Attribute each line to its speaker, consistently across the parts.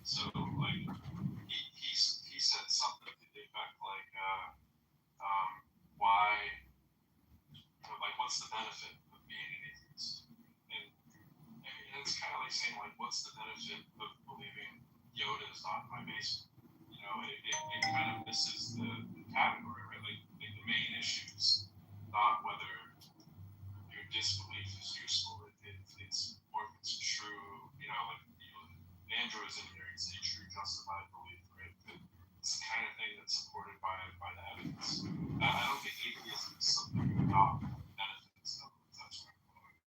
Speaker 1: So like he said something to the effect like why like what's the benefit of being an atheist? And it's kind of like saying like what's the benefit of believing Yoda is not my basement? It kind of misses the category, right? Like the main issue is not whether your disbelief is useful. It's more if it's true, like Andrew is in here, it's a true justified belief, right? It's the kind of thing that's supported by the evidence. I don't think atheism is something without benefits. That's what I'm calling it.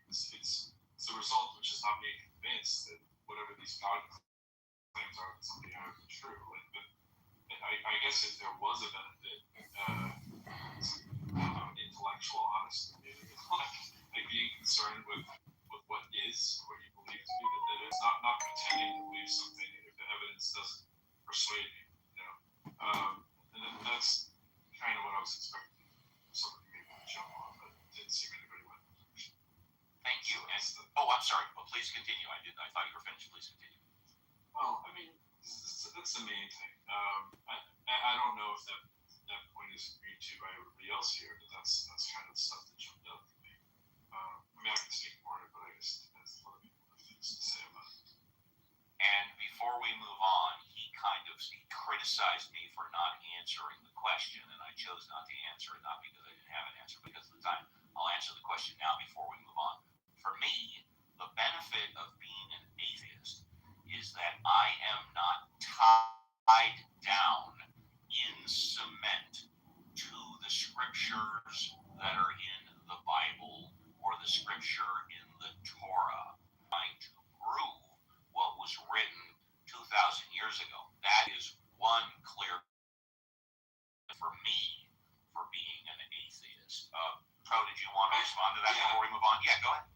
Speaker 1: It's the result which is not being convinced that whatever these God claims are that somebody have been true. But I guess if there was a benefit, intellectual honesty, maybe like being concerned with what is, what you believe to be, that it's not pretending to believe something if the evidence doesn't persuade you. And then that's kind of what I was expecting. Somebody maybe would jump on, but didn't seem anybody went.
Speaker 2: Thank you. I'm sorry. Well, please continue. I thought you were finished. Please continue.
Speaker 1: Well, I mean, that's the main thing. I don't know if that point is agreed to by everybody else here, but that's kind of the stuff that jumped out to me. I can speak more on it, but I guess it depends on what people have things to say about it.
Speaker 2: And before we move on, he criticized me for not answering the question, and I chose not to answer it, not because I didn't have an answer, because of the time. I'll answer the question now before we move on. For me, the benefit of being an atheist is that I am not tied down in cement to the scriptures that are in the Bible or the scripture in the Torah, trying to prove what was written 2,000 years ago. That is one clear for me for being an atheist. Pro, did you want to respond to that before we move on? Yeah, go ahead.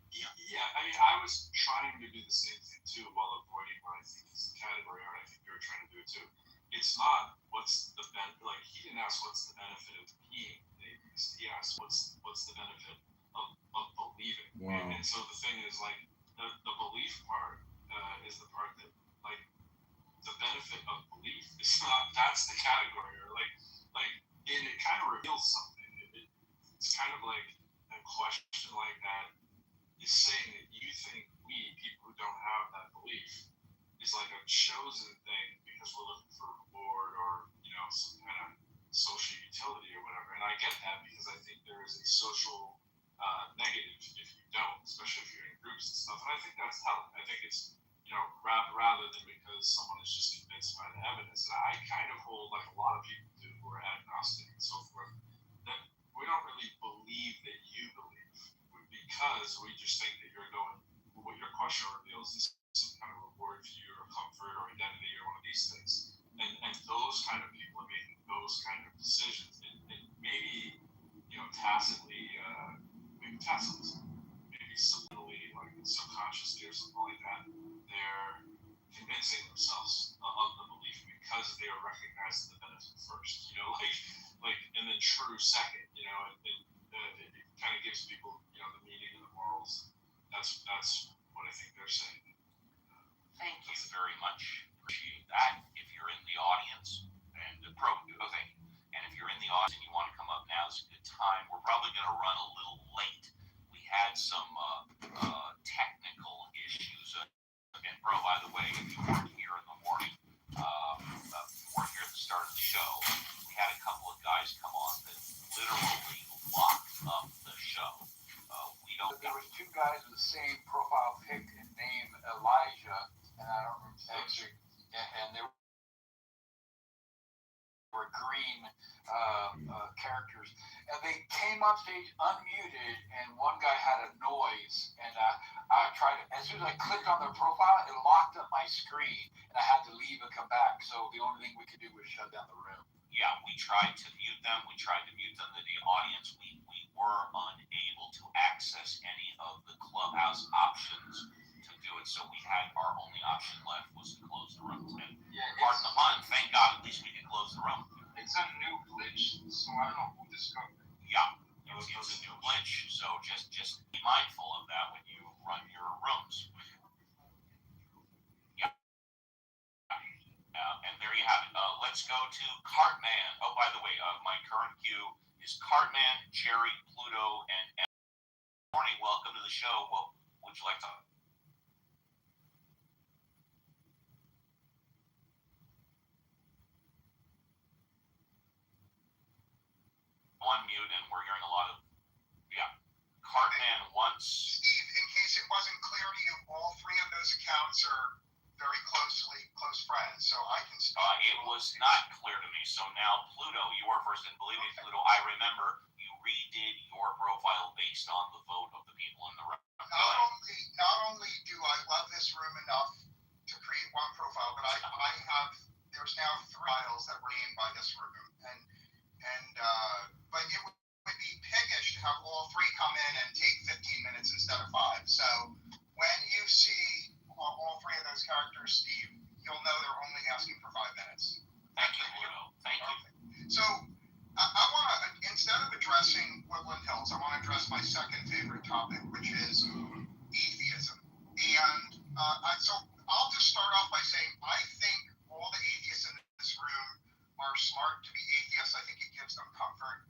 Speaker 1: Yeah, I mean, I was trying to do the same thing too while avoiding what I think is the category, or I think you were trying to do it too. It's not what's the benefit, like he didn't ask what's the benefit of being an atheist. He asked what's the benefit of believing. Wow. And so the thing is like the belief part is the part that like the benefit of belief is not, that's the category, or like it kind of reveals something. It's kind of like a question like that is saying that you think we, people who don't have that belief, is like a chosen thing because we're looking for reward or, some kind of social utility or whatever. And I get that because I think there is a social negative if you don't, especially if you're in groups and stuff. And I think that's healthy. I think it's, rather than because someone is just convinced by the evidence. And I kind of hold, like a lot of people do who are agnostic and so forth, that we don't really believe that you believe, because we just think that you're going, what your question reveals is some kind of reward for you or comfort or identity or one of these things. And those kind of people are making those kind of decisions. And maybe, tacitly, maybe subliminally, like subconsciously or something like that, they're convincing themselves of the belief because they are recognizing the benefit first, and then true second, and it kind of gives people, the meaning and the morals. That's what I think they're saying.
Speaker 2: Thank you very much. Appreciate that. If you're in the audience, and thank you. And if you're in the audience and you want to come up, now is a good time. We're probably going to run a little late. We had some technical issues. And Bro, by the way, if you weren't here in the morning, you weren't here at the start of the show, we had a couple of guys come on that literally locked up the show.
Speaker 3: There was two guys with the same profile pic and name Elijah, and I don't remember actually, and they were green characters, and they came on stage unmuted, and one guy had a noise, and I tried to, as soon as I clicked on their profile, it locked up my screen, and I had to leave and come back. So the only thing we could do was shut down the room.
Speaker 2: Yeah, we tried to mute them. We tried to mute them to the audience. We were unable to access any of the Clubhouse options to do it. So we had, our only option left was to close the room. And pardon the pun, thank God, at least we could close the room.
Speaker 3: It's a new glitch, so I don't know who discovered it.
Speaker 2: Yeah, it's a new glitch. So just be mindful of that when you run your rooms. let's go to Cartman. Oh, by the way, my current queue is Cartman, Jerry, Pluto, and Morning. Welcome to the show. What would you like to? On mute, and we're hearing a lot of Cartman once.
Speaker 4: Steve, in case it wasn't clear to you, all three of those accounts are very close friends, so I can speak.
Speaker 2: It was not clear to me, so now Pluto, you are first, and believe me, Pluto, I remember you redid your profile based on the vote of the people in the room.
Speaker 4: Not only do I love this room enough to create one profile, but there's now 3 files that were named by this room, but it would be piggish to have all 3 come in and take 15 minutes instead of 5. So when you see all 3 of those characters, Steve, you'll know they're only asking for 5 minutes.
Speaker 2: Thank you, Pluto. Thank you.
Speaker 4: So I want to, instead of addressing Woodland Hills, I want to address my second favorite topic, which is atheism. And so I'll just start off by saying I think all the atheists in this room are smart to be atheists. I think it gives them comfort.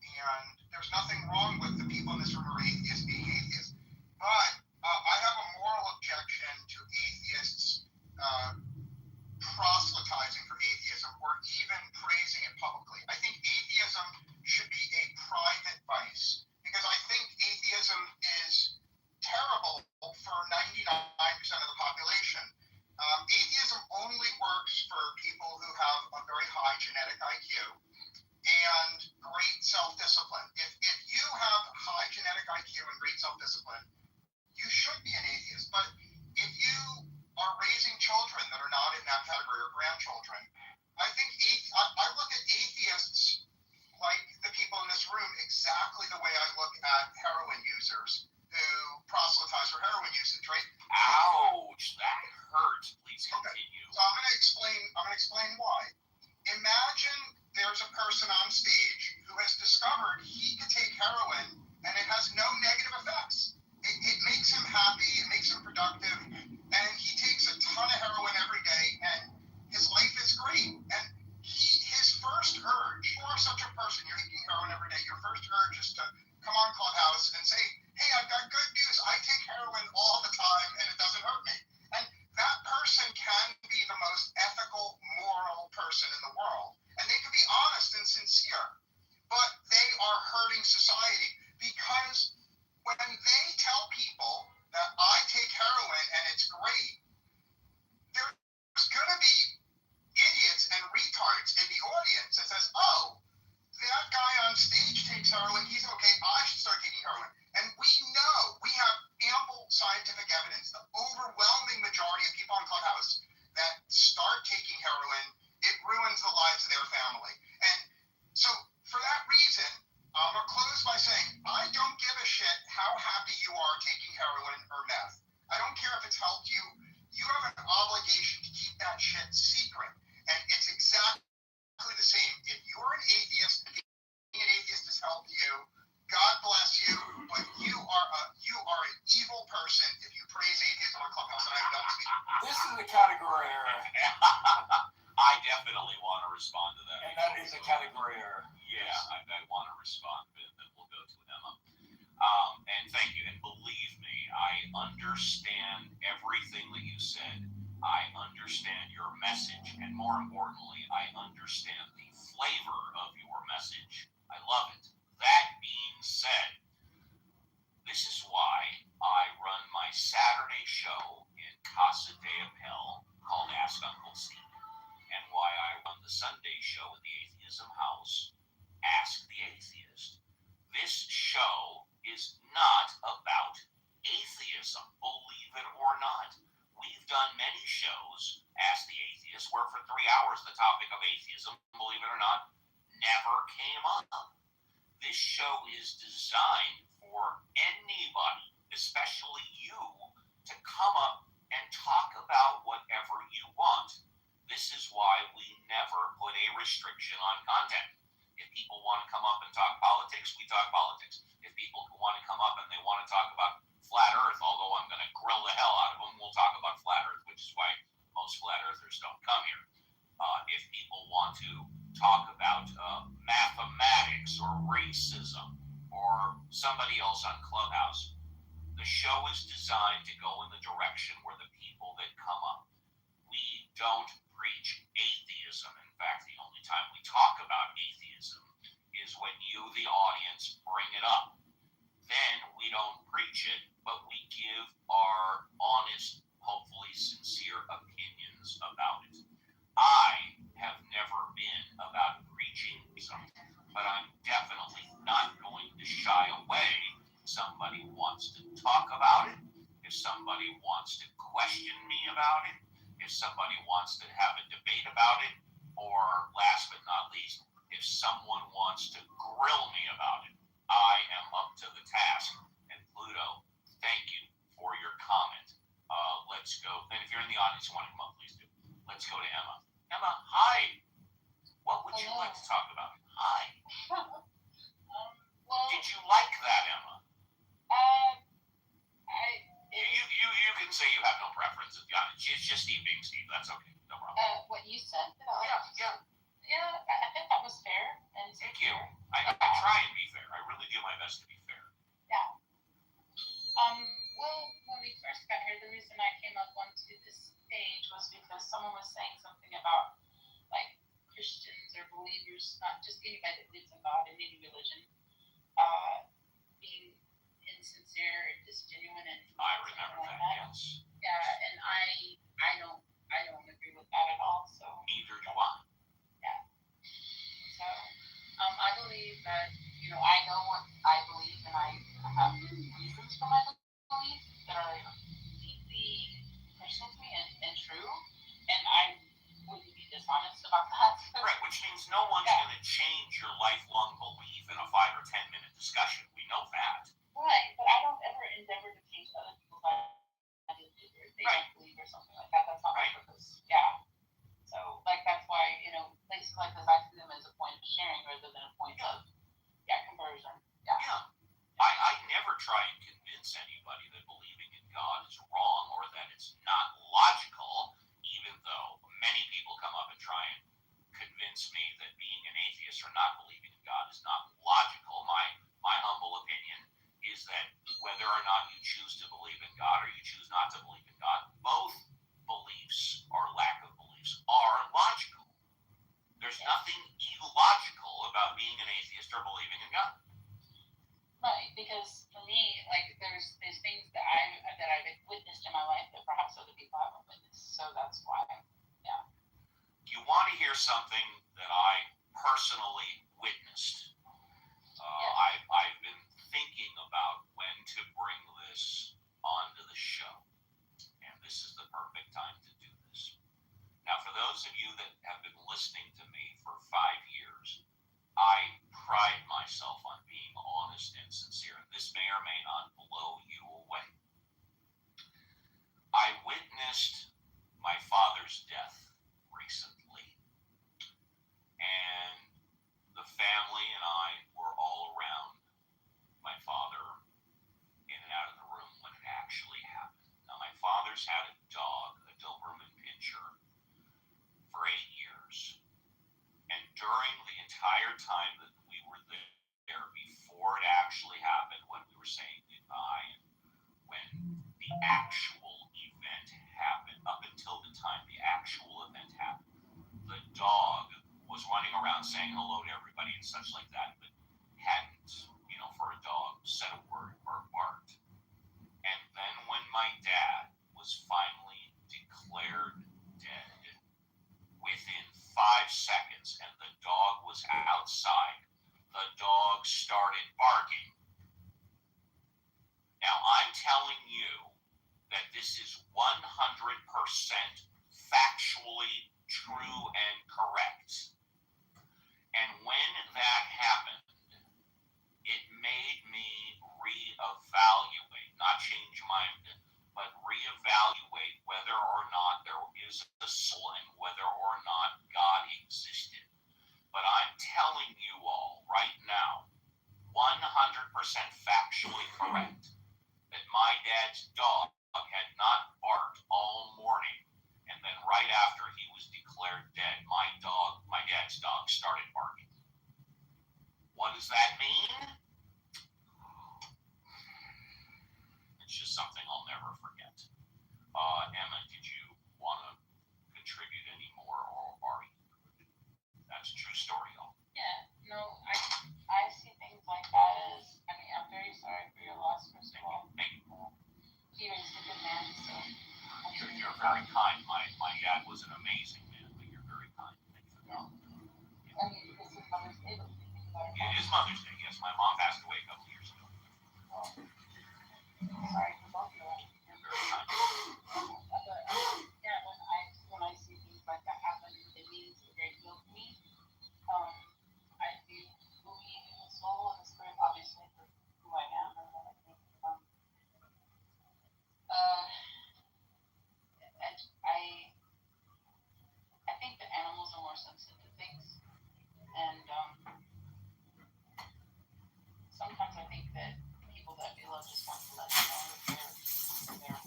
Speaker 4: And there's nothing wrong with the people in this room who are atheists being atheists. But I have a moral objection to atheists proselytizing for atheism or even praising it publicly. I think atheism should be a private vice because I think atheism is terrible for 99% of the population. Atheism only works for people who have a very high genetic IQ and great self-discipline. If you have high genetic IQ and great self-discipline, you should be an atheist. But if you are raising children that are not in that category or grandchildren, I think I look at atheists like the people in this room exactly the way I look at heroin users who proselytize for heroin usage, right?
Speaker 2: Ouch, that hurts. Please continue.
Speaker 4: So I'm going to explain why. Imagine there's a person on stage who has discovered he could take heroin and it has no negative effects. It makes him happy, it makes him productive, and he takes a ton of heroin every day, and his life is great. And his first urge, you are such a person, you're taking heroin every day, your first urge is to come on Clubhouse and say, hey, I've got good news, I take heroin all the time, and it doesn't hurt me. And that person can be the most ethical, moral person in the world, and they can be honest and sincere, but they are hurting society because when they tell people that I take heroin and it's great, there's going to be idiots and retards in the audience that says, oh, that guy on stage takes heroin, he's okay, I should start taking heroin. And we know, we have ample scientific evidence, the overwhelming majority of people on Clubhouse that start taking heroin, it ruins the lives of their family. And so for that reason, I'm going to close by saying, I don't give a shit how happy you are taking heroin or meth. I don't care if it's helped you. You have an obligation to keep that shit secret. And it's exactly the same. If you're an atheist, and being an atheist has helped you, God bless you, but you are an evil person if you praise atheism on Clubhouse, and I'm done speaking.
Speaker 3: This is the category error.
Speaker 2: I definitely want to respond to that.
Speaker 3: And that is a category error.
Speaker 2: Yeah, I want to respond, but then we'll go to Emma. And thank you. And believe me, I understand everything that you said. I understand your message. And more importantly, I understand the flavor of your message. I love it. That being said, this is why I run my Saturday show in Casa de Appel called Ask Uncle Steve. And why I run the Sunday show in the Atheism House, Ask the Atheist. This show is not about atheism, believe it or not. We've done many shows, Ask the Atheist, where for 3 hours the topic of atheism, believe it or not, never came up. This show is designed for anybody, especially you, to come up and talk about whatever you want. This is why we never put a restriction on content. If people want to come up and talk politics, we talk politics. If people want to come up and they want to talk about flat earth, although I'm going to grill the hell out of them, we'll talk about flat earth, which is why most flat earthers don't come here. If people want else on Clubhouse. The show is designed to go in the direction where the people that come up. We don't preach atheism. In fact, the only time we talk about atheism is when you, the audience, bring it up. Then we don't preach it, but we give our honest, hopefully sincere opinions about it. I have never been about preaching something, but I'm definitely not going to shy away. Somebody wants to talk about it, if somebody wants to question me about it, if somebody wants to have a debate about it, or last but not least, if someone wants to grill me about it, I am up to the task. And Pluto, thank you for your comment. Let's go. And if you're in the audience and want to come up, please do. Let's go to Emma. Emma, hi. What would you like to talk about? Hi. Did you like that, Emma? You can say you have no preference. It's just Steve being Steve. That's okay. No problem.
Speaker 5: What you said.
Speaker 2: Yeah.
Speaker 5: I think that was fair. And
Speaker 2: thank you. I try and be fair. I really do my best to be fair.
Speaker 5: Yeah. Well, when we first got here, the reason I came up onto this stage was because someone was saying something about like Christians or believers, not just anybody that believes in God in any religion, being insincere, disgenuine, and
Speaker 2: I remember
Speaker 5: like
Speaker 2: that. Yes.
Speaker 5: Yeah, and I don't agree with that at all. So
Speaker 2: neither do I.
Speaker 5: Yeah. So I believe that I know what I believe, and I have reasons for my belief that are deeply personal to me and true, and I wouldn't be dishonest about that.
Speaker 2: Right, which means no one's going to change your lifelong belief in a 5 or 10 minute discussion. We know that.
Speaker 5: Right, but I don't ever endeavor to change other people's ideas either. If they don't believe or something like that, that's not my purpose. Yeah. So, that's why, places like this, I see them as a point of sharing rather than a point of, conversion.
Speaker 2: Yeah. I never try and convince anybody that believing in God is wrong or that it's not logical, even though many people come up and try and convince me that being an atheist or not believing in God is not logical. My humble opinion is that whether or not you choose to believe in God or you choose not to believe in God, both beliefs or lack of beliefs are logical. There's nothing illogical about being an atheist or believing in God.
Speaker 5: Right, because for me, there's things that I've witnessed in my life that perhaps other people haven't witnessed. So that's why, yeah.
Speaker 2: You want to hear something that I personally witnessed? I've been thinking about when to bring this onto the show, and this is the perfect time to do this. Now, for those of you that have been listening to me for 5 years, I pride myself on being honest and sincere. This may or may not blow you away. I witnessed my father's death recently, and the family and I were all around my father in and out of the room when it actually happened. Now, my father's had a dog, a Doberman Pinscher, for 8 years. And during the entire time that we were there, before it actually happened, when we were saying goodbye, and when the actual event happened, up until the time the actual event happened, the dog was running around saying hello to everybody and such like that, but hadn't, for a dog, said a word or barked. And then when my dad was finally declared dead, within 5 seconds, and the dog was outside, the dog started barking. Now, I'm telling you that this is 100% factually true and correct. And when that happened, it made me reevaluate, not change mind, but reevaluate whether or not there is a soul and whether or not God existed. But I'm telling you all right now, 100% factually correct, that my dad's dog had not barked all morning, and then right after he was declared dead, my dad's dog started barking. What does that mean? very kind. My dad was an amazing man, but you're very kind. Thank you for that.
Speaker 5: I mean, this is Mother's Day.
Speaker 2: It is Mother's Day. Yes, my mom passed away a couple years ago.
Speaker 5: Sorry for both of you.
Speaker 2: You're very kind.
Speaker 5: But yeah, when I see things like that happen, it means a great deal to me. I do believe in the soul and the spirit, obviously, for who I am and what I think. I think that animals are more sensitive to things, and sometimes I think that people that we love just want to let you know that they're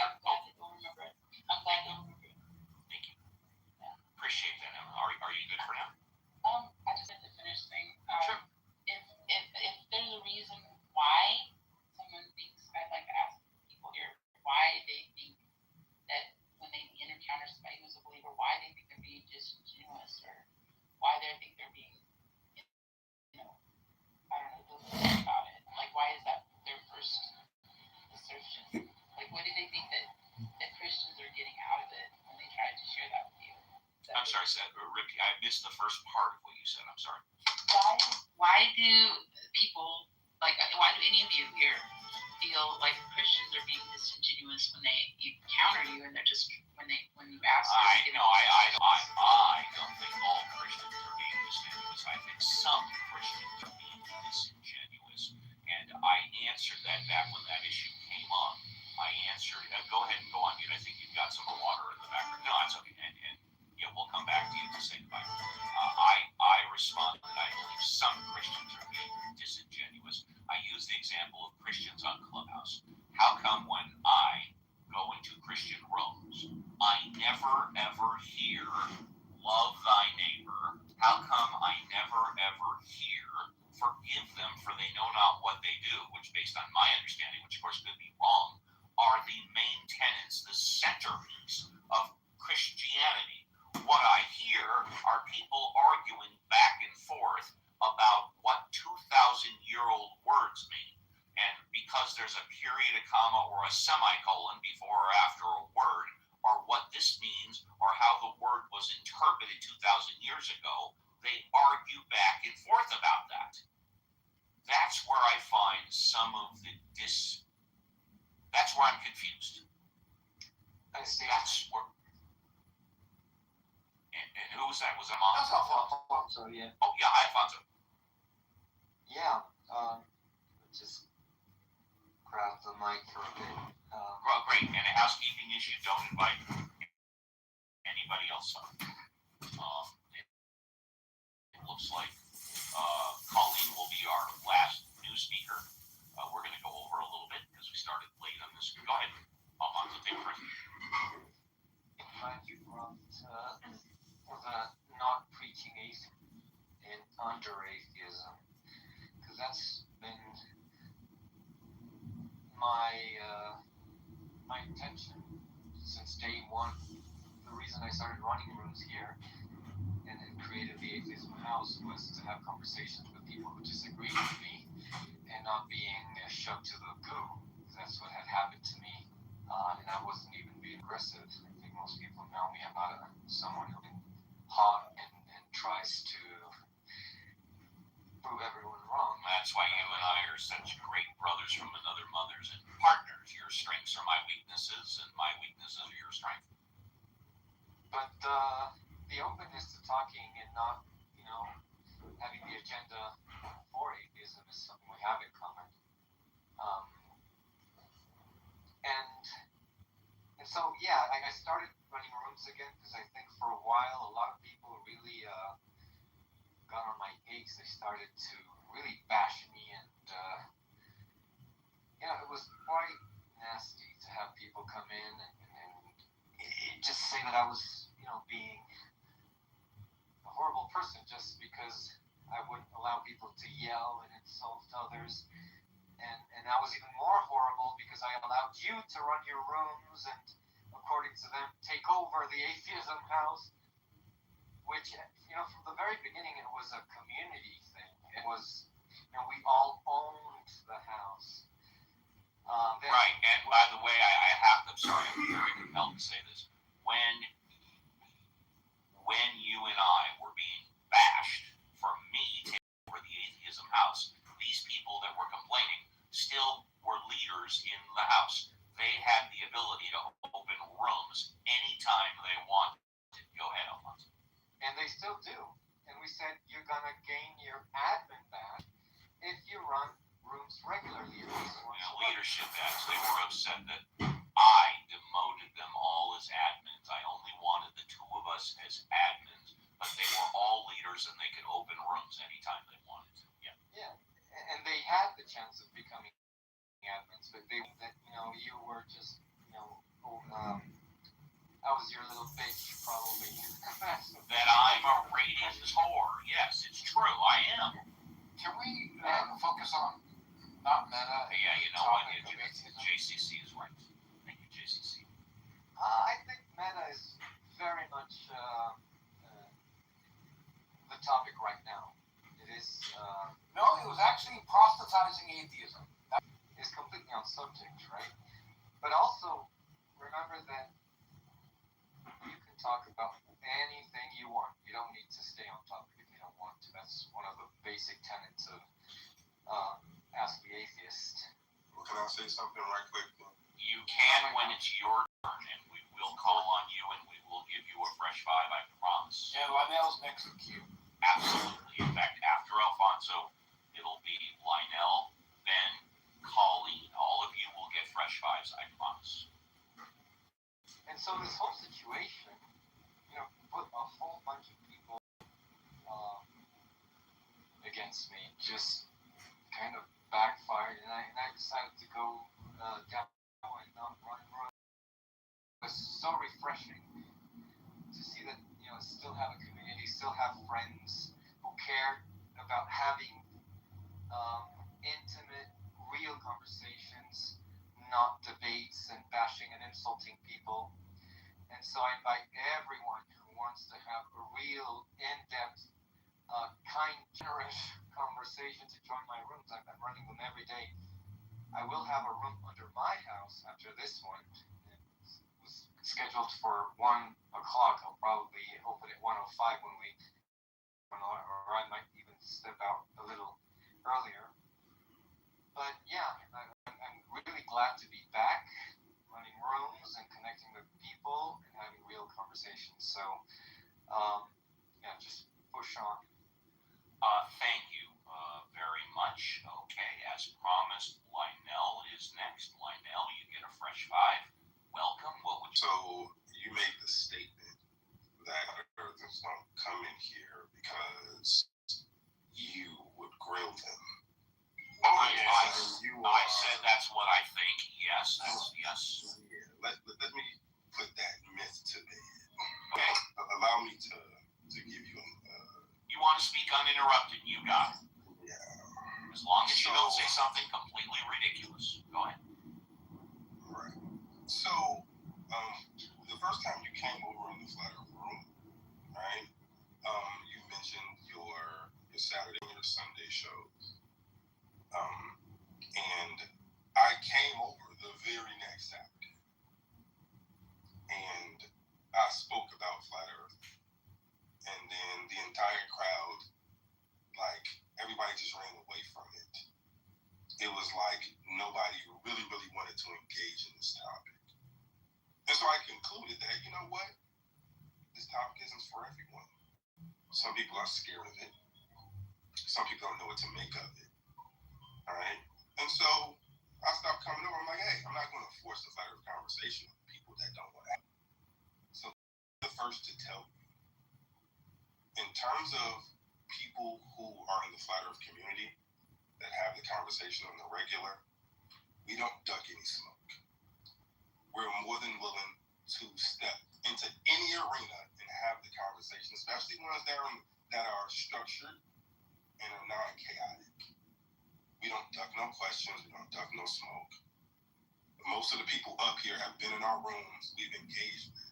Speaker 5: I'm glad that you'll remember it. I'm glad you'll remember it.
Speaker 2: Thank you. Appreciate that, Emma. Are you good for now?
Speaker 5: I just had to finish saying,
Speaker 2: Sure.
Speaker 5: if there's a reason why someone thinks, I'd like to ask people here why they think that when they encounter somebody who's a believer, why they think they're being disingenuous, or why they think they're being, I don't know, delusional about it. Like, why is that their first assertion? Like, what do they think that Christians are getting out of it when they try to share that with you?
Speaker 2: I'm sorry, Seth. Ricky, I missed the first part of what you said. I'm sorry.
Speaker 5: Why do people, why do any of you here feel like Christians are being disingenuous when they encounter you and they're just, when you ask them?
Speaker 2: I don't think all Christians are being disingenuous. I think some Christians are being disingenuous. And I answered that back when that issue came up. I answered, go ahead and go on mute. I think you've got some water in the background. No, that's okay. And yeah, we'll come back to you to say goodbye. I responded that I believe some Christians are being disingenuous. I use the example of Christians on Clubhouse. How come when I go into Christian rooms, I never ever hear love thy neighbor? How come I never ever hear forgive them for they know not what they do, which based on my understanding, which of course could be wrong, are the main tenets, the centerpiece of Christianity. What I hear are people arguing back and forth about what 2,000-year-old words mean. And because there's a period, a comma, or a semicolon before or after a word, or what this means, or how the word was interpreted 2,000 years ago, they argue back and forth about that. That's where I find some of the that's where I'm confused.
Speaker 3: I see.
Speaker 2: That's where. And who was that? Was it Mom?
Speaker 3: That's Alfonso, yeah.
Speaker 2: Oh, yeah, hi, Alfonso.
Speaker 6: Yeah, just grab the mic for a bit.
Speaker 2: Well, great. And a housekeeping issue, don't invite anybody else up. It looks like Colleen will be our last new speaker. We're going to go over a little bit because we started late on this. Go ahead, Alfonso, take it first.
Speaker 6: Glad you brought the not preaching atheism and under atheism, because that's been my intention since day one. The reason I started running rooms here and created the Atheism House was to have conversations with people who disagreed with me and not being shoved to the goo. That's what had happened to me, and I wasn't even being aggressive. I think most people know me. I'm not someone who can haunt and tries to prove everyone wrong.
Speaker 2: That's why you and I are such great brothers from another mothers and partners. Your strengths are my weaknesses, and my weaknesses are your strength.
Speaker 6: But the openness to talking and not, having the agenda for atheism is something we have in common. And so, yeah, I started running rooms again because I think for a while a lot of people really got on my case. They started to really bash me, and it was quite nasty to have people come in and just say that I was, being a horrible person just because I wouldn't allow people to yell and insult others. And I was even more horrible because I allowed you to run your rooms and, according to them, take over the Atheism House, which, from the very beginning, it was a community thing. It was,
Speaker 2: still were leaders in the House. They had the ability to open rooms anytime they wanted. Go ahead, Alfonso.
Speaker 6: And they still do. And we said you're going to gain your admin back if you run rooms regularly.
Speaker 2: Leadership acts, they were upset that I demoted them all as admins. I only wanted the two of us as admins, but they were all leaders and they could open rooms anytime they wanted to. Yeah.
Speaker 6: Yeah. And they had the chance of becoming admins, but you were just, I was your little bitch, probably.
Speaker 2: That I'm a ratings whore. Yes, it's true. I am.
Speaker 3: Can we focus on not meta?
Speaker 2: Yeah, you know what? JCC is right. Thank you, JCC.
Speaker 6: I think meta is very much the topic right now. It is.
Speaker 3: No, it was actually proselytizing atheism.
Speaker 6: That is completely on subject, right? But also, remember that you can talk about anything you want. You don't need to stay on topic if you don't want to. That's one of the basic tenets of Ask the Atheist.
Speaker 1: Well, can I say something right quick?
Speaker 2: You can when it's your turn, and we will call on you, and we will give you a fresh five, I promise.
Speaker 3: Yeah, Lionel's next in queue.
Speaker 2: Absolutely. In fact, after Alfonso, it'll be Lionel, Ben, Colleen. All of you will get fresh fives, I promise.
Speaker 6: And so this whole situation, put a whole bunch of people against me, just kind of backfired, and I decided to go down and not run. It was so refreshing to see that, still have a community, still have friends who care about having intimate, real conversations, not debates and bashing and insulting people. And so I invite everyone who wants to have a real, in-depth, kind, generous conversation to join my rooms. I've been running them every day. I will have a room under my house after this one. It was scheduled for 1 o'clock. I'll probably open at 1:05 or I might even step out a little earlier. But yeah, I'm really glad to be back running rooms and connecting with people and having real conversations. So, just push on.
Speaker 2: Thank you very much. Okay, as promised, Lionel is next. Lionel, you get a fresh five. Welcome. What would you...
Speaker 1: So you made the statement that Earthers don't come in here because you would grill them.
Speaker 2: I said that's what I think. Yes, yes.
Speaker 1: Yeah, let me put that myth to bed.
Speaker 2: Okay.
Speaker 1: Allow me to give you
Speaker 2: You want to speak uninterrupted, you got it.
Speaker 1: Yeah.
Speaker 2: As long as you don't say something completely ridiculous. Go ahead.
Speaker 1: Right. So, the first time you came over in the Flat Earth room, right? You mentioned your Saturday and your Sunday shows. And I came over the very next Saturday. And I spoke about Flat Earth. And then the entire crowd, everybody just ran away from it. It was like nobody really, really wanted to engage in this topic. And so I concluded that, you know what? This topic isn't for everyone. Some people are scared of it. Some people don't know what to make of it. All right? And so I stopped coming over. I'm like, hey, I'm not going to force a Flat Earth conversation with people that don't want to have it. So I'm the first to tell you, in terms of people who are in the Flat Earth community that have the conversation on the regular, we don't duck any smoke. We're more than willing to step into any arena and have the conversation, especially ones that are structured and are non-chaotic. We don't duck no questions. We don't duck no smoke. Most of the people up here have been in our rooms. We've engaged with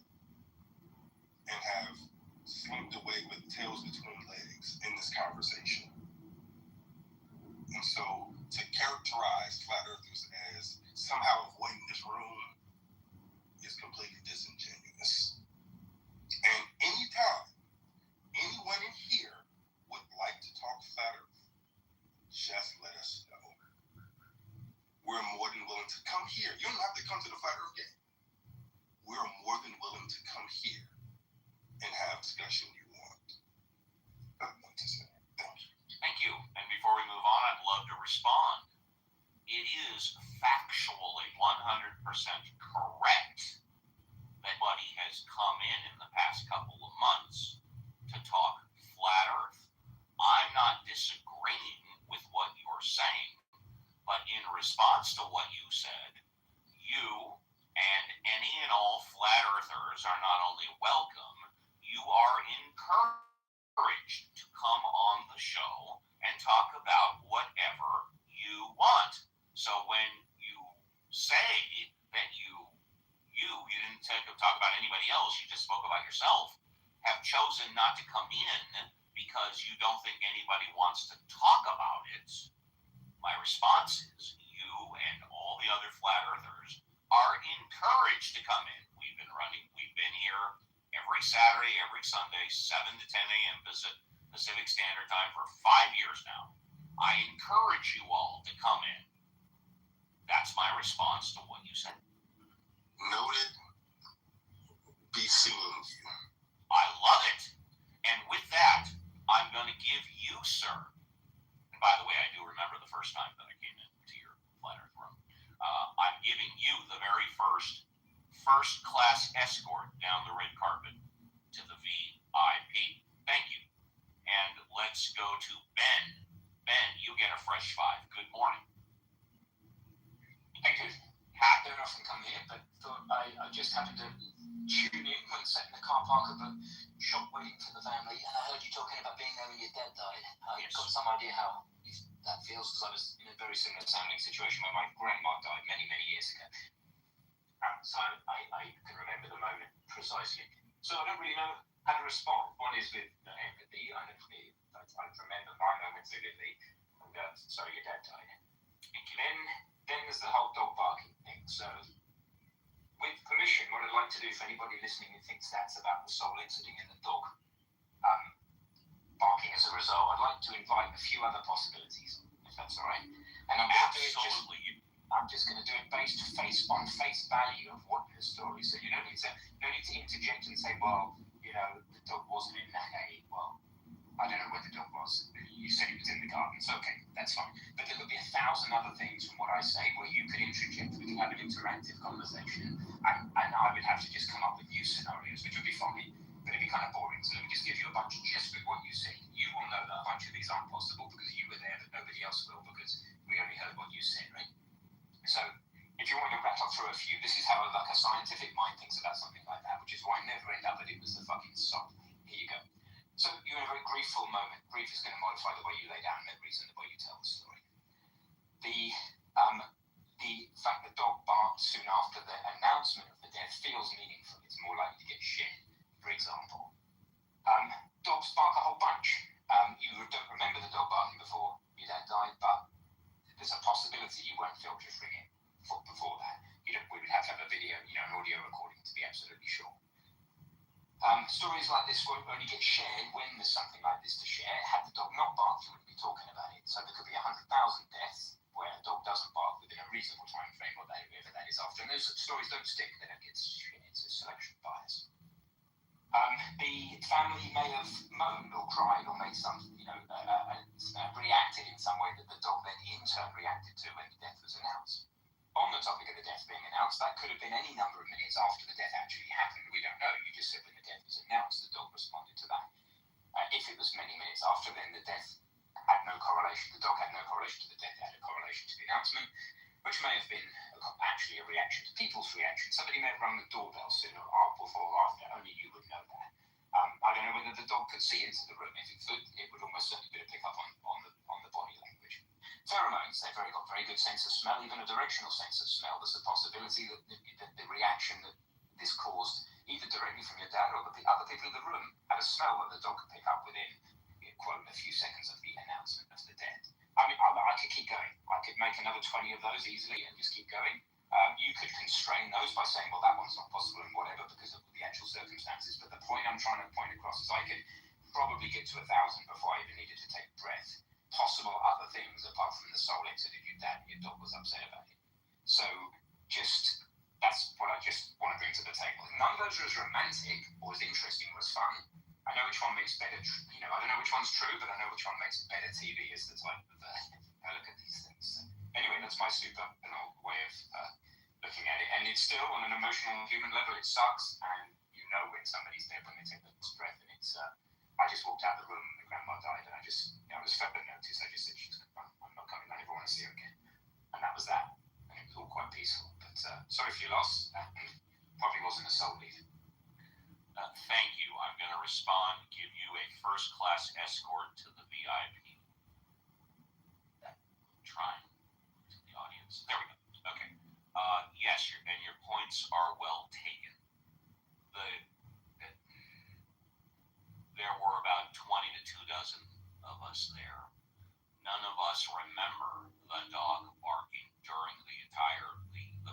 Speaker 1: and have slipped away with tails between legs in this conversation. And so to characterize Flat Earthers as somehow avoiding this room is completely disingenuous. And anytime anyone in here would like to talk Flat Earth, just let us know.
Speaker 4: we're more than willing to come here. You don't have to come to the Flat Earth game. We're more than willing to come here and have discussion you want. Thank you.
Speaker 2: Thank you. And before we move on, I'd love to respond. It is factually 100% correct that Buddy has come in the past couple of months to talk flat Earth. I'm not disagreeing with what you're saying, but in response to what you said, you and any and all flat earthers are not only welcome, you are encouraged to come on the show and talk about whatever you want. So when you say that you didn't talk about anybody else, you just spoke about yourself, have chosen not to come in because you don't think anybody wants to talk about it, my response is you and all the other flat earthers are encouraged to come in. We've been here every Saturday, every Sunday, 7 to 10 a.m. Pacific Standard Time for 5 years now. I encourage you all to come in. That's my response to what you said.
Speaker 4: Noted. Be seeing you.
Speaker 2: I love it. And with that, I'm going to give you, sir. And by the way, I do remember the first time that I came into your flat earth room. I'm giving you the very first class escort down the red carpet to the VIP. Thank you. And let's go to Ben. Ben, you get a fresh 5. Good morning.
Speaker 6: Thank you. I don't often come here, but thought I just happened to tune in when sat in the car park of a shop waiting for the family, and I heard you talking about being there when your dad died. I got some idea how that feels, because I was in a very similar sounding situation when my grandma died many, many years ago. So I can remember the moment precisely. So I don't really know how to respond. One is with empathy. I remember my moment vividly, and sorry your dad died. Then there's the whole dog barking thing. So, with permission, what I'd like to do for anybody listening who thinks that's about the soul exiting and the dog barking as a result, I'd like to invite a few other possibilities, if that's all right. And I'm just going to do it based on face value of what the story. So you don't need to interject and say, well, the dog wasn't in that hay. Well, I don't know where the dog was. You said it was in the garden, so okay, that's fine. But there could be 1,000 other things from what I say where you could interject, we could have an interactive conversation, and I would have to just come up with new scenarios, which would be fine, but it'd be kind of boring. So let me just give you a bunch just with what you said. You will know that a bunch of these aren't possible because you were there, but nobody else will because we only heard what you said, right? So if you want to rattle through a few, this is how a scientific mind thinks about something like that, which is why I never end up that it was the fucking soul. Here you go. So you're in a very griefful moment. Grief is going to modify the way you lay down memories and the way you tell the story. The fact that dog barked soon after the announcement of the death feels meaningful. It's more likely to get shared, for example. Dogs bark a whole bunch. You don't remember the dog barking before your dad died, but there's a possibility you weren't filtering it before that. We would have to have a video, an audio recording to be absolutely sure. Stories like this won't only get shared when there's something like this to share. Had the dog not barked, you wouldn't be talking about it. So there could be 100,000 deaths where a dog doesn't bark within a reasonable time frame, whatever that is after. And those stories don't stick, they don't get shared. It's a selection bias. The family may have moaned or cried or made some, reacted in some way that the dog then in turn reacted to when the death was announced. On the topic of the death being announced, that could have been any number of minutes after the death actually happened. We don't know. You just said when the death was announced, the dog responded to that. If it was many minutes after, then the death had no correlation. The dog had no correlation to the death. It had a correlation to the announcement, which may have been actually a reaction to people's reaction. Somebody may have rung the doorbell sooner or before or after. Only you would know that. I don't know whether the dog could see into the room. If it could, it would almost certainly be a pick up on the body language. Pheromones, they've got very good sense of smell, even a directional sense of smell. There's a possibility that the reaction that this caused, either directly from your dad or the other people in the room, had a smell that the dog could pick up within, quote, a few seconds of the announcement of the death. I mean, I could keep going. I could make another 20 of those easily and just keep going. You could constrain those by saying, well, that one's not possible and whatever because of the actual circumstances. But the point I'm trying to point across is I could probably get to 1,000 before I even needed to take breath. Possible other things apart from the soul exited your dad and your dog was upset about it.
Speaker 7: bring to the table. None of those are as romantic or as interesting or as fun. I know which one makes better, I don't know which one's true, but I know which one makes better TV is the type of, I look at these things. So, anyway, that's my super banal way of looking at it. And it's still, on an emotional human level, it sucks. And you know when somebody's dead when they take the last breath. And it's, I just walked out the room and my grandma died. And I was fed a notice. I just said, I'm not coming. I never want to see her again. And that was that. And it was all quite peaceful. But sorry for your loss. And probably wasn't a soul lead.
Speaker 2: Thank you. I'm going to respond, give you a first-class escort to the VIP. Trying to the audience. There we go. Okay. Yes, your points are well taken. There were about 20 to 24 of us there. None of us remember the dog barking during the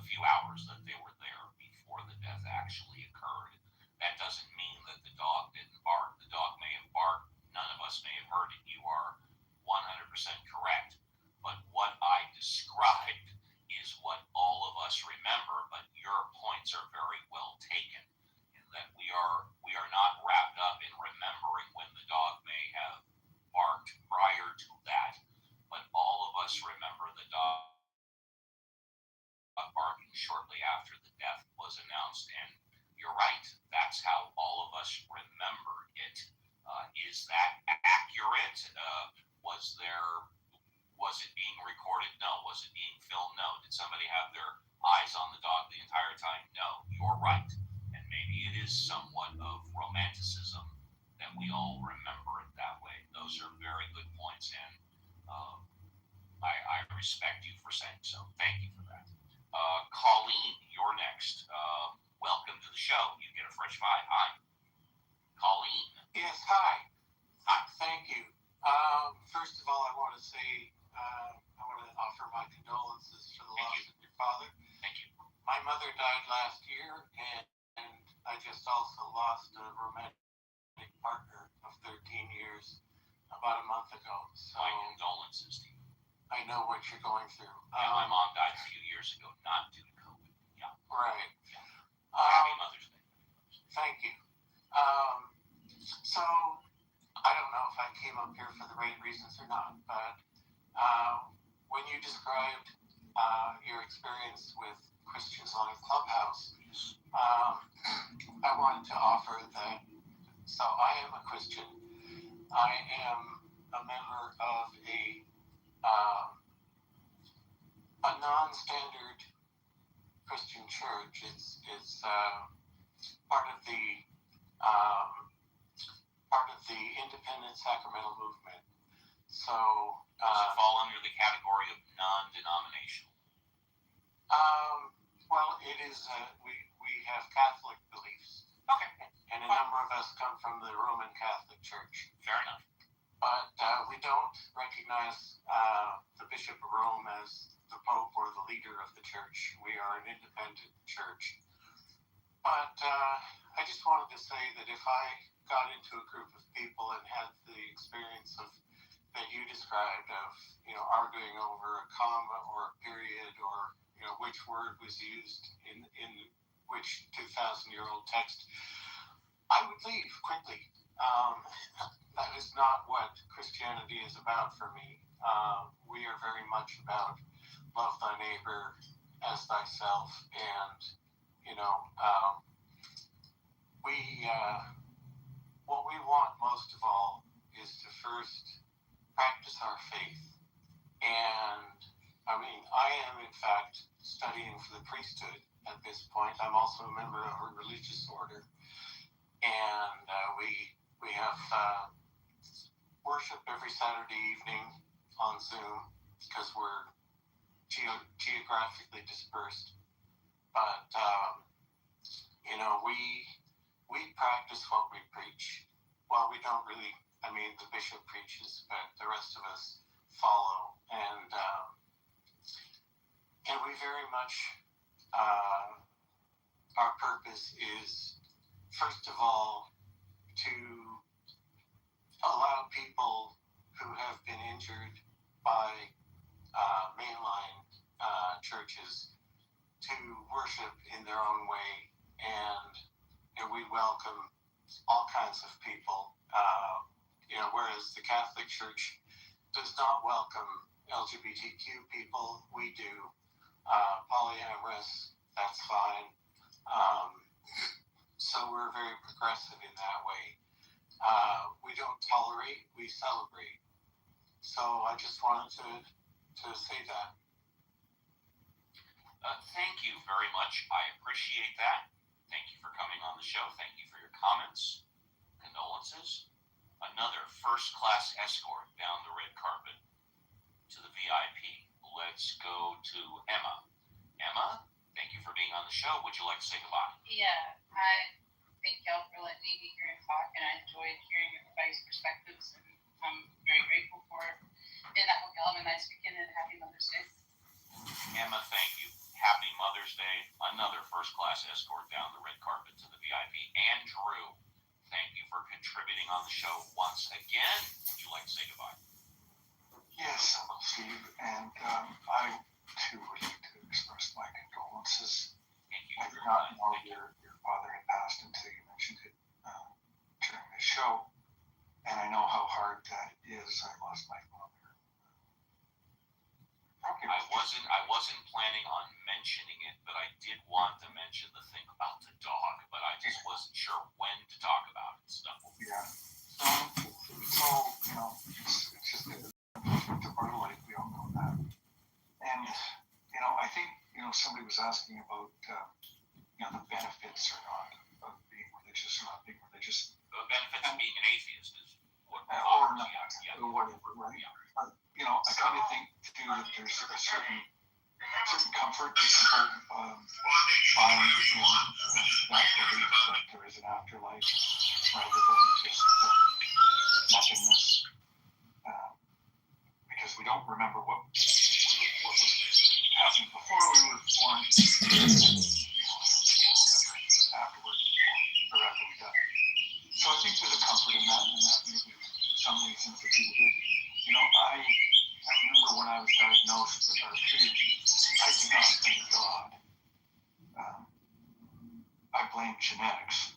Speaker 2: few hours that they were there before the death actually occurred. That doesn't mean that the dog didn't bark. The dog may have barked. None of us may have heard it. You are 100% correct. But what I described is what all of us remember, but your points are very well taken in that we are not wrapped up in remembering when the dog may have barked prior to that, but all of us remember the dog barking shortly after the death was announced. And you're right, that's how all of us remember it. Is that accurate? Was it being recorded? No. Was it being filmed? No. Did somebody have their eyes on the dog the entire time? No. You're right. And maybe it is somewhat of romanticism that we all remember it that way. Those are very good points, and I respect you for saying so. Thank you for that. Colleen, you're next. Welcome to the show. You get a fresh five. Hi. Colleen.
Speaker 8: Yes, hi.
Speaker 2: Hi.
Speaker 8: Thank you. First of all, I want to say, I want to offer my condolences for the loss of your father.
Speaker 2: Thank you.
Speaker 8: My mother died last year, and I just also lost a romantic partner of 13 years about a month ago. So
Speaker 2: My condolences to you.
Speaker 8: I know what you're going through.
Speaker 2: Yeah, my mom died a few years ago, not due to COVID. Yeah.
Speaker 8: Right.
Speaker 2: Happy Mother's Day.
Speaker 8: Thank you. So I don't know if I came up here for the right reasons or not, but when you described your experience with Christians on a Clubhouse, I wanted to offer that. So I am a Christian. I am a member of a non-standard Christian church. It's part of the independent sacramental movement. So
Speaker 2: does it fall under the category of non-denominational?
Speaker 8: Well, it is. We have Catholic beliefs.
Speaker 2: Okay.
Speaker 8: And a number of us come from the Roman Catholic Church.
Speaker 2: Fair enough.
Speaker 8: But we don't recognize the Bishop of Rome as the Pope or the leader of the church. We are an independent church. But I just wanted to say that if I got into a group of people and had the experience that you described of, arguing over a comma or a period or, which word was used in which 2,000-year-old text, I would leave quickly. That is not what Christianity is about for me. We are very much about love thy neighbor as thyself, and what we want most of all is to first practice our faith. And I am in fact studying for the priesthood at this point. I'm also a member of a religious order, and we have worship every Saturday evening on Zoom because we're geographically dispersed. But we practice what we preach. Well, we don't really. The bishop preaches, but the rest of us follow, and we very much. Our purpose is, first of all, to allow people who have been injured by mainline churches to worship in their own way we welcome all kinds of people. Whereas the Catholic Church does not welcome LGBTQ people, we do. Polyamorous, that's fine. So we're very progressive in that way. We don't tolerate, we celebrate. So I just wanted to say that.
Speaker 2: Thank you very much. I appreciate that. Thank you for coming on the show. Thank you for your comments, condolences. Another first-class escort down the red carpet to the VIP. Let's go to Emma. Emma, thank you for being on the show. Would you like to say goodbye?
Speaker 5: Yeah, I thank y'all for letting me be here and talk, and I enjoyed hearing everybody's perspectives, and I'm very grateful for it. And I hope y'all have a nice weekend and happy Mother's Day.
Speaker 2: Emma, thank you. Happy Mother's Day. Another first-class escort down the red carpet to the VIP. Andrew, thank you for contributing on the show once again. Would you like to say goodbye?
Speaker 3: Yes, Uncle Steve, and I too would like to express my condolences.
Speaker 2: Thank you.
Speaker 3: I did not know your father had passed until you mentioned it during the show, and I know how hard that is. I lost my father.
Speaker 2: I wasn't planning on mentioning it, but I did want to mention the thing about the dog, but I just wasn't sure when to talk about it. Stuff.
Speaker 3: Yeah. So it's just a part of life. We all know that. And I think somebody was asking about the benefits or not of being religious or not being religious.
Speaker 2: The benefits of being an atheist is what
Speaker 3: or not,
Speaker 2: yeah.
Speaker 3: or whatever, right?
Speaker 2: Yeah.
Speaker 3: But I kind of think too that there's a certain comfort that people find in that belief that there is an afterlife rather than just nothingness, because we don't remember what was happening before we were born, afterward, or after we die. So I think there's a comfort in that, and that maybe some reasons that people did. I remember when I was diagnosed with arthritis, I did not blame God. I blamed genetics,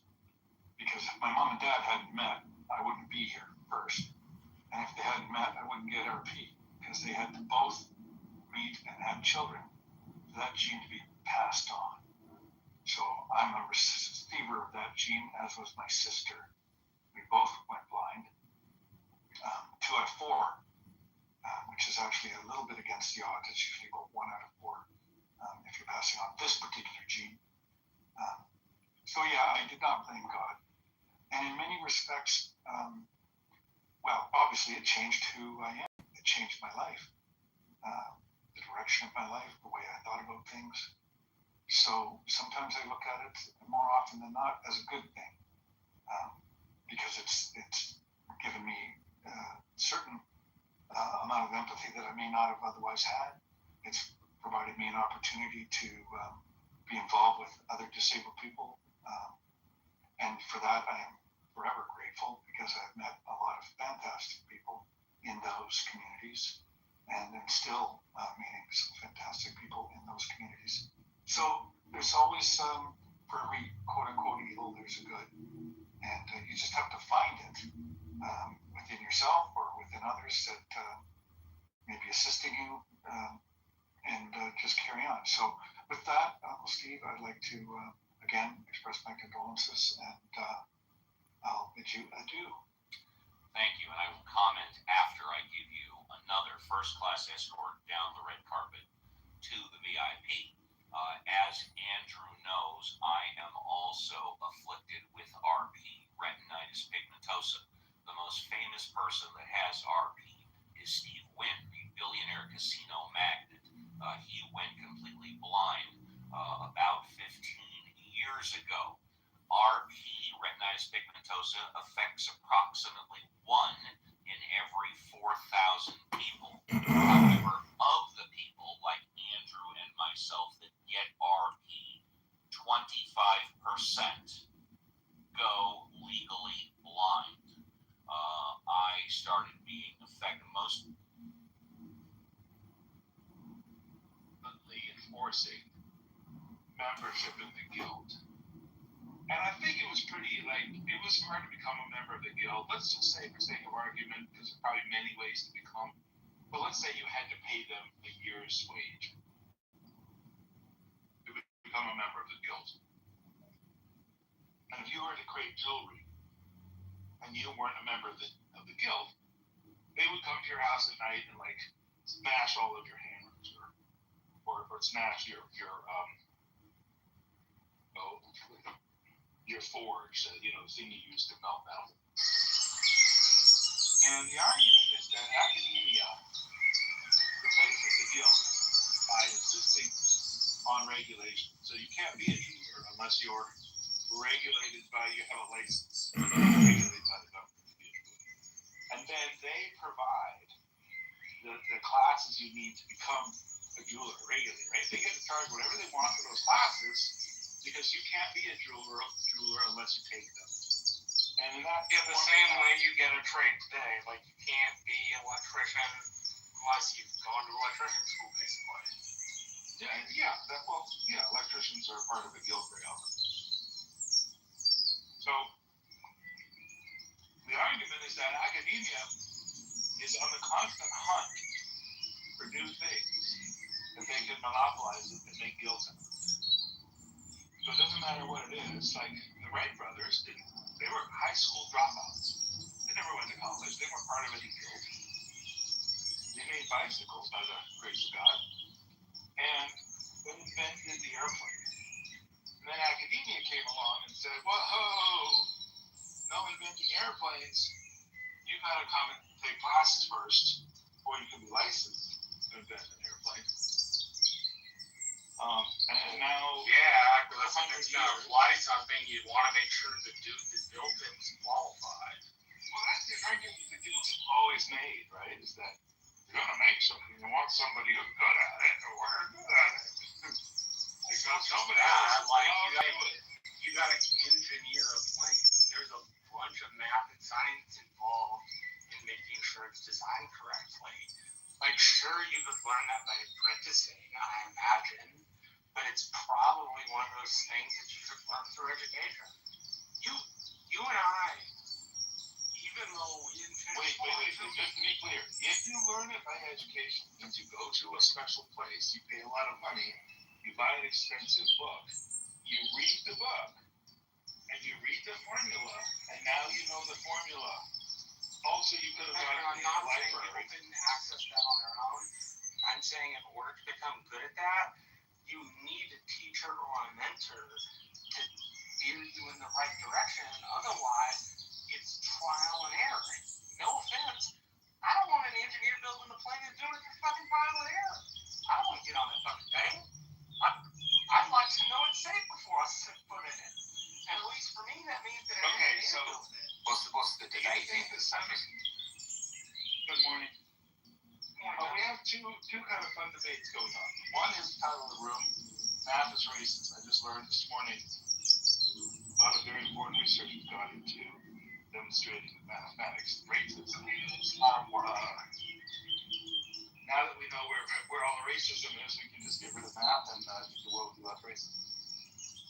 Speaker 3: because if my mom and dad hadn't met, I wouldn't be here first. And if they hadn't met, I wouldn't get RP, because they had to both meet and have children for that gene to be passed on. So I'm a receiver of that gene, as was my sister. We both went blind. 2 out of 4, which is actually a little bit against the odds. It's usually about 1 out of 4 if you're passing on this particular gene. So yeah, I did not blame God. And in many respects, obviously it changed who I am. It changed my life, the direction of my life, the way I thought about things. So sometimes I look at it more often than not as a good thing, because it's given me a certain amount of empathy that I may not have otherwise had. It's provided me an opportunity to be involved with other disabled people, and for that I am forever grateful, because I've met a lot of fantastic people in those communities, and I'm still meeting some fantastic people in those communities. So there's always, for every quote-unquote evil, there's a good, and you just have to find it within yourself or within others that may be assisting you, and just carry on. So with that, Uncle Steve, I'd like to again express my condolences, and I'll bid you adieu.
Speaker 2: Thank you, and I will comment after I give you another first-class escort down the red carpet to the VIP. As Andrew knows, I am also afflicted with RP, retinitis pigmentosa. The most famous person that has RP is Steve Wynn, the billionaire casino magnate. He went completely blind about 15 years ago. RP, retinitis pigmentosa, affects approximately 1 in every 4,000 people. However, of the people like Andrew and myself that get RP, 25% go legally blind. I started being affected most enforcing membership in the guild.
Speaker 1: And I think it was pretty, it was hard to become a member of the guild. Let's just say, for sake of argument, because there's probably many ways to become, but let's say you had to pay them a year's wage to become a member of the guild. And if you were to create jewelry and you weren't a member of the guild, they would come to your house at night and smash all of your hammers or smash your forge, the thing you use to melt metal. And the argument is that academia replaces the guild by insisting on regulation. So you can't be a jeweler unless you're regulated by, you have a license, regulated by the government to be a jeweler. And then they provide the classes you need to become a jeweler regularly, right? They get to charge whatever they want for those classes because you can't be a jeweler unless you take them. And in that,
Speaker 8: the same way you get a trade today, like you can't be an electrician unless you've gone to electrician school, basically.
Speaker 1: Electricians are part of the guild very often. So the argument is that academia is on the constant hunt for new things that they can monopolize and make guilds in. So it doesn't matter what it is. Like the Wright brothers they were high school dropouts. They never went to college. They weren't part of any guild. They made bicycles by the grace of God. And they invented the airplane. And then academia came along and said, whoa, no inventing airplanes. You gotta come and take classes first, or you can be licensed to invent an airplane. And now,
Speaker 8: because if it's gonna fly something, you'd want to make sure the dude that built it was qualified.
Speaker 1: Well, that's the argument the guilds have always made, right? Is that you're gonna make something, you want somebody who's good at it, or we're good at it. Because somebody else
Speaker 8: you gotta engineer a plane. There's a bunch of math and science involved in making sure it's designed correctly. Sure, you could learn that by apprenticing, I imagine, but it's probably one of those things that you should learn through education. You and I, even though we didn't finish
Speaker 1: just to be clear, if you learn it by education, means you go to a special place, you pay a lot of money, you buy an expensive book, you read the book, and you read the formula, and now you know the formula. Also, you could have gone to the library.
Speaker 8: I'm not saying people didn't access that on their own. I'm saying in order to become good at that, you need a teacher or a mentor to steer you in the right direction. Otherwise, it's trial and error. No offense. I don't want an engineer building the plane and doing it through fucking trial and error. I don't want to get on that fucking thing. I'd like to know it's safe before I set foot in it. And at least for me, that means that an engineer builds it.
Speaker 7: What's the debate?
Speaker 1: Good morning. We have two kind of fun debates going on. One is the title of the room, Math is Racist. I just learned this morning a lot of very important research has gone into demonstrating that mathematics racism. Now that we know where all the racism is, we can just get rid of math and the world will be less racist.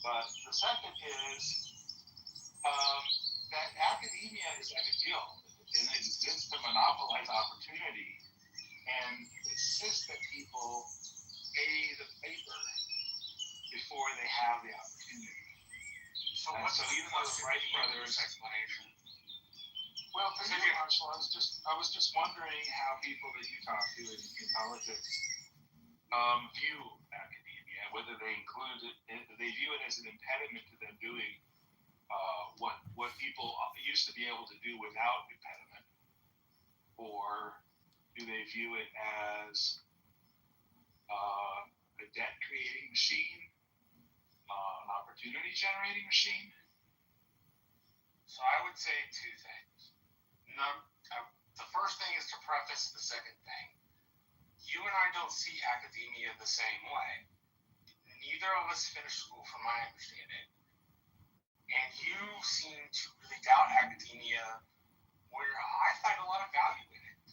Speaker 1: But the second is that academia is like a guild, and it exists to monopolize opportunity and insist that people pay the paper before they have the opportunity. So even though the Wright brothers
Speaker 8: explanation.
Speaker 1: Well, for you, Marshall, I was just wondering how people that you talk to in politics view academia, whether they view it as an impediment to them doing what people used to be able to do without impediment, or do they view it as a debt-creating machine, an opportunity-generating machine?
Speaker 8: So I would say two things. The first thing is to preface the second thing. You and I don't see academia the same way. Neither of us finished school, from my understanding. And you seem to really doubt academia, where I find a lot of value in it.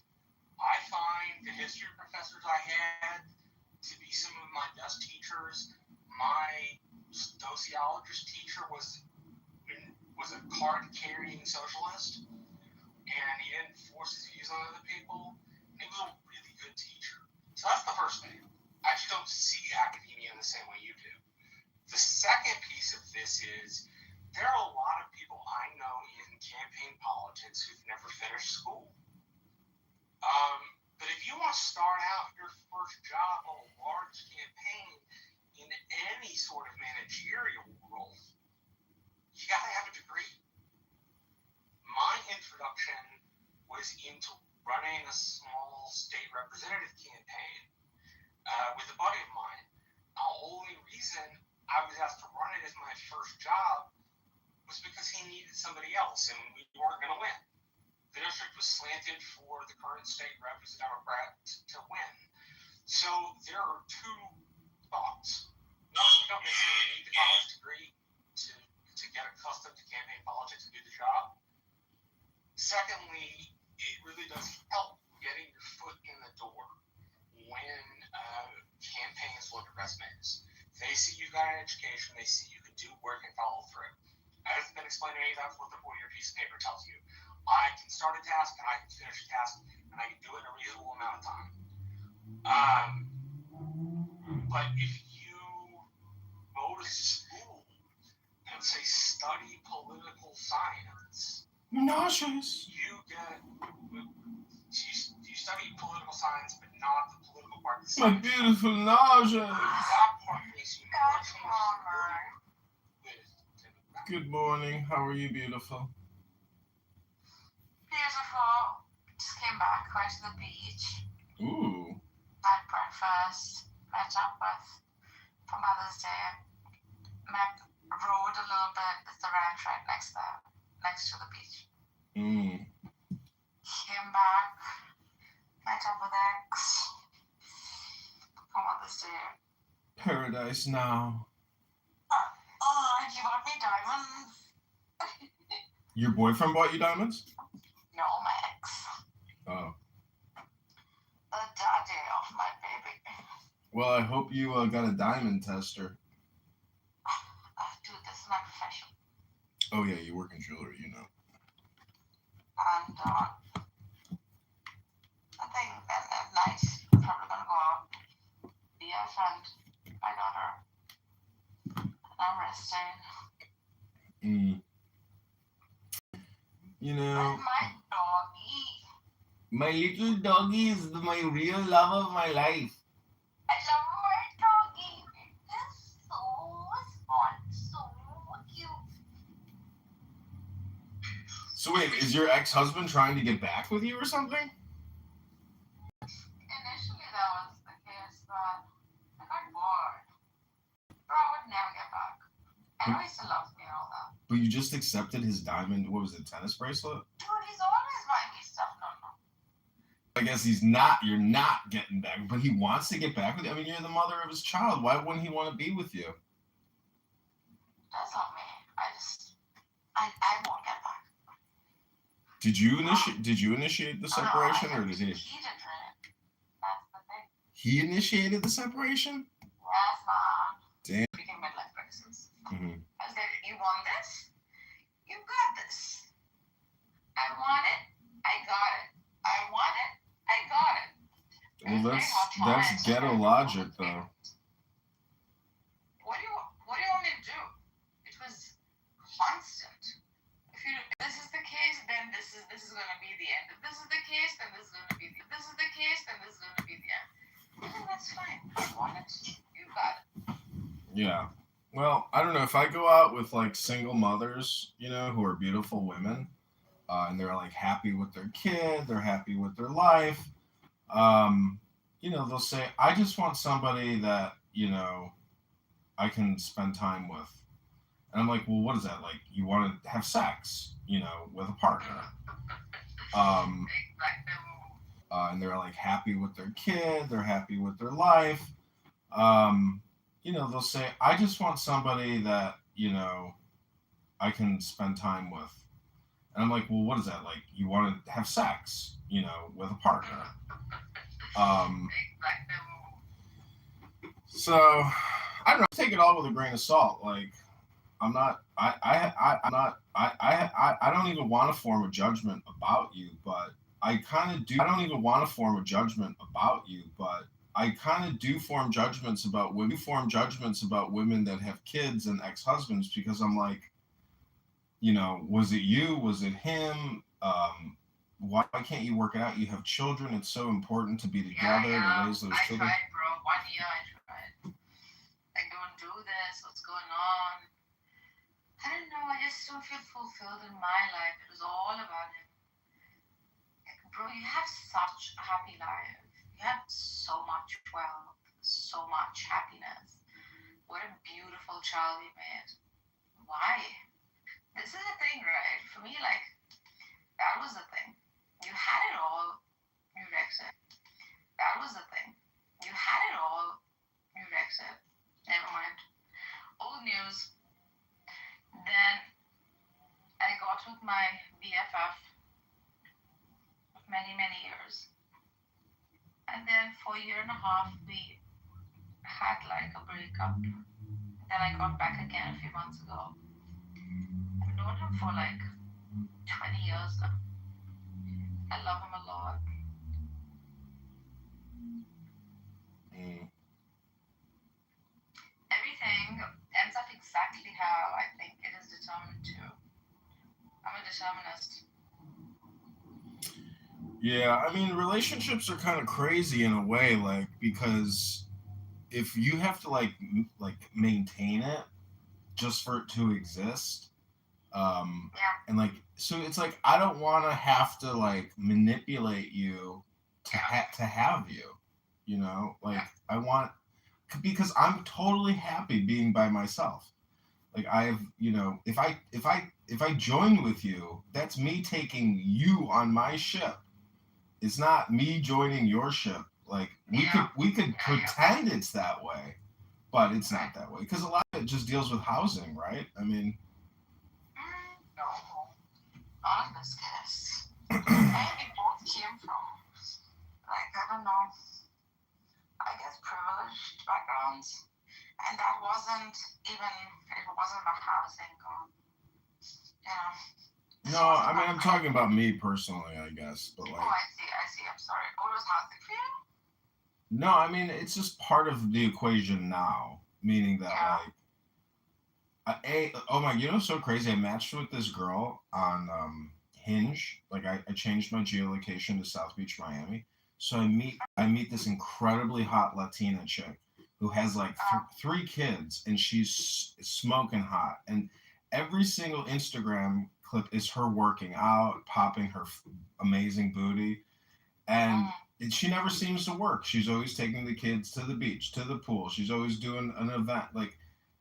Speaker 8: I find the history professors I had to be some of my best teachers. My sociologist teacher was
Speaker 9: was a card-carrying socialist, and he didn't force his views on other people. And he was a really good teacher. So that's the first thing. I just don't see academia in the same way you do. The second piece of this is there are a lot of people I know in campaign politics who've never finished school. But if you want to start out your first job on a large campaign in any sort of managerial role, you got to have a degree. My introduction was into running a small state representative campaign with a buddy of mine. The only reason I was asked to run it as my first job was because he needed somebody else, and we weren't going to win. The district was slanted for the current state rep as a Democrat to win. So there are two thoughts. One, you don't necessarily need the college degree to get accustomed to campaign politics and do the job. Secondly, it really does help getting your foot in the door when campaigns look at resumes. They see you've got an education, they see you can do work and follow through. As has been explained many times, what the 4-year piece of paper tells you. I can start a task, and I can finish a task, and I can do it in a reasonable amount of time. But if you go to school and say study political science,
Speaker 10: nauseous.
Speaker 9: You study political science, but not the political part of the science.
Speaker 10: My beautiful nauseous.
Speaker 9: That part makes you much more familiar with.
Speaker 10: Good morning. How are you, beautiful?
Speaker 5: Beautiful. Just came back, went to the beach,
Speaker 10: Ooh.
Speaker 5: had breakfast, met up with for Mother's Day, rode a little bit. It's the ranch right next to the beach. Came back, met up with X for Mother's Day.
Speaker 10: Paradise now.
Speaker 5: He bought me diamonds.
Speaker 10: Your boyfriend bought you diamonds?
Speaker 5: No, my ex.
Speaker 10: Oh.
Speaker 5: The daddy of my baby.
Speaker 10: Well, I hope you got a diamond tester.
Speaker 5: Dude, this is my profession.
Speaker 10: Oh, yeah, you work in jewelry, you know.
Speaker 5: And I think at night, I'm probably going to go out, be a friend, my daughter. I'm resting.
Speaker 10: You know,
Speaker 5: My doggy.
Speaker 10: my little doggy is my real love of my life.
Speaker 5: I love my doggy. It's so smart, so cute.
Speaker 10: So wait, is your ex-husband trying to get back with you or something?
Speaker 5: Initially, that was the case, but I got bored. Bro, I would never get back. I know he still loves me and all that.
Speaker 10: But you just accepted his diamond, what was it, tennis bracelet?
Speaker 5: Dude, he's always buying me stuff. No.
Speaker 10: I guess you're not getting back, but he wants to get back with you. I mean, you're the mother of his child. Why wouldn't he want to be with you?
Speaker 5: That's not me. I won't get back.
Speaker 10: Did you initiate the separation, or did he?
Speaker 5: He did really. That's the thing.
Speaker 10: He initiated the separation?
Speaker 5: Yes, Mom.
Speaker 10: Damn.
Speaker 5: Speaking midlife crisis.
Speaker 10: Mm-hmm.
Speaker 5: I was like, you want this? You got this. I want it. I got it. I want it. I got it.
Speaker 10: Well, that's ghetto logic, though.
Speaker 5: What do you want me to do? It was constant. If this is the case, then this is going to be the end. If this is the case, then this is going to be the end. If this is the case, then this is going to be the end. And that's fine. I want it. You got it.
Speaker 10: Yeah. Well, I don't know. If I go out with like single mothers, you know, who are beautiful women, and they're like happy with their kid, they're happy with their life, you know, they'll say, I just want somebody that, you know, I can spend time with. And I'm like, well, what is that? Like, you want to have sex, you know, with a partner. And they're like happy with their kid, they're happy with their life. You know, they'll say, I just want somebody that, you know, I can spend time with. And I'm like, well, what is that? Like, you want to have sex, you know, with a partner. So, I don't know, take it all with a grain of salt. Like, I'm not. I don't even want to form a judgment about you, but I kind of do. I don't even want to form a judgment about you, but I kind of do form judgments about women. Form judgments about women that have kids and ex-husbands because I'm like, was it you? Was it him? Why can't you work it out? You have children. It's so important to be together to raise those children.
Speaker 5: I tried, bro. 1 year I tried. Like, don't do this. What's going on? I don't know. I just don't feel fulfilled in my life. It was all about him. Like, bro, you have such a happy life. You have so much wealth, so much happiness. What a beautiful child you made. Why? This is the thing, right? For me, like, that was the thing. You had it all. You wrecked it. That was the thing. You had it all. You wrecked it. Never mind. Old news. Then I got with my BFF many, many years. And then for a year and a half, we had like a breakup. Then I got back again a few months ago. I've known him for like 20 years now. I love him a lot. Everything ends up exactly how I think it is determined to. I'm a determinist.
Speaker 10: Yeah, I mean, relationships are kind of crazy in a way, like because if you have to like maintain it just for it to exist, and like so it's like I don't want to have to like manipulate you to have you, like I want because I'm totally happy being by myself. Like if I join with you, that's me taking you on my ship. It's not me joining your ship. Like we could pretend it's that way, but it's not that way because a lot of it just deals with housing, right? I mean,
Speaker 5: no, not in this case. And we both came from, like, I don't know, I guess privileged backgrounds, and that wasn't about housing or,
Speaker 10: no, I mean I'm talking about me personally, I guess, but like.
Speaker 5: Oh, I see. I'm sorry. What was housing for you?
Speaker 10: No, I mean it's just part of the equation now, meaning that so crazy. I matched with this girl on Hinge. Like I changed my geolocation to South Beach, Miami. So I meet this incredibly hot Latina chick who has like 3 kids, and she's smoking hot. And every single Instagram clip is her working out, popping her amazing booty, and she never seems to work. She's always taking the kids to the beach, to the pool. She's always doing an event. Like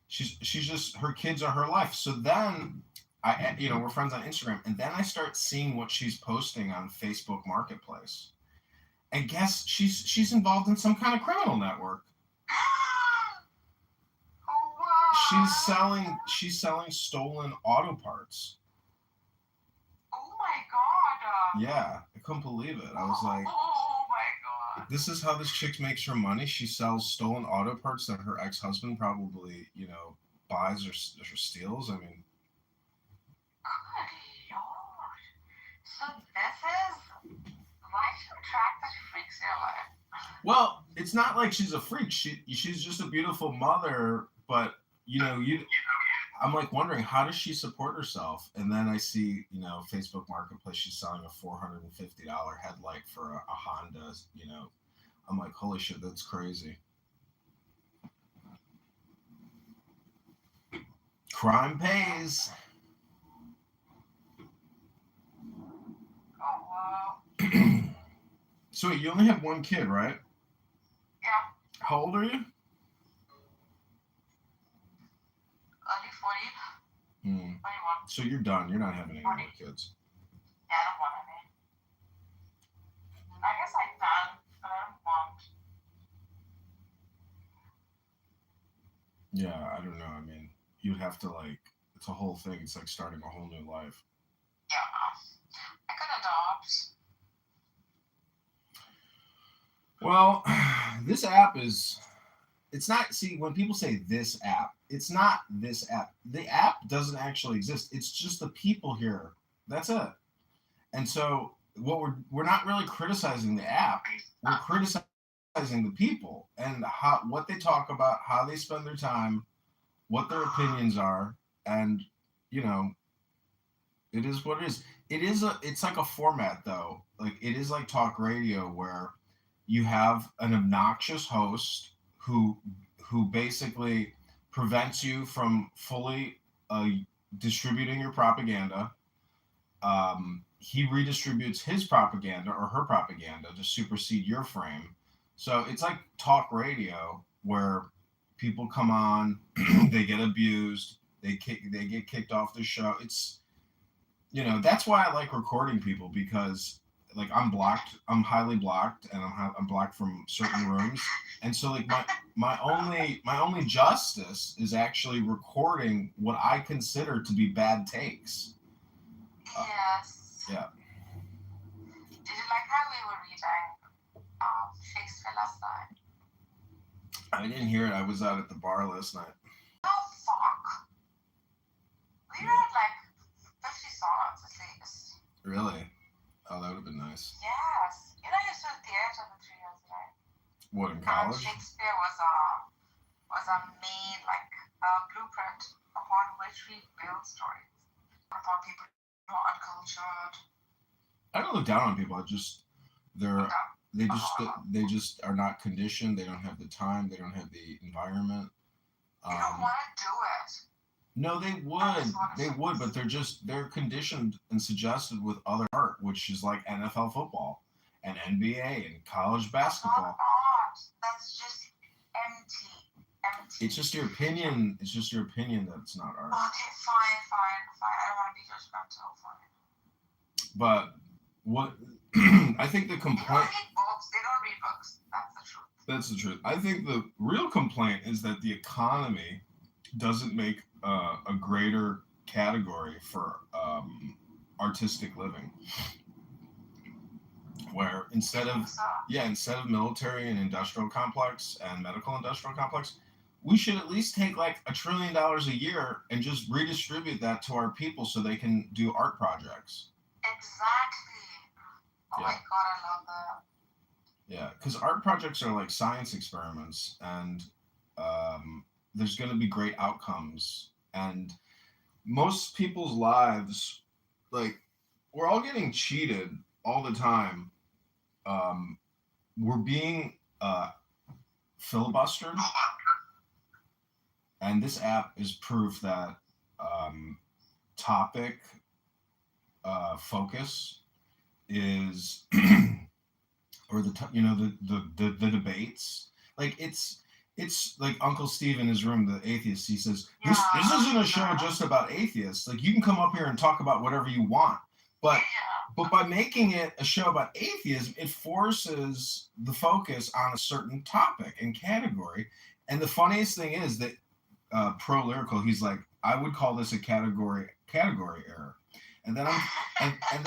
Speaker 10: she's just her kids are her life. So then we're friends on Instagram, and then I start seeing what she's posting on Facebook Marketplace. And guess she's involved in some kind of criminal network. She's selling stolen auto parts.
Speaker 5: Oh my god.
Speaker 10: Yeah, I couldn't believe it. I was like,
Speaker 5: oh my god.
Speaker 10: This is how this chick makes her money. She sells stolen auto parts that her ex-husband probably, buys or steals. I mean,
Speaker 5: good lord. So this is why she attracts such freaks in your life.
Speaker 10: Well, it's not like she's a freak. She's just a beautiful mother, but I'm like wondering how does she support herself? And then I see, Facebook Marketplace, she's selling a $450 headlight for a Honda, I'm like, holy shit, that's crazy. Crime pays.
Speaker 5: Oh wow.
Speaker 10: So you only have 1 kid, right?
Speaker 5: Yeah.
Speaker 10: How old are you?
Speaker 5: Early 40. 21.
Speaker 10: So you're done. You're not having any more kids.
Speaker 5: Yeah, I don't want any. I guess I can, but I don't want.
Speaker 10: Yeah, I don't know. I mean, you'd have to it's a whole thing. It's like starting a whole new life.
Speaker 5: Yeah. I could adopt.
Speaker 10: Well, this app is It's not, see, when people say this app, it's not this app. The app doesn't actually exist. It's just the people here. That's it. And so what we're not really criticizing the app. We're criticizing the people and what they talk about, how they spend their time, what their opinions are, and you know, it is what it is. It's like a format though. Like it is like talk radio where you have an obnoxious host who basically prevents you from fully distributing your propaganda. He redistributes his propaganda or her propaganda to supersede your frame. So it's like talk radio where people come on, they get abused, they get kicked off the show. It's, you know, that's why I like recording people, because like I'm highly blocked, and I'm blocked from certain rooms, and so like my only justice is actually recording what I consider to be bad takes.
Speaker 5: Yes.
Speaker 10: Yeah.
Speaker 5: Did you like how we were reading Shakespeare last night?
Speaker 10: I didn't hear it. I was out at the bar last night.
Speaker 5: Oh, fuck. We read like 50 sonnets at least.
Speaker 10: Really? Oh, that would have been nice.
Speaker 5: Yes. You know, you saw theater for 3 years ago.
Speaker 10: What, in college?
Speaker 5: Shakespeare was a main, like, blueprint upon which we build stories. Upon people who are uncultured.
Speaker 10: I don't look down on people. They just are not conditioned. They don't have the time. They don't have the environment.
Speaker 5: They don't want to do it.
Speaker 10: No, they would, but they're conditioned and suggested with other art, which is like NFL football and NBA and college basketball.
Speaker 5: That's not art. That's just empty.
Speaker 10: It's just your opinion. It's just your opinion that it's not art.
Speaker 5: Okay, fine. I don't want to be judgmental. Fine.
Speaker 10: But what I think the complaint.
Speaker 5: They don't read books. That's the truth.
Speaker 10: That's the truth. I think the real complaint is that the economy doesn't make a greater category for artistic living, where instead of military and industrial complex and medical industrial complex, we should at least take like $1 trillion a year and just redistribute that to our people so they can do art projects.
Speaker 5: Exactly. Oh my God, I love that.
Speaker 10: Yeah, because art projects are like science experiments, and there's going to be great outcomes. And most people's lives, like, we're all getting cheated all the time. We're being filibustered. And this app is proof that topic focus is, or the debates, like it's like Uncle Steve in his room, the atheist. He says, this isn't a show just about atheists. Like, you can come up here and talk about whatever you want, but by making it a show about atheism, it forces the focus on a certain topic and category. And the funniest thing is that Pro Lyrical, he's like, I would call this a category error. And then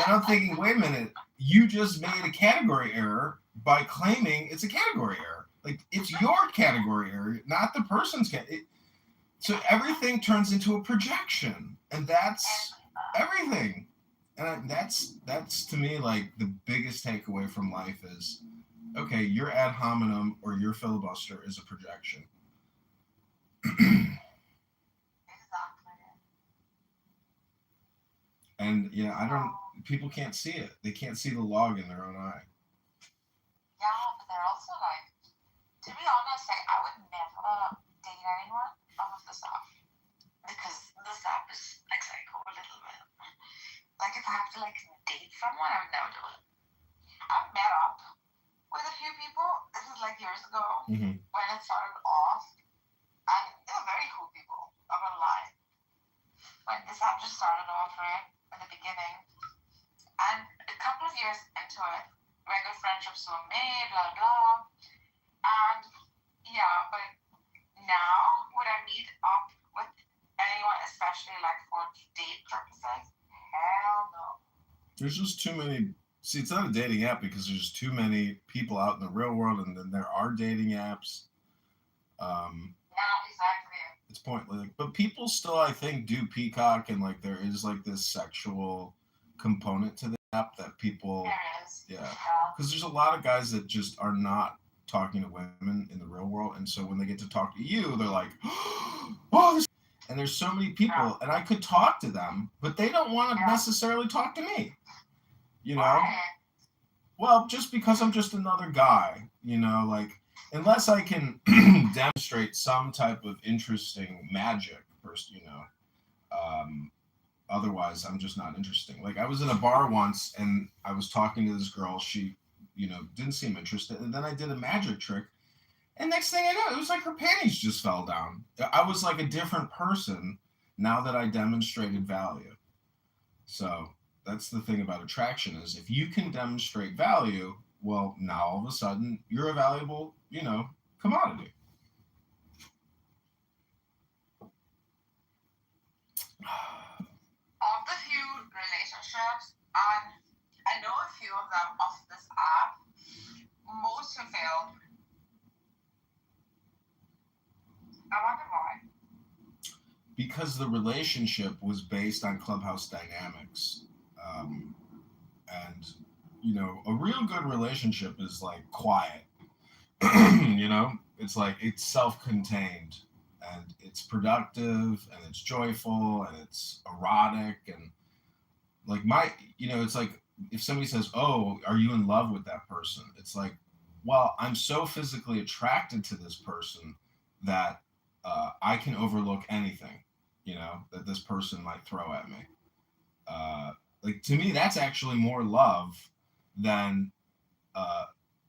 Speaker 10: I'm thinking, wait a minute, you just made a category error by claiming it's a category error. Like, it's your category error, not the person's so everything turns into a projection, and that's everything. And that's to me like the biggest takeaway from life is, okay, your ad hominem or your filibuster is a projection. And people can't see it. They can't see the log in their own eye.
Speaker 5: Yeah, but they're also like, to be honest, like, I would never date anyone off of this app. Because this app is like psycho a little bit. Like, if I have to like date someone, I would never do it. I've met up with a few people. This is like years ago when it started off. And they were very cool people, I'm gonna lie. When this app just started off, right, in the beginning. And a couple of years into it, regular friendships were made, blah, blah. And yeah, but now, would I meet up with anyone, especially like for date purposes? Hell no.
Speaker 10: There's just too many. See, it's not a dating app because there's just too many people out in the real world, and then there are dating apps.
Speaker 5: Yeah, exactly.
Speaker 10: It's pointless. Like, but people still, I think, do Peacock, and like there is like this sexual component to the app that people,
Speaker 5: There is.
Speaker 10: yeah,
Speaker 5: Yeah.
Speaker 10: because there's a lot of guys that just are not talking to women in the real world, and so when they get to talk to you, they're like, oh, this. And there's so many people, and I could talk to them, but they don't want to necessarily talk to me. You know,
Speaker 5: Right.
Speaker 10: well, just because I'm just another guy, you know, like unless I can demonstrate some type of interesting magic, first, you know, otherwise I'm just not interesting. Like I was in a bar once and I was talking to this girl. She, you know, didn't seem interested, and then I did a magic trick, and next thing I know, it was like her panties just fell down. I was like a different person now that I demonstrated value. So that's the thing about attraction is if you can demonstrate value, well, now all of a sudden you're a valuable, you know, commodity.
Speaker 5: Of the few relationships, and I know a few of them off this app, most have failed. I wonder why.
Speaker 10: Because the relationship was based on Clubhouse dynamics. And, you know, a real good relationship is like quiet. You know, it's like it's self-contained and it's productive and it's joyful and it's erotic and like you know, it's like if somebody says, oh, are you in love with that person? It's like, well, I'm so physically attracted to this person that I can overlook anything, you know, that this person might throw at me. Like to me, that's actually more love than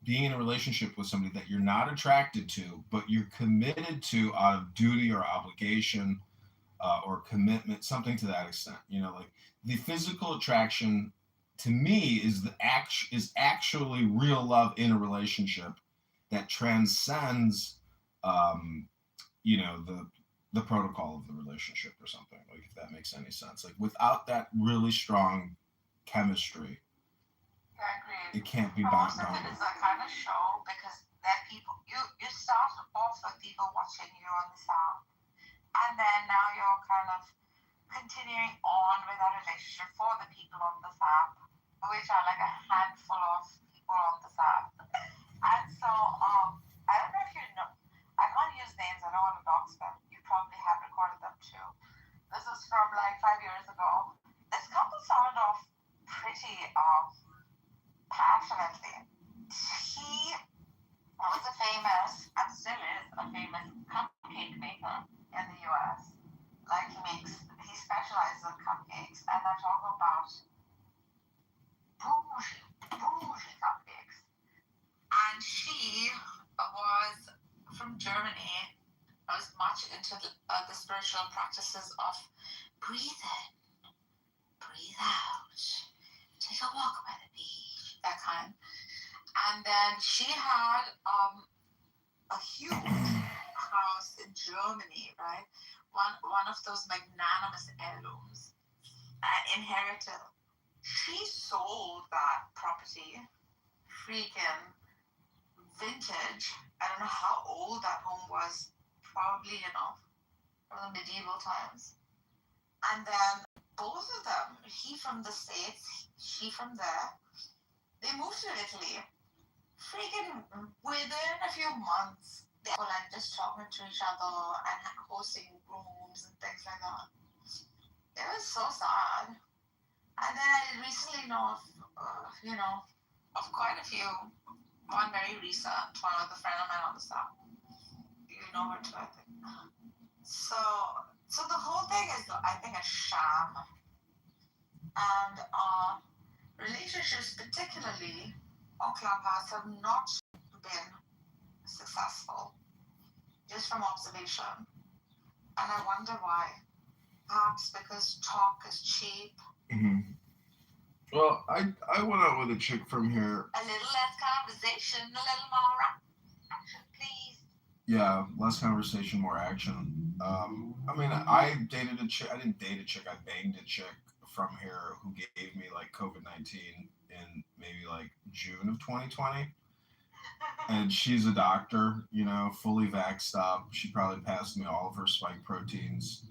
Speaker 10: being in a relationship with somebody that you're not attracted to, but you're committed to out of duty or obligation or commitment, something to that extent. You know, like the physical attraction to me is actually real love in a relationship that transcends, you know, the protocol of the relationship or something. Like if that makes any sense. Like without that really strong chemistry,
Speaker 5: I agree.
Speaker 10: it can't be
Speaker 5: Most
Speaker 10: bound.
Speaker 5: of it is a kind of show because there are people, you start off with people watching you on the sound, and then now you're kind of continuing on with that relationship for the people on this app, which are like a handful of people on this app. And so, I don't know if you know, I can't use names, I don't want to dox them. You probably have recorded them too. This is from like 5 years ago. This couple started off pretty passionately. He was a famous, and still is a famous cupcake maker in the US. Like he specializes in cupcakes, and I talk about bougie cupcakes. And she was from Germany. I was much into the spiritual practices of breathe in, breathe out, take a walk by the beach, that kind. And then she had a huge house in Germany, right? One of those magnanimous heirlooms, inherited. She sold that property, freaking vintage. I don't know how old that home was. Probably, you know, from the medieval times. And then both of them, he from the States, she from there, they moved to Italy. Freaking within a few months, they were like just talking to each other and hosting rooms and things like that. It was so sad. And then I recently know of, you know, of quite a few. One very recent, one with a friend of mine on the staff. You know her too, I think. So the whole thing is, I think, a sham. And relationships, particularly on Clubhouse, have not been successful, just from observation. And I wonder why. Perhaps because talk is cheap.
Speaker 10: Mm-hmm. Well, I went out with a chick from here.
Speaker 5: A little less conversation, a little more action, please.
Speaker 10: Yeah, less conversation, more action. I mean, I dated a chick. I didn't date a chick. I banged a chick from here who gave me like COVID-19 in maybe like June of 2020. and she's a doctor, you know, fully vaxxed up. She probably passed me all of her spike proteins.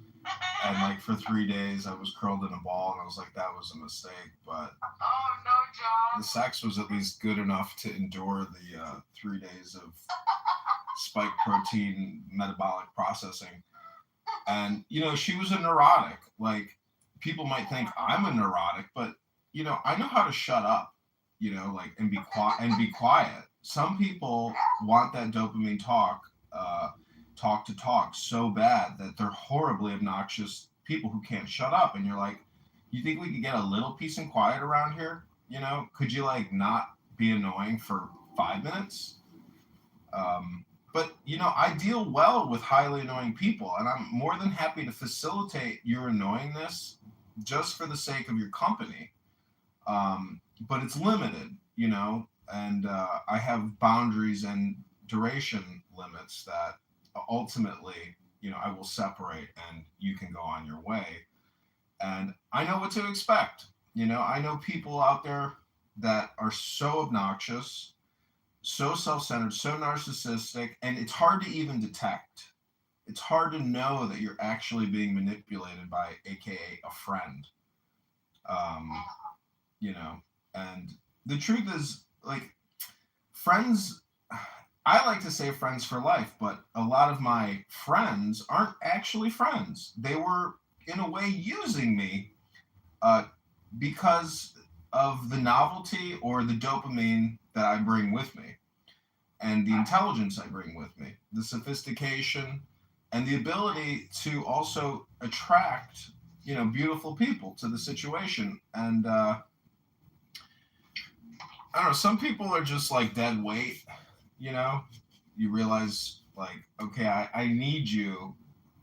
Speaker 10: And like for 3 days, I was curled in a ball, and I was like, that was a mistake. But
Speaker 5: Oh no, John.
Speaker 10: the sex was at least good enough to endure the 3 days of spike protein metabolic processing. And you know, she was a neurotic. Like people might think I'm a neurotic, but you know, I know how to shut up. You know, like and be quiet. Some people want that dopamine talk to talk so bad that they're horribly obnoxious people who can't shut up. And you're like, you think we could get a little peace and quiet around here? You know, could you like not be annoying for 5 minutes? But you know, I deal well with highly annoying people, and I'm more than happy to facilitate your annoyingness just for the sake of your company. But it's limited, you know, and I have boundaries and duration limits that ultimately, you know, I will separate, and you can go on your way. And I know what to expect. You know, I know people out there that are so obnoxious, so self-centered, so narcissistic, and it's hard to even detect. It's hard to know that you're actually being manipulated by, aka, a friend. Um, you know, and the truth is, like, friends. I like to say friends for life, but a lot of my friends aren't actually friends. They were, in a way, using me uh, because of the novelty or the dopamine that I bring with me, and the intelligence I bring with me, the sophistication, and the ability to also attract, you know, beautiful people to the situation. And I don't know, some people are just like dead weight, you know? You realize, like, okay, I need you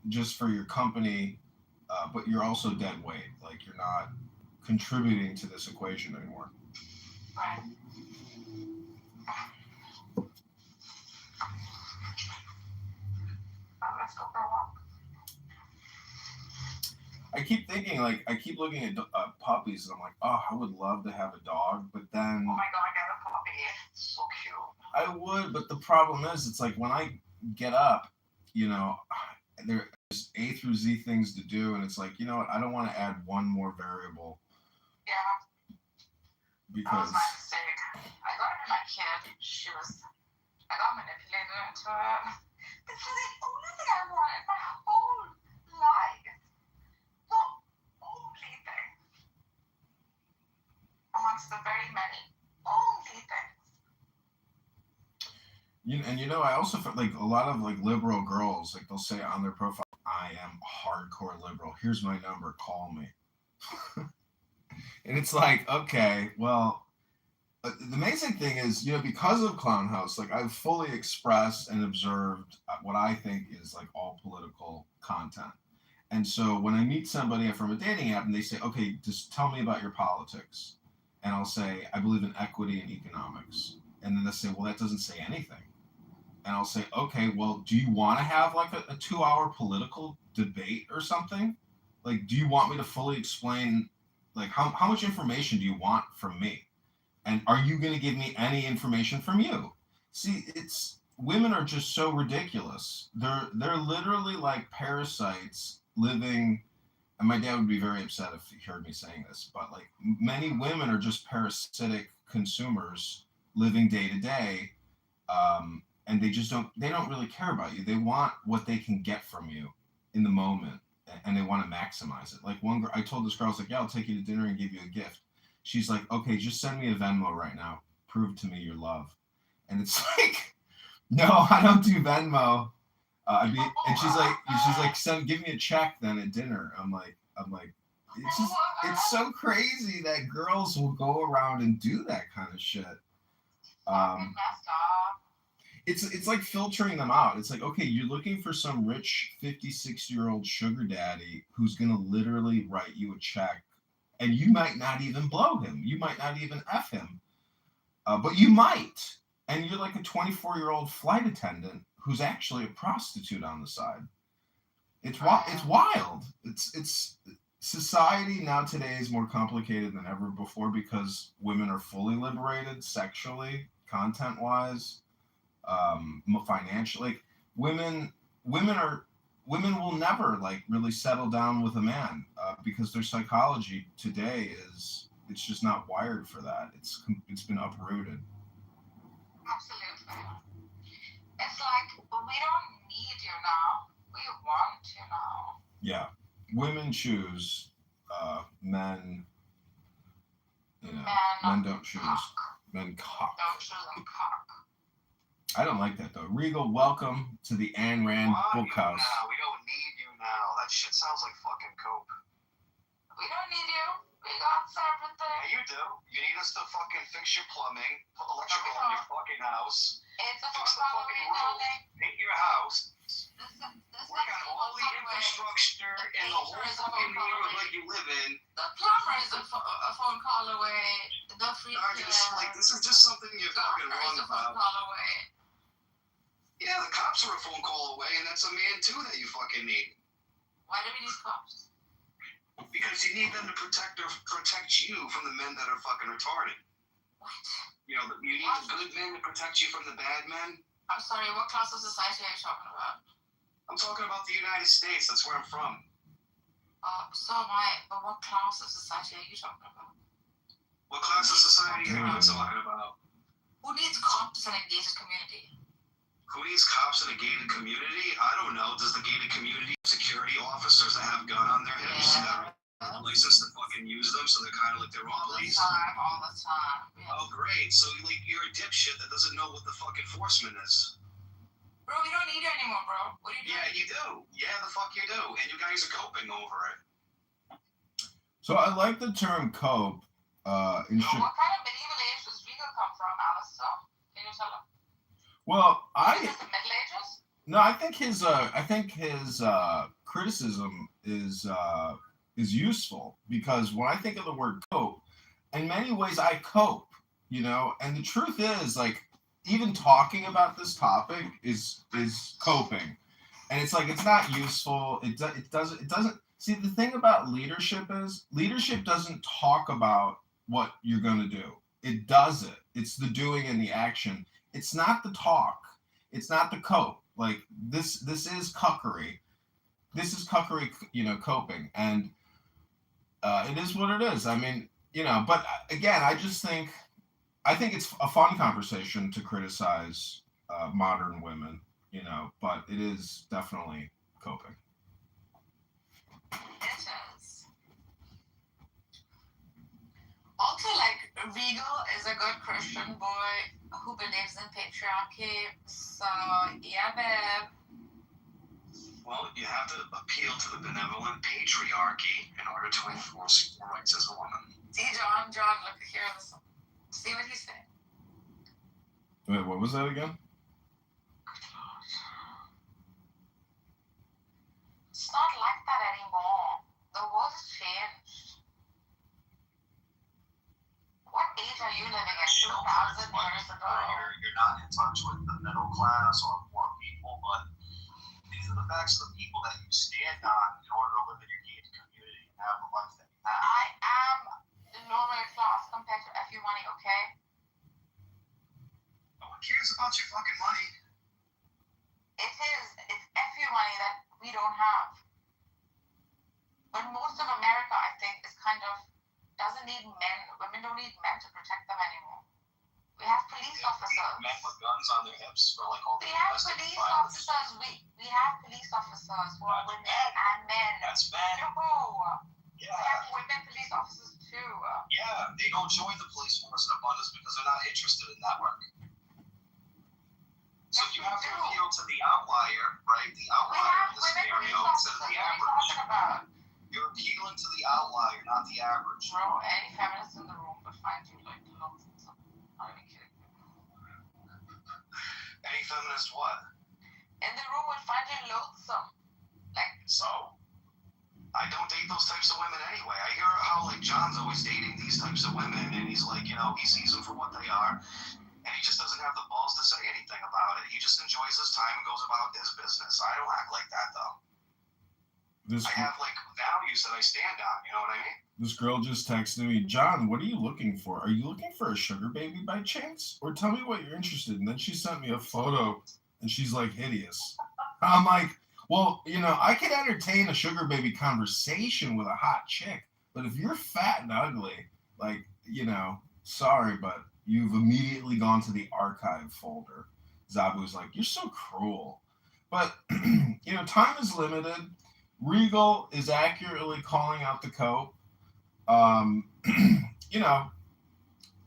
Speaker 10: just for your company, but you're also dead weight. Like, you're not contributing to this equation anymore.
Speaker 5: Right. Let's go for a walk.
Speaker 10: I keep thinking, like, I keep looking at puppies, and I'm like, oh, I would love to have a dog, but then
Speaker 5: Oh my god, get a puppy. It's so cute.
Speaker 10: I would, but the problem is, it's like when I get up, you know, there's A through Z things to do, and it's like, you know what, I don't want to add one more variable
Speaker 5: Yeah, that was
Speaker 10: because
Speaker 5: my mistake. I got it in my kid. I got manipulated into it. It's the only thing I want in my whole life. The only thing. Amongst the very many. Only things.
Speaker 10: and you know, I also feel like a lot of like liberal girls, like they'll say on their profile, I am hardcore liberal. Here's my number, call me. And it's like, okay, well, the amazing thing is, you know, because of Clown House, like I've fully expressed and observed what I think is like all political content. And so when I meet somebody from a dating app and they say, okay, just tell me about your politics. And I'll say, I believe in equity and economics. And then they'll say, well, that doesn't say anything. And I'll say, okay, well, do you want to have like a 2 hour political debate or something? Like, do you want me to fully explain, like, how much information do you want from me? And are you going to give me any information from you? See, it's women are just so ridiculous. They're literally like parasites living. And my dad would be very upset if he heard me saying this, but like many women are just parasitic consumers living day to day, and they don't really care about you. They want what they can get from you in the moment, and they want to maximize it. Like one girl, I told this girl, I was like, yeah, I'll take you to dinner and give you a gift. She's like, okay, just send me a Venmo right now. Prove to me your love. And it's like, no, I don't do Venmo. And she's like, give me a check then at dinner. I'm like, it's so crazy that girls will go around and do that kind of shit. It's like filtering them out. It's like, okay, you're looking for some rich 56-year-old sugar daddy who's gonna literally write you a check, and you might not even blow him. You might not even F him, but you might. And you're like a 24-year-old flight attendant who's actually a prostitute on the side. It's wild. It's society now today is more complicated than ever before because women are fully liberated sexually content wise, financially. Like, women will never like really settle down with a man because their psychology today it's just not wired for that. It's been uprooted.
Speaker 5: Absolutely. It's like, we don't need you now. We want you now.
Speaker 10: Yeah, women choose. Men, men don't choose.
Speaker 5: Cock.
Speaker 10: Men cock.
Speaker 5: Don't choose them cock.
Speaker 10: I don't like that though. Regal, welcome to the Ayn Rand book house.
Speaker 4: We don't need you now. That shit sounds like fucking cope.
Speaker 5: We don't need you. We got everything.
Speaker 4: Yeah, you do. You need us to fucking fix your plumbing, put electrical in your fucking house,
Speaker 5: It's a
Speaker 4: fix
Speaker 5: phone
Speaker 4: the
Speaker 5: call
Speaker 4: fucking
Speaker 5: away,
Speaker 4: roof,
Speaker 5: darling.
Speaker 4: paint your house,
Speaker 5: This
Speaker 4: work on all the infrastructure in the whole fucking neighborhood you live in.
Speaker 5: The plumber is a phone call away. The free
Speaker 4: This is just something you're fucking wrong
Speaker 5: is a phone
Speaker 4: about.
Speaker 5: call away.
Speaker 4: Yeah, the cops are a phone call away, and that's a man too that you fucking need.
Speaker 5: Why do we need cops?
Speaker 4: Because you need them to protect you from the men that are fucking retarded.
Speaker 5: What?
Speaker 4: You know, you need the good men to protect you from the bad men.
Speaker 5: I'm sorry, what class of society are you talking about?
Speaker 4: I'm talking about the United States. That's where I'm from.
Speaker 5: So am I. But what class of society are you talking about?
Speaker 4: What class of society are you talking about?
Speaker 5: Who needs cops in a gated community?
Speaker 4: Who needs cops in a gated community? I don't know. Does the gated community security officers that have a gun on their hips that are licensed to fucking use them, so they're kind of like their own police?
Speaker 5: All the time. Yes.
Speaker 4: Oh, great. So you're a dipshit that doesn't know what the fuck enforcement is.
Speaker 5: Bro, we don't need you anymore, bro. What are you doing?
Speaker 4: Yeah, you do. Yeah, the fuck you do. And you guys are coping over it.
Speaker 10: So I like the term cope.
Speaker 5: What kind of medieval age does Regal come from, Alistair? Can you tell him?
Speaker 10: Well,
Speaker 5: Is this the Middle Ages?
Speaker 10: No, I think his criticism is useful, because when I think of the word cope, in many ways I cope, and the truth is, like, even talking about this topic is coping, and it's like, it's not useful. It doesn't see, the thing about leadership is leadership doesn't talk about what you're going to do. It does it. It's the doing and the action. It's not the talk. It's not the cope. Like, this is cuckery. This is cuckery, coping. And it is what it is. I mean, but again, I think it's a fun conversation to criticize modern women, but it is definitely coping.
Speaker 5: It is. Also, like, Regal is a good Christian boy who believes in patriarchy. So, yeah, babe.
Speaker 4: Well, you have to appeal to the benevolent patriarchy in order to enforce your rights as a woman.
Speaker 5: See, John, look here. Listen. See what he's saying.
Speaker 10: Wait, what was that again?
Speaker 5: It's not like that anymore. The world has changed. What age are you living at? 2,000 years ago?
Speaker 4: You're not in touch with the middle class or poor people, but these are the facts of the people that you stand on in order to live in your gated community and have the life that you have.
Speaker 5: I am lower class compared to FU money, okay?
Speaker 4: No one cares about your fucking money.
Speaker 5: It is. It's FU money that we don't have. But most of America, I think, is kind of doesn't need men. Women don't need men to protect them anymore. We have police officers.
Speaker 4: Men with guns on their hips for like all the
Speaker 5: We have
Speaker 4: domestic
Speaker 5: police
Speaker 4: violence.
Speaker 5: officers. We have police officers who are women and men.
Speaker 4: That's men.
Speaker 5: No. We
Speaker 4: Yeah.
Speaker 5: have women police officers too.
Speaker 4: Yeah, they don't join the police force in abundance because they're not interested in that work. So you have to appeal to the outlier, right? The
Speaker 5: We
Speaker 4: outlier
Speaker 5: have
Speaker 4: in the
Speaker 5: women
Speaker 4: scenario
Speaker 5: police
Speaker 4: instead
Speaker 5: officers.
Speaker 4: of the
Speaker 5: What are you
Speaker 4: average.
Speaker 5: talking about?
Speaker 4: You're appealing to the outlier, not the average.
Speaker 5: Bro, any feminist in the room would find you like loathsome. Are you kidding me?
Speaker 4: Any feminist what?
Speaker 5: In the room would find you loathsome. Like,
Speaker 4: So? I don't date those types of women anyway. I hear how like John's always dating these types of women, and he's like, he sees them for what they are, and he just doesn't have the balls to say anything about it. He just enjoys his time and goes about his business. I don't act like that though.
Speaker 1: I have like values that I stand on. You know what I mean?
Speaker 10: This girl just texted me, John, what are you looking for? Are you looking for a sugar baby by chance? Or tell me what you're interested in. Then she sent me a photo, and she's like hideous. I'm like, well, I could entertain a sugar baby conversation with a hot chick, but if you're fat and ugly, like, sorry, but you've immediately gone to the archive folder. Zabu's like, you're so cruel. But, time is limited. Regal is accurately calling out the coat.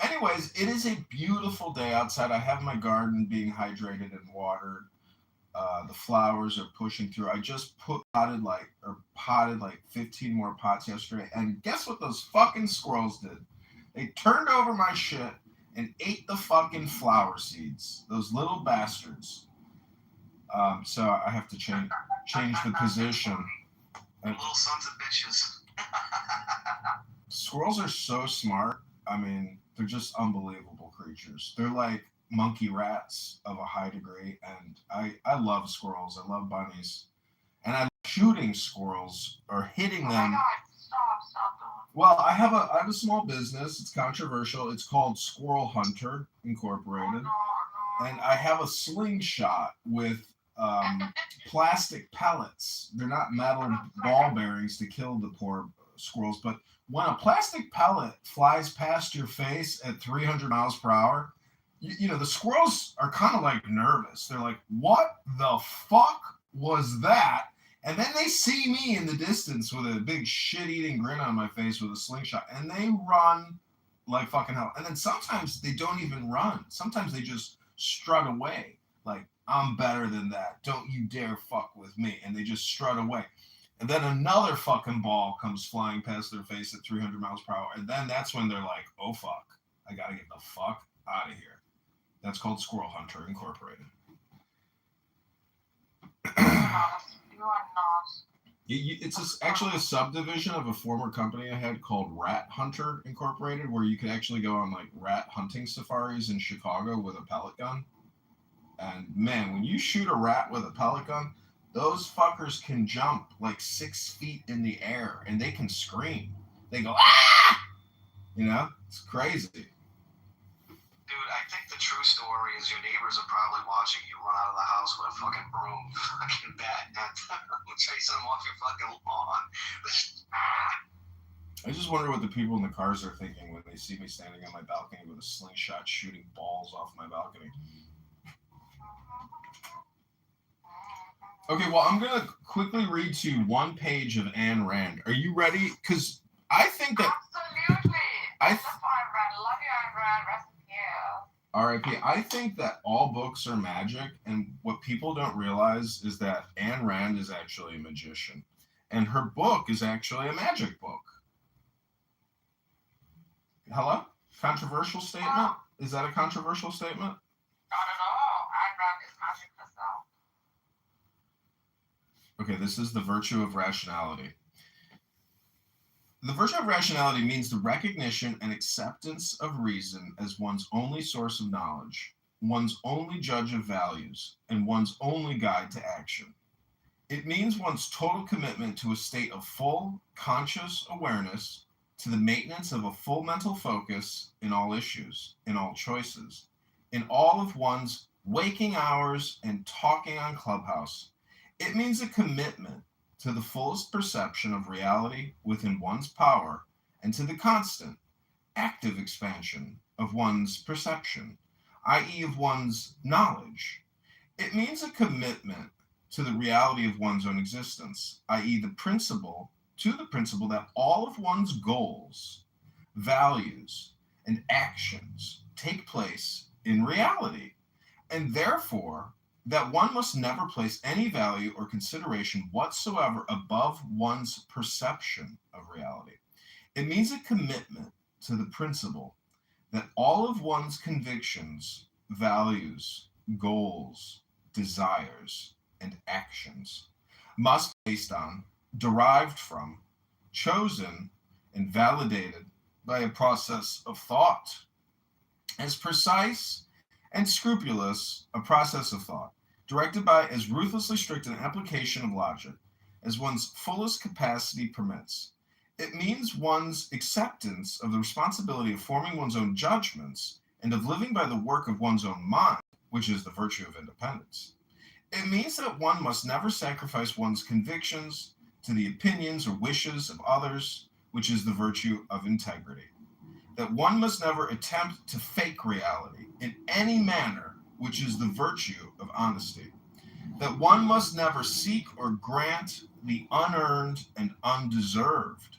Speaker 10: Anyways, it is a beautiful day outside. I have my garden being hydrated and watered. The flowers are pushing through. I just potted like 15 more pots yesterday. And guess what those fucking squirrels did? They turned over my shit and ate the fucking flower seeds. Those little bastards. So I have to change the position.
Speaker 1: Little sons of bitches.
Speaker 10: Squirrels are so smart. I mean, they're just unbelievable creatures. They're like monkey rats of a high degree, and I love squirrels. I love bunnies, and I love shooting squirrels or hitting them.
Speaker 5: Oh my God! Stop!
Speaker 10: Well, I have a small business. It's controversial. It's called Squirrel Hunter Incorporated, and I have a slingshot with plastic pellets. They're not metal ball bearings to kill the poor squirrels, but when a plastic pellet flies past your face at 300 miles per hour, the squirrels are kind of like nervous. They're like, what the fuck was that? And then they see me in the distance with a big shit-eating grin on my face with a slingshot, and they run like fucking hell. And then sometimes they don't even run. Sometimes they just strut away. Like, I'm better than that. Don't you dare fuck with me. And they just strut away. And then another fucking ball comes flying past their face at 300 miles per hour. And then that's when they're like, oh, fuck. I got to get the fuck out of here. That's called Squirrel Hunter Incorporated.
Speaker 5: You are not.
Speaker 10: It's actually a subdivision of a former company I had called Rat Hunter Incorporated, where you could actually go on like rat hunting safaris in Chicago with a pellet gun. And man, when you shoot a rat with a pellet gun, those fuckers can jump like 6 feet in the air and they can scream. They go, ah! It's crazy.
Speaker 1: Dude, I think the true story is your neighbors are probably watching you run out of the house with a fucking broom, fucking bat, chasing them off your fucking lawn.
Speaker 10: I just wonder what the people in the cars are thinking when they see me standing on my balcony with a slingshot shooting balls off my balcony. Okay, well, I'm going to quickly read to you one page of Ayn Rand. Are you ready? Because I think that...
Speaker 5: Absolutely. I love Ayn Rand. Love you, Ayn Rand. Rest in peace.
Speaker 10: R.I.P. I think that all books are magic, and what people don't realize is that Ayn Rand is actually a magician, and her book is actually a magic book. Hello? Controversial statement? Is that a controversial statement?
Speaker 5: Not at all. Ayn Rand is magic herself.
Speaker 10: Okay, this is the virtue of rationality. The virtue of rationality means the recognition and acceptance of reason as one's only source of knowledge, one's only judge of values, and one's only guide to action. It means one's total commitment to a state of full, conscious awareness, to the maintenance of a full mental focus in all issues, in all choices, in all of one's waking hours and talking on Clubhouse. It means a commitment to the fullest perception of reality within one's power and to the constant, active expansion of one's perception, i.e. of one's knowledge. It means a commitment to the reality of one's own existence, i.e. the principle that all of one's goals, values, and actions take place in reality, and therefore that one must never place any value or consideration whatsoever above one's perception of reality. It means a commitment to the principle that all of one's convictions, values, goals, desires, and actions must be based on, derived from, chosen, and validated by a process of thought, as precise and scrupulous a process of thought, directed by as ruthlessly strict an application of logic, as one's fullest capacity permits. It means one's acceptance of the responsibility of forming one's own judgments and of living by the work of one's own mind, which is the virtue of independence. It means that one must never sacrifice one's convictions to the opinions or wishes of others, which is the virtue of integrity. That one must never attempt to fake reality in any manner, which is the virtue of honesty. That one must never seek or grant the unearned and undeserved.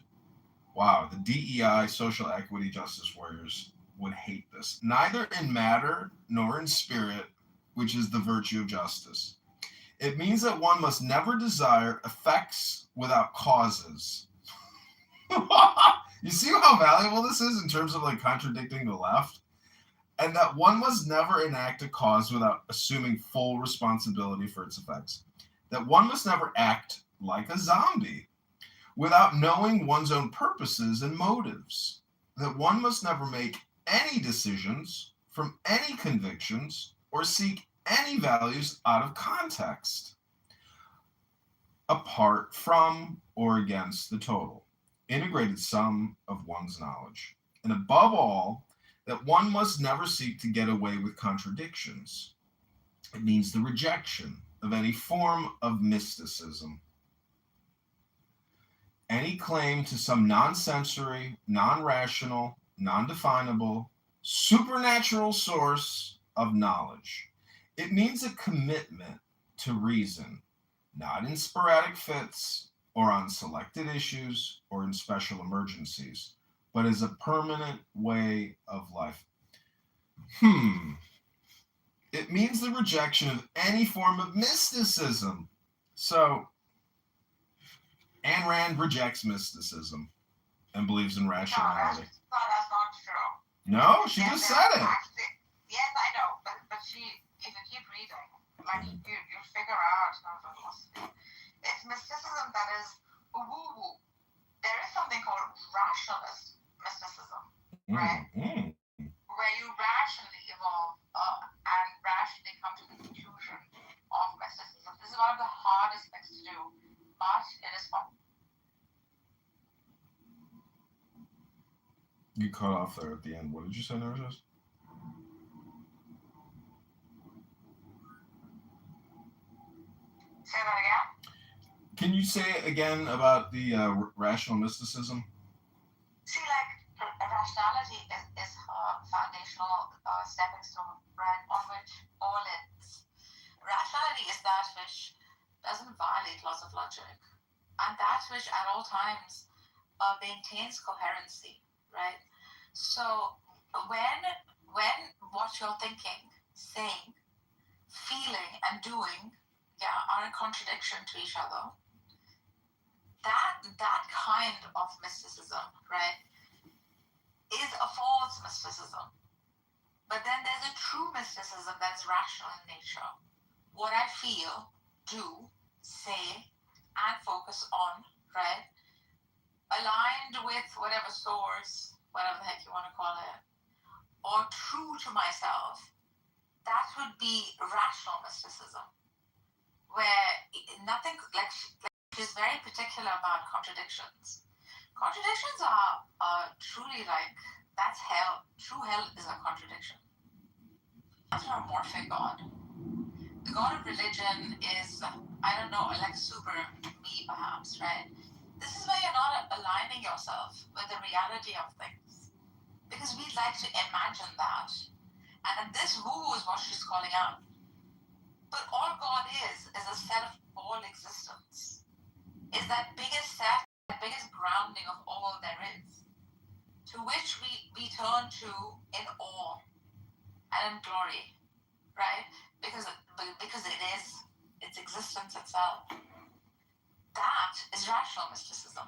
Speaker 10: Wow, the DEI, social equity, justice warriors would hate this. Neither in matter nor in spirit, which is the virtue of justice. It means that one must never desire effects without causes. You see how valuable this is in terms of like contradicting the left? And that one must never enact a cause without assuming full responsibility for its effects. That one must never act like a zombie without knowing one's own purposes and motives. That one must never make any decisions from any convictions or seek any values out of context, apart from or against the total, integrated sum of one's knowledge. And above all, that one must never seek to get away with contradictions. It means the rejection of any form of mysticism. Any claim to some non-sensory, non-rational, non-definable, supernatural source of knowledge. It means a commitment to reason, not in sporadic fits or on selected issues or in special emergencies, but as a permanent way of life. It means the rejection of any form of mysticism. So, Ayn Rand rejects mysticism and believes in rationality.
Speaker 5: No, that's not true.
Speaker 10: No, she just said it.
Speaker 5: Yes, I know, but if you keep reading, like you figure out it's mysticism that is woo-woo. There is something called rationalist mysticism, right? Where you rationally evolve and rationally come to the conclusion of mysticism. This is one of the hardest things to do, but it is fun.
Speaker 10: You cut off there at the end. What did you say, Narcissus?
Speaker 5: Say that again?
Speaker 10: Can you say it again about the rational mysticism?
Speaker 5: See, like, rationality is her foundational stepping stone, right, on which all ends. Rationality is that which doesn't violate laws of logic, and that which at all times maintains coherency, right? So when what you're thinking, saying, feeling, and doing are in contradiction to each other, that kind of mysticism, right, is a false mysticism. But then there's a true mysticism that is rational in nature. What I feel, do, say, and focus on, right, aligned with whatever source, whatever the heck you want to call it, or true to myself, that would be rational mysticism, where nothing, like she's very particular about contradictions. Contradictions are truly like, that's hell. True hell is a contradiction. Anthropomorphic God. The God of religion is, I don't know, like super me perhaps, right? This is where you're not aligning yourself with the reality of things. Because we like to imagine that. And this woo is what she's calling out. But all God is a set of all existence. Is that biggest set, the biggest grounding of all there is, to which we turn to in awe and in glory, right? Because it is its existence itself. That is rational mysticism.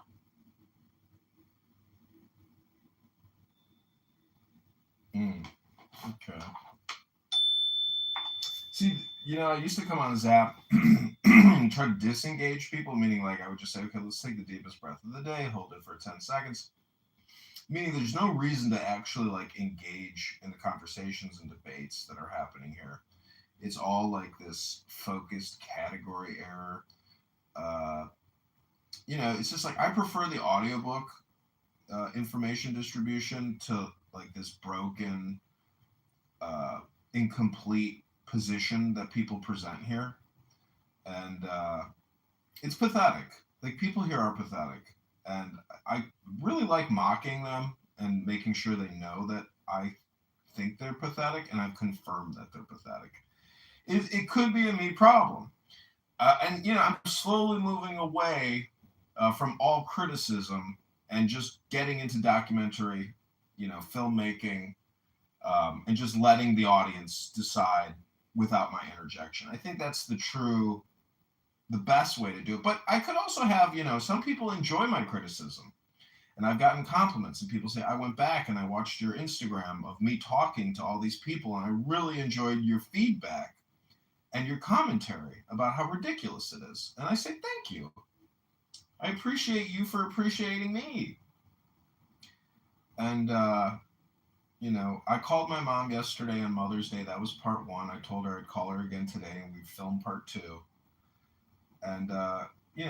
Speaker 10: Okay. See, I used to come on this app and try to disengage people, meaning like I would just say, okay, let's take the deepest breath of the day, hold it for 10 seconds. Meaning there's no reason to actually like engage in the conversations and debates that are happening here. It's all like this focused category error. it's just like I prefer the audiobook information distribution to like this broken, incomplete position that people present here. And it's pathetic. Like, people here are pathetic. And I really like mocking them and making sure they know that I think they're pathetic, and I've confirmed that they're pathetic. It could be a me problem. And, I'm slowly moving away from all criticism and just getting into documentary, filmmaking, and just letting the audience decide without my interjection. I think that's the best way to do it. But I could also have, some people enjoy my criticism. And I've gotten compliments, and people say, I went back and I watched your Instagram of me talking to all these people, and I really enjoyed your feedback and your commentary about how ridiculous it is. And I say, thank you. I appreciate you for appreciating me. And, I called my mom yesterday on Mother's Day. That was part 1. I told her I'd call her again today, and we'd film part 2. And,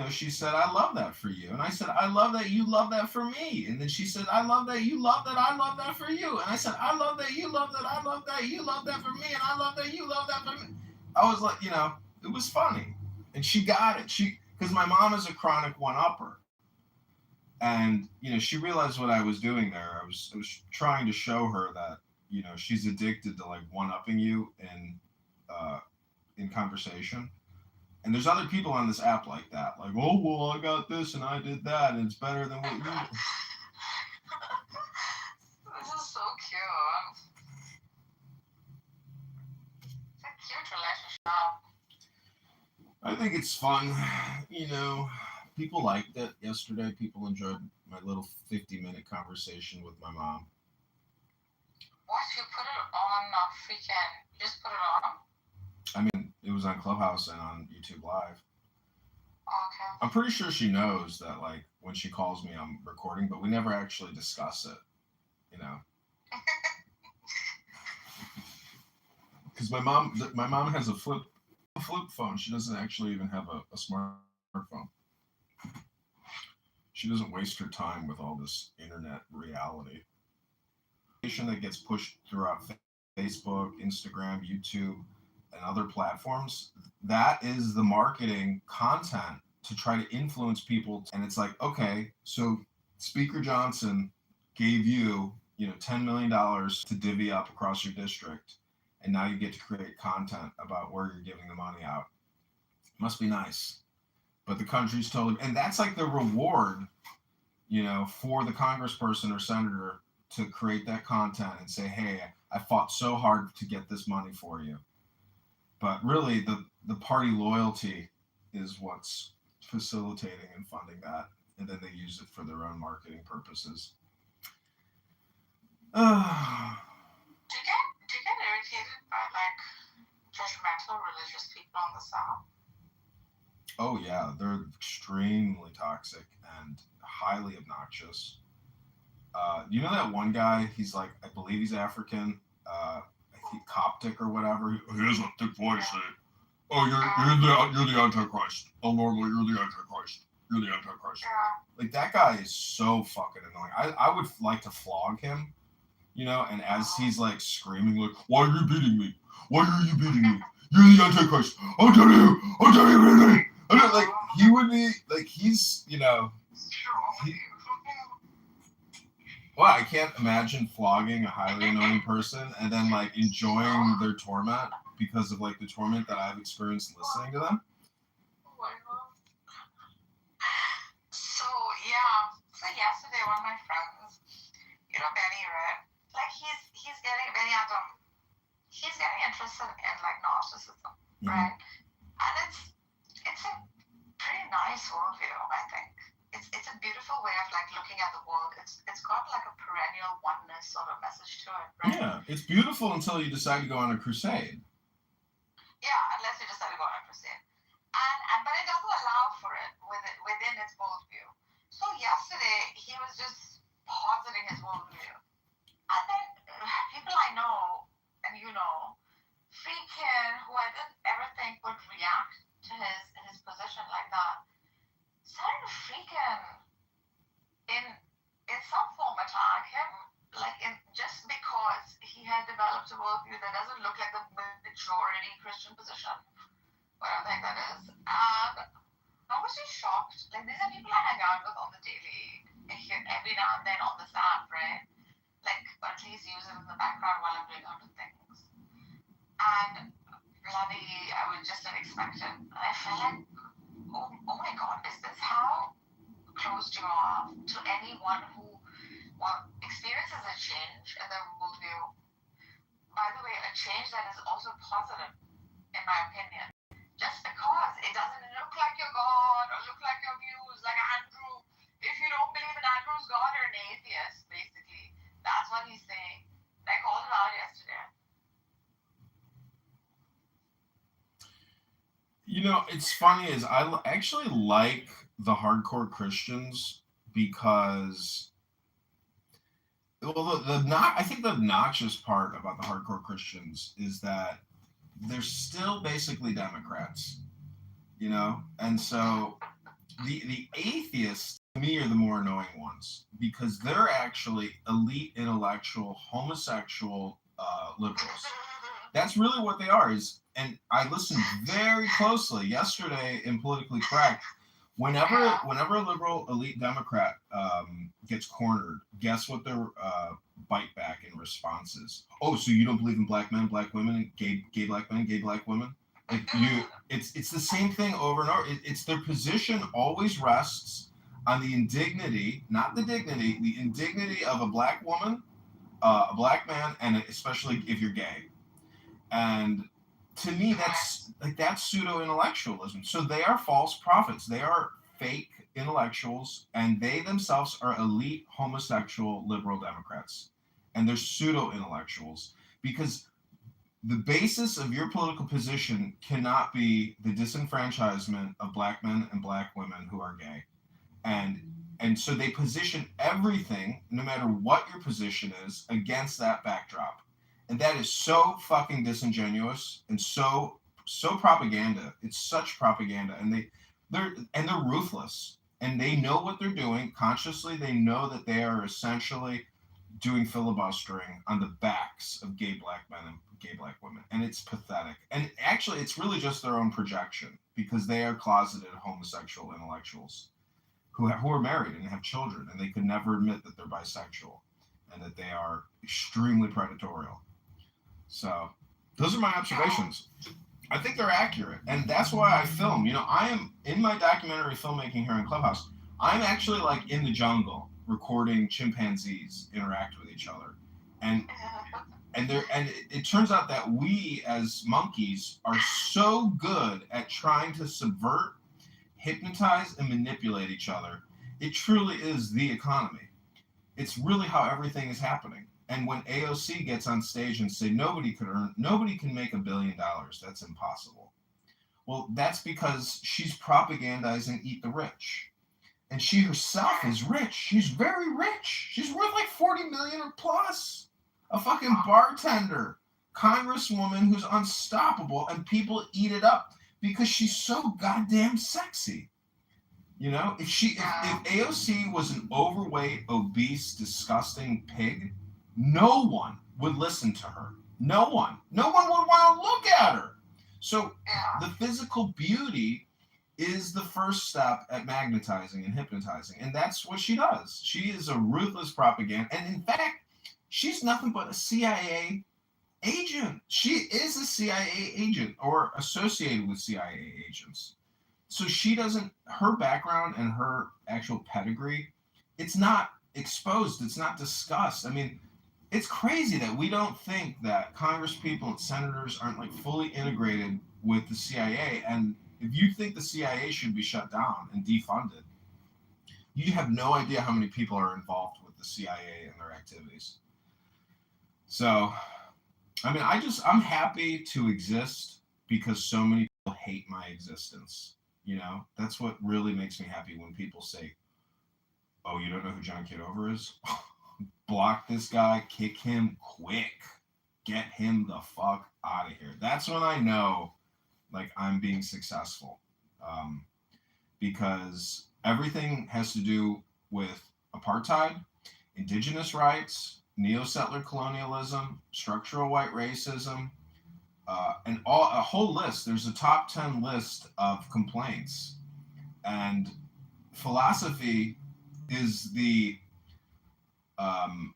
Speaker 10: she said, I love that for you. And I said, I love that you love that for me. And then she said, I love that you love that I love that for you. And I said, I love that you love that I love that you love that for me. And I love that you love that for me. I was like, it was funny. And she got it. Because my mom is a chronic one-upper. And, she realized what I was doing there. I was trying to show her that, she's addicted to, like, one-upping you in conversation. And there's other people on this app like that. Like, oh, well, I got this and I did that, and it's better than what you did.
Speaker 5: This is so cute. It's a cute relationship.
Speaker 10: I think it's fun. People liked it yesterday. People enjoyed my little 50-minute conversation with my mom.
Speaker 5: What? You put it on freaking... You just put it on?
Speaker 10: I mean, it was on Clubhouse and on YouTube Live.
Speaker 5: Okay.
Speaker 10: I'm pretty sure she knows that, like, when she calls me, I'm recording, but we never actually discuss it, Because my mom has a flip phone. She doesn't actually even have a smartphone. She doesn't waste her time with all this internet reality. That gets pushed throughout Facebook, Instagram, YouTube, and other platforms, that is the marketing content to try to influence people. And it's like, okay, so Speaker Johnson gave you, $10 million to divvy up across your district, and now you get to create content about where you're giving the money out. Must be nice. But the country's totally, and that's like the reward, for the congressperson or senator to create that content and say, hey, I fought so hard to get this money for you. But really, the party loyalty is what's facilitating and funding that, and then they use it for their own marketing purposes.
Speaker 5: Do you get irritated by, like, judgmental religious people on the South?
Speaker 10: Oh yeah, they're extremely toxic and highly obnoxious. That one guy? He's like, I believe he's African. Coptic or whatever. He has a thick voice. Oh, you're the Antichrist. Oh, normally you're the Antichrist. You're the Antichrist. Like, that guy is so fucking annoying. I would like to flog him, and as he's like screaming, like, why are you beating me? Why are you beating me? You're the Antichrist. I'll tell you, really. I mean, like, he would be like, he's, well, I can't imagine flogging a highly annoying person and then, like, enjoying their torment because of, like, the torment that I've experienced listening to them.
Speaker 5: So, yeah. So, yesterday, one of my friends, Benny, right? Like, he's getting interested in, like, narcissism, right? And it's a pretty nice worldview, I think. It's a beautiful way of, like, looking at the world. It's got, like, a perennial oneness sort of message to it, right?
Speaker 10: Yeah, it's beautiful until you decide to go on a crusade.
Speaker 5: Yeah, unless you decide to go on a crusade. But it doesn't allow for it within its worldview. So yesterday, he was just positing his worldview. And then people I know, and freaking, who I didn't ever think would react to his position like that, started to freak doesn't look like the majority Christian position, whatever the heck that is. And I was just shocked. Like, these are people I hang out with on the daily, every now and then on this app, right? Like, or at least use it in the background while I'm doing other things. And bloody, I was just unexpected. And I felt like, oh my God, is this how close you are to anyone who experiences a change in their worldview? By the way, a change that is also positive, in my opinion. Just because it doesn't look like your God or look like your views, like Andrew. If you don't believe in Andrew's God, you're an atheist, basically. That's what he's saying. I called him out yesterday.
Speaker 10: You know, it's funny is I actually like the hardcore Christians because, well, I think the obnoxious part about the hardcore Christians is that they're still basically Democrats, you know? And so the atheists, to me, are the more annoying ones because they're actually elite intellectual, homosexual liberals. That's really what they are. And I listened very closely yesterday in Politically Correct. Whenever a liberal elite Democrat gets cornered, guess what their bite back in response is? Oh, so you don't believe in black men, black women, gay black men, gay black women? Like it's the same thing over and over. It's their position always rests on the indignity, not the dignity, the indignity of a black woman, a black man, and especially if you're gay. And to me, that's pseudo intellectualism. So they are false prophets. They are fake intellectuals, and they themselves are elite homosexual liberal Democrats, and they're pseudo intellectuals because the basis of your political position cannot be the disenfranchisement of black men and black women who are gay, and so they position everything, no matter what your position is, against that backdrop. And that is so fucking disingenuous and so propaganda. It's such propaganda, and they're ruthless, and they know what they're doing consciously. They know that they are essentially doing filibustering on the backs of gay black men and gay black women, and it's pathetic. And actually, it's really just their own projection because they are closeted homosexual intellectuals who are married and have children, and they could never admit that they're bisexual and that they are extremely predatory. So those are my observations. I think they're accurate, and that's why I film. You know, I am in my documentary filmmaking here in Clubhouse. I'm actually like in the jungle recording chimpanzees interact with each other, and it turns out that we as monkeys are so good at trying to subvert, hypnotize, and manipulate each other. It truly is the economy. It's really how everything is happening. And when AOC gets on stage and say nobody can make $1 billion, that's impossible. Well, that's because she's propagandizing eat the rich. And she herself is rich. She's very rich. She's worth like 40 million or plus. A fucking bartender, congresswoman who's unstoppable, and people eat it up because she's so goddamn sexy. You know, if AOC was an overweight, obese, disgusting pig, no one would listen to her. No one would want to look at her. So the physical beauty is the first step at magnetizing and hypnotizing. And that's what she does. She is a ruthless propaganda. And in fact, she's nothing but a CIA agent. She is a CIA agent or associated with CIA agents. So her background and her actual pedigree, it's not exposed. It's not discussed. I mean, it's crazy that we don't think that congresspeople and senators aren't like fully integrated with the CIA. And if you think the CIA should be shut down and defunded, you have no idea how many people are involved with the CIA and their activities. So, I mean, I'm happy to exist because so many people hate my existence. You know, that's what really makes me happy when people say, oh, you don't know who John Kitover is? Block this guy, kick him quick, get him the fuck out of here. That's when I know, like, I'm being successful, because everything has to do with apartheid, indigenous rights, neo-settler colonialism, structural white racism, and a whole list. There's a top 10 list of complaints, and philosophy is the um,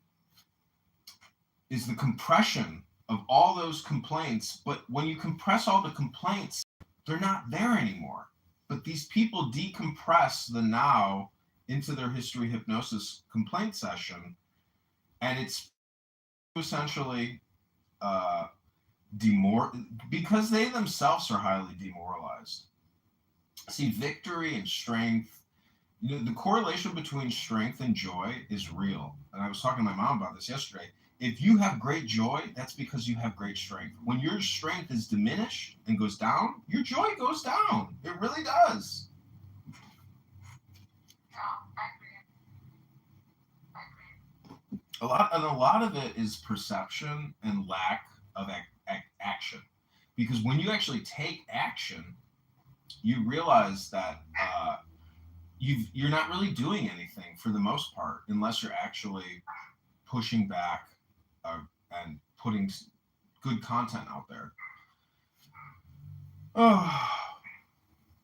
Speaker 10: compression of all those complaints. But when you compress all the complaints, they're not there anymore. But these people decompress the now into their history hypnosis complaint session, and it's essentially because they themselves are highly demoralized. See, victory and strength, the correlation between strength and joy is real. And I was talking to my mom about this yesterday. If you have great joy, that's because you have great strength. When your strength is diminished and goes down, your joy goes down. It really does. A lot of it is perception and lack of action. Because when you actually take action, you realize that you're not really doing anything for the most part, unless you're actually pushing back and putting good content out there.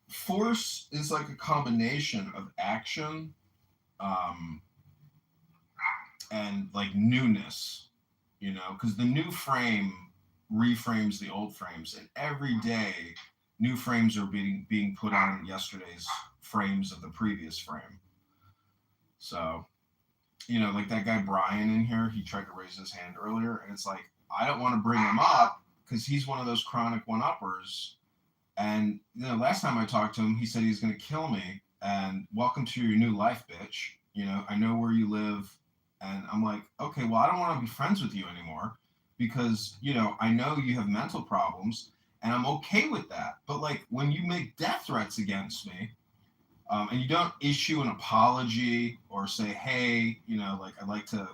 Speaker 10: Force is like a combination of action and like newness, because the new frame reframes the old frames, and every day new frames are being put on yesterday's frames of the previous frame. So, like that guy Brian in here, he tried to raise his hand earlier, and it's like, I don't want to bring him up because he's one of those chronic one-uppers. And last time I talked to him, he said he's going to kill me. And welcome to your new life, bitch. I know where you live. And I'm like, okay, well, I don't want to be friends with you anymore because, I know you have mental problems, and I'm okay with that. But like when you make death threats against me, and you don't issue an apology or say, hey, like I'd like to,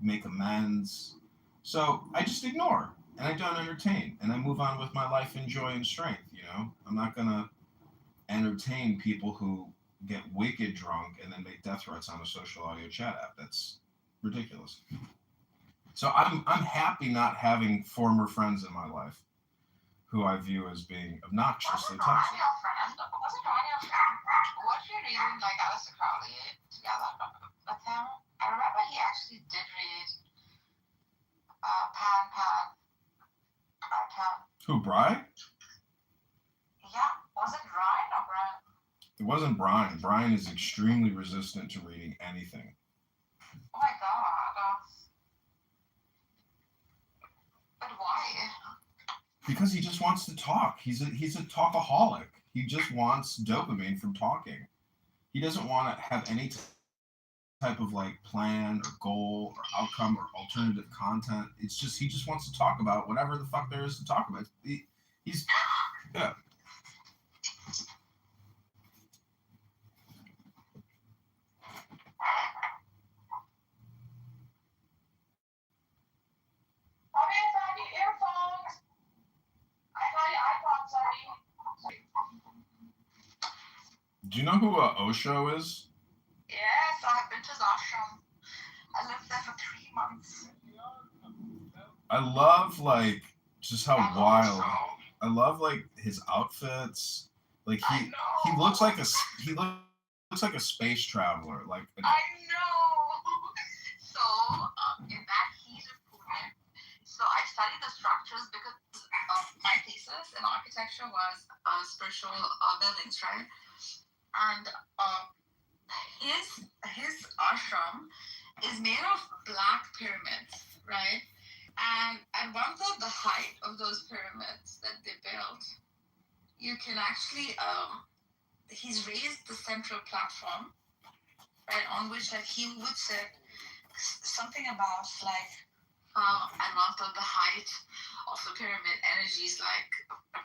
Speaker 10: make amends. So I just ignore and I don't entertain and I move on with my life in joy and strength. I'm not going to entertain people who get wicked drunk and then make death threats on a social audio chat app. That's ridiculous. So I'm happy not having former friends in my life who I view as being obnoxiously toxic.
Speaker 5: Wasn't Ryan your friend? Was you reading like Alistair Crowley together with him? I remember he actually did read Pan.
Speaker 10: Who, Brian?
Speaker 5: Yeah, was it Ryan or Brian?
Speaker 10: It wasn't Brian. Brian is extremely resistant to reading anything.
Speaker 5: Oh my god. But why?
Speaker 10: Because he just wants to talk. He's a talkaholic. He just wants dopamine from talking. He doesn't want to have any type of like plan or goal or outcome or alternative content. It's just he just wants to talk about whatever the fuck there is to talk about. He's yeah. Do you know who Osho is?
Speaker 5: Yes, I've been to his ashram. I lived there for 3 months.
Speaker 10: I love like just how wild. I love like his outfits. Like he looks like a space traveler. Like
Speaker 5: I know. So in that heat of Pune, so I studied the structures because my thesis in architecture was spiritual buildings, right? And his ashram is made of black pyramids, right? And at one-third the height of those pyramids that they built, you can actually he's raised the central platform, right, on which like he would sit. Something about like how at one-third the height of the pyramid, energy is like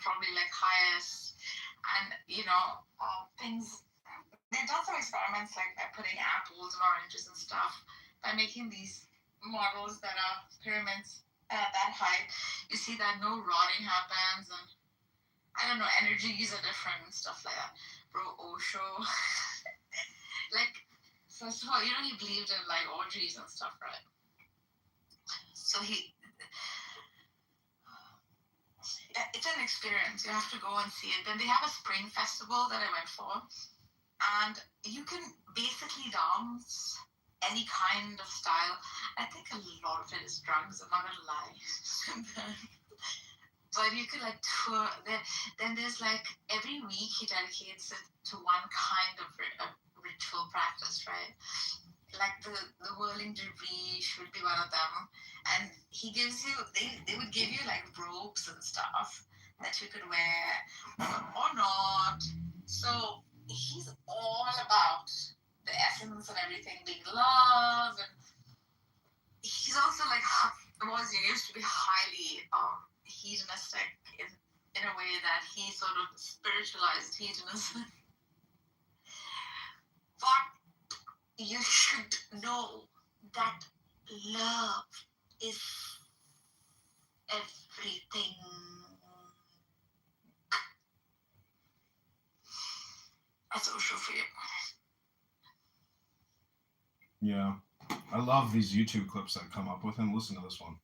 Speaker 5: probably like highest, and things. They've done some experiments like by putting apples and oranges and stuff by making these models that are pyramids at that height. You see that no rotting happens, and I don't know, energies are different and stuff like that. Bro, Osho, like, first of all, he believed in like orgies and stuff, right? So it's an experience. You have to go and see it. Then they have a spring festival that I went for, and you can basically dance any kind of style. I think a lot of it is drugs, I'm not gonna lie. But you could like tour. Then there's like every week he dedicates it to one kind of ritual practice, right? Like the whirling dervish would be one of them, and he gives you they would give you like robes and stuff that you could wear or not. So he's all about the essence and everything being love, and he's also like used to be highly hedonistic in a way that he sort of spiritualized hedonism. But you should know that love is everything. That's also for you.
Speaker 10: Yeah. I love these YouTube clips that come up with him. Listen to this one.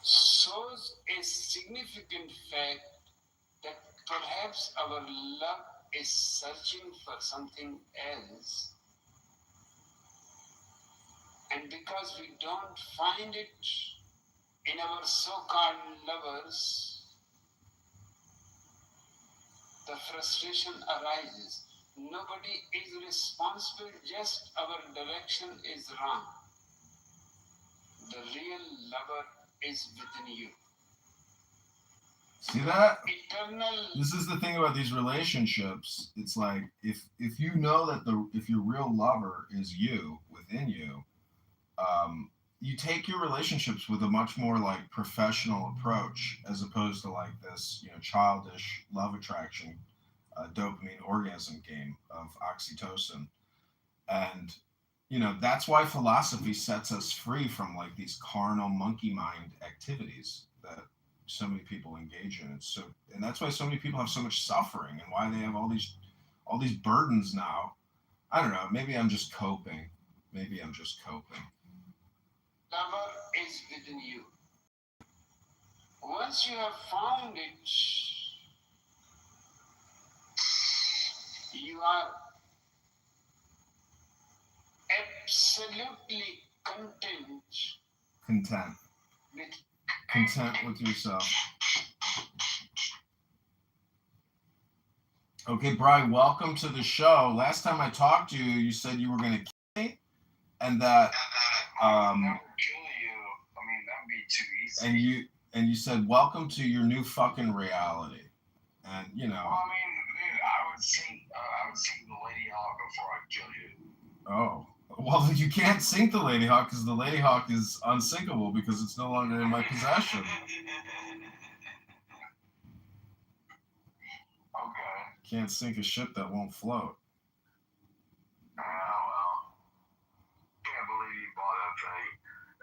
Speaker 11: Shows a significant fact that perhaps our love is searching for something else, and because we don't find it in our so-called lovers, the frustration arises. Nobody is responsible, just our direction is wrong. The real lover is within you.
Speaker 10: See that?
Speaker 11: Eternal.
Speaker 10: This is the thing about these relationships. It's like if you know that if your real lover is you within you, you take your relationships with a much more like professional approach as opposed to like this, childish love attraction, dopamine orgasm game of oxytocin. And that's why philosophy sets us free from like these carnal monkey mind activities that so many people engage in. And that's why so many people have so much suffering, and why they have all these burdens now. I don't know. Maybe I'm just coping.
Speaker 11: Lover is within you. Once you have found it, you are absolutely
Speaker 10: Content with yourself. Okay, Brian, welcome to the show. Last time I talked to you, you said you were going to kill me, and that
Speaker 1: I would never kill you. I mean, that'd be too easy.
Speaker 10: And you said welcome to your new fucking reality. And
Speaker 1: Well, I mean, dude, I would sink the Lady Hawk before I'd kill you.
Speaker 10: Oh. Well, you can't sink the Lady Hawk because the Lady Hawk is unsinkable because it's no longer in my possession.
Speaker 1: Okay.
Speaker 10: Can't sink a ship that won't float.
Speaker 1: Well. Can't believe you bought that thing.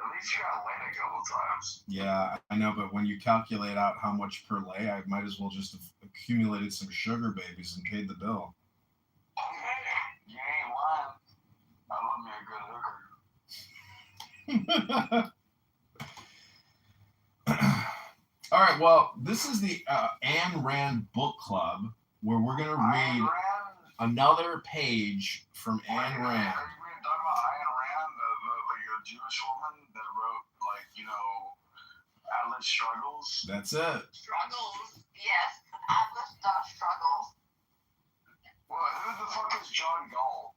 Speaker 1: At least you got laid a couple times.
Speaker 10: Yeah, I know, but when you calculate out how much per lay, I might as well just have accumulated some sugar babies and paid the bill.
Speaker 1: You ain't lying. I love me a good hooker.
Speaker 10: All right, well, this is the Ayn Rand book club where we're going to read another page from Ayn Rand.
Speaker 1: Are you talking about Ayn Rand, the Jewish woman that wrote, Atlas Struggles?
Speaker 10: That's it.
Speaker 5: Struggles. Yes. Atlas does struggle.
Speaker 1: Well, who the fuck is John Gall?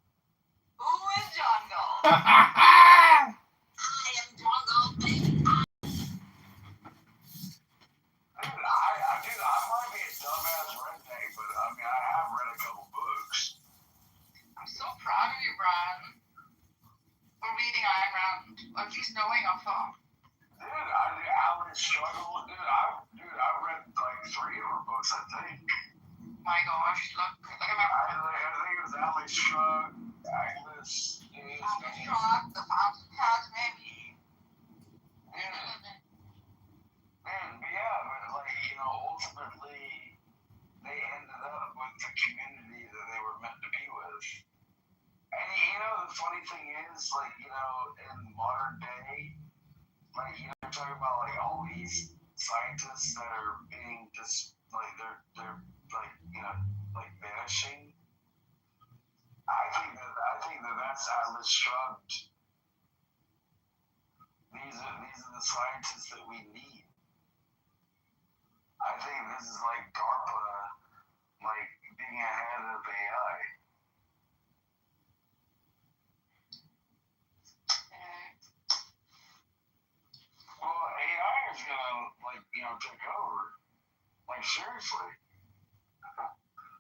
Speaker 5: Who is John Gall? I am John Gall, baby.
Speaker 1: Dude, I might be a dumbass redneck, but I mean, I have read a couple books.
Speaker 5: I'm so proud of you, Brian, for reading Ayn Rand, or at least knowing of her.
Speaker 1: Dude, Atlas Struggle. Dude, I read like 3 of her books, I think.
Speaker 5: My gosh, look at my.
Speaker 1: I think it was Atlas Shrugged, Atlas.
Speaker 5: Atlas Shrugged, The Fountain Head, maybe.
Speaker 1: Ultimately, they ended up with the community that they were meant to be with. And the funny thing
Speaker 12: is like, in modern day, like, you're talking about like all these scientists that are being just like they're like like vanishing. I think that that's Atlas Shrugged. These are the scientists that we need. I think this is like DARPA, like being ahead of AI. Well, AI is gonna take over. Like seriously.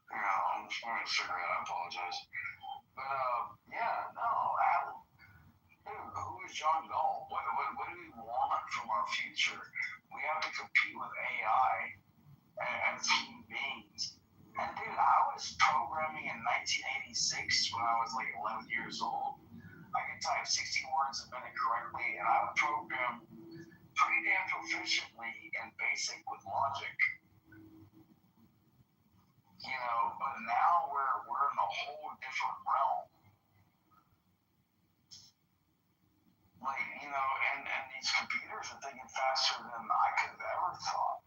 Speaker 12: I'm just going to figure it out. I apologize. But yeah, no. Who is John Gall? What do we want from our future? We have to compete with AI as human beings. And dude, I was programming in 1986 when I was like 11 years old. I could type 16 words a minute correctly, and I would program pretty damn proficiently in BASIC with logic. But now we're in a whole different realm. Like, and these computers are thinking faster than I could have ever thought.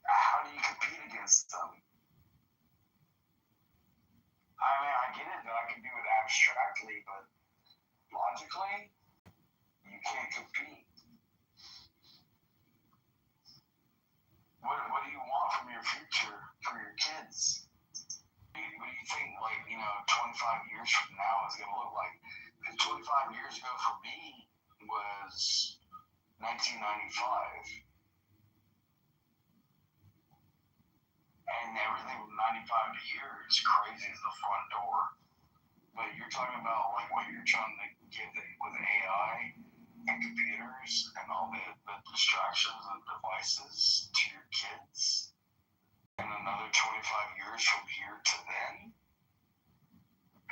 Speaker 12: How do you compete against them? I mean, I get it that I can do it abstractly, but logically, you can't compete. What do you want from your future, for your kids? What do you think, 25 years from now is going to look like? Because 25 years ago for me was 1995. And everything from 95 to here is crazy as the front door. But you're talking about, what you're trying to get with AI and computers and all the distractions and devices to your kids in another 25 years from here to then,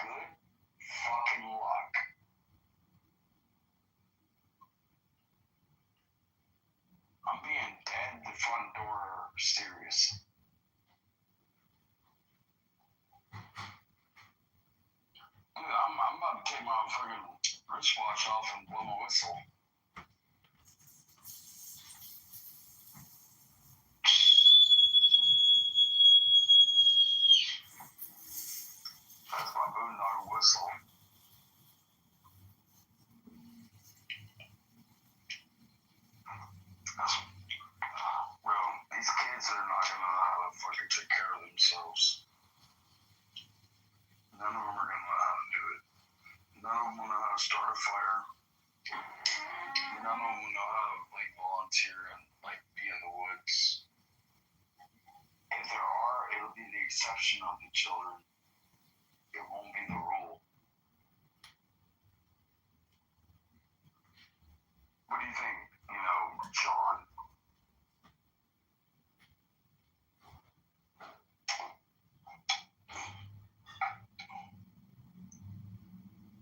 Speaker 12: good fucking luck. I'm being dead the front door serious. Dude, I'm about to take my fucking wristwatch off and blow my whistle. That's my boondoggle whistle. Bro, these kids are not gonna know how to fucking take care of themselves. None of them are gonna know how to do it. None of them will know how to start a fire. None of them will know how to volunteer and be in the woods. If there are, it'll be the exception of the children. It won't be the rule. What do you think, John?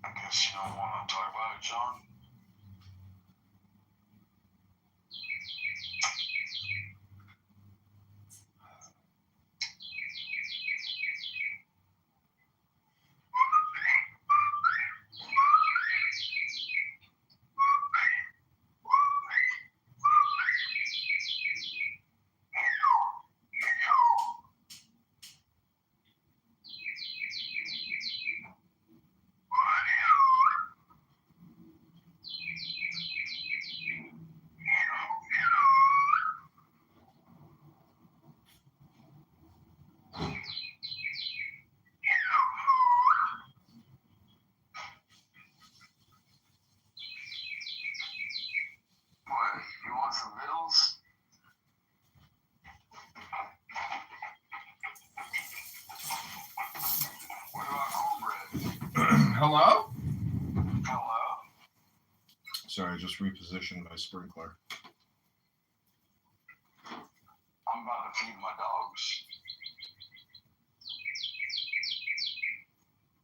Speaker 12: I guess you don't want to talk about it, John? Some riddles. What about cornbread?
Speaker 10: Hello?
Speaker 12: Hello?
Speaker 10: Sorry, I just repositioned my sprinkler.
Speaker 12: I'm about to feed my dogs.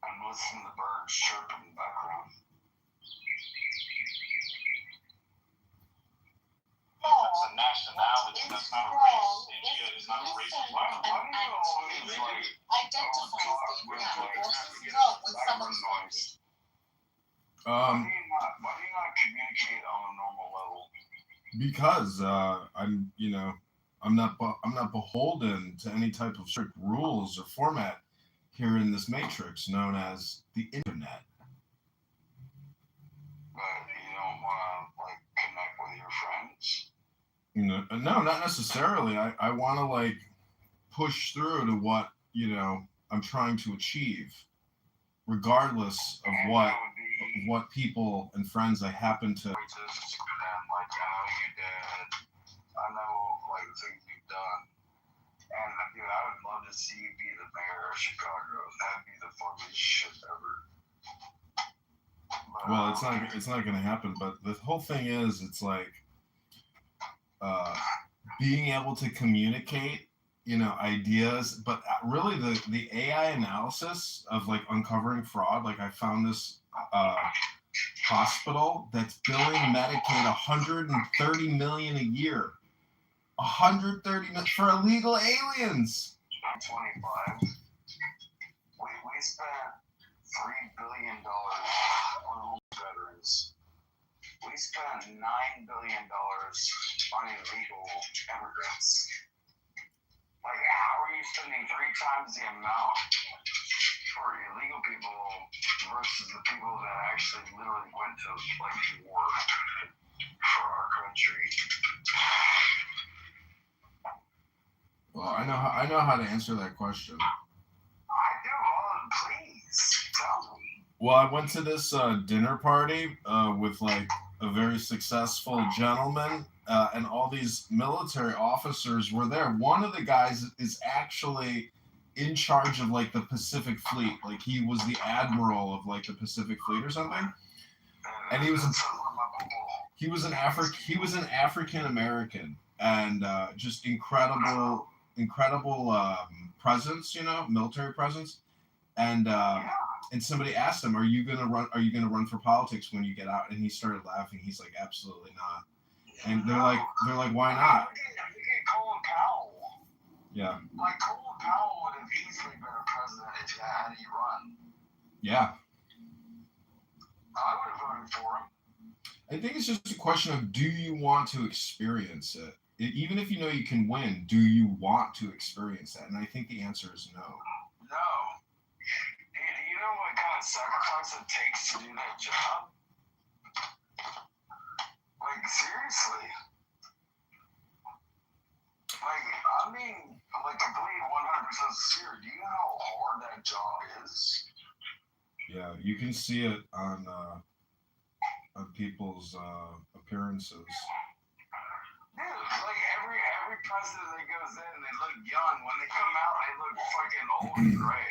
Speaker 12: I'm listening to birds chirping in the background.
Speaker 2: That's a nationality. That's not a race. India is not a race of black.
Speaker 5: Identifies the
Speaker 10: Because I'm, I'm not beholden to any type of strict rules or format here in this matrix known as the internet.
Speaker 12: But you don't want to like connect with your friends.
Speaker 10: No, not necessarily. I want to like push through to what I'm trying to achieve, regardless of
Speaker 12: And
Speaker 10: what
Speaker 12: that would be
Speaker 10: what people and friends I happen to.
Speaker 12: like I know you did. I know like the things you've done. And dude, I would love to see you be the mayor of Chicago. That'd be the funniest shit ever. But,
Speaker 10: Well, it's not going to happen. But the whole thing is, it's like being able to communicate, ideas. But really, the AI analysis of like uncovering fraud. Like I found this hospital that's billing Medicaid 130 million a year. 130 million for illegal aliens.
Speaker 12: 25. We spent $3 billion on homeless veterans. We spent $9 billion on illegal immigrants. Like, how are you spending 3 times the amount for illegal people versus the people that actually literally went to like war for our country?
Speaker 10: Well, I know how to answer that question.
Speaker 12: I do. Please tell me.
Speaker 10: Well, I went to this dinner party with like a very successful gentleman, and all these military officers were there. One of the guys is actually in charge of like the Pacific Fleet. Like he was the admiral of like the Pacific Fleet or something. And he was an African American, and just incredible presence, military presence. And somebody asked him, "Are you gonna run for politics when you get out?" And he started laughing. He's like, "Absolutely not." And they're like, "Why not?"
Speaker 12: Look at Colin Powell.
Speaker 10: Yeah.
Speaker 12: Like Colin Powell would have easily been a president if he had any run.
Speaker 10: Yeah.
Speaker 12: I would have voted for him.
Speaker 10: I think it's just a question of, do you want to experience it? Even if you know you can win, do you want to experience that? And I think the answer is no.
Speaker 12: No. Do you know what kind of sacrifice it takes to do that job? Like, seriously. Like, I mean, I'm like completely 100% sincere. Do you know how hard that job is?
Speaker 10: Yeah, you can see it on people's appearances.
Speaker 12: Dude, like every president that goes in, they look young. When they come out, they look fucking old and gray.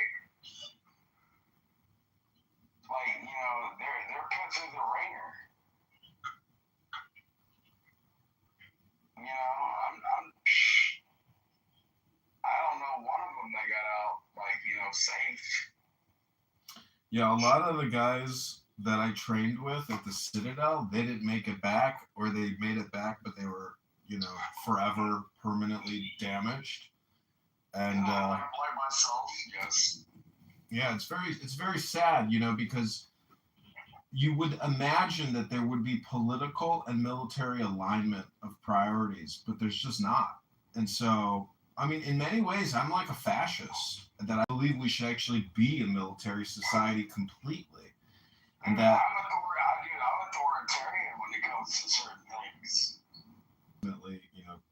Speaker 12: Like, they're put through the ringer. I don't know one of them that got out, like, safe.
Speaker 10: Yeah, a lot of the guys that I trained with at the Citadel, they didn't make it back, or they made it back, but they were, forever permanently damaged. And
Speaker 12: I blame myself, yes.
Speaker 10: Yeah, it's very sad, because you would imagine that there would be political and military alignment of priorities, but there's just not. And so, I mean, in many ways, I'm like a fascist, that I believe we should actually be a military society completely. And that
Speaker 12: I'm authoritarian when it comes to certain things.
Speaker 10: Ultimately,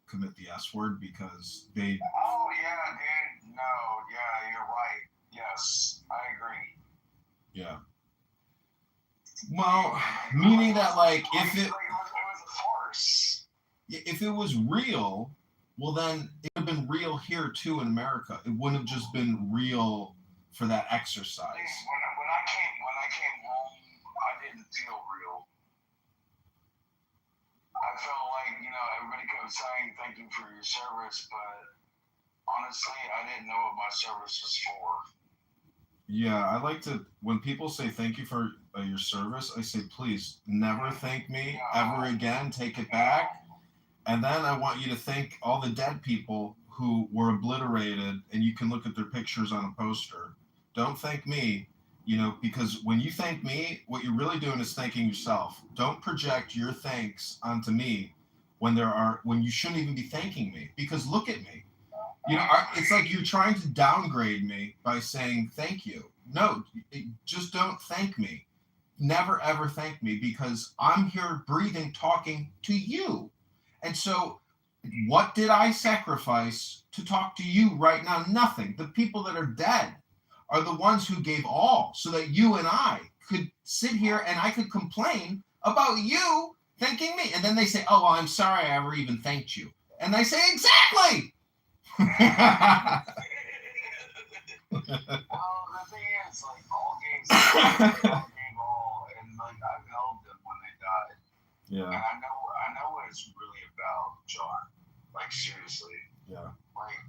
Speaker 10: commit the S word because they.
Speaker 12: Oh yeah, dude. No, yeah, you're right. Yes, I agree.
Speaker 10: Yeah. Well, meaning that like if it
Speaker 12: was a farce.
Speaker 10: If it was real, well then it would have been real here too in America. It wouldn't have just been real for that exercise.
Speaker 12: When I came home, I didn't feel real. I felt like, everybody kept saying thank you for your service, but honestly, I didn't know what my service was for.
Speaker 10: Yeah, I like to, when people say thank you for your service, I say, please never thank me ever again. Take it back. And then I want you to thank all the dead people who were obliterated, and you can look at their pictures on a poster. Don't thank me, because when you thank me, what you're really doing is thanking yourself. Don't project your thanks onto me when you shouldn't even be thanking me, because look at me. It's like you're trying to downgrade me by saying thank you. No, just don't thank me. Never ever thank me, because I'm here breathing, talking to you. And so what did I sacrifice to talk to you right now? Nothing. The people that are dead are the ones who gave all so that you and I could sit here and I could complain about you thanking me. And then they say, oh, well, I'm sorry I ever even thanked you. And I say, exactly.
Speaker 12: Well, the thing is, like, all games gave all, and like I've held them when they died.
Speaker 10: Yeah.
Speaker 12: And I know what it's really about, John. Like, seriously.
Speaker 10: Yeah.
Speaker 12: Like,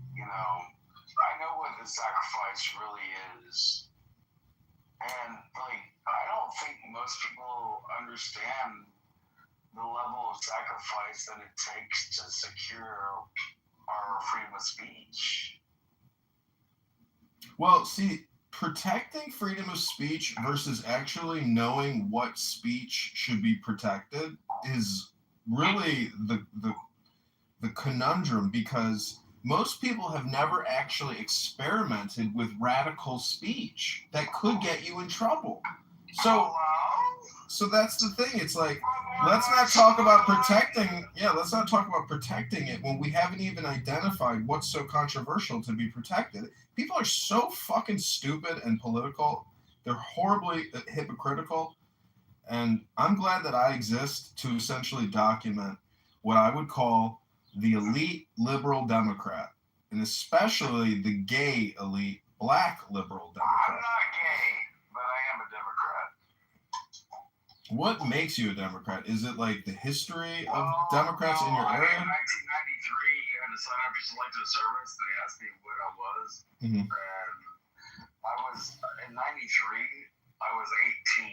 Speaker 12: I know what the sacrifice really is. And like, I don't think most people understand the level of sacrifice that it takes to secure our freedom of speech.
Speaker 10: Well, see, protecting freedom of speech versus actually knowing what speech should be protected is really the conundrum, because most people have never actually experimented with radical speech that could get you in trouble. So that's the thing. It's like, let's not talk about protecting it when we haven't even identified what's so controversial to be protected. People are so fucking stupid and political. They're horribly hypocritical. And I'm glad that I exist to essentially document what I would call the elite liberal Democrat, and especially the gay elite black liberal Democrat.
Speaker 12: I'm not gay, but I am a Democrat.
Speaker 10: What makes you a Democrat? Is it like the history of Democrats in your area?
Speaker 12: In 1993, I had to sign up for selective service. They asked me what I was.
Speaker 10: Mm-hmm.
Speaker 12: And I was, in 93, I was 18.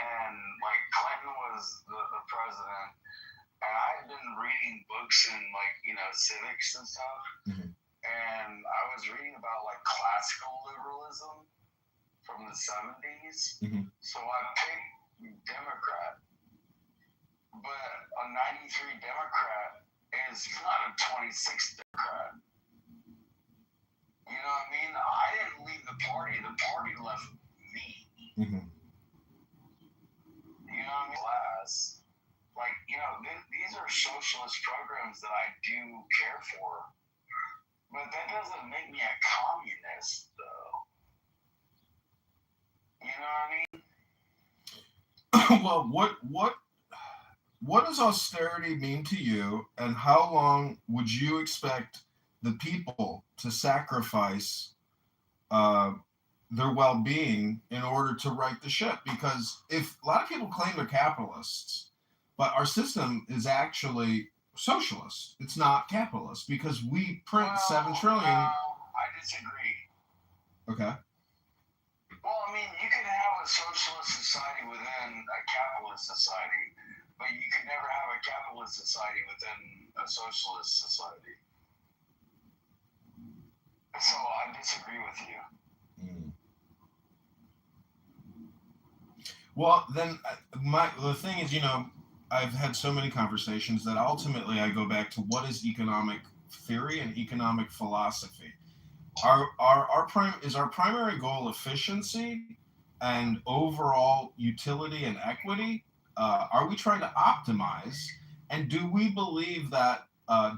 Speaker 12: And like Clinton was the president. And I had been reading books in civics and stuff.
Speaker 10: Mm-hmm.
Speaker 12: And I was reading about like classical liberalism from the 70s.
Speaker 10: Mm-hmm.
Speaker 12: So I picked Democrat, but a 93 Democrat is not a 26 Democrat. You know what I mean? I didn't leave the party left me.
Speaker 10: Mm-hmm.
Speaker 12: You know what I mean? Class. Like, these are socialist programs that I do care for. But that doesn't make me a communist, though. You know what I mean?
Speaker 10: Well, what does austerity mean to you, and how long would you expect the people to sacrifice their well-being in order to right the ship? Because if a lot of people claim they're capitalists, but our system is actually socialist. It's not capitalist, because we print 7 trillion.
Speaker 12: I disagree.
Speaker 10: Okay.
Speaker 12: Well, I mean, you can have a socialist society within a capitalist society, but you can never have a capitalist society within a socialist society. So I disagree with you.
Speaker 10: Well, then the thing is, I've had so many conversations that ultimately I go back to what is economic theory and economic philosophy. Is our primary goal efficiency and overall utility and equity? Are we trying to optimize? And do we believe that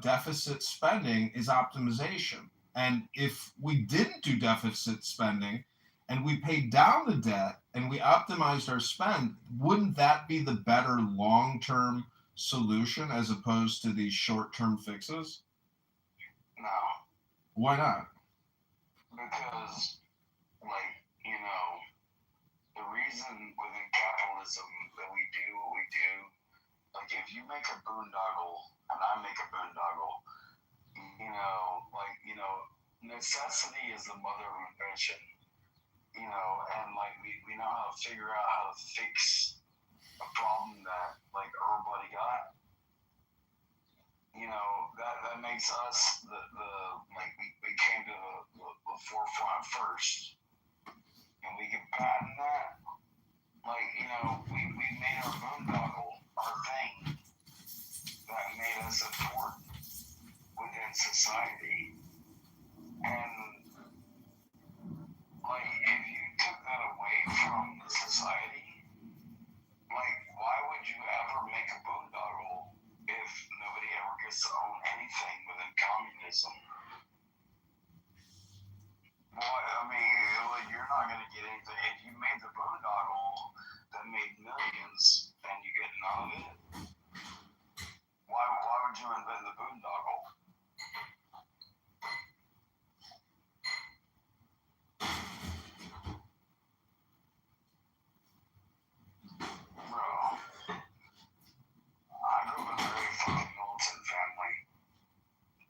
Speaker 10: deficit spending is optimization? And if we didn't do deficit spending and we paid down the debt and we optimized our spend, wouldn't that be the better long-term solution as opposed to these short-term fixes?
Speaker 12: No.
Speaker 10: Why not?
Speaker 12: Because, the reason within capitalism that we do what we do, like if you make a boondoggle and I make a boondoggle, necessity is the mother of invention, and we know how to figure out how to fix a problem that everybody got. That makes us we came to the forefront first, and we can patent that. We made our boondoggle our thing, that made us important within society. And like, if you took that away from the society, like, why would you ever make a boondoggle if nobody ever gets to own anything within communism? Well, I mean, like, you're not going to get anything. If you made the boondoggle that made millions and you get none of it, why would you invent the boondoggle? Bro, I grew up in a very fucking militant family.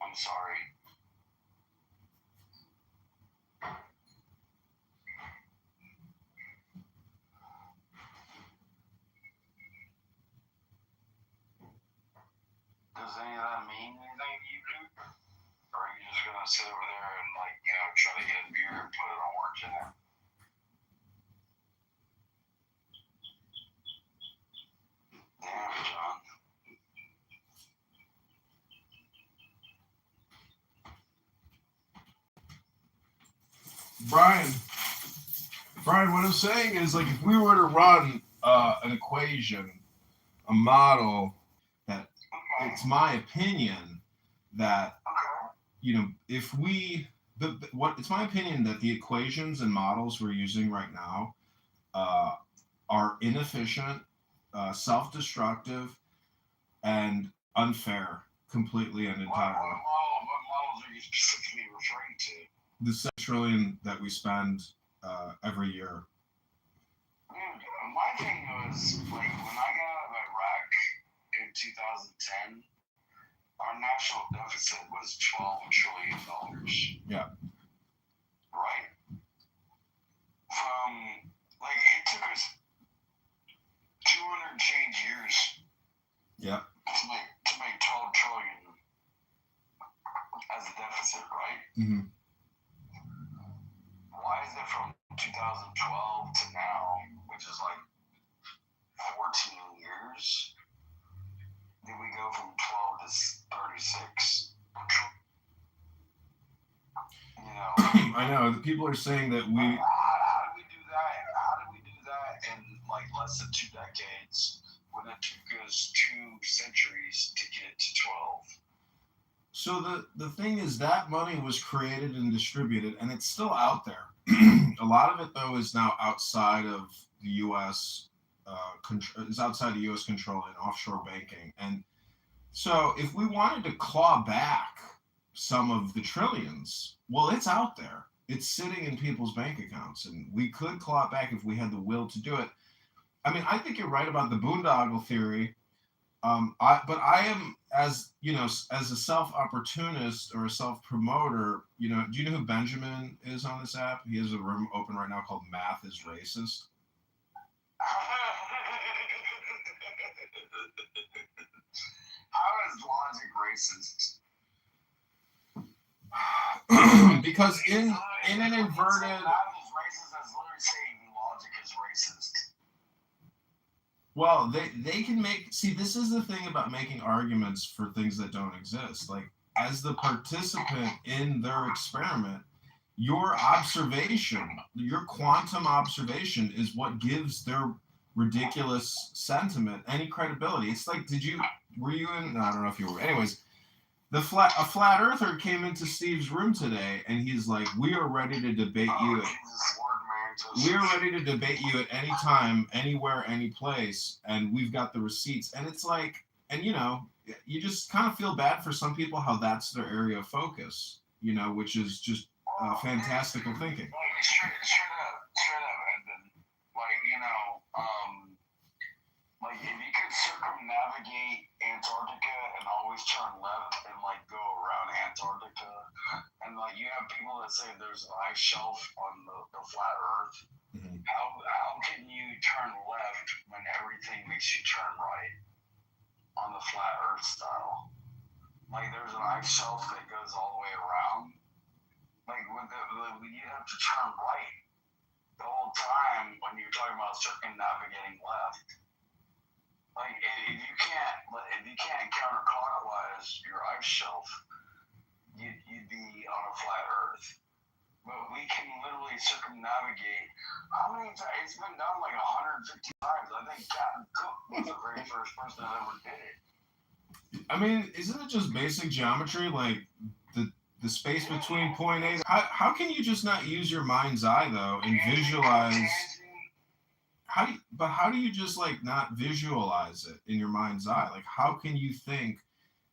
Speaker 12: I'm sorry. Does any of that mean anything to you, dude? Or are you just gonna sit over there and, like, you know, try to get a beer and put an orange in it? Damn, John.
Speaker 10: Brian, what I'm saying is, like, if we were to run an equation, a model, that it's my opinion that, you know, if we, it's my opinion that the equations and models we're using right now are inefficient, self-destructive, and unfair, completely and entirely.
Speaker 12: What models are you specifically referring to?
Speaker 10: The $7 trillion that we spend every year.
Speaker 12: Dude, my thing was, like, when I got out of Iraq in 2010, our national deficit was $12 trillion.
Speaker 10: Yeah.
Speaker 12: Right? From, like, it took us 200 change years.
Speaker 10: Yeah.
Speaker 12: To make 12 trillion as a deficit, right?
Speaker 10: Mm-hmm.
Speaker 12: Why is it from 2012 to now, which is like 14 years? Did we go from 12 to 36? You know.
Speaker 10: I know. The people are saying that we.
Speaker 12: How did we do that? How did we do that in, like, less than 2 decades when it took us 2 centuries to get to 12?
Speaker 10: So the thing is, that money was created and distributed, and it's still out there. A lot of it, though, is now outside of the U.S. Is outside of U.S. control in offshore banking. And so if we wanted to claw back some of the trillions, well, it's out there. It's sitting in people's bank accounts, and we could claw it back if we had the will to do it. I mean, I think you're right about the boondoggle theory. But I am, as you know, as a self-opportunist or a self-promoter, you know, do you know who Benjamin is on this app? He has a room open right now called Math is Racist.
Speaker 12: How is logic racist?
Speaker 10: Because in an inverted.
Speaker 12: Math is racist as literally saying logic is racist.
Speaker 10: Well, they can make, see, this is the thing about making arguments for things that don't exist. Like, as the participant in their experiment, your observation, your quantum observation is what gives their ridiculous sentiment any credibility. It's like, were you in, I don't know if you were, anyways, a flat earther came into Steve's room today, and he's like, we are ready to debate you. We're ready to debate you at any time, anywhere, any place, and we've got the receipts. And it's like, and you know, you just kind of feel bad for some people how that's their area of focus, you know, which is just fantastical thinking.
Speaker 12: Straight up, and then, like, you know, like, if you could circumnavigate Antarctica and always turn left and, like, go around Antarctica, and, like, you have people that say there's an ice shelf on the flat Earth.
Speaker 10: Mm-hmm.
Speaker 12: How can you turn left when everything makes you turn right on the flat Earth style? Like, there's an ice shelf that goes all the way around. Like, you have to turn right the whole time when you're talking about circumnavigating left. Like if you can't counterclockwise your ice shelf, you'd be on a flat Earth. But we can literally circumnavigate. How many times? It's been done like 150 times. I think Captain Cook was the very first person that ever did it.
Speaker 10: I mean, isn't it just basic geometry? Like the space between point A. How can you just not use your mind's eye though and visualize? How do you just like not visualize it in your mind's eye? Like how can you think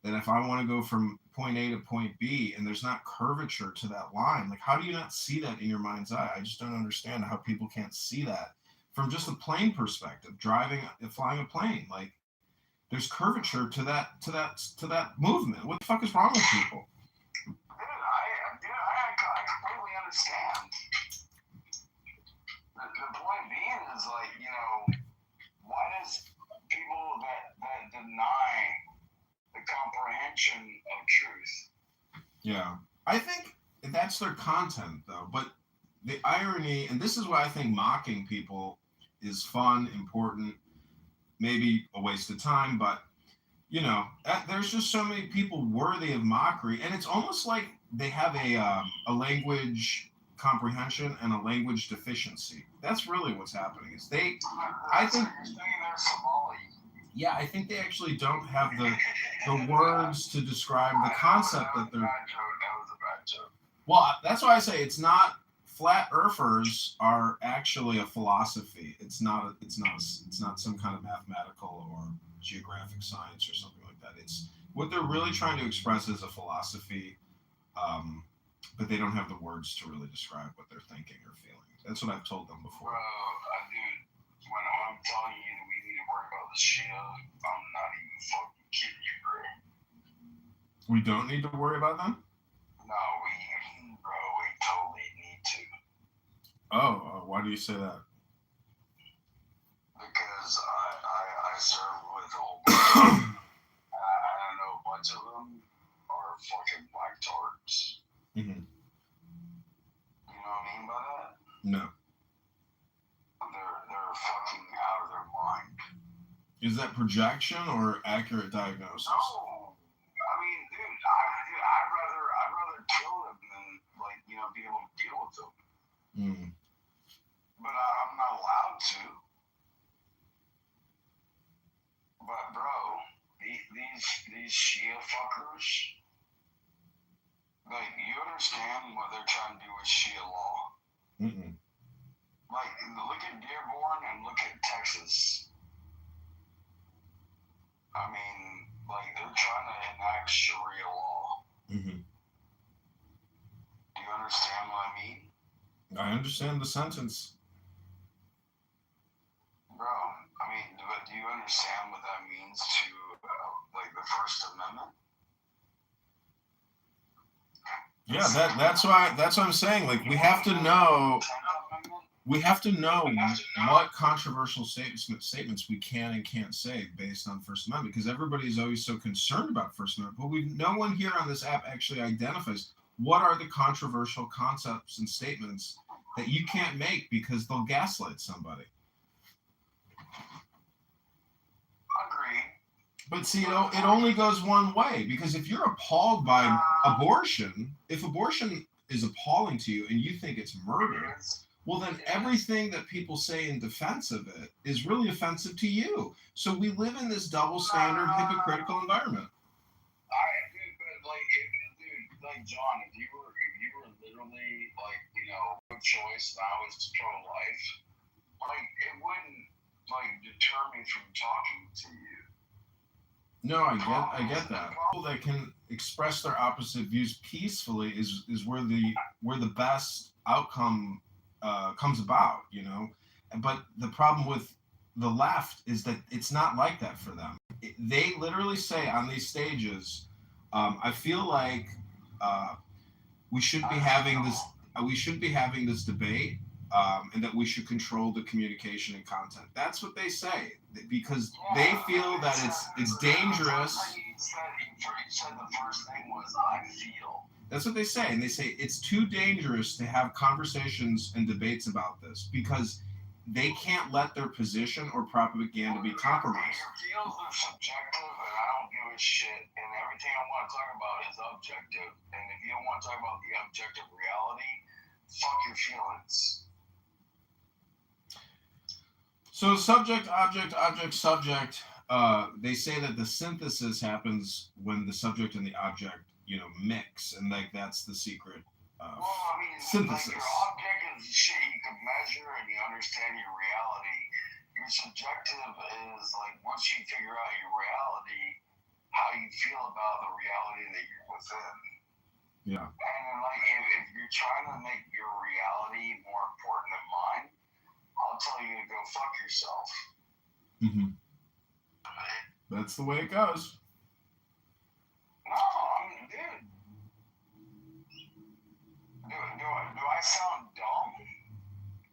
Speaker 10: that if I want to go from point A to point B and there's not curvature to that line, like how do you not see that in your mind's eye? I just don't understand how people can't see that from just a plane perspective, flying a plane. Like there's curvature to that movement. What the fuck is wrong with people?
Speaker 12: I completely understand. The point being is like, why does people that deny the comprehension of truth?
Speaker 10: Yeah. I think that's their content though. But the irony, and this is why I think mocking people is fun, important, maybe a waste of time, but there's just so many people worthy of mockery, and it's almost like they have a language comprehension and a language deficiency. That's really what's happening. I think they actually don't have the words to describe the concept that they're. Well, that's why I say it's not. Flat earthers are actually a philosophy. It's not some kind of mathematical or geographic science or something like that. It's what they're really trying to express is a philosophy, but they don't have the words to really describe what they're thinking or feeling. That's what I've told them before.
Speaker 12: Bro, dude, when I'm telling you we need to worry about the shit, I'm not even fucking kidding you, bro.
Speaker 10: We don't need to worry about them?
Speaker 12: No, we totally need to.
Speaker 10: Oh, why do you say that?
Speaker 12: Because I serve with a whole bunch I know a bunch of them are fucking black tarts.
Speaker 10: Mm-hmm.
Speaker 12: You know what I mean by that?
Speaker 10: No.
Speaker 12: They're fucking out of their mind.
Speaker 10: Is that projection or accurate diagnosis?
Speaker 12: No. I mean, dude, I'd rather kill them than be able to deal with them.
Speaker 10: Mm.
Speaker 12: But I'm not allowed to. But bro, these Shia fuckers, like, you understand what they're trying to do with Shia law?
Speaker 10: Mm-mm.
Speaker 12: Like, look at Dearborn and look at Texas. I mean, like, they're trying to enact Sharia law.
Speaker 10: Mm-hmm.
Speaker 12: Do you understand what I mean?
Speaker 10: I understand the sentence.
Speaker 12: Bro, I mean, do you understand what that means to, the First Amendment?
Speaker 10: Yeah, that's what I'm saying. Like, we have to know what controversial statements we can and can't say based on First Amendment, because everybody's always so concerned about First Amendment, but no one here on this app actually identifies what are the controversial concepts and statements that you can't make because they'll gaslight somebody.
Speaker 12: Agree.
Speaker 10: But see, it only goes one way, because if you're appalled by abortion, if abortion is appalling to you and you think it's murder, well, then everything that people say in defense of it is really offensive to you. So we live in this double standard, hypocritical environment.
Speaker 12: Like John, if you were literally pro-choice and I was pro-life, it wouldn't deter me from talking to you.
Speaker 10: No, I get that. People that can express their opposite views peacefully is where the best outcome comes about, But the problem with the left is that it's not like that for them. They literally say on these stages, I feel like we shouldn't be having this debate, and that we should control the communication and content. That's what they say, because they feel that it's dangerous.
Speaker 12: He said the first thing was, I feel.
Speaker 10: That's what they say, and they say it's too dangerous to have conversations and debates about this, because they can't let their position or propaganda be compromised.
Speaker 12: Your feels are subjective, and I don't give a shit. And everything I want to talk about is objective. And if you don't want to talk about the objective reality, fuck your feelings.
Speaker 10: So subject, object, object, subject. They say that the synthesis happens when the subject and the object, mix, and like that's the secret.
Speaker 12: Well, I mean,
Speaker 10: synthesis.
Speaker 12: Like your object is shit you can measure, and you understand your reality. Your subjective is like once you figure out your reality, how you feel about the reality that you're within.
Speaker 10: Yeah.
Speaker 12: And like if you're trying to make your reality more important than mine, I'll tell you to go fuck yourself.
Speaker 10: Mm-hmm. That's the way it goes.
Speaker 12: No, I mean, dude. Do I sound dumb?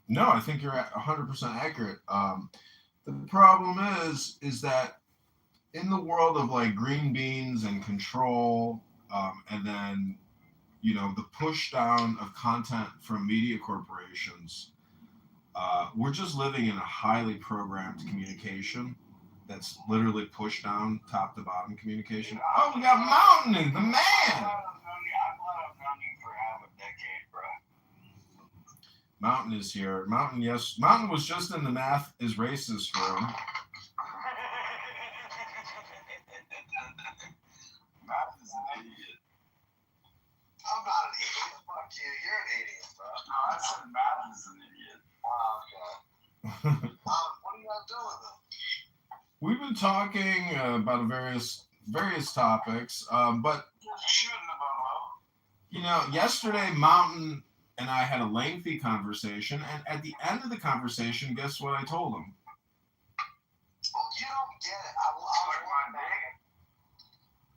Speaker 10: No, I think you're 100% accurate. The problem is that in the world of like green beans and control, and then, the push down of content from media corporations, we're just living in a highly programmed communication that's literally pushed down top to bottom communication. Oh, we got Mountain, the man!
Speaker 12: I've known you for half a decade, bro.
Speaker 10: Mountain is here. Mountain, yes. Mountain was just in the math is racist room.
Speaker 12: Matt is an idiot. I'm not an idiot. Fuck you. You're an idiot, bro. No, I said Matt is an idiot. Oh, okay. What are you guys doing, though?
Speaker 10: We've been talking about various topics, but
Speaker 12: shooting about
Speaker 10: yesterday Mountain and I had a lengthy conversation, and at the end of the conversation, guess what I told him?
Speaker 12: Well, you don't get it.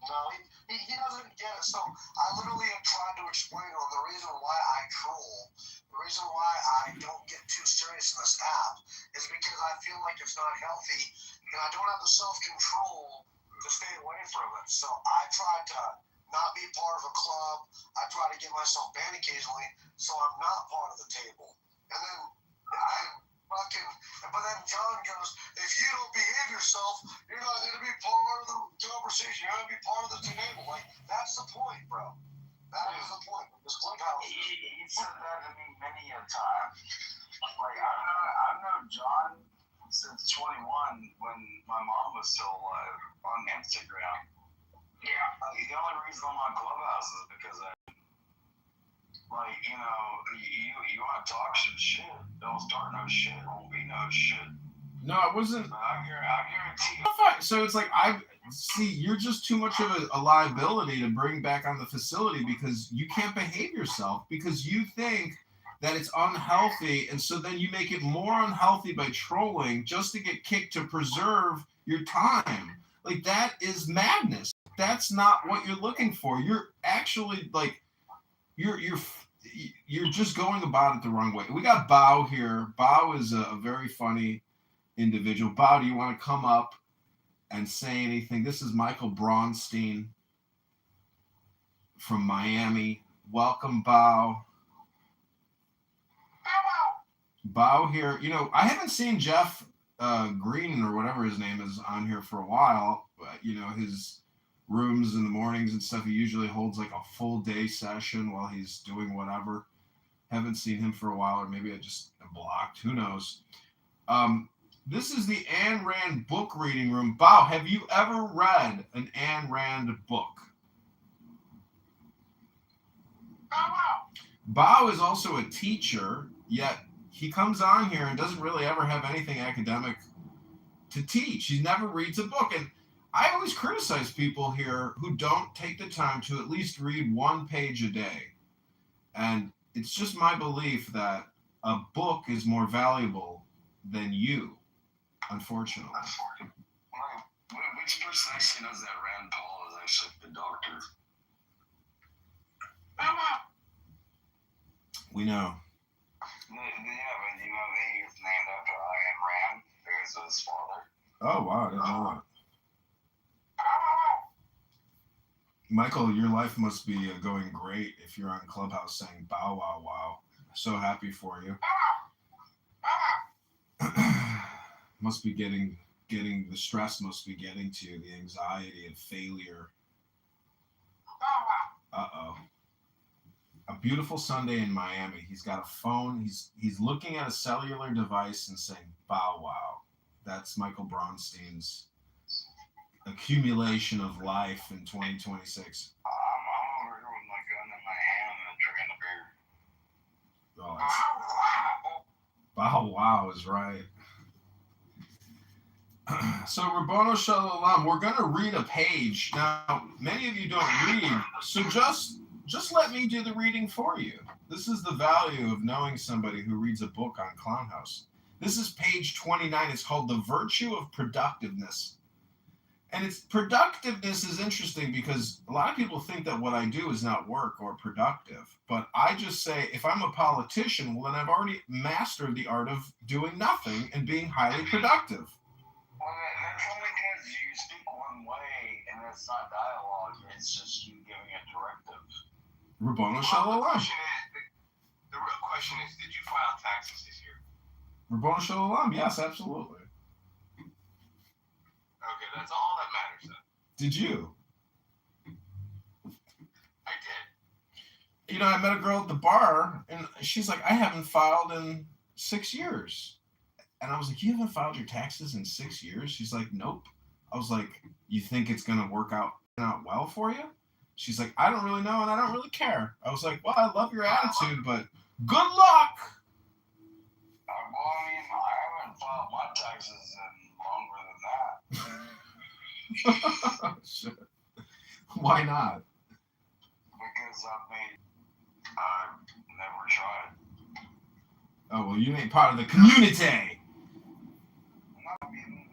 Speaker 12: No, he doesn't get it. So I literally am trying to explain to him the reason why I troll, the reason why I don't get too serious in this app is because I feel like it's not healthy, and I don't have the self-control to stay away from it. So I try to not be part of a club. I try to get myself banned occasionally, so I'm not part of the table. And then but then John goes, if you don't behave yourself, you're not going to be part of the conversation. You're going to be part of the table. Like, that's the point, bro. That is the point. This clubhouse. He said that to me many a time. Like, I've known John since 21 when my mom was still alive on Instagram. Yeah. The only reason I'm on Clubhouse is because you want to talk some shit. Don't start no shit. Won't be no shit.
Speaker 10: No, I wasn't.
Speaker 12: I guarantee you.
Speaker 10: So it's like, you're just too much of a liability to bring back on the facility because you can't behave yourself because you think that it's unhealthy, and so then you make it more unhealthy by trolling just to get kicked to preserve your time. Like, that is madness. That's not what you're looking for. You're actually like, you're just going about it the wrong way. We got Bao here. Bao is a very funny individual. Bao, do you want to come up and say anything? This is Michael Braunstein from Miami. Welcome, Bao. Bao here. I haven't seen Jeff Green or whatever his name is on here for a while. But, his rooms in the mornings and stuff, he usually holds like a full day session while he's doing whatever. Haven't seen him for a while, or maybe I just am blocked. Who knows? This is the Ayn Rand book reading room. Bao, have you ever read an Ayn Rand book? Bao is also a teacher, yet he comes on here and doesn't really ever have anything academic to teach. He never reads a book. And I always criticize people here who don't take the time to at least read one page a day. And it's just my belief that a book is more valuable than you, unfortunately.
Speaker 12: Which person actually knows that Rand Paul is actually the doctor?
Speaker 10: We know.
Speaker 12: Yeah, but that he was named after Ayn Rand because of his father.
Speaker 10: Oh, wow, I didn't know that. Michael, your life must be going great if you're on Clubhouse saying bow wow wow. So happy for you. Must be getting the stress must be getting to you, the anxiety of failure. Uh-oh. A beautiful Sunday in Miami. He's got a phone. He's looking at a cellular device and saying, "Bow wow." That's Michael Bronstein's accumulation of life in 2026.
Speaker 12: I'm over here with my gun in my hand and drinking a beer.
Speaker 10: Oh, bow wow is right. So, Rabbono Shalom, we're going to read a page. Now, many of you don't read, so just let me do the reading for you. This is the value of knowing somebody who reads a book on Clownhouse. This is page 29. It's called The Virtue of Productiveness. And productiveness is interesting because a lot of people think that what I do is not work or productive. But I just say, if I'm a politician, well, then I've already mastered the art of doing nothing and being highly productive.
Speaker 12: Well, that's only because you speak one way and it's not dialogue. It's just you giving a directive.
Speaker 10: Rabbono
Speaker 1: Well,
Speaker 10: Shalom.
Speaker 1: the real question is, did you file taxes this year?
Speaker 10: Rabbono Shalom, yes, absolutely.
Speaker 1: Okay, that's all that matters then.
Speaker 10: Did you?
Speaker 1: I did.
Speaker 10: You know, I met a girl at the bar, and she's like, I haven't filed in 6 years. And I was like, you haven't filed your taxes in 6 years? She's like, nope. I was like, you think it's going to work out well for you? She's like, I don't really know, and I don't really care. I was like, well, I love your attitude, but good luck.
Speaker 12: Well, I mean, I haven't filed my taxes in longer than that.
Speaker 10: Shit. Why not?
Speaker 12: Because I've never tried.
Speaker 10: Oh, well, you ain't part of the community.
Speaker 12: I mean, I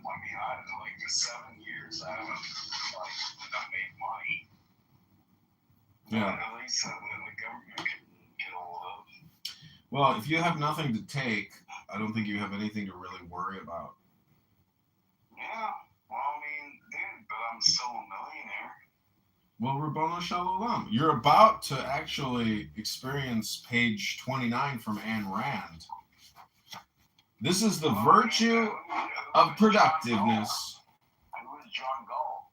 Speaker 12: like the 7 years I haven't not made money.
Speaker 10: Yeah.
Speaker 12: At least something that the government can get hold of.
Speaker 10: Well, if you have nothing to take, I don't think you have anything to really worry about.
Speaker 12: Yeah. Well, I mean, dude, but I'm still a millionaire.
Speaker 10: Well, Rabbono Shalom, you're about to actually experience page 29 from Ayn Rand. This is the virtue of productiveness.
Speaker 12: And who's John Gall?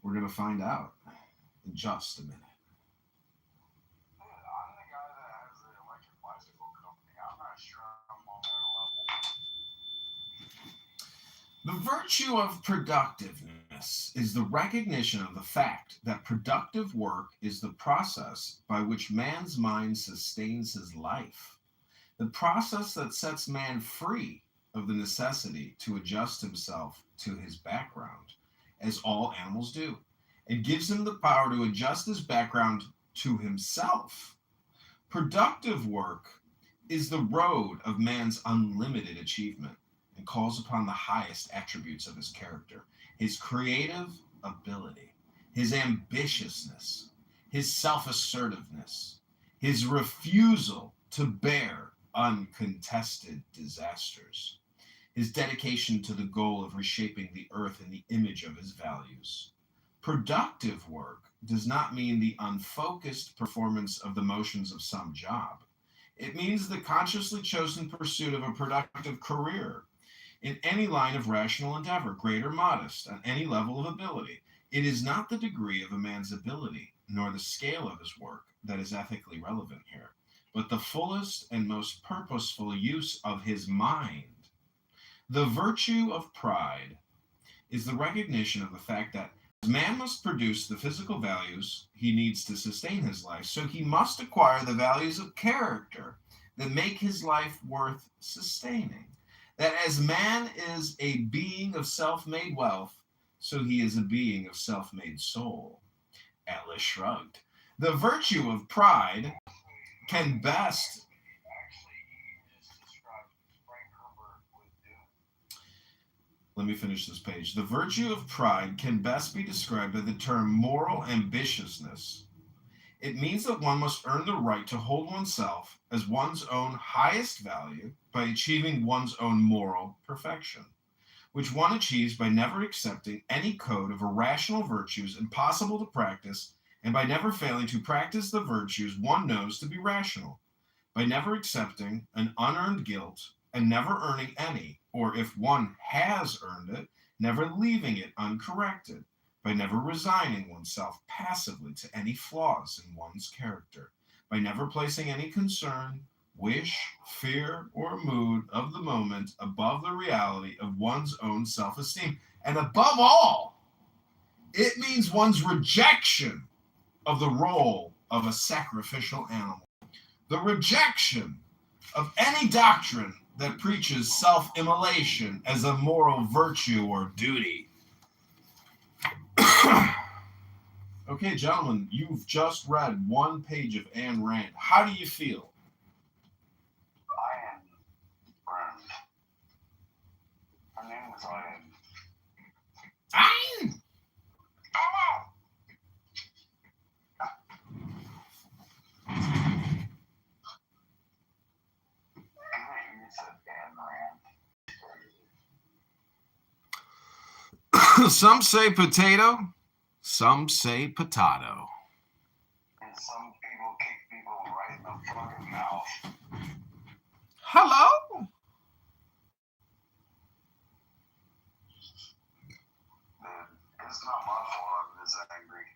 Speaker 10: We're going to find out in just a minute.
Speaker 12: I'm the guy that has the electric bicycle company. I'm not sure I'm on their level.
Speaker 10: The virtue of productiveness is the recognition of the fact that productive work is the process by which man's mind sustains his life, the process that sets man free of the necessity to adjust himself to his background, as all animals do, and gives him the power to adjust his background to himself. Productive work is the road of man's unlimited achievement and calls upon the highest attributes of his character, his creative ability, his ambitiousness, his self-assertiveness, his refusal to bear uncontested disasters, his dedication to the goal of reshaping the earth in the image of his values. Productive work does not mean the unfocused performance of the motions of some job. It means the consciously chosen pursuit of a productive career in any line of rational endeavor, great or modest, on any level of ability. It is not the degree of a man's ability, nor the scale of his work, that is ethically relevant here, but the fullest and most purposeful use of his mind. The virtue of pride is the recognition of the fact that man must produce the physical values he needs to sustain his life, so he must acquire the values of character that make his life worth sustaining. That as man is a being of self-made wealth, so he is a being of self-made soul. Atlas shrugged. The virtue of pride can best... Let me finish this page. The virtue of pride can best be described by the term moral ambitiousness. It means that one must earn the right to hold oneself as one's own highest value by achieving one's own moral perfection, which one achieves by never accepting any code of irrational virtues impossible to practice, and by never failing to practice the virtues one knows to be rational, by never accepting an unearned guilt and never earning any, or if one has earned it, never leaving it uncorrected, by never resigning oneself passively to any flaws in one's character, by never placing any concern, wish, fear, or mood of the moment above the reality of one's own self-esteem. And above all, it means one's rejection of the role of a sacrificial animal. The rejection of any doctrine that preaches self-immolation as a moral virtue or duty. Okay, gentlemen, you've just read one page of Ayn Rand. How do you feel?
Speaker 12: Ayn Rand. Her name is Ayn.
Speaker 10: Ayn!
Speaker 12: Oh! You said Ayn Rand.
Speaker 10: Some say potato, some say potato.
Speaker 12: And some people kick people right in the fucking mouth.
Speaker 10: Hello?
Speaker 12: Man, it's not my fault I'm this angry.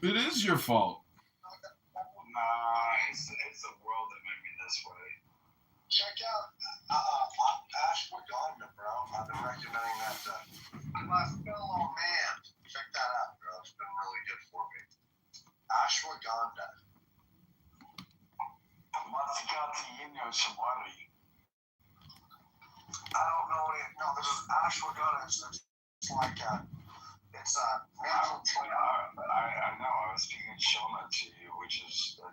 Speaker 10: It is your fault.
Speaker 12: Nah, it's the world that made me this way.
Speaker 4: Check out Ashwagandha, bro. I've been recommending that to my fellow man. Check that out, bro. It's been really good for me. Ashwagandha.
Speaker 12: Matsukati Yinyo Shibari.
Speaker 4: I don't know what it. No, this is ashwagandha. It's like it's a natural tree.
Speaker 12: I know. I was speaking Shona to you, which is the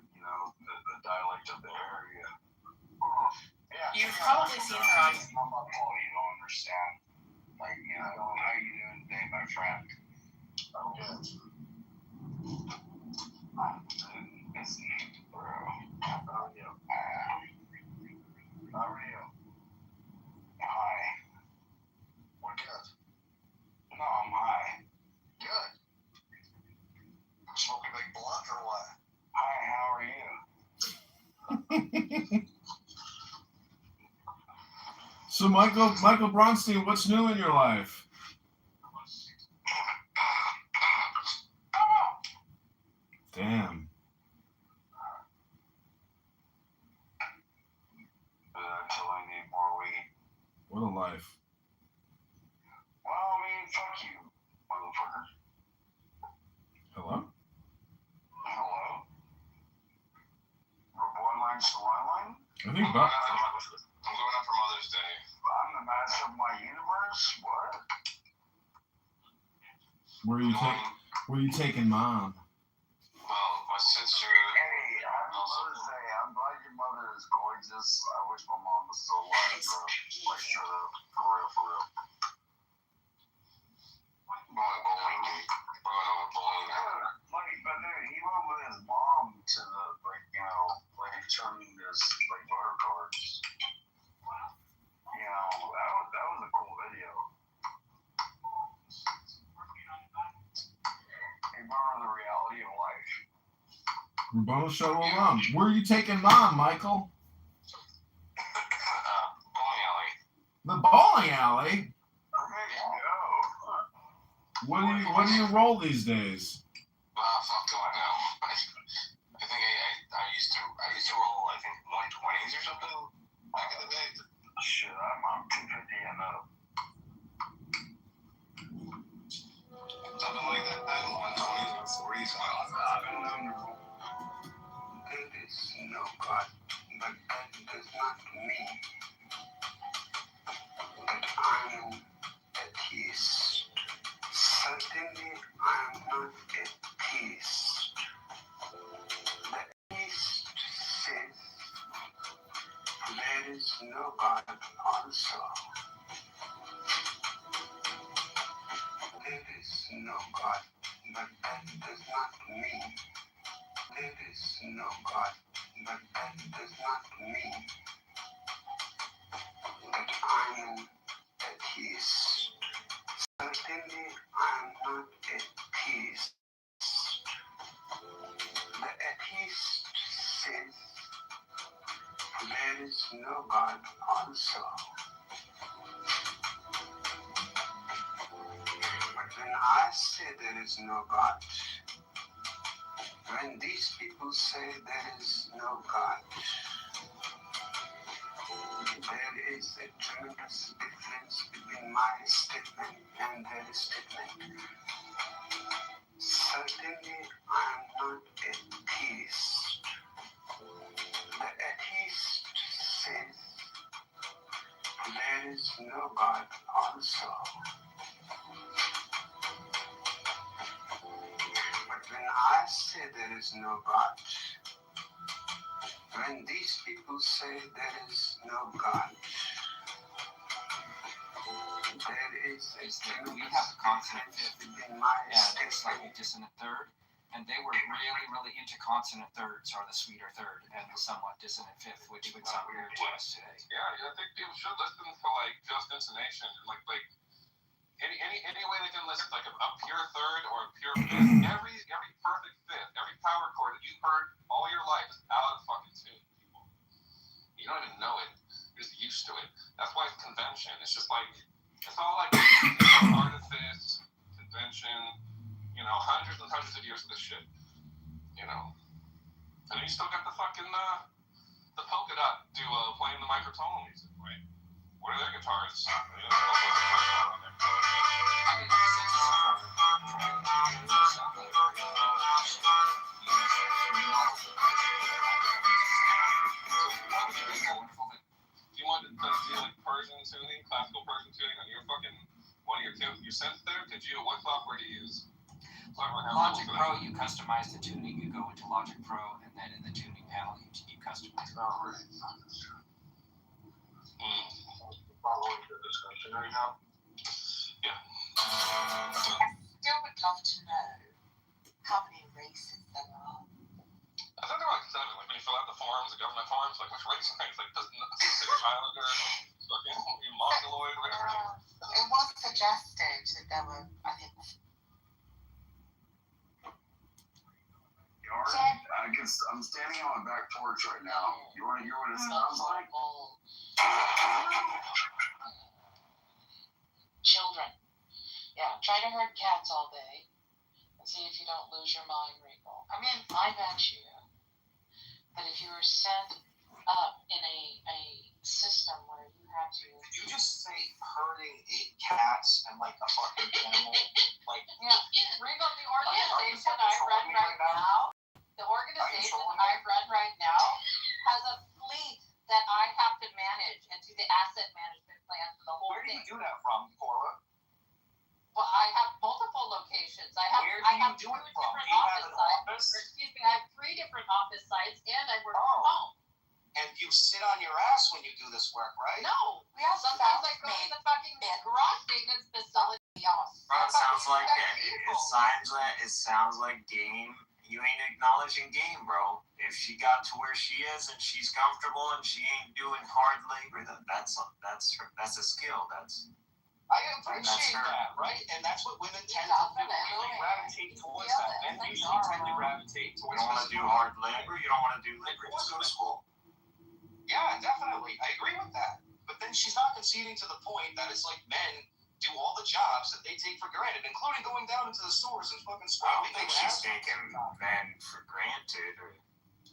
Speaker 12: dialect of the area.
Speaker 4: Yeah.
Speaker 5: You've probably seen her on.
Speaker 12: It's not my fault. You don't understand. Like, how you doing today, my friend?
Speaker 4: I'm good.
Speaker 12: Listen, bro. How are you? How are you? Hi.
Speaker 4: We're good.
Speaker 12: No, I'm high.
Speaker 4: Good. Smoking a big blunt or what?
Speaker 12: Hi, how are you?
Speaker 10: So Michael Bronstein, what's new in your life? Damn.
Speaker 12: Until I need more weed.
Speaker 10: What a life.
Speaker 12: Well, I mean, fuck you, motherfucker.
Speaker 10: Hello?
Speaker 12: Hello? Reborn line to line?
Speaker 10: I think Bob.
Speaker 1: I'm going out for Mother's Day.
Speaker 12: I'm the master of my universe? What?
Speaker 10: Where you taking Mom?
Speaker 1: Well, my sister.
Speaker 12: Hey, happy Mother's Day. I'm glad your mother is gorgeous. I wish my mom was still alive, bro. Like, shut up. For real, for real.
Speaker 1: Going bowling. We're going on a bowling.
Speaker 12: But dude, he went with his mom to the, turning this, voter cards. That was a cool video. He brought the reality of life.
Speaker 10: Rabboni Shalom. Where are you taking Mom, Michael?
Speaker 1: Bowling alley.
Speaker 10: The bowling alley?
Speaker 12: There you go.
Speaker 10: What do you roll these days?
Speaker 1: Fuck do I know? I think I used to roll 120s or something back in the day.
Speaker 12: Shit, I'm 250 and up.
Speaker 1: Something like that. 120s or 40s.
Speaker 12: I've been known to roll.
Speaker 11: There is no God, but that does not mean that I am atheist. Certainly, I am not atheist. The atheist says there is no God also. There is no God, but that does not mean there is no God, but that does not mean that I am atheist. Certainly, I am not atheist. The atheist says there is no God also. But when I say there is no God, when these people say there is no God, there is a tremendous difference between my statement and their statement. Certainly, I am not a theist. The atheist says there is no God also. But when I say there is no God, when these people say there is no God, there is a
Speaker 6: We have a consonant fifth
Speaker 11: between my
Speaker 6: and a
Speaker 11: statement.
Speaker 6: slightly dissonant third, and they were really, really into consonant thirds, or the sweeter third, and the somewhat dissonant fifth, which would sound weird to us today.
Speaker 1: Yeah, I think people should listen to like just intonation, like any way they can listen, like a pure third or a pure fifth. Every perfect fifth, every power chord that you've heard all your life is out of fucking tune, people. You don't even know it. You're just used to it. That's why it's convention. It's just like it's all like artifice, convention. You know, hundreds and hundreds of years of this shit. You know, and then you still got the fucking the polka dot duo playing the microtonal music, right? What are their guitars? You know, there's also a guitar on there.
Speaker 6: I mean, it's
Speaker 1: If you wanted to do like Persian tuning, classical Persian tuning on your fucking one of your synths there, what software do you use?
Speaker 6: Logic Pro, you customize the tuning, you go into Logic Pro, and then in the tuning panel, you customize it.
Speaker 12: Following the discussion right now.
Speaker 1: Yeah.
Speaker 5: I still would love to know how many races there are.
Speaker 1: I think there were like 7. Like when you fill out the forms, the government forms, like which race? It's like Pacific Islander, fucking Mongoloid, whatever.
Speaker 5: It was suggested that there were, I think,
Speaker 12: I guess I'm standing on my back porch right now. You want to hear what it sounds like?
Speaker 5: Children. Yeah, try to herd cats all day and see if you don't lose your mind, Rico. I mean, I bet you that if you were set up in a system where you had to...
Speaker 9: Did you just say herding 8 cats and like a fucking animal? Like,
Speaker 5: yeah, Rico, the organization I run right now, has a fleet that I have to manage and do the asset management plan for the whole
Speaker 9: where do
Speaker 5: thing.
Speaker 9: you do that from, Cora?
Speaker 5: Well, I have multiple locations. I have
Speaker 9: Where
Speaker 5: I have
Speaker 9: do you do
Speaker 5: two
Speaker 9: it from?
Speaker 5: different
Speaker 9: Do you have
Speaker 5: office
Speaker 9: an
Speaker 5: sites.
Speaker 9: office?
Speaker 5: Or, excuse me, I have 3 different office sites, and I work from home.
Speaker 9: And you sit on your ass when you do this work, right?
Speaker 5: No, sometimes I go to the fucking garage maintenance facility.
Speaker 13: Bro, it sounds like it sounds like game. You ain't acknowledging game, bro. If she got to where she is and she's comfortable and she ain't doing hard labor, that's a skill.
Speaker 9: I appreciate that, right? And that's what women tend to do. They gravitate towards that. Men usually tend to gravitate towards.
Speaker 13: You don't want to do hard labor. You don't want to do labor. Just go to school.
Speaker 9: Yeah, definitely. I agree with that. But then she's not conceding to the point that it's like men do all the jobs that they take for granted, including going down into the stores and fucking
Speaker 13: I
Speaker 9: scrubbing.
Speaker 13: don't think she's taking men for granted.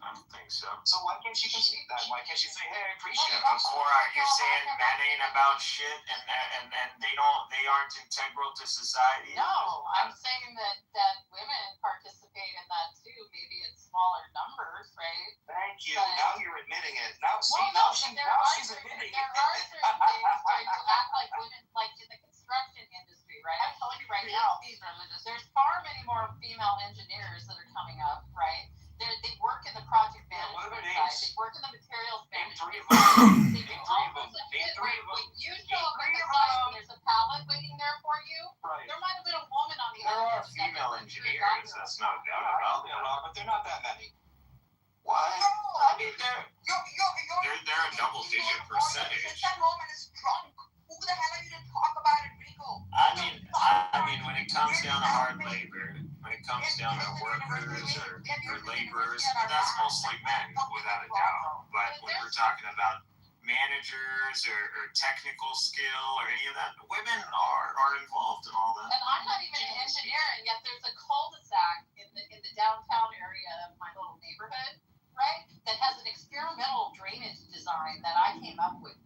Speaker 13: I don't think so.
Speaker 9: So why can't she concede that? Why can't she say, "Hey, I appreciate it"?
Speaker 13: Cora, you're saying men ain't about shit and they aren't integral to society?
Speaker 5: No, I'm saying that women participate in that too. Maybe it's smaller numbers, right?
Speaker 9: Thank you.
Speaker 5: But,
Speaker 9: now you're admitting it. Now, see,
Speaker 5: well,
Speaker 9: now
Speaker 5: no,
Speaker 9: she's admitting it.
Speaker 5: there are certain things where you act like women, like in the construction industry, right? I'm telling you right now, there's far many more female engineers that are coming up, right? They work in the project management side. They work in the materials management side. They do all sorts of shit. When you show up at the site and there's a pallet waiting there for you, there might have been a woman on the
Speaker 13: There
Speaker 5: other
Speaker 13: are
Speaker 5: end.
Speaker 13: female engineers, that's no doubt about that.
Speaker 9: But they're not that many.
Speaker 13: Why? I mean, they're a double-digit percentage.
Speaker 5: That woman is drunk. Who the hell are you to talk about it, Rico?
Speaker 13: I mean, when it comes down to hard labor, when it comes down to workers or laborers, that's mostly men, without a doubt. But when we're talking about managers or technical skill or any of that. Women are involved in all that.
Speaker 5: And I'm not even an engineer, and yet there's a cul-de-sac in the downtown area of my little neighborhood, right, that has an experimental drainage design that I came up with.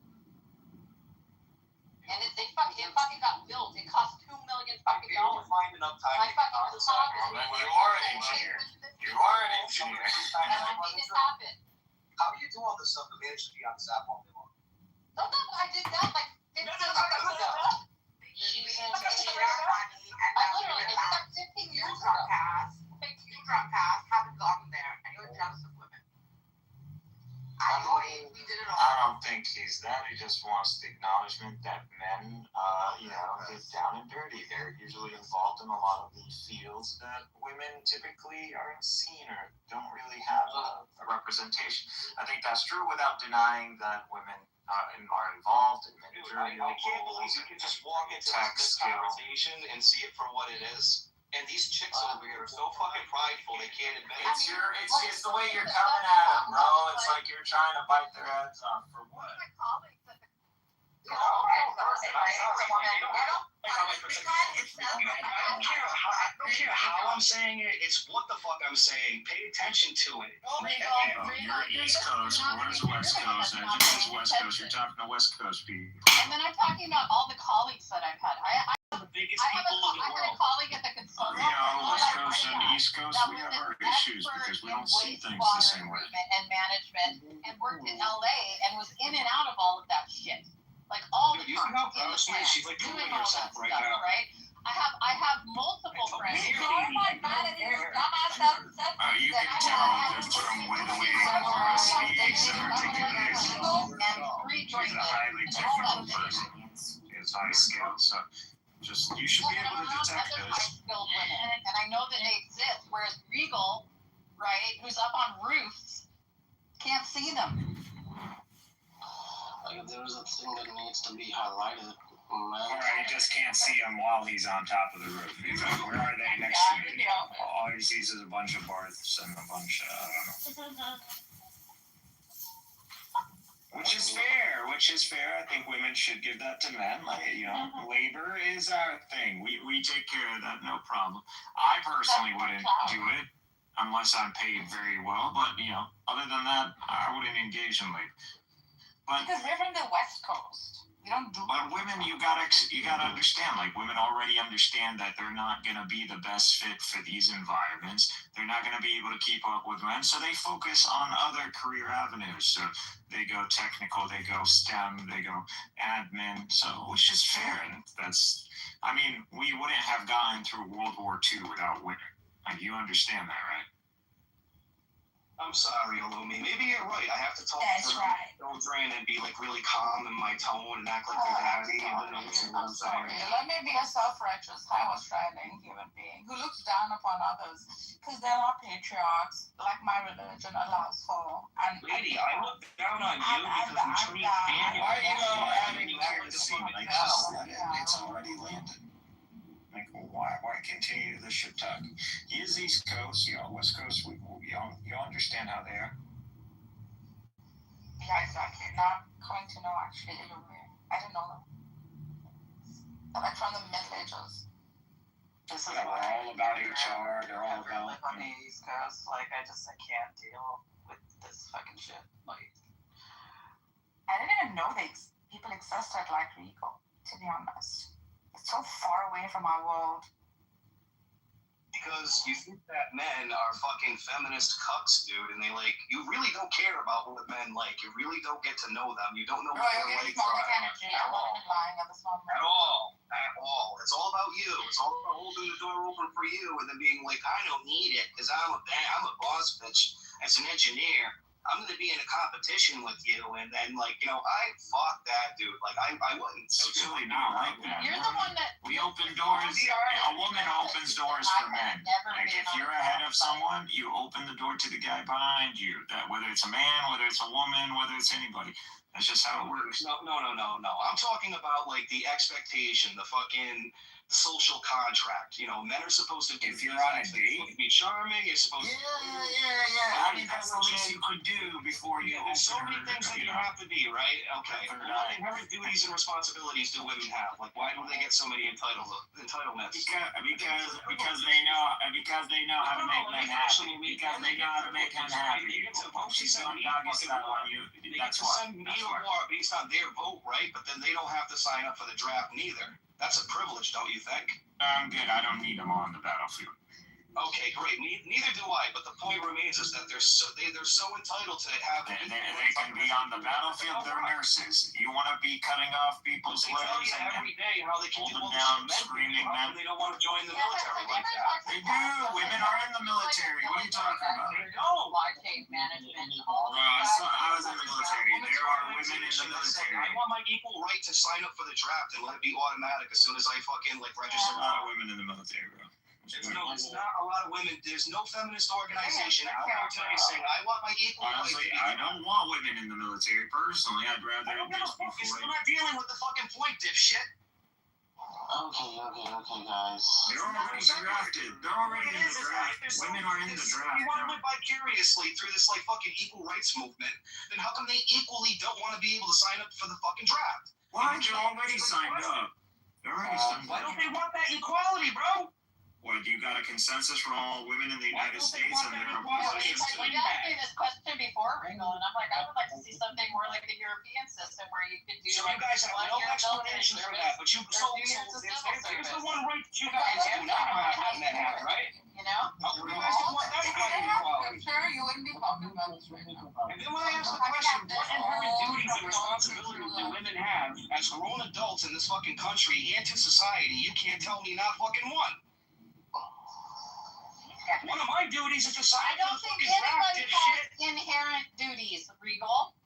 Speaker 5: And it fucking got built. It cost $2 million fucking dollars.
Speaker 3: Find enough time
Speaker 5: I fucking was talking.
Speaker 13: You are an engineer. You are an engineer.
Speaker 5: And I made it happen.
Speaker 3: How do you do all this stuff to manage to be on SAP all day long?
Speaker 5: No, I did that like 15 years ago.
Speaker 14: She's in money, and
Speaker 5: I literally did that 15 years
Speaker 14: you
Speaker 5: ago.
Speaker 14: drop past, haven't gotten there, and you're jealous of women. We did it all.
Speaker 13: I don't think he's that. He just wants the acknowledgement that men, get down and dirty. They're usually involved in a lot of the fields that women typically aren't seen or don't really have a representation. I think that's true without denying that women are involved in managerial
Speaker 1: I can't believe
Speaker 13: roles
Speaker 1: you can just walk into
Speaker 13: tech
Speaker 1: this
Speaker 13: skill.
Speaker 1: conversation and see it for what it is. And these chicks over here are so fucking prideful they can't admit it.
Speaker 13: It's the way you're coming at them, bro. It's like you're trying to bite their heads off for what?
Speaker 14: My colleagues at the
Speaker 12: I don't care how I'm saying it. It's what the fuck I'm saying. Pay attention to it.
Speaker 13: You're East Coast. Where's West Coast? Everyone's West Coast. You're talking to West Coast people.
Speaker 5: And then I'm talking about all the colleagues that I've had.
Speaker 12: The biggest
Speaker 5: I
Speaker 12: people in the
Speaker 5: had a
Speaker 12: world.
Speaker 5: colleague at the consultant.
Speaker 13: West Coast and East Coast, we have our issues because we don't see things the same way.
Speaker 5: And management, and worked in LA and was in and out of all of that shit. Like all the
Speaker 12: Dude, you see how
Speaker 5: in the
Speaker 12: proud she is?
Speaker 5: plant,
Speaker 12: She's like
Speaker 5: doing
Speaker 12: doing
Speaker 5: all
Speaker 12: herself
Speaker 5: that
Speaker 12: right
Speaker 5: stuff,
Speaker 12: now.
Speaker 5: right? I have multiple friends.
Speaker 14: You
Speaker 13: You can tell just from the way Laura speaks and articulates. She's a highly technical person. She has high skills, so you should be able to detect this.
Speaker 5: Skilled women, and I know that they exist. Whereas Regal, right, who's up on roofs, can't see them.
Speaker 6: Like, there's a thing that needs to be highlighted.
Speaker 13: Or he just can't see him while he's on top of the roof. He's like, where are they next to me? All he sees is a bunch of barths and a bunch of, I don't know. Which is fair. I think women should give that to men. Like, labor is our thing. We take care of that, no problem. I personally wouldn't do it unless I'm paid very well. But, other than that, I wouldn't engage in labor. But
Speaker 14: because we're from the West Coast. We don't do.
Speaker 13: But women, you gotta understand. Like, women already understand that they're not gonna be the best fit for these environments. They're not gonna be able to keep up with men, so they focus on other career avenues. So they go technical, they go STEM, they go admin. So which is fair, and we wouldn't have gotten through World War II without women. Like, you understand that, right?
Speaker 12: I'm sorry, Alumi. Maybe you're right. I have to talk
Speaker 14: That's
Speaker 12: to
Speaker 14: right.
Speaker 12: children and be like really calm in my tone and act like they're daddy.
Speaker 14: I'm sorry. Let me be a self-righteous, high-striving human being who looks down upon others because they're not patriarchs like my religion allows for.
Speaker 12: Lady, I look down on you because we treat family.
Speaker 13: Why are you adding
Speaker 12: you act like a
Speaker 13: jealousy?
Speaker 12: fucking
Speaker 13: Like,
Speaker 12: hell.
Speaker 13: just let it. It's already landed. Like, why continue the shit talk? He is East Coast, West Coast. You understand how they are.
Speaker 14: Yeah, exactly. Not going to know actually. I don't know them. They're like from the Middle Ages. This is
Speaker 13: They're all about HR. They're all about.
Speaker 14: On the East Coast, I can't deal with this fucking shit. Like, I didn't even know people existed like Rico, to be honest. It's so far away from our world.
Speaker 12: Because you think that men are fucking feminist cucks, dude, and you really don't care about what men like. You really don't get to know them. You don't know what their likes are.
Speaker 14: I'm not even lying at this moment.
Speaker 12: At all. It's all about you. It's all about holding the door open for you and then being like, I don't need it because I'm a boss bitch as an engineer. I'm going to be in a competition with you, and then, I fuck that, dude. I wouldn't.
Speaker 13: It's really not like that.
Speaker 5: You're the one that
Speaker 13: We open doors. A woman opens doors for men. Like, if you're ahead of someone, you open the door to the guy behind you. That whether it's a man, whether it's a woman, whether it's anybody. That's just how it works.
Speaker 12: No. I'm talking about the expectation, the fucking
Speaker 15: social contract. You know, men are supposed to.
Speaker 13: If you're on a date,
Speaker 15: be charming. You're supposed to.
Speaker 13: Yeah. I mean, that's the least you could do before you.
Speaker 15: There's so many things that you have to be, right? Okay. What inherent duties and responsibilities do women have? Like, why do they get so many entitlements?
Speaker 13: Because they know how to make men happy. Because they know how to make them happy. She's doing doggy style on you. That's why.
Speaker 15: They get to send me to war based on their vote, right? But then they don't have to sign up for the draft neither. That's a privilege, don't you think?
Speaker 13: I'm good. I don't need them on the battlefield.
Speaker 15: Okay, great. Neither do I. But the point remains is that they're so entitled to have.
Speaker 13: They can be on the battlefield. They're nurses. You want to be cutting off people's legs and
Speaker 15: every day how they can
Speaker 13: hold them down, screaming men.
Speaker 15: They don't want to join the military like that.
Speaker 13: They do. Women are in the military. What are you talking about?
Speaker 5: No, blockade management.
Speaker 13: I was in the military. There are women in the military.
Speaker 15: I want my equal right to sign up for the draft and let it be automatic as soon as I fucking register.
Speaker 13: There's a lot of women in the military, bro.
Speaker 15: There's not a lot of women. There's no feminist organization out there today saying I want my equal.
Speaker 13: Honestly, I don't want women in the military personally. I'd rather just be for
Speaker 15: I'm not dealing with the fucking point, dipshit.
Speaker 12: Okay, guys.
Speaker 13: They're already drafted. They're already in the draft. Women are in the draft.
Speaker 15: You want to live vicariously through this fucking equal rights movement, then how come they equally don't want to be able to sign up for the fucking draft?
Speaker 13: Why? They're already signed up. They're already signed up.
Speaker 15: Why don't they want that equality, bro?
Speaker 13: What, you got a consensus from all women in the United States and their positions to
Speaker 5: You asked me this question before, Regal, and I'm like, I would like to see something more like the European system where you could do.
Speaker 15: So you guys have no explanation for that, but there's the one right that you guys do not have having that happen, right?
Speaker 5: You know?
Speaker 15: How come you guys don't want that kind of equality?
Speaker 5: I'm sure you wouldn't be talking about this right now.
Speaker 15: And then when I ask the question, what inherent duties and responsibilities do women have as grown adults in this fucking country and to society, you can't tell me not fucking one. One of my duties is to sign
Speaker 5: I don't think anybody has inherent duties, Regal.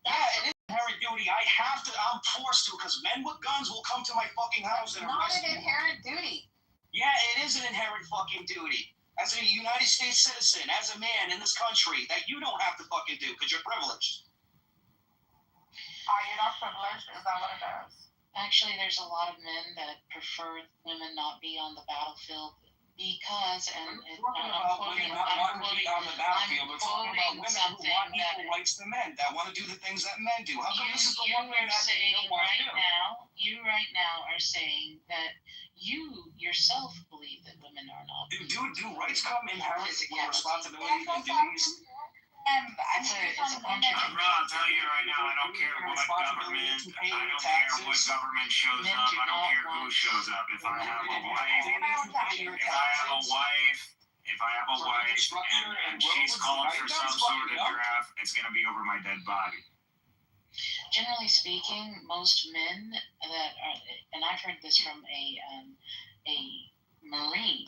Speaker 15: Yeah, it is inherent duty. I'm forced to, because men with guns will come to my fucking house and arrest me.
Speaker 5: Not an inherent duty.
Speaker 15: Yeah, it is an inherent fucking duty. As a United States citizen, as a man in this country, that you don't have to fucking do, because you're privileged.
Speaker 5: Are you not privileged? Is that what it is?
Speaker 16: Actually, there's a lot of men that prefer women not be on the battlefield. Because, and
Speaker 15: we're talking about women not wanting to be on the battlefield. We're talking about women who want equal rights to men, that want to do the things that men do. How come this is the one thing that you don't want to do?
Speaker 16: You right now are saying that you yourself believe that women are not.
Speaker 15: Do rights come inherent with responsibilities and duties?
Speaker 16: It's a contradiction.
Speaker 13: I'll tell you right now, I don't care what government shows up. I don't care who shows up. If I have a wife and she's called for some sort of draft, it's gonna be over my dead body.
Speaker 16: Generally speaking, most men that are, and I've heard this from a Marine,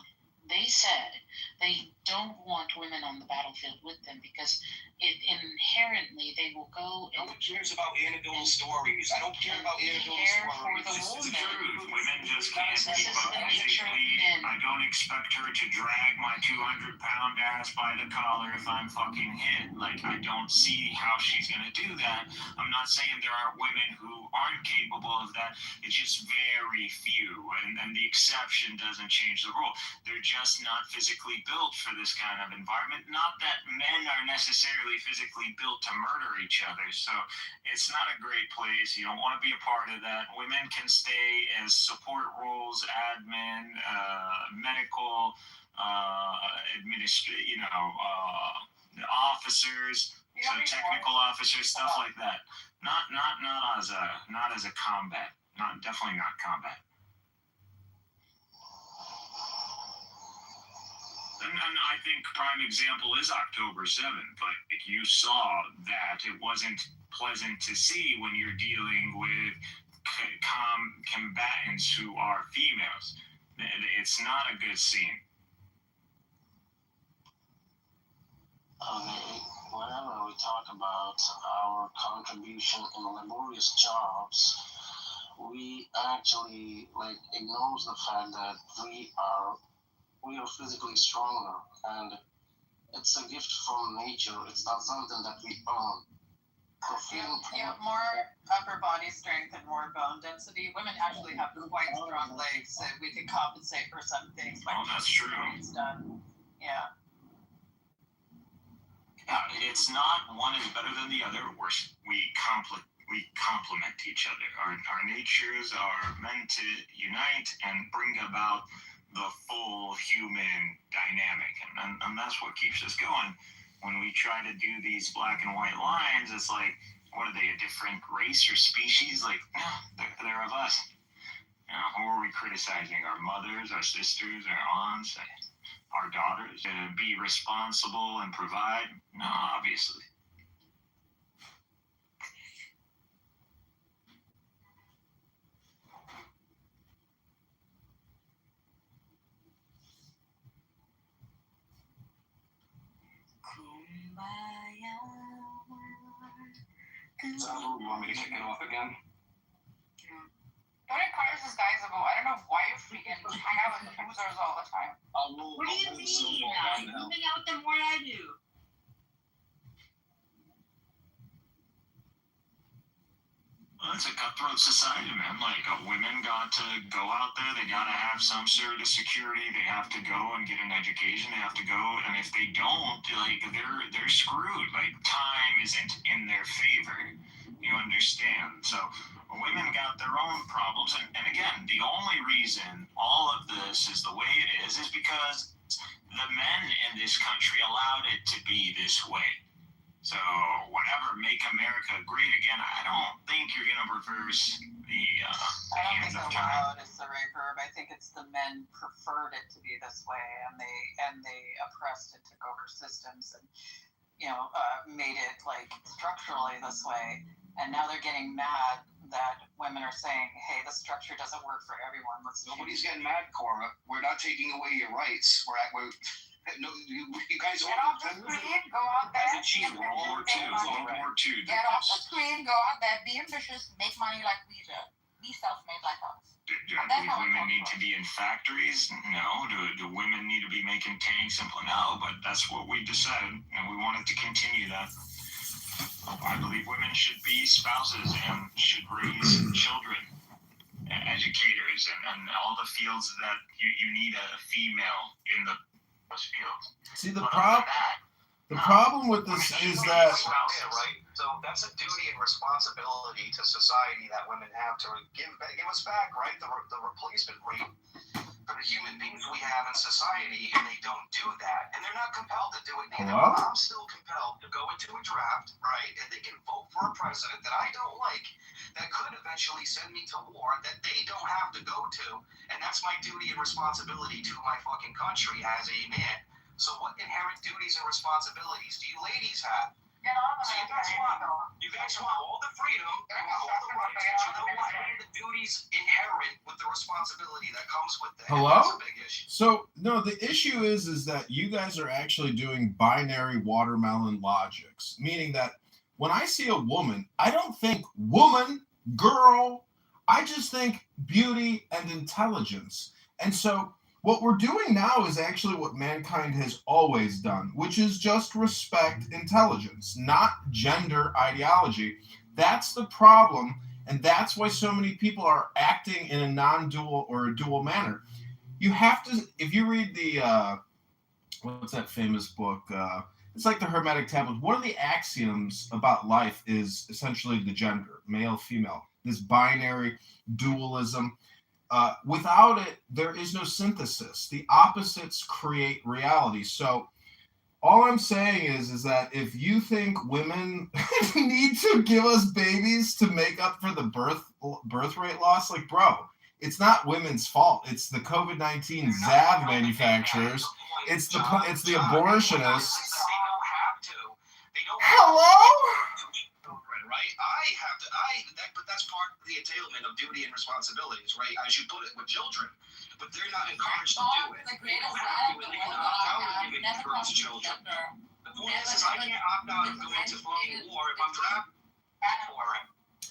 Speaker 16: they said they don't want women on the battlefield with them because inherently they will go.
Speaker 15: No one cares about anecdotal stories. I don't care about anecdotal stories.
Speaker 16: For the woman.
Speaker 13: Women just can't keep up physically. I don't expect her to drag my 200-pound ass by the collar if I'm fucking hit. Like, I don't see how she's gonna do that. I'm not saying there aren't women who aren't capable of that. It's just very few, and the exception doesn't change the rule. They're just not physically built for this kind of environment. Not that men are necessarily physically built to murder each other, so it's not a great place. You don't want to be a part of that. Women can stay as support roles, admin, medical, officers, so technical officers, stuff like that. Not as a combat. Definitely not combat. And I think prime example is October 7th. Like, you saw that it wasn't pleasant to see when you're dealing with combatants who are females. It's not a good scene.
Speaker 12: Okay, whenever we talk about our contribution in laborious jobs, we actually ignore the fact that we are physically stronger, and it's a gift from nature. It's not something that we earn.
Speaker 14: You have more upper body strength and more bone density. Women actually have quite strong legs, so we can compensate for some things by
Speaker 13: that's true.
Speaker 14: it's done. Yeah.
Speaker 13: Yeah, it's not one is better than the other. We complement each other. Our natures are meant to unite and bring about the full human dynamic, and that's what keeps us going. When we try to do these black and white lines, it's like, what are they, a different race or species? Like, no, they're of us. Who are we criticizing? Our mothers, our sisters, our aunts, our daughters? To be responsible and provide? No, obviously.
Speaker 12: So, you want me to kick it off again?
Speaker 14: Don't encourage this guys to go. I don't know why you freaking hang out with losers all the time.
Speaker 16: What do you mean? You hang out with them more than I do.
Speaker 13: Well, it's a cutthroat society, man. Like, women got to go out there. They got to have some sort of security. They have to go and get an education. They have to go, and if they don't, like, they're screwed. Like, time isn't in their favor. You understand? So women got their own problems, and again, the only reason all of this is the way it is because the men in this country allowed it to be this way. So whatever, make America great again, I don't think you're going to reverse the hands of time.
Speaker 14: Allowed is the right verb. I think it's the men preferred it to be this way, and they oppressed and took over systems and made it like structurally this way. And now they're getting mad that women are saying, hey, the structure doesn't work for everyone.
Speaker 15: Nobody's getting mad, Cora. We're not taking away your rights. No, you guys
Speaker 14: get off the screen, go out there.
Speaker 13: As a World War II.
Speaker 14: Get off the screen, go out there, be ambitious, make money like we do. Be self-made like us.
Speaker 13: Do women need to be in factories? No. Do women need to be making tanks? No, but that's what we decided, and we wanted to continue that. I believe women should be spouses and should raise children, educators, and all the fields that you need a female in those fields.
Speaker 10: See, the problem with this is that...
Speaker 4: Right? So that's a duty and responsibility to society that women have to give us back, right? The replacement rate for the human beings we have in society, and they don't do that. And they're not compelled to do it neither.
Speaker 10: Hello?
Speaker 4: I'm still compelled to go into a draft, right? And they can vote for a president that I don't like, that could eventually send me to war, that they don't have to go to. And that's my duty and responsibility to my fucking country as a man. So what inherent duties and responsibilities do you ladies have? So you guys want all the freedom and all the rights, but you don't want any of the duties inherent with the responsibility that comes with that.
Speaker 10: Hello?
Speaker 4: That's a big issue.
Speaker 10: So, no, the issue is that you guys are actually doing binary watermelon logics, meaning that when I see a woman, I don't think woman, girl, I just think beauty and intelligence. And so what we're doing now is actually what mankind has always done, which is just respect intelligence, not gender ideology. That's the problem, and that's why so many people are acting in a non-dual or a dual manner. You have to, if you read the, what's that famous book? It's like the Hermetic Tablets. One of the axioms about life is essentially the gender, male, female, this binary dualism. Without it, there is no synthesis. The opposites create reality. So all I'm saying is that if you think women need to give us babies to make up for the birth rate loss, like, bro, it's not women's fault. It's the COVID-19 ZAV manufacturers. It's the abortionists. Hello?
Speaker 4: Right? But that's part of the entailment of duty and responsibilities, right? As you put it, with children. But they're not encouraged to do it. They don't have to, and they can opt out of giving birth to children. The point is I can't opt out of going to fucking war if I'm drafted for it.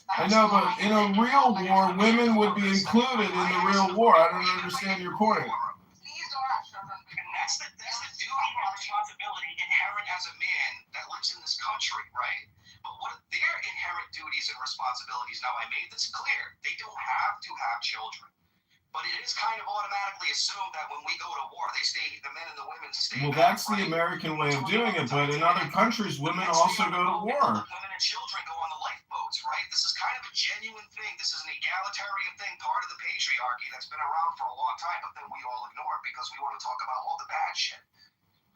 Speaker 10: I know, but in a real war, women would be included in the real war. I don't understand your point.
Speaker 4: And that's the duty and responsibility inherent as a man that lives in this country, right? But what their
Speaker 17: duties and responsibilities. Now, I made this clear. They don't have to have children. But it is kind of automatically assumed that when we go to war, the men and the women stay.
Speaker 10: Well, that's the American way of doing it, but in other countries, women also go to war.
Speaker 17: Women and children go on the lifeboats, right? This is kind of a genuine thing. This is an egalitarian thing, part of the patriarchy that's been around for a long time, but then we all ignore it because we want to talk about all the bad shit.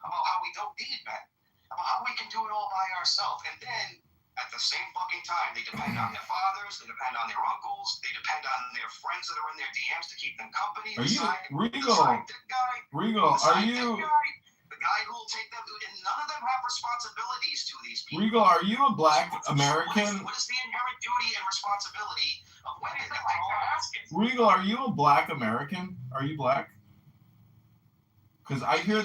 Speaker 17: About how we don't need men. About how we can do it all by ourselves. And then, at the same fucking time, they depend on their fathers, they depend on their uncles, they depend on their friends that are in their DMs to keep them company.
Speaker 10: Are you Regal?
Speaker 17: The guy who will take them, and none of them have responsibilities to these people.
Speaker 10: Regal, are you a black American?
Speaker 17: What is the inherent duty and responsibility of women? That's all I'm asking.
Speaker 10: Regal, are you a black American? Are you black? Because I hear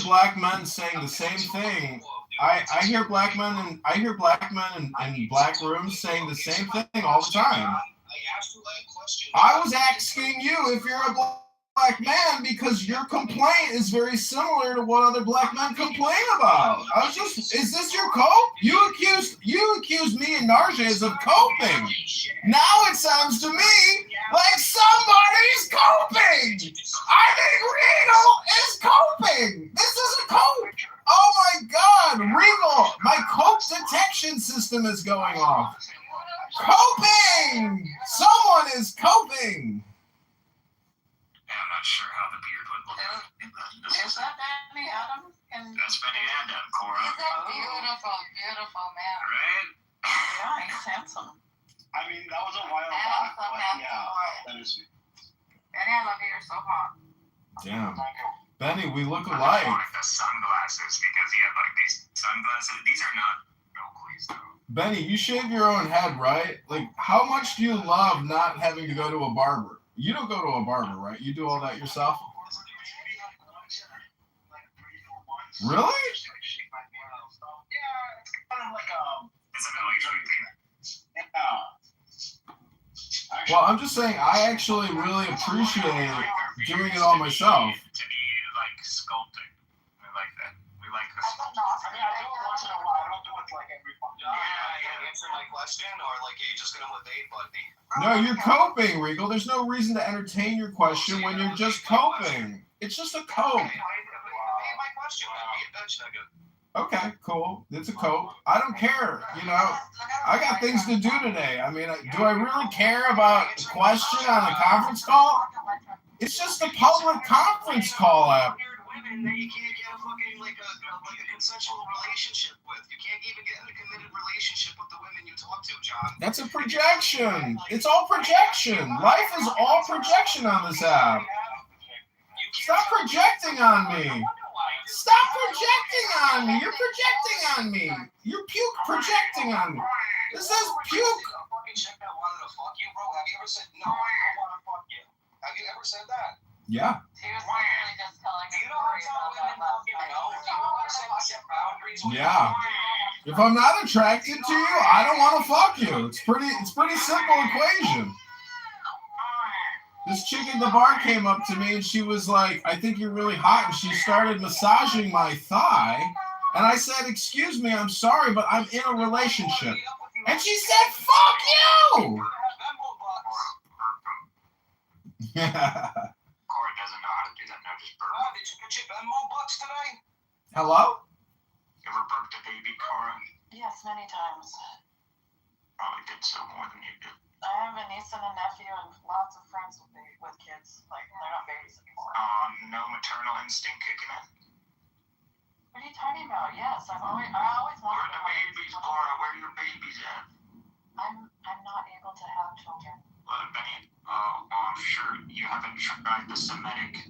Speaker 10: black men saying the same thing. I hear black men in black rooms saying the same thing all the time. I was asking you if you're a black man because your complaint is very similar to what other black men complain about. Is this your cope? You accused me and Narges of coping. Now it sounds to me like somebody's coping. I think Regal is coping. This is a cope. Oh my God, Regal, my cope detection system is going off. Coping! Someone is coping.
Speaker 2: I'm not sure how the beard would look.
Speaker 14: Is that Benny Adam?
Speaker 2: That's Benny Adam, Cora.
Speaker 14: He's a beautiful, beautiful man.
Speaker 2: Right?
Speaker 14: Yeah, he's handsome.
Speaker 12: I mean, that was a while back, but yeah, that is me.
Speaker 14: Benny, I love you. You're so hot.
Speaker 10: Damn. Benny, we look alike.
Speaker 2: I like the sunglasses because he had like these sunglasses. These are not Oakleys though.
Speaker 10: Benny, you shave your own head, right? Like, how much do you love not having to go to a barber? You don't go to a barber, right? You do all that yourself? Really?
Speaker 12: Yeah, it's kind of like
Speaker 2: Isn't it like
Speaker 12: yeah.
Speaker 10: Well, I'm just saying, I actually really appreciate doing it all myself.
Speaker 2: To be like sculpting. We like that. We like this.
Speaker 12: I mean, I do it once in a while. I don't do it like every fucking day.
Speaker 17: Yeah, answer my question, or like, are you just gonna evade Bundy?
Speaker 10: No, you're coping, Regal. There's no reason to entertain your question when you're just coping. It's just a cope.
Speaker 17: Evade my question. Be a bitch, nigga.
Speaker 10: Okay, cool. It's a cope. I don't care. You know, I got things to do today. I mean, do I really care about a question on a conference call? It's just a public conference call app.
Speaker 17: Women that you can't get a fucking like a consensual relationship with. You can't even get in a committed relationship with the women you talk to, John.
Speaker 10: That's a projection. It's all projection. Life is all projection on this app. Stop projecting on me. Stop projecting on me. You're projecting on me. You're puke projecting on me. This says puke.
Speaker 17: Fucking chick that wanted to fuck you, bro. Have you ever said no? I don't want to fuck you. Have you ever said that?
Speaker 10: Yeah.
Speaker 14: He was literally just telling
Speaker 17: Do you know how to tell women fucking no? Do you know how to set boundaries?
Speaker 10: Yeah. If I'm not attracted to you, I don't want to fuck you. It's pretty simple equation. This chick at the bar came up to me and she was like, I think you're really hot. And she started massaging my thigh. And I said, excuse me, I'm sorry, but I'm in a relationship. And she said, fuck you!
Speaker 2: Cora doesn't know how to do that. No, just burp.
Speaker 17: Did you get your Venmo bucks today?
Speaker 10: Hello?
Speaker 2: You ever burped a baby, Cora?
Speaker 14: Yes, many times.
Speaker 2: Probably did so more than you do.
Speaker 14: I have a niece and a nephew and lots of friends with kids. Like, they're not babies anymore.
Speaker 2: No maternal instinct kicking in?
Speaker 14: What are you talking about? Yes, I always wanted
Speaker 2: Where are the babies, Cora? Where are your babies at?
Speaker 14: I'm not able to have children.
Speaker 2: Well, Benny, I'm sure you haven't tried the Semitic.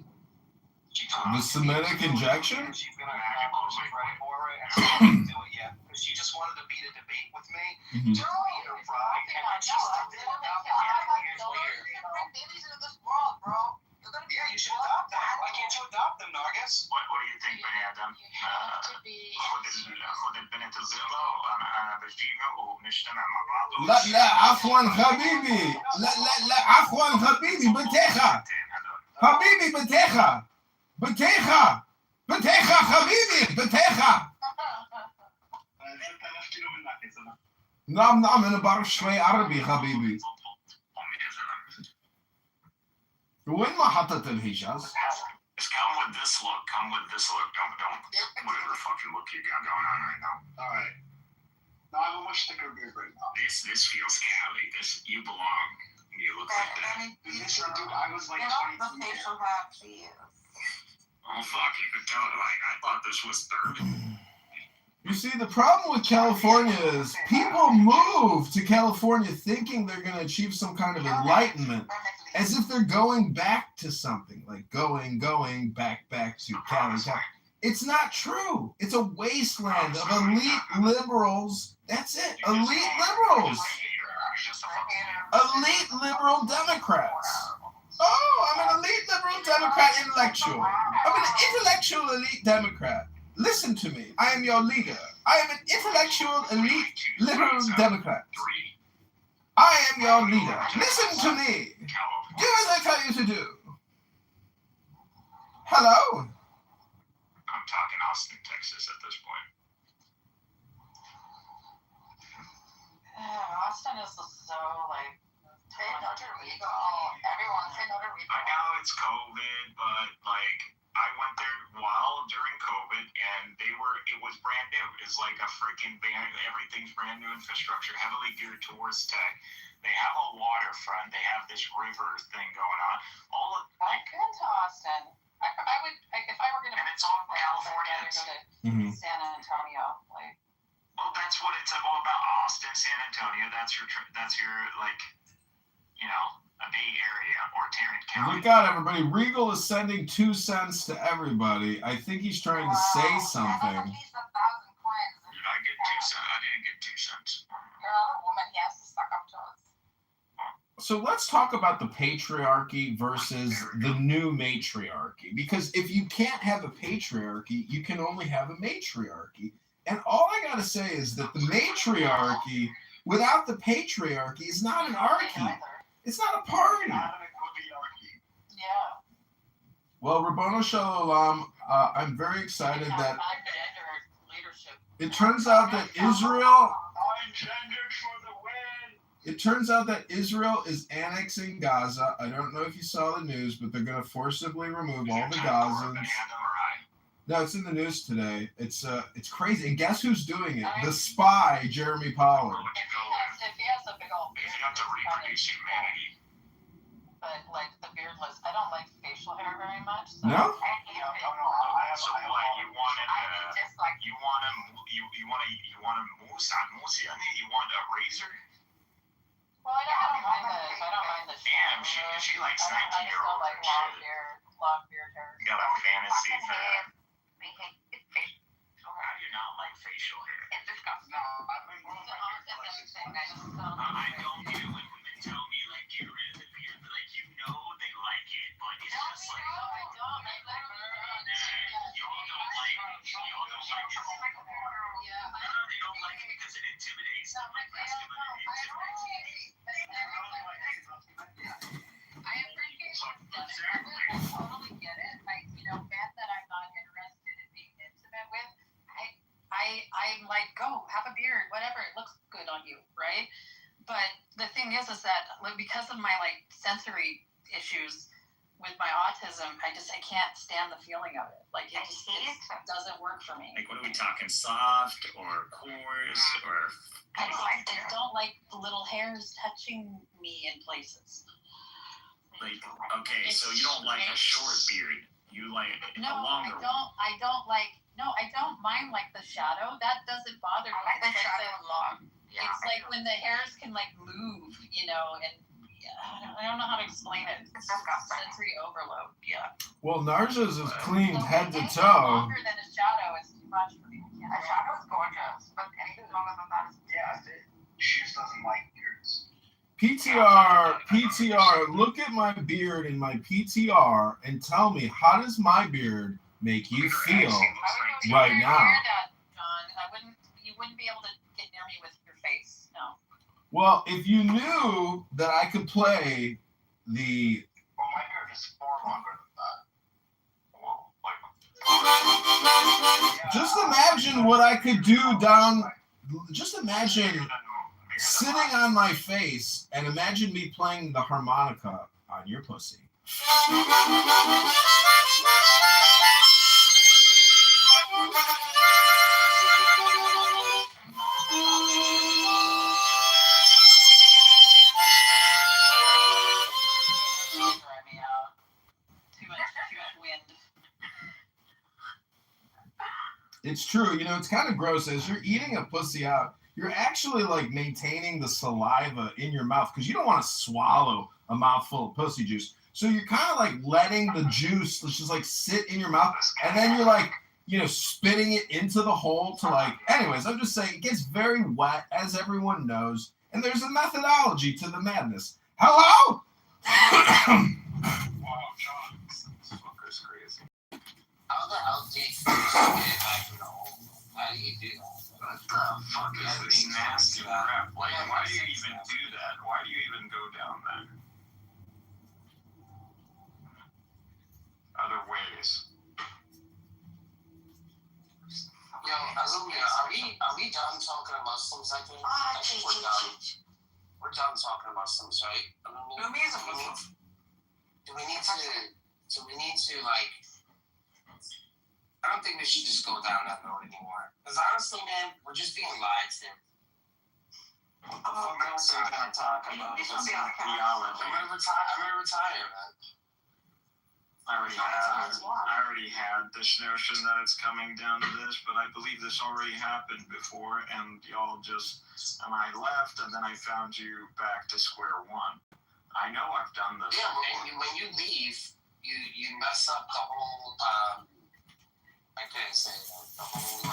Speaker 10: The Semitic injection?
Speaker 17: She's gonna ready for it, and she didn't do it yet because she just wanted to beat a debate with me.
Speaker 10: Mm-hmm.
Speaker 17: Just beat her pride, and I just did it.
Speaker 14: Babies in this world, bro.
Speaker 17: Yeah, you should adopt them. Why can't you adopt them, Nargis?
Speaker 2: What do you think, Benny Adam? خد البنت البيضاء أنا بجيبها وبنجتمع مع بعض.
Speaker 10: لا عفوا حبيبي. لا عفوا حبيبي بتيخة. حبيبي بتيخة. بتيخة. حبيبي بتيخة. نعم أنا بعرف شوي عربي حبيبي. وين ما حطت الحجاز؟
Speaker 13: Just come with this look. Come with this look. Don't. Whatever fucking look you got going on right now.
Speaker 12: All right. No, I have a much thicker beard right now.
Speaker 13: This feels Cali. You belong. You look like that.
Speaker 12: This, dude, I was like 23.
Speaker 14: The facial hair, please.
Speaker 13: Oh fuck! You could tell. Like I thought this was third.
Speaker 10: You see, the problem with California is people move to California thinking they're going to achieve some kind of enlightenment, as if they're going back to something, like going back to Cali. It's not true. It's a wasteland of elite liberals. That's it. Elite liberals. Elite liberal Democrats. Oh, I'm an elite liberal Democrat intellectual. I'm an intellectual elite Democrat. Listen to me. I am your leader. I am an intellectual elite liberal Democrat. I am your leader. Listen to me. Do as I tell you to do. Hello?
Speaker 13: I'm talking Austin, Texas at this point.
Speaker 14: Austin is so like. Say no to Rico. Everyone say no to Rico.
Speaker 13: I know it's COVID, but like I went there during COVID, and it was brand new. It's like a freaking everything's brand new infrastructure, heavily geared towards tech. They have a waterfront. They have this river thing going on.
Speaker 14: I've been to Austin. I would if I were gonna.
Speaker 13: And it's all California.
Speaker 14: Go to San Antonio, like.
Speaker 13: Well, that's what it's all about. Austin, San Antonio. That's your like, a Bay Area or Tarrant County.
Speaker 10: Look out, everybody. Regal is sending 2 cents to everybody. I think he's trying to say something.
Speaker 13: Did I get 2 cents? I didn't get 2 cents.
Speaker 14: You're a woman. He has to suck up to us.
Speaker 10: So let's talk about the patriarchy versus the new matriarchy. Because if you can't have a patriarchy, you can only have a matriarchy. And all I got to say is that the matriarchy, without the patriarchy, is not an archy. It's not a party.
Speaker 14: Yeah.
Speaker 10: Well, Rabboni Shalom, I'm very excited that it turns out that Israel... It turns out that Israel is annexing Gaza. I don't know if you saw the news, but they're going to forcibly remove all the Gazans. No, it's in the news today. It's crazy. And guess who's doing it? The spy, Jeremy Pollard.
Speaker 14: If he has a big old beard,
Speaker 13: If you have to reproduce humanity.
Speaker 14: but like the beardless, I don't like facial hair very much. So
Speaker 10: No?
Speaker 13: So what you want a moose? You want a razor?
Speaker 14: Well, I don't mind the
Speaker 13: Damn, she likes
Speaker 14: I just
Speaker 13: 19-year-old
Speaker 14: don't like long beard hair.
Speaker 13: You got a fantasy for that. How do you not like facial hair?
Speaker 14: It's disgusting. No, I've been growing my beard for like 6 months.
Speaker 13: I don't get it when women tell me like get rid of the beard, but like they like it, but it's just like
Speaker 14: I don't.
Speaker 13: y'all don't like it. Y'all don't like it.
Speaker 14: Yeah.
Speaker 13: No, they don't like it because it intimidates them. Like masculinity intimidates them.
Speaker 14: I appreciate that. I totally get it. Men that I'm not interested in being intimate with, I'm like, go have a beard, whatever. It looks good on you, right? But the thing is that like, because of my like sensory issues with my autism, I can't stand the feeling of it. Like it doesn't work for me.
Speaker 13: Like, what are we talking? Soft or coarse or?
Speaker 14: I don't like the little hairs touching me in places.
Speaker 13: Like, okay, so you don't like a short beard. You like a longer one.
Speaker 14: I don't mind like the shadow. That doesn't bother me. I like the shadow long. Yeah, it's like when the hairs can like move, and I don't know how to explain it. It's sensory overload. Yeah.
Speaker 10: Well, Narja's is cleaned head to toe.
Speaker 14: Longer than a shadow is too much for me. A shadow is gorgeous, but anything longer than that is.
Speaker 12: Yeah, she just doesn't like beards.
Speaker 10: PTR, look at my beard in my PTR and tell me, how does my beard make you feel right now?
Speaker 14: John, you wouldn't be able to get near me with your face, no.
Speaker 10: Well, if you knew that I could play the...
Speaker 12: Well, my beard is far longer than that.
Speaker 10: Just imagine what I could do down... Just imagine... sitting on my face, and imagine me playing the harmonica on your pussy. It's true. You know, it's kind of gross. As you're eating a pussy out, you're actually like maintaining the saliva in your mouth because you don't want to swallow a mouthful of pussy juice. So you're kind of like letting the juice just like sit in your mouth, and then you're like, you know, spitting it into the hole to like. Anyways, I'm just saying it gets very wet, as everyone knows, and there's a methodology to the madness. Hello?
Speaker 12: Wow, John, this fucker's crazy.
Speaker 6: How the hell do you get back in the hole? How do you do that?
Speaker 12: What the fuck is this nasty crap? Like, why do you even do that? Why do you even go down there? Other ways.
Speaker 6: Yo, Azumia, are we done talking about Muslims? I think we're done. We're done talking about Muslims, right?
Speaker 14: Rumi is a Muslim.
Speaker 6: Do we need to like? I don't think we should just go down that road anymore. Because honestly, man, we're just being lied to.
Speaker 12: What the fuck else are you gonna talk about? It's not theology.
Speaker 6: I'm gonna retire, man.
Speaker 12: I already had this notion that it's coming down to this, but I believe this already happened before, and y'all just, and I left, and then I found you back to square one. I know I've done this.
Speaker 6: Yeah, when you leave, you mess up the whole, I can't say that, the whole,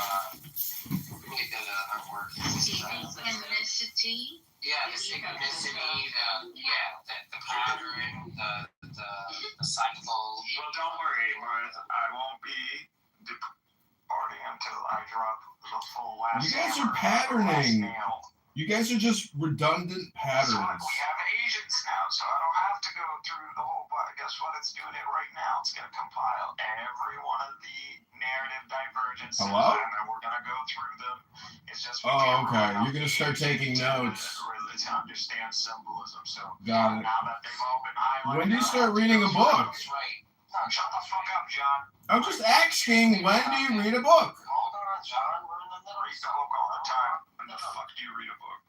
Speaker 16: Ethnicity.
Speaker 6: Yeah, the synchronicity, the pattern, the cycle.
Speaker 12: Well, don't worry, Martha. I won't be departing until I drop the full last.
Speaker 10: You guys are patterning. You guys are just redundant patterns.
Speaker 12: So, we have Asians now, so I don't have to go through the whole. But guess what? It's doing it right now. It's gonna compile every one of the narrative divergences.
Speaker 10: Hello?
Speaker 12: And then we're gonna go through them. It's just.
Speaker 10: Okay. You're gonna start taking notes.
Speaker 12: To understand symbolism. So
Speaker 10: got it.
Speaker 12: Now that they've all been highlighted.
Speaker 10: When do you start reading a book?
Speaker 12: Right. No, shut the fuck up, John.
Speaker 10: I'm just asking, when do you read a book?
Speaker 6: Hold on, John. We're in the middle.
Speaker 12: Read the book all the time. When the fuck do you read a book?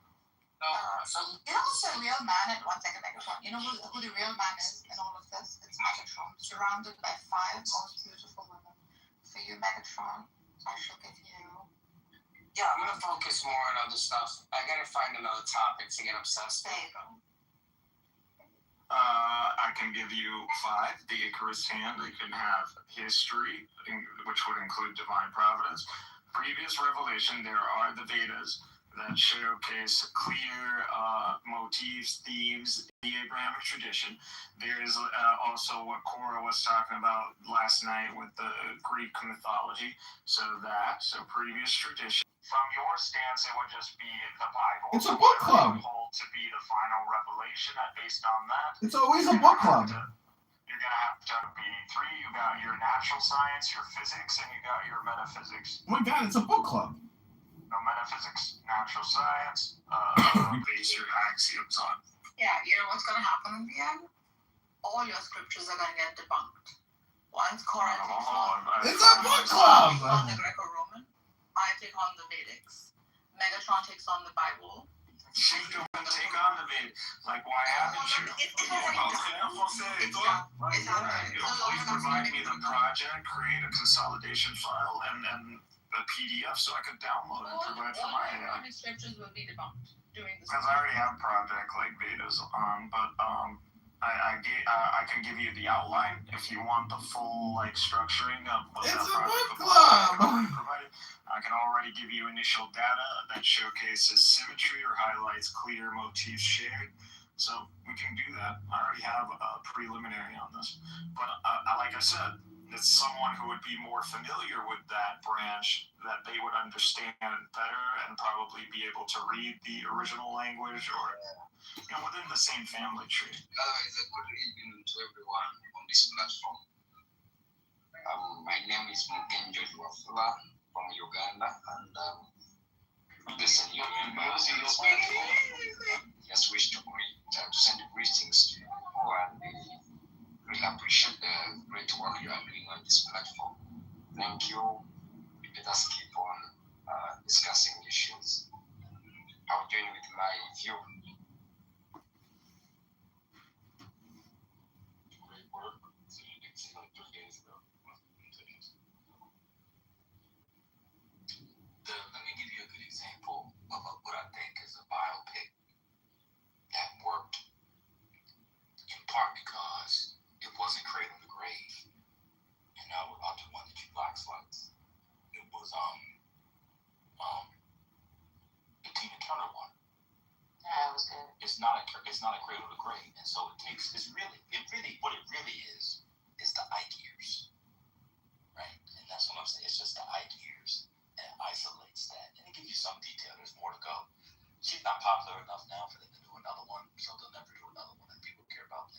Speaker 14: You know who's the real man in 1 second, Megatron? You know who the real man is in all of this? It's Megatron, surrounded by 5 most beautiful women. For you, Megatron, I shall give you.
Speaker 6: Yeah, I'm gonna focus more on other stuff. I gotta find another topic to get obsessed with.
Speaker 14: There you go.
Speaker 12: I can give you 5. The Icarus hand. You can have history, which would include divine providence. Previous revelation. There are the Vedas that showcase clear motifs, themes, the Abrahamic tradition. There is also what Cora was talking about last night with the Greek mythology. So previous tradition. From your stance, it would just be the Bible.
Speaker 10: It's a book club.
Speaker 12: Hold to be the final revelation, and based on that,
Speaker 10: It's always a book club.
Speaker 12: you're gonna have to be 3. You got your natural science, your physics, and you got your metaphysics.
Speaker 10: Oh my god, it's a book club.
Speaker 12: No metaphysics, natural science. Base your axioms on.
Speaker 14: Yeah, you know what's going to happen in the end? All your scriptures are going to get debunked. Once Cora takes on...
Speaker 10: It's a book club!
Speaker 14: On the Greco-Roman, I take on the Vedics. Megatron takes on the Bible.
Speaker 12: You don't take on the Vedic. Like, why haven't you? Please provide me the project, create a consolidation file, and a PDF so I could download and provide for my AI.
Speaker 14: All scriptures will be debunked during this.
Speaker 12: Because I already have project like betas on, but I can give you the outline if you want the full like structuring of what that project provided. I can already give you initial data that showcases symmetry or highlights clear motifs shared. So we can do that. I already have a preliminary on this, but like I said, it's someone who would be more familiar with that branch, that they would understand better and probably be able to read the original language or, within the same family tree.
Speaker 18: It's a good evening to everyone on this platform. My name is Mugenjo Wafula from Uganda, and the Listen, you Rosie, your platform. Just wish to send greetings to you and we really appreciate the great work you are doing on this platform. Thank you. Let us keep on discussing issues. I'll join with my view.
Speaker 1: Great work. So you can see like 3 days ago.
Speaker 3: Let me give you a good example of what I think is a biopic that worked in part because it wasn't Cradle to Grave. And I'll do one that you black sluts. It was the Tina Turner one.
Speaker 5: Yeah, it was good.
Speaker 3: It's not a Cradle to Grave, and so what it really is the eye gears, right? And that's what I'm saying. It's just the eye gears, and it isolates that, and it gives you some detail. There's more to go. She's not popular enough now for them to do another one, so they'll never do another one that people care about.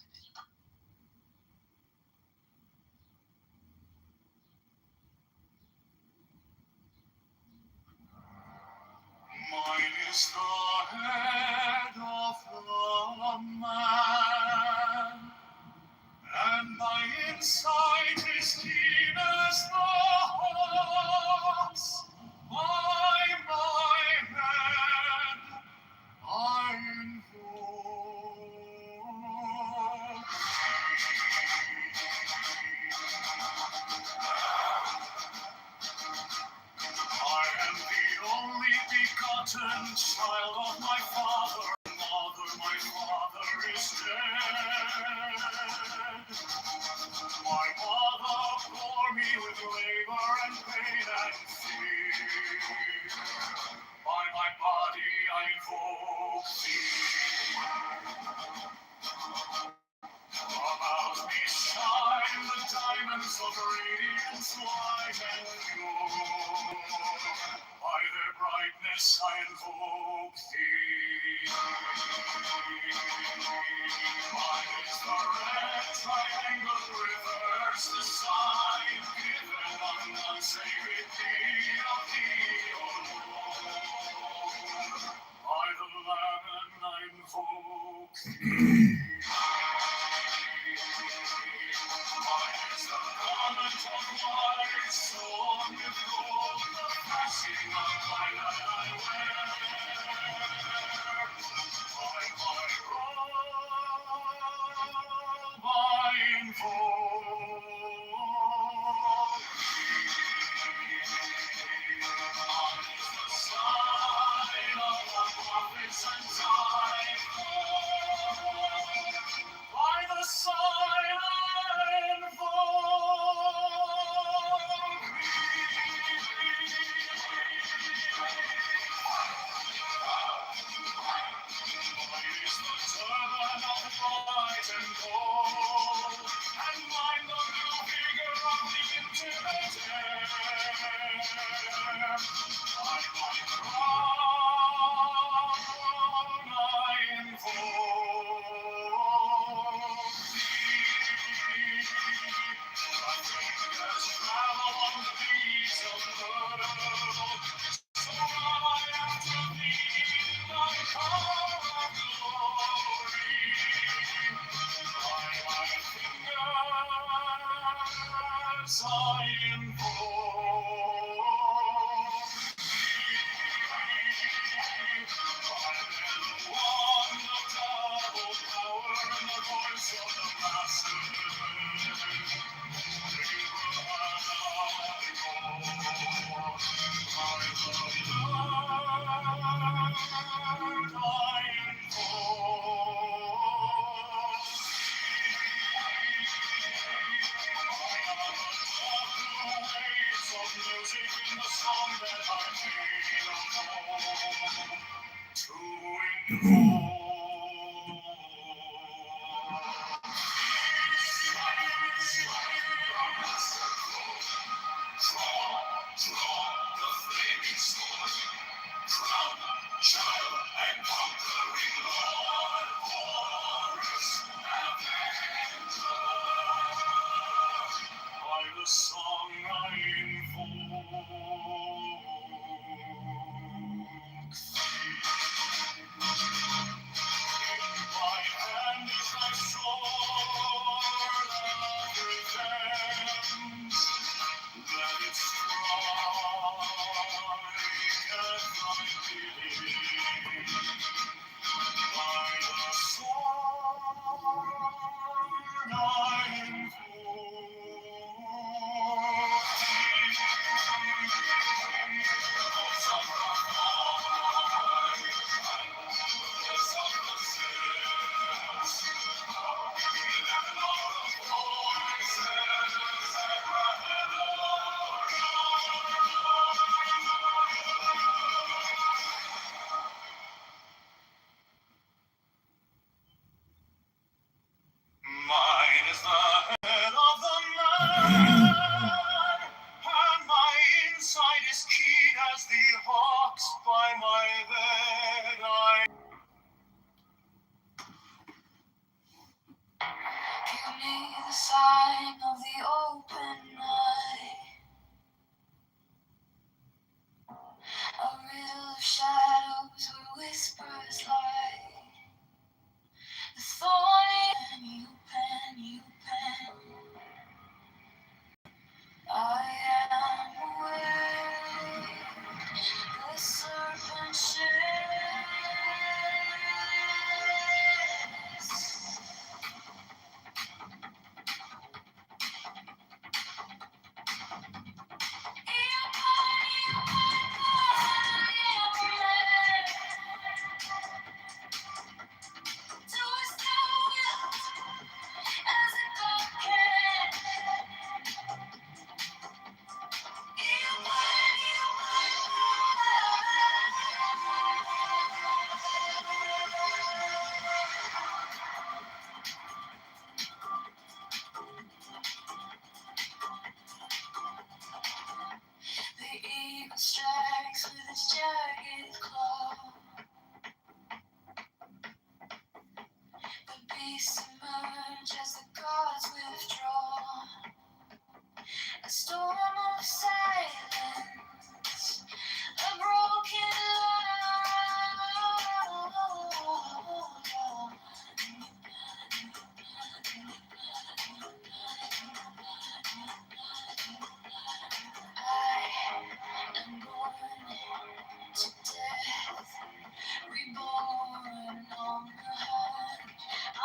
Speaker 19: Mine is the head of the man, and my insight is keen as the hawk's. My head I invoke. I am the only begotten child of my father. My father is dead. My mother bore me with labor and pain and fear. By my body I invoke thee. About me shine the diamonds of radiance, white and pure. By their brightness I invoke thee. Mine is the red triangle reverse, the sign given on the sacred deed of thee, O Lord. By the Lamb I invoke thee. Mine is the garment of white, sewn with gold, the passing of light that I wear. By my robe I invoke mine is the sign of the prophets and time. By the sign I invoke mine is the turban of white and gold, and mine the new figure of the intimate air. By my crown I invoke thee. My fingers travel on the beats of pearl, so now I am to thee thy car of glory. By my fingers I invoke thee. By them one the double power and the voice of the Master. The song I invoke Mine is the head of the man, and my inside is keen as the hawks by my bed. Give me the sign of the open night, a riddle of shadows where whispers lie. The thorny you pen. I am aware the serpent sheds. The eagle strikes with its jagged claw. The beasts emerge as the gods withdraw. A storm of silence, a broken law. I am born to death, reborn on the hunt. I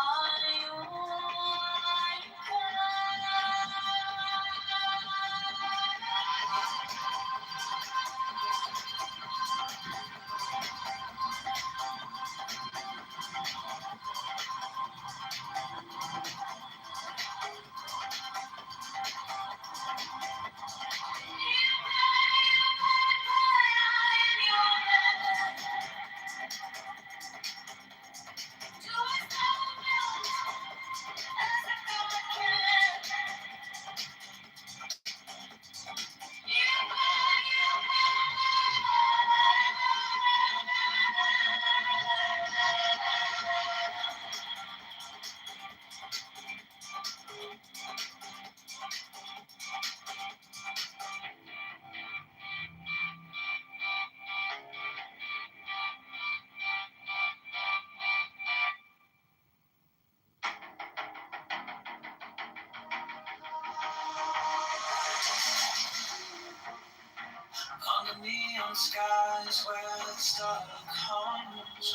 Speaker 19: on the neon skies where the star comes.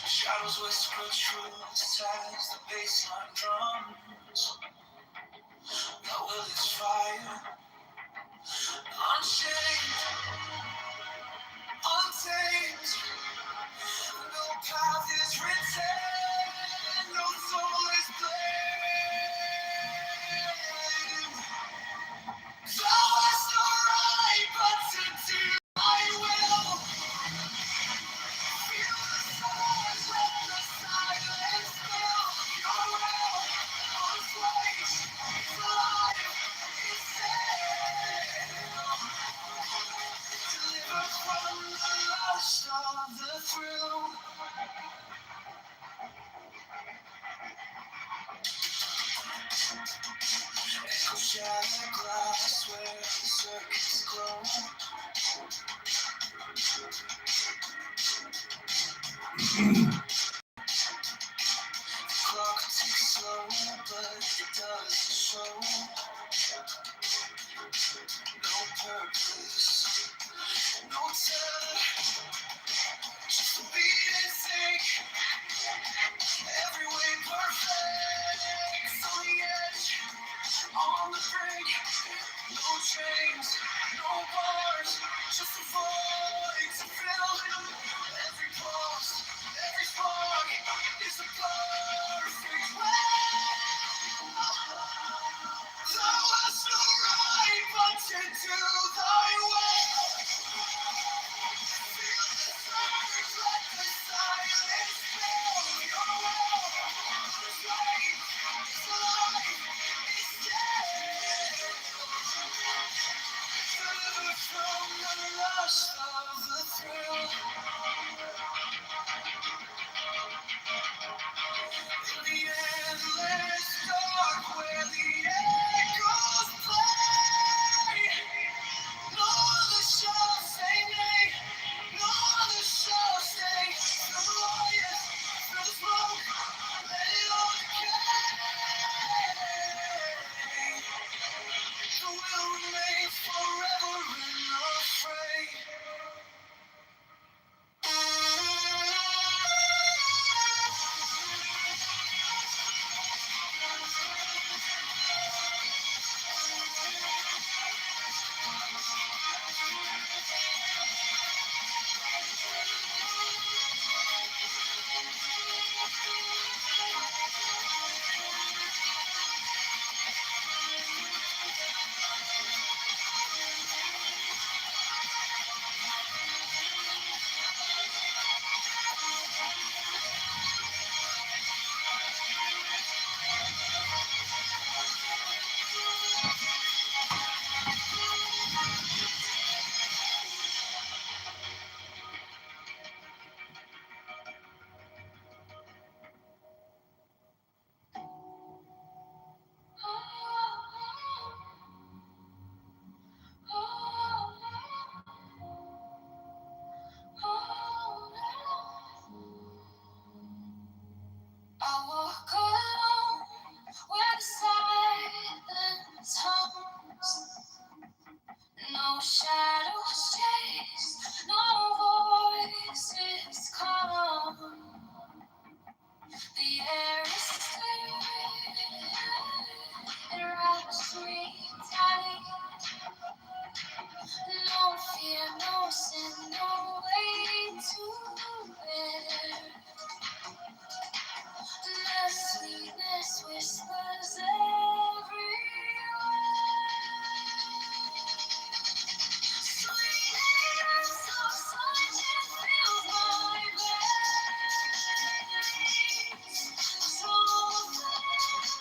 Speaker 19: Shadows whisper truths as the bassline drums. The will is fire, unchained, untamed. No path is written, no soul is blamed. Thou hast no right but to do my will. Feel the stars when the silence fill. Your will, on place, is alive, is still. Deliver from the lust of the thrill. Echo shattered glass where the circuits glow. The clock ticks slow, but it doesn't show. just avoid to feel every pulse, every spark is a perfect way. Thou hast no right but to do thy will. Feel the surge, let the silence fill your will. It's right, it's alive, it's dead. Deliver from the lust of the thrill. In the endless dark where the echoes play, no other shall say nay, no other shall stay. Through the lion, through the smoke, let it all decay. The will remains forever unafraid. I walk alone where the silence hums. No shadows chase, no voices come. The air is clear, it wraps me tight. No fear, no sin, no way to bear. The sweetness whispers everywhere. Sweetness of silence fills my veins. Soft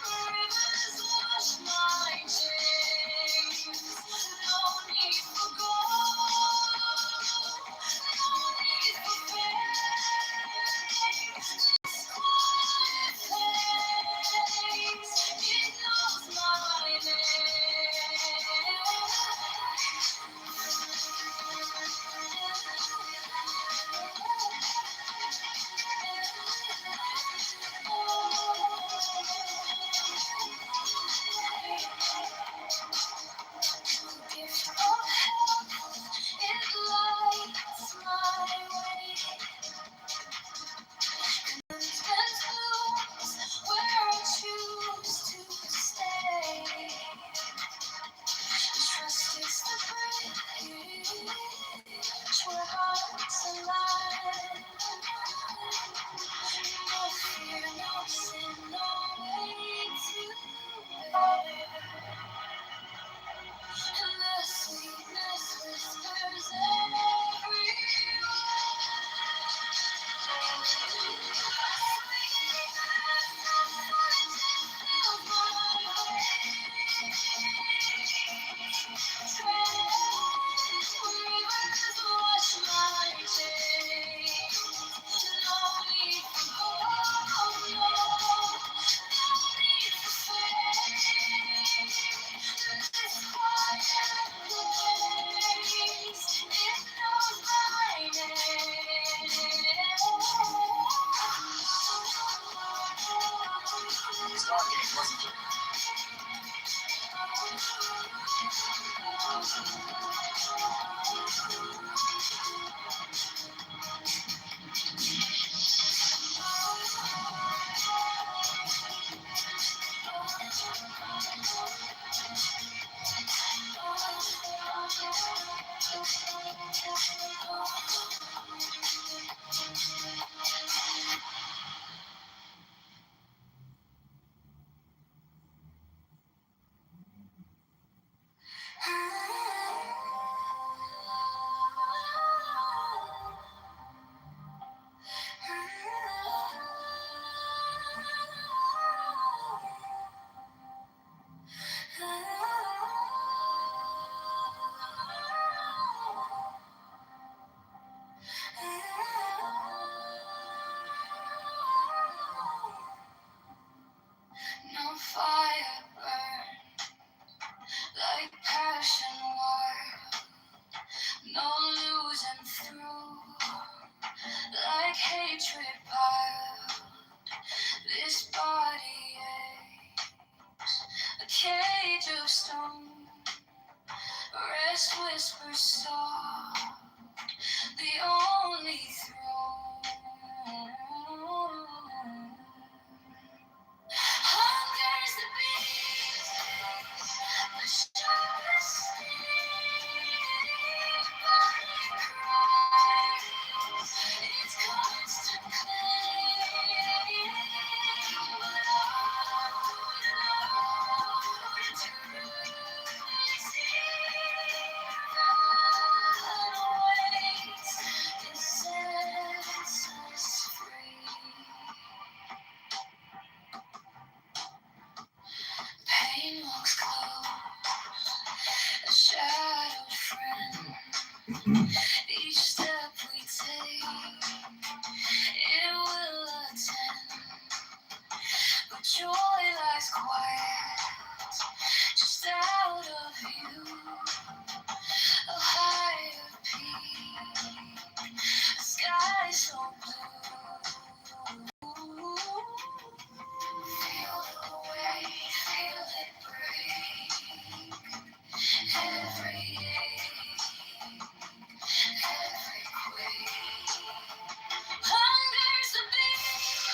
Speaker 19: rivers wash my chains. No need for gold, no need for fame. This quiet place, it knows my Gift of health, it lights my way. Intense blooms where I choose to stay. Trust is the bridge where hearts align. No fear, no sin, no way to bear. And the sweetness whispers wash my chains. No need for gold, no need for fame. This quiet place, it knows my name.
Speaker 18: Stargate, wasn't it?
Speaker 19: age of stone, rest whisper soft, the only throne. Hunger's the beast, the sharpest sting, body cries, its constant claim, but all to truly see, run awaits, it sets us free. Pain walks close, a shadowed friend. Each step we take, it will attend. But joy lies quiet, just out of view. A higher peak, a sky so blue. Feel the weight, feel it break. Every ache, every quake. Hunger's the beast,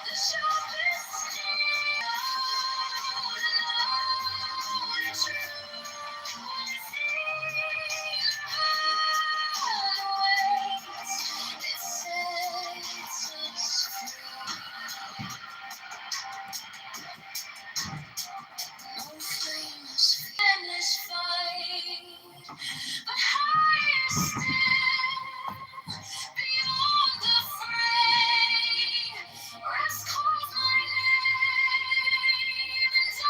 Speaker 19: the sharpest sting. The truth is waits, it sets us free. No flame is endless fight, but higher still, beyond the fray, rest calls my name, and I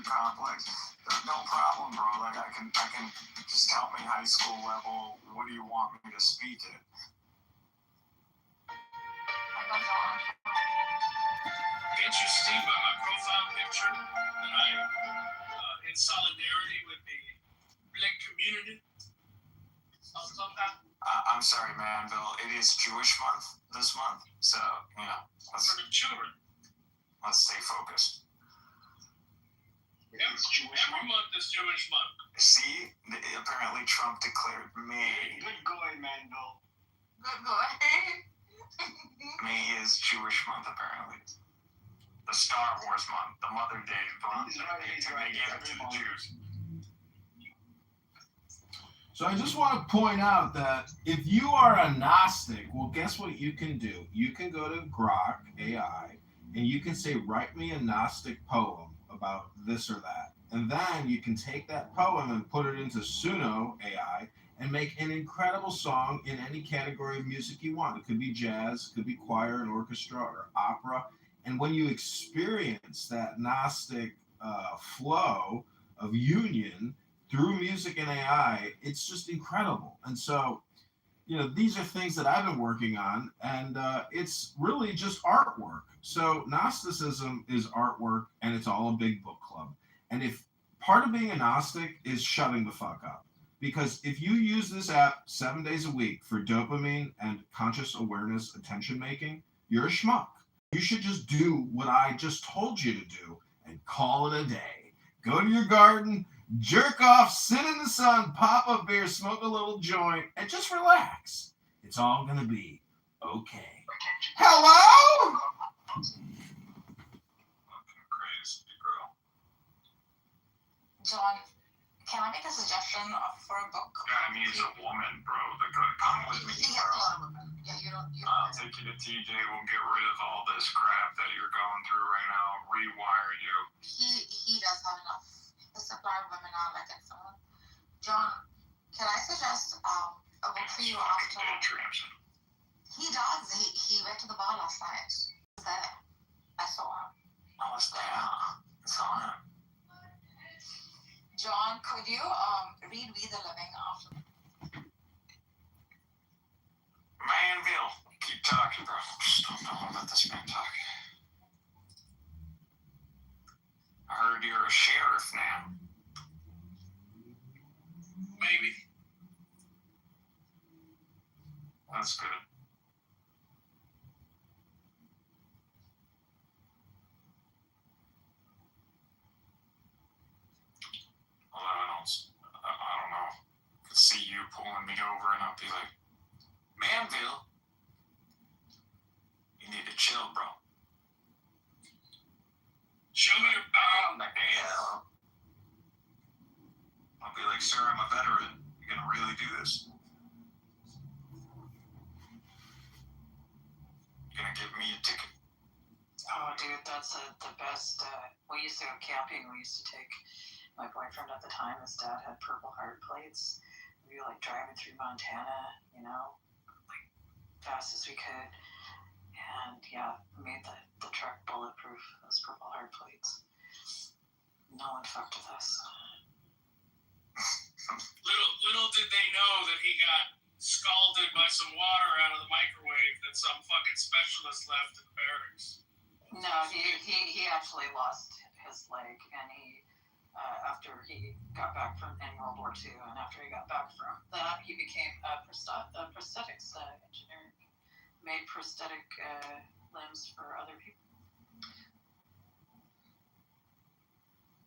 Speaker 13: complex. No problem, bro. Like I can just tell me high school level. What do you want me to speak at?
Speaker 20: Can't you see by my profile picture that I'm in solidarity with the black community of Clubhouse?
Speaker 13: I'm sorry, Manville. It is Jewish month this month, so let's
Speaker 20: For the children.
Speaker 13: stay focused.
Speaker 20: Every month is Jewish month.
Speaker 13: See, apparently Trump declared May.
Speaker 12: Good going, Manville.
Speaker 14: Good boy.
Speaker 13: May is Jewish month, apparently. The Star Wars month, the Mother Day month.
Speaker 12: He's right.
Speaker 13: They gave it to the Jews.
Speaker 10: So I just want to point out that if you are a Gnostic, well, guess what you can do? You can go to Grok AI and you can say, write me a Gnostic poem about this or that. And then you can take that poem and put it into Suno AI and make an incredible song in any category of music you want. It could be jazz, it could be choir and orchestra or opera. And when you experience that Gnostic flow of union through music and AI, it's just incredible. And so, these are things that I've been working on, and it's really just artwork. So Gnosticism is artwork, and it's all a big book club. And if part of being a Gnostic is shutting the fuck up, because if you use this app 7 days a week for dopamine and conscious awareness attention making, you're a schmuck. You should just do what I just told you to do and call it a day. Go to your garden, Jerk off, sit in the sun, pop a beer, smoke a little joint, and just relax. It's all gonna be okay. Hello?
Speaker 1: Crazy girl.
Speaker 14: John, can I make a suggestion for a book?
Speaker 1: Yeah, I mean, it's a woman, bro. Come with me,
Speaker 14: He gets a
Speaker 1: bro.
Speaker 14: lot of women. Yeah, you don't.
Speaker 1: I'll take you to TJ. We'll get rid of all this crap that you're going through right now. Rewire you.
Speaker 14: He does have enough. The supply of women are like excellent. John, can I suggest a book for you after? He does. He went to the bar last night. He was there. I saw him.
Speaker 13: I was there. I saw him.
Speaker 14: John, could you read We the Living after?
Speaker 7: Manville, keep talking, bro. Just don't let this man talk. I heard you're a sheriff now.
Speaker 20: Maybe.
Speaker 1: That's good. I don't know. I could see you pulling me over and I'll be like,
Speaker 7: Manville, you need to chill, bro.
Speaker 20: Show me your bag.
Speaker 7: Yeah. I'll be like, sir, I'm a veteran. You're gonna really do this? You're gonna give me a ticket?
Speaker 21: Oh, dude, that's the best. We used to go camping. We used to take my boyfriend at the time. His dad had Purple Heart plates. We were like driving through Montana, you know, like fast as we could. And yeah, we made the truck bulletproof. Those Purple Heart plates. No one fucked with us.
Speaker 20: Little did they know that he got scalded by some water out of the microwave that some fucking specialist left in the barracks.
Speaker 21: No, he actually lost his leg, and he after he got back from in World War II, and after he got back from that, he became a prosthetics engineer, made prosthetic limbs for other people.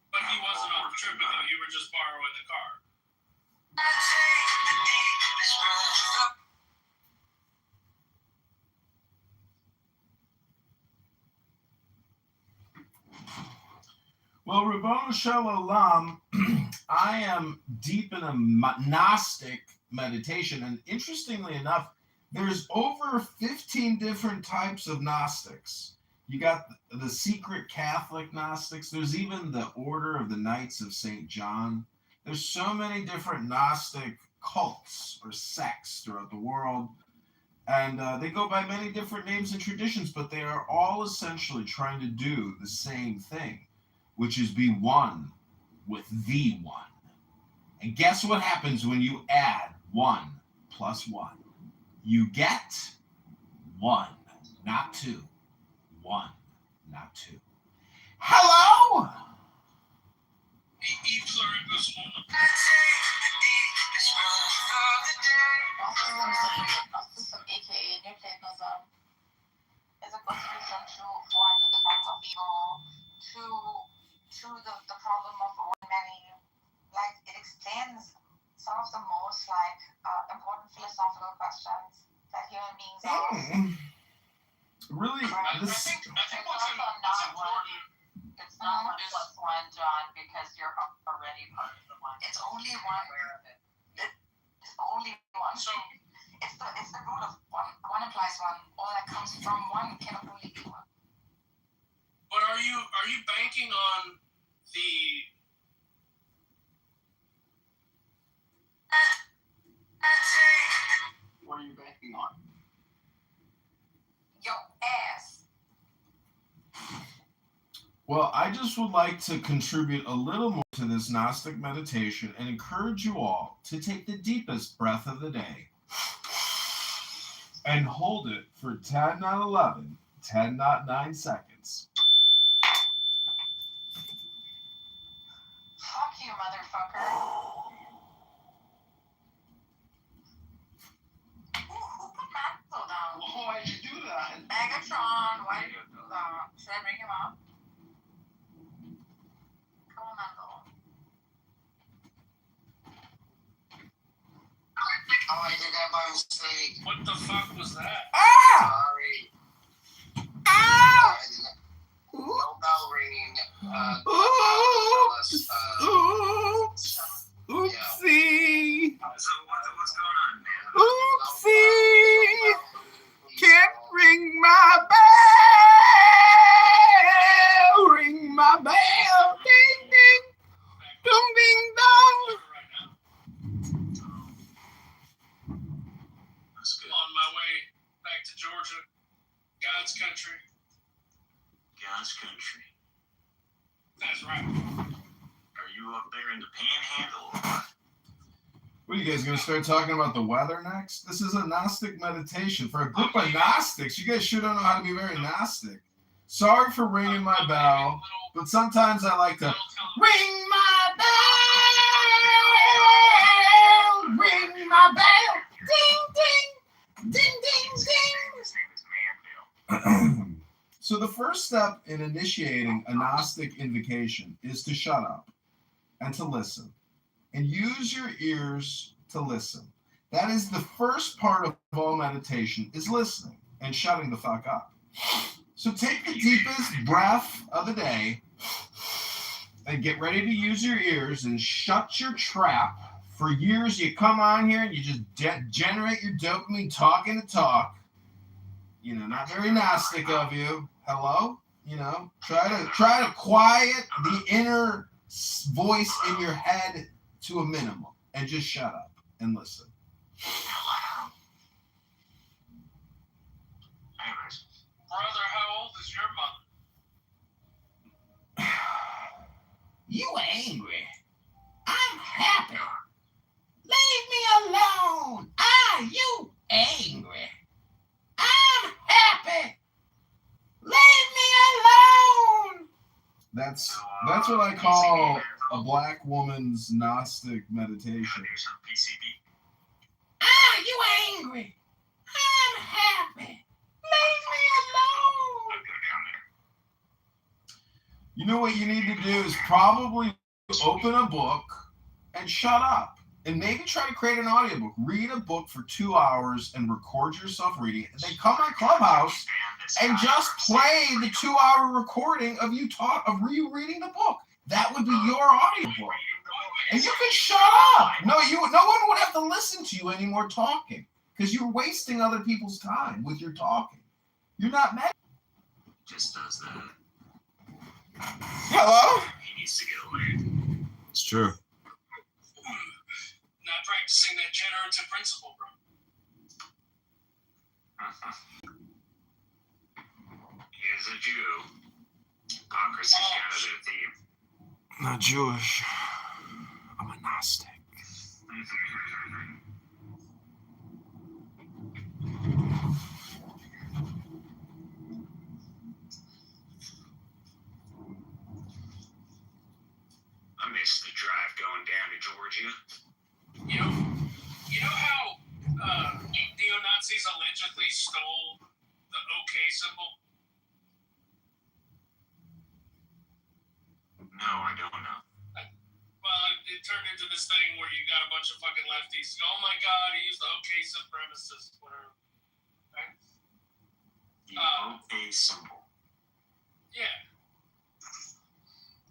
Speaker 20: But he wasn't on the trip with you. You were just borrowing the car.
Speaker 10: Well, Rabboni Shalom, I am deep in a Gnostic meditation, and interestingly enough, there's over 15 different types of Gnostics. You got the secret Catholic Gnostics. There's even the Order of the Knights of St. John. There's so many different Gnostic cults or sects throughout the world, and they go by many different names and traditions, but they are all essentially trying to do the same thing, which is be one with the one. And guess what happens when you add 1 + 1? You get 1, not 2. 1, not 2. Hello?
Speaker 20: Each learned this one.
Speaker 14: AKA Neoplatonism is a contribution to one, the problem of evil, to the problem of many. Like, it explains some of the most important philosophical questions that human beings ask.
Speaker 10: Really?
Speaker 20: I think what's important.
Speaker 14: It's not 1 + 1, John, because you're already part of the one. It's only one. It's only one.
Speaker 20: So
Speaker 14: it's the rule of 1 implies 1. All that comes from 1 can only be 1.
Speaker 20: But are you banking on the
Speaker 9: What are you banking on?
Speaker 14: Your ass.
Speaker 10: Well, I just would like to contribute a little more to this Gnostic meditation and encourage you all to take the deepest breath of the day and hold it for 10, not 11, 10, not 9 seconds.
Speaker 14: Fuck you, motherfucker. Who put Maxwell down?
Speaker 9: Why'd you do that?
Speaker 14: Megatron, why did you do that? Should I bring him up? Come on, Mandel.
Speaker 12: mistake.
Speaker 20: What the fuck was that?
Speaker 10: Ah!
Speaker 12: Sorry.
Speaker 10: Ah!
Speaker 12: No bell ringing.
Speaker 10: Oops! Oops! Oopsie!
Speaker 18: So what's going on, man?
Speaker 10: Oopsie! Can't ring my bell! Ring my bell! Ding ding! Ding ding dong!
Speaker 18: That's good.
Speaker 20: On my way back to Georgia, God's country.
Speaker 18: God's country.
Speaker 20: That's right.
Speaker 18: Are you up there in the panhandle or what?
Speaker 10: What are you guys gonna start talking about the weather next? This is a Gnostic meditation for a group of Gnostics. You guys sure don't know how to be very Gnostic. Sorry for ringing my bell, but sometimes I like to ring my bell, ring my bell, ding ding, ding ding ding. So the first step in initiating a Gnostic invocation is to shut up and to listen. And use your ears to listen. That is the first part of all meditation, is listening and shutting the fuck up. So take the deepest breath of the day and get ready to use your ears and shut your trap. For years you come on here and you just generate your dopamine talking to talk. You know, not very Gnostic of you. Hello? You know, try to quiet the inner voice in your head to a minimum and just shut up and listen.
Speaker 18: Anyways.
Speaker 20: Brother, how old is your mother?
Speaker 10: You angry. I'm happy. Leave me alone. You angry. I'm happy. Leave me alone. That's what I call a black woman's Gnostic meditation.
Speaker 18: Do some PCB.
Speaker 10: You angry. I'm happy. Leave me alone.
Speaker 18: I'll go down there.
Speaker 10: You know what you need to do is probably open a book and shut up. And maybe try to create an audiobook. Read a book for 2 hours and record yourself reading it. And then come on Clubhouse and just play the 2-hour recording of you reading the book. That would be your audiobook. And you can shut up. No one would have to listen to you anymore talking. Because you're wasting other people's time with your talking. You're not mad.
Speaker 18: Just does that.
Speaker 10: Hello?
Speaker 18: He needs to get away.
Speaker 10: It's true.
Speaker 20: Not practicing that generative principle, bro.
Speaker 18: He is a Jew. Hypocrisy's kind of their theme.
Speaker 10: Not Jewish. I'm a Gnostic.
Speaker 18: I missed the drive going down to Georgia.
Speaker 20: You know how neo-Nazis allegedly stole the OK symbol?
Speaker 18: No, I don't know.
Speaker 20: Well, it turned into this thing where you got a bunch of fucking lefties. Oh my God, he used the OK supremacist, whatever. Right?
Speaker 18: The OK symbol.
Speaker 20: Yeah.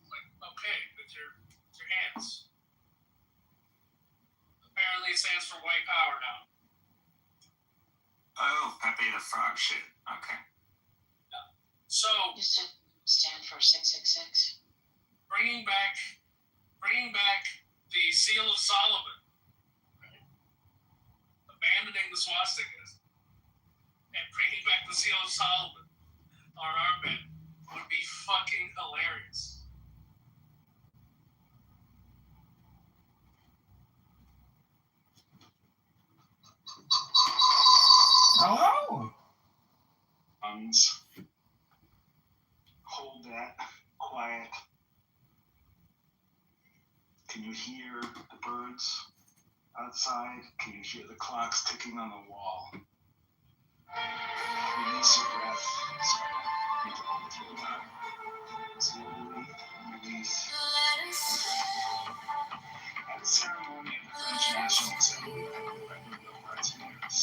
Speaker 20: Like, okay, with your hands. Apparently it stands for white power now.
Speaker 18: Oh, Pepe the Frog shit. Okay.
Speaker 20: So
Speaker 16: Used to stand for 666.
Speaker 20: bringing back the Seal of Solomon, right? Abandoning the swastikas and bringing back the Seal of Solomon on armband would be fucking hilarious.
Speaker 10: Hello?
Speaker 12: Hold that quiet. Can you hear the birds outside? Can you hear the clocks ticking on the wall? Release your breath. So you need to hold it through the time. Slowly release. At the ceremony of the French national assembly, I knew no rights matters.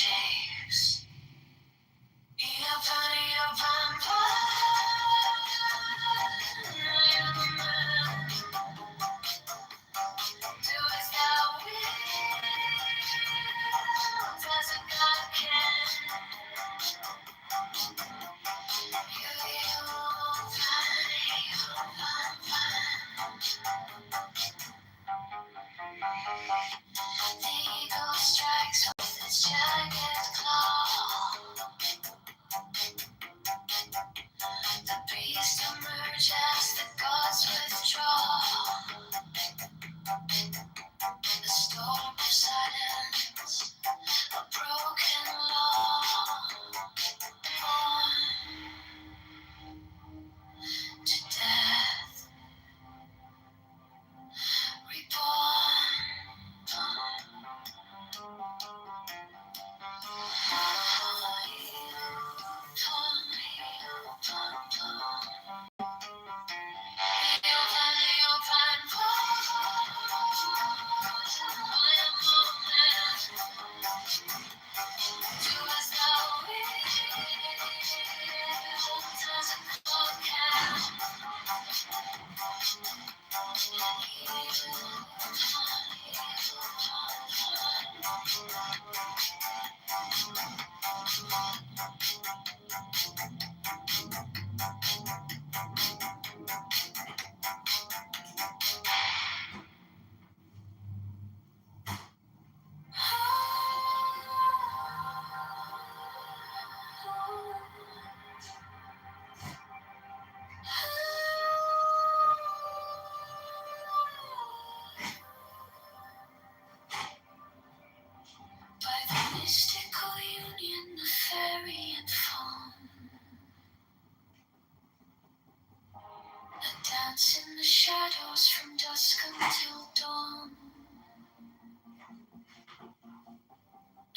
Speaker 19: shakes. Eat up, honey, up, I'm do as thou wilt, as a God can. The eagle strikes with its jagged claw. The beast emerge as the gods withdraw. The storm of silence, a broken law. Born to death, reborn. By the mystical union of fairy and fawn, a dance in the shadows from dusk until dawn.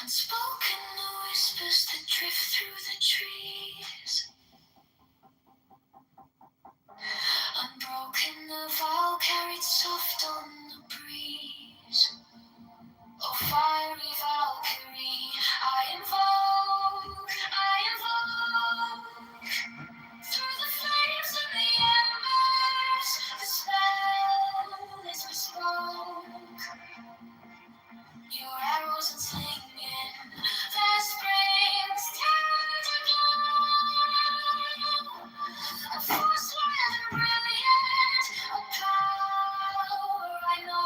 Speaker 19: Unspoken the whispers that drift through the trees. Unbroken the vow carried soft on the breeze. Oh, fiery Valkyrie, I invoke. Through the flames and the embers, the spell is bespoke. Your arrows and slinging, their springs turn to glow. A force wild and brilliant, a power I know.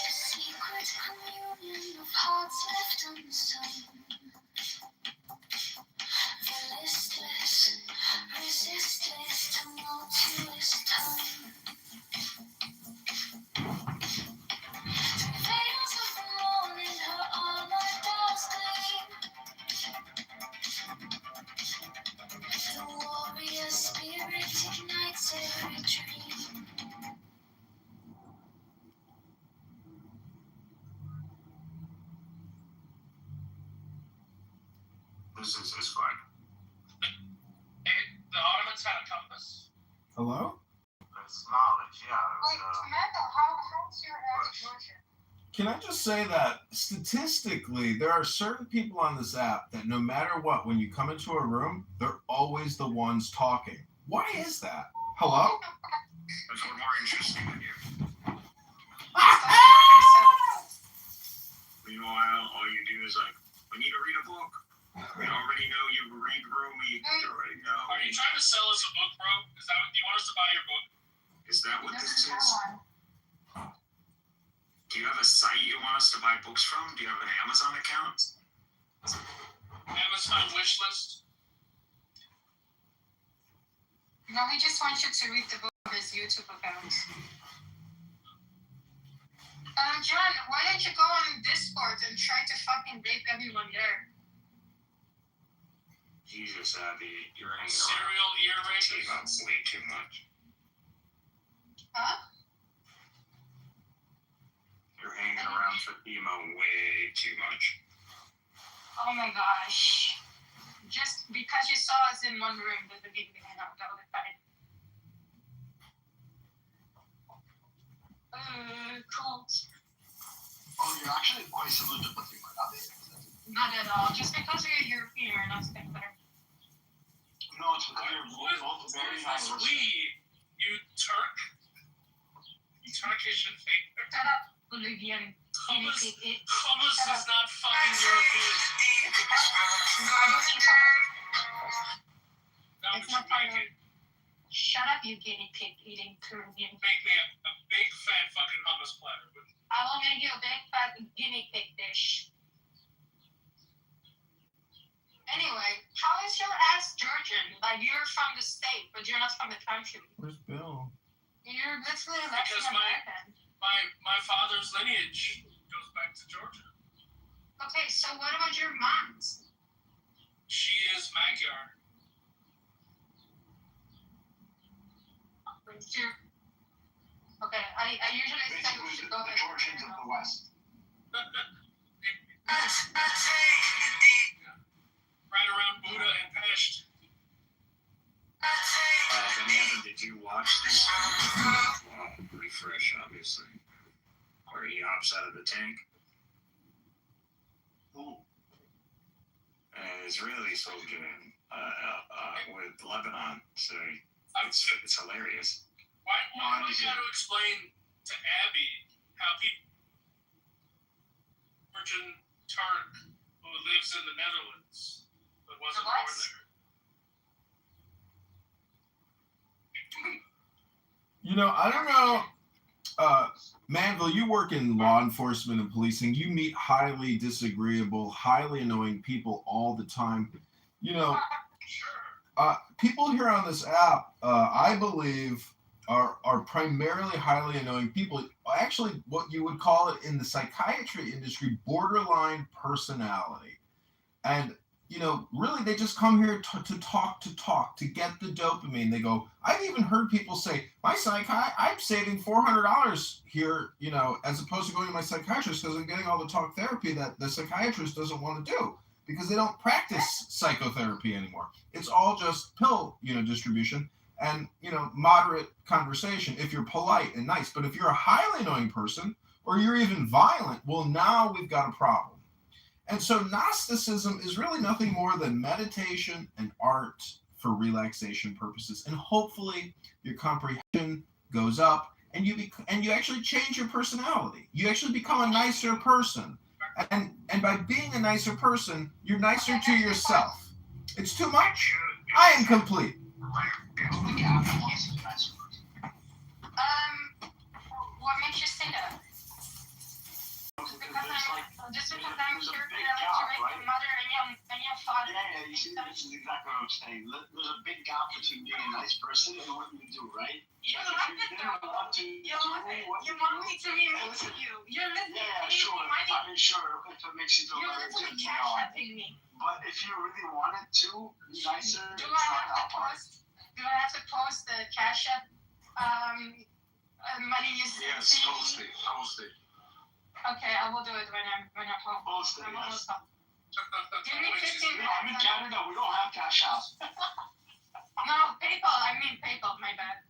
Speaker 19: Secret communion of hearts left unsown. The listless, resistless, tumultuous tone. Through veils of the morning, her armor does gleam. The warrior spirit ignites every dream.
Speaker 18: This is fine.
Speaker 20: The Ottomans had a compass.
Speaker 10: Hello?
Speaker 18: It's knowledge, yeah.
Speaker 14: Wait, Mendel, how's your ex Georgia?
Speaker 10: Can I just say that statistically, there are certain people on this app that no matter what, when you come into a room, they're always the ones talking. Why is that? Hello?
Speaker 18: Because we're more interesting than you. Meanwhile, all you do is like, we need to read a book. We already know you read Rumi. You already know.
Speaker 20: Are you trying to sell us a book, bro? Is that what do you want us to buy your book?
Speaker 18: Is that what this is? Do you have a site you want us to buy books from? Do you have an Amazon account?
Speaker 20: Amazon wish list?
Speaker 14: No, he just wants you to read the book of his YouTube account.
Speaker 5: John, why don't you go on Discord and try to fucking rape everyone there?
Speaker 7: Jesus, Abby, you're hanging
Speaker 20: Serial ear rapist.
Speaker 7: around way too much.
Speaker 5: Huh?
Speaker 7: You're hanging around Fatima way too much.
Speaker 5: Oh my gosh. Just because you saw us in one room doesn't mean we hang out all the time. Cool.
Speaker 12: Oh, you're actually quite similar to Fatima.
Speaker 5: Not at all. Just because you're European, we're not together.
Speaker 12: No, it's because you're both very nice.
Speaker 20: You Turk? You Turkish and fake?
Speaker 5: Shut up, Bolivian.
Speaker 20: Hummus is not fucking European.
Speaker 5: No, I don't eat hummus.
Speaker 20: Now
Speaker 5: It's not part of... Shut up, you guinea pig eating Peruvian.
Speaker 20: Make me a big fat fucking hummus platter.
Speaker 5: I will make you a big fat guinea pig dish. Anyway, how is your ass Georgian? Like, you're from the state, but you're not from the country.
Speaker 10: Where's Bill?
Speaker 5: You're literally Latin
Speaker 20: Because
Speaker 5: American.
Speaker 20: my father's lineage goes back to Georgia.
Speaker 5: Okay, so what about your mom's?
Speaker 20: She is Magyar.
Speaker 5: Okay, I usually say we should go
Speaker 12: the Georgians of the West.
Speaker 20: Right around Buda and Pest.
Speaker 7: Amanda, did you watch this? Well, pretty fresh, obviously. Where he hops out of the tank.
Speaker 12: Ooh.
Speaker 7: And it's really so good with Lebanon. So it's hilarious.
Speaker 20: Why do we got to explain to Abby how people, Virgin Turk who lives in the Netherlands but wasn't born there?
Speaker 10: You know, I don't know. Manville, you work in law enforcement and policing. You meet highly disagreeable, highly annoying people all the time. You know, people here on this app, I believe, are primarily highly annoying people. Actually, what you would call it in the psychiatry industry, borderline personality. And, you know, really, they just come here to talk, to get the dopamine. They go, I've even heard people say, I'm saving $400 here, you know, as opposed to going to my psychiatrist because I'm getting all the talk therapy that the psychiatrist doesn't want to do because they don't practice psychotherapy anymore. It's all just pill, you know, distribution and, you know, moderate conversation if you're polite and nice. But if you're a highly annoying person or you're even violent, well, now we've got a problem. And so Gnosticism is really nothing more than meditation and art for relaxation purposes. And hopefully your comprehension goes up and you actually change your personality. You actually become a nicer person. And by being a nicer person, you're nicer to yourself. It's too much? I am complete.
Speaker 5: What makes you say that? Just because I'm here to make your mother and your father.
Speaker 12: Yeah, you see, this is exactly what I'm saying. There's a big gap between being a nice person and what you do, right?
Speaker 5: You want me to be mean to you. You're literally paying me money.
Speaker 12: I mean, sure, if it makes you feel better.
Speaker 5: You're literally cash-apping me.
Speaker 12: But if you really wanted to be nicer,
Speaker 5: do I have to post the cash app money you send?
Speaker 12: Yes, post it.
Speaker 5: Okay, I will do it when I'm home.
Speaker 12: Post it,
Speaker 5: I'm
Speaker 12: yes.
Speaker 5: almost home. Give me 15 minutes.
Speaker 12: I'm in Canada. We don't have cash out.
Speaker 5: No, PayPal. I mean PayPal. My bad.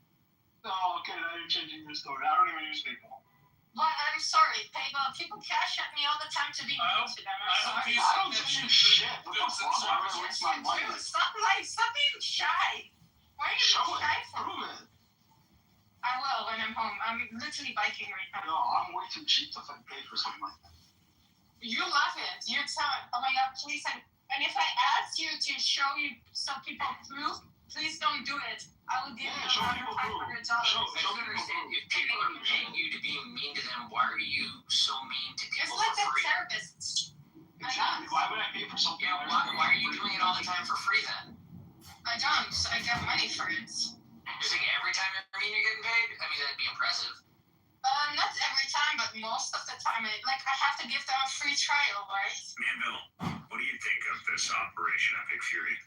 Speaker 12: Oh, okay. Now you're changing your story. I don't even use PayPal.
Speaker 5: But I'm sorry, PayPal. People cash at me all the time to be mean to them. I'm sorry.
Speaker 12: I don't send you shit. What the fuck? I'm gonna waste my money.
Speaker 5: Stop being shy. Why are you being shy for?
Speaker 12: Prove it.
Speaker 5: I will when I'm home. I'm literally biking right now.
Speaker 12: No, I'm way too cheap to pay for something like that.
Speaker 5: You love it. You tell me, oh my god, please send. And if I ask you to show you some people proof, please don't do it. I will give you another $500.
Speaker 7: I don't understand. If people are paying you to be mean to them, why are you so mean to people
Speaker 5: it's like
Speaker 7: for free?
Speaker 5: Therapists.
Speaker 12: Exactly. Why would I pay for something?
Speaker 7: Yeah, why are you doing it all the time for free then?
Speaker 5: I don't. I get money for it.
Speaker 7: You're saying every time you're getting paid? I mean, that'd be impressive.
Speaker 5: Not every time, but most of
Speaker 14: to give them a free trial, right?
Speaker 8: Manville, what do you think of this Operation Epic Fury?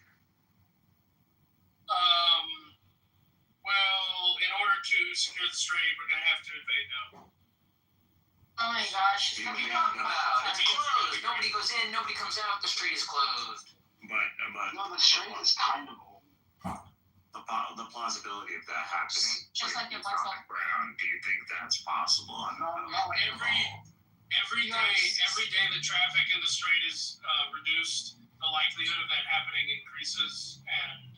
Speaker 20: Well, in order to secure the strait, we're gonna have to invade now.
Speaker 14: Oh my gosh.
Speaker 7: What are you talking about? It's closed. Nobody goes in, nobody comes out, the street is closed.
Speaker 8: But
Speaker 12: No, the strait is kind of open.
Speaker 8: the plausibility of that happening,
Speaker 14: Just like your
Speaker 8: on the ground, do you think that's possible?
Speaker 20: Every day the traffic in the strait is reduced, the likelihood of that happening increases, and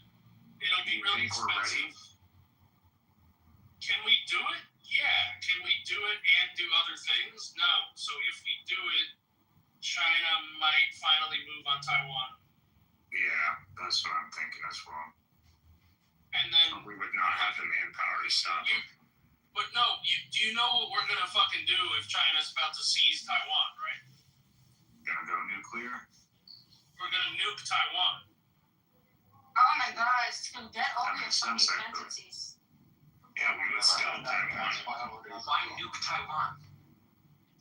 Speaker 20: it'll be really expensive. Can we do it? Yeah. Can we do it and do other things? No. So if we do it, China might finally move on Taiwan.
Speaker 8: Yeah, that's what I'm thinking as well.
Speaker 20: And then
Speaker 8: we would not have the manpower to stop it.
Speaker 20: But no, do you know what we're gonna fucking do if China's about to seize Taiwan, right?
Speaker 8: Gonna go nuclear?
Speaker 20: We're gonna nuke Taiwan.
Speaker 14: Oh my gosh, it's gonna get all your fucking entities.
Speaker 8: Yeah, we would stop Taiwan.
Speaker 7: Why nuke Taiwan?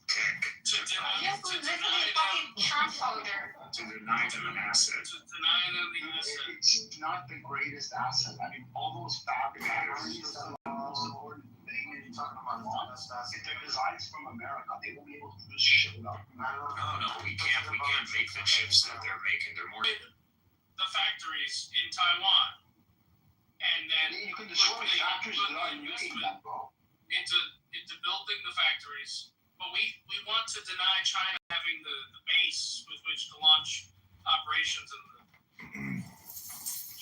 Speaker 20: To deny
Speaker 14: Yes, we're literally fucking Trump voter.
Speaker 8: To deny them an asset.
Speaker 20: To deny them the asset.
Speaker 12: It's not the greatest asset. I mean, all those factories, that's the most important thing. And you're talking about if they're designs from America, they won't be able to produce shit without America.
Speaker 8: No, we can't make the chips that they're making. They're more.
Speaker 20: The factories in Taiwan, and then
Speaker 12: you can destroy factories without nuking them, bro.
Speaker 20: Into building the factories. But we want to deny China having the base with which to launch operations in the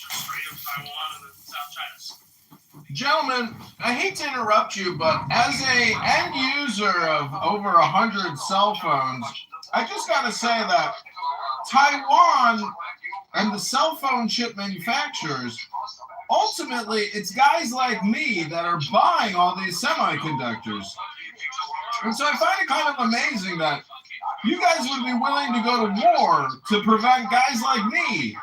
Speaker 20: Strait of Taiwan and the South China Sea.
Speaker 10: Gentlemen, I hate to interrupt you, but as a end user of over 100 cell phones, I just got to say that Taiwan and the cell phone chip manufacturers, ultimately, it's guys like me that are buying all these semiconductors. And so I find it kind of amazing that you guys would be willing to go to war to prevent guys like me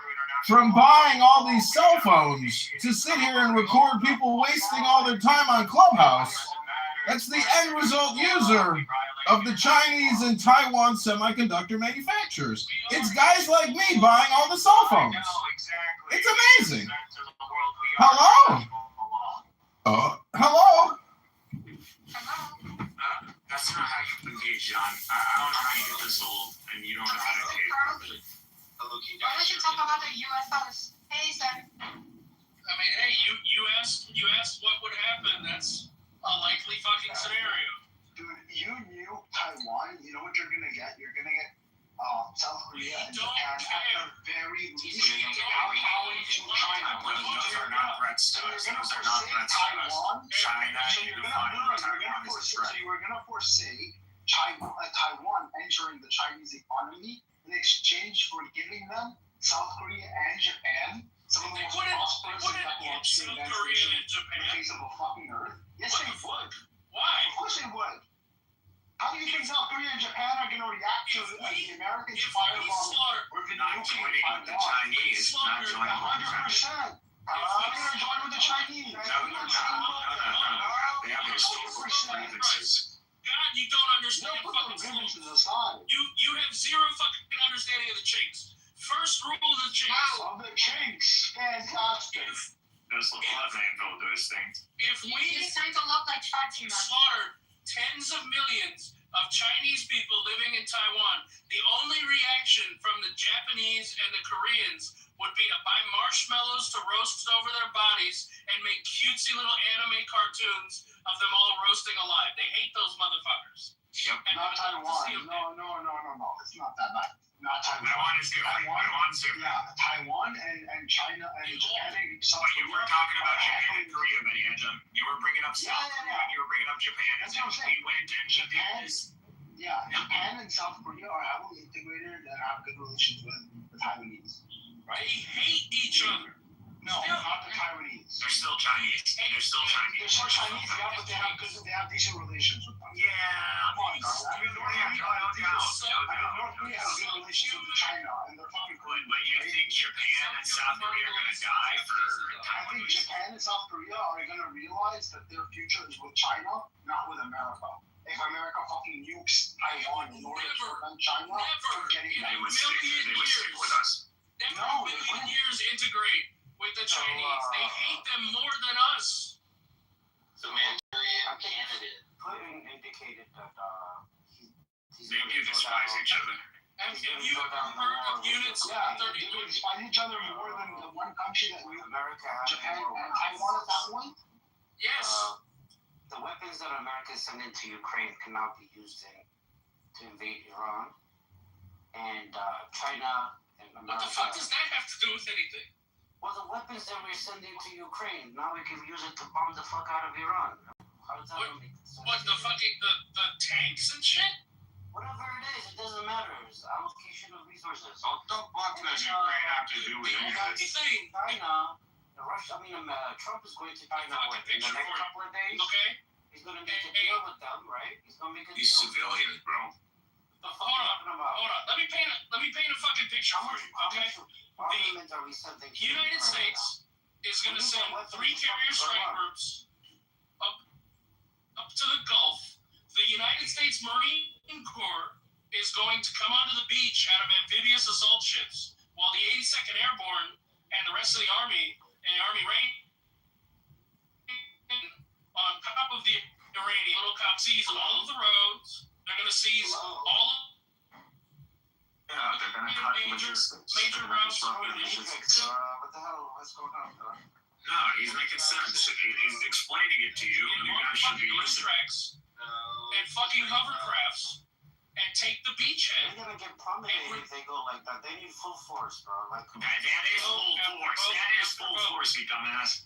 Speaker 10: from buying all these cell phones to sit here and record people wasting all their time on Clubhouse. That's the end result user of the Chinese and Taiwan semiconductor manufacturers. It's guys like me buying all the cell phones. It's amazing. Hello? Hello?
Speaker 8: That's not how you engage, John. I don't know how you get this old and you don't know how to take it.
Speaker 14: Why don't you talk about the U.S. on the space and...
Speaker 20: I mean, hey, you asked what would happen. That's a likely fucking scenario.
Speaker 12: Dude, you knew Taiwan. You know what you're gonna get? You're gonna get South Korea and Japan at the very least. Kowtowing to China.
Speaker 8: Those are not threats to us. Those are not threats to us. China unifying Taiwan is a threat.
Speaker 12: So you were gonna foresee Taiwan entering the Chinese economy in exchange for giving them South Korea and Japan. Some of the most prosperous and technologically advanced nations on the face of the fucking earth. Yes, they would.
Speaker 20: Why?
Speaker 12: Of course they would. How do you think South Korea and Japan are going to react to the Americans' firebomb or the
Speaker 8: not joining with the Chinese? Not joining with the Chinese.
Speaker 12: 100%. They're going to join with the Chinese.
Speaker 8: No. They have historical grievances.
Speaker 20: God, you don't understand fucking
Speaker 12: grievances aside.
Speaker 20: You have zero fucking understanding of the Chinks. First rule of the Chinks.
Speaker 12: Wow, the Chinks. Fantastic.
Speaker 8: Just let Manville do his thing.
Speaker 20: If we
Speaker 14: starting to look like Fatima.
Speaker 20: slaughtered tens of millions of Chinese people living in Taiwan, the only reaction from the Japanese and the Koreans would be to buy marshmallows to roast over their bodies and make cutesy little anime cartoons of them all roasting alive. They hate those motherfuckers.
Speaker 8: Yep.
Speaker 12: Not Taiwan. No. It's not that bad. Not Taiwan.
Speaker 8: Taiwan is different. Taiwan's different.
Speaker 12: Yeah, Taiwan and China and Japan and South
Speaker 8: Korea. You were talking about Japan and Korea, Benjamin. You were bringing up South Korea. You were bringing up Japan.
Speaker 12: That's what I'm saying.
Speaker 8: We went and Japan.
Speaker 12: Japan and South Korea are heavily integrated and have good relations with the Taiwanese.
Speaker 20: Right? They hate each other.
Speaker 12: No, not the Taiwanese.
Speaker 8: They're still Chinese. They're still Chinese.
Speaker 12: They're still Chinese, yeah, but they have decent relations with them.
Speaker 8: Yeah, come on, guys. I mean, North
Speaker 12: Korea has good relations with China, and they're fucking cool.
Speaker 8: But you think Japan and South Korea are gonna die for Taiwan?
Speaker 12: I think Japan and South Korea are gonna realize that their future is with China, not with America. If America fucking nukes Taiwan in order to prevent China from getting
Speaker 20: in a
Speaker 8: They would stick
Speaker 20: million years.
Speaker 8: with us.
Speaker 20: Never
Speaker 12: No,
Speaker 20: a
Speaker 12: they
Speaker 20: million
Speaker 12: wouldn't.
Speaker 20: years integrate with the Chinese. They hate them more than us.
Speaker 2: The Manchurian candidate.
Speaker 6: Putin indicated that
Speaker 8: They do despise each other.
Speaker 20: Have you heard of Units
Speaker 12: Yeah,
Speaker 20: 30?
Speaker 12: they despise each other more than the one country that we,
Speaker 6: America
Speaker 12: Japan and Taiwan at that point.
Speaker 20: Yes.
Speaker 6: The weapons that America is sending to Ukraine cannot be used to invade Iran. And China and America.
Speaker 20: What the fuck does that have to do with anything?
Speaker 6: Well, the weapons that we're sending to Ukraine, now we can use it to bomb the fuck out of Iran. How does that make sense?
Speaker 20: What, the fucking, the tanks and shit?
Speaker 6: Whatever it is, it doesn't matter. It's allocation of resources.
Speaker 8: What does Ukraine have to do with any of this?
Speaker 6: China, Trump is going to China in the next couple of days.
Speaker 20: Okay.
Speaker 6: He's going to make a deal with them, right? He's going to make a
Speaker 8: These
Speaker 6: deal.
Speaker 8: civilians, bro.
Speaker 20: Hold on. Let me paint a fucking picture for you, okay? The United States is going to send 3 carrier strike groups up to the Gulf. The United States Marine Corps is going to come onto the beach out of amphibious assault ships, while the 82nd Airborne and the rest of the Army and the Army range on top of the Iranian little cop seize all of the roads. They're going to seize all of
Speaker 8: Yeah, they're gonna cut logistics.
Speaker 20: major routes for munitions.
Speaker 12: What the hell? What's going on?
Speaker 8: No, he's making sense. He's explaining it to you, and you guys should be listening.
Speaker 20: Tracks and fucking hovercrafts and take the beachhead.
Speaker 6: They're gonna get promenaded if they go like that. They need full force, bro. Like
Speaker 8: That is full force. That is full force, you dumbass.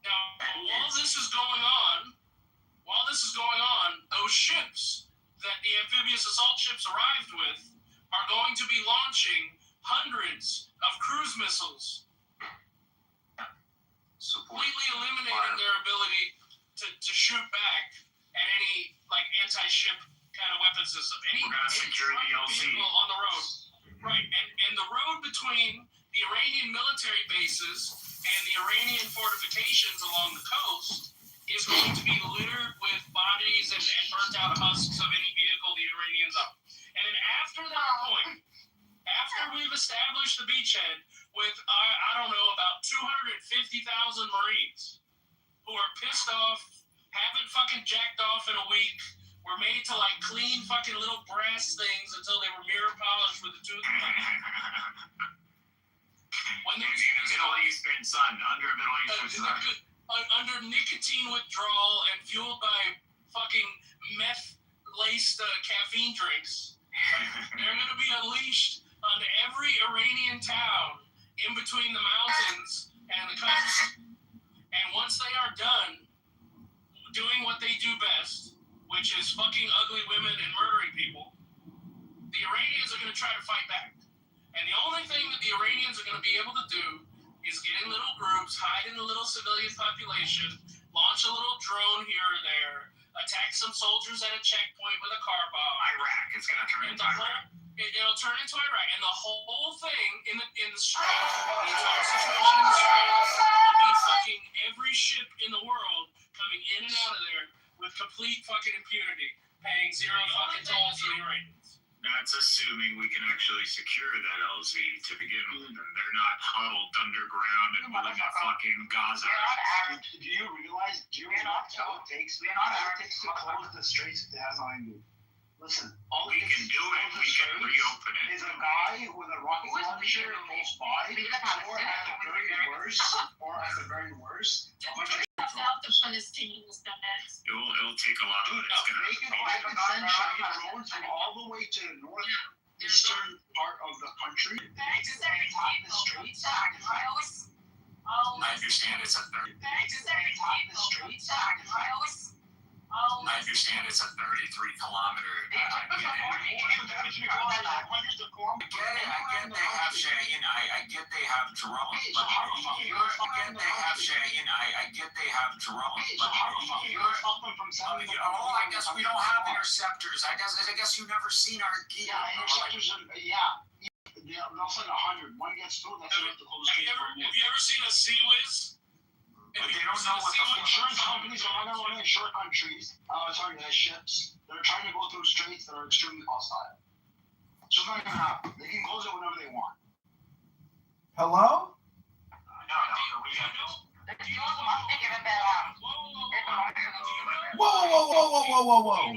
Speaker 20: Now, while this is going on, those ships that the amphibious assault ships arrived with are going to be launching hundreds of cruise missiles, completely eliminating their ability to shoot back at any anti-ship kind of weapon system. Any
Speaker 8: secure the LZ
Speaker 20: vehicle on the road, right? And the road between the Iranian military bases and the Iranian fortifications along the coast is going to be littered with bodies and burnt out husks of any vehicle the Iranians own. And then after that point, after we've established the beachhead with, I don't know, about 250,000 Marines who are pissed off, haven't fucking jacked off in a week, were made to clean fucking little brass things until they were mirror polished with a toothbrush. When
Speaker 8: in the Middle Eastern sun, under a Middle Eastern sun.
Speaker 20: Under nicotine withdrawal and fueled by fucking meth-laced caffeine drinks, they're going to be unleashed on every Iranian town in between the mountains and the coast. And once they are done doing what they do best, which is fucking ugly women and murdering people, the Iranians are going to try to fight back. And the only thing that the Iranians are going to be able to do is get in little groups, hide in the little civilian population, launch a little drone here or there, attack some soldiers at a checkpoint with a car bomb.
Speaker 8: Iraq, it's going to turn into Iraq.
Speaker 20: It'll turn into Iraq. And the whole thing in the strait, the entire situation in the strait, will be fucking every ship in the world coming in and out of there with complete fucking impunity, paying zero fucking tolls to the Iranians.
Speaker 8: That's assuming we can actually secure that LZ to begin with, and they're not huddled underground in fucking Gaza.
Speaker 12: Do you realize how it takes to close the straits if it has nothing to do? Listen, all
Speaker 8: we can do it. We can reopen it.
Speaker 12: Is a guy with a rocket launcher close by, or at the very worst,
Speaker 5: Out the Palestinians, dumbass.
Speaker 8: It'll take a lot of it. It's gonna
Speaker 12: They can send Chinese drones from all the way to the northeastern part of the country. They can attack the straits.
Speaker 8: I understand it's a 33 kilometer. I get they have drones, but I guess we don't have interceptors. I guess you've never seen our gear.
Speaker 12: Yeah, interceptors are, they'll send 100. One gets through, that's enough to close the gate.
Speaker 20: Have you ever seen a Sea Whiz?
Speaker 8: But they don't know what the
Speaker 12: insurance companies are running around in short countries. Ships. They're trying to go through straits are extremely hostile. So it's not gonna happen. They can close it whenever they want.
Speaker 10: Hello? Whoa.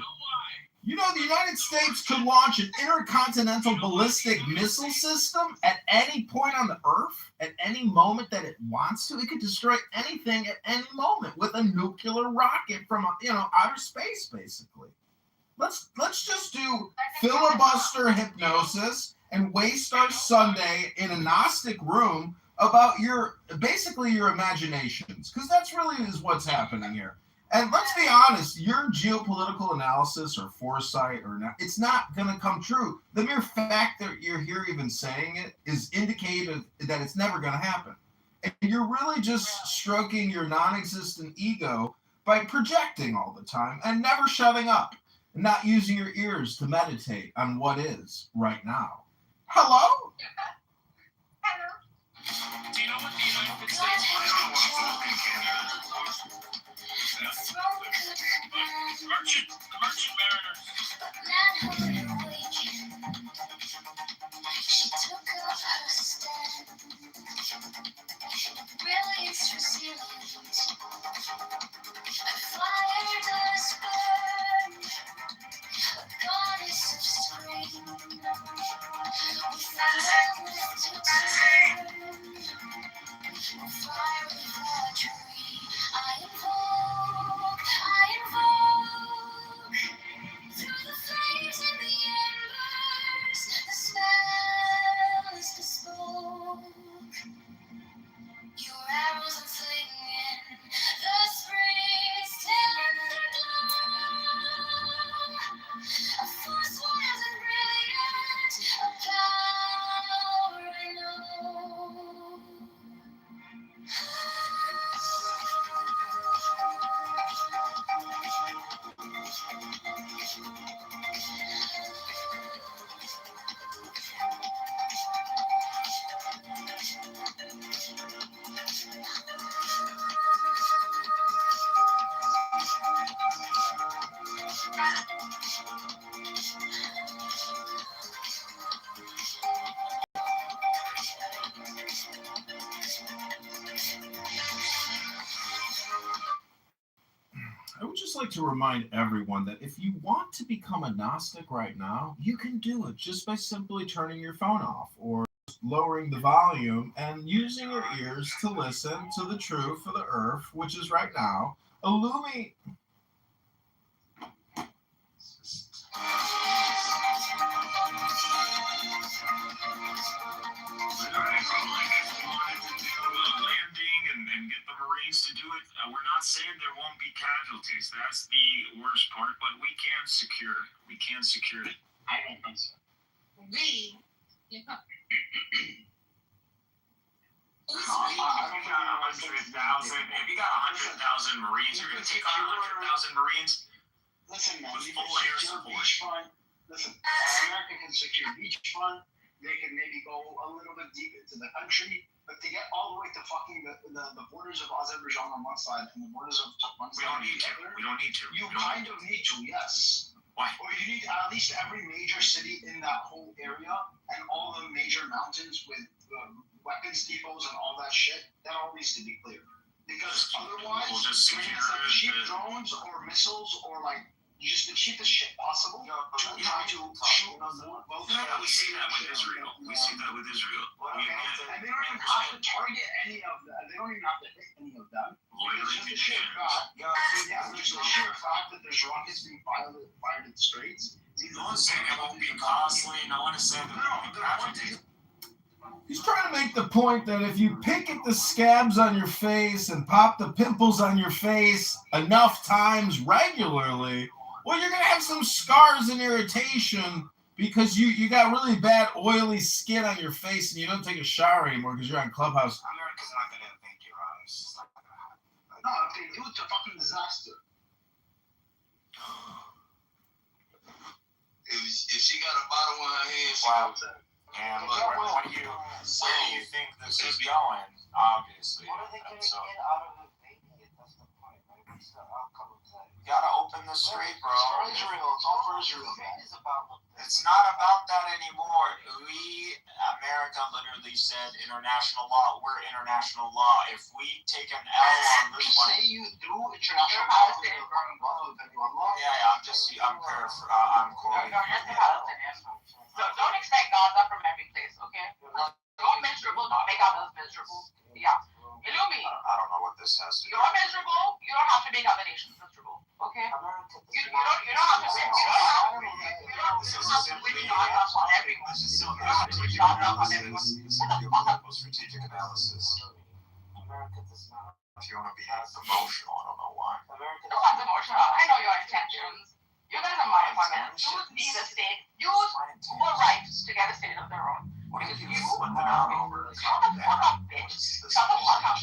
Speaker 10: You know, the United States could launch an intercontinental ballistic missile system at any point on the Earth, at any moment that it wants to. It could destroy anything at any moment with a nuclear rocket from, outer space, basically. Let's just do filibuster hypnosis and waste our Sunday in a Gnostic room about your imaginations, because that's really is what's happening here. And let's be honest, your geopolitical analysis or foresight it's not going to come true. The mere fact that you're here even saying it is indicative that it's never going to happen. And you're really just stroking your non-existent ego by projecting all the time and never shutting up and not using your ears to meditate on what is right now. Hello?
Speaker 20: Do you know what the United States Merchant Mariners.
Speaker 19: She took up her stand. Brilliance resilient. A fire does burn. A goddess of spring. With a moment to turn. A fire with a tree. I invoke. Through the flames and the embers, the spell is bespoke. Your arrows are flinging, the spring's tender glow. A force wild and brilliant, a power I know.
Speaker 10: I would just like to remind everyone that if you want to become a Gnostic right now, you can do it just by simply turning your phone off or lowering the volume and using your ears to listen to the truth of the earth, which is right now illuminating.
Speaker 8: And get the Marines to do it. We're not saying there won't be casualties. That's the worst part, but we can secure it. We can secure it.
Speaker 15: I don't think so.
Speaker 8: If you got 100,000 Marines, you're going to take on 100,000 Marines.
Speaker 12: Listen, man,
Speaker 8: with
Speaker 12: you
Speaker 8: full
Speaker 12: can
Speaker 8: air
Speaker 12: secure
Speaker 8: support.
Speaker 12: beachfront. Listen, America can secure beachfront. They can maybe go a little bit deep into the country, but to get all the way to fucking the borders of Azerbaijan on one side and the borders of Turkmenistan on the other.
Speaker 8: We don't need to.
Speaker 12: You kind of need to, yes.
Speaker 8: Why?
Speaker 12: Or you need at least every major city in that whole area and all the major mountains with weapons depots and all that shit. That all needs to be clear. Because otherwise,
Speaker 8: We'll just
Speaker 12: you're going to send cheap drones or missiles or like just the cheapest shit possible to try to shoot both.
Speaker 8: We see that with Israel. We see that with Israel.
Speaker 12: And they don't even have to target any of them. They don't even have to hit any of them. It's just the sheer fact. It's the sheer fact that there's rockets being fired at the Straits.
Speaker 13: No one's saying it won't be costly. No one is saying that it won't be casualties.
Speaker 10: He's trying to make the point that if you pick at the scabs on your face and pop the pimples on your face enough times regularly, well, you're going to have some scars and irritation because you got really bad oily skin on your face and you don't take a shower anymore because you're on Clubhouse.
Speaker 6: America's not going to invade Iran. It's just not going to happen.
Speaker 12: No, if they do, it's a fucking disaster.
Speaker 11: If she got a bottle in her hand, she
Speaker 13: Wow.
Speaker 11: knows that.
Speaker 13: And where do you think this is going? Obviously.
Speaker 6: What are they going to get out of it? That's the point, right? What's the outcome of that?
Speaker 13: gotta open the strait, bro.
Speaker 12: It's for Israel. It's all for Israel, man.
Speaker 13: It's not about that anymore. America literally said international law. We're international law. If we take an L on this one,
Speaker 12: say you do international law,
Speaker 13: I'm quoting.
Speaker 5: Don't expect Gaza from every place, okay? You're miserable, don't make others miserable. Yeah. Illumi.
Speaker 13: I don't know what this has to do.
Speaker 5: You're miserable, you don't have to make other nations miserable, okay? You don't have to really not up on everyone.
Speaker 13: This is still strategic analysis. This is geopolitical strategic analysis. If you want to be emotional, I don't know why.
Speaker 5: No one's emotional. I know your intentions. You guys are motherfuckers. Use need a state. Use full rights to get a state of their own. Because you shut the fuck up, bitch. Shut the fuck up.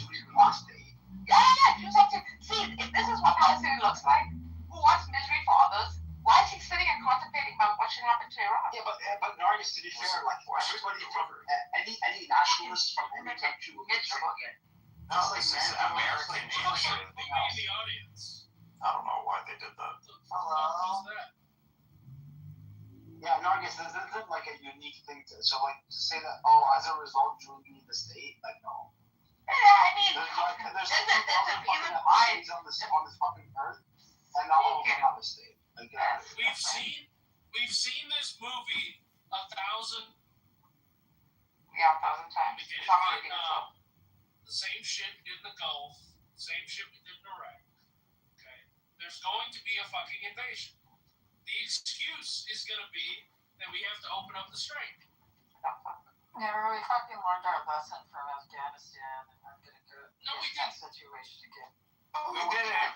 Speaker 5: Yeah. Do something. See, if this is what Palestine looks like, who wants misery for others, why is he sitting and contemplating about what should happen to Iran?
Speaker 12: Yeah, but Nargis, to be fair, like everybody from any nationalist from any country will be
Speaker 5: miserable here.
Speaker 13: No, this is American interest.
Speaker 8: in the audience.
Speaker 13: I don't know why they did that.
Speaker 12: Hello. Yeah, Nargis, this isn't like a unique thing to say that, as a result, you need the state. Like, no.
Speaker 5: Yeah, I mean,
Speaker 12: there's 2,000 fucking ethnicities on this fucking earth, and not all of them have a state. Like,
Speaker 8: We've seen this movie 1,000.
Speaker 5: Yeah, 1,000 times.
Speaker 8: We did it in Vietnam. The same shit we did in the Gulf. Same shit we did in Iraq. Okay. There's going to be a fucking invasion. The excuse is going to be that we have to open up the strait.
Speaker 21: Yeah, we fucking learned our lesson from Afghanistan, and I'm gonna go
Speaker 8: No, we
Speaker 21: that
Speaker 8: didn't.
Speaker 21: situation again.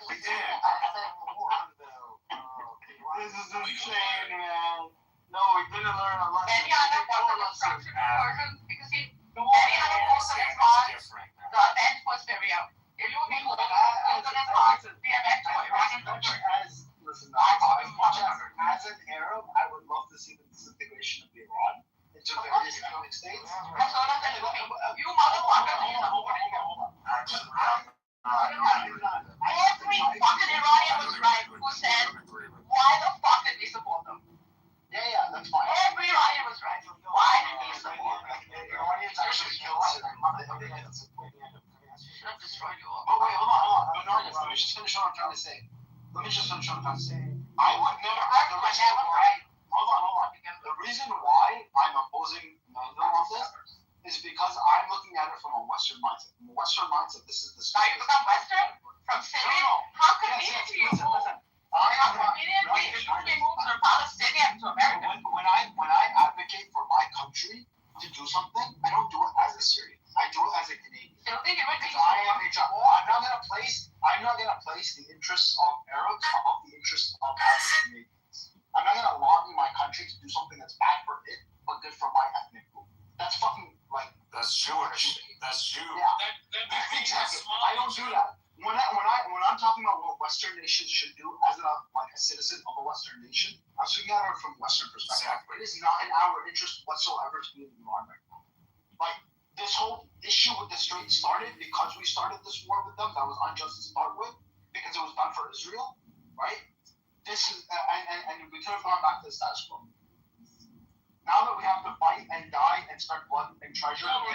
Speaker 13: We did.
Speaker 12: This is insane, man. No, we didn't learn a lesson.
Speaker 5: Any other form of destruction versions, because any other form of destruction, the event was very out. Illumi was the event for Iranian culture.
Speaker 12: Listen, as an Arab, I would love to see the disintegration of Iran into various Islamic states.
Speaker 5: And so does Illumi. You motherfuckers need to open it up. Every fucking Iranian was right who said, why the fuck did we support them?
Speaker 12: Yeah, that's fine.
Speaker 5: Every Iranian was right. Why did we support them?
Speaker 12: Iranians actually killed civilians.
Speaker 5: Should have destroyed you all.
Speaker 12: Oh, wait, hold on. But Nargis, let me just finish what I'm trying to say. I would never. Hold on. The reason why I'm opposing Mando on this is because I'm looking at it from a Western mindset. From a Western mindset, this is the.
Speaker 5: Now you become Western? From Syria? How convenient to you move? How conveniently you move from Palestinian to America?
Speaker 12: When I advocate for my country to do something, I don't do it as a Syrian. I do it as a Canadian.
Speaker 5: You don't think you would be
Speaker 12: I'm not gonna place the interests of Arabs above the interests of African Canadians. I'm not gonna lobby my country to do something that's bad for it, but good for my ethnic group. That's fucking
Speaker 13: That's Jewish. That's Jew.
Speaker 12: Yeah. Exactly. I don't do that. When I'm talking about what Western nations should do as a citizen of a Western nation, I'm speaking at it from Western perspective.
Speaker 13: Exactly.
Speaker 12: It is not in our interest whatsoever to be in the environment. This whole issue with the strait started because we started this war with them that was unjust to start with, because it was done for Israel, right? This is and we could have gone back to the status quo. Now that we have to fight and die and spend blood and treasure for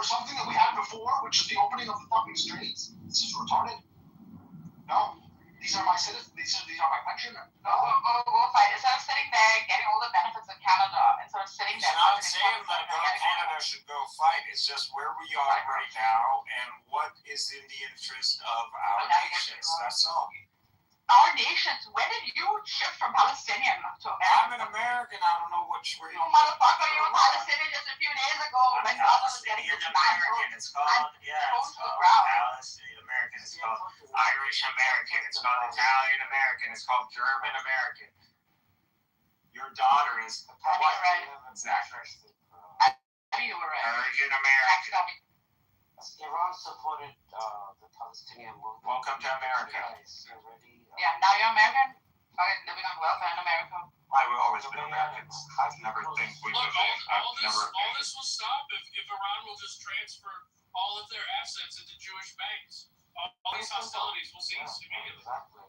Speaker 12: something that we had before, which is the opening of the fucking straits, this is retarded. No, these are my citizens. These are my countrymen.
Speaker 5: Go fight. Instead of sitting there getting all the benefits of Canada, instead of sitting there.
Speaker 13: It's not saying that Canada should go fight. It's just where we are right now and what is in the interest of our nations. That's all.
Speaker 5: Our nations. When did you shift from Palestinian to American?
Speaker 13: I'm an American. I don't know where
Speaker 5: you motherfucker. You were Palestinian just a few days ago. When Gaza was getting
Speaker 13: American. It's called Palestinian American. It's called Irish American. It's called Italian American. It's called German American. Your daughter is
Speaker 5: right.
Speaker 13: Exactly.
Speaker 5: You were right.
Speaker 13: Persian American.
Speaker 6: Iran supported the Palestinian movement.
Speaker 13: Welcome to America.
Speaker 5: Yeah, now you're American? Started living on welfare in America?
Speaker 13: I've always been American. I've never think we
Speaker 8: Look, all this will stop if Iran will just transfer all of their assets into Jewish banks. all these hostilities will cease immediately.
Speaker 12: Exactly.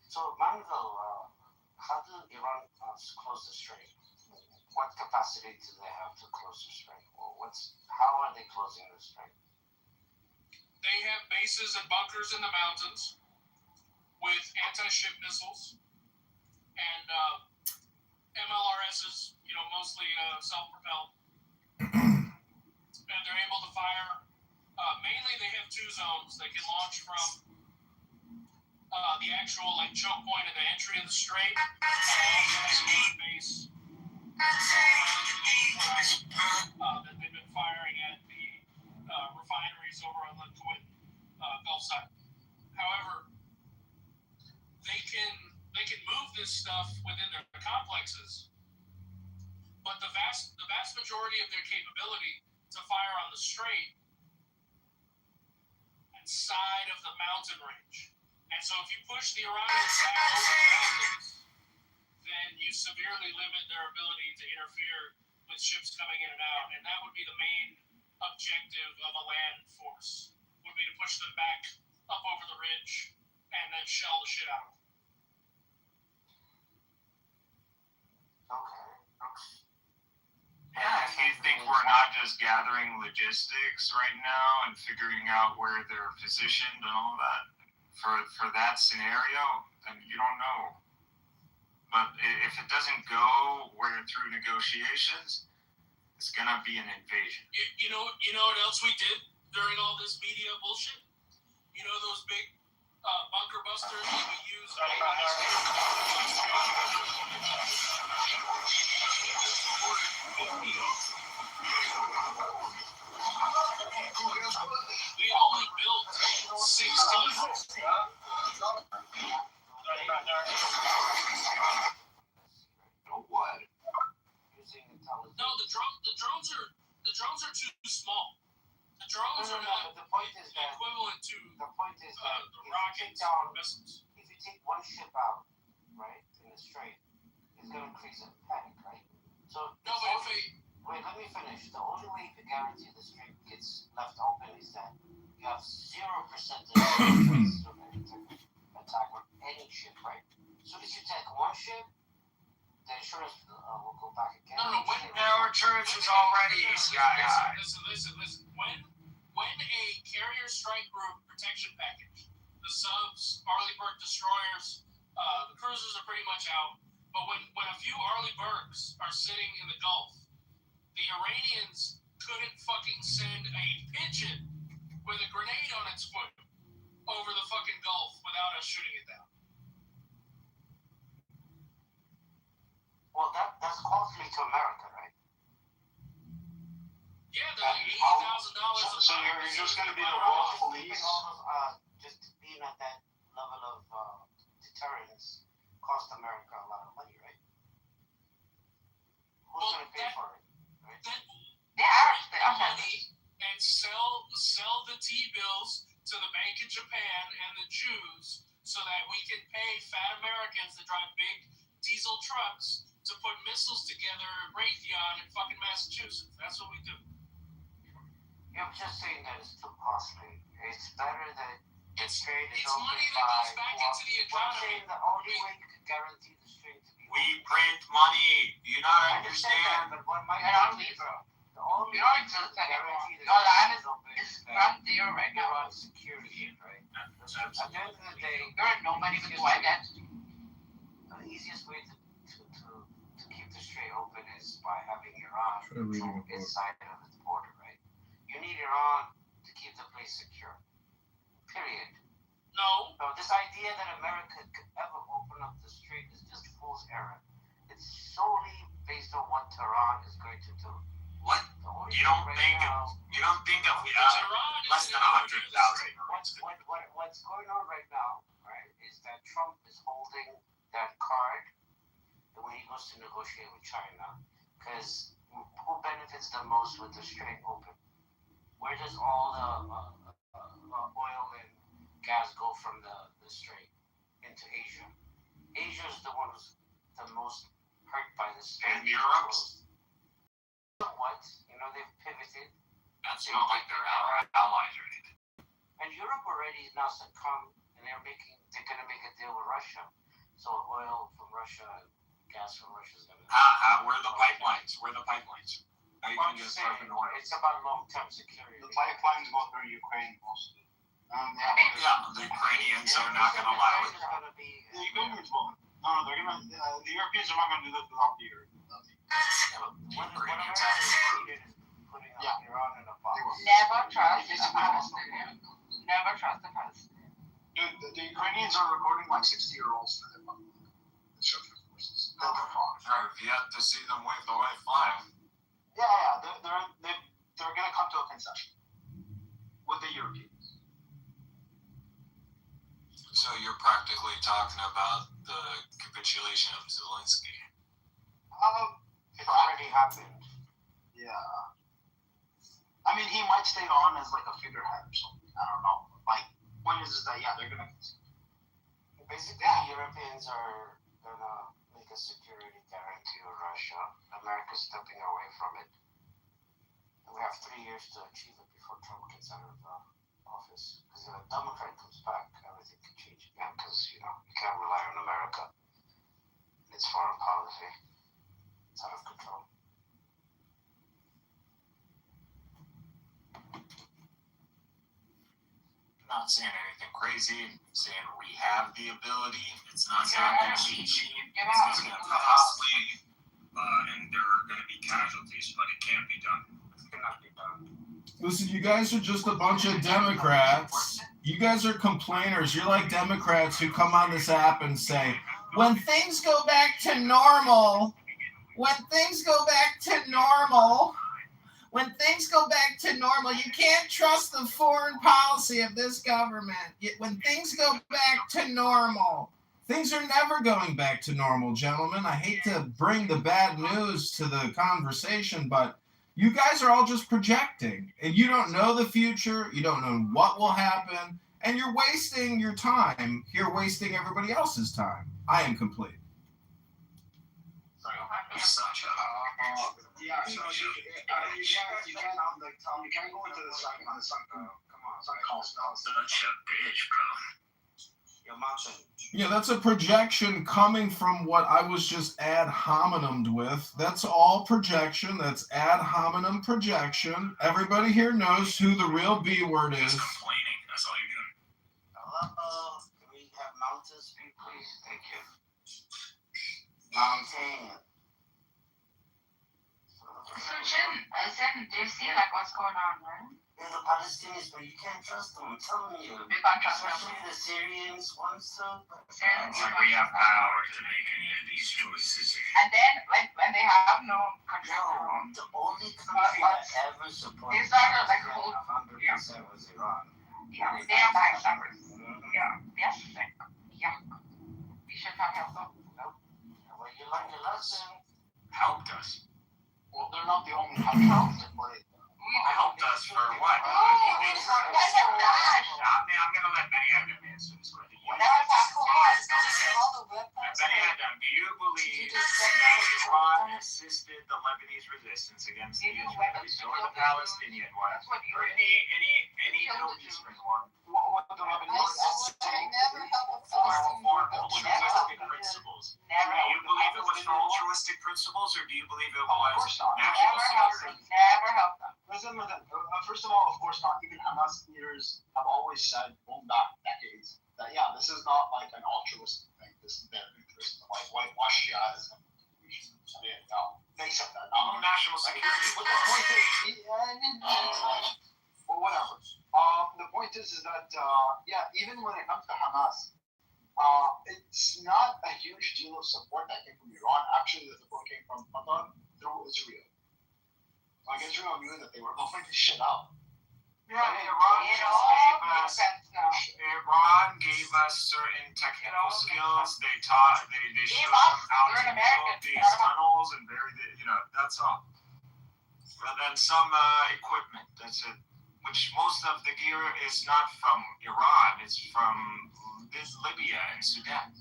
Speaker 12: So, Mango, how do Iran close the strait? What capacity do they have to close the strait? How are they closing the strait?
Speaker 8: They have bases and bunkers in the mountains with anti-ship missiles and MLRSs, mostly self-propelled. And they're able to fire. Mainly, they have two zones. They can launch from the actual choke point at the entry of the strait. Base that they've been firing at the refineries over on the Kuwait Gulf side. However, they can move this stuff within their complexes, but the vast majority of their capability to fire on the strait side of the mountain range. And so if you push the Iranians back over the mountains, then you severely limit their ability to interfere with ships coming in and out. And that would be the main objective of a land force, would be to push them back up over the ridge and then shell the shit out of them.
Speaker 12: Okay.
Speaker 13: Yeah, do you think we're not just gathering logistics right now and figuring out where they're positioned and all that for that scenario? Then you don't know. But if it doesn't go through negotiations, it's gonna be an invasion.
Speaker 8: You know what else we did during all this media bullshit? Those big bunker busters that we use last year. We only built 16.
Speaker 12: What?
Speaker 8: No, the drones are too small. The drones are not
Speaker 12: the point is that
Speaker 8: equivalent to
Speaker 12: the
Speaker 8: rockets
Speaker 12: or
Speaker 8: missiles.
Speaker 12: If you take one ship out, right, in the strait, it's going to increase a panic, right? So wait, let me finish. The only way you can guarantee the strait gets left open is that you have 0% of attack on any ship, right? So if you take one ship, the insurance will go back again.
Speaker 8: No,
Speaker 13: our church is already sky high.
Speaker 8: Listen. When a carrier strike group protection package, the subs, Arleigh Burke destroyers, the cruisers are pretty much out. But when a few Arleigh Burkes are sitting in the Gulf, the Iranians couldn't fucking send a pigeon with a grenade on its foot over the fucking Gulf without us shooting it down.
Speaker 12: Well, that's costly to America, right?
Speaker 8: Yeah, they're like $80,000.
Speaker 12: So you're just going to be the raw police? Just being at that level of deterrence cost America a lot of money, right? Who's going to pay for it? Right?
Speaker 5: Money
Speaker 8: and sell the T-bills to the Bank of Japan and the Jews so that we can pay fat Americans that drive big diesel trucks to put missiles together at Raytheon in fucking Massachusetts. That's what we do.
Speaker 12: You're just saying that it's too costly. It's better that
Speaker 8: it's
Speaker 12: open
Speaker 8: money that goes back into the economy.
Speaker 12: I'm saying the only way you can guarantee the string to be
Speaker 13: we print money. Do you not understand?
Speaker 12: But what my
Speaker 5: guarantee
Speaker 12: the only
Speaker 5: you don't exist anymore. No, it's not there right now.
Speaker 12: Security, right? At the end of the day,
Speaker 5: nobody can do that.
Speaker 12: The easiest way to keep the strait open is by having Iran control its side of its border, right? You need Iran to keep the place secure. Period.
Speaker 8: No.
Speaker 12: So this idea that America could ever open up the strait is just fool's errand. It's solely based on what Tehran is going to do.
Speaker 13: What? You don't think of less than 100,000.
Speaker 12: What's going on right now, right, is that Trump is holding that card when he goes to negotiate with China. Because who benefits the most with the strait open? Where does all the oil and gas go from the strait? Into Asia. Asia is the one who's the most hurt by the strait.
Speaker 13: And Europe?
Speaker 12: What? They've pivoted.
Speaker 13: That's not like they're allies or anything.
Speaker 4: And Europe already is now succumbed, and they're going to make a deal with Russia. So oil from Russia, gas from Russia is going to.
Speaker 13: Where are the pipelines? How are you going to get stuff in oil?
Speaker 4: It's about long-term security.
Speaker 12: The pipelines go through Ukraine mostly.
Speaker 13: The Ukrainians are not going to allow it.
Speaker 12: The Ukrainians won't. No, they're gonna. The Europeans are not going to do that without the Europeans.
Speaker 13: Ukrainians have to approve.
Speaker 5: Never trust the Palestinians. Never trust the Palestinians.
Speaker 12: Dude, the Ukrainians are recording like 60-year-olds for their construction forces.
Speaker 13: I've yet to see them wave the white flag.
Speaker 12: Yeah, they're gonna come to a concession with the Europeans.
Speaker 13: So you're practically talking about the capitulation of Zelensky.
Speaker 4: It already happened.
Speaker 12: Yeah. I mean, he might stay on as like a figurehead or something. I don't know. Like, point is that they're gonna.
Speaker 4: Basically, the Europeans are gonna make a security guarantee with Russia. America's stepping away from it. And we have 3 years to achieve it before Trump gets out of office. Because if a Democrat comes back, everything can change again. Because you can't rely on America. It's foreign policy. It's out of control.
Speaker 13: Not saying anything crazy, saying we have the ability. It's not going to be cheap. It's going to be costly, and there are going to be casualties, but it can't be done. It cannot be done.
Speaker 10: Listen, you guys are just a bunch of Democrats. You guys are complainers. You're like Democrats who come on this app and say, when things go back to normal, you can't trust the foreign policy of this government. When things go back to normal, things are never going back to normal, gentlemen. I hate to bring the bad news to the conversation, but you guys are all just projecting. And you don't know the future. You don't know what will happen. And you're wasting your time. You're wasting everybody else's time. I am complete.
Speaker 12: Yeah, so you can't go into the sun. Come on, sun calls now.
Speaker 13: Such a bitch, bro.
Speaker 4: Your mom's
Speaker 10: Yeah, that's a projection coming from what I was just ad hominemed with. That's all projection. That's ad hominem projection. Everybody here knows who the real B word is.
Speaker 13: Complaining. That's all you're doing.
Speaker 4: Hello. Can we have mountain speak, please? Thank you. Mountain.
Speaker 5: So Jim, do you see like what's going on, right?
Speaker 4: Yeah, the Palestinians, but you can't trust them. I'm telling you.
Speaker 5: We can't trust them.
Speaker 4: Especially the Syrians once.
Speaker 13: We have power to make any of these choices.
Speaker 5: And then, like, when they have no control.
Speaker 4: The only country that ever supported
Speaker 5: these are like whole
Speaker 4: 100% was Iran.
Speaker 5: Yeah, they are backstabbers. Yeah, yes, yeah. We should not help them.
Speaker 4: Nope. Well, you learned your lesson.
Speaker 13: Helped us.
Speaker 12: Well, they're not the only country.
Speaker 13: Helped us for what?
Speaker 5: Oh,
Speaker 13: I'm gonna let Benny Adam answer this question. Benny Adam, do you believe that Iran assisted the Lebanese resistance against the Israelis or the Palestinian one, or any Middle Eastern one?
Speaker 12: What the Lebanese
Speaker 13: For altruistic principles. Do you believe it was for altruistic principles, or do you believe it was national security?
Speaker 5: Never help them.
Speaker 12: Listen, first of all, of course not. Even Hamas leaders have always said, going back decades, that this is not like an altruistic thing. This is their interest. Like whitewash Shias. They accept that.
Speaker 13: National security.
Speaker 12: But the point is, well, whatever. The point is that even when it comes to Hamas, it's not a huge deal of support that came from Iran. Actually, the support came from Qatar through Israel. Like Israel knew that they were blowing this shit up.
Speaker 13: Yeah, Iran gave us certain technical skills. They showed them how to build these tunnels and bury that's all. But then some equipment. That's it. Which most of the gear is not from Iran. It's from Libya and Sudan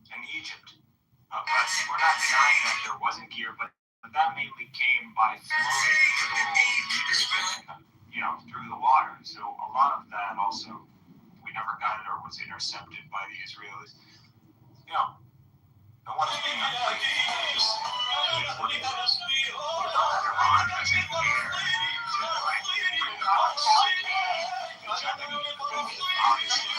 Speaker 13: and Egypt. But we're not denying that there wasn't gear, but that mainly came by floating little gears in through the water. So a lot of that also, we never got it or was intercepted by the Israelis. No one is being unfaithful. Just what it is. Iran doesn't care to bring the obviously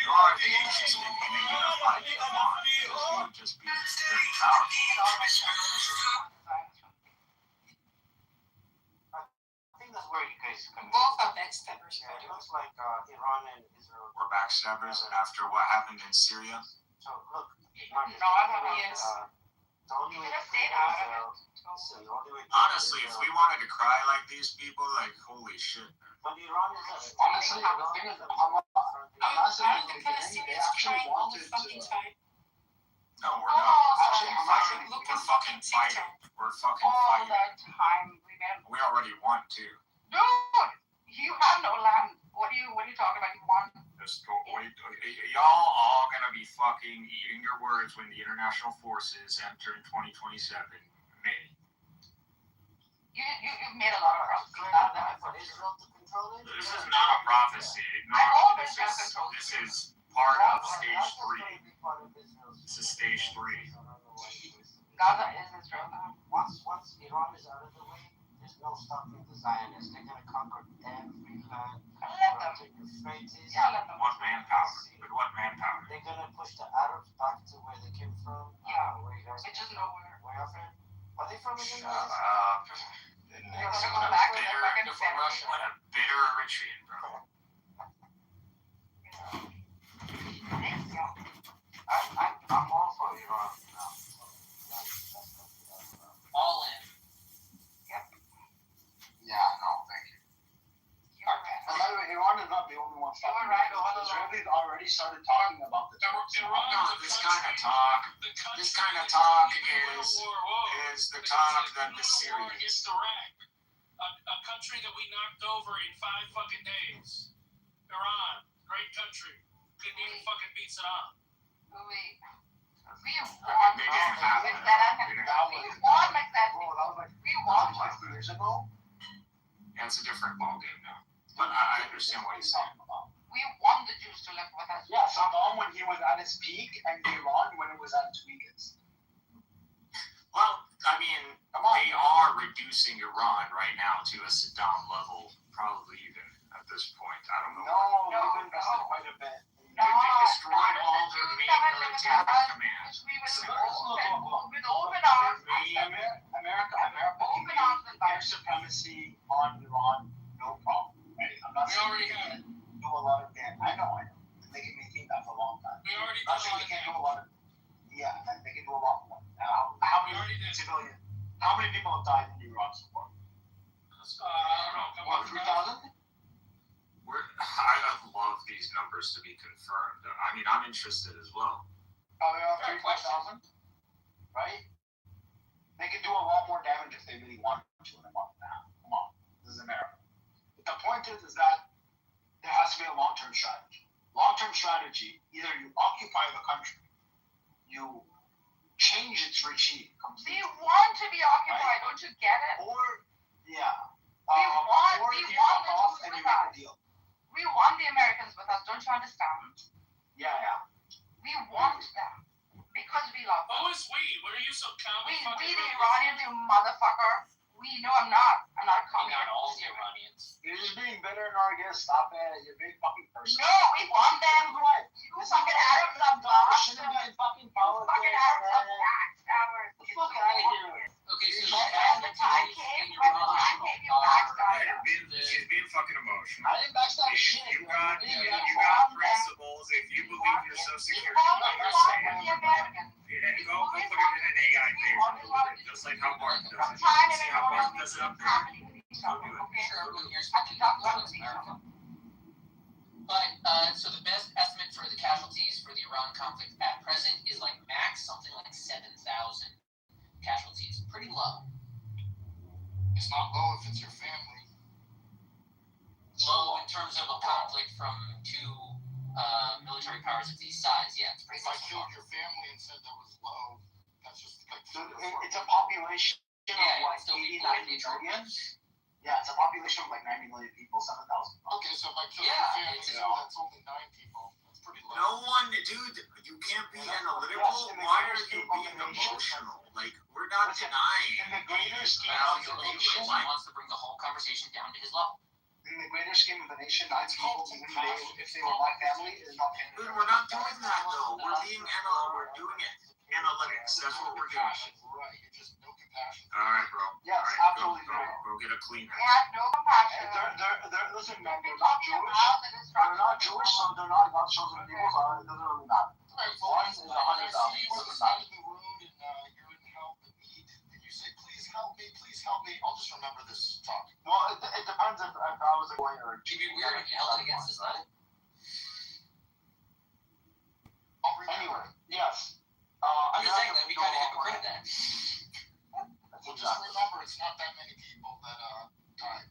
Speaker 13: you are interested in a unified Iran because you would just be very powerful.
Speaker 4: I think that's where you guys come.
Speaker 14: Both are backstabbers.
Speaker 4: Yeah, it looks like Iran and Israel
Speaker 13: were backstabbers after what happened in Syria.
Speaker 4: So look,
Speaker 14: The only way to stay out of it.
Speaker 13: Honestly, if we wanted to cry like these people, like holy shit.
Speaker 4: But Iran is
Speaker 3: honestly, the thing is, Hamas they actually wanted to.
Speaker 13: No, we're not. Actually, we're fucking fighting. We're fucking
Speaker 14: All
Speaker 13: fighting.
Speaker 14: that time
Speaker 13: We already won too.
Speaker 14: Dude, you have no land. What are you talking about? You want?
Speaker 13: Just go, y'all all gonna be fucking eating your words when the international forces enter in 2027 May.
Speaker 14: You've made a lot of prophecies out of that.
Speaker 13: This is not a prophecy. No, this is part of stage 3. This is stage 3.
Speaker 14: Gaza is Israel now.
Speaker 4: Once Iran is out of the way, there's no stopping the Zionists. They're gonna conquer every land.
Speaker 14: Let them.
Speaker 13: What manpower? With what manpower?
Speaker 4: They're gonna push the Arabs back to where they came from.
Speaker 14: Yeah.
Speaker 4: Where you guys
Speaker 14: Which is nowhere.
Speaker 4: Where are they? Are they from
Speaker 13: Shut
Speaker 4: Israel?
Speaker 13: up.
Speaker 14: They're gonna go back to their fucking family.
Speaker 13: What a bitter retreat, bro.
Speaker 4: I'm all for Iran now.
Speaker 14: All in. Yep.
Speaker 3: Yeah, no, thank you.
Speaker 14: You're right.
Speaker 3: And by the way, Iran is not the only one
Speaker 14: You were right all along.
Speaker 3: Israelis already started talking about this.
Speaker 13: This kind of talk is the talk that the Syrians.
Speaker 8: Against Iraq, a country that we knocked over in 5 fucking days. Iran, great country, couldn't even fucking beat Saddam.
Speaker 14: We
Speaker 13: They
Speaker 14: won
Speaker 13: didn't have
Speaker 14: with
Speaker 13: it.
Speaker 14: that.
Speaker 13: They didn't
Speaker 14: We won like that. We won.
Speaker 3: 2 years ago.
Speaker 13: Yeah, it's a different ballgame now. But I understand what he's saying.
Speaker 14: We want the Jews to live with us.
Speaker 3: Yeah, Saddam when he was at his peak, and Iran when it was at its weakest.
Speaker 13: Well, I mean, they are reducing Iran right now to a Saddam level, probably even at this point. I don't know.
Speaker 3: No, they've invested quite a bit.
Speaker 13: They destroyed all their main military commands.
Speaker 14: With open arms.
Speaker 3: America air supremacy on Iran, no problem. Right? I'm not saying
Speaker 8: already have it.
Speaker 3: Do a lot of damage. I know. They can maintain that for a long time.
Speaker 8: We already
Speaker 3: I'm not saying they can't do a lot of. Yeah, and they can do a lot more. How many civilians? How many people have died in Iran so far?
Speaker 8: I don't know.
Speaker 3: What, 3,000?
Speaker 13: I love these numbers to be confirmed. I mean, I'm interested as well.
Speaker 3: Probably around 3,000, right? They can do a lot more damage if they really want to in a month now. Come on, this is America. But the point is that there has to be a long-term strategy. Long-term strategy, either you occupy the country, you change its regime completely.
Speaker 14: We want to be occupied, right? Don't you get it?
Speaker 3: Or, yeah.
Speaker 14: We want
Speaker 3: or
Speaker 14: the
Speaker 3: you come off
Speaker 14: Jews
Speaker 3: and you
Speaker 14: with
Speaker 3: make a
Speaker 14: us.
Speaker 3: deal.
Speaker 14: We want the Americans with us, don't you understand?
Speaker 3: Yeah.
Speaker 14: We want them. Because we love them.
Speaker 8: Who is we? What are you so
Speaker 14: We
Speaker 8: fucking
Speaker 14: the Iranians, you motherfucker. No, I'm not. I'm not coming.
Speaker 2: Not all the Iranians.
Speaker 3: You're just being bitter and arguing. Stop it. You're a big fucking person.
Speaker 14: No, we want them. You fucking Arabs are
Speaker 3: Shouldn't be in fucking
Speaker 14: fucking
Speaker 3: politics.
Speaker 14: Arabs are backstabbers.
Speaker 3: Get the fuck out of here.
Speaker 2: Okay, so
Speaker 14: From the time you backstabbers.
Speaker 13: She's being fucking emotional.
Speaker 3: I didn't backstab
Speaker 13: If
Speaker 3: shit.
Speaker 13: you got principles, if you believe you're so secure, you understand. Yeah, go put it in an AI page. Just like how Mark does it. See how Mark does it up there? Go do it.
Speaker 2: But, so the best estimate for the casualties for the Iran conflict at present is like max something like 7,000 casualties. Pretty low.
Speaker 3: It's not low if it's your family.
Speaker 2: Low in terms of a conflict from two military powers of these size. Yeah, it's pretty
Speaker 3: If I
Speaker 2: much
Speaker 3: killed your family and said that was low, that's just like... It's a population of like 80, 90 million.
Speaker 12: Yeah, it's a population of like 90 million people, 7,000.
Speaker 9: Okay, so if I kill
Speaker 2: Yeah,
Speaker 9: your family,
Speaker 2: it's-
Speaker 9: that's only 9 people. That's pretty low.
Speaker 13: No one, dude, you can't be analytical. Why are you being emotional? Like, we're not denying.
Speaker 12: In the greater scheme
Speaker 2: Well,
Speaker 12: of the
Speaker 2: he
Speaker 12: nation,
Speaker 2: wants to bring the whole conversation down to his level.
Speaker 12: in the greater scheme of the nation, 9 people, even if they were my family, is not.
Speaker 13: Dude, we're not doing that though. We're doing it. Analytics. That's what we're doing.
Speaker 9: Right, you're just no compassion.
Speaker 13: All right, bro.
Speaker 12: Yes,
Speaker 13: All right,
Speaker 12: absolutely.
Speaker 13: Go get a Kleenex.
Speaker 5: They have no compassion.
Speaker 12: Listen,
Speaker 5: They've
Speaker 12: man,
Speaker 5: been
Speaker 12: they're not
Speaker 5: talking
Speaker 12: Jewish.
Speaker 5: about the
Speaker 12: They're
Speaker 5: destruction.
Speaker 12: not Jewish, so they're not God's chosen people, so it doesn't really matter.
Speaker 9: Right, so
Speaker 12: One
Speaker 9: when
Speaker 12: is
Speaker 9: you
Speaker 12: 100,000.
Speaker 9: see you on the side of the road and you're in help and need, and you say, please help me, I'll just remember this talk.
Speaker 12: Well, it depends if I was a boy or a
Speaker 2: It'd be weird if you held it against his level.
Speaker 12: Anyway, yes.
Speaker 2: I'm just saying that'd be kind of hypocritical then.
Speaker 9: Well, just remember, it's not that many people that died.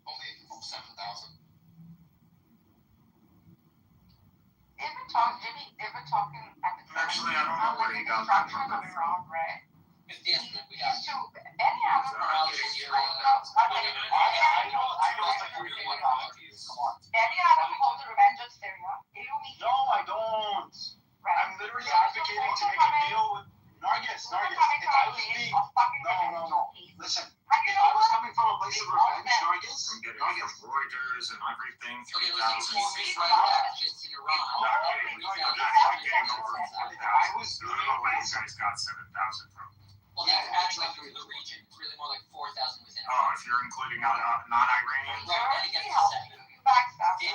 Speaker 9: Only 7,000.
Speaker 5: They've been talking at the time.
Speaker 13: Actually, I don't know where he got
Speaker 5: that.
Speaker 13: that
Speaker 5: Destruction of Iran, right?
Speaker 2: It's the estimate we got.
Speaker 5: Used to any other any other hold the revenge of Syria.
Speaker 12: No, I don't. I'm literally advocating to make a deal with Nargis. If I was being no. Listen, if I was coming from a place of revenge, Nargis.
Speaker 13: I'm getting Reuters and everything.
Speaker 2: Okay,
Speaker 13: 3,000.
Speaker 2: let's see right now. It's in Iran.
Speaker 12: I was
Speaker 13: I don't know where these guys got 7,000 from.
Speaker 2: Well, that's actually through the region. It's really more like 4,000 within
Speaker 13: Oh, if you're including non-Iranians.
Speaker 2: Right, then it gets to 7.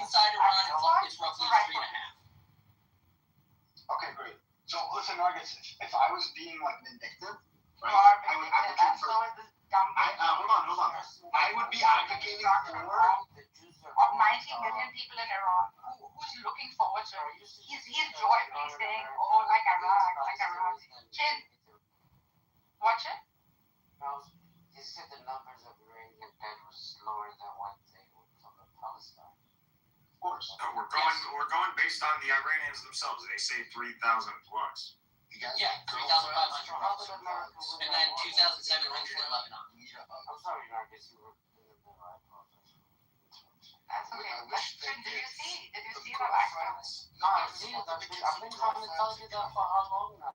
Speaker 2: Inside Iran, it's roughly 3.5.
Speaker 12: Okay, great. So listen, Nargis, if I was being like vindictive, right? I would advocate for. Hold on. I would be advocating for.
Speaker 5: Of 19 million people in Iran, who's looking forward to it. He's joyfully saying, oh, like Iraq. Chin, watch it.
Speaker 4: No, he said the numbers of Iranian dead was lower than what they would from Palestine.
Speaker 12: Of course.
Speaker 13: No, we're going based on the Iranians themselves. They say 3,000 plus.
Speaker 2: Yeah, 3,500. And then 2,700 in Lebanon.
Speaker 4: I'm sorry, Nargis, you were in the middle. I apologize.
Speaker 5: That's okay.
Speaker 9: I wish they
Speaker 5: Did you see the
Speaker 4: No, I've seen it. I've been trying to tell you that for how long now?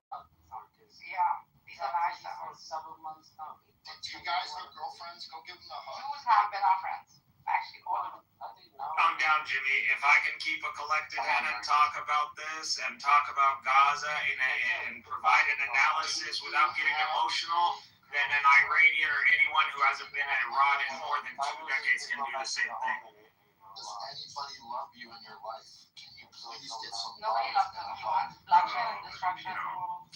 Speaker 5: Yeah, these are lies
Speaker 4: For several months now.
Speaker 9: Do you guys have girlfriends? Go give them a hug.
Speaker 5: Jews have been our friends. Actually, all of them.
Speaker 4: I think now.
Speaker 13: Calm down, Jimmy. If I can keep a collected head and talk about this and talk about Gaza and provide an analysis without getting emotional, then an Iranian or anyone who hasn't been in Iran in more than 2 decades can do the same thing.
Speaker 9: Does anybody love you in your life? Can you please get some
Speaker 5: Nobody
Speaker 9: love?
Speaker 5: loves them. You want bloodshed and destruction.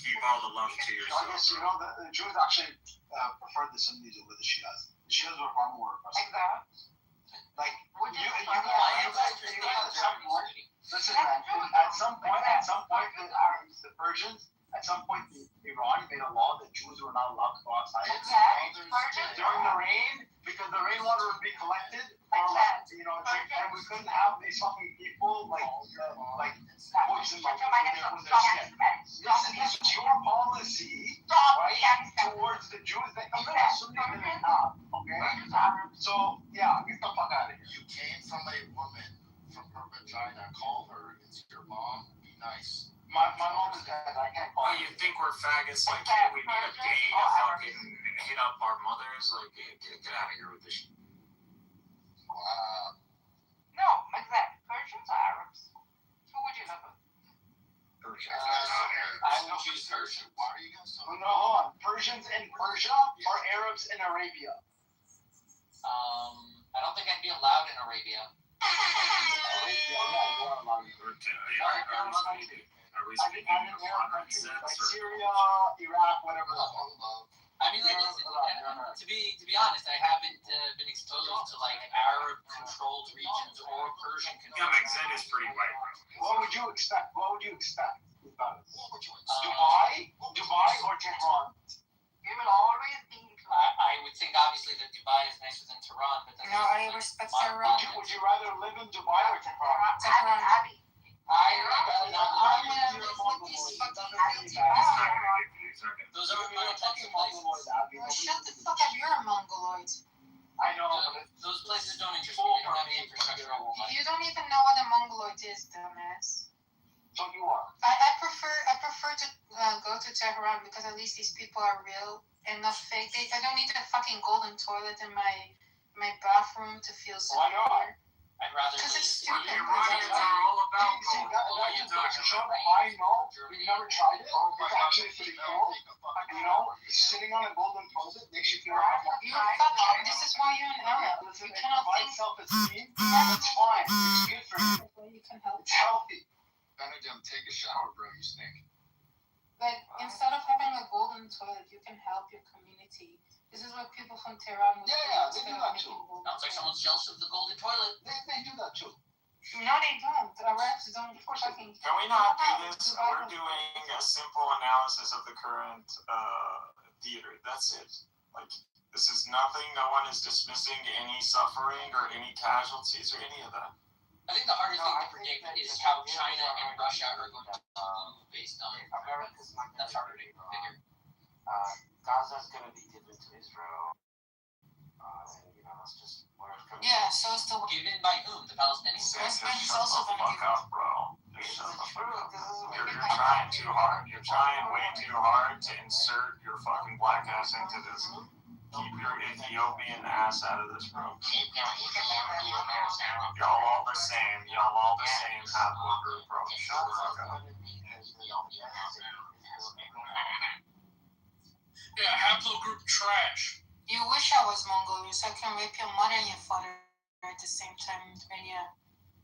Speaker 13: Keep all the love to yourself.
Speaker 12: Nargis, you know the Jews actually preferred the Sunnis over the Shias. The Shias were far more oppressive.
Speaker 5: Exactly.
Speaker 12: Like
Speaker 5: Would you
Speaker 12: at some point, the Persians, at some point, Iran made a law that Jews were not allowed to go outside. During the rain, because the rainwater would be collected, and we couldn't have these fucking people poison This is your policy, right, towards the Jews that even the Sunnis didn't have. Okay, so yeah, get the fuck out of here.
Speaker 9: You came from a woman from her vagina. Call her. It's your mom. Be nice.
Speaker 12: My mom is dead. I can't call
Speaker 13: Oh, you think we're faggots? Like, hey, we need a day to fucking hit up our mothers? Like, get out of here with this shit.
Speaker 9: Wow.
Speaker 5: No, exactly. Persians or Arabs? Who would you live with?
Speaker 2: I would choose Persian.
Speaker 9: Why are you guys so...
Speaker 12: No, hold on. Persians in Persia or Arabs in Arabia?
Speaker 2: I don't think I'd be allowed in Arabia.
Speaker 12: Arabia, yeah, you are allowed. Like Syria, Iraq, whatever.
Speaker 2: I mean, like, listen, to be honest, I haven't been exposed to like Arab-controlled regions or Persian-controlled.
Speaker 13: Yeah, Mexico is pretty white, bro.
Speaker 12: What would you expect?
Speaker 9: What would you expect?
Speaker 12: Dubai or Tehran?
Speaker 5: It will always be.
Speaker 2: I would think obviously that Dubai is nicer than Tehran, but
Speaker 14: No, I respect Tehran.
Speaker 12: Would you rather live in Dubai or Tehran?
Speaker 14: Tehran.
Speaker 2: I'd rather not live in
Speaker 14: Those are my types of places. Shut the fuck up, you're a Mongoloid.
Speaker 12: I know,
Speaker 14: Tehran because at least these people are real and not fake. I don't need a fucking golden toilet in my bathroom to feel
Speaker 3: Why not?
Speaker 14: secure.
Speaker 2: I'd rather
Speaker 14: Because it's
Speaker 2: leave
Speaker 14: stupid.
Speaker 13: Iranians are all about
Speaker 3: See,
Speaker 13: gold.
Speaker 3: that,
Speaker 13: What are you
Speaker 3: that goes to
Speaker 13: talking
Speaker 3: show
Speaker 13: about?
Speaker 3: that I know. You've never tried it.
Speaker 12: Oh my
Speaker 3: It's
Speaker 12: God,
Speaker 3: actually pretty cool. You know, sitting on a golden toilet makes you feel like
Speaker 14: You're fucking. This is why you're an Arab. You cannot think.
Speaker 3: self-esteem. It's fine. It's good for you.
Speaker 14: You can help.
Speaker 3: It's healthy.
Speaker 12: Benedict, take a shower, bro. You stink.
Speaker 14: But instead of having a golden toilet, you can help your community. This is what people from Tehran would do.
Speaker 3: Yeah, they
Speaker 14: instead
Speaker 3: do
Speaker 14: of
Speaker 3: that
Speaker 14: making
Speaker 3: too.
Speaker 14: golden
Speaker 2: Sounds like someone's jealous of the golden toilet.
Speaker 3: They do that too.
Speaker 14: No, they don't. Arabs don't fucking.
Speaker 13: Can we not do this? We're doing a simple analysis of the current theater. That's it. Like, this is nothing. No one is dismissing any suffering or any casualties or any of that.
Speaker 2: I think the hardest thing to predict is how China and Russia are going to move based on
Speaker 4: America's not
Speaker 2: that's harder to figure.
Speaker 4: Gaza's gonna be given to Israel. And you know, that's just where it's coming.
Speaker 14: Yeah, so it's the.
Speaker 2: Given by whom? The Palestinians?
Speaker 14: West Bank is
Speaker 13: Shut
Speaker 14: also
Speaker 13: the
Speaker 14: going to
Speaker 13: fuck
Speaker 14: give.
Speaker 13: up, bro. Just shut the fuck up. You're trying too hard. You're trying way too hard to insert your fucking black ass into this. Keep your Ethiopian ass out of this, bro. Y'all all the same. Y'all all the same haplogroup, bro. Shut the fuck up.
Speaker 8: Yeah, haplogroup trash.
Speaker 14: You wish I was Mongolian so I can rape your mother and your father at the same time. But yeah.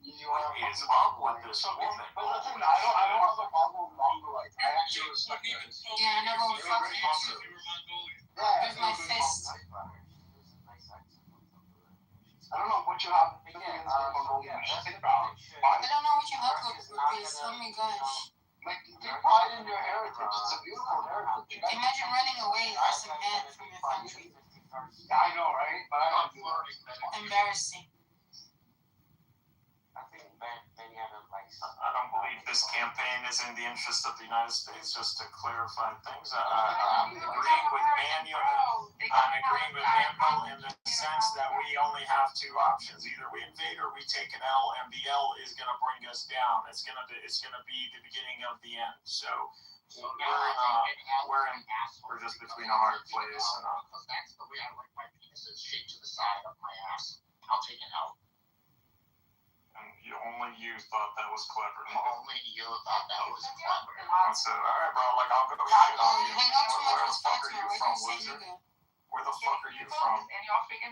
Speaker 13: What is up with this woman?
Speaker 3: But listen, I don't have a problem with Mongolite. I actually respect
Speaker 8: Even
Speaker 3: it.
Speaker 8: told
Speaker 14: Yeah, I
Speaker 8: you
Speaker 14: never
Speaker 8: you
Speaker 14: fuck
Speaker 8: were
Speaker 14: you.
Speaker 8: Mongolian. You were Mongolian.
Speaker 3: Yeah,
Speaker 14: With my fist.
Speaker 3: I don't know what you have against Mongolian. Think about it.
Speaker 14: I don't know what your haplogroup is. Oh my gosh.
Speaker 3: Like, take pride in your heritage. It's a beautiful heritage. You guys-
Speaker 14: Imagine running away as a man from your country.
Speaker 3: Yeah, I know, right? But I don't do that.
Speaker 14: Embarrassing.
Speaker 4: I think Benedict likes.
Speaker 13: I don't believe this campaign is in the interest of the United States, just to clarify things. I'm agreeing with Manuel. I'm agreeing with Manuel in the sense that we only have two options. Either we invade or we take an L, and the L is going to bring us down. It's going to be the beginning of the end. So we're just between a hard place and
Speaker 7: Because that's the way I like my penises shaped to the side of my ass. I'll take it out.
Speaker 13: and only you thought that was clever.
Speaker 7: Only you thought that was clever.
Speaker 13: I said, all right, bro, like, I'll go shit on you.
Speaker 14: Hang out too much
Speaker 13: Where the
Speaker 14: with
Speaker 13: fuck are
Speaker 14: Fatima.
Speaker 13: you
Speaker 14: Where do
Speaker 13: from,
Speaker 14: you say
Speaker 13: loser?
Speaker 14: you go?
Speaker 13: Where the fuck are you from?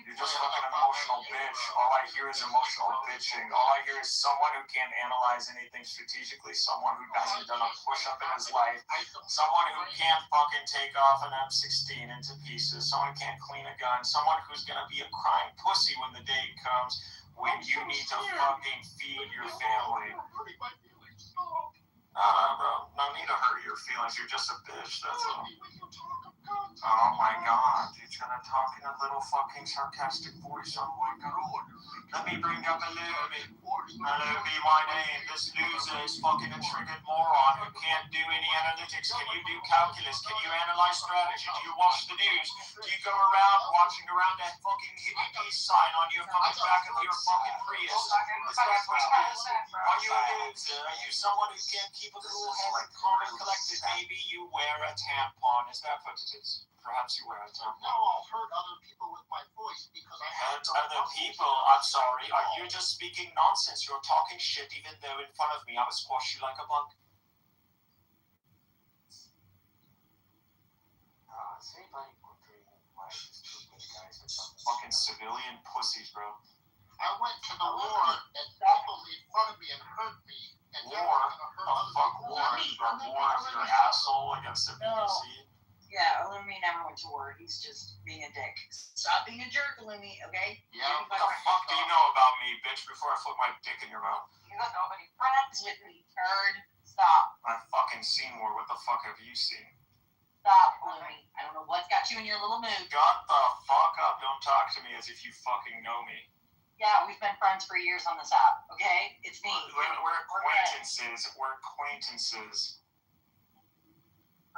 Speaker 13: You're just fucking emotional bitch. All I hear is emotional bitching. All I hear is someone who can't analyze anything strategically, someone who hasn't done a push-up in his life, someone who can't fucking take off an M16 into pieces, someone who can't clean a gun, someone who's gonna be a crying pussy when the day comes when you need to fucking feed your family. Bro, no need to hurt your feelings. You're just a bitch, that's all. Oh my god, he's gonna talk in a little fucking sarcastic voice. Oh my god. Let me bring up a little bit. Hello, be my name. This loser is fucking a triggered moron who can't do any analytics. Can you do calculus? Can you analyze strategy? Do you watch the news? Do you go around watching around that fucking hippie peace sign on your fucking back of your fucking Prius? Is that what it is? Are you a loser? Are you someone who can't keep a cool head, calm and collected? Maybe you wear a tampon. Is that what it is? Perhaps you wear a tampon.
Speaker 7: Now I'll hurt other people with my voice because I have
Speaker 13: Hurt other people? I'm sorry. Are you just speaking nonsense? You're talking shit even though in front of me I would squash you like a bug.
Speaker 4: Is anybody wondering why these two good guys are talking?
Speaker 13: Fucking civilian pussies, bro.
Speaker 7: I went to the war and people made fun of me and hurt me. And now
Speaker 13: War?
Speaker 7: I'm gonna hurt
Speaker 13: A
Speaker 7: other
Speaker 13: fuck
Speaker 7: people.
Speaker 13: war? A war of your asshole against the BBC?
Speaker 5: Yeah, Illumi never went to war. He's just being a dick. Stop being a jerk, Illumi, okay?
Speaker 13: Yeah, what the fuck do you know about me, bitch, before I flip my dick in your mouth?
Speaker 5: You got nobody friends with me, turd. Stop.
Speaker 13: I've fucking seen war. What the fuck have you seen?
Speaker 5: Stop, Illumi. I don't know what's got you in your little mood.
Speaker 13: Shut the fuck up. Don't talk to me as if you fucking know me.
Speaker 5: Yeah, we've been friends for years on this app, okay? It's me.
Speaker 13: We're acquaintances. We're acquaintances.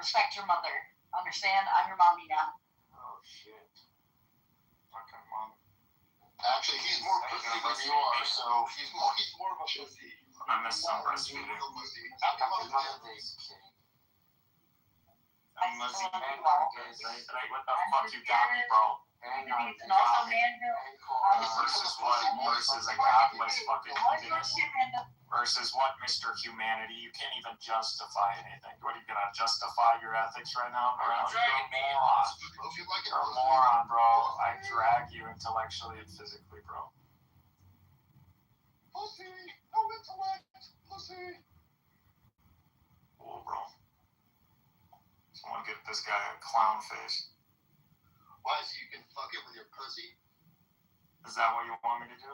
Speaker 5: Respect your mother. Understand? I'm your mommy now.
Speaker 4: Oh shit.
Speaker 13: Fucking mom.
Speaker 7: Actually, he's more pussy than you are, so he's more of a pussy.
Speaker 13: I missed some breastfeeding.
Speaker 4: None of this kidding.
Speaker 13: And Lizzie, hang on, guys. Like, what the fuck you got me, bro? Hang on, you got me. Versus what? Versus a godless fucking humanist. Versus what, Mr. Humanity? You can't even justify anything. What, are you gonna justify your ethics right now? You're a moron. You're a moron, bro. I drag you intellectually and physically, bro.
Speaker 12: Pussy! No intellect! Pussy!
Speaker 13: Cool, bro. Someone get this guy a clown face.
Speaker 12: Why, so you can fuck it with your pussy?
Speaker 13: Is that what you want me to do?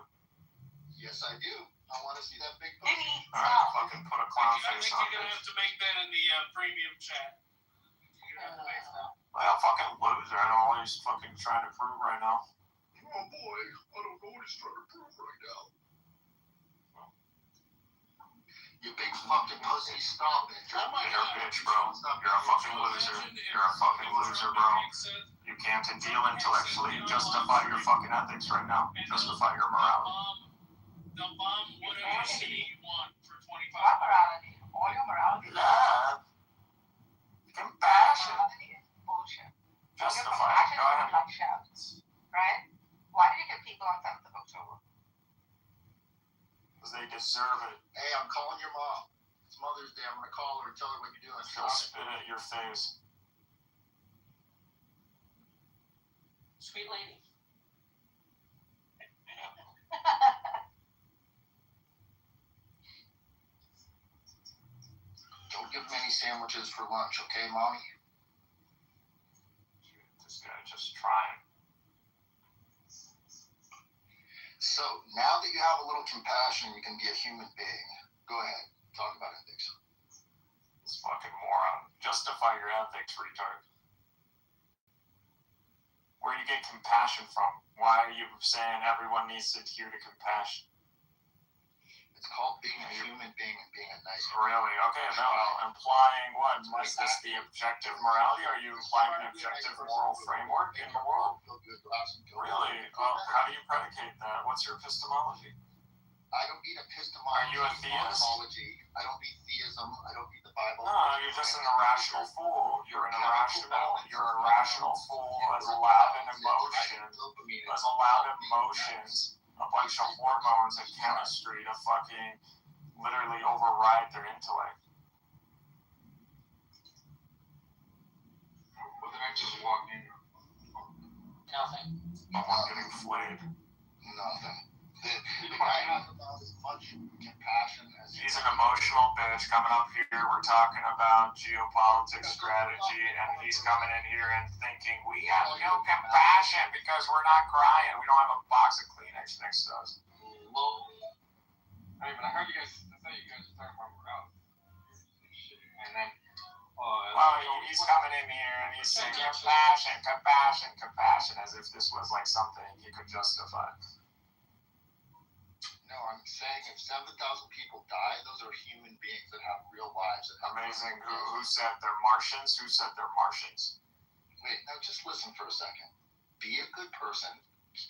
Speaker 12: Yes, I do. I want to see that big pussy.
Speaker 13: Alright, fucking put a clown
Speaker 8: I
Speaker 13: face
Speaker 8: think
Speaker 13: on
Speaker 8: you're gonna
Speaker 13: it.
Speaker 8: have to make that in the premium chat. You're gonna have to make that.
Speaker 13: Well, fucking loser. I don't know what he's fucking trying to prove right now.
Speaker 12: Oh boy, I don't know what he's trying to prove right now. You big fucking pussy, stop it.
Speaker 13: You're a bitch, bro. You're a fucking loser. You're a fucking loser, bro. You can't deal intellectually. Justify your fucking ethics right now. Justify your morality.
Speaker 8: The bomb whatever city you want for $25.
Speaker 14: Morality. All your morality.
Speaker 13: Love. Compassion.
Speaker 14: Morality is bullshit.
Speaker 13: Justify it.
Speaker 14: Compassion
Speaker 13: Go ahead.
Speaker 14: is like shouts, right? Why did you get people on 7th of October?
Speaker 13: Because they deserve it.
Speaker 12: Hey, I'm calling your mom. It's Mother's Day. I'm going to call her and tell her what you're doing.
Speaker 13: She'll spit at your face.
Speaker 5: Sweet lady.
Speaker 12: Don't give me any sandwiches for lunch, okay, Mommy?
Speaker 13: This guy just trying.
Speaker 12: So, now that you have a little compassion, you can be a human being. Go ahead. Talk about ethics.
Speaker 13: This fucking moron. Justify your ethics, retard. Where do you get compassion from? Why are you saying everyone needs to adhere to compassion?
Speaker 12: It's called being a human being and being a nice person.
Speaker 13: Really? Okay, no. Implying what? Is this the objective morality? Are you implying an objective moral framework in the world? Really? Well, how do you predicate that? What's your epistemology?
Speaker 12: I don't need epistemology.
Speaker 13: Are you a theist?
Speaker 12: I don't need theism. I don't need the Bible.
Speaker 13: No, you're just an irrational fool. You're a rational fool as allowed in emotions, a bunch of hormones and chemistry to fucking literally override their intellect.
Speaker 12: What did I just walk in?
Speaker 5: Nothing.
Speaker 13: Someone getting flayed.
Speaker 12: Nothing. The guy has about as much compassion as
Speaker 13: he's an emotional bitch coming up here. We're talking about geopolitics strategy, and he's coming in here and thinking we have no compassion because we're not crying. We don't have a box of Kleenex next to us.
Speaker 6: Hey, but I heard you guys. I thought you guys were talking about morality. And then,
Speaker 13: he's coming in here and he's saying compassion, as if this was like something he could justify.
Speaker 12: No, I'm saying if 7,000 people die, those are human beings that have real lives.
Speaker 13: Amazing. Who said they're Martians? Who said they're Martians?
Speaker 12: Wait, now just listen for a second. Be a good person.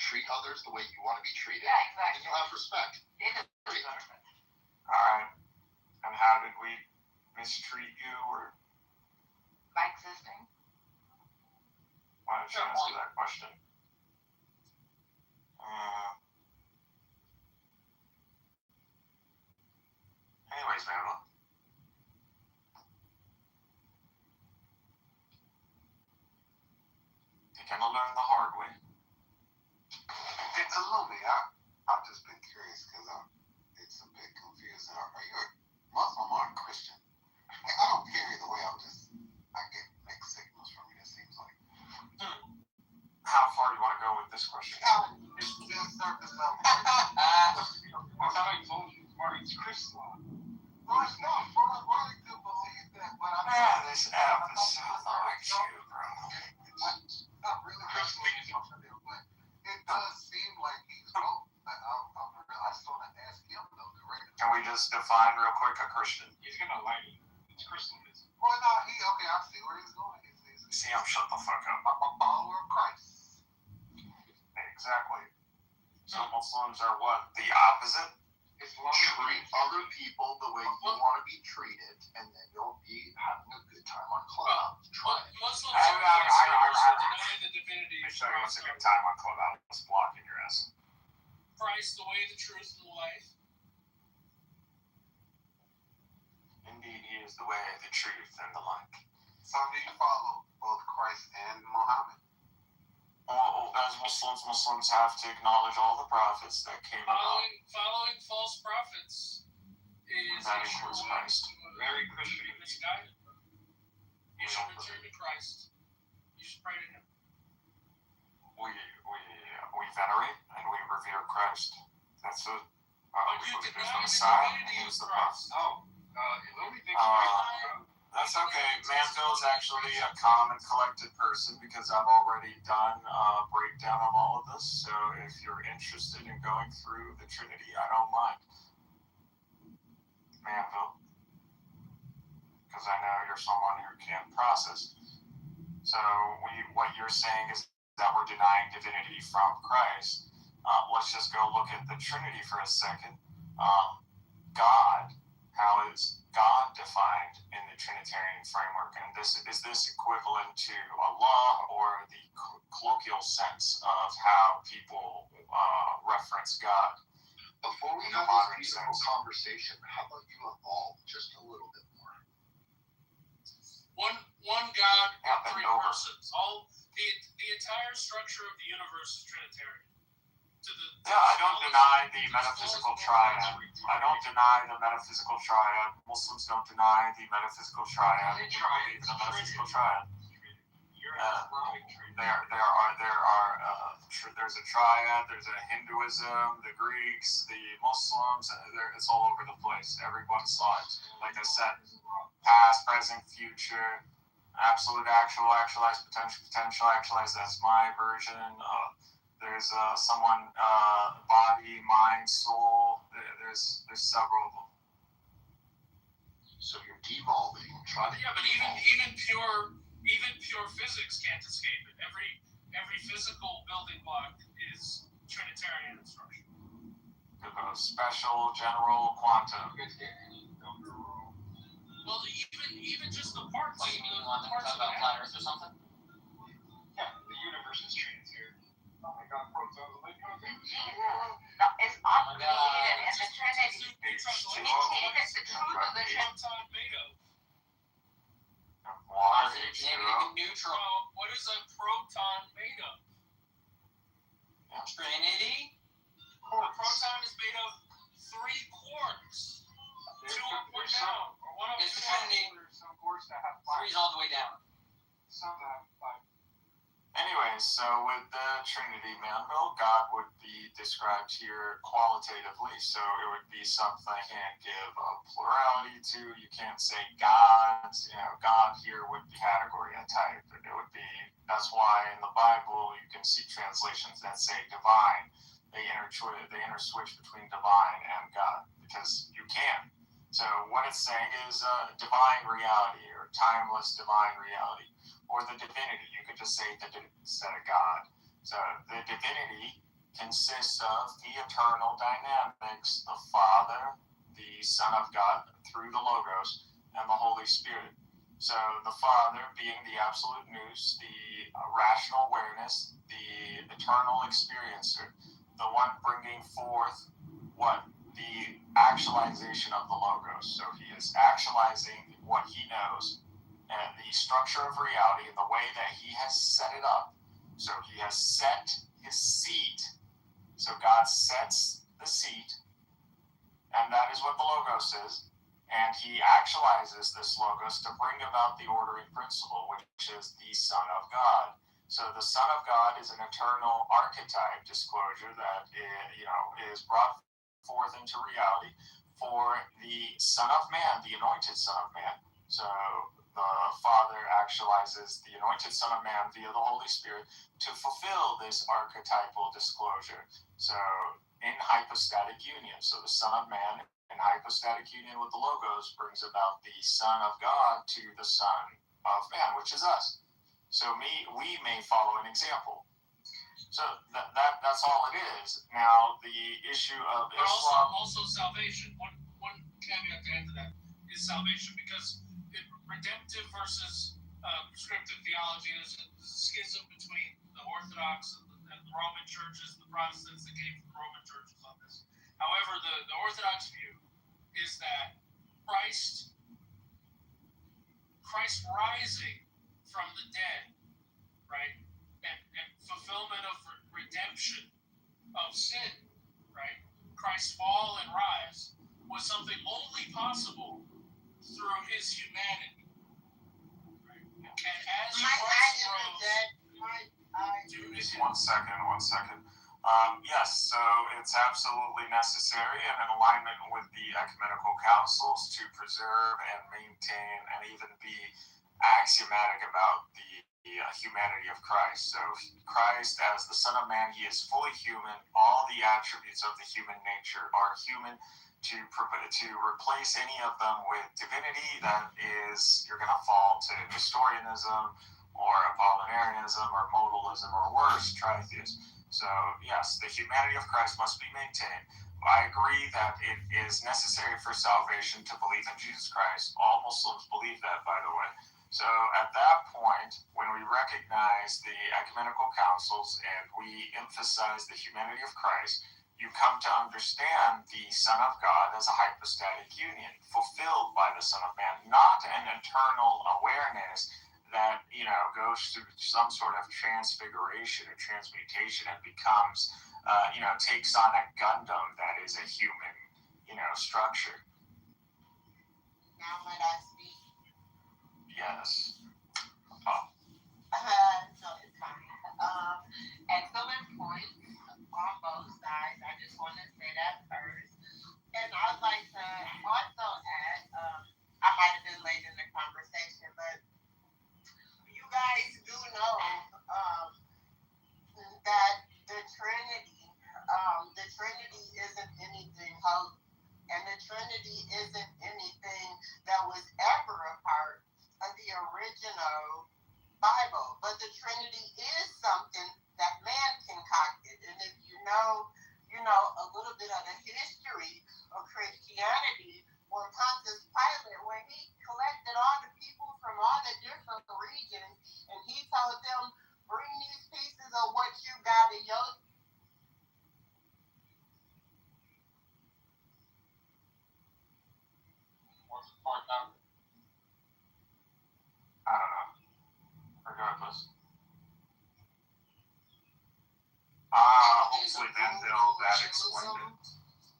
Speaker 12: Treat others the way you want to be treated.
Speaker 14: Yeah, exactly.
Speaker 12: And you'll have respect.
Speaker 13: Alright. And how did we mistreat you, or
Speaker 14: By existing.
Speaker 13: why don't you answer that question? Anyways, man, you're gonna learn the hard way.
Speaker 12: It's a little bit. I've just been curious because it's a bit confusing. Are you a Muslim or a Christian? I don't care either way. I get mixed signals from you. It seems like.
Speaker 13: How far do you want to go with this question?
Speaker 12: Just surface level.
Speaker 6: I thought I told you, Marty's Christian.
Speaker 12: Well, it's not really to believe that, but I'm
Speaker 13: this app is so like you, bro.
Speaker 12: It's not really Christian, but it does seem like he's both. I just want to ask him though, correct?
Speaker 13: Can we just define real quick a Christian?
Speaker 6: He's gonna lie to you. It's Christianism.
Speaker 12: Well, no, okay, I see where he's going.
Speaker 13: See him shut the fuck up.
Speaker 12: I'm a follower of Christ.
Speaker 13: Exactly. So Muslims are what? The opposite?
Speaker 12: Treat other people the way you want to be treated, and then you'll be having a good time on Clubhouse. Try it.
Speaker 8: believe
Speaker 13: Make sure it's a good time on Clubhouse blocking your ass.
Speaker 8: Christ, the way, the truth, and the life.
Speaker 13: Indeed, he is the way, the truth, and the life.
Speaker 12: So do you follow both Christ and Muhammad?
Speaker 13: Well, as Muslims have to acknowledge all the prophets that came about.
Speaker 8: Following false prophets is
Speaker 13: That includes Christ.
Speaker 8: Very Christian and misguided. You should return to Christ. You should pray to him.
Speaker 13: We venerate and we revere Christ. That's it.
Speaker 8: You
Speaker 13: There's
Speaker 8: deny
Speaker 13: the
Speaker 8: the
Speaker 13: Messiah,
Speaker 8: divinity
Speaker 13: and
Speaker 8: of
Speaker 13: he's the
Speaker 8: Christ.
Speaker 13: prophet.
Speaker 12: The only thing
Speaker 13: That's okay. Manville's actually a calm and collected person because I've already done a breakdown of all of this. So if you're interested in going through the Trinity, I don't mind. Manville. Because I know you're someone who can process. So what you're saying is that we're denying divinity from Christ. Let's just go look at the Trinity for a second. God, how is God defined in the Trinitarian framework? And is this equivalent to Allah or the colloquial sense of how people reference God?
Speaker 12: Before we
Speaker 13: in the
Speaker 12: have
Speaker 13: modern
Speaker 12: this beautiful
Speaker 13: sense?
Speaker 12: conversation, how about you evolve just a little bit more?
Speaker 8: One God,
Speaker 13: Yeah,
Speaker 8: three
Speaker 13: bend over.
Speaker 8: persons. All the entire structure of the universe is Trinitarian.
Speaker 13: Yeah, I don't deny the metaphysical triad. I don't deny the metaphysical triad. Muslims don't deny the metaphysical triad. We believe in the metaphysical triad. There's a triad. There's a Hinduism, the Greeks, the Muslims. It's all over the place. Everyone saw it. Like I said, past, present, future, absolute, actual, actualized, potential, actualized. That's my version. There's someone, body, mind, soul. There's several of them.
Speaker 12: So you're devolving.
Speaker 8: Yeah, but even pure physics can't escape it. Every physical building block is Trinitarian in structure.
Speaker 13: Special, general, quantum.
Speaker 8: Well, even just the parts.
Speaker 2: What do you mean you want them to talk about flat Earth or something?
Speaker 12: Yeah, the universe is Trinitarian. Oh my God, protons and neutrons.
Speaker 14: It's uncreated in the Trinity. It changes the truth of the Trinity.
Speaker 8: Proton made of.
Speaker 13: Water,
Speaker 8: Neutron. What is a proton made of?
Speaker 2: Trinity?
Speaker 8: A proton is made of 3 quarks. 2 up or down, or 1 up
Speaker 2: It's
Speaker 8: or
Speaker 2: the
Speaker 8: down.
Speaker 2: Trinity.
Speaker 12: Some quarks that have
Speaker 2: 3's all the way down.
Speaker 12: Some that have 5.
Speaker 13: Anyway, so with the Trinity, Manville, God would be described here qualitatively. So it would be something I can't give a plurality to. You can't say God. God here would be category and type. It would be. That's why in the Bible you can see translations that say divine. They interswitch between divine and God because you can. So what it's saying is divine reality or timeless divine reality. Or the divinity. You could just say divinity instead of God. So the divinity consists of the eternal dynamics, the Father, the Son of God through the Logos, and the Holy Spirit. So the Father being the absolute nous, the rational awareness, the eternal experiencer, the one bringing forth what? The actualization of the Logos. So he is actualizing what he knows. And the structure of reality and the way that he has set it up. So he has set his seat. So God sets the seat, and that is what the Logos is. And he actualizes this Logos to bring about the ordering principle, which is the Son of God. So the Son of God is an eternal archetype disclosure that is brought forth into reality for the Son of Man, the anointed Son of Man. So the Father actualizes the anointed Son of Man via the Holy Spirit to fulfill this archetypal disclosure. So in hypostatic union, so the Son of Man in hypostatic union with the Logos brings about the Son of God to the Son of Man, which is us. So we may follow an example. So that's all it is. Now the issue of Islam.
Speaker 8: Also salvation. One caveat to add to that is salvation, because redemptive versus prescriptive theology, there's a schism between the Orthodox and the Roman churches, the Protestants that came from the Roman churches on this. However, the Orthodox view is that Christ rising from the dead, right, and fulfillment of redemption of sin, right, Christ's fall and rise was something only possible through his humanity, right? And as Christ rose,
Speaker 17: One second. Yes, so it's absolutely necessary and in alignment with the ecumenical councils to preserve and maintain and even be axiomatic about the humanity of Christ. So Christ, as the Son of Man, he is fully human. All the attributes of the human nature are human. To replace any of them with divinity, that is, you're going to fall to Nestorianism or Apollinarianism or modalism or worse, tritheism. So yes, the humanity of Christ must be maintained. I agree that it is necessary for salvation to believe in Jesus Christ. All Muslims believe that, by the way. So at that point, when we recognize the ecumenical councils and we emphasize the humanity of Christ, you come to understand the Son of God as a hypostatic union, fulfilled by the Son of Man, not an internal awareness that, goes through some sort of transfiguration or transmutation and becomes, takes on a Gundam that is a human, structure.
Speaker 5: Now might I speak?
Speaker 17: Yes.
Speaker 5: No, it's fine. Excellent points on both sides. I just want to say that first. And I'd like to also add, I might have been late in the conversation, but you guys do know that the Trinity isn't anything holy, and the Trinity isn't anything that was ever a part of the original Bible. But the Trinity is something that man concocted, and if you know a little bit of the history of Christianity, when Pontius Pilate, when he collected all the people from all the different regions, and he told them, bring these pieces of what you got in your...
Speaker 17: What's the point now? I don't know. Regardless. Hopefully then that explained it.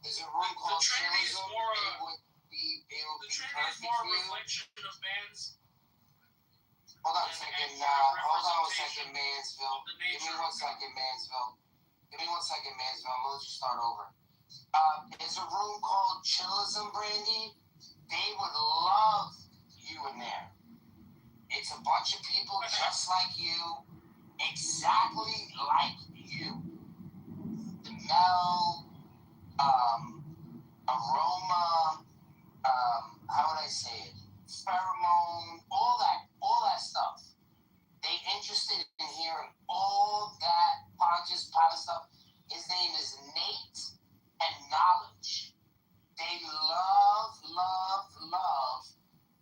Speaker 4: There's a room called
Speaker 8: the Trinity is more a reflection of man's...
Speaker 4: Hold on a second, Mansville. Give me 1 second, Mansville. I'm gonna let you start over. There's a room called Chillism, Brandy. They would love you in there. It's a bunch of people just like you, exactly like you. Mel, aroma, how would I say it? Pheromone, all that stuff. They interested in hearing all that Pontius Pilate stuff. His name is Nate and Knowledge. They love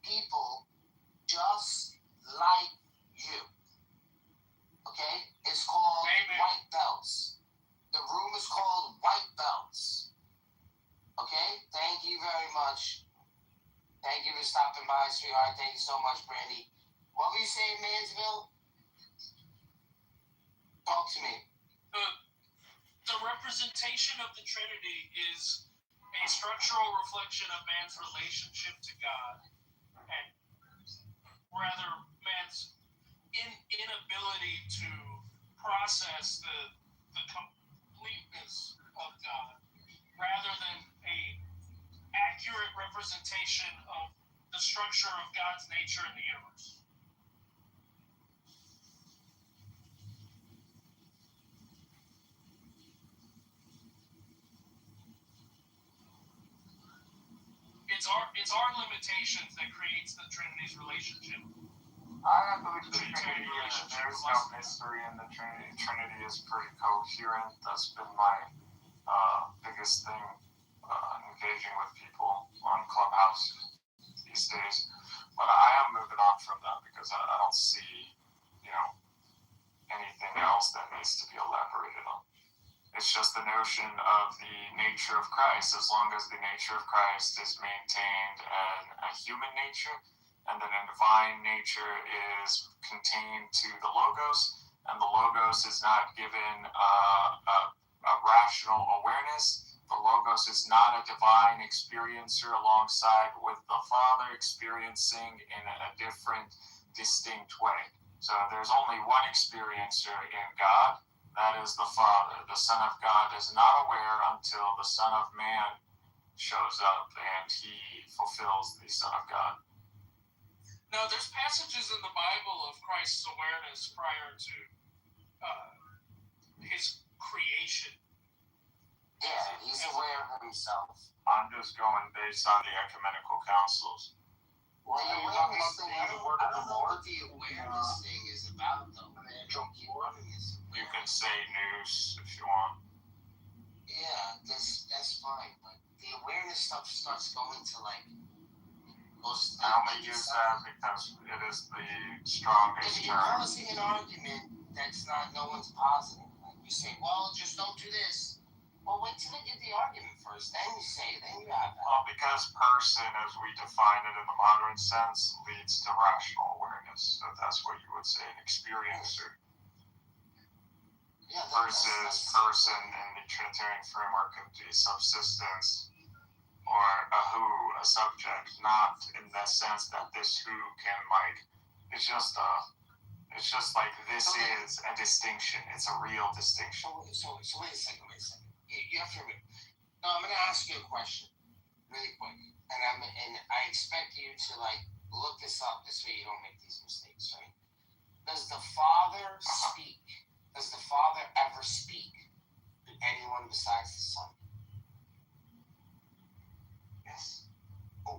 Speaker 4: people just like you. Okay? It's called White Belts. The room is called White Belts. Okay? Thank you very much. Thank you for stopping by, sweetheart. Thank you so much, Brandy. What were you saying, Mansville? Talk to me.
Speaker 8: The representation of the Trinity is a structural reflection of man's relationship to God, and rather man's inability to process the completeness of God, rather than a accurate representation of the structure of God's nature in the universe. It's our limitations that creates the Trinity's relationship.
Speaker 17: I believe the Trinity there's no mystery in the Trinity. Trinity is pretty coherent. That's been my biggest thing engaging with people on Clubhouse these days. But I am moving on from that because I don't see, anything else needs to be elaborated on. It's just the notion of the nature of Christ. As long as the nature of Christ is maintained in a human nature, and then a divine nature is contained to the Logos, and the Logos is not given a rational awareness. The Logos is not a divine experiencer alongside with the Father experiencing in a different, distinct way. So there's only one experiencer in God. That is the Father. The Son of God is not aware until the Son of Man shows up and he fulfills the Son of God.
Speaker 8: Now, there's passages in the Bible of Christ's awareness prior to his creation.
Speaker 4: Yeah, he's aware of himself.
Speaker 17: I'm just going based on the ecumenical councils.
Speaker 4: Well, the awareness thing, I don't know what the awareness thing is about, though.
Speaker 17: You can say news if you want.
Speaker 4: Yeah, that's fine, but the awareness stuff starts going to like those.
Speaker 17: I only use that because it is the strongest
Speaker 4: If you're
Speaker 17: term.
Speaker 4: causing an argument that's not no one's positive, like you say, well, just don't do this. Well, wait till they get the argument first, then you say, then you have that.
Speaker 17: Well, because person, as we define it in the modern sense, leads to rational awareness. So that's what you would say an experiencer.
Speaker 4: Yeah,
Speaker 17: versus person in the Trinitarian framework of the subsistence, or a who, a subject, not in the sense that this who can it's just like this is a distinction. It's a real distinction.
Speaker 4: So wait a second. You have to. No, I'm going to ask you a question, really quick, and I expect you to like look this up this way you don't make these mistakes, right? Does the Father speak? Does the Father ever speak to anyone besides the Son?
Speaker 17: Yes.
Speaker 4: Who?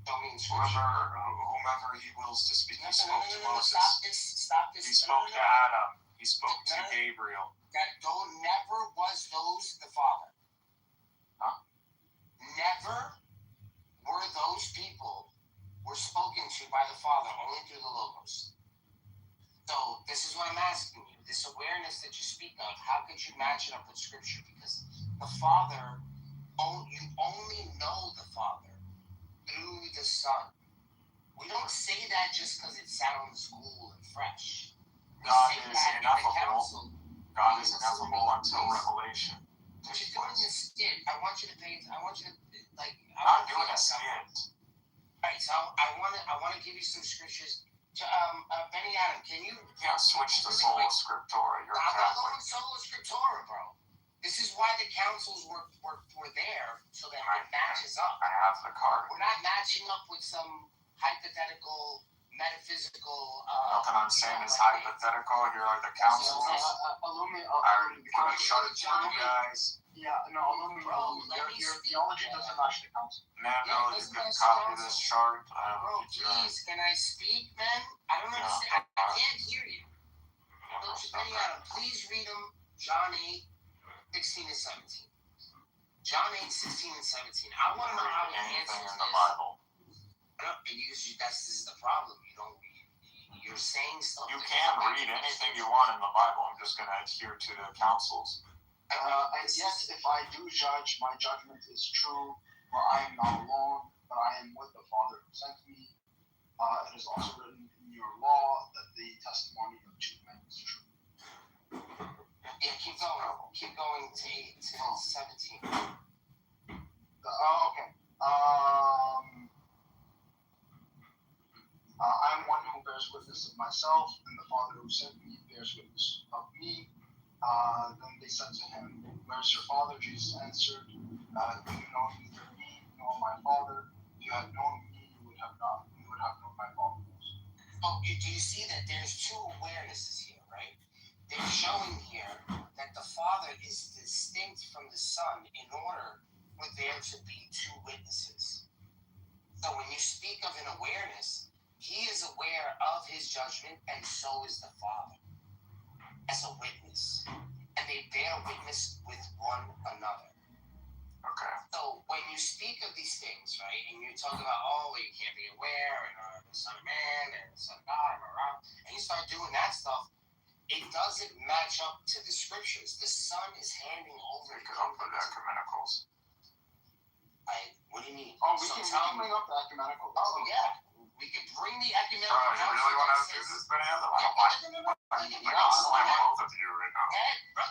Speaker 4: Don't mean
Speaker 17: whomever he wills to speak. He spoke to Moses.
Speaker 4: Stop this.
Speaker 17: He spoke to Adam. He spoke to Gabriel.
Speaker 4: Never was those the Father.
Speaker 17: Huh?
Speaker 4: Never were those people were spoken to by the Father, only through the Logos. So this is what I'm asking you. This awareness that you speak of, how could you match it up with Scripture? Because the Father, you only know the Father through the Son. We don't say that just because it sounds cool and fresh.
Speaker 17: God is ineffable. God is ineffable until Revelation.
Speaker 4: But you're doing a skit. I want you to like.
Speaker 17: I'm doing a skit.
Speaker 4: Right. So I want to give you some scriptures. Benny Adam, can you?
Speaker 17: Yeah, switch to Sola Scriptura. You're
Speaker 4: I'm not going
Speaker 17: Catholic.
Speaker 4: Sola Scriptura, bro. This is why the councils were there, so that it matches up.
Speaker 17: I have the card.
Speaker 4: We're not matching up with some hypothetical, metaphysical.
Speaker 17: Nothing I'm saying is hypothetical. Here are the councils. I'm gonna show it to you guys.
Speaker 3: Yeah, no, your theology doesn't match the council.
Speaker 17: No, you can copy this chart.
Speaker 4: Bro, please, can I speak, man? I don't understand. I can't hear you. Benny Adam, please read them. John 8, 16 and 17. John 8, 16 and 17. I want to know how he answers
Speaker 17: in the
Speaker 4: this.
Speaker 17: Bible.
Speaker 4: This is the problem. You're saying stuff.
Speaker 17: You can read anything you want in the Bible. I'm just going to adhere to the councils.
Speaker 3: And yes, if I do judge, my judgment is true, for I am not alone, but I am with the Father who sent me. It is also written in your law that the testimony of two men is true.
Speaker 4: Yeah, keep going. Keep going to 8 to 17.
Speaker 3: Okay. I am one who bears witness of myself, and the Father who sent me bears witness of me. Then they said to him, "Where's your Father?" Jesus answered, "You know neither me nor my Father. If you had known me, you would have known my Father."
Speaker 4: Oh, do you see that there's two awarenesses here, right? They're showing here that the Father is distinct from the Son in order for there to be two witnesses. So when you speak of an awareness, he is aware of his judgment, and so is the Father as a witness. And they bear witness with one another.
Speaker 17: Okay.
Speaker 4: So when you speak of these things, right, and you talk about, you can't be aware, and the Son of Man, and the Son of God, and you start doing that stuff, it doesn't match up to the scriptures. The Son is handing over the
Speaker 17: Come for the ecumenicals.
Speaker 4: What do you mean?
Speaker 3: Oh, we can bring up the ecumenical.
Speaker 4: Oh, yeah. We could bring the ecumenical.
Speaker 17: Oh, you really want to do this, Bonanza? I don't like it. I don't like both of you right now.
Speaker 4: Bro,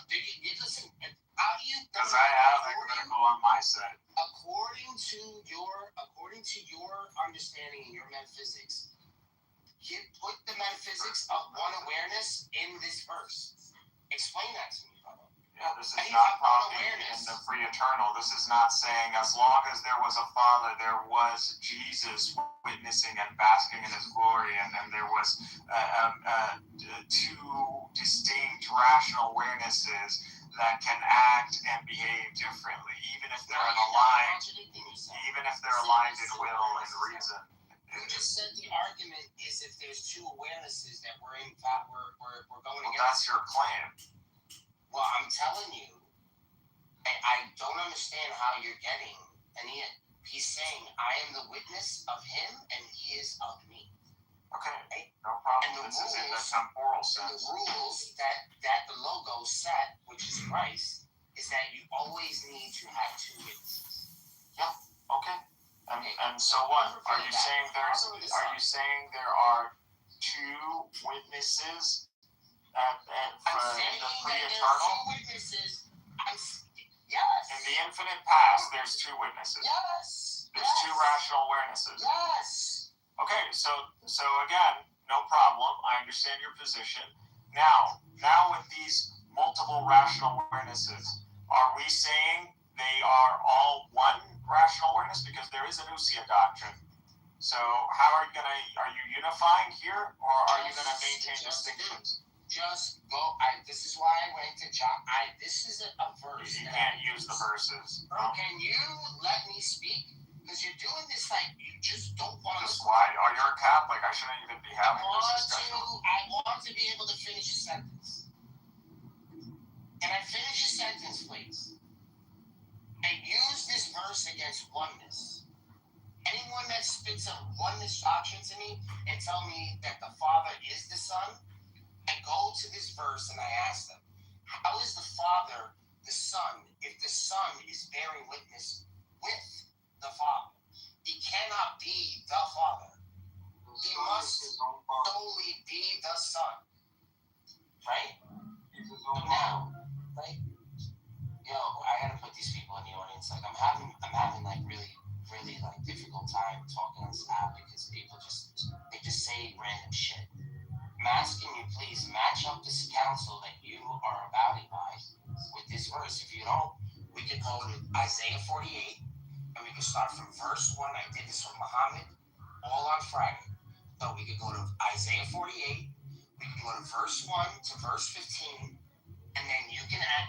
Speaker 4: listen, how do you...
Speaker 17: Because I have ecumenical on my side.
Speaker 4: According to your understanding and your metaphysics, you put the metaphysics of one awareness in this verse. Explain that to me, brother.
Speaker 17: Yeah, this is not talking in the free eternal. This is not saying as long as there was a Father, there was Jesus witnessing and basking in his glory, and there was two distinct rational awarenesses that can act and behave differently, even if they're aligned in will and reason.
Speaker 4: You just said the argument is if there's two awarenesses that we're in fact we're going against.
Speaker 17: Well, that's your claim.
Speaker 4: Well, I'm telling you, I don't understand how you're getting, and he's saying, I am the witness of him, and he is of me.
Speaker 17: Okay, no problem. This is in the temporal sense.
Speaker 4: The rules that the Logos set, which is Christ, is that you always need to have two witnesses.
Speaker 17: Yeah, okay. And so what? Are you saying there are two witnesses for the pre-eternal?
Speaker 4: Yes.
Speaker 17: In the infinite past, there's two witnesses.
Speaker 4: Yes.
Speaker 17: There's two rational awarenesses.
Speaker 4: Yes.
Speaker 17: Okay, so again, no problem. I understand your position. Now with these multiple rational awarenesses, are we saying they are all one rational awareness? Because there is an ousia doctrine. So how are you unifying here, or are you gonna maintain distinctions?
Speaker 4: Just go. This is why I went to John. This is a verse.
Speaker 17: You can't use the verses.
Speaker 4: Bro, can you let me speak? Because you're doing this like you just don't want to.
Speaker 17: Just why? Are you a Catholic? I shouldn't even be having this discussion.
Speaker 4: I want to be able to finish a sentence. Can I finish a sentence, please? I use this verse against oneness. Anyone that spits a oneness doctrine to me and tell me that the Father is the Son, I go to this verse and I ask them, how is the Father the Son if the Son is bearing witness with the Father? He cannot be the Father. He must solely be the Son. Right? Now, right? Yo, I gotta put these people in the audience. Like I'm having like really like difficult time talking on this app because people just say random shit. I'm asking you, please match up this counsel that you are abiding by with this verse. If you don't, we could go to Isaiah 48, and we could start from verse 1. I did this with Muhammad all on Friday. So we could go to Isaiah 48, we can go to verse 1 to verse 15, and then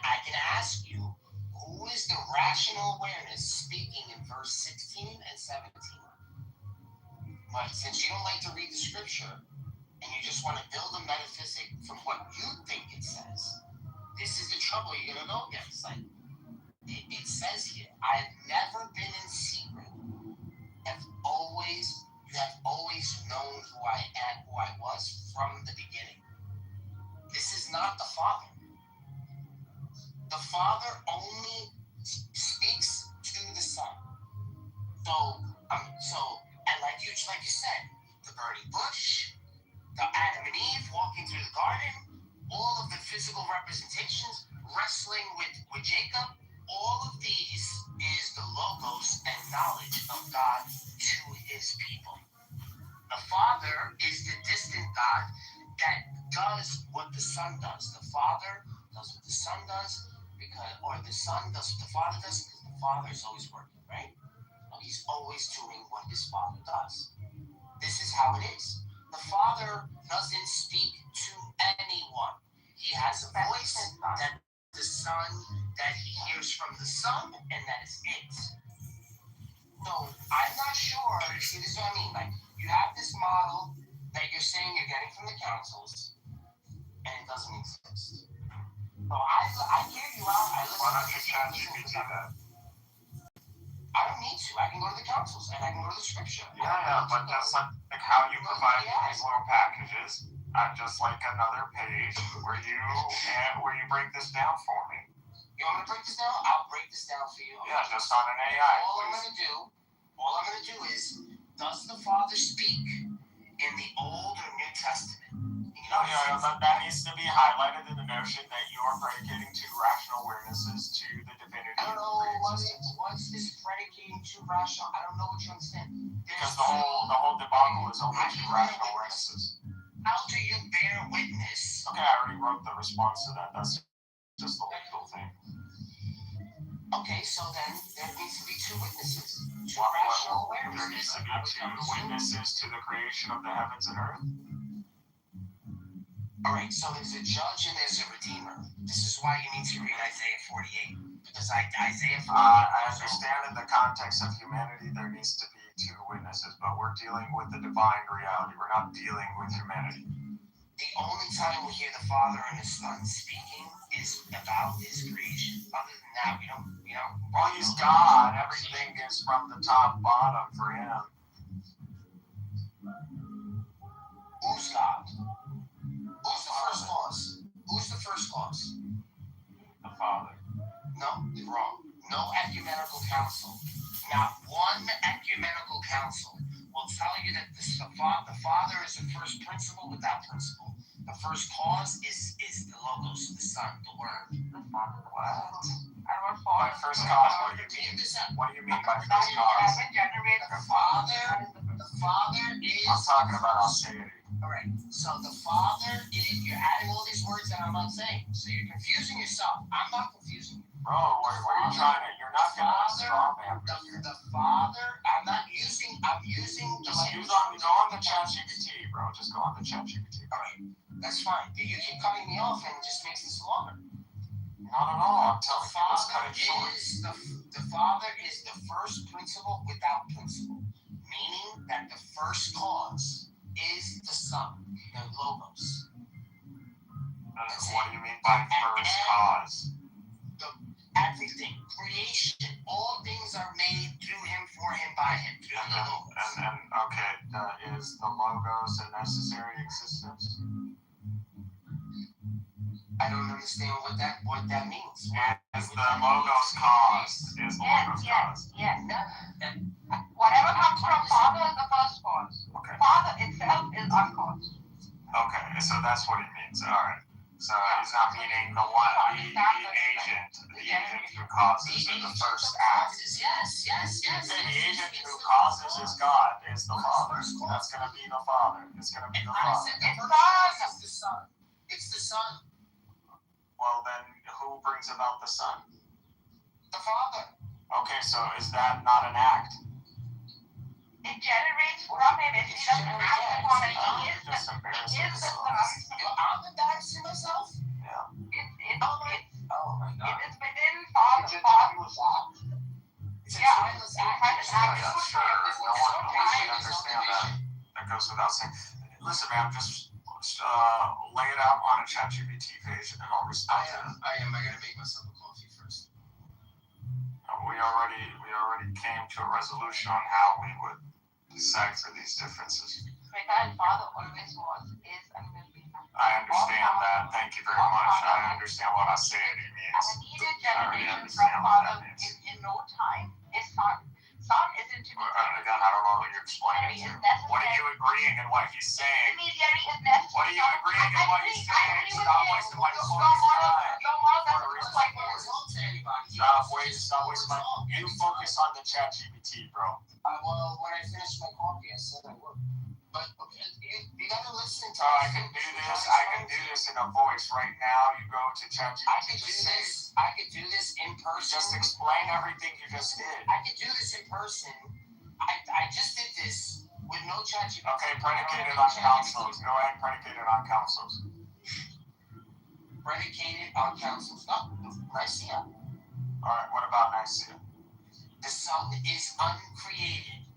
Speaker 4: I can ask you, who is the rational awareness speaking in verse 16 and 17? But since you don't like to read the scripture, and you just want to build a metaphysic from what you think it says, this is the trouble you're going to go against. Like, it says here, I've never been in secret. You have always known who I am, who I was from the beginning. This is not the Father. The Father only speaks to the Son. And like you said, the burning bush, the Adam and Eve walking through the garden, all of the physical representations, wrestling with Jacob, all of these is the logos and knowledge of God to his people. The Father is the distant God that does what the Son does. The Father does what the Son does, or the Son does what the Father does, because the Father is always working, right? He's always doing what his Father does. This is how it is. The Father doesn't speak to anyone. He has a voice that the Son, that he hears from the Son, and that is it. So I'm not sure. See, this is what I mean. Like, you have this model that you're saying you're getting from the councils, and it doesn't exist. So I hear you out.
Speaker 17: Why not just ChatGPT that?
Speaker 4: I don't need to. I can go to the councils and I can go to the scripture.
Speaker 17: Yeah, but that's like how you provide these little packages. just like another page where you break this down for me.
Speaker 4: You want me to break this down? I'll break this down for you.
Speaker 17: Yeah, just on an AI.
Speaker 4: All I'm gonna do is, does the Father speak in the Old or New Testament?
Speaker 17: That needs to be highlighted in the notion that you are predicating two rational awarenesses to the divinity.
Speaker 4: I don't know what's this predicating two rational. I don't know what you understand.
Speaker 17: Because the whole debacle is only two rational awarenesses.
Speaker 4: How do you bear witness?
Speaker 17: Okay, I already wrote the response to that. That's just the legal thing.
Speaker 4: Okay, so then there needs to be two witnesses. Two rational awarenesses.
Speaker 17: There needs to be two witnesses to the creation of the heavens and earth.
Speaker 4: Alright, so there's a judge and there's a redeemer. This is why you need to read Isaiah 48. Because Isaiah 48...
Speaker 17: I understand in the context of humanity there needs to be two witnesses, but we're dealing with the divine reality. We're not dealing with humanity.
Speaker 4: The only time we hear the Father and His Son speaking is about His creation. Other than that, we don't.
Speaker 17: Well, He's God. Everything is from the top bottom for Him.
Speaker 4: Who's God? Who's the first cause? Who's the first cause?
Speaker 17: The Father.
Speaker 4: No, you're wrong. No ecumenical council. Not one ecumenical council will tell you that the Father is the first principle without principle. The first cause is the Logos, the Son, the Word.
Speaker 17: What? By first cause, what do you mean? What do you mean by first cause?
Speaker 4: The Father is...
Speaker 17: I'm talking about austerity.
Speaker 4: Alright, so the Father is... You're adding all these words that I'm not saying. So you're confusing yourself. I'm not confusing you.
Speaker 17: Bro, where are you trying to... You're not going to straw man here.
Speaker 4: The Father... I'm using...
Speaker 17: Just go on the ChatGPT, bro. Just go on the ChatGPT.
Speaker 4: Alright, that's fine. You keep cutting me off and it just makes this longer.
Speaker 17: Not at all. I'm telling you, let's cut it short.
Speaker 4: The Father is the first principle without principle. Meaning that the first cause is the Son, the Logos.
Speaker 17: What do you mean by first cause?
Speaker 4: Everything, creation, all things are made through Him, for Him, by Him, through the Logos.
Speaker 17: Okay, is the Logos a necessary existence?
Speaker 4: I don't understand what that means.
Speaker 17: Is the Logos cause? Is the Logos cause?
Speaker 14: Yes. Whatever comes from Father is the first cause.
Speaker 17: Okay.
Speaker 14: Father itself is uncaused.
Speaker 17: Okay, so that's what he means. All right. So he's not meaning the agent who causes the first act.
Speaker 4: Yes.
Speaker 17: The agent who causes is God, is the Father. That's going to be the Father. It's going to be the Father.
Speaker 4: It's the Son. It's the Son.
Speaker 17: Well, then who brings about the Son?
Speaker 4: The Father.
Speaker 17: Okay, so is that not an act?
Speaker 14: It generates from Him. It doesn't act upon it. It is the Son.
Speaker 4: I'm embarrassing myself?
Speaker 17: Yeah.
Speaker 4: Oh my God.
Speaker 14: It is within Father.
Speaker 4: It's a timeless act. It's a timeless act.
Speaker 17: Yeah, sure. No one will easily understand that. That goes without saying. Listen, man, just lay it out on a ChatGPT page and I'll respond to it.
Speaker 4: I gotta make myself a coffee first.
Speaker 17: We already came to a resolution on how we would decipher these differences.
Speaker 14: Without Father always was, is, and will be.
Speaker 17: I understand that. Thank you very much. I understand what austerity means.
Speaker 14: And the needed generation from
Speaker 17: understand what
Speaker 14: Father
Speaker 17: that means.
Speaker 14: in no time is Son. Son is intermediary.
Speaker 17: Again, I don't know what you're explaining to. What are you agreeing in what he's saying?
Speaker 14: Intermediary is necessary.
Speaker 17: What are you agreeing in what he's saying? Stop wasting my time. Stop wasting my time. You focus on the ChatGPT, bro.
Speaker 4: Well, when I finish my coffee, I said I would. But you gotta listen to
Speaker 17: I can do this in a voice right now. You go to ChatGPT.
Speaker 4: I could do this in person.
Speaker 17: Just explain everything you just did.
Speaker 4: I could do this in person. I just did this with no ChatGPT.
Speaker 17: Okay, predicated on councils. Go ahead, predicated on councils.
Speaker 4: Predicated on councils. Oh, Nicaea.
Speaker 17: Alright, what about Nicaea?
Speaker 4: The Son is uncreated.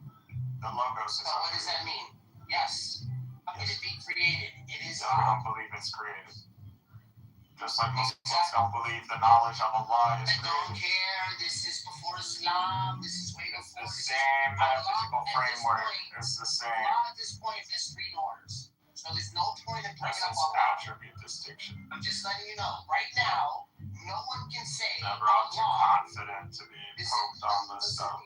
Speaker 17: The Logos is
Speaker 4: uncreated. What does that mean? Yes. How can it be created? It is
Speaker 17: we don't believe it's created. Just like Muslims don't believe the knowledge of Allah is created.
Speaker 4: I don't care. This is before Islam. This is way before.
Speaker 17: The same metaphysical framework. It's the same.
Speaker 4: Allah at this point has 3 daughters. So there's no point in
Speaker 17: There's essence attribute distinction.
Speaker 4: I'm just letting you know. Right now, no one can say
Speaker 17: Never I'm too confident to be poked on this stuff.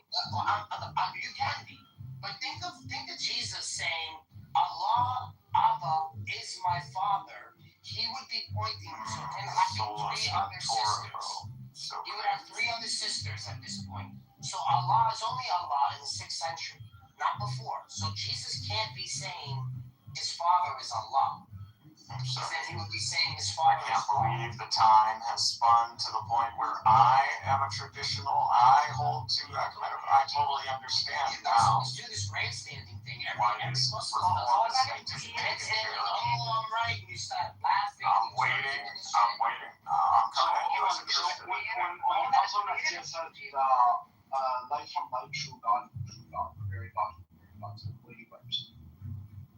Speaker 4: You can be. But think of Jesus saying, Allah, Abba is my father. He would be pointing to him having 3 other sisters. He would have 3 other sisters at this point. So Allah is only Allah in the 6th century, not before. So Jesus can't be saying his father is Allah.
Speaker 17: So
Speaker 4: Then he would be saying his
Speaker 17: I
Speaker 4: father
Speaker 17: can't
Speaker 4: is Allah.
Speaker 17: believe the time has spun to the point where I am a traditional. I hold to ecumenical. I totally understand
Speaker 4: You guys
Speaker 17: now
Speaker 4: always do this grandstanding thing.
Speaker 17: why
Speaker 4: Every
Speaker 17: this
Speaker 4: Muslim
Speaker 17: reform
Speaker 4: does all
Speaker 17: is
Speaker 4: that.
Speaker 17: going to be taken
Speaker 4: Grandstanding,
Speaker 17: care of.
Speaker 4: oh, I'm right, and you start laughing.
Speaker 17: I'm waiting. I'm waiting. I'm coming at you as a Christian.
Speaker 12: When Muslim Messiah said, light from light, true God, very God, what do you understand?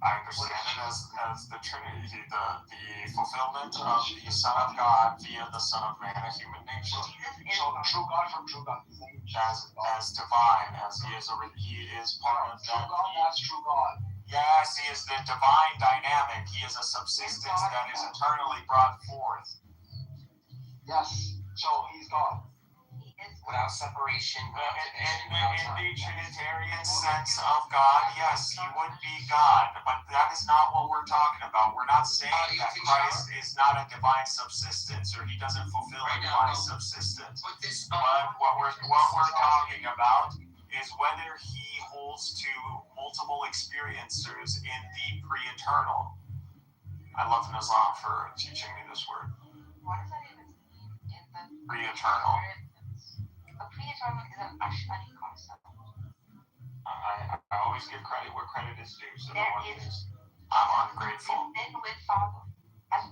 Speaker 17: I understand it as the Trinity, the fulfillment of the Son of God via the Son of Man, a human nature.
Speaker 12: So true God from true God,
Speaker 17: as divine, as he is part of that.
Speaker 12: True God, that's true God.
Speaker 17: Yes, he is the divine dynamic. He is a subsistence that is eternally brought forth.
Speaker 12: Yes, so he's God.
Speaker 4: Without separation,
Speaker 17: In the Trinitarian sense of God, yes, he would be God, but that is not what we're talking about. We're not saying that Christ is not a divine subsistence or he doesn't fulfill a divine subsistence. But what we're talking about is whether he holds to multiple experiencers in the pre-eternal. I love Islam for teaching me this word.
Speaker 14: What does that even mean?
Speaker 17: Pre-eternal.
Speaker 14: A pre-eternal is an Ash'ari concept.
Speaker 17: I always give credit where credit is due, so
Speaker 14: There
Speaker 17: no one
Speaker 14: is.
Speaker 17: is. I'm ungrateful.
Speaker 14: Then with Father.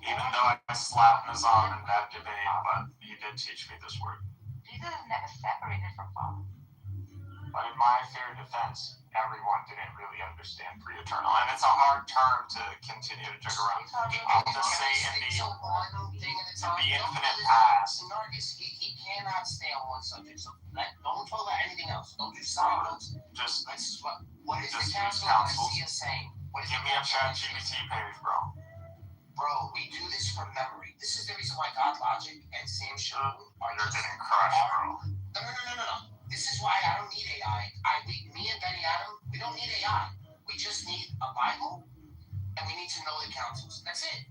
Speaker 17: Even though I slapped Nizam in that debate, but he did teach me this word.
Speaker 14: Jesus is never separated from Father.
Speaker 17: But in my fair defense, everyone didn't really understand pre-eternal, and it's a hard term to continue to jig around. I'll just say in the infinite past.
Speaker 4: He cannot stay on one subject. So don't talk about anything else. Don't do side notes.
Speaker 17: Just
Speaker 4: what is the council saying?
Speaker 17: Give me a ChatGPT page, bro.
Speaker 4: Bro, we do this from memory. This is the reason why God Logic and Sam Show are
Speaker 17: You're getting crushed, bro.
Speaker 4: No. This is why I don't need AI. Me and Benny Adam, we don't need AI. We just need a Bible, and we need to know the councils. That's it.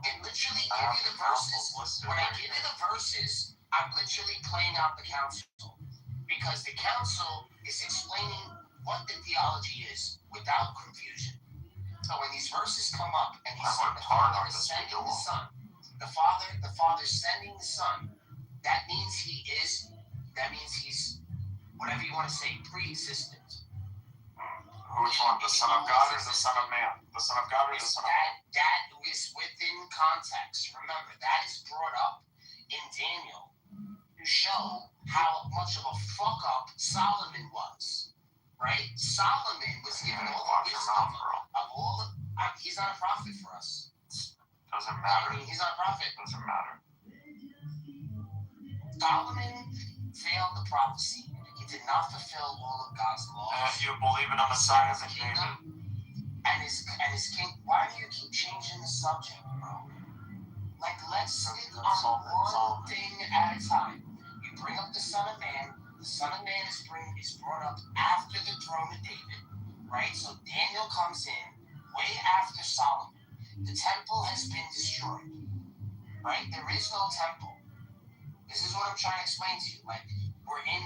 Speaker 4: It literally gives you the verses. When I give you the verses, I'm literally playing out the council. Because the council is explaining what the theology is without confusion. So when these verses come up and he's saying the Father is sending the Son, the Father's sending the Son, that means he's, whatever you want to say, pre-existent.
Speaker 17: Which one? The Son of God or the Son of Man? The Son of God or the Son of Man?
Speaker 4: That is within context. Remember, that is brought up in Daniel to show how much of a fuck up Solomon was. Right? Solomon was given all the wisdom of all the. He's not a prophet for us.
Speaker 17: Doesn't matter.
Speaker 4: He's not a prophet.
Speaker 17: Doesn't matter.
Speaker 4: Solomon failed the prophecy. He did not fulfill all of God's laws.
Speaker 17: You believe in a Messiah and David.
Speaker 4: And his king. Why do you keep changing the subject, bro? Like, let's stick on one thing at a time. You bring up the Son of Man. The Son of Man is brought up after the throne of David, right? So Daniel comes in way after Solomon. The temple has been destroyed, right? There is no temple. This is what I'm trying to explain to you. Like, we're in.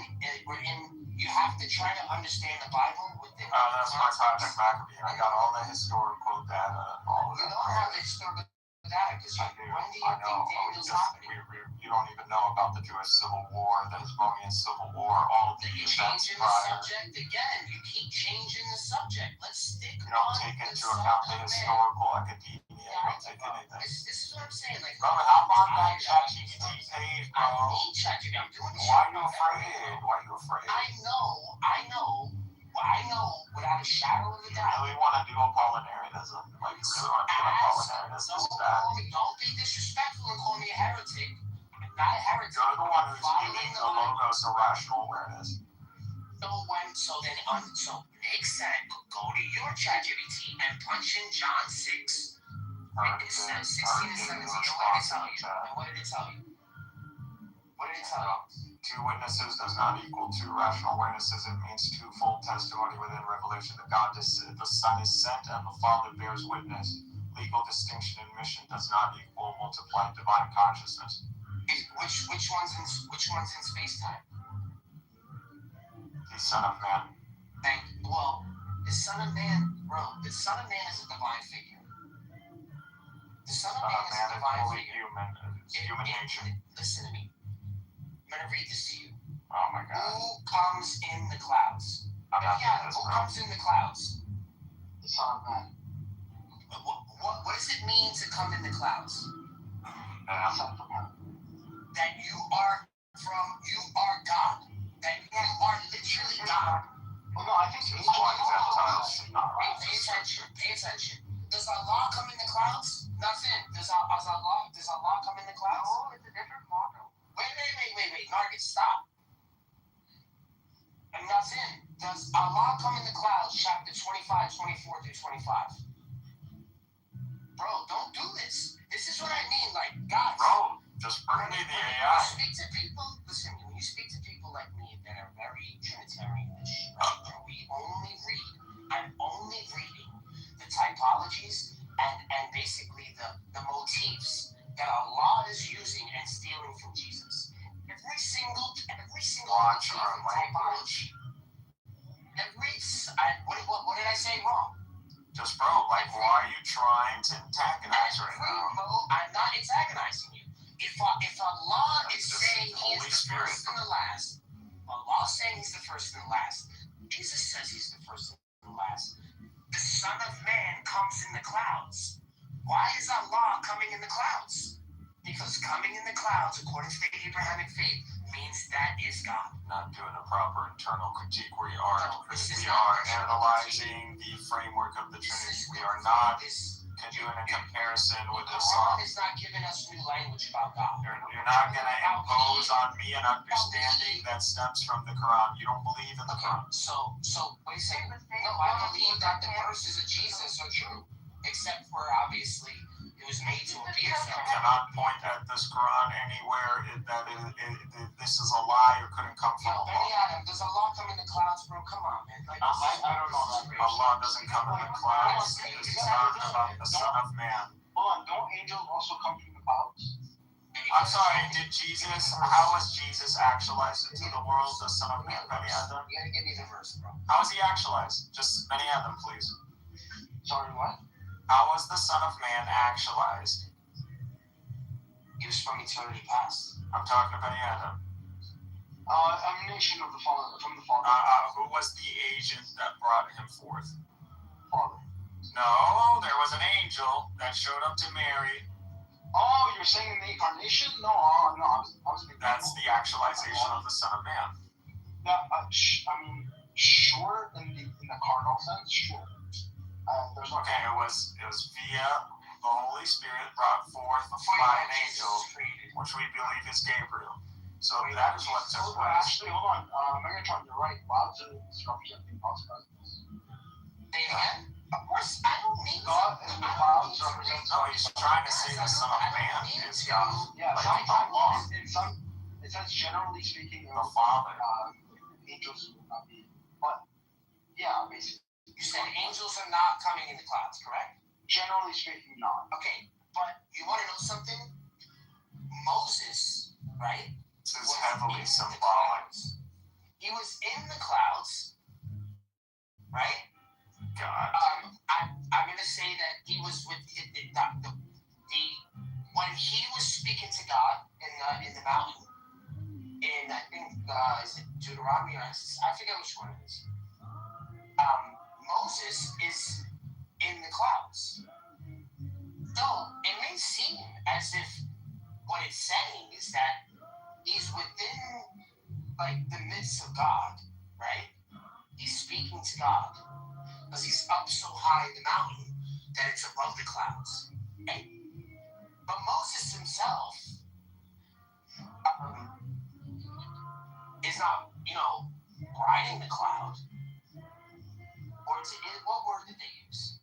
Speaker 4: You have to try to understand the Bible within.
Speaker 17: That's my Project Maccabee. I got all the historical data and all of that.
Speaker 4: You don't have the historical data because when do you think Daniel's happening?
Speaker 17: You don't even know about the Jewish Civil War, the Hasmonean Civil War, all of the events prior.
Speaker 4: The subject again. You keep changing the subject. Let's stick.
Speaker 17: You don't take into account the historical academia. You don't take anything.
Speaker 4: This is what I'm saying. Like,
Speaker 17: brother, how about that ChatGPT page, bro?
Speaker 4: I need ChatGPT. I'm doing this.
Speaker 17: Why are you afraid? Why are you afraid?
Speaker 4: I know. Without a shadow of a doubt.
Speaker 17: You really want to do Apollinarianism? Like, you really want to do Apollinarianism?
Speaker 4: Don't be disrespectful and call me a heretic. I'm not a heretic.
Speaker 17: You're the one who's giving the logos a rational awareness.
Speaker 4: So Nick said, go to your ChatGPT and punch in John 6.
Speaker 13: It said 16 to 17. What did it tell you? And what did it tell you? What did it tell you?
Speaker 17: Two witnesses does not equal two rational witnesses. It means twofold testimony within revelation. The Son is sent and the Father bears witness. Legal distinction in mission does not equal multiplied divine consciousness.
Speaker 13: Which one's in space time?
Speaker 17: The Son of Man.
Speaker 13: Well, the Son of Man, bro. The Son of Man is a divine figure. The Son of Man is a divine figure.
Speaker 17: Human. It's human nature.
Speaker 13: Listen to me. I'm gonna read this to you.
Speaker 17: Oh my God.
Speaker 13: Who comes in the clouds? Who comes in the clouds?
Speaker 4: The Son of Man.
Speaker 13: What does it mean to come in the clouds? That you are God. That you are literally God.
Speaker 4: Well, no, I think it's
Speaker 13: Pay attention. Does Allah come in the clouds? Nothing. Does Allah come in the clouds?
Speaker 4: No, it's a different model.
Speaker 13: Wait. Margaret, stop. I'm not in. Does Allah come in the clouds? Chapter 25, 24 through 25. Bro, don't do this. This is what I mean. Like, guys.
Speaker 17: Bro, just bring me the AI.
Speaker 13: When you speak to people, listen, when you speak to people like me that are very Trinitarian, I'm only reading the typologies and basically the motifs that Allah is using and stealing from Jesus. Every single
Speaker 17: Watch
Speaker 13: motif
Speaker 17: our
Speaker 13: and typology. What did I say wrong?
Speaker 17: Just bro, like why are you trying to antagonize right now?
Speaker 13: Bro, I'm not antagonizing you. If Allah is saying He is the first and the last, Allah saying He's the first and the last, Jesus says He's the first and the last. The Son of Man comes in the clouds. Why is Allah coming in the clouds? Because coming in the clouds, according to the Abrahamic faith, means that is God.
Speaker 17: Not doing a proper internal critique. We are analyzing the framework of the Trinity. We are not doing a comparison with the
Speaker 13: Quran is not giving us new language about God.
Speaker 17: You're not going to impose on me an understanding that stems from the Quran. You don't believe in the Quran.
Speaker 13: So wait a second. No, I believe that the verses of Jesus are true, except for obviously it was made to appear so.
Speaker 17: You cannot point at this Quran anywhere that this is a lie or couldn't come from Allah.
Speaker 13: Does Allah come in the clouds, bro? Come on, man. Like,
Speaker 4: I don't know that.
Speaker 17: Allah doesn't come in the clouds. This is not about the Son of Man.
Speaker 4: Hold on, don't angels also come from the clouds?
Speaker 17: I'm sorry, how was Jesus actualized into the world, the Son of Man, Benny Adam?
Speaker 13: You gotta give me the verse, bro.
Speaker 17: How was he actualized? Just Benny Adam, please.
Speaker 4: Sorry, what?
Speaker 17: How was the Son of Man actualized?
Speaker 13: He was from eternity past.
Speaker 17: I'm talking to Benny Adam.
Speaker 4: Emanation of the Father, from the Father.
Speaker 17: Who was the agent that brought him forth?
Speaker 4: Father.
Speaker 17: No, there was an angel that showed up to Mary.
Speaker 4: Oh, you're saying in the incarnation? No, I was thinking.
Speaker 17: That's the actualization of the Son of Man.
Speaker 4: Yeah, sure, in the carnal sense, sure.
Speaker 17: Okay, it was via the Holy Spirit brought forth by an angel, which we believe is Gabriel. So that is what took place.
Speaker 4: Actually, hold on. Megatron, you're right. Clouds is representing God's presence.
Speaker 13: Amen. Of course, I don't need
Speaker 4: God in the clouds represents.
Speaker 17: No, he's trying to say the Son of Man is God.
Speaker 4: Yeah, sometimes it says generally speaking,
Speaker 17: the Father.
Speaker 4: Angels would not be, but yeah, basically.
Speaker 13: You said angels are not coming in the clouds, correct?
Speaker 4: Generally speaking, not.
Speaker 13: Okay, but you want to know something? Moses, right?
Speaker 17: This is heavily symbolic.
Speaker 13: He was in the clouds, right?
Speaker 17: God.
Speaker 13: I'm gonna say that he was with when he was speaking to God in the mountain. In I think is it Deuteronomy or I forget which one it is. Moses is in the clouds. So it may seem as if what it's saying is that he's within like the midst of God, right? He's speaking to God because he's up so high in the mountain that it's above the clouds. Right? But Moses himself is not, riding the cloud. Or what word did they use?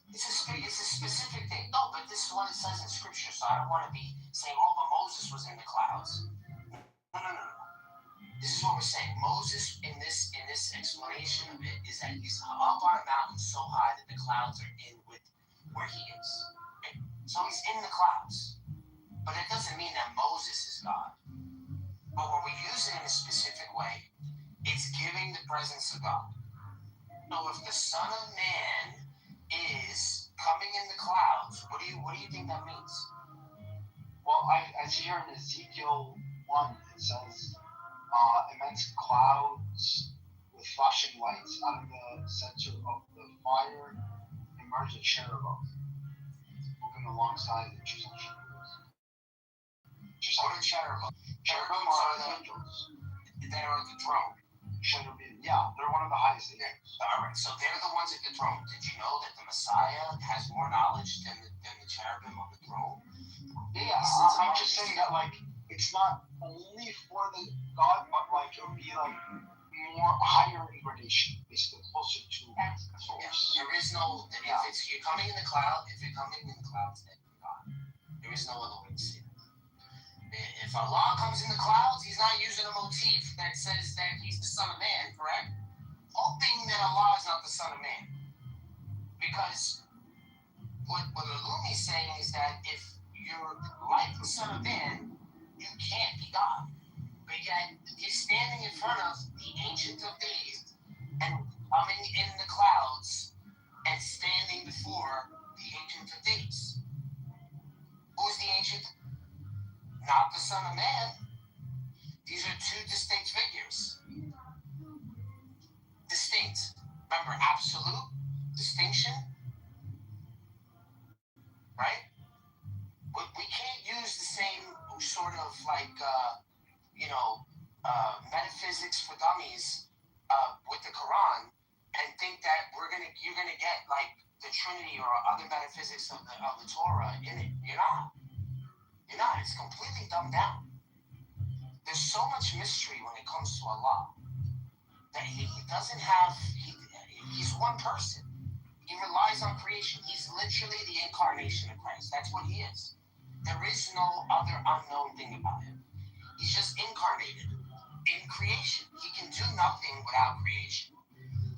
Speaker 13: It's
Speaker 4: It's a specific thing. No, but this is what it says in Scripture, so I don't want to be saying, oh, but Moses was in the clouds. No. This is what we're saying. Moses, in this explanation of it, is that he's up on a mountain so high that the clouds are in with where he is. Okay? So he's in the clouds. But it doesn't mean that Moses is God. But when we use it in a specific way, it's giving the presence of God. So if the Son of Man is coming in the clouds, what do you think that means?
Speaker 12: Well, I see here in Ezekiel 1, it says, immense clouds with flashing lights out of the center of the fire emerged a cherubim moving alongside the intersection.
Speaker 4: What are cherubim?
Speaker 12: Cherubim are the angels.
Speaker 4: They are at the throne.
Speaker 12: Cherubim, yeah, they're one of the highest angels.
Speaker 4: All right, so they're the ones at the throne. Did you know that the Messiah has more knowledge than the cherubim on the throne?
Speaker 12: Yeah, I'm just saying that, like, it's not only for the God, but, like, it would be, like, more higher incarnation, basically closer to the source.
Speaker 4: There is no, if you're coming in the cloud, if you're coming in the clouds, then you're God. There is no other way to see it. If Allah comes in the clouds, he's not using a motif that says that he's the Son of Man, correct? Hoping that Allah is not the Son of Man. Because what Alumi's saying is that if you're like the Son of Man, you can't be God. But yet, he's standing in front of the Ancient of Days and coming in the clouds and standing before the Ancient of Days. Who's the Ancient? Not the Son of Man. These are two distinct figures. Distinct. Remember, absolute distinction, right? We can't use the same sort of like, metaphysics for dummies with the Quran and think that you're gonna get like the Trinity or other metaphysics of the Torah in it. You're not. You're not. It's completely dumbed down. There's so much mystery when it comes to Allah that he doesn't have. He's one person. He relies on creation. He's literally the incarnation of Christ. That's what he is. There is no other unknown thing about him. He's just incarnated in creation. He can do nothing without creation.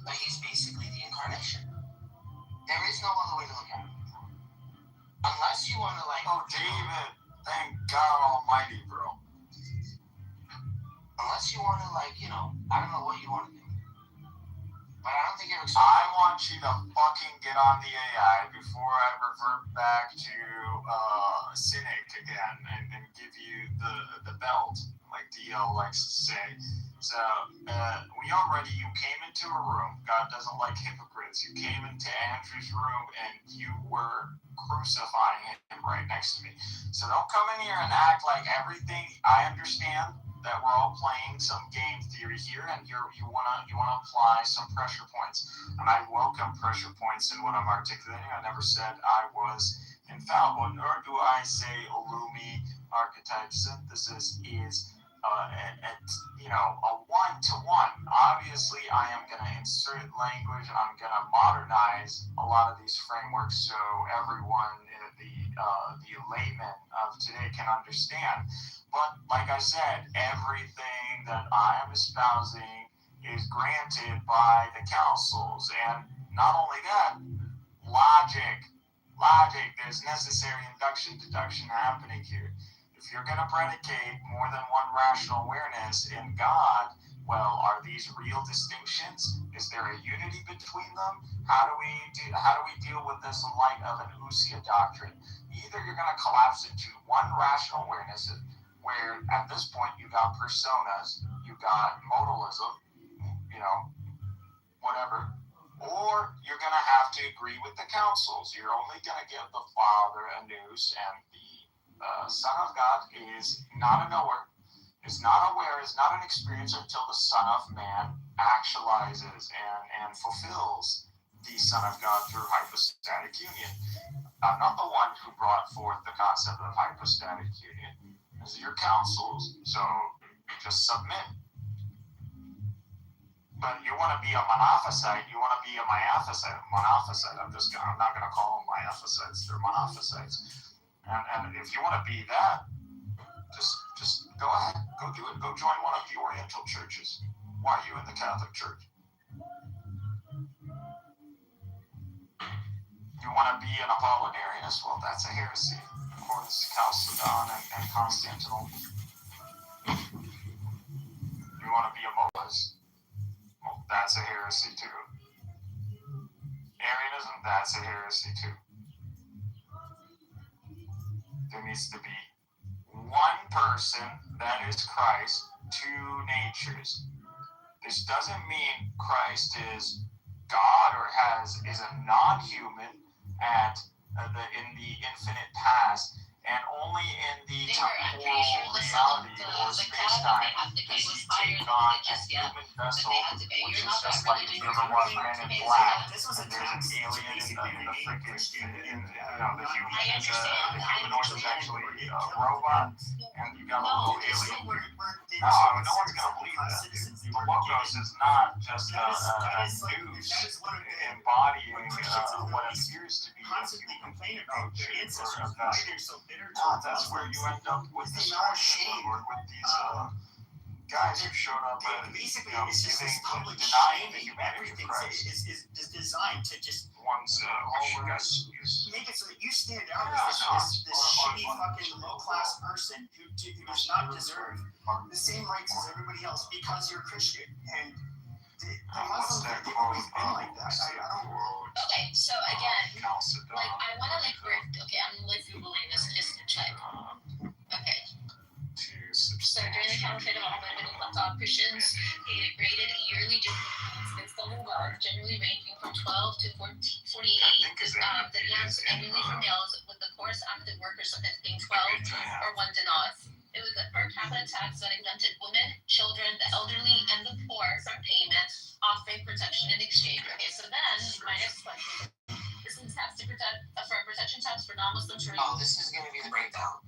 Speaker 4: But he's basically the incarnation. There is no other way to look at it. Unless you want to like...
Speaker 17: Oh, David. Thank God Almighty, bro.
Speaker 4: Unless you want to like, I don't know what you want to do. But I don't think you're
Speaker 17: I want you to fucking get on the AI before I revert back to Cynic again and give you the belt, like DL likes to say. So, you came into a room. God doesn't like hypocrites. You came into Andrew's room and you were crucifying him right next to me. So don't come in here and act like everything. I understand that we're all playing some game theory here, and you wanna apply some pressure points, and I welcome pressure points in what I'm articulating. I never said I was infallible, nor do I say Ulumi archetype synthesis is a one-to-one. Obviously, I am going to insert language and I'm going to modernize a lot of these frameworks so everyone, the layman of today, can understand. But like I said, everything that I am espousing is granted by the councils. And not only that, logic. There's necessary induction, deduction happening here. If you're going to predicate more than one rational awareness in God, well, are these real distinctions? Is there a unity between them? How do we deal with this in light of an Usia doctrine? Either you're going to collapse into one rational awareness, where at this point you got personas, you got modalism, whatever, or you're going to have to agree with the councils. You're only going to give the Father a nous, and the Son of God is not a knower, is not aware, is not an experiencer until the Son of Man actualizes and fulfills the Son of God through hypostatic union. I'm not the one who brought forth the concept of hypostatic union. These are your councils, so just submit. But you want to be a monophysite, you want to be a monophysite. I'm not going to call them myophysites, they're monophysites. And if you want to be that, just go ahead, go do it. Go join one of the Oriental churches. Why are you in the Catholic Church? You want to be an Apollinarianist? Well, that's a heresy, according to Chalcedon and Constantinople. You want to be a modalist? Well, that's a heresy too. Arianism, that's a heresy too. There needs to be one person that is Christ, two natures. This doesn't mean Christ is God or is a non-human in the infinite past, and only in the temporal reality or space-time does he take on a human vessel, which is just like the other one, Men in Black. And there's an alien in the freaking, the humanoid is actually a robot, and you got a little alien. No one's gonna believe that. The Logos is not just a noose embodying what appears to be a human nature or a vessel. No, that's where you end up with the destruction or with these guys who showed up denying the humanity of Christ.
Speaker 1: Is designed to just
Speaker 17: make
Speaker 1: it so that you stand out as this shitty fucking low class person who does not deserve the same rights as everybody else because you're Christian. And the Muslims, they've always been like that.
Speaker 5: Okay, so again, I want to I'm Googling this just to check. Okay. So during the Caliphate of Muhammad, Christians graded a yearly against the wealth, generally ranging from 12 to 48 dinars annually for males, with the poorest active workers being 12 or 1 dinar. It was a per capita tax that exempted women, children, the elderly, and the poor from payment, offering protection in exchange. Okay, so then my next question: this is tax to protect for protection tax for non-Muslims.
Speaker 4: Oh, this is going to be the breakdown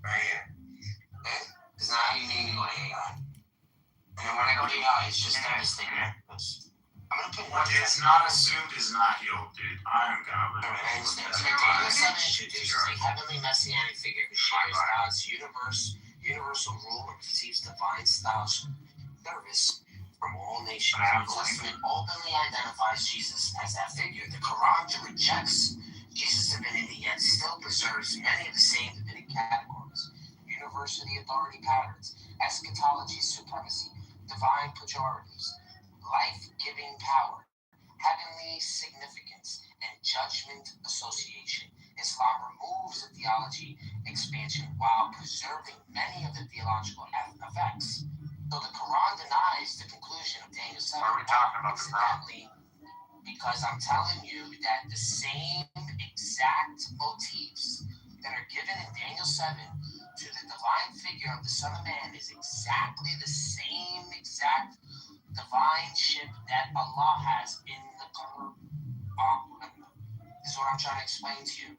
Speaker 4: right here. Okay, it's not how you need to go to AI. And when I go to AI, it's just devastating. I'm gonna put
Speaker 17: what is not assumed is not healed, dude. I'm gonna live
Speaker 4: it. Daniel 7 introduces a heavenly messianic figure who shares God's universal rule and receives divine style service from all nations. The New Testament openly identifies Jesus as that figure. The Quran rejects Jesus' divinity, yet still preserves many of the same Davidic categories: university authority patterns, eschatology supremacy, divine pejoratives, life-giving power, heavenly significance, and judgment association. Islam removes the theology expansion while preserving many of the theological effects. So the Quran denies the conclusion of Daniel 7.
Speaker 17: Why are we talking about the
Speaker 4: Quran? Because I'm telling you that the same exact motifs that are given in Daniel 7 to the divine figure of the Son of Man is exactly the same exact divine ship that Allah has in the Quran. This is what I'm trying to explain to you.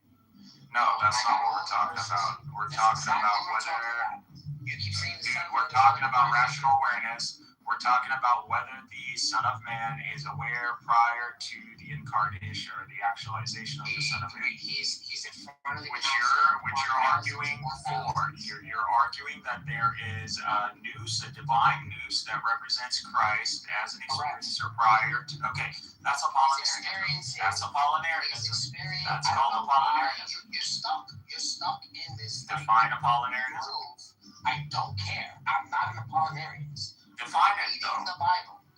Speaker 17: No, that's not what we're talking about. We're talking about whether...
Speaker 4: You keep saying
Speaker 17: we're talking about rational awareness. We're talking about whether the Son of Man is aware prior to the incarnation or the actualization of the Son of Man.
Speaker 4: He's in front of the
Speaker 17: which you're arguing for. You're arguing that there is a nous, a divine nous that represents Christ as an experiencer prior to. Okay, that's Apollinarianism. That's Apollinarianism. That's called Apollinarianism.
Speaker 4: You're stuck in this.
Speaker 17: Define Apollinarianism.
Speaker 4: I don't care. I'm not an Apollinarianist.
Speaker 17: Define it, though.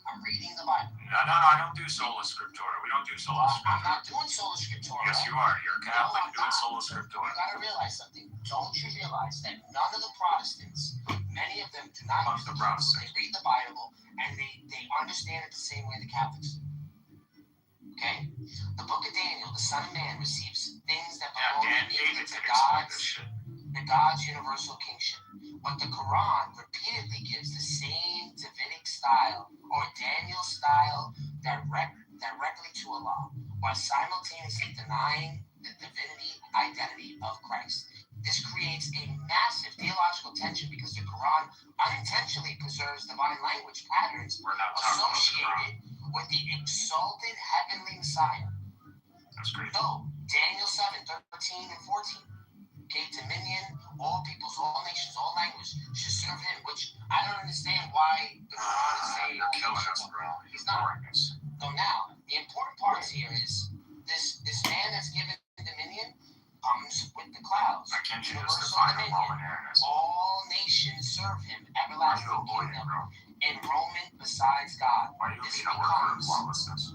Speaker 4: I'm reading the Bible.
Speaker 17: No, I don't do sola scriptura. We don't do sola scriptura.
Speaker 4: I'm not doing sola scriptura.
Speaker 17: Yes, you are. You're a Catholic doing sola scriptura.
Speaker 4: You gotta realize something. Don't you realize that none of the Protestants, many of them do not use the Bible. They read the Bible and they understand it the same way the Catholics do. Okay? The book of Daniel, the Son of Man, receives things that belong to God's universal kingship. But the Quran repeatedly gives the same Davidic style or Daniel style directly to Allah, while simultaneously denying the divinity identity of Christ. This creates a massive theological tension because the Quran unintentionally preserves divine language patterns associated with the exalted heavenly Messiah.
Speaker 17: That's great.
Speaker 4: So, Daniel 7, 13 and 14. Gave dominion, all peoples, all nations, all languages should serve him, which I don't understand why the Quran is saying
Speaker 17: you're killing us, bro.
Speaker 4: He's not. So now, the important parts here is this man that's given dominion comes with the clouds.
Speaker 17: I can't you just
Speaker 4: Universal
Speaker 17: define
Speaker 4: dominion.
Speaker 17: Apollinariness?
Speaker 4: All nations serve him, everlasting kingdom, enrollment besides God. This becomes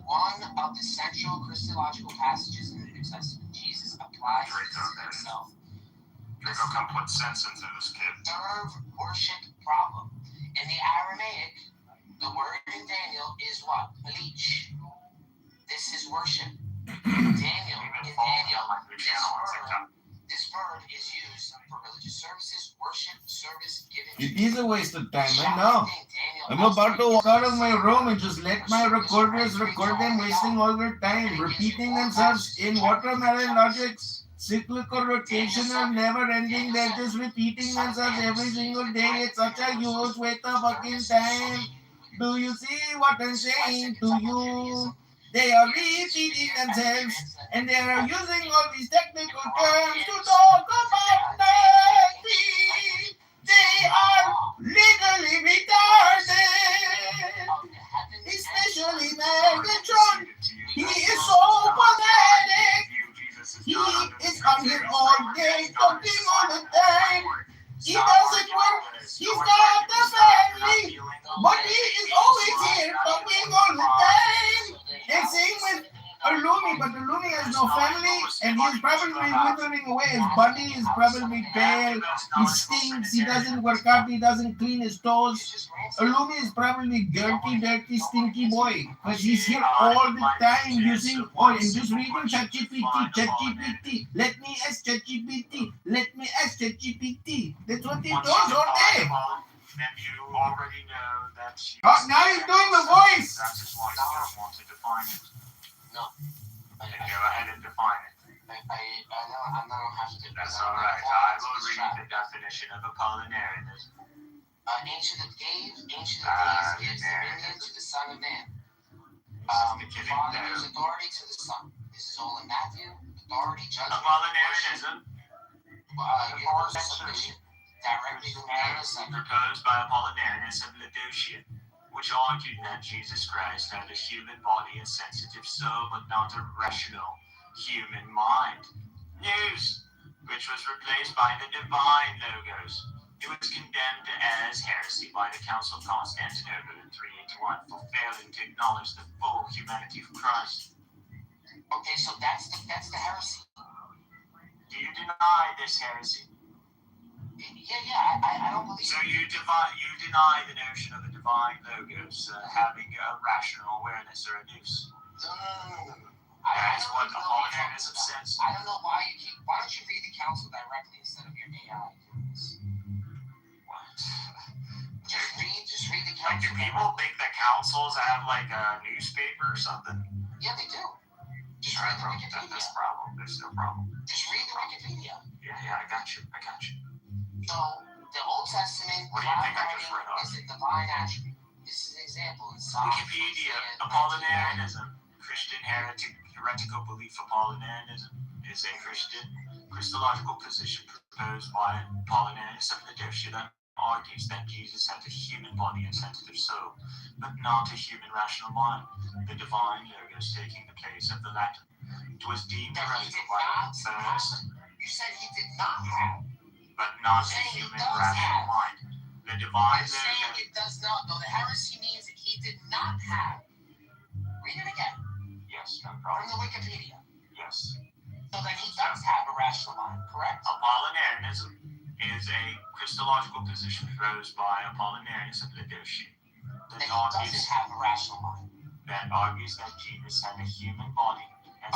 Speaker 4: one of the central Christological passages in the New Testament. Jesus applies this to himself.
Speaker 17: Draco, come put sense into this kid.
Speaker 4: Serve worship problem. In the Aramaic, the word in Daniel is what? Malich. This is worship. Daniel, this word is used for religious services, worship, service, giving.
Speaker 10: It is a waste of time, I know. I'm about to walk out of my room and just let my recorders record them wasting all their time, repeating themselves in watermelon logics. Cyclical rotational, never ending, they're just repeating themselves every single day. It's such a huge waste of fucking time. Do you see what I'm saying to you? They are repeating themselves and they are using all these technical terms to talk about nothing. They are literally retarded. Especially Megatron. He is so pathetic. He is on here all day, talking all the time. He doesn't work. He's got the family, but he is always here, talking all the time. And same with Alumi, but Alumi has no family, and he's probably withering away. His body is probably pale. He stinks. He doesn't work out. He doesn't clean his toes. Alumi is probably dirty, stinky boy, because he's here all the time using oil and just reading ChatGPT. Let me ask ChatGPT. Let me ask ChatGPT. That's what he does all day.
Speaker 17: Then you already know that you...
Speaker 10: Oh, now he's doing the voice!
Speaker 17: That is why you don't want to define it.
Speaker 4: No.
Speaker 17: Then go ahead and define it.
Speaker 4: I don't have to.
Speaker 17: That's alright. I will read the definition of Apollinarianism.
Speaker 4: Ancient of Days gives dominion to the Son of Man. Father gives authority to the Son. This is all in Matthew. Authority, judgment,
Speaker 17: Apollinarianism.
Speaker 4: Universal submission. Directly from
Speaker 17: proposed by Apollinarius of Laodicea, which argued that Jesus Christ had a human body and sensitive soul, but not a rational human mind. News, which was replaced by the divine Logos. It was condemned as heresy by the Council of Constantinople in 381 for failing to acknowledge the full humanity of Christ.
Speaker 4: Okay, so that's the heresy.
Speaker 17: Do you deny this heresy?
Speaker 4: Yeah, I don't believe.
Speaker 17: So you deny the notion of the divine Logos having a rational awareness or a nous?
Speaker 4: No.
Speaker 17: That is what Apollinarianism says.
Speaker 4: I don't know why you keep. Why don't you read the council directly instead of your AI?
Speaker 17: What?
Speaker 4: Just read the council.
Speaker 17: Like, do people think that councils have like a newspaper or something?
Speaker 4: Yeah, they do. Just
Speaker 17: read
Speaker 4: the Wikipedia.
Speaker 17: That's the problem. There's no problem.
Speaker 4: Just read the Wikipedia.
Speaker 17: Yeah, I got you.
Speaker 4: So, the Old Testament
Speaker 17: what do you think I just read off?
Speaker 4: is a divine attribute. This is an example in Psalm
Speaker 17: Wikipedia, Apollinarianism, Christian heretical belief. Apollinarianism is a Christian Christological position proposed by Apollinarius of Laodicea that argues that Jesus had a human body and sensitive soul, but not a human rational mind, the divine Logos taking the place of the Latin. It was deemed heretical by the first.
Speaker 4: You said he did not have.
Speaker 17: But not a human rational mind. The divine
Speaker 4: Logos. It does not, though. The heresy means that he did not have. Read it again.
Speaker 17: Yes, no problem.
Speaker 4: From the Wikipedia.
Speaker 17: Yes.
Speaker 4: So then he does have a rational mind, correct?
Speaker 17: Apollinarianism is a Christological position proposed by Apollinarius of Laodicea.
Speaker 4: That he doesn't have a rational mind.
Speaker 17: That argues that Jesus had a human body and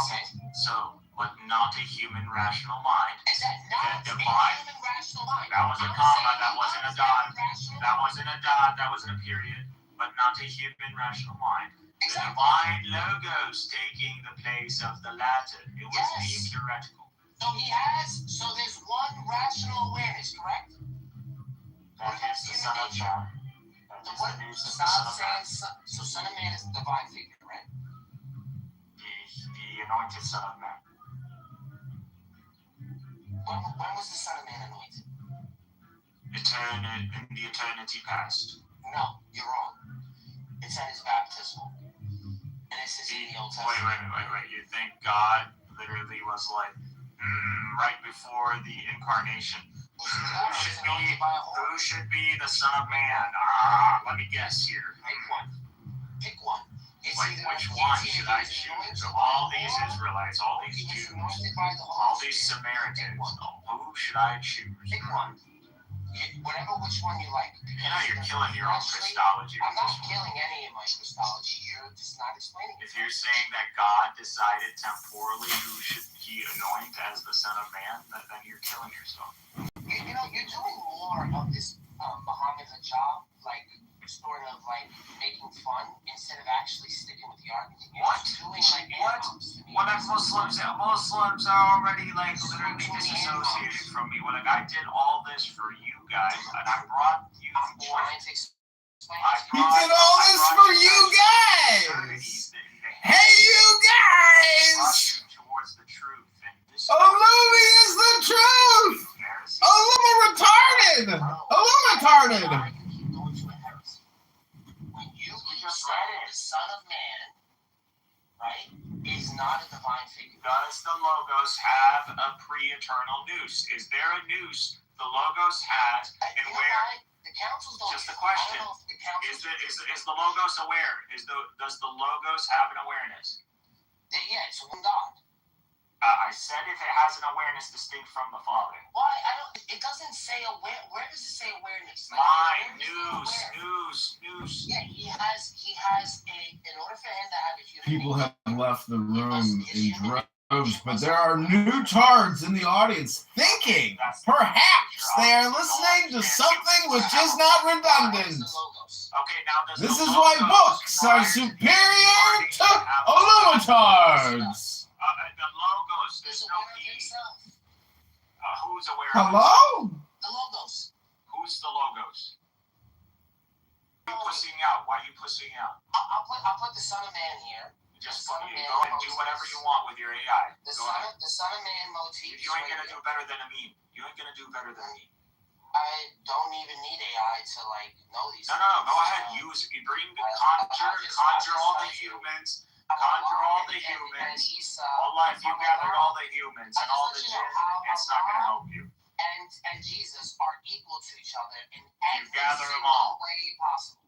Speaker 17: soul, but not a human rational mind.
Speaker 4: Is that not a human rational mind?
Speaker 17: That was a comma, that wasn't a dot. That wasn't a dot, that wasn't a period, but not a human rational mind. The divine Logos taking the place of the Latin. It was deemed heretical.
Speaker 5: So there's one rational awareness, correct?
Speaker 13: That is the Son of Man.
Speaker 5: What? Stop saying so. Son of Man is the divine figure, right?
Speaker 13: The anointed Son of Man.
Speaker 5: When was the Son of Man anointed?
Speaker 13: In the eternity past.
Speaker 5: No, you're wrong. It's at his baptismal. And this is in the Old Testament.
Speaker 13: Wait. You think God literally was like, right before the incarnation? Who should be the Son of Man? Let me guess here.
Speaker 5: Pick one.
Speaker 13: Which one should I choose? Of all these Israelites, all these Jews, all these Samaritans, who should I choose?
Speaker 5: Pick one. Which one you like.
Speaker 13: You know you're killing your own Christology.
Speaker 5: I'm not killing any of my Christology. You're just not explaining it.
Speaker 13: If you're saying that God decided temporally who should he anoint as the Son of Man, then you're killing yourself.
Speaker 5: You're doing more of this Muhammad Hijab, like, sort of like making fun instead of actually sticking with the argument.
Speaker 13: What? What if Muslims are already like literally disassociated from me? Like I did all this for you guys, and I brought you forth.
Speaker 10: He did all this for you guys. Hey, you guys!
Speaker 13: Towards the truth, and this
Speaker 10: Illumi is the truth. Illumi retarded.
Speaker 5: The Son of Man, right, is not a divine figure.
Speaker 13: Does the Logos have a pre-eternal nous? Is there a nous the Logos has, and where?
Speaker 5: The councils don't.
Speaker 13: Just a question. Is the Logos aware? Does the Logos have an awareness?
Speaker 5: Yeah, it's one God.
Speaker 13: I said if it has an awareness distinct from the Father.
Speaker 5: Why? It doesn't say aware. Where does it say awareness?
Speaker 13: Mind, nous.
Speaker 5: Yeah, he has in order for him to have a human
Speaker 10: People have left the room in droves, but there are new tards in the audience thinking perhaps they are listening to something which is not redundant.
Speaker 13: Okay, now
Speaker 10: this is why books are superior to Illumitards.
Speaker 13: The Logos, there's no he. Who's aware
Speaker 10: Hello?
Speaker 5: The Logos.
Speaker 13: Who's the Logos? Why are you pussing out?
Speaker 5: I'll put the Son of Man here.
Speaker 13: Just go and do whatever you want with your AI.
Speaker 5: The Son of Man motif.
Speaker 13: You ain't gonna do better than a meme.
Speaker 5: I don't even need AI to know these.
Speaker 13: No. Go ahead. Conjure all the humans. Allah, if you gathered all the humans and all the jinn, it's not going to help you.
Speaker 5: And Jesus are equal to each other in every
Speaker 13: single
Speaker 5: way possible.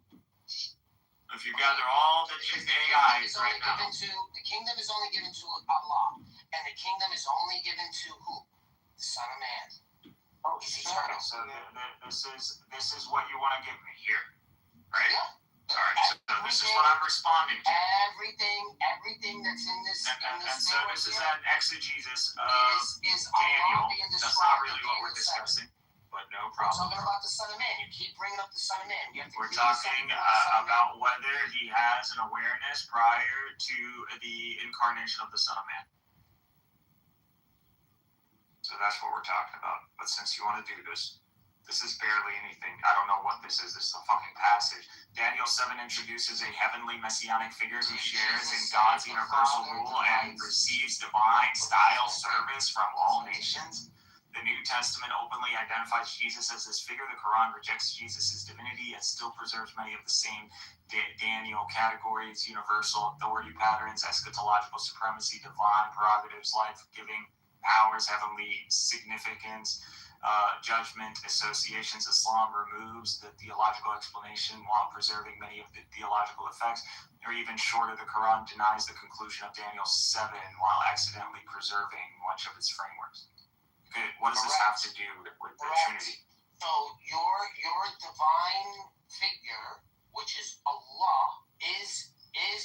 Speaker 13: If you gather all the jinn AIs right now.
Speaker 5: The kingdom is only given to Allah. And the kingdom is only given to who? The Son of Man. He's eternal.
Speaker 13: So this is what you want to give me here, right?
Speaker 5: Yeah.
Speaker 13: All right, so this is what I'm responding to.
Speaker 5: Everything that's in this.
Speaker 13: And so this is an exegesis of Daniel. That's not really what we're discussing, but no problem.
Speaker 5: We're talking about the Son of Man. You keep bringing up the Son of Man.
Speaker 13: We're talking about whether he has an awareness prior to the incarnation of the Son of Man. So that's what we're talking about. But since you want to do this, this is barely anything. I don't know what this is. This is a fucking passage. Daniel 7 introduces a heavenly messianic figure who shares in God's universal rule and receives divine style service from all nations. The New Testament openly identifies Jesus as this figure. The Quran rejects Jesus' divinity and still preserves many of the same Daniel categories: universal authority patterns, eschatological supremacy, divine prerogatives, life-giving powers, heavenly significance, judgment, associations. Islam removes the theological explanation while preserving many of the theological effects, or even shorter, the Quran denies the conclusion of Daniel 7 while accidentally preserving much of its frameworks. Okay, what does this have to do with the Trinity?
Speaker 5: So your divine figure, which is Allah, is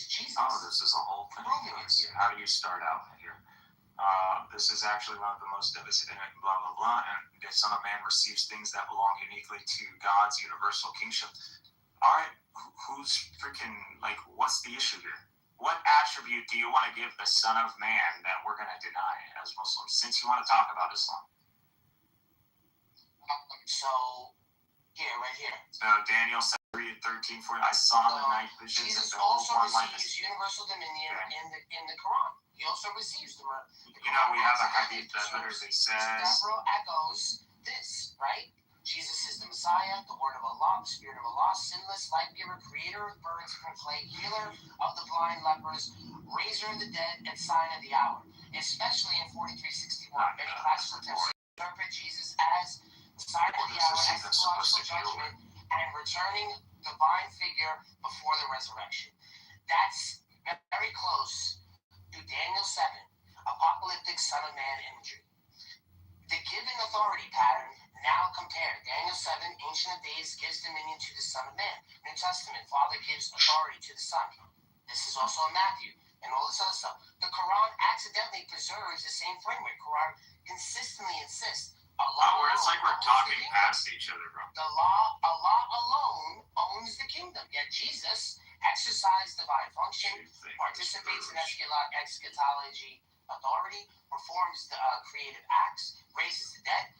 Speaker 5: Jesus.
Speaker 13: Oh, this is a whole thing. How do you start out here? This is actually one of the most devastating, blah, blah, blah, and the Son of Man receives things that belong uniquely to God's universal kingship. All right, who's freaking, what's the issue here?
Speaker 17: what attribute do you want to give the Son of Man that we're going to deny as Muslims, since you want to talk about Islam?
Speaker 4: So, right here.
Speaker 17: So Daniel 7:13-14. I saw in the night visions
Speaker 4: Jesus
Speaker 17: and behold
Speaker 4: also
Speaker 17: one like a...
Speaker 4: receives universal dominion in the Quran. He also receives the
Speaker 17: You know, we have a hadith that literally says...
Speaker 4: Several echoes this, right? Jesus is the Messiah, the Word of Allah, the Spirit of Allah, sinless, life-giver, creator of birds from clay, healer of the blind lepers, raiser of the dead, and sign of the hour. Especially in 4361, many classical texts interpret Jesus as the sign of the hour, eschatological judgment, and returning divine figure before the resurrection. That's very close to Daniel 7, apocalyptic Son of Man imagery. The given authority pattern now compare. Daniel 7, Ancient of Days, gives dominion to the Son of Man. New Testament, Father gives authority to the Son. This is also in Matthew and all this other stuff. The Quran accidentally preserves the same framework. Quran consistently insists Allah
Speaker 17: it's like we're talking past each other, bro.
Speaker 4: Allah alone owns the kingdom. Yet Jesus exercised divine function, participates in eschatology authority, performs the creative acts, raises the dead,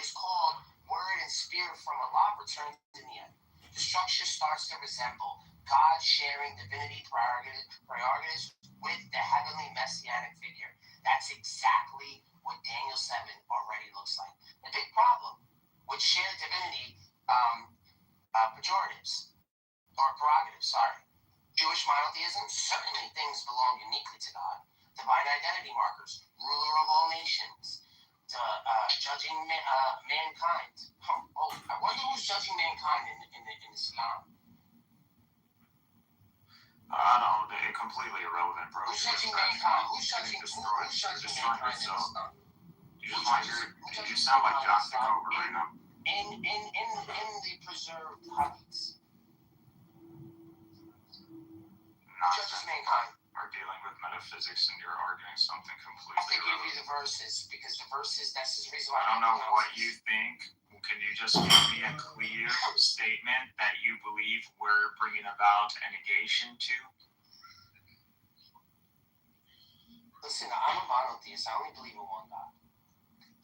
Speaker 4: is called word and spirit from Allah, returns in the end. The structure starts to resemble God sharing divinity prerogatives with the heavenly messianic figure. That's exactly what Daniel 7 already looks like. The big problem with shared divinity prerogatives, Jewish monotheism, certainly things belong uniquely to God. Divine identity markers, ruler of all nations, judging mankind. I wonder who's judging mankind in Islam.
Speaker 17: I don't know, they're completely irrelevant, bro.
Speaker 4: Who's judging mankind? Who's judging mankind in Islam?
Speaker 17: You sound like John Kitover right now.
Speaker 4: In the preserved hadiths. Judges mankind.
Speaker 17: Are dealing with metaphysics and you're arguing something completely
Speaker 4: I have to give you the verses, because the verses, that's the reason why
Speaker 17: I don't know what you think. Can you just give me a clear statement that you believe we're bringing about a negation to?
Speaker 4: Listen, I'm a monotheist. I only believe in one God.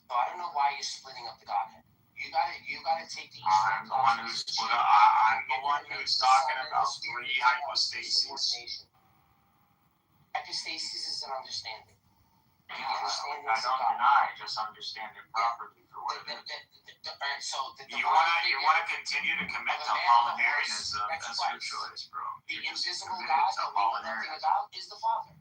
Speaker 4: So I don't know why you're splitting up the Godhead. You gotta take the
Speaker 17: I'm the one who's split up. I'm the one who's talking about three hypostases.
Speaker 4: Hypostasis is an understanding.
Speaker 17: I don't deny, just understand it properly for what it is. You want to continue to commit to Apollinarianism, that's your choice, bro.
Speaker 4: The invisible God that we know nothing about is the Father.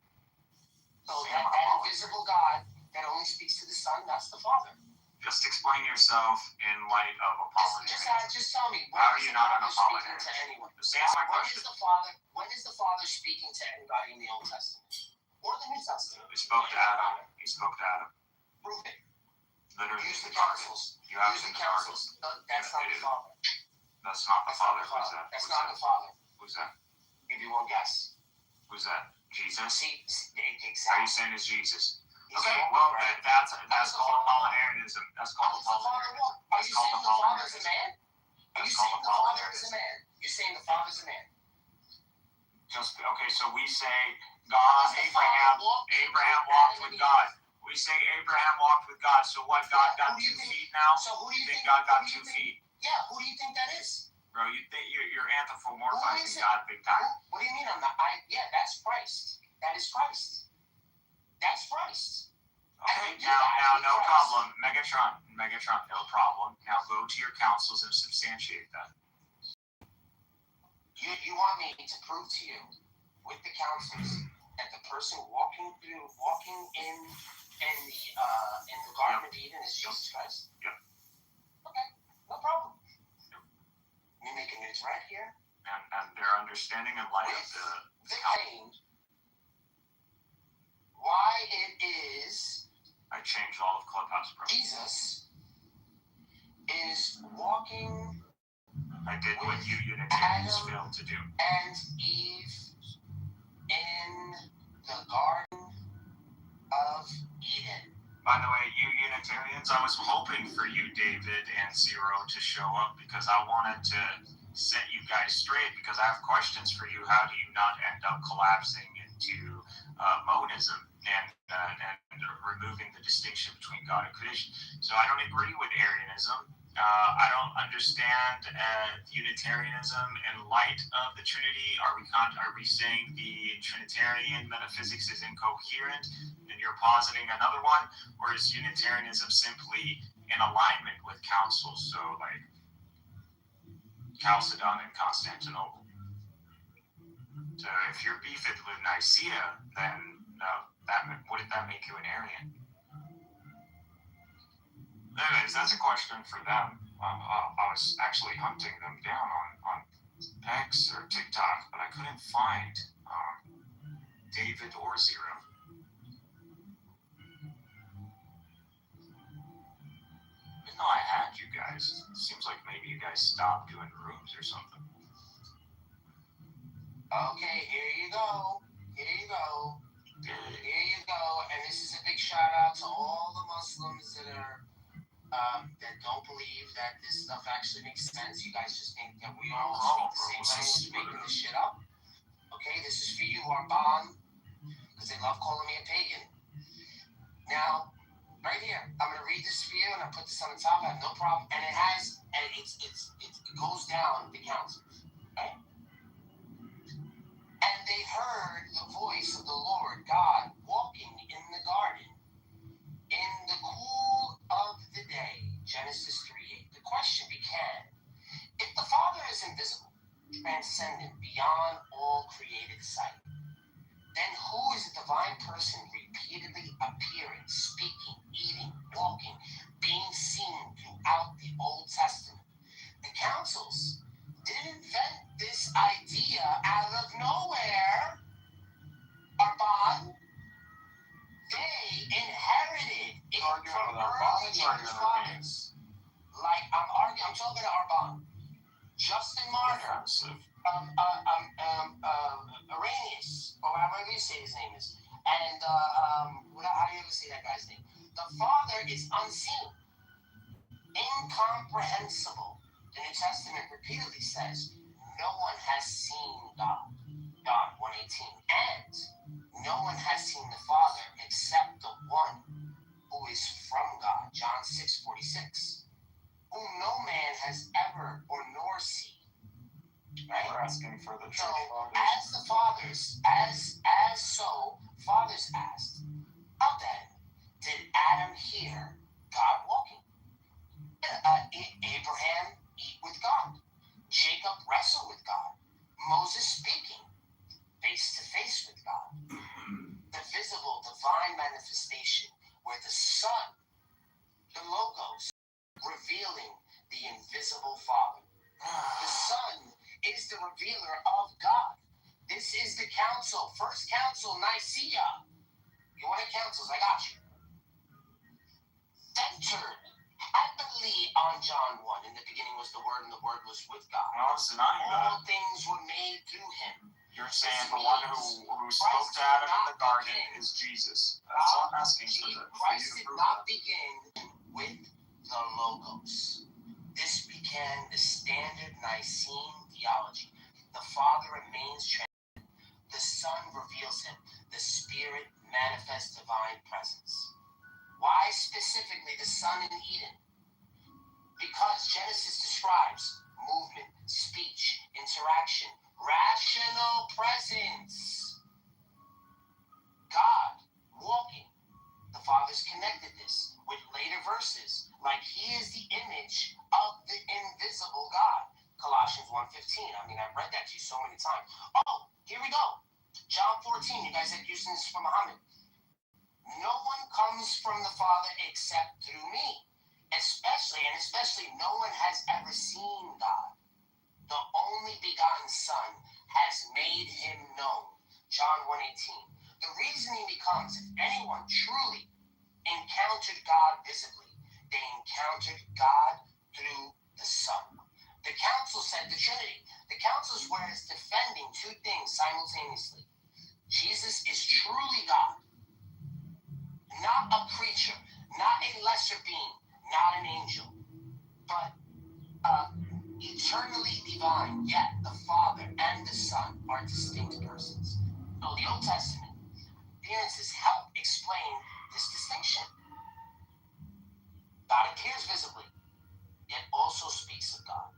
Speaker 4: So that invisible God that only speaks to the Son, that's the Father.
Speaker 17: Just explain yourself in light of Apollinarianism.
Speaker 4: Just tell me,
Speaker 17: how are you not an Apollinarian?
Speaker 4: To anyone?
Speaker 17: Just answer my question.
Speaker 4: When is the Father speaking to anybody in the Old Testament? Or the New Testament?
Speaker 17: He spoke to Adam.
Speaker 4: Prove it.
Speaker 17: Literally.
Speaker 4: Use the councils.
Speaker 17: You have the councils.
Speaker 4: That's not the Father.
Speaker 17: That's not the Father. Who's that?
Speaker 4: That's not the Father.
Speaker 17: Who's that?
Speaker 4: Give you one guess.
Speaker 17: Who's that? Jesus?
Speaker 4: See, exactly.
Speaker 17: Are you saying it's Jesus? Okay, well, that's called Apollinarianism. That's called Apollinarianism.
Speaker 4: Are you saying the Father's a man? Are you saying the Father's a man? You're saying the Father's a man?
Speaker 17: Okay, so we say Abraham walked with God. We say Abraham walked with God. So what? God got 2 feet now?
Speaker 4: So who do you think
Speaker 17: God got 2 feet?
Speaker 4: Yeah, who do you think that is?
Speaker 17: Bro, you think you're anthropomorphizing God big time.
Speaker 4: What do you mean I'm not? Yeah, that's Christ. That is Christ. That's Christ.
Speaker 17: Okay, now, no problem. Megatron, no problem. Now go to your councils and substantiate that.
Speaker 4: You want me to prove to you, with the councils, that the person walking in the Garden of Eden is Jesus Christ?
Speaker 17: Yep.
Speaker 4: Okay, no problem. You making a threat here?
Speaker 17: And their understanding in light of the
Speaker 4: why it is
Speaker 17: I changed all of Clubhouse, bro.
Speaker 4: Jesus is walking.
Speaker 17: I did what you Unitarians failed to do.
Speaker 4: And Eve in the Garden of Eden.
Speaker 17: By the way, you Unitarians, I was hoping for you, David and Zero, to show up because I wanted to set you guys straight, because I have questions for you. How do you not end up collapsing into monism and removing the distinction between God and creation? So I don't agree with Arianism. I don't understand Unitarianism in light of the Trinity. Are we saying the Trinitarian metaphysics is incoherent and you're positing another one, or is Unitarianism simply in alignment with councils? So like Chalcedon and Constantinople. So if you're beefing with Nicaea, then wouldn't that make you an Arian? Anyways, that's a question for them. I was actually hunting them down on X or TikTok, but I couldn't find David or Zero. Didn't know I had you guys. It seems like maybe you guys stopped doing rooms or something.
Speaker 4: Okay, here you go. Here you go. Here you go. And this is a big shout out to all the Muslims that are that don't believe that this stuff actually makes sense. You guys just think that we all speak the same language, making this shit up. Okay, this is for you, Arban, because they love calling me a pagan. Now, right here, I'm gonna read this for you, and I put this on the top. I have no problem, and it goes down the councils. Okay. And they heard the voice of the Lord God walking in the garden in the cool of the day. Genesis 3:8. The question began, if the Father is invisible, transcendent, beyond all created sight, then who is a divine person repeatedly appearing, speaking, eating, walking, being seen throughout the Old Testament? The councils didn't invent this idea out of nowhere, Arban. They inherited it from early church fathers. Like, I'm talking to Arban, Justin Martyr, Arrhenius, or whatever you say his name is, and how do you ever say that guy's name? The Father is unseen, incomprehensible. The New Testament repeatedly says, no one has seen God, John 1:18, and no one has seen the Father except the one who is from God, John 6:46, whom no man has ever or nor seen. Right?
Speaker 17: We're asking for the church fathers.
Speaker 4: As the fathers, fathers asked, how then did Adam hear God walking? Abraham eat with God. Jacob wrestle with God. Moses speaking face to face with God. The visible divine manifestation where the Son, the Logos, revealing the invisible Father. The Son is the revealer of God. This is the council. First council, Nicaea. You want councils? I got you. Centered heavily on John 1. In the beginning was the Word, and the Word was with God.
Speaker 17: I was denying that.
Speaker 4: All things were made through him.
Speaker 17: You're saying the one who spoke to Adam in the garden is Jesus. That's all I'm asking for you to prove
Speaker 4: not begin with the Logos. This began the standard Nicene theology. The Father remains transcendent. The Son reveals him. The Spirit manifests divine presence. Why specifically the Son in Eden? Because Genesis describes movement, speech, interaction, rational presence. God walking. The Father's connected this with later verses, like he is the image of the invisible God. Colossians 1:15. I mean, I've read that to you so many times. Oh, here we go. John 14. You guys have used this from Muhammad. No one comes from the Father except through me. Especially no one has ever seen God. The only begotten Son has made him known. John 1:18. The reasoning becomes, if anyone truly encountered God visibly, they encountered God through the Son. The council said the Trinity. The council is where it's defending two things simultaneously. Jesus is truly God, not a creature, not a lesser being, not an angel, but
Speaker 16: eternally divine, yet the Father and the Son are distinct persons. So the Old Testament appearances help explain this distinction. God appears visibly, yet also speaks of God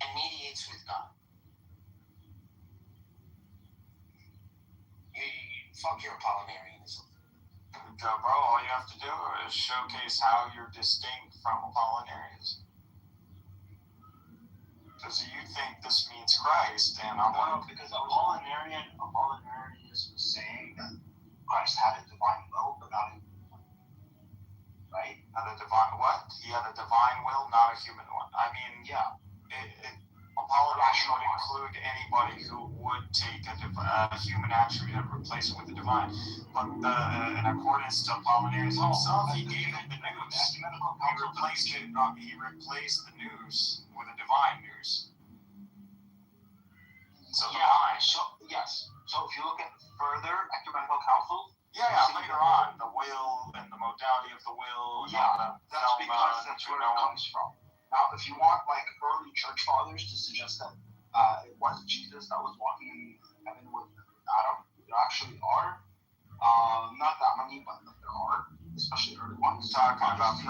Speaker 16: and mediates with God. Fuck your Apollinarianism.
Speaker 17: Bro, all you have to do is showcase how you're distinct from Apollinarianism. Because you think this means Christ, and I'm
Speaker 12: No, because Apollinarianism was saying that Christ had a divine will, but not a human one. Right?
Speaker 17: Had a divine what? He had a divine will, not a human one. I mean, yeah, Apollinarianism would include anybody who would take a human attribute and replace it with the divine. But in accordance to Apollinarianism himself, he gave it the news. He replaced the news with a divine news. So
Speaker 12: yeah, yes. So if you look at further ecumenical councils,
Speaker 17: later on, the will and the modality of the will.
Speaker 12: Yeah, that's because that's where it comes from. Now, if you want like early church fathers to suggest that it was Jesus that was walking in heaven with Adam, there actually are. Not that many, but there are, especially early ones.
Speaker 17: Talking about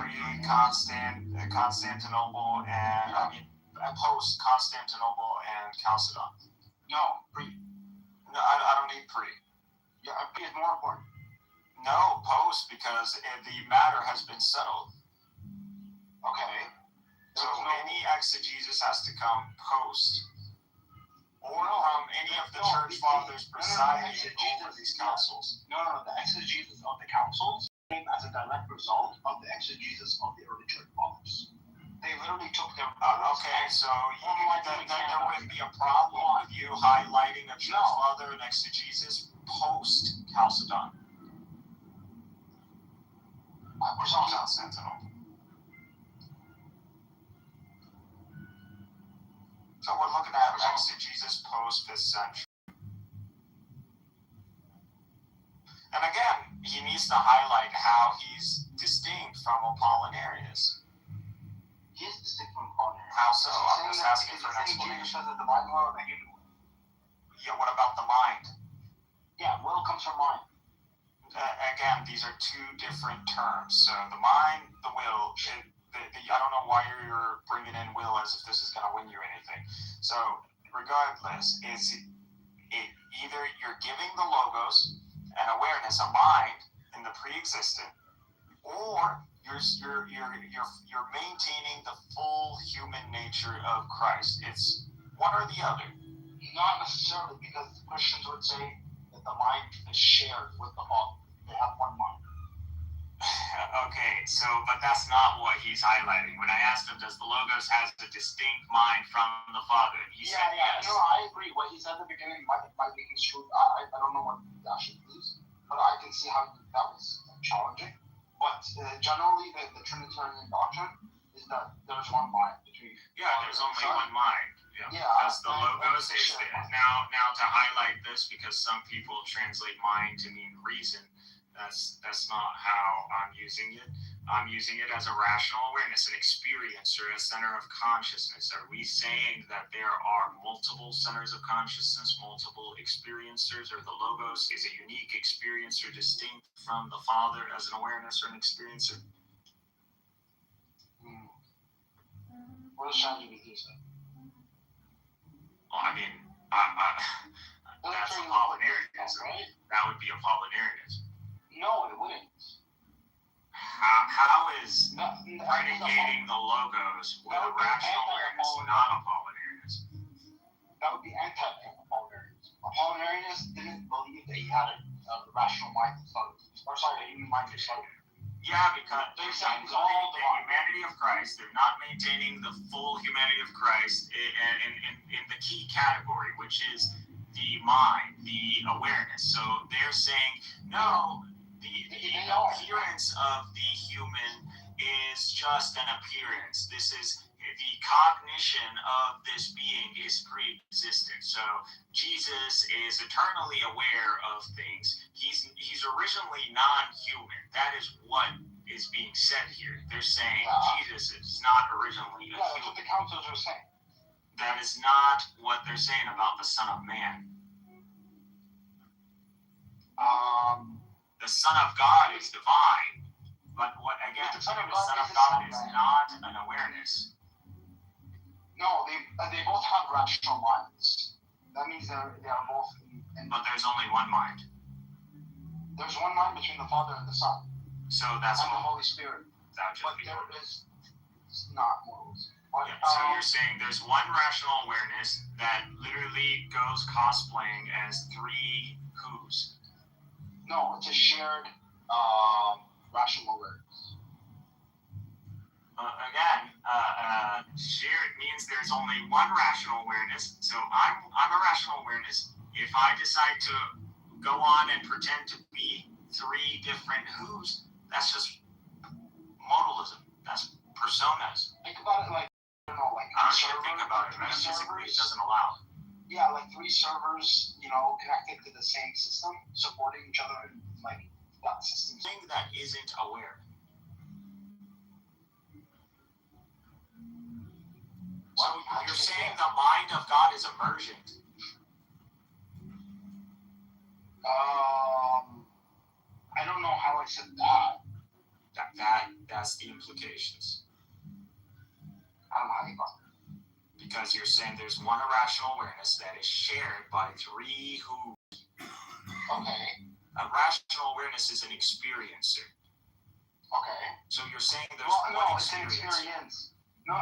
Speaker 17: Constantinople and post Constantinople and Chalcedon.
Speaker 12: No, pre.
Speaker 17: No, I don't need pre.
Speaker 12: Yeah, pre is more important.
Speaker 17: No, post, because the matter has been settled.
Speaker 12: Okay.
Speaker 17: So any exegesis has to come post, or from any of the church fathers presiding over these councils.
Speaker 12: No, the exegesis of the councils came as a direct result of the exegesis of the early church fathers. They literally took their
Speaker 17: okay, so then there wouldn't be a problem with you highlighting a church father and exegesis post Chalcedon.
Speaker 12: We're talking
Speaker 17: Constantinople. So we're looking at exegesis post 5th century. And again, he needs to highlight how he's distinct from Apollinarius.
Speaker 12: He is distinct from Apollinarius.
Speaker 17: How so? I'm just asking for an explanation. Yeah, what about the mind?
Speaker 12: Yeah, will comes from mind.
Speaker 17: Again, these are two different terms. So the mind, the will, I don't know why you're bringing in will as if this is going to win you anything. So regardless, it's either you're giving the logos an awareness, a mind in the pre-existent, or you're maintaining the full human nature of Christ. It's one or the other.
Speaker 12: Not necessarily, because Christians would say that the mind is shared with the Father. They have one mind.
Speaker 17: Okay, but that's not what he's highlighting. When I asked him, does the Logos has a distinct mind from the Father? He said yes.
Speaker 12: No, I agree. What he said at the beginning might be true. I don't know what he actually believes, but I can see how that was challenging. But generally, the Trinitarian doctrine is that there's one mind between.
Speaker 17: Yeah, there's only one mind.
Speaker 12: Yeah,
Speaker 17: because the Logos is now to highlight this, because some people translate mind to mean reason. That's not how I'm using it. I'm using it as a rational awareness, an experiencer, a center of consciousness. Are we saying that there are multiple centers of consciousness, multiple experiencers, or the Logos is a unique experiencer distinct from the Father as an awareness or an experiencer?
Speaker 12: What does ChatGPT say?
Speaker 17: Well, I mean, that's Apollinarianism. Right? That would be Apollinarianism.
Speaker 12: No, it wouldn't.
Speaker 17: How is predicating the Logos with a rational awareness not Apollinarianism?
Speaker 12: That would be anti-Apollinarianism. Apollinarius didn't believe that he had a rational mind inside, a human mind inside.
Speaker 17: Yeah, because they're saying the humanity of Christ. They're not maintaining the full humanity of Christ in the key category, which is the mind, the awareness. So they're saying, no, the appearance of the human is just an appearance. This is the cognition of this being is pre-existent. So Jesus is eternally aware of things. He's originally non-human. That is what is being said here. They're saying Jesus is not originally a human.
Speaker 12: That's what the councils are saying.
Speaker 13: That is not what they're saying about the Son of Man. The Son of God is divine, but what again? The Son of God is not an awareness.
Speaker 4: No, they both have rational minds. That means they are both.
Speaker 13: But there's only one mind.
Speaker 4: There's one mind between the Father and the Son.
Speaker 13: So that's
Speaker 4: and the Holy Spirit. But there is not morals.
Speaker 13: Yeah, so you're saying there's one rational awareness that literally goes cosplaying as three who's?
Speaker 4: No, it's a shared rational awareness.
Speaker 13: Shared means there's only one rational awareness. So I'm a rational awareness. If I decide to go on and pretend to be three different who's, that's just modalism. That's personas.
Speaker 4: Think about it like,
Speaker 13: I don't even think about it. Metaphysically, it doesn't allow it.
Speaker 4: Yeah, like three servers, connected to the same system, supporting each other in like that system.
Speaker 13: Thing that isn't aware. So you're saying the mind of God is emergent?
Speaker 4: I don't know how I said that.
Speaker 13: That's the implications.
Speaker 4: I don't know how you got there.
Speaker 13: Because you're saying there's one irrational awareness that is shared by three who.
Speaker 4: Okay.
Speaker 13: A rational awareness is an experiencer.
Speaker 4: Okay.
Speaker 13: So you're saying there's one experience.
Speaker 4: It's an experience. No,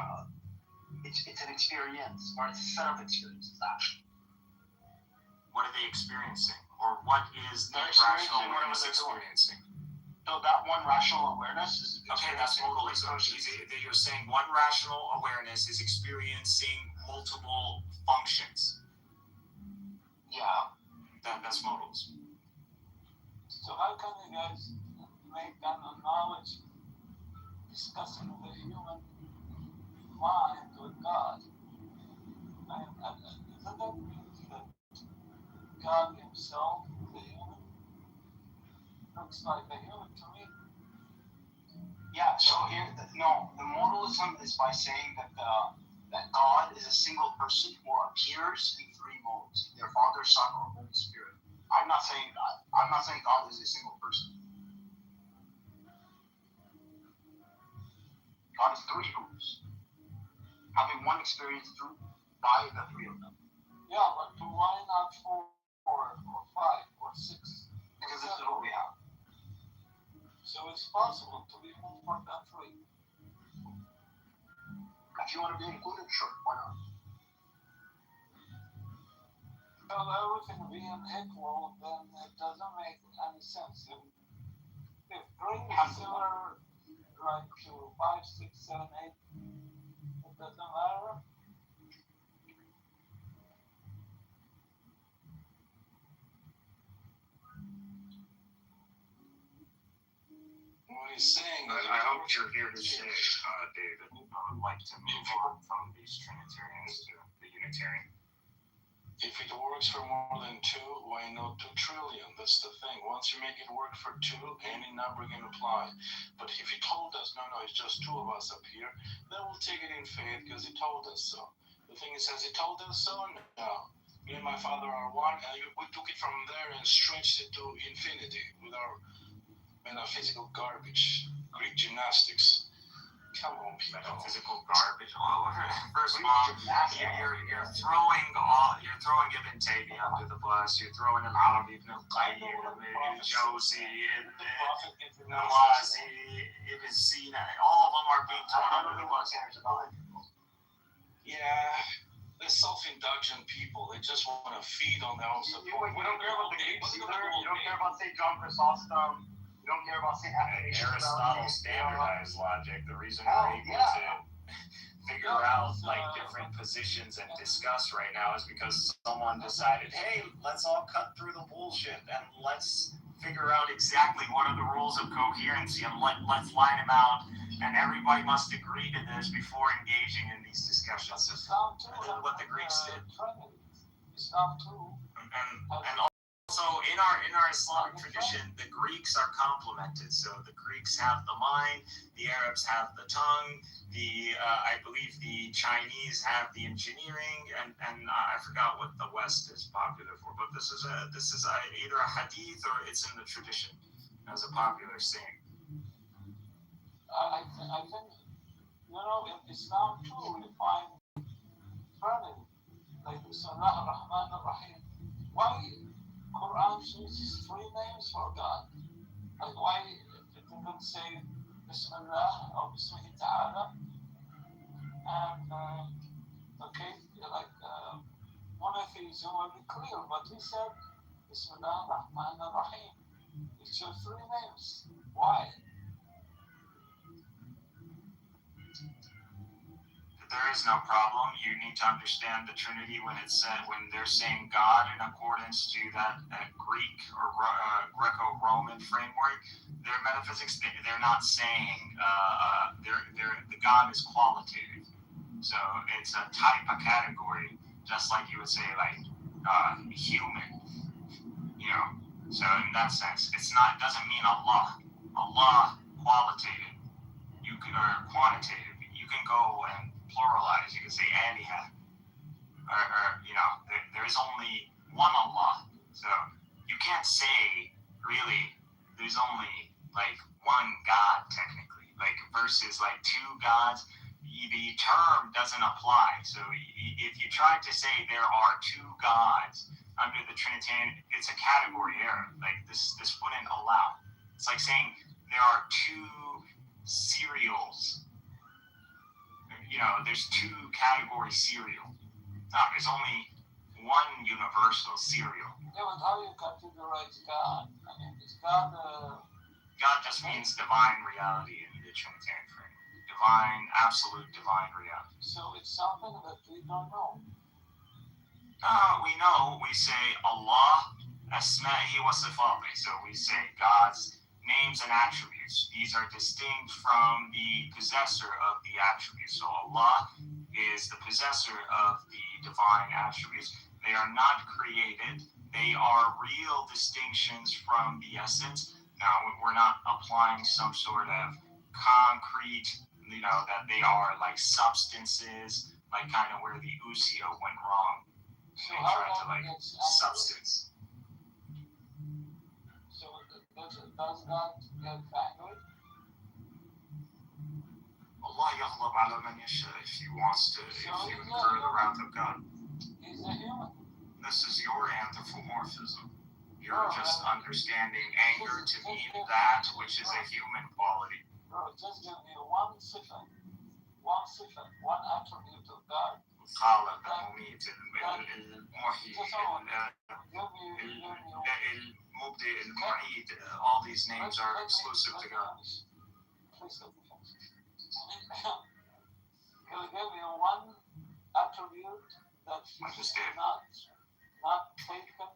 Speaker 4: it's an experience, or it's a set of experiences, actually.
Speaker 13: What are they experiencing? Or what is the rational awareness experiencing?
Speaker 4: So that one rational awareness is...
Speaker 13: Okay, that's modalism. You're saying one rational awareness is experiencing multiple functions.
Speaker 4: Yeah.
Speaker 13: That's modalism.
Speaker 3: So how can you guys make that knowledge discussing the human mind with God? Doesn't that mean that God himself, the human, looks like a human to me?
Speaker 4: Yeah, so here, the modalism is by saying that that God is a single person who appears in three modes, either Father, Son, or Holy Spirit. I'm not saying that. I'm not saying God is a single person. God is three who's, having one experience through by the three of them.
Speaker 3: Yeah, but why not 4 or 5 or 6?
Speaker 4: Because this is what we have.
Speaker 3: So it's possible to be more than 3.
Speaker 4: If you want to be included, sure, why not?
Speaker 3: Well, everything being equal, then it doesn't make any sense. If green is similar like to 5, 6, 7, 8, it doesn't matter.
Speaker 18: What he's saying is,
Speaker 13: I hope you're here to say, David, I would like to move on from these Trinitarians to the Unitarian.
Speaker 18: if it works for more than 2, why not 2 trillion? That's the thing. Once you make it work for 2, any number can apply. But if he told us, no, it's just 2 of us up here, then we'll take it in faith because he told us so. The thing is, has he told us so? No. Me and my Father are one, and we took it from there and stretched it to infinity with our metaphysical garbage, Greek gymnastics. Come on, people.
Speaker 13: Metaphysical garbage. First of all, you're throwing Ibn Taymiyyah under the bus. You're throwing him out of Ibn al-Qayyim, Josie, Nawazi, Ibn Sina. All of them are being thrown under the bus.
Speaker 18: Yeah, they're self-indulgent people. They just want to feed on their own support.
Speaker 4: You don't care about the Greeks either. You don't care about St. John Chrysostom. You don't care about St.
Speaker 13: Aristotle standardized logic. The reason we're able to figure out different positions and discuss right now is because someone decided, hey, let's all cut through the bullshit and let's figure out exactly what are the rules of coherency and let's line them out, and everybody must agree to this before engaging in these discussions. This is what the Greeks did.
Speaker 3: It's not true.
Speaker 13: And also So in our Islamic tradition, the Greeks are complemented. So the Greeks have the mind, the Arabs have the tongue, I believe the Chinese have the engineering, and I forgot what the West is popular for. But this is either a hadith or it's in the tradition as a popular saying.
Speaker 3: I think, in Islam too, we find Trinity, like Bismillah ar-Rahman ar-Rahim. Why Quran uses 3 names for God? Like why it didn't say Bismillah or Bismillah Ta'ala? And monotheism will be clear, but he said Bismillah ar-Rahman ar-Rahim. It chose 3 names. Why?
Speaker 13: There is no problem. You need to understand the Trinity when they're saying God in accordance to that Greek or Greco-Roman framework. Their metaphysics, they're not saying the God is qualitative. So it's a type of category, just like you would say like human. So in that sense, doesn't mean Allah. Allah qualitative. Or quantitative. You can go and pluralize. You can say Aliha. There is only one Allah. So you can't say really there's only like one God technically. Like versus like 2 gods, the term doesn't apply. So if you try to say there are 2 gods under the Trinitarian, it's a category error. Like this wouldn't allow. It's like saying there are 2 cereals. There's 2 category cereal. No, there's only one universal cereal.
Speaker 3: Yeah, but how do you categorize God? I mean, is God
Speaker 13: God just means divine reality in the Trinitarian framework. Absolute divine reality.
Speaker 3: So it's something that we don't know.
Speaker 13: We know. We say Allah, Asma'i wa Sifati. So we say God's names and attributes. These are distinct from the possessor of the attributes. So Allah is the possessor of the divine attributes. They are not created. They are real distinctions from the essence. Now, we're not applying some sort of concrete, that they are like substances, like kind of where the Usio went wrong.
Speaker 3: So
Speaker 13: they
Speaker 3: how
Speaker 13: tried to substance.
Speaker 3: So does God get angry?
Speaker 13: Allah yaghlab ala man yasha if he wants to, if you incur the wrath of God.
Speaker 3: He's a human.
Speaker 13: This is your anthropomorphism. You're just understanding anger to mean that which is a human quality.
Speaker 3: Bro, just give me one sifa, one attribute of God.
Speaker 13: الخالق المميت المحيي المبدئ المعيد. All these names are exclusive to God.
Speaker 3: He'll give you one attribute that's not taken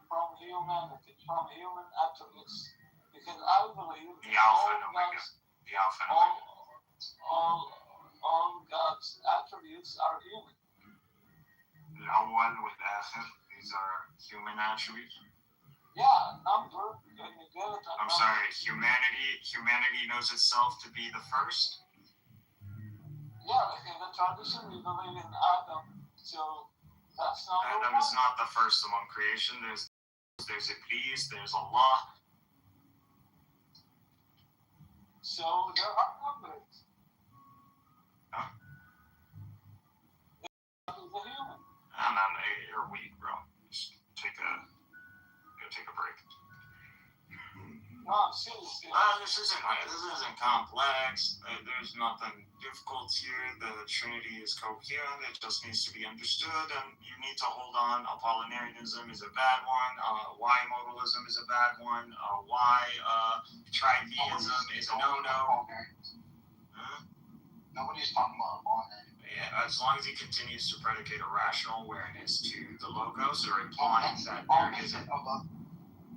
Speaker 3: from humanity, from human attributes. Because I believe
Speaker 13: the Alpha and Omega. The Alpha and Omega.
Speaker 3: All God's attributes are human.
Speaker 13: الأول والآخر. These are human attributes.
Speaker 3: Yeah, number. When you give it a
Speaker 13: I'm
Speaker 3: number.
Speaker 13: sorry. Humanity knows itself to be the first.
Speaker 3: Yeah, in the tradition we believe in Adam, so that's not.
Speaker 13: Adam is not the first among creation. There's Iblis. There's Allah.
Speaker 3: So there are numbers.
Speaker 13: Huh?
Speaker 3: The human.
Speaker 13: You're weak, bro. Just take a break.
Speaker 3: No, seriously.
Speaker 13: This isn't complex. There's nothing difficult here. The Trinity is coherent. It just needs to be understood, and you need to hold on. Apollinarianism is a bad one. Y-modalism is a bad one. Tritheism is a no-no.
Speaker 12: Nobody's talking about apollinarianism.
Speaker 13: Yeah, as long as he continues to predicate a rational awareness to the logos, or implying that there isn't.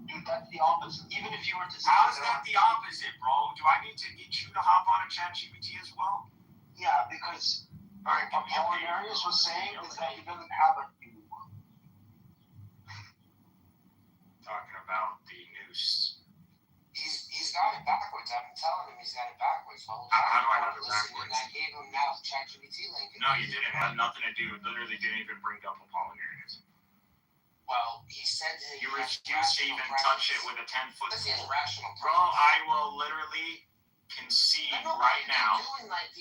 Speaker 12: Dude, that's the opposite. Even if you were to say
Speaker 13: How is that the opposite, bro? Do I need to get you to hop on a ChatGPT as well?
Speaker 12: Yeah, because what Apollinarius was saying is that he doesn't have a human world.
Speaker 17: talking about the noose.
Speaker 16: He's got it backwards. I've been telling him he's got it backwards. How
Speaker 17: do I have it backwards?
Speaker 16: And I gave him now the ChatGPT link.
Speaker 17: No, you didn't. It had nothing to do. Literally didn't even bring up Apollinarianism.
Speaker 16: Well, he said that
Speaker 17: You refused to even touch it with a 10-foot
Speaker 16: pole. He has rational
Speaker 17: Bro, I will literally concede right now.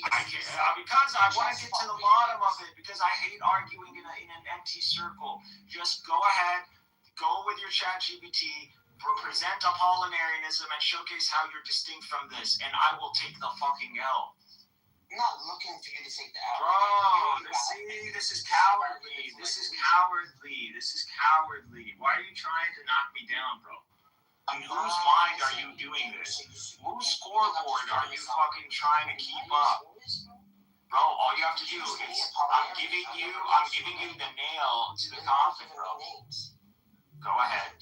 Speaker 17: I can, because I want to get to the bottom of it, because I hate arguing in an empty circle. Just go ahead, go with your ChatGPT, present Apollinarianism, and showcase how you're distinct from this, and I will take the fucking L.
Speaker 16: I'm not looking for you to take the L.
Speaker 17: Bro, this is cowardly. This is cowardly. This is cowardly. Why are you trying to knock me down, bro? In whose mind are you doing this? Whose scoreboard are you fucking trying to keep up? Bro, all you have to do is I'm giving you the nail to the coffin, bro. Go ahead.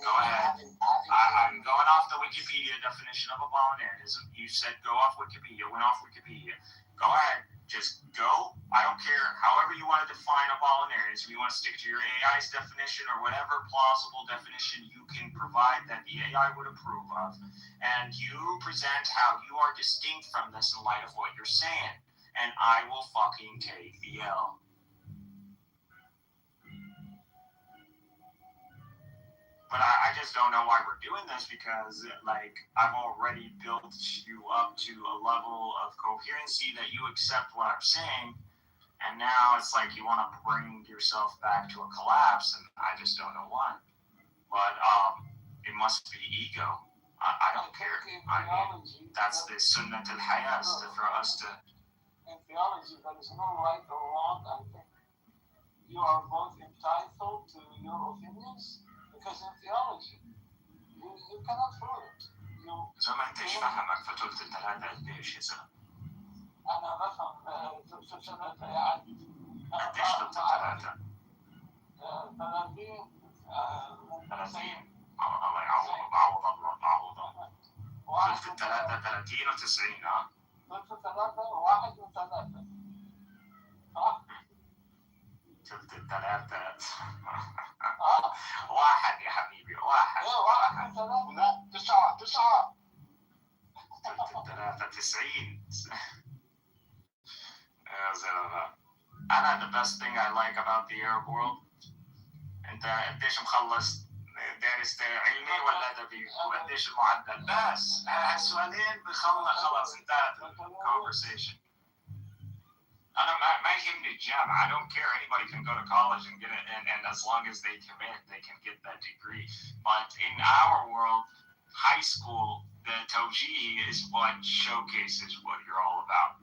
Speaker 17: Go ahead. I'm going off the Wikipedia definition of Apollinarianism. You said go off Wikipedia. Went off Wikipedia. Go ahead. Just go. I don't care. However you want to define Apollinarianism. You want to stick to your AI's definition or whatever plausible definition you can provide that the AI would approve of. And you present how you are distinct from this in light of what you're saying. And I will fucking take the L. But I just don't know why we're doing this, because, like, I've already built you up to a level of coherency that you accept what I'm saying, and now it's like you want to bring yourself back to a collapse, and I just don't know why. But it must be ego. I don't care. I mean, that's the sunnat al-hayat for us to...
Speaker 3: In theology, there is no right or wrong. I think you are both entitled to your opinions. Because in theology, you cannot prove it.
Speaker 17: زمان انت ايش فهمك فتقول الثلاثة قديش يا زلمة؟
Speaker 3: أنا بفهم ثلث ثلاثة يعني.
Speaker 17: قديش ثلث ثلاثة؟
Speaker 3: 30.
Speaker 17: الله يعوض الله. ثلث الثلاثة 30 و90 ها؟
Speaker 3: ثلث ثلاثة 1 و3. صح؟
Speaker 17: ثلث الثلاثة واحد يا حبيبي واحد.
Speaker 3: ايه 1 و3 لا 9.
Speaker 17: ثلث الثلاثة 90. يا زلمة. أنا the best thing I like about the Arab world أنت قديش مخلص دارس علمي ولا أدبي وقديش المعدل بس هالسؤالين خلاص انتهت الconversation. أنا ما يهمني الجامعة. I don't care. Anybody can go to college and get it, and as long as they commit, they can get that degree. But in our world, high school, the tawjih is what showcases what you're all about.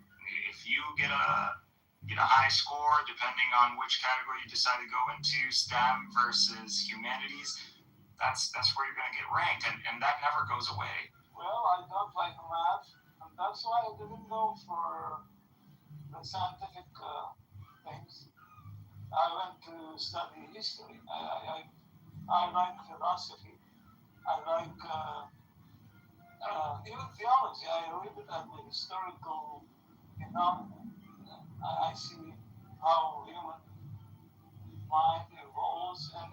Speaker 17: If you get a high score, depending on which category you decide to go into, STEM versus humanities, that's where you're going to get ranked, and that never goes away.
Speaker 3: Well, I don't like math, and that's why I didn't go for the scientific things. I went to study history. I like philosophy. I like even theology. I read it as a historical phenomenon. I see how human mind evolves, and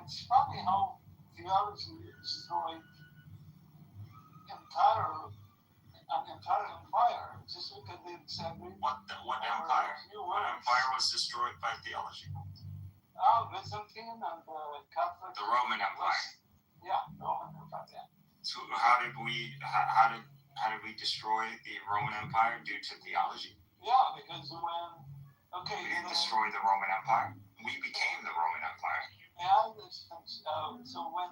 Speaker 3: it's funny how theology destroyed an entire empire just because they disagree.
Speaker 17: What empire? What empire was destroyed by theology?
Speaker 3: Byzantine and Catholic.
Speaker 17: The Roman Empire.
Speaker 3: Yeah, Roman Empire. Yeah.
Speaker 17: So how did we destroy the Roman Empire due to theology?
Speaker 3: Yeah, because we
Speaker 17: didn't destroy the Roman Empire. We became the Roman Empire.
Speaker 3: Yeah, so when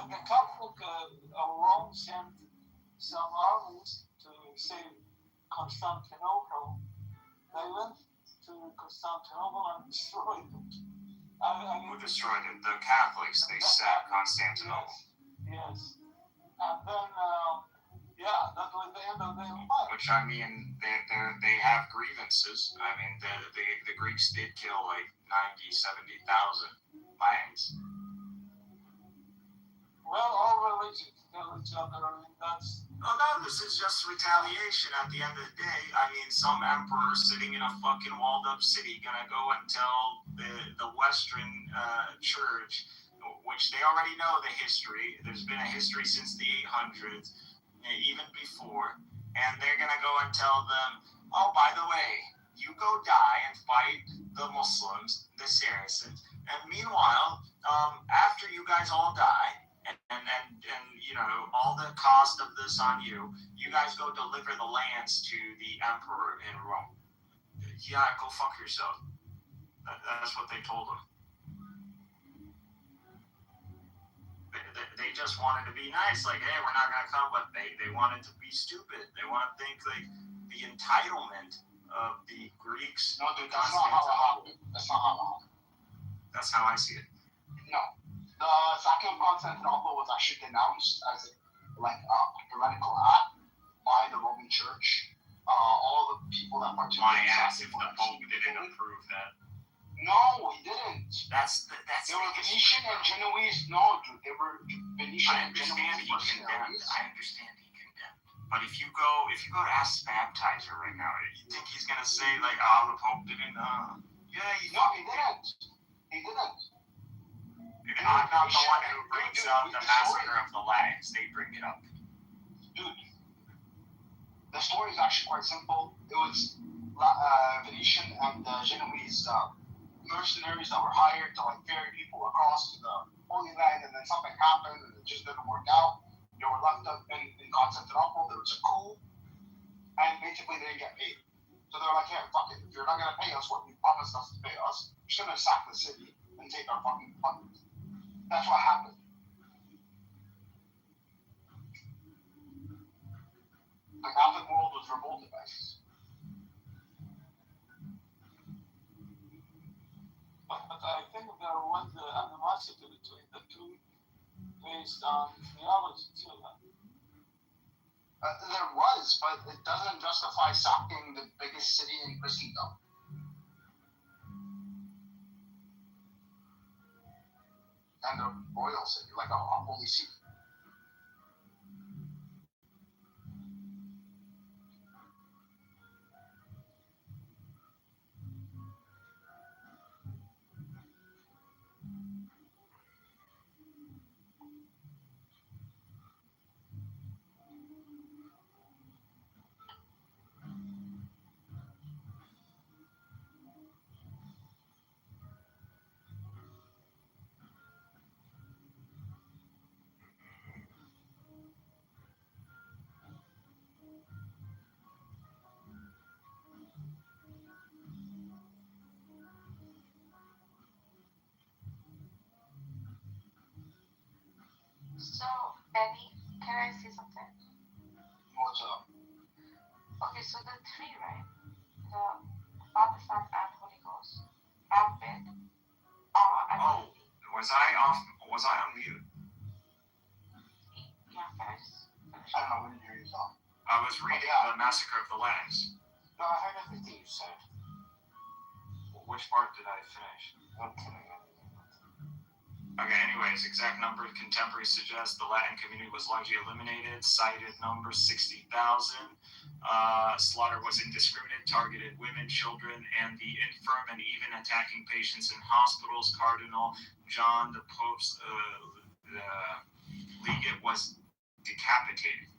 Speaker 3: the Catholic Rome sent some armies to save Constantinople, they went to Constantinople and destroyed it.
Speaker 17: Who destroyed it? The Catholics. They sacked Constantinople.
Speaker 3: Yes. And then, that was the end of the empire.
Speaker 17: Which, I mean, they have grievances. I mean, the Greeks did kill like 70,000 lions.
Speaker 3: Well, all religions kill each other. I mean, that's...
Speaker 17: Oh, no, this is just retaliation at the end of the day. I mean, some emperor sitting in a fucking walled-up city gonna go and tell the Western church
Speaker 13: which they already know the history. There's been a history since the 800s, even before, and they're going to go and tell them, oh, by the way, you go die and fight the Muslims, the Saracens, and meanwhile, after you guys all die, and you know, all the cost of this on you, you guys go deliver the lands to the emperor in Rome. Yeah, go fuck yourself. That's what they told him. They just wanted to be nice, like, hey, we're not going to come, but they wanted to be stupid. They want to think, like, the entitlement of the Greeks.
Speaker 3: No, dude, that's not how it happened. That's not how it happened.
Speaker 13: That's how I see it.
Speaker 3: No. The sacking of Constantinople was actually denounced as a heretical act by the Roman Church. All the people that participated.
Speaker 13: My ass if the Pope didn't approve that.
Speaker 3: No, he didn't.
Speaker 13: That's
Speaker 3: they were Venetian and Genoese. No, dude, they were Venetian and Genoese mercenaries.
Speaker 13: I understand he condemned. But if you go to ask Baptizer right now, you think he's gonna say like, oh, the Pope didn't? Yeah, he
Speaker 3: didn't. He didn't.
Speaker 13: I'm not the one who brings up the massacre of the Latins. They bring it up.
Speaker 3: Dude, the story is actually quite simple. It was Venetian and Genoese mercenaries that were hired to like ferry people across to the Holy Land, and then something happened and it just didn't work out. They were left up in Constantinople. There was a coup, and basically they didn't get paid. So they're like, yeah, fuck it. If you're not gonna pay us what you promised us to pay us, you're just gonna sack the city and take our fucking funds. That's what happened. The Catholic world was revolted by this.
Speaker 20: But I think there was animosity between the two based on theology too.
Speaker 3: There was, but it doesn't justify sacking the biggest city in Christendom. And a royal city, like a holy see.
Speaker 14: So, Benny, can I say something?
Speaker 3: What's up?
Speaker 14: Okay, so the three, right? The Father, Son, and Holy Ghost have been.
Speaker 13: Was I on mute?
Speaker 14: Yeah, can I just finish?
Speaker 3: I don't know, we didn't hear you talk.
Speaker 13: I was reading the Massacre of the Latins.
Speaker 3: No, I heard everything you said.
Speaker 13: Which part did I finish? Okay, anyways, exact number of contemporaries suggest the Latin community was largely eliminated. Cited number 60,000. Slaughter was indiscriminate, targeted women, children, and the infirm, and even attacking patients in hospitals. Cardinal John, the Pope's legate, was decapitated.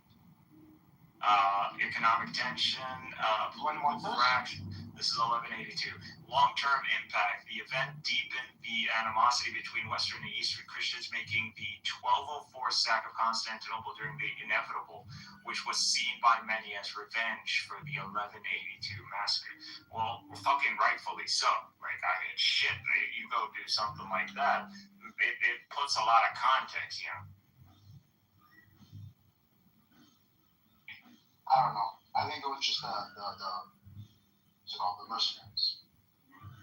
Speaker 13: Economic tension, political fraction. This is 1182. Long-term impact. The event deepened the animosity between Western and Eastern Christians, making the 1204 sack of Constantinople during the inevitable, which was seen by many as revenge for the 1182 massacre. Well, fucking rightfully so. Like, I mean, shit, you go do something like that, it puts a lot of context, you know?
Speaker 3: I don't know. I think it was just the mercenaries.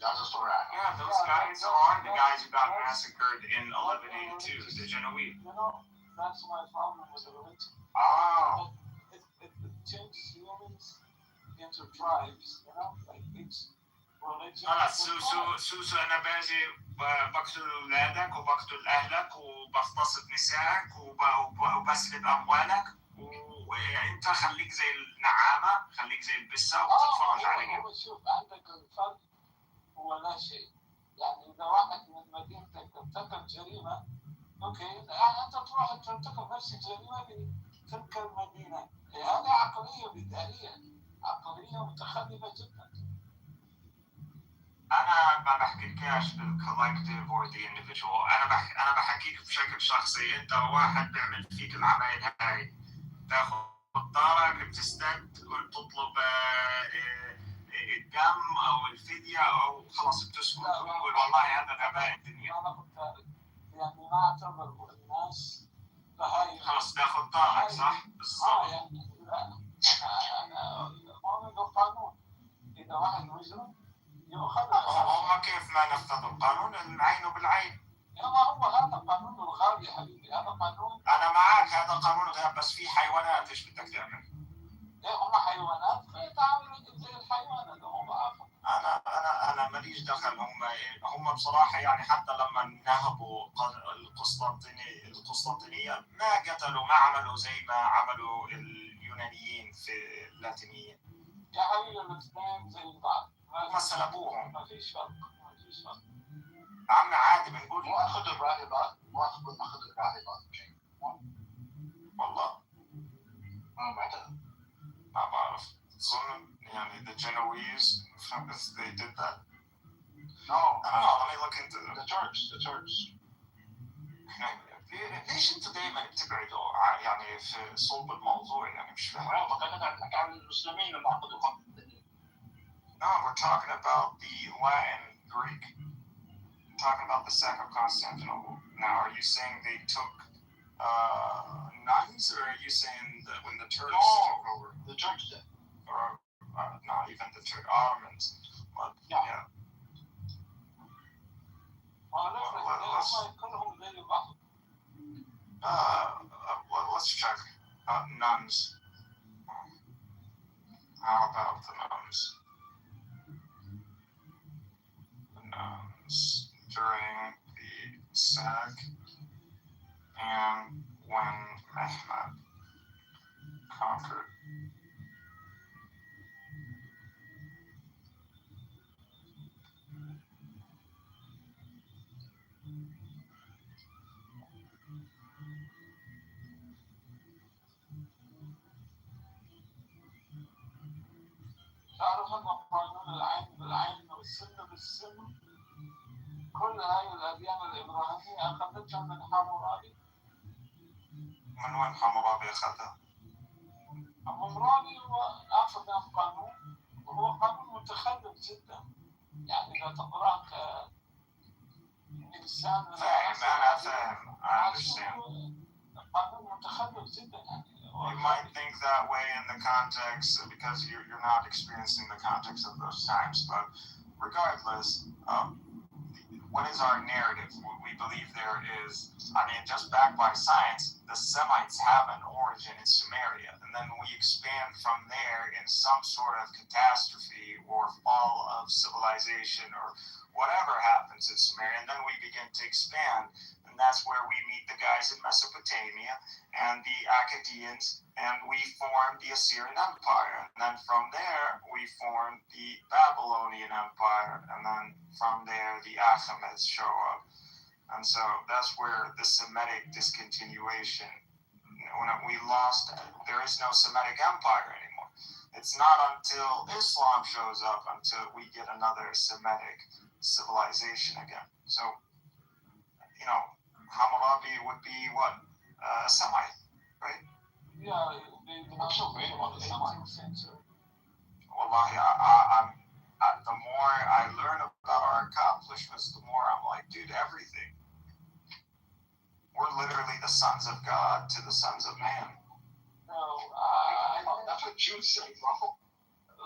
Speaker 3: That was a story I
Speaker 13: Yeah, those guys are the guys who got massacred in 1182, the Genoese.
Speaker 20: You know, that's my problem with the religion.
Speaker 3: Oh.
Speaker 20: It changes humans into tribes, you know, like each religion.
Speaker 13: سوسو انا باجي بقتل اولادك وبقتل اهلك وبغتصب نسائك وبسلب اموالك وانت خليك زي النعامه، خليك زي البسه وتتفرج عليها.
Speaker 20: شوف عندك الفرق هو لا شيء. يعني إذا واحد من مدينتك ارتكب جريمة، أوكي، يعني أنت تروح ترتكب نفس الجريمة في تلك المدينة. هذه عقلية بدائية، عقلية متخلفة جدا.
Speaker 17: انا ما بحكيلكاش بالكولكتيف اور ذا individual، انا بحكيك بشكل شخصي. انت واحد بيعمل فيك العمايل هاي، تاخذ طارك بتستد وبتطلب الدم او الفديه او خلاص بتسكت وتقول والله هذا غباء الدنيا.
Speaker 20: أنا كنت يعني ما أعتبر الناس بهاي،
Speaker 17: خلاص تاخذ طارك صح؟ بالضبط.
Speaker 20: يعني أنا مؤمن بالقانون. إذا واحد مجرم يؤخذ.
Speaker 17: هم كيف ما نفذوا القانون؟ العين بالعين.
Speaker 20: ما هو هذا قانون الغاب يا حبيبي، هذا قانون.
Speaker 17: انا معك، هذا قانون غاب، بس في حيوانات ايش بدك تعمل؟
Speaker 20: هم حيوانات فيتعاملوا زي الحيوان، هذا هو عفوا.
Speaker 17: انا ماليش دخل. هم بصراحه يعني حتى لما نهبوا القسطنطينية ما قتلوا، ما عملوا زي ما عملوا اليونانيين في اللاتينيين.
Speaker 20: يا حبيبي الاثنين زي بعض،
Speaker 17: ما سلبوهم.
Speaker 20: ما فيش فرق، ما فيش فرق.
Speaker 17: عم عادي بنقول
Speaker 3: مو اخذ الراهبات، مو اخذ الراهبات.
Speaker 17: والله
Speaker 3: ما بعتقد.
Speaker 17: ما بعرف. أظن يعني the Genoese they did that.
Speaker 3: No.
Speaker 17: Let me look into
Speaker 3: the church.
Speaker 17: ليش انتوا دائما بتبعدوا يعني في صلب الموضوع؟ يعني مش فاهم.
Speaker 3: بكلمك عن المسلمين اللي اخذوا خط الدنيا.
Speaker 17: No, we're talking about the Latin Greek. We're talking about the sack of Constantinople. Now, are you saying they took nuns, or are you saying that when the Turks took over?
Speaker 3: The Turks did.
Speaker 17: Or not even the Ottomans. But, yeah. Let's check. Nuns. How about the nuns? The nuns during the sack and when Mehmed conquered.
Speaker 20: تعرف أن قانون العين بالعين والسن بالسن كل هاي الأديان الإبراهيمية أخذتها من حمورابي.
Speaker 17: من وين حمورابي أخذها؟
Speaker 20: حمورابي هو أخذ قانون، وهو قانون متخلف جدا. يعني إذا تقرأ إنسان
Speaker 17: فاهم. I understand.
Speaker 20: قانون متخلف جدا يعني.
Speaker 17: You might think that way in the context because you're not experiencing the context of those times, but regardless, what is our narrative? We believe there is, just backed by science, the Semites have an origin in Sumeria, and then we expand from there in some sort of catastrophe or fall of civilization or whatever happens in Sumeria, and then we begin to expand. That's where we meet the guys in Mesopotamia and the Akkadians, and we form the Assyrian Empire. And then from there, we form the Babylonian Empire. And then from there, the Achaemenids show up. And so that's where the Semitic discontinuation, when we lost, there is no Semitic Empire anymore. It's not until Islam shows up until we get another Semitic civilization again. So, Hammurabi would be what? A Semite, right?
Speaker 20: Yeah, I'm so great about the Semites.
Speaker 17: Wallahi, the more I learn about our accomplishments, the more I'm like, dude, everything. We're literally the sons of God to the sons of man.
Speaker 20: No,
Speaker 3: that's what Jews say, Ruffle.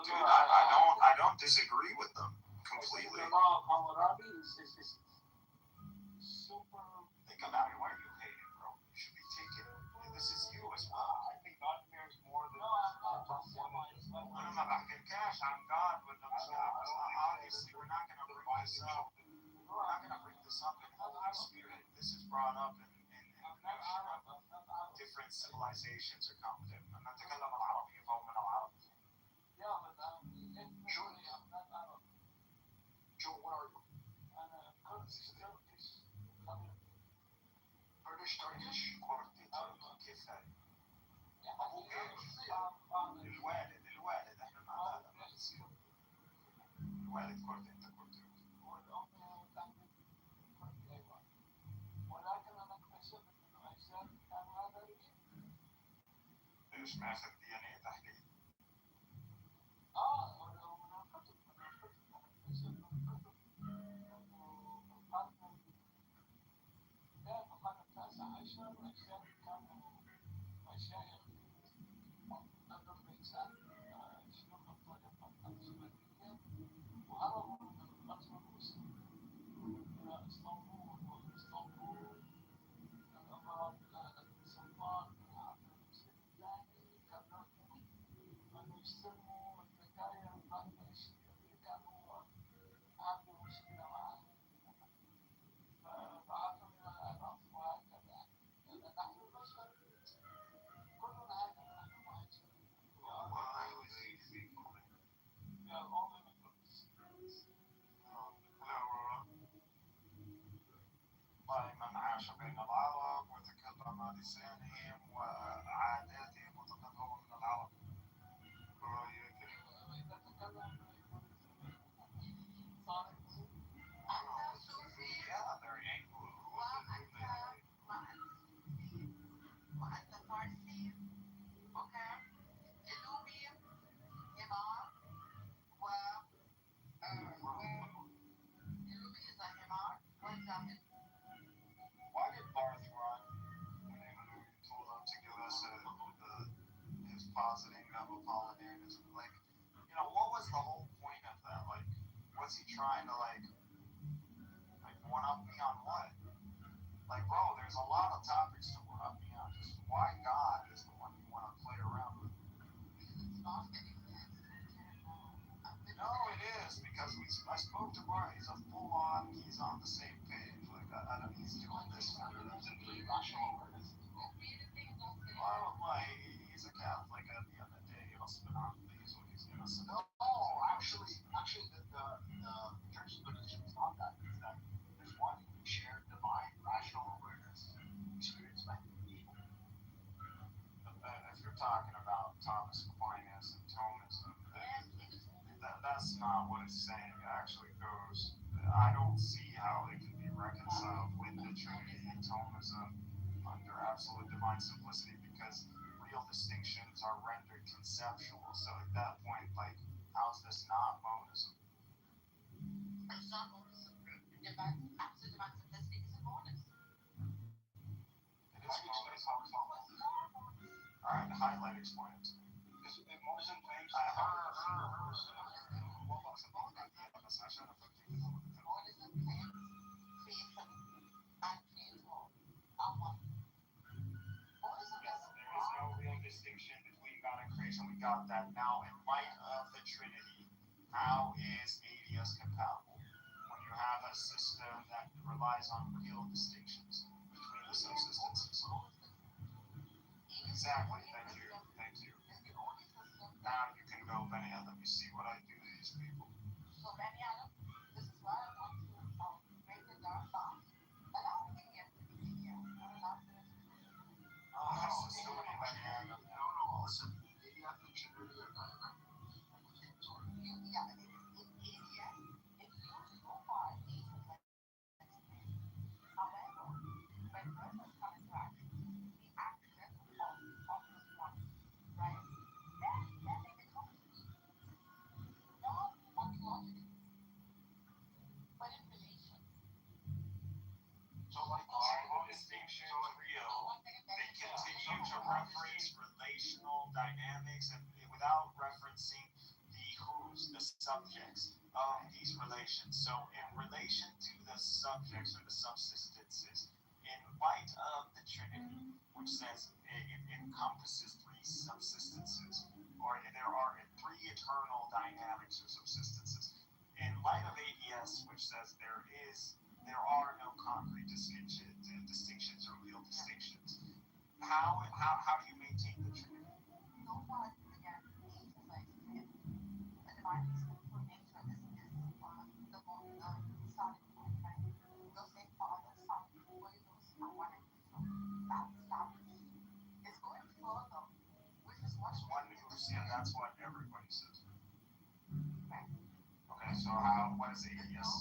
Speaker 17: Dude, I don't disagree with them completely.
Speaker 20: The law of Hammurabi is super.
Speaker 17: Think about it. Why are you hating, bro? You should be taking. This is you as well.
Speaker 3: I think God cares more than.
Speaker 17: I'm not بحكيلكاش عن God with them. Obviously, we're not going to bring this up. We're not going to bring this up in Holy Spirit. This is brought up in different civilizations or content. أنا أتكلم العربية فهو من العرب.
Speaker 20: Yeah, but surely I'm not Arab.
Speaker 3: Joe, where are you?
Speaker 17: ليش ماخذ DNA تحليل؟ من عاش بين العرب وتكلم بلسانهم وعاداتهم وتقدم من العرب برأيك؟ Yeah, they're Anglo. Why did Barth run when they told him to give us his positing of Apollinarianism? Like, you know, what was the whole point of that? Like, was he trying to like one up me on what? Like, bro, there's a lot of topics to one up me on. Just why God is the one you want to play around with? No, it is because I spoke to Barth. He's a full on. He's on the same page. Like, I don't. He's doing this for the rational awareness. Well, he's a Catholic at the end of the day. He'll spin off things when he's innocent. No, actually, the church's position is not that. It's that there's one shared divine rational awareness experienced by people. If you're talking about Thomas Aquinas and Thomism, that's not what it's saying. It actually goes. I don't see how it can be reconciled with the Trinity and Thomism under absolute divine simplicity because real distinctions are rendered conceptual. So at that point, like, how's this not monism? It's not monism. Absolute divine simplicity isn't monism. It is monism. Alright, highlight explain it to me. Monism claims distinction between God and creation. We got that. Now, in light of the Trinity, how is ADS compatible when you have a system that relies on real distinctions between the subsistences? Exactly. Thank you. Thank you. Now you can go, Benny. Let me see what I do to these people. So, Benny, this is why I want to make the dark box. Allow me to get to be here. Oh, that's the story, man. No, listen. ADF and Trinity are not. Yeah, in ADF, it used so far Jesus like. However, when persons come into action, the accidental form of this one, right? Then they become not ontologically, but in relation. So, like, all distinctions real. They continue to reference relational dynamics and without referencing the who's, the subjects of these relations. So in relation to the subjects or the subsistences, in light of the Trinity, which says it encompasses three subsistences, or there are three eternal dynamics or subsistences. In light of ADS, which says there are no concrete distinctions or real distinctions. How do you maintain the Trinity? So far, again, nature is like the divine simple nature is the starting point, right? We'll say Father, Son, Holy Ghost are one and the same. That's established. It's going further, which is what yeah, that's what everybody says. Right. Okay, so what is ADS?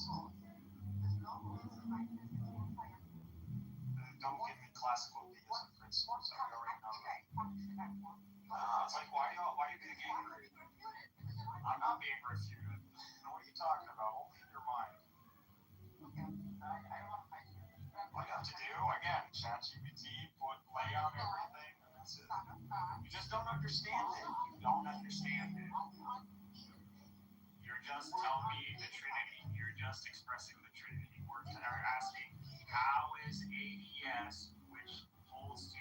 Speaker 17: Don't give me classical theism principles. I already know that. It's like, why are you being angry? I'm not being refuted. What are you talking about? Only in your mind. All you have to do, again, ChatGPT, lay out everything, and that's it. You just don't understand it. You don't understand it. You're just telling me the Trinity. You're just expressing the Trinity. We're asking, how is ADS, which holds to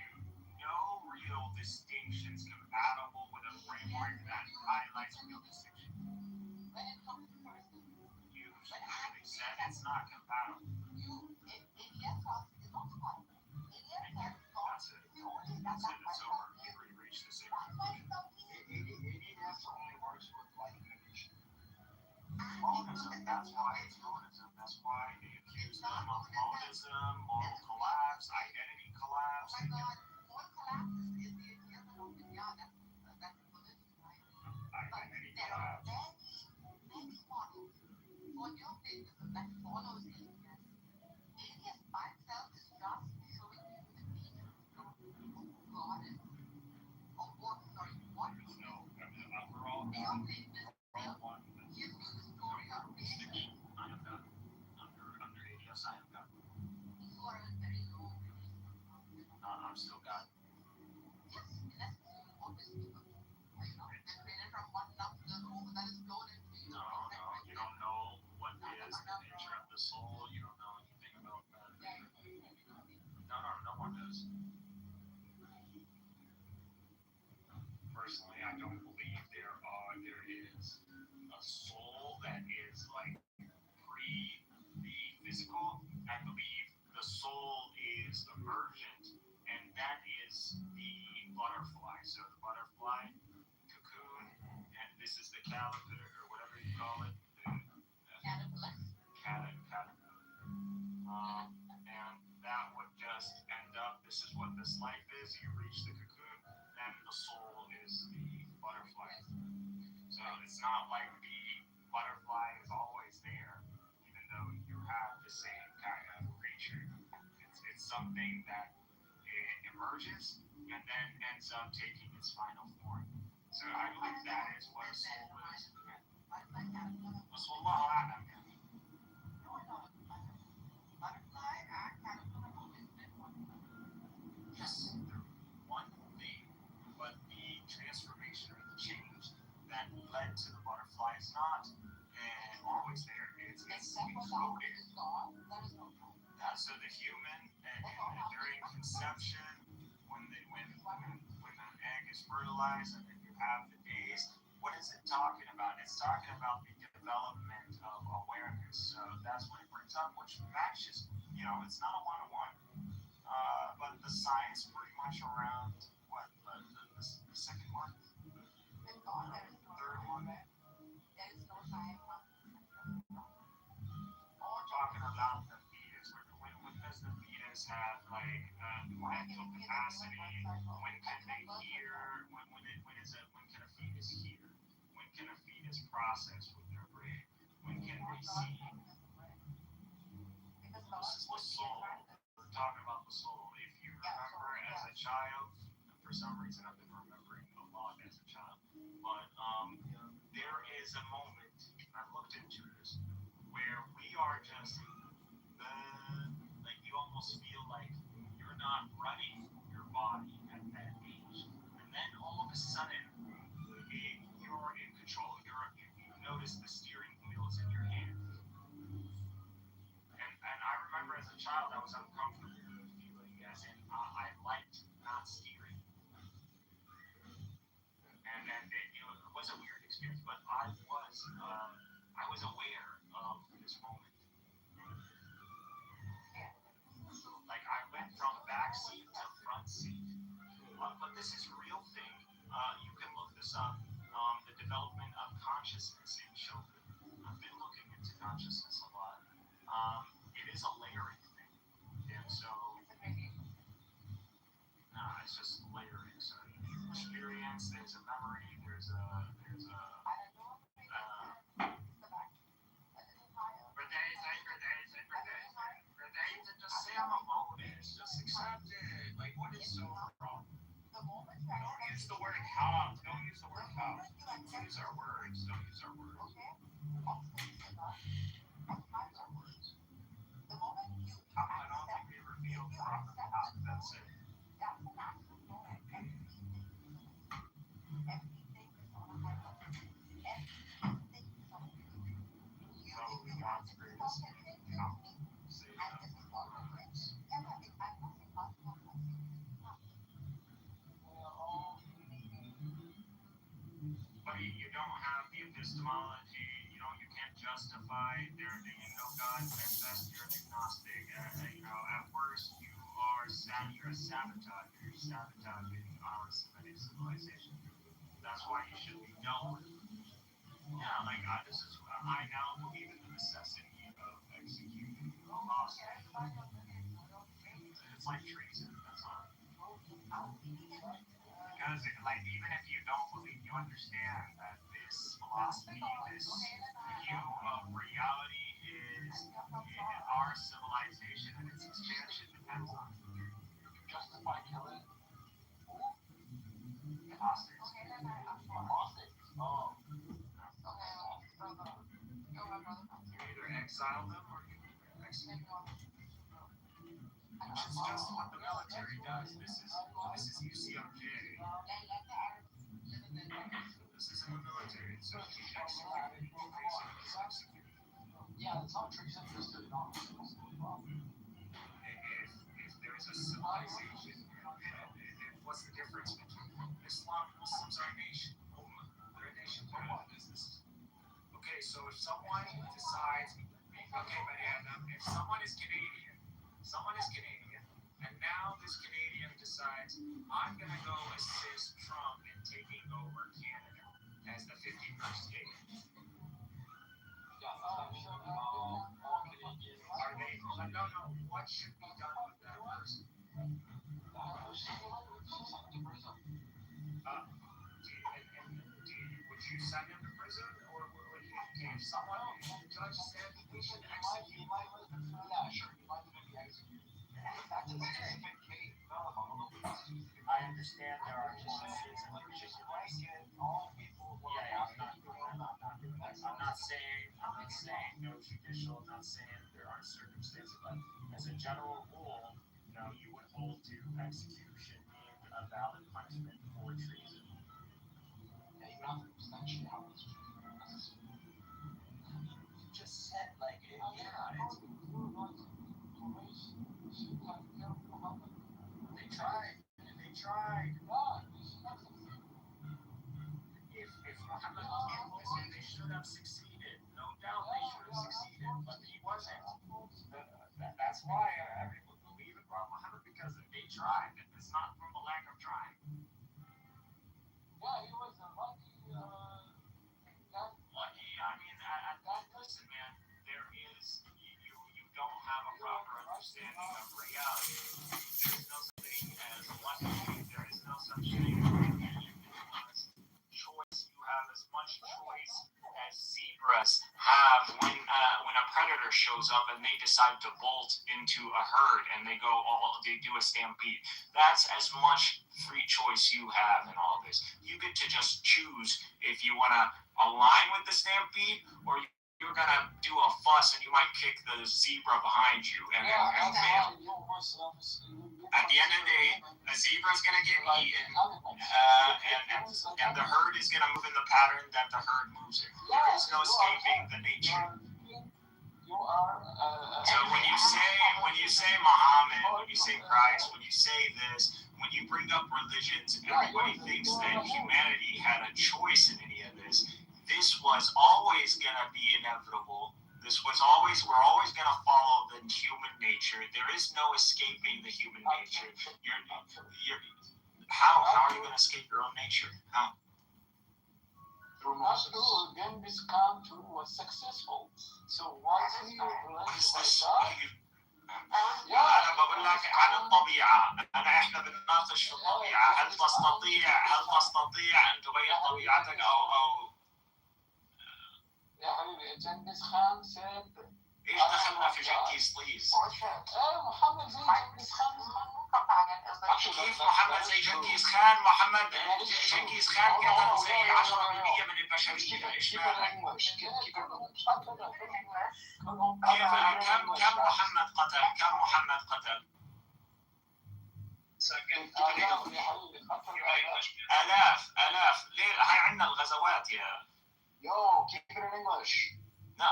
Speaker 17: no real distinctions, compatible with a framework that highlights real distinctions? You literally said it's not compatible. That's it. It's over. We reached the same conclusion.
Speaker 12: ADS only works with like condition.
Speaker 17: Monism. That's why it's monism. That's why they accuse them of monism, modal collapse, identity collapse. Identity collapse. I'm still God. No, you don't know what is the nature of the soul. You don't know anything about that. No one does. Personally, I don't believe there is a soul that is like the physical. I believe the soul is emergent, and that is the butterfly. So the butterfly cocoon, and this is the caterpillar or whatever you call it. Caterpillar. And that would just end up. This is what this life is. You reach the cocoon, then the soul is the butterfly. So it's not like the butterfly is always there, even though you have the same kind of creature. It's something that emerges and then ends up taking its final form. So I believe that is what a soul is. Wallahu a'lam. Yes, one thing, but the transformation or the change that led to the butterfly is not always there. It's encoded. So the human, during conception, when an egg is fertilized and then you have the days, what is it talking about? It's talking about the development of awareness. So that's what it brings up, which matches, it's not a one-on-one. But the science pretty much around, what, the second one? Third one? We're talking about the fetus. When does the fetus have, like, mental capacity? When can they hear? When can a fetus hear? When can a fetus process with their brain? When can they see? This is the soul. We're talking about the soul. If you remember as a child, for some reason I've been remembering a lot as a child, but there is a moment, I've looked into this, where we are just, like you almost feel like you're not running your body at that age. And then all of a sudden, you're in control. You notice the steering wheel is in your hand. And I remember as a child, I was uncomfortable with the feeling, as in I liked not steering. And it was a weird experience, but I was aware of this moment. Like I went from back seat to front seat. But this is a real thing. You can look this up. The development of consciousness in children. I've been looking into consciousness a lot. It is a layering thing. And so, it's just layering. So experience, there's a memory, there's a just say I'm a bonus. Just accept it. Like, what is so wrong? Don't use the word how
Speaker 2: words. Don't use our words. I don't think they revealed proper. That's it. Probably God's greatest save them from our lives. But you don't have the epistemology, you can't justify there being no God, at best you're an agnostic. At worst you're a saboteur. You're sabotaging our Semitic civilization. That's why you should be dealt with. Yeah, I now believe in the necessity of executing laws. It's like treason, that's all. Because, even if you don't believe, you understand that this philosophy, this view of reality is our civilization and its expansion depends on it.
Speaker 3: Justify killing.
Speaker 2: Apostates.
Speaker 3: Apostates. Oh.
Speaker 2: You either exile them or you execute them. Which is just what the military does. This is UCOJ. This is in the military. So you keep executing.
Speaker 3: Yeah, it's not treason, just an officer.
Speaker 2: If there's a civilization, what's the difference between Islam and Muslims are a nation? They're a nation. They're not a business. Okay, so if someone decides, if someone is Canadian, and now this Canadian decides, I'm going to go assist Trump in taking over Canada as the 51st state. Are they? No. What should be done with that person? Would you send him to prison, or would you? If the judge said we should execute,
Speaker 3: yeah, sure, he might even be executed.
Speaker 2: I understand there are instances in which it's all people. I'm not saying no judicial. I'm not saying there aren't circumstances, but as a general rule, you would hold to execution being a valid punishment for treason.
Speaker 3: Yeah, you have to essentially have this.
Speaker 2: You just said it's. They tried. If Muhammad was they should have succeeded. No doubt they should have succeeded, but he wasn't. That's why everyone believe in Muhammad, because they tried. It's not from a lack of trying.
Speaker 3: Yeah, he was a lucky.
Speaker 2: Listen, man. There is you don't have a proper understanding of reality. There is no such thing as lucky. There is no such thing as choice. You have as much choice as zebras have when a predator shows up and they decide to bolt into a herd and they do a stampede. That's as much free choice you have in all this. You get to just choose if you want to align with the stampede or you're going to do a fuss and you might kick the zebra behind you and fail. At the end of the day, a zebra is going to get eaten and the herd is going to move in the pattern that the herd moves in. There is no escaping the nature. So when you say Muhammad, when you say Christ, when you say this, when you bring up religions, everybody thinks that humanity had a choice in any of this. This was always going to be inevitable. We're always going to follow the human nature. There is no escaping the human nature. How are you going to escape your own nature? How?
Speaker 3: Genghis Khan too was successful. So once he realized
Speaker 2: أنا بقول لك عن الطبيعة. إحنا بنناقش في الطبيعة. هل تستطيع أن تغير طبيعتك أو
Speaker 3: يا حبيبي جنكيز خان said
Speaker 2: إيش دخلنا في جنكيز بليز؟
Speaker 3: محمد زي جنكيز خان.
Speaker 2: كيف محمد زي جنكيز خان؟ جنكيز خان قتل زي 10% من
Speaker 7: البشرية إيش
Speaker 9: keep it
Speaker 7: مالك؟
Speaker 9: in English. Keep it in English.
Speaker 17: كم محمد قتل؟ آلاف ليه؟ هاي عندنا الغزوات يا.
Speaker 9: Yo, keep it in English.
Speaker 17: No,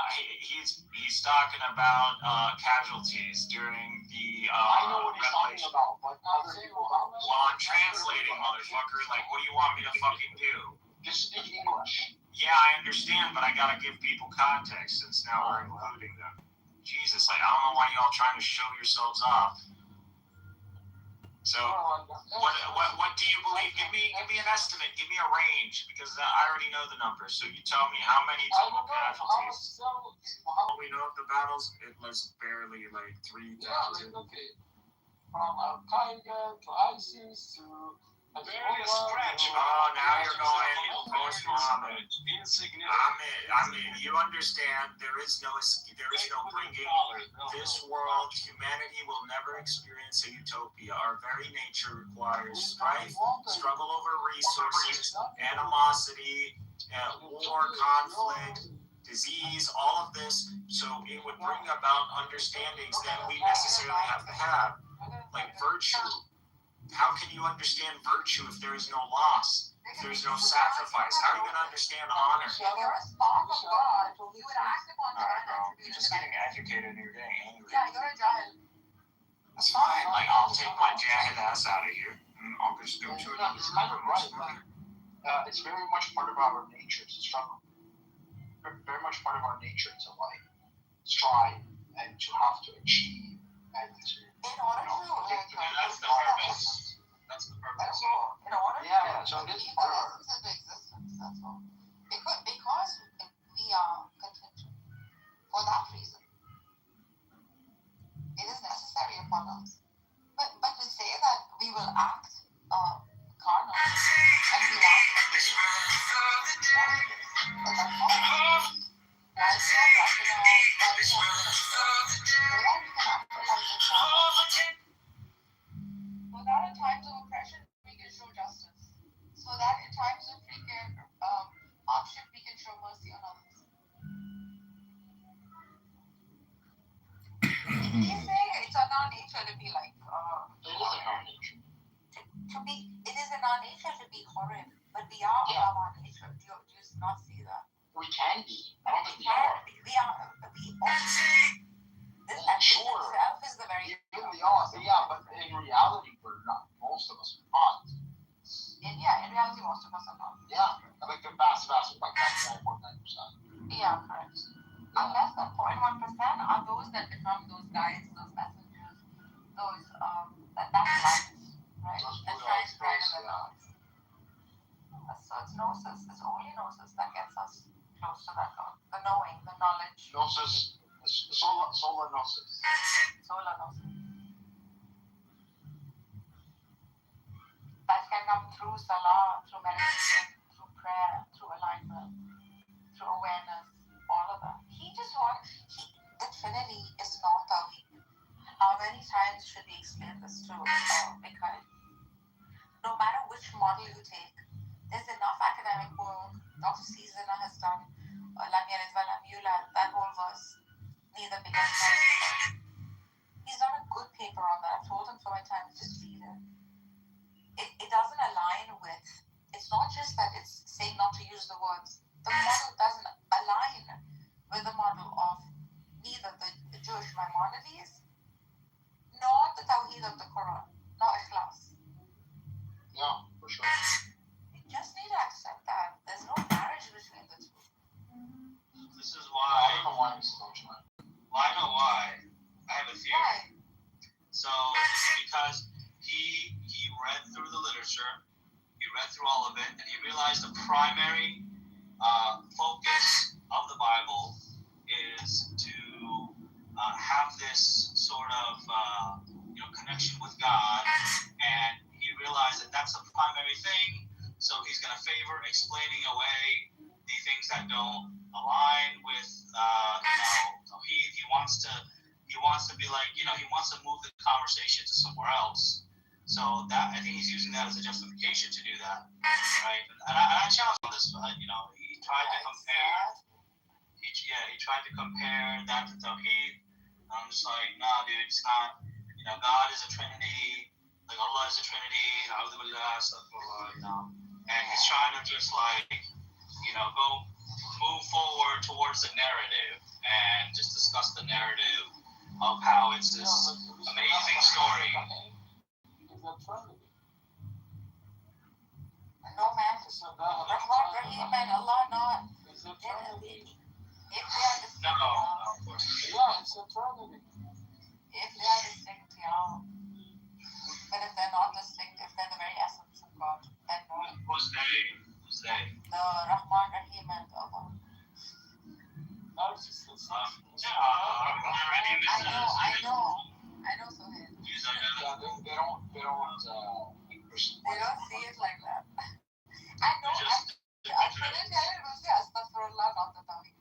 Speaker 17: he's talking about casualties during the
Speaker 9: I know what he's talking
Speaker 17: revelation.
Speaker 9: about, but other people don't.
Speaker 17: Well, I'm translating, motherfucker. Like, what do you want me to fucking do?
Speaker 9: Just speak English.
Speaker 17: Yeah, I understand, but I gotta give people context since now we're including them. Jesus, like, I don't know why y'all trying to show yourselves off. So, what do you believe? Give me an estimate. Give me a range, because I already know the numbers. So you tell me how many total casualties. We know of the battles. It was barely like 3,000.
Speaker 20: From Al-Qaeda to ISIS to
Speaker 7: Barely a scratch.
Speaker 17: Oh, now you're going post Muhammad.
Speaker 7: Insignificant.
Speaker 17: I mean, you understand there is no bringing this world. Humanity will never experience a utopia. Our very nature requires strife, struggle over resources, animosity, war, conflict, disease, all of this. So it would bring about understandings that we necessarily have to have, like virtue. How can you understand virtue if there is no loss? If there is no sacrifice? How are you going to understand honor?
Speaker 14: You're a spark of God. You would act upon
Speaker 17: All right, bro.
Speaker 14: that.
Speaker 17: You're just getting educated and you're getting angry.
Speaker 14: Yeah, you're a jahil.
Speaker 17: That's fine. Like, I'll take my jahil ass out of here and I'll just go to another
Speaker 9: It's kind of right. It's very much part of our nature to struggle. Very much part of our nature to like strive and to have to achieve and to.
Speaker 14: In order to
Speaker 7: That's the purpose. That's the purpose.
Speaker 14: in order
Speaker 9: Yeah,
Speaker 14: to
Speaker 9: so this
Speaker 14: keep us into existence, that's all. Because we are contingent. For that reason. It is necessary upon us. But to say that we will act carnal and we act so that in times of oppression we can show justice. So that in times of freaking hardship we can show mercy on others. He's saying it's in our nature to be like
Speaker 9: It is in our nature.
Speaker 14: It is in our nature to be horrid, but we are above our nature. Do you not see that?
Speaker 9: We can be. I don't think we are.
Speaker 14: We are. This itself is the very.
Speaker 9: We are. Yeah, but in reality, we're not. Most of us are not.
Speaker 14: In reality, most of us are not.
Speaker 9: Yeah, like the vast, like 99.9%.
Speaker 14: Yeah, correct. Unless the 0.1% are those that become those guides, those messengers, those that's light, right? That shines bright in the dark. So it's gnosis. It's only gnosis that gets us close to that God. The knowing, the knowledge.
Speaker 9: Gnosis, solar gnosis.
Speaker 14: Solar gnosis. That can come through salah, through meditation, through prayer, through alignment, through awareness, all of that. The Trinity is not Tawheed. How many times should we explain this to Mikhail? No matter which model you take, there's enough academic work. Dr. Cizana has done Lam Yalid wa Lam Yulad, that whole verse. Neither begins nor is begotten. He's done a good paper on that. I've told him for my time, just read it. It doesn't align with, it's not just that it's saying not to use the words. The model doesn't align with the model of neither the Jewish Maimonides nor the Tawheed of the Quran, nor Ikhlas.
Speaker 9: Yeah, for sure.
Speaker 14: You just need to accept that. There's no marriage between the two.
Speaker 2: This is
Speaker 9: I
Speaker 2: why.
Speaker 9: don't know why I'm so much money.
Speaker 2: Well, I know why. I have a theory.
Speaker 14: Why?
Speaker 2: So it's because he read through the literature, he read through all of it, and he realized the primary focus of the Bible is to have this sort of connection with God, and he realized that that's the primary thing. So he's going to favor explaining away the things that don't align with he wants to be like, he wants to move the conversation to somewhere else. So that, I think he's using that as a justification to do that, right? And I challenge on this, but he tried to compare. He tried to compare that to Tawheed. I'm just like, nah, dude, it's not. You know, God is a Trinity. Like Allah is a Trinity. Alhamdulillah, you know. And he's trying to just like, you know, move forward towards the narrative and just discuss the narrative of how it's this amazing story.
Speaker 5: No man, Rahman, Rahim, and Allah not. If they are distinct,
Speaker 2: No, of course.
Speaker 8: Yeah, it's a Trinity.
Speaker 5: if they are distinct, you know. But if they're not distinct, if they're the very essence of God, then no.
Speaker 2: Who's they? Who's they?
Speaker 5: The Rahman, Rahim, and Allah.
Speaker 8: No, it's just
Speaker 5: I know, Sohail.
Speaker 3: Yeah, they don't Christian.
Speaker 5: They don't see it like that. I know. I couldn't tell it was the Astaghfirullah, not the Tawheed.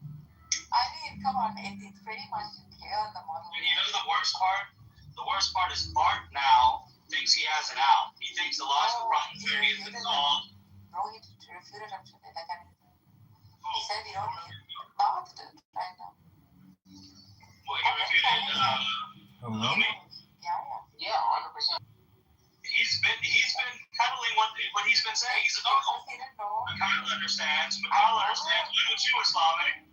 Speaker 5: I mean, come on, it's pretty much clear in the model.
Speaker 2: And you know the worst part? The worst part is Bart now thinks he has it out. He thinks the logical problem theory has been solved.
Speaker 5: Bro, he refuted him today, like anything. He said we don't need it. Bart did, right now.
Speaker 2: Well, he refuted
Speaker 10: Hello?
Speaker 5: Yeah,
Speaker 3: 100%.
Speaker 2: He's been peddling what he's been saying. He's a dog. McConnell understands. McConnell understands. Why don't you, Islamic?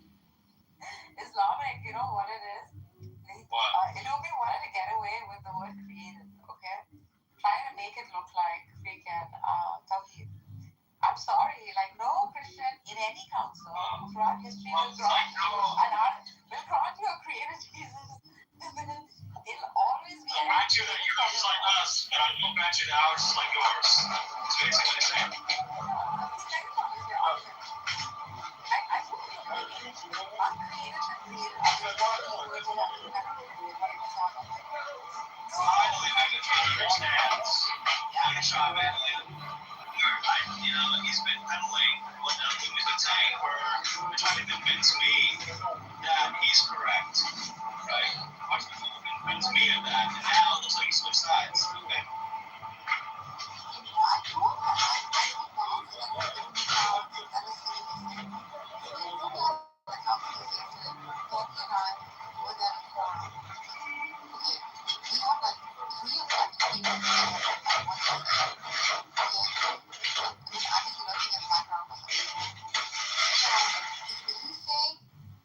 Speaker 5: Islamic, you know what it is?
Speaker 2: What?
Speaker 5: Illumi wanted to get away with the word created, okay? Trying to make it look like freaking Tawheed. I'm sorry, like no Christian in any council throughout history will grant you a created Jesus. It'll always be.
Speaker 2: I'll grant you that yours is like us, but I won't grant you that ours is like yours. It's basically the same. Finally, Megatron understands. Megatron, man, you know, he's been peddling what Luke's been saying for trying to convince me that he's correct, right? Convince me of that, and now it looks like he switched sides. Okay.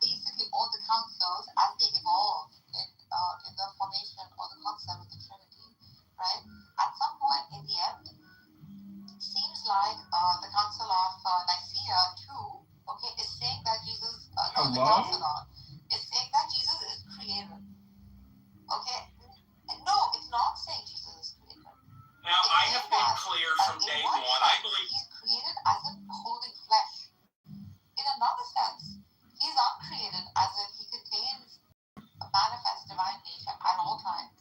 Speaker 5: Basically all the councils as they evolve in the formation or the concept of the Trinity, right? At some point in the end, it seems like the Council of Nicaea too, okay, is saying that Jesus, the Chalcedon, is saying that Jesus is created. Okay? No, it's not saying Jesus is created.
Speaker 2: Now, I have been clear from day one. I believe
Speaker 5: he's created as in holding flesh. In another sense, he's uncreated as in he contains a manifest divine nature at all times.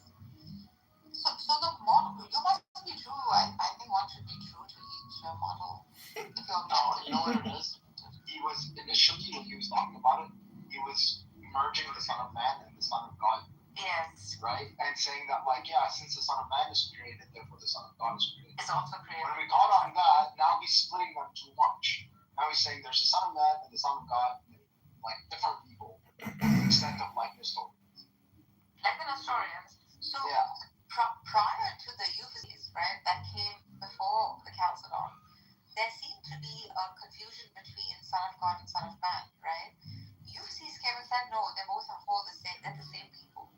Speaker 5: So the model, you must be true. I think one should be true to each model. If you're
Speaker 3: You know what it is? He was initially, when he was talking about it, he was merging the Son of Man and the Son of God.
Speaker 5: Yes.
Speaker 3: Right? And saying that, like, yeah, since the Son of Man is created, therefore the Son of God is created.
Speaker 5: It's also created.
Speaker 3: When we got on that, now he's splitting them too much. Now he's saying there's the Son of Man and the Son of God, like different people, to the extent of like historians.
Speaker 5: Like the Nestorians. So prior to the Euphrates, right, that came before the Chalcedon, there seemed to be a confusion between Son of God and Son of Man, right? Euphrates came and said, no, they both hold the same, they're the same people.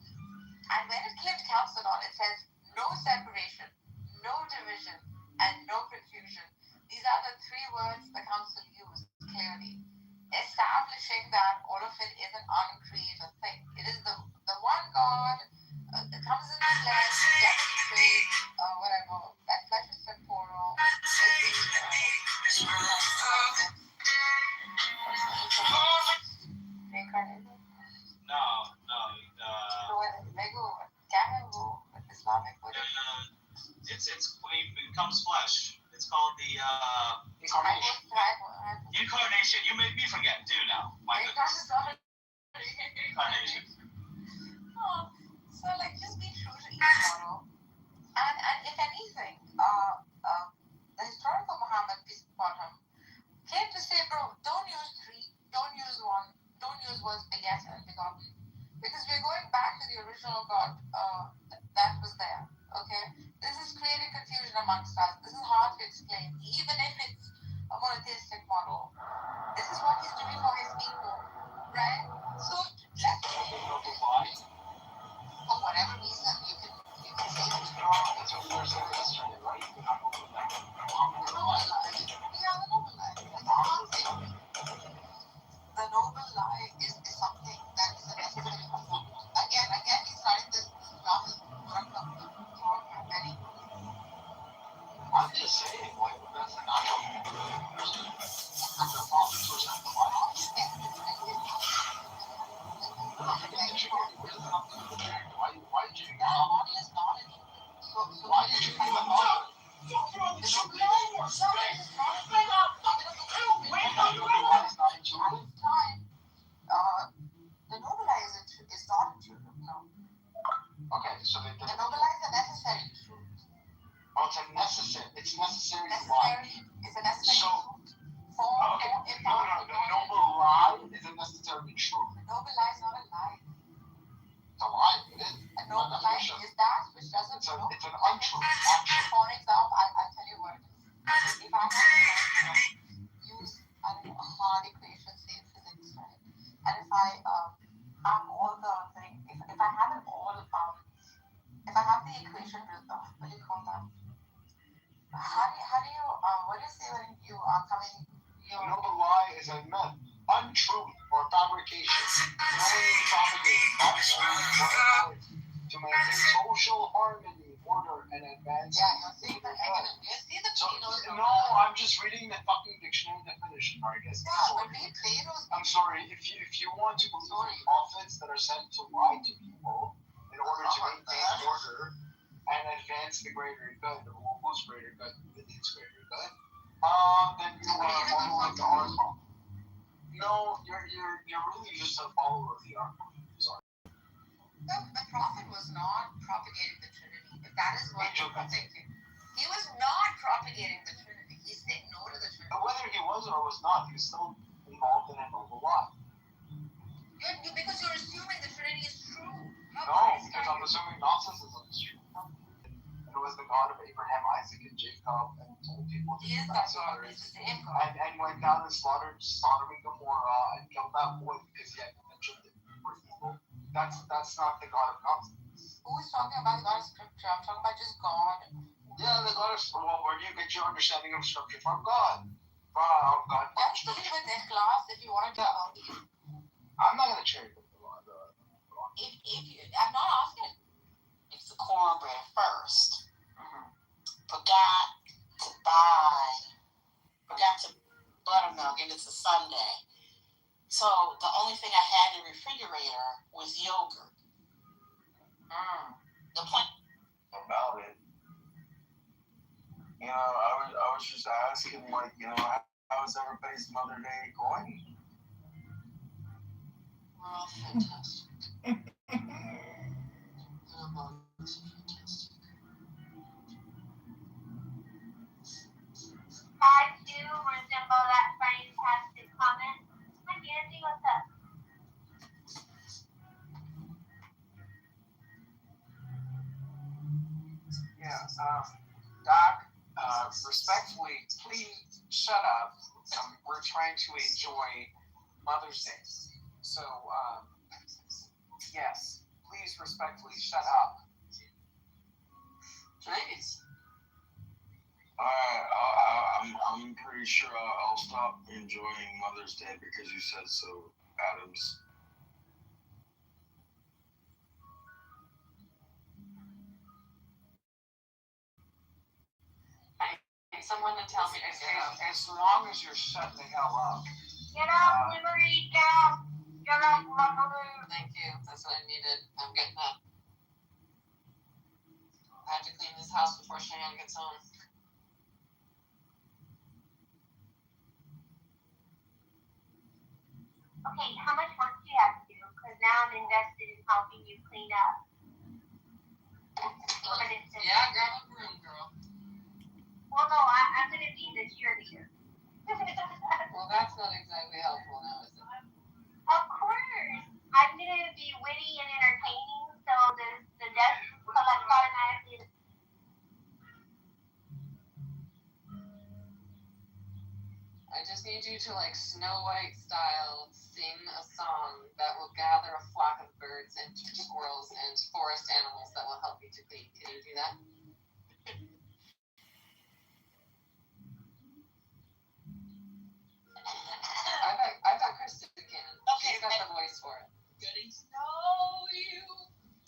Speaker 5: And when it came to Chalcedon, it says no separation, no division, and no confusion. These are the three words the council used clearly, establishing that all of it is an uncreated thing. It is the one God that comes in the flesh, demonstrates whatever, that flesh is temporal, reincarnated.
Speaker 2: no.
Speaker 5: Islamic.
Speaker 2: It becomes flesh. It's called the
Speaker 3: incarnation.
Speaker 2: Incarnation. You made me forget too now. My goodness. Incarnation.
Speaker 5: So like just be true to each model. And if anything, the historical Muhammad, peace upon him, came to say, bro, don't use
Speaker 14: was begetted and begotten. Because we're going back to the original God that was there. Okay? This is creating confusion amongst us. This is hard to explain, even if it's a monotheistic model. This is what he's doing for his people. Right? So let's say for whatever reason you can say it's wrong.
Speaker 12: That's what we're saying yesterday, right?
Speaker 14: The noble lie. Yeah, the noble lie. The noble lie is something that is a necessary result. Again, he's starting this novel already.
Speaker 12: I'm just saying, like, that's not why did you even
Speaker 14: the noble lie is not true. No.
Speaker 12: Okay, so
Speaker 14: the noble lie is a necessary truth.
Speaker 12: Oh, it's necessary. It's necessary.
Speaker 14: It's a necessary truth.
Speaker 12: The noble lie isn't necessarily true.
Speaker 14: The noble lie is not a lie.
Speaker 12: It's a lie. It is.
Speaker 14: A noble lie is that which doesn't.
Speaker 12: It's an untruth.
Speaker 14: For example, I'll tell you what it is. If I have to use hard equations, say in physics, right? And if I have all the thing, if I have it all, if I have the equation, what do you call that? How do you what do you say when you are coming?
Speaker 12: Noble lie is a myth, untruth, or fabrication. Knowingly propagated, not knowingly to maintain social harmony, order, and advancement.
Speaker 14: Yeah, you're seeing the negative. You see the
Speaker 12: No, I'm just reading the fucking dictionary definition, Marcus.
Speaker 14: Yeah, but read Plato's.
Speaker 12: I'm sorry, if you want to believe in prophets that are sent to lie to people in order to maintain order and advance the greater good, or whose greater good? Its greater good. Then you are following the archon. No, you're really just a follower of the archon. Sorry.
Speaker 14: No, the prophet was not propagating the Trinity. If that is what you're thinking, he was not propagating the Trinity. He said no to the Trinity.
Speaker 12: But whether he was or was not, he was still involved in a noble lie.
Speaker 14: Because you're assuming the Trinity is true.
Speaker 12: No, because I'm assuming Gnosticism is true. And it was the God of Abraham, Isaac, and Jacob, and told people to
Speaker 14: He is that God. He's the same God.
Speaker 12: and went down and slaughtered Sodom and Gomorrah and killed that boy because he had mentioned it for evil. That's not the God of Gnostics.
Speaker 14: Who is talking about God of Scripture? I'm talking about just God.
Speaker 12: Yeah, the God of Scripture. Well, where do you get your understanding of Scripture from? God. From God.
Speaker 14: That's the thing with their class. If you want to tell me,
Speaker 12: I'm not gonna cherry pick the law.
Speaker 14: I'm not asking.
Speaker 16: It's the cornbread first. Forgot to buttermilk, and it's a Sunday. So the only thing I had in the refrigerator was yogurt. The plant.
Speaker 12: About it. You know, I was just asking, like, you know, how is everybody's Mother Day going?
Speaker 16: We're all fantastic.
Speaker 19: I do resemble that fantastic comment. Hi, Andy, what's up?
Speaker 3: Yeah, Doc, respectfully, please shut up. We're trying to enjoy Mother's Day. So, yes, please respectfully shut up.
Speaker 16: Please.
Speaker 12: I'm pretty sure I'll stop enjoying Mother's Day because you said so, Adams.
Speaker 16: Someone to tell me
Speaker 3: as long as you're shutting the hell up.
Speaker 19: Get up, Liberty, get up. Get up, Liberty.
Speaker 16: Thank you. That's what I needed. I'm getting up. I have to clean this house before Cheyenne gets home.
Speaker 19: Okay, how much work do you have to do? Because now I'm invested in helping you clean up.
Speaker 16: Yeah, grab a broom, girl.
Speaker 19: Well, no, I'm going to be the cheerleader.
Speaker 16: Well, that's not exactly helpful now, is it?
Speaker 19: Of course.
Speaker 5: to like Snow White style sing a song that will gather a flock of birds and squirrels and forest animals that will help you to clean. Can you do that? I bet Krista can.
Speaker 16: Okay,
Speaker 5: She's got the voice for it.
Speaker 16: Getting to know you,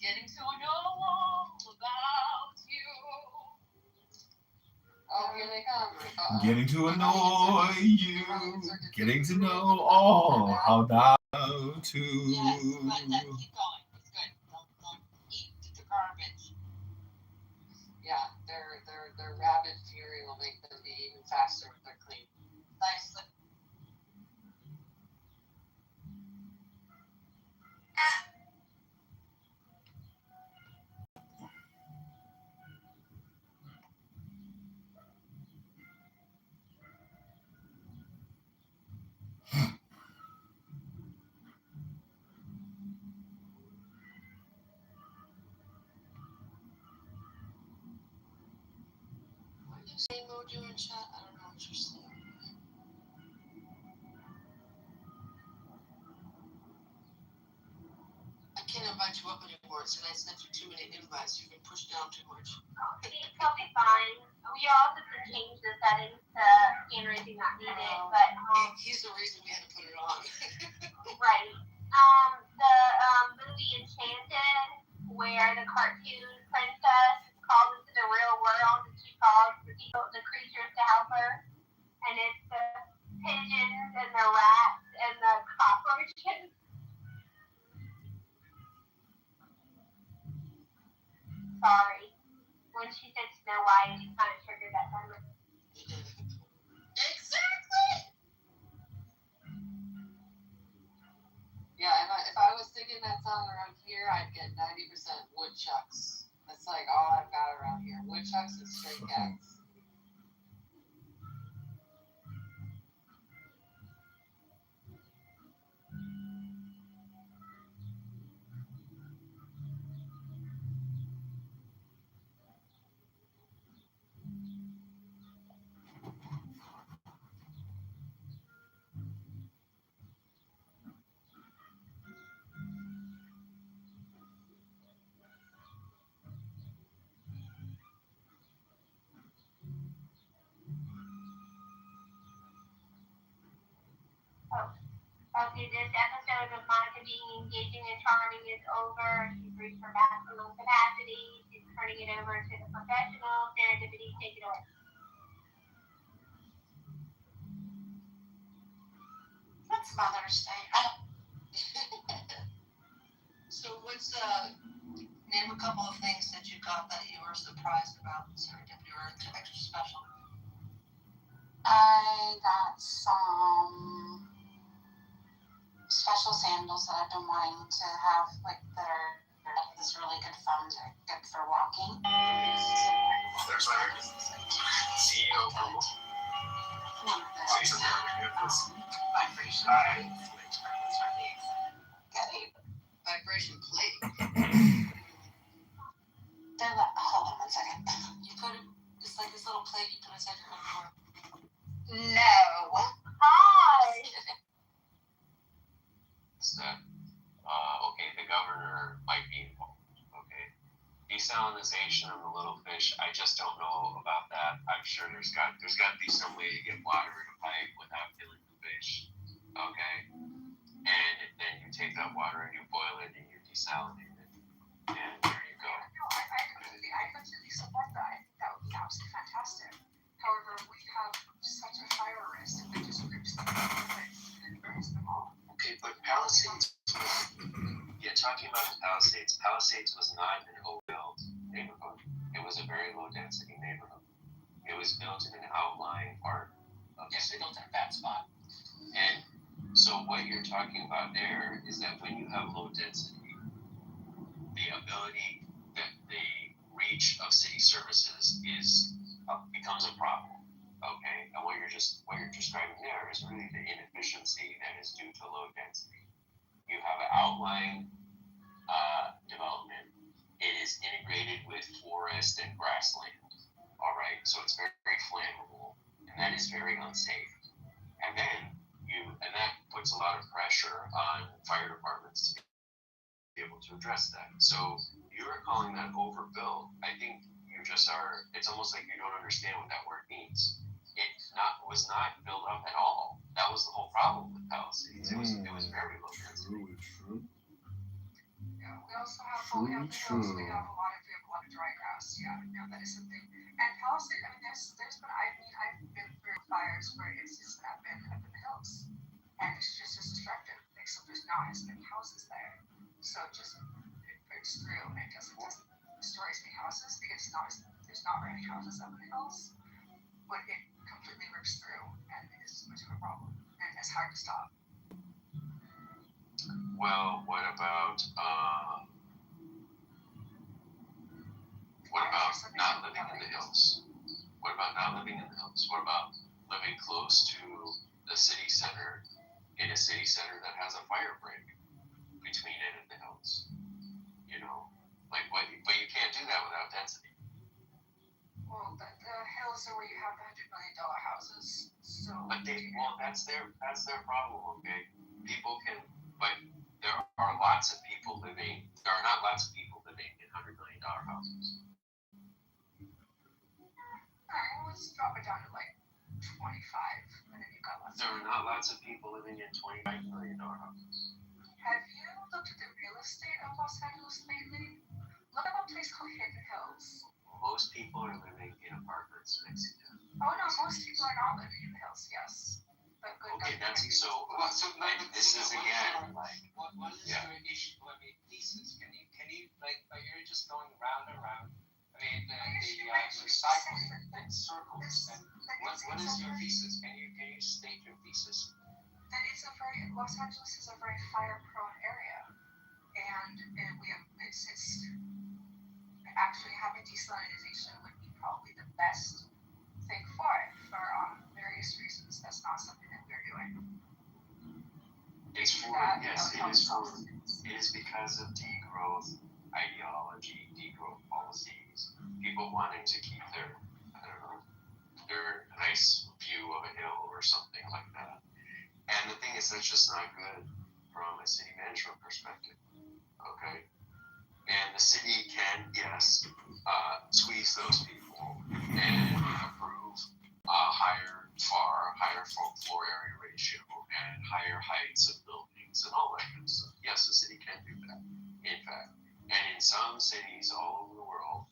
Speaker 16: getting to know all about you.
Speaker 5: Oh, here they come.
Speaker 10: Getting to annoy you, getting to know all about to.
Speaker 16: Yes, but keep going. It's good. Don't eat the garbage.
Speaker 5: Yeah, their rabid fury will make them be even faster if they're clean.
Speaker 16: Nicely. What are you saying, Mojo in chat? I don't know what you're saying. I can't invite you up anymore. It's I sent you too many invites. You've been pushed down too much.
Speaker 19: It'll be fine. We also can change the settings to hand raising not needed, but
Speaker 16: He's the reason we had to put it on.
Speaker 19: right. The movie Enchanted, where the cartoon princess calls into the real world and she calls the creatures to help her, and it's the pigeons and the rats and the cockroaches. Sorry. When she said Snow White, it kind of triggered that memory.
Speaker 16: Exactly.
Speaker 5: Yeah, if I was singing that song around here, I'd get 90% woodchucks. That's like all I've got around here. Woodchucks and stray cats.
Speaker 19: Okay, this episode of Monica being engaging and charming is over. She's reached her maximum capacity. She's turning it over to the professional. Serendipity, take it away.
Speaker 16: That's Mother's Day. So what's name a couple of things that you got that you were surprised about Serendipity or extra special?
Speaker 14: I got some special sandals that I've been wanting to have, like that are this really good foam, good for walking.
Speaker 17: There's my CEO of Google.
Speaker 14: Vibration.
Speaker 16: Vibration plate.
Speaker 14: They're like, hold on one second.
Speaker 16: You put it, it's like this little plate you put inside your underwear.
Speaker 14: No.
Speaker 19: Hi!
Speaker 15: That, okay, the governor might be involved, okay? Desalinization of the little fish, I just don't know about that. I'm sure there's got to be some way to get water in a pipe without killing the fish, okay? And then you take that water and you boil it and you desalinate it, and there you go.
Speaker 14: No, I completely support that. I think that would be absolutely fantastic. However, we have such a fire risk if it just rips them and burns them all.
Speaker 15: Okay, but Palisades, talking about the Palisades was not an overbuilt neighborhood. It was a very low density neighborhood. It was built in an outlying part of the city.
Speaker 16: They built in a bad spot.
Speaker 15: And so what you're talking about there is that when you have low density, the ability that the reach of city services becomes a problem. Okay, and what you're describing there is really the inefficiency that is due to low density. You have an outlying development. It is integrated with forest and grassland. All right, so it's very, very flammable, and that is very unsafe. And then and that puts a lot of pressure on fire departments to be able to address that. So you're calling that overbuilt. I think you just are. It's almost like you don't understand what that word means. It was not built up at all. That was the whole problem with Palisades. It was very low density.
Speaker 10: True.
Speaker 11: Yeah, we also have we have a lot of dry grass. Yeah, that is something. And Palisades, I mean, I've been through fires where it's just up in the hills, and it's just destructive. Like, so there's not as many houses there, so it breaks through and it doesn't destroy as many houses because there's not very many houses up in the hills, but it completely rips through and it's much of a problem and it's hard to stop.
Speaker 15: Well, what about not living in the hills? What about not living in the hills? What about living close to the city center, in a city center that has a fire break between it and the hills? You know, like what? But you can't do that without density.
Speaker 11: Well, the hills are where you have the $100 million houses. So.
Speaker 15: But that's their problem. Okay, people can, but there are lots of people living. There are not lots of people living in $100 million houses.
Speaker 11: Alright, let's drop it down to like 25, and then you've got lots.
Speaker 15: There are not lots of people living in $25 million houses.
Speaker 11: Have you looked at the real estate of Los Angeles lately? Look up a place called Hidden Hills.
Speaker 15: Most people are living in apartments, Mexico.
Speaker 11: Oh no, most people are not living in the hills. Yes, but good.
Speaker 15: Okay, that's so. This is again like.
Speaker 6: What is your issue? I mean, thesis. Can you like? You're just going round and round. I mean, the cycle in circles. And what is your thesis? Can you state your thesis?
Speaker 11: That Los Angeles is a very fire-prone area, and it's actually having desalinization would be probably the best thing for it for various reasons. That's not something that we're doing.
Speaker 15: It is because of degrowth ideology, degrowth policies, people wanting to keep their nice view of a hill or something like that. And the thing is, that's just not good from a city management perspective. Okay? And the city can, yes, squeeze those people and approve higher floor area ratio and higher heights of buildings and all that kind of stuff. Yes, the city can do that, in fact. And in some cities all over the world,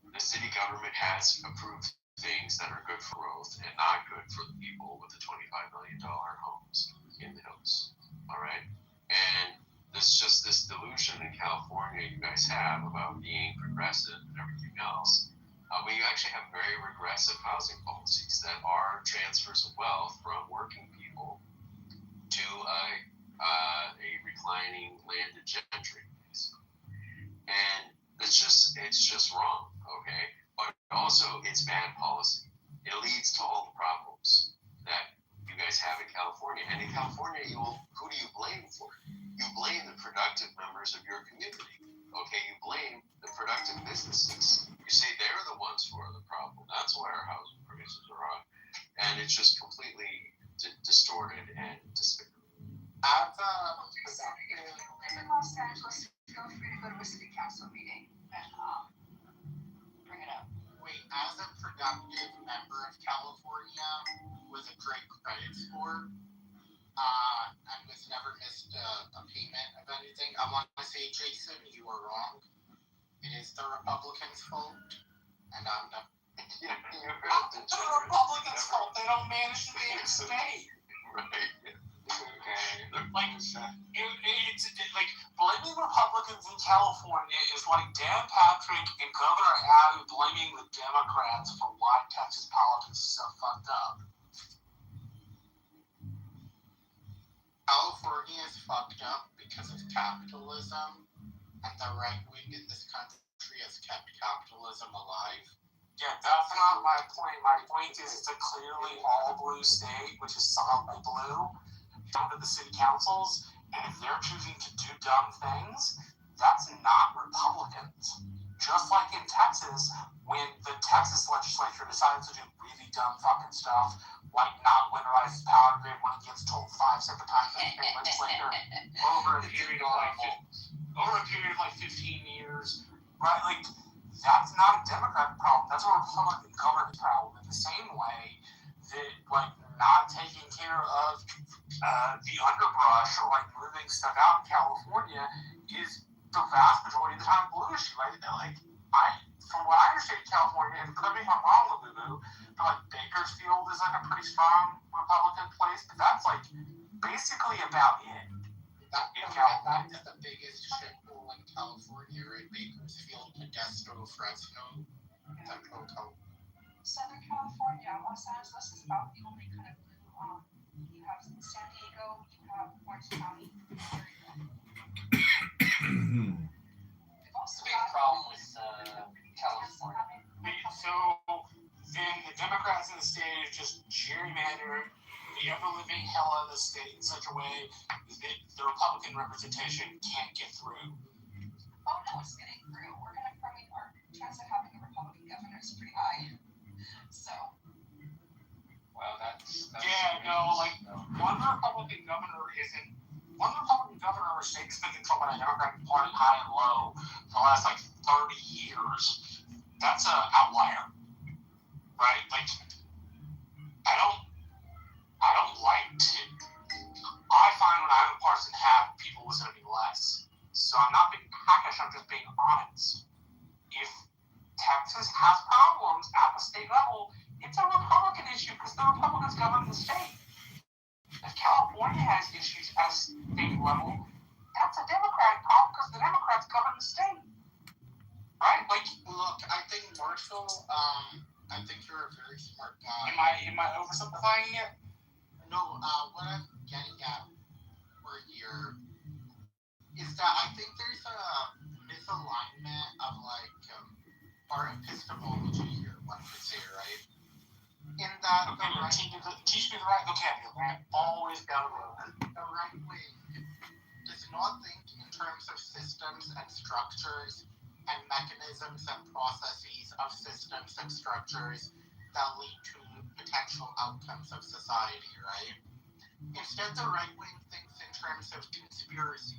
Speaker 15: the city government has approved things that are good for growth and not good for the people with the $25 million homes in the hills. All right? And this delusion in California you guys have about being progressive and everything else. We actually have very regressive housing policies that are transfers of wealth from working people to a reclining landed gentry. And it's just wrong, okay? But also it's bad policy. It leads to all the problems that you guys have in California. And in California, who do you blame for it? You blame the productive members of your community. Okay, you blame the productive businesses. You say they're the ones who are the problem. That's why our housing prices are up. And it's just completely distorted and despicable.
Speaker 11: If you live in Los Angeles, feel free to go to a city council meeting and bring it up.
Speaker 22: Wait, as a productive member of California with a great credit score, and was never missed a payment of anything, I want to say, Jason, you are wrong. It is the Republicans' fault, and I'm the...
Speaker 9: It's the Republicans' fault. They don't manage the damn state.
Speaker 15: Right.
Speaker 9: It's like blaming Republicans in California is like Dan Patrick and Governor Abbott blaming the Democrats for why Texas politics is so fucked up.
Speaker 22: California is fucked up because of capitalism, and the right wing in this country has kept capitalism alive.
Speaker 9: Yeah, that's not my point. My point is it's a clearly all blue state, which is solidly blue, down to the city councils, and if they're choosing to do dumb things, that's not Republicans. Just like in Texas, when the Texas legislature decides to do really dumb fucking stuff,
Speaker 20: like not winterize his power grid when he gets told 5 separate times in the legislature over a period of like 15 years, right? Like that's not a Democratic problem. That's a Republican government problem. In the same way that like not taking care of the underbrush or like moving stuff out in California is the vast majority of the time blue issue, right? Like from what I understand, California, and correct me if I'm wrong, Labubu, but like Bakersfield is like a pretty strong Republican place, but that's like basically about it.
Speaker 22: That's the biggest shithole in California, right? Bakersfield, Modesto, Fresno, Central California.
Speaker 11: Southern California, Los Angeles is about the only kind of blue. You have San Diego, you have Orange County. There you go. They've also
Speaker 20: Big problem with California. So then the Democrats in the state are just gerrymandered the ever-living hell out of the state in such a way that the Republican representation can't get through.
Speaker 11: Oh no, it's getting through. Our chance of having a Republican governor is pretty high. So.
Speaker 20: Well, that's yeah, no, like one Republican governor in a state that's been controlled by the Democratic Party high and low for the last like 30 years. That's an outlier, right? Like, I don't like to. I find when I'm a partisan hat, people listen to me less. So I'm not being hackish. I'm just being honest. If Texas has problems at the state level, it's a Republican issue because the Republicans govern the state. If California has issues at a state level, that's a Democratic problem because the Democrats govern the state. Right? Like,
Speaker 22: look, I think Marshall, I think you're a very smart guy.
Speaker 20: Am I oversimplifying it?
Speaker 22: No, what I'm getting at for here is that I think there's a misalignment of like our epistemology here, one could say, right? In that
Speaker 20: teach me the right vocabulary. Always down the road.
Speaker 22: The right wing does not think in terms of systems and structures and mechanisms and processes of systems and structures that lead to potential outcomes of society, right? Instead, the right wing thinks in terms of conspiracy.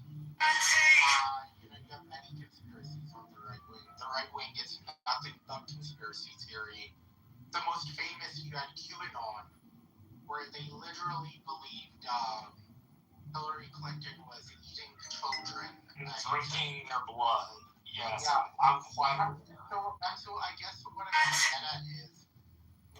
Speaker 22: You have many conspiracies on the right wing. The right wing is nothing but conspiracy theory. The most famous you had QAnon, where they literally believed Hillary Clinton was eating children and
Speaker 20: drinking their blood. Yes,
Speaker 22: yeah,
Speaker 20: I'm quite aware.
Speaker 22: So I guess what I'm getting at is,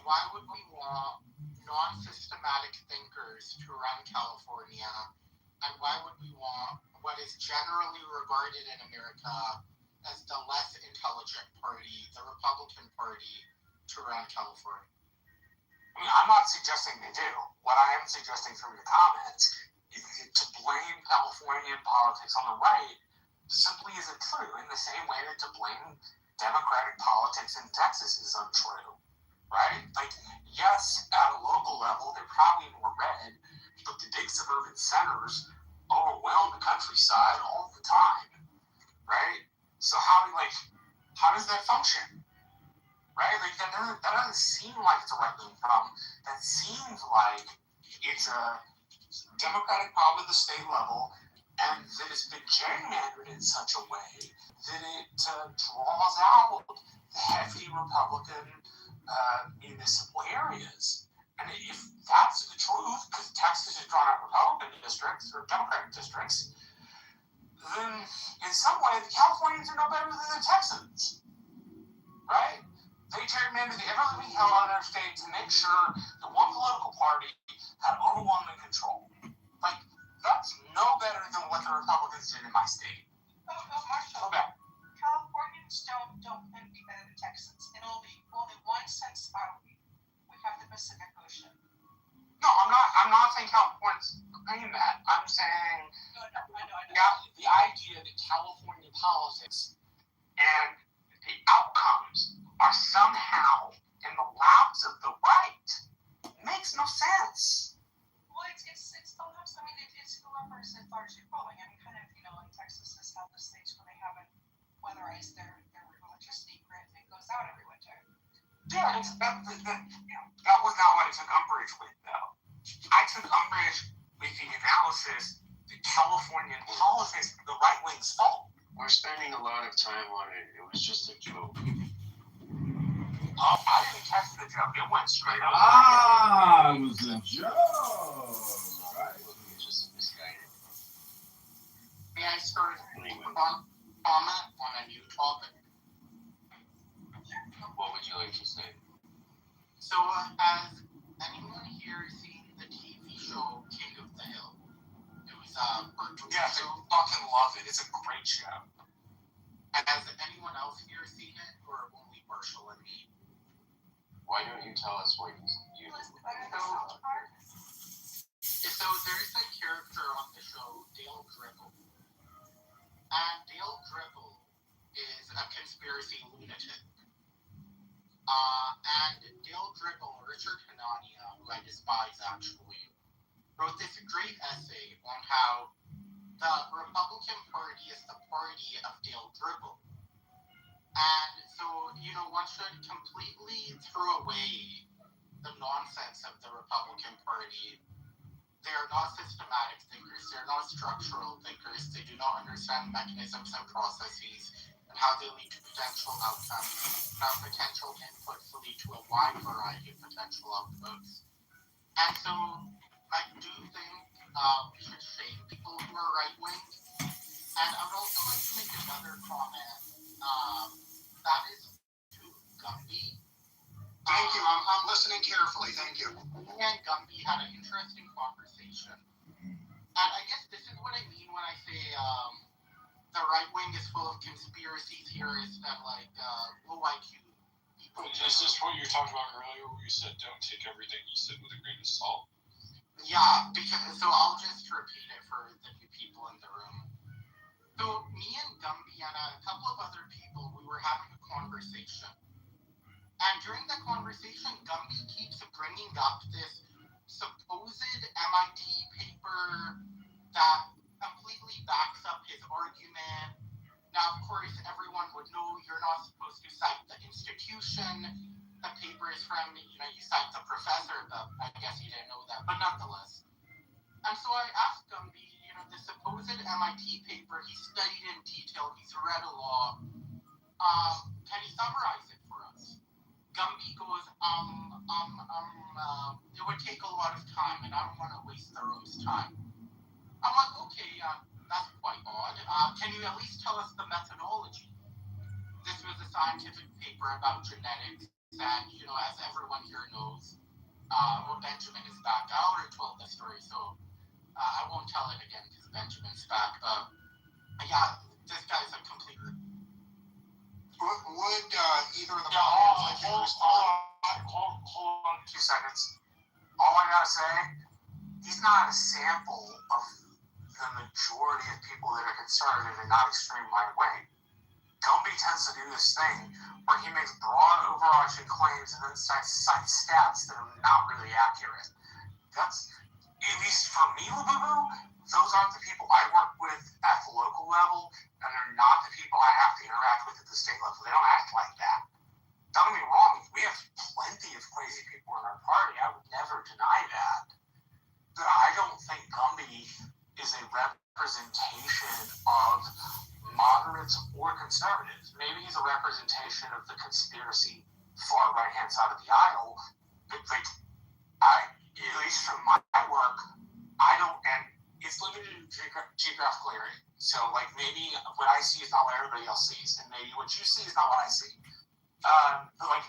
Speaker 22: why would we want non-systematic thinkers to run California, and why would we want what is generally regarded in America as the less intelligent party, the Republican Party, to run California?
Speaker 20: I mean, I'm not suggesting they do. What I am suggesting from your comments is to blame California politics on the right simply isn't true, in the same way that to blame Democratic politics in Texas is untrue, right? Like, yes, at a local level, they're probably more red, but the big suburban centers overwhelm the countryside all the time, right? So how does that function, right? Like, that doesn't seem like it's a right-wing problem. That seems like it's a Democratic problem at the state level, and that it's been gerrymandered in such a way that it draws out the heavy Republican municipal areas. And if that's the truth, because Texas has drawn out Republican districts or Democratic districts, then in some way the Californians are no better than the Texans, right? They gerrymandered the ever-living hell out of their state to make sure that one political party had overwhelming control. Like, that's no better than what the Republicans did in my state.
Speaker 11: Marshall,
Speaker 20: Okay.
Speaker 11: Californians don't envy better than Texans. In only one sense are we. We have the Pacific Ocean.
Speaker 20: No, I'm not saying Californians claim that. I'm saying the idea that California politics and the outcomes are somehow in the laps of the right makes no sense.
Speaker 11: Well, it's sometimes, I mean, it's whoever's largely following. I mean, kind of, in Texas has had the states where they haven't weatherized their electricity grid and it goes out every winter.
Speaker 7: Yeah, that was not what I took umbrage with, though. I took umbrage with the analysis that Californian politics, the right wing's fault.
Speaker 15: We're spending a lot of time on it. It was just a joke.
Speaker 7: Oh, I didn't catch the joke. It went straight up.
Speaker 10: It was a joke. Right.
Speaker 15: It was just misguided.
Speaker 22: May I start comment on a new topic?
Speaker 15: What would you like to say?
Speaker 22: So, has anyone here seen the TV show King of the Hill? It was
Speaker 7: Yeah, I fucking love it. It's a great show.
Speaker 22: And has anyone else here seen it, or only Marshall and me?
Speaker 15: Why don't you tell us what you
Speaker 22: So there's a character on the show, Dale Dribble. And Dale Dribble is a conspiracy lunatic. And Dale Dribble, Richard Hanania, who I despise actually, wrote this great essay on how the Republican Party is the party of Dale Dribble. And so, one should completely throw away the nonsense of the Republican Party. They're not systematic thinkers. They're not structural thinkers. They do not understand mechanisms and processes and how they lead to potential outcomes and how potential inputs lead to a wide variety of potential outputs. And so I do think we should shame people who are right-wing. And I would also like to make another comment. That is to Gumby.
Speaker 9: Thank you. I'm listening carefully. Thank you.
Speaker 22: Me and Gumby had an interesting conversation. And I guess this is what I mean when I say the right wing is full of conspiracy theorists and low IQ people.
Speaker 1: Is this what you were talking about earlier where you said don't take everything you said with a grain of salt?
Speaker 22: Yeah, so I'll just repeat it for the new people in the room. So me and Gumby and a couple of other people, we were having a conversation. And during the conversation, Gumby keeps bringing up this supposed MIT paper that completely backs up his argument. Now, of course, everyone would know you're not supposed to cite the institution the paper is from. You cite the professor, but I guess you didn't know that. But nonetheless. And so I asked Gumby, the supposed MIT paper, he studied in detail, he's read a lot. Can he summarize it for us? Gumby goes, it would take a lot of time, and I don't want to waste the room's time. I'm like, okay, that's quite odd. Can you at least tell us the methodology? This was a scientific paper about genetics, and, as everyone here knows, Benjamin is back. I already told the story, so I won't tell it again because Benjamin's back. But, yeah, this guy's a complete...
Speaker 9: Would either of the moderators like to respond?
Speaker 7: Hold on 2 seconds. All I gotta say, he's not a sample of the majority of people that are conservative and not extreme right wing. Gumby tends to do this thing where he makes broad, overarching claims and then cites stats that are not really accurate. That's, at least for me, those aren't the people I work with at the local level, and they're not the people I have to interact with at the state level. They don't act like that. Don't get me wrong, we have plenty of crazy people in our party. I would never deny that. But I don't think Gumby is a representation of moderates or conservatives. Maybe he's a representation of the conspiracy far right-hand side of the aisle. But, at least from my work, I don't, and it's limited in geographical area. So, maybe what I see is not what everybody else sees, and maybe what you see is not what I see. But,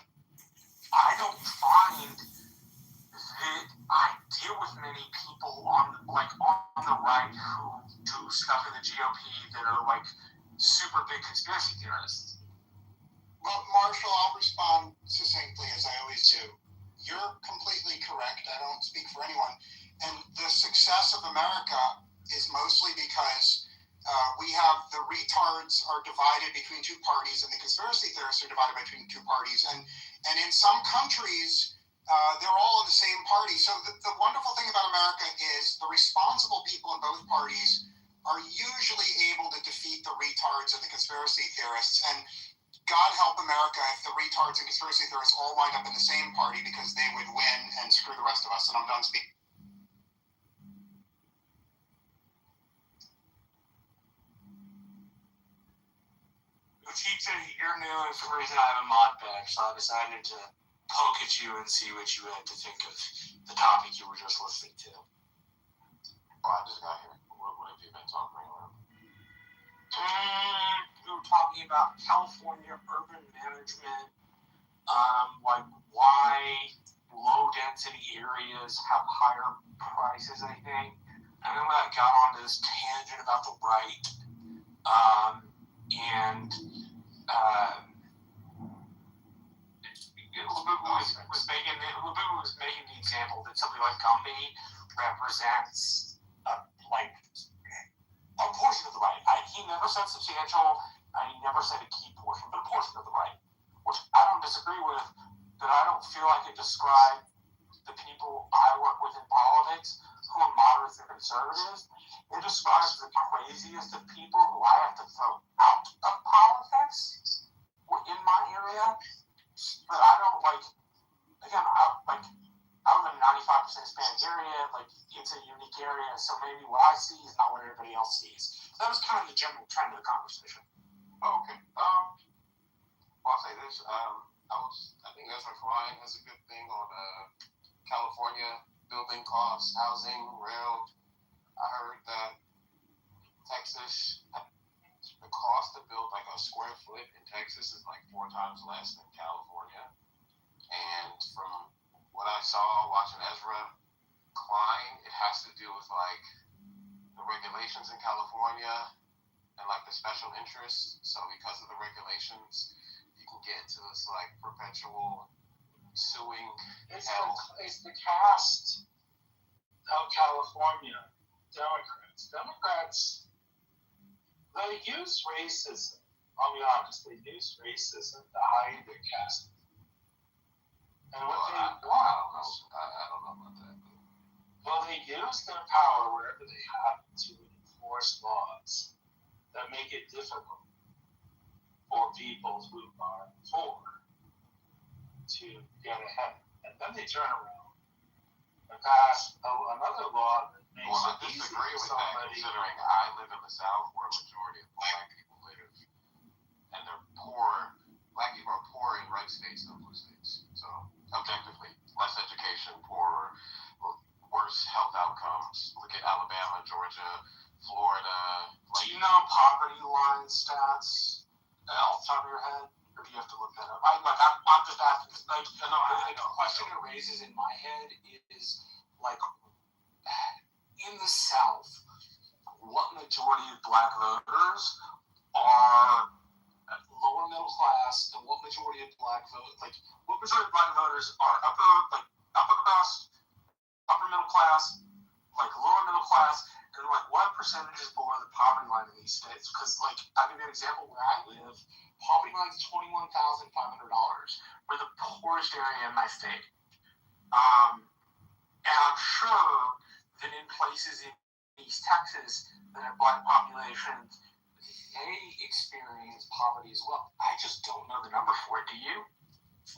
Speaker 7: I don't find that I deal with many people on the right who do stuff in the GOP that are, super big conspiracy theorists.
Speaker 9: Well, Marshall, I'll respond succinctly as I always do. You're completely correct. I don't speak for anyone. And the success of America is mostly because we have the retards are divided between two parties and the conspiracy theorists are divided between two parties. And in some countries, they're all in the same party. So the wonderful thing about America is the responsible people in both parties are usually able to defeat the retards and the conspiracy theorists. And God help
Speaker 18: America if the retards and conspiracy theorists all wind up in the same party because they would win and screw the rest of us. And I'm done speaking.
Speaker 21: Teacher, you're new, and for some reason I have a mod badge, so I decided to poke at you and see what you had to think of the topic you were just listening to.
Speaker 18: Oh, I just got here. What have you been talking about?
Speaker 21: We were talking about California urban management, like why low-density areas have higher prices, I think. And then I got onto this tangent about the right, and Labu was making the example that somebody like Gumby represents a portion of the right. He never said substantial, and he never said a key portion, but a portion of the right, which I don't disagree with, but I don't feel like it described the people I work with in politics who are moderates and conservatives. It describes the craziest of people who I have to throw out of politics in my area. But I don't again, I live in a 95% Hispanic area, it's a unique area, so maybe what I see is not what everybody else sees. So that was kind of the general trend of the conversation.
Speaker 18: Oh, okay. Well, I'll say this. I think Ezra Klein has a good thing on California building costs, housing, rail. I heard that Texas, the cost to build a square foot in Texas is 4 times less than California. And from what I saw watching Ezra Klein, it has to do with the regulations in California and the special interests. So because of the regulations, you can get into this perpetual suing hell.
Speaker 8: It's the cast of California Democrats, they use racism. I'll be honest, they use racism to hide their caste. And what
Speaker 18: I don't know about that.
Speaker 8: Well, they use their power wherever they have to enforce laws that make it difficult for people who are poor to get ahead. And then they turn around and pass another law that makes
Speaker 18: I
Speaker 8: it easy
Speaker 18: disagree
Speaker 8: for
Speaker 18: with that,
Speaker 8: somebody.
Speaker 18: considering I live in the South where a majority of black people live. And they're poor. Black people are poor in red states than blue states. So, objectively, less education, poorer, worse health outcomes. Look at Alabama, Georgia, Florida.
Speaker 8: Do you know poverty line stats off the top of your head? Or do you have to look that up? I'm just asking. The question it raises in my head is, in the South, what majority of black voters are lower middle class, and what majority of black what majority of black voters are upper crust, upper middle class, lower middle class, and what percentage is below the poverty line in these states? Because I'll give you an example where I live. Poverty line is $21,500. We're the poorest area in my state. And I'm sure that in places in East Texas that have black populations, they experience poverty as well. I just don't know the number for it. Do you?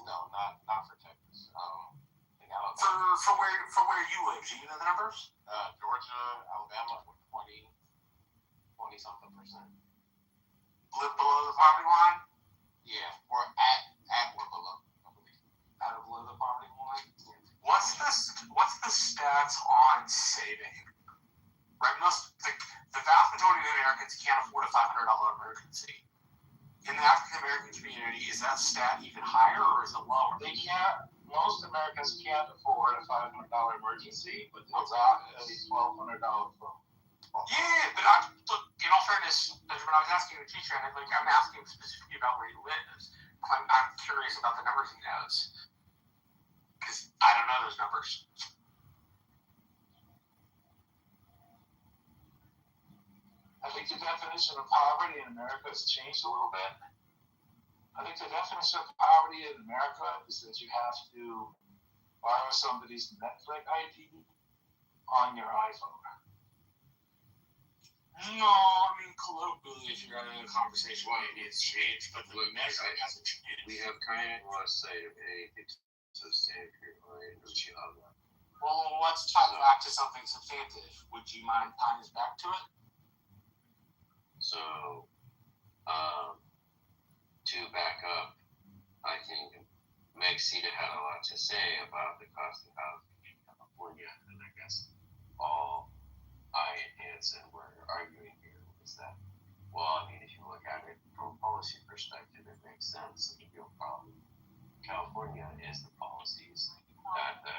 Speaker 18: No, not for Texas.
Speaker 8: For where you live, do you know the numbers?
Speaker 18: Georgia, Alabama, 20 something percent.
Speaker 8: Live below the poverty line?
Speaker 18: Yeah, or at or below, I believe.
Speaker 8: At or below the poverty line? What's the stats on saving? Right, the vast majority of Americans can't afford a $500 emergency. In the African American community, is that stat even higher or is it lower? They can't. Most Americans can't afford a $500 emergency, but they'll got a $1,200 phone. Yeah, but in all fairness, when I was asking the teacher, and I'm asking specifically about where he lives. I'm curious about the numbers he knows, because I don't know those numbers. I think the definition of poverty in America has changed a little bit. I think the definition of poverty in America is that you have to borrow somebody's Netflix ID on your iPhone. No, I mean
Speaker 21: colloquially, if you're having a conversation, why it needs change, but the measure hasn't changed.
Speaker 15: We have kind of lost sight of anything substantive
Speaker 21: Well, let's tie back to something substantive. Would you mind tying us back to it?
Speaker 15: So, to back up, I think Meg Cita had a lot to say about the cost of housing in California, and I guess all I and Hanson were arguing here was that, well, I mean, if you look at it from a policy perspective, it makes sense. The real problem in California is the policies that the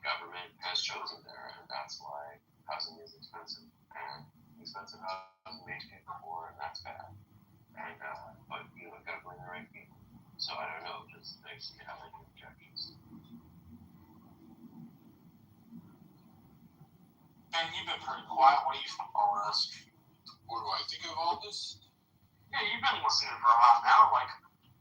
Speaker 15: government has chosen there, and that's why housing is expensive, and expensive housing makes people poor, and that's bad. And but you look at the right people. So I don't know, just makes me have any objections.
Speaker 21: Ben, you've been pretty quiet. What do you think of all this?
Speaker 9: What do I think of all this?
Speaker 21: Yeah, you've been listening for a while now. Like,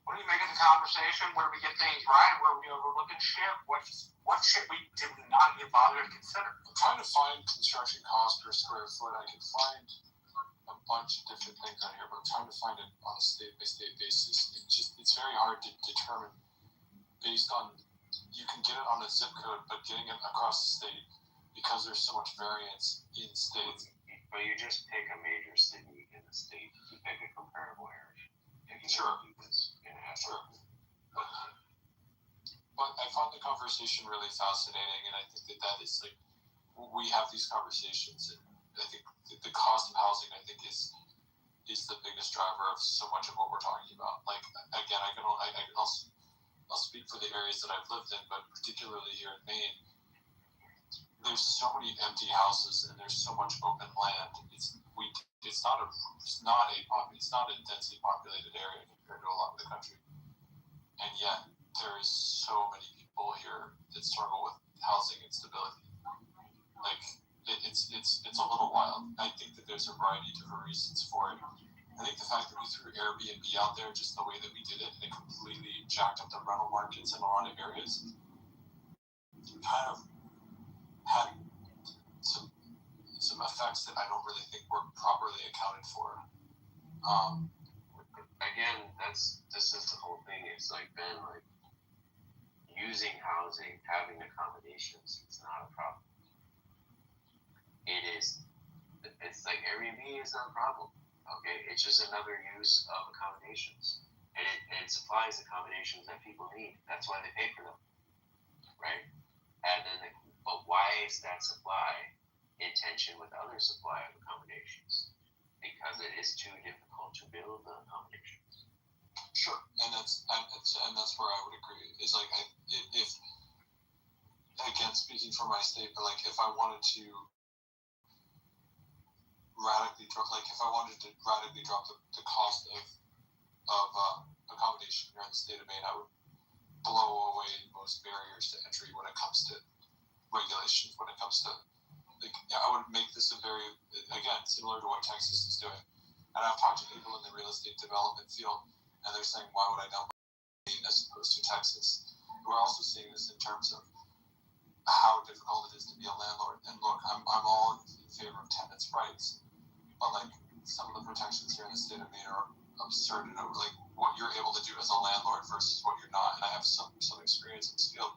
Speaker 21: what do you make of the conversation? Where we get things right? Where we overlooking shit? What shit we did not even bother to consider?
Speaker 4: I'm trying to find construction cost per square foot. I can find a bunch of different things on here, but I'm trying to find it on a state-by-state basis. It's very hard to determine based on, you can get it on a zip code, but getting it across the state, because there's so much variance in states.
Speaker 15: But you just pick a major city in the state, you pick a comparable area.
Speaker 4: Sure. Sure. But I find the conversation really fascinating, and I think that is like, we have these conversations, and I think the cost of housing, I think, is the biggest driver of so much of what we're talking about. Like, again, I'll speak for the areas that I've lived in, but particularly here in Maine, there's so many empty houses and there's so much open land. It's not a densely populated area compared to a lot of the country, and yet there is so many people here that struggle with housing instability. Like, it's a little wild. I think that there's a variety of different reasons for it. I think the fact that we threw Airbnb out there just the way that we did it, and it completely jacked up the rental markets in a lot of areas, kind of had some effects that I don't really think were properly accounted for.
Speaker 15: Again, this is the whole thing. It's like, Ben, like, using housing, having accommodations, it's not a problem. It's like Airbnb is not a problem. Okay, it's just another use of accommodations, and it supplies accommodations that people need. That's why they pay for them, right? And then, but why is that supply in tension with other supply of accommodations? Because it is too difficult to build the accommodations.
Speaker 4: Sure, and that's where I would agree. Is like, if again, speaking for my state, but like, if I wanted to radically drop the cost of accommodation here in the state of Maine, I would blow away most barriers to entry when it comes to regulations. When it comes to, like, I would make this a very, again, similar to what Texas is doing. And I've talked to people in the real estate development field, and they're saying, why would I not Maine as opposed to Texas? We're also seeing this in terms of how difficult it is to be a landlord. And look, I'm all in favor of tenants' rights, but like, some of the protections here in the state of Maine are absurd. And like, what you're able to do as a landlord versus what you're not. And I have some experience in this field.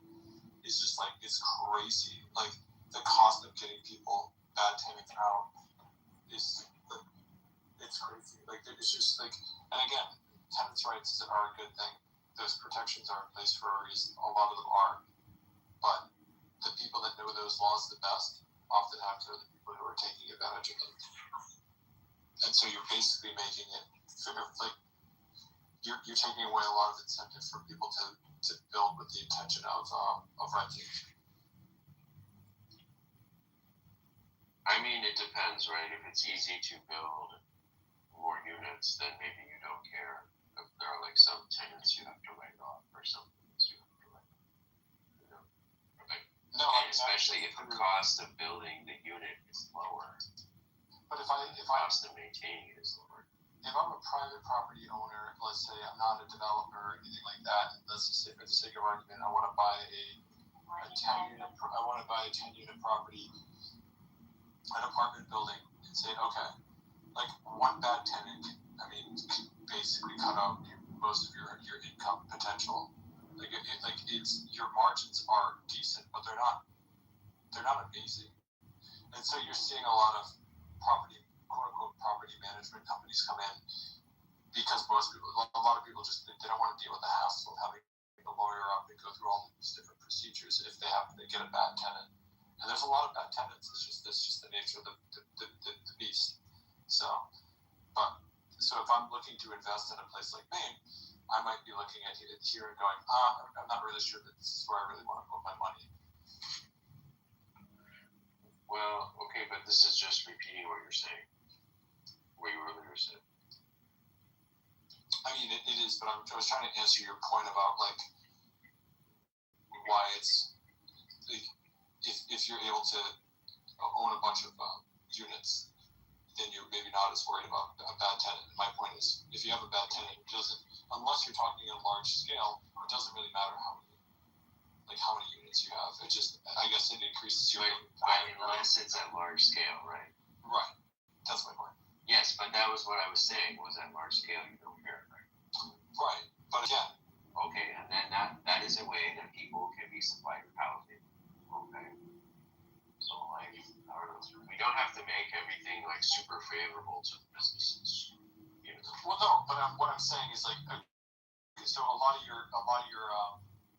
Speaker 4: It's just like, it's crazy. Like, the cost of getting people bad tenants out is like, it's crazy. Like, it's just like, and again, tenants' rights are a good thing. Those protections are in place for a reason. A lot of them are, but the people that know those laws the best often have to are the people who are taking advantage of them. And so you're basically making it like, you're taking away a lot of incentive for people to build with the intention of renting.
Speaker 15: I mean, it depends, right? If it's easy to build more units, then maybe you don't care. If there are like some tenants you have to write off, or some tenants you have to write off. You know? Like,
Speaker 4: no,
Speaker 15: especially if the cost of building the unit is lower.
Speaker 4: But if
Speaker 15: the cost of maintaining it is lower.
Speaker 4: If I'm a private property owner, let's say I'm not a developer or anything like that, and let's just say for the sake of argument, I want to buy a 10-unit property, an apartment building, and say, okay, like, one bad it's your margins are decent, but they're not amazing. And so you're seeing a lot of quote unquote property management companies come in because a lot of people just they don't want to deal with the hassle of having a lawyer up and go through all these different procedures if they happen to get a bad tenant. And there's a lot of bad tenants. It's just the nature of the beast. So if I'm looking to invest in a place like Maine, I might be looking at it here and going, I'm not really sure that this is where I really want to put my money.
Speaker 15: Well, okay, but this is just repeating what you're saying. What you earlier said.
Speaker 4: I mean, it is, but I was trying to answer your point about like why it's like if you're able to own a bunch of units, then you're maybe not as worried about a bad tenant. And my point is, if you have a bad tenant, unless you're talking on a large scale, it doesn't really matter how many units you have. It just, I guess, it increases your
Speaker 15: unless it's at large scale, right?
Speaker 4: Right. That's my point.
Speaker 15: Yes, but that was what I was saying. Was at large scale, you don't care, right?
Speaker 4: Right. But again.
Speaker 15: Okay, and then that is a way that people can be supplied with housing. Okay. So like, I don't know. We don't have to make everything like super favorable to the businesses. You know?
Speaker 4: Well, no, but what I'm saying is like, so a lot of your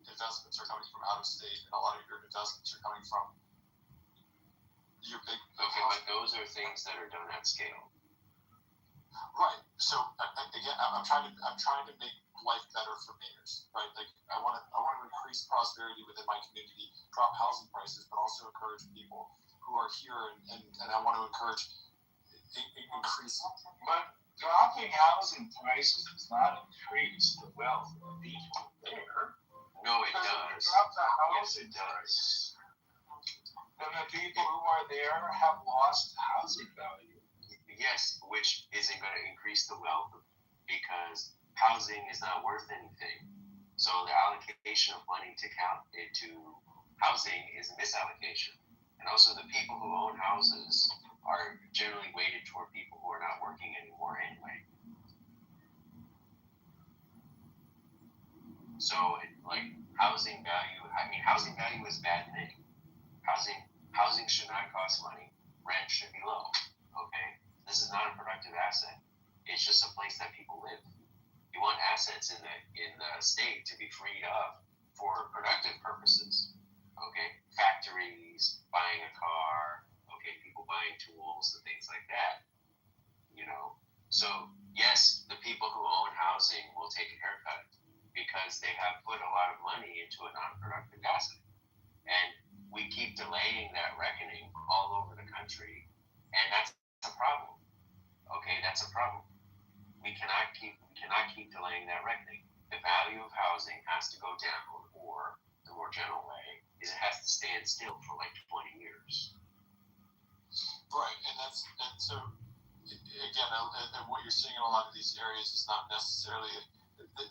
Speaker 4: investments are coming from out of state, and a lot of your investments are coming from your big.
Speaker 15: Okay, but those are things that are done at scale.
Speaker 4: Right. So again, I'm trying to make life better for Mainers, right? Like I want to increase prosperity within my community, drop housing prices, but also encourage people who are here, and I want to encourage increase.
Speaker 12: But dropping housing prices does not increase the wealth of the people there.
Speaker 15: No, it does.
Speaker 12: Drop the housing price, then the people who are there have lost housing value.
Speaker 15: Yes, which isn't going to increase the wealth because housing is not worth anything. So the allocation of money to housing is a misallocation. And also the people who own houses are generally weighted toward people who are not working anymore anyway. So like housing value is a bad thing. Housing should not cost money. Rent should be low. Okay? This is not a productive asset. It's just a place that people live. You want assets in the state to be freed up for productive purposes. Okay, factories, buying a car. Okay, people buying tools and things like that. You know, so yes, the people who own housing will take a haircut because they have put a lot of money into a non-productive asset, and we keep delaying that reckoning all over the country, and that's a problem. Okay, that's a problem. We cannot keep delaying that reckoning. The value of housing has to go down, or the more general way is it has to stand still for like 20 years.
Speaker 4: Right, and so again, what you're seeing in a lot of these areas is not necessarily.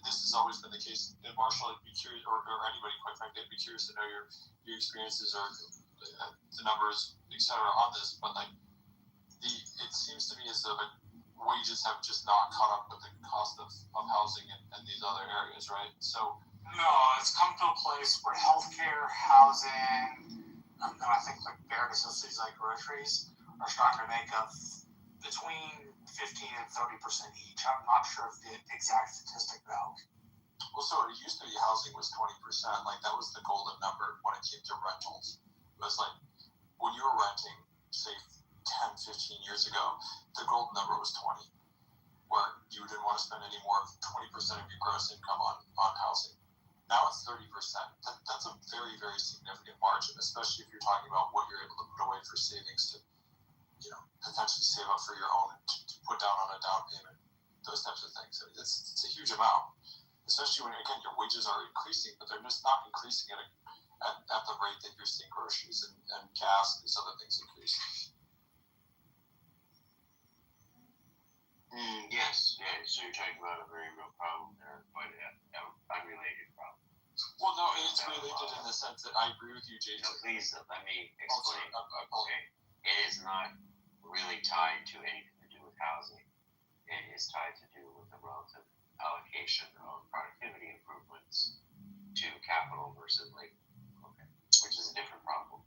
Speaker 4: This has always been the case. And Marshall, I'd be curious, or anybody, quite frankly, I'd be curious to know your experiences or the numbers, etc. on this. But like, it seems to me as though wages have just not caught up with the cost of housing in these other areas, right? So
Speaker 21: no, it's come to a place where healthcare, housing, and I think like bare necessities like groceries are starting to make up between 15 and 30% each. I'm not sure of the exact statistic though.
Speaker 4: Well, so it used to be housing was 20%. Like that was the golden number when it came to rentals. It was like when you were renting, say 10, 15 years ago, the golden number was 20, where you didn't want to spend any more of 20% of your gross income on housing. Now it's 30%. That's a very, very significant margin, especially if you're talking about what you're able to put away for savings to, potentially save up for your own, to put down on a down payment, those types of things. It's a huge amount, especially when, again, your wages are increasing, but they're just not increasing at the rate that you're seeing groceries and gas and these other things increase.
Speaker 15: Yes, so you're talking about a very real problem there, but an unrelated problem.
Speaker 4: Well, no, it's related in the sense that I agree with you, Jason.
Speaker 15: No, please let me explain. Okay, it is not really tied to anything to do with housing. It is tied to do with the relative allocation of productivity improvements to capital versus labor, which is a different problem.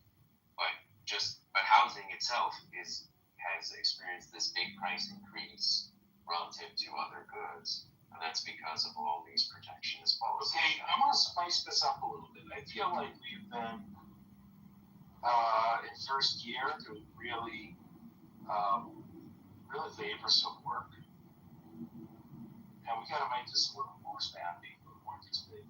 Speaker 15: But housing itself has experienced this big price increase relative to other goods, and that's because of all these protectionist policies.
Speaker 21: Okay, I want to spice this up a little bit. I feel like we've been in first year to really favor some work, and we got to make this a little more standing, a little more interesting.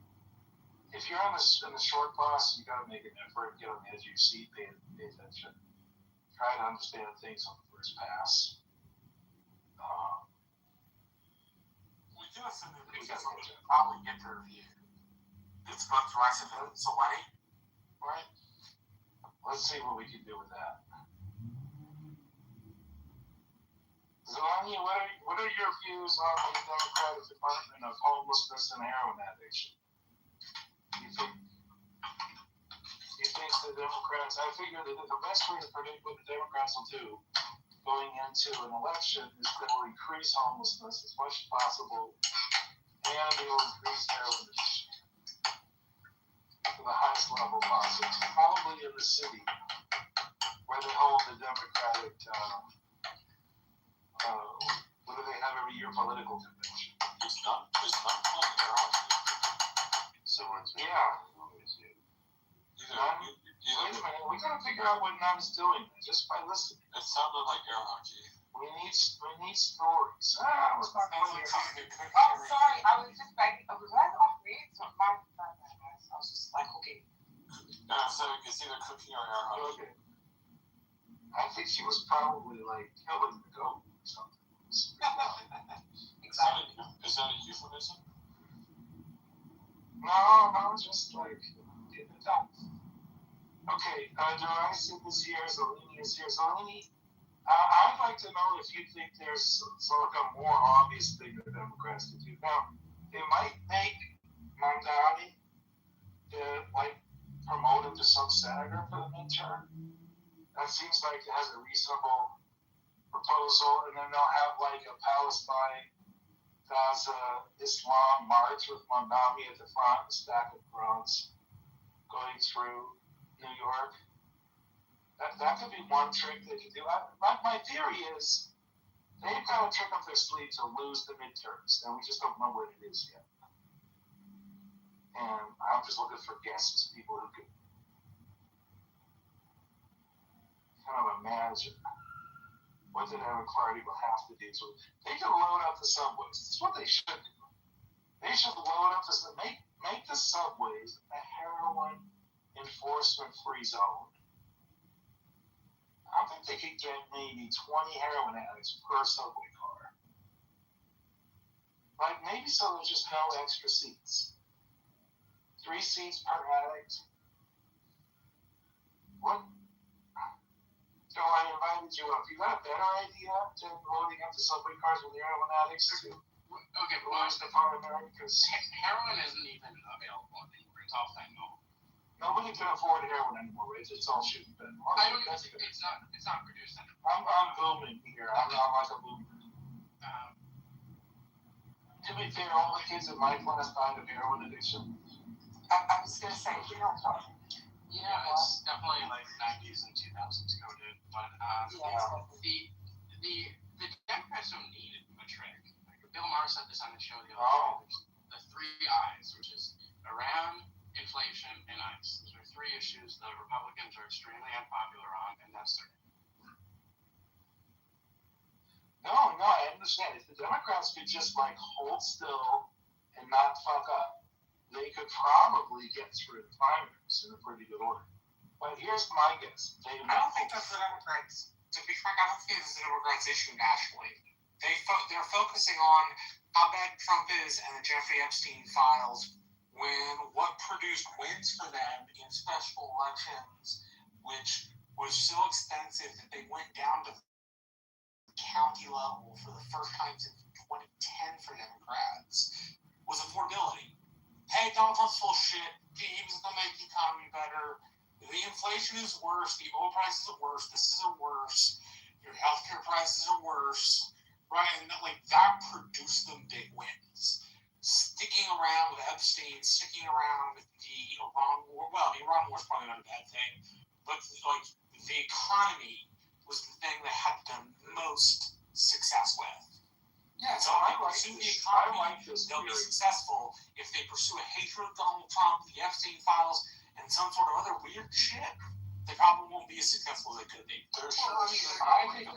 Speaker 21: If you're in the short bus, you got to make an effort, get on the edge of your seat, pay attention, try to understand things on the first pass. We do have some individuals that can probably get their view. It's both rice and it's away, right? Let's see what we can do with that. Zelani, what are your views on the Democratic Department of Homelessness and Heroin Addiction? Do you think the Democrats, I figure that the best way to predict what the Democrats will do going into an election is they will increase homelessness as much as possible, and they will increase heroin addiction to the highest level possible, probably in the city where they hold the Democratic, what do they have every year, political convention.
Speaker 4: There's not playing heroin.
Speaker 21: Yeah. Wait a minute, we gotta figure out what Nun's doing just by listening.
Speaker 4: It sounded like air hockey.
Speaker 21: We need stories. I was not clear.
Speaker 14: Oh, sorry, I was just like, was that off mute? So my bad, guys. I was just like, okay.
Speaker 4: Yeah, so it's either cooking or air hockey.
Speaker 21: Okay. I think she was probably like killing the goat or something.
Speaker 14: Exactly.
Speaker 4: Is that a euphemism?
Speaker 21: No, just like getting it done. Okay, Darius is here, Zelini is here. Zelini, I'd like to know if you think there's sort of a more obvious thing the Democrats could do. Now, they might make Mamdani promote him to some senator for the midterm. That seems like it has a reasonable proposal, and then they'll have like a Palestine, Gaza, Islam march with Mamdani at the front, a stack of Qurans going through New York. That could be one trick they could do. My theory is they've got a trick up their sleeve to lose the midterms, and we just don't know what it is yet. And I'm just looking for guesses, people who could kind of imagine what the Democratic Party will have to do. So they can load up the subways. That's what they should do. They should load up make the subways a heroin enforcement-free zone. I think they could get maybe 20 heroin addicts per subway car. Like maybe so there's just no extra seats. 3 seats per addict. What? So I invited you up. You got a better idea than loading up the subway cars with heroin addicts too?
Speaker 2: Okay, but
Speaker 21: where's the part of America? Because
Speaker 2: heroin isn't even available anymore. It's all fentanyl.
Speaker 21: Nobody can afford heroin anymore, right? It's all shooting fentanyl.
Speaker 2: It's not produced anymore.
Speaker 21: I'm booming here. I'm like a boomer. To be fair, all the kids in my class died of heroin addiction.
Speaker 14: I was gonna say, you know,
Speaker 2: yeah, it's definitely like 90s and 2000s coded, but the Democrats don't need a trick. Like Bill Maher said this on the show the other day. The 3 I's, which is Iran, inflation, and ICE. Those are 3 issues the Republicans are extremely unpopular on, and that's their.
Speaker 21: No, I understand. If the Democrats could just like hold still and not fuck up, they could probably get through the primaries in a pretty good order. But here's my guess.
Speaker 22: I don't think that's the Democrats. To be frank, I don't think it's the Democrats' issue nationally. They're focusing on how bad Trump is and the Jeffrey Epstein files when what produced wins for them in special elections, which was so extensive that they went down to the county level for the first time since 2010 for Democrats, was affordability. Hey, Donald Trump's full shit. He was going to make the economy better. The inflation is worse. The oil prices are worse. This is worse. Your healthcare prices are worse. Right? And like that produced them big wins.
Speaker 9: sticking around with Epstein, sticking around with the Iran war. Well, the Iran war is probably not a bad thing, but like the economy was the thing that had the most success with.
Speaker 20: Yeah,
Speaker 9: so if they pursue the economy, they'll be successful. If they pursue a hatred of Donald Trump, the Epstein files, and some sort of other weird shit, they probably won't be as successful as they could be.
Speaker 20: I think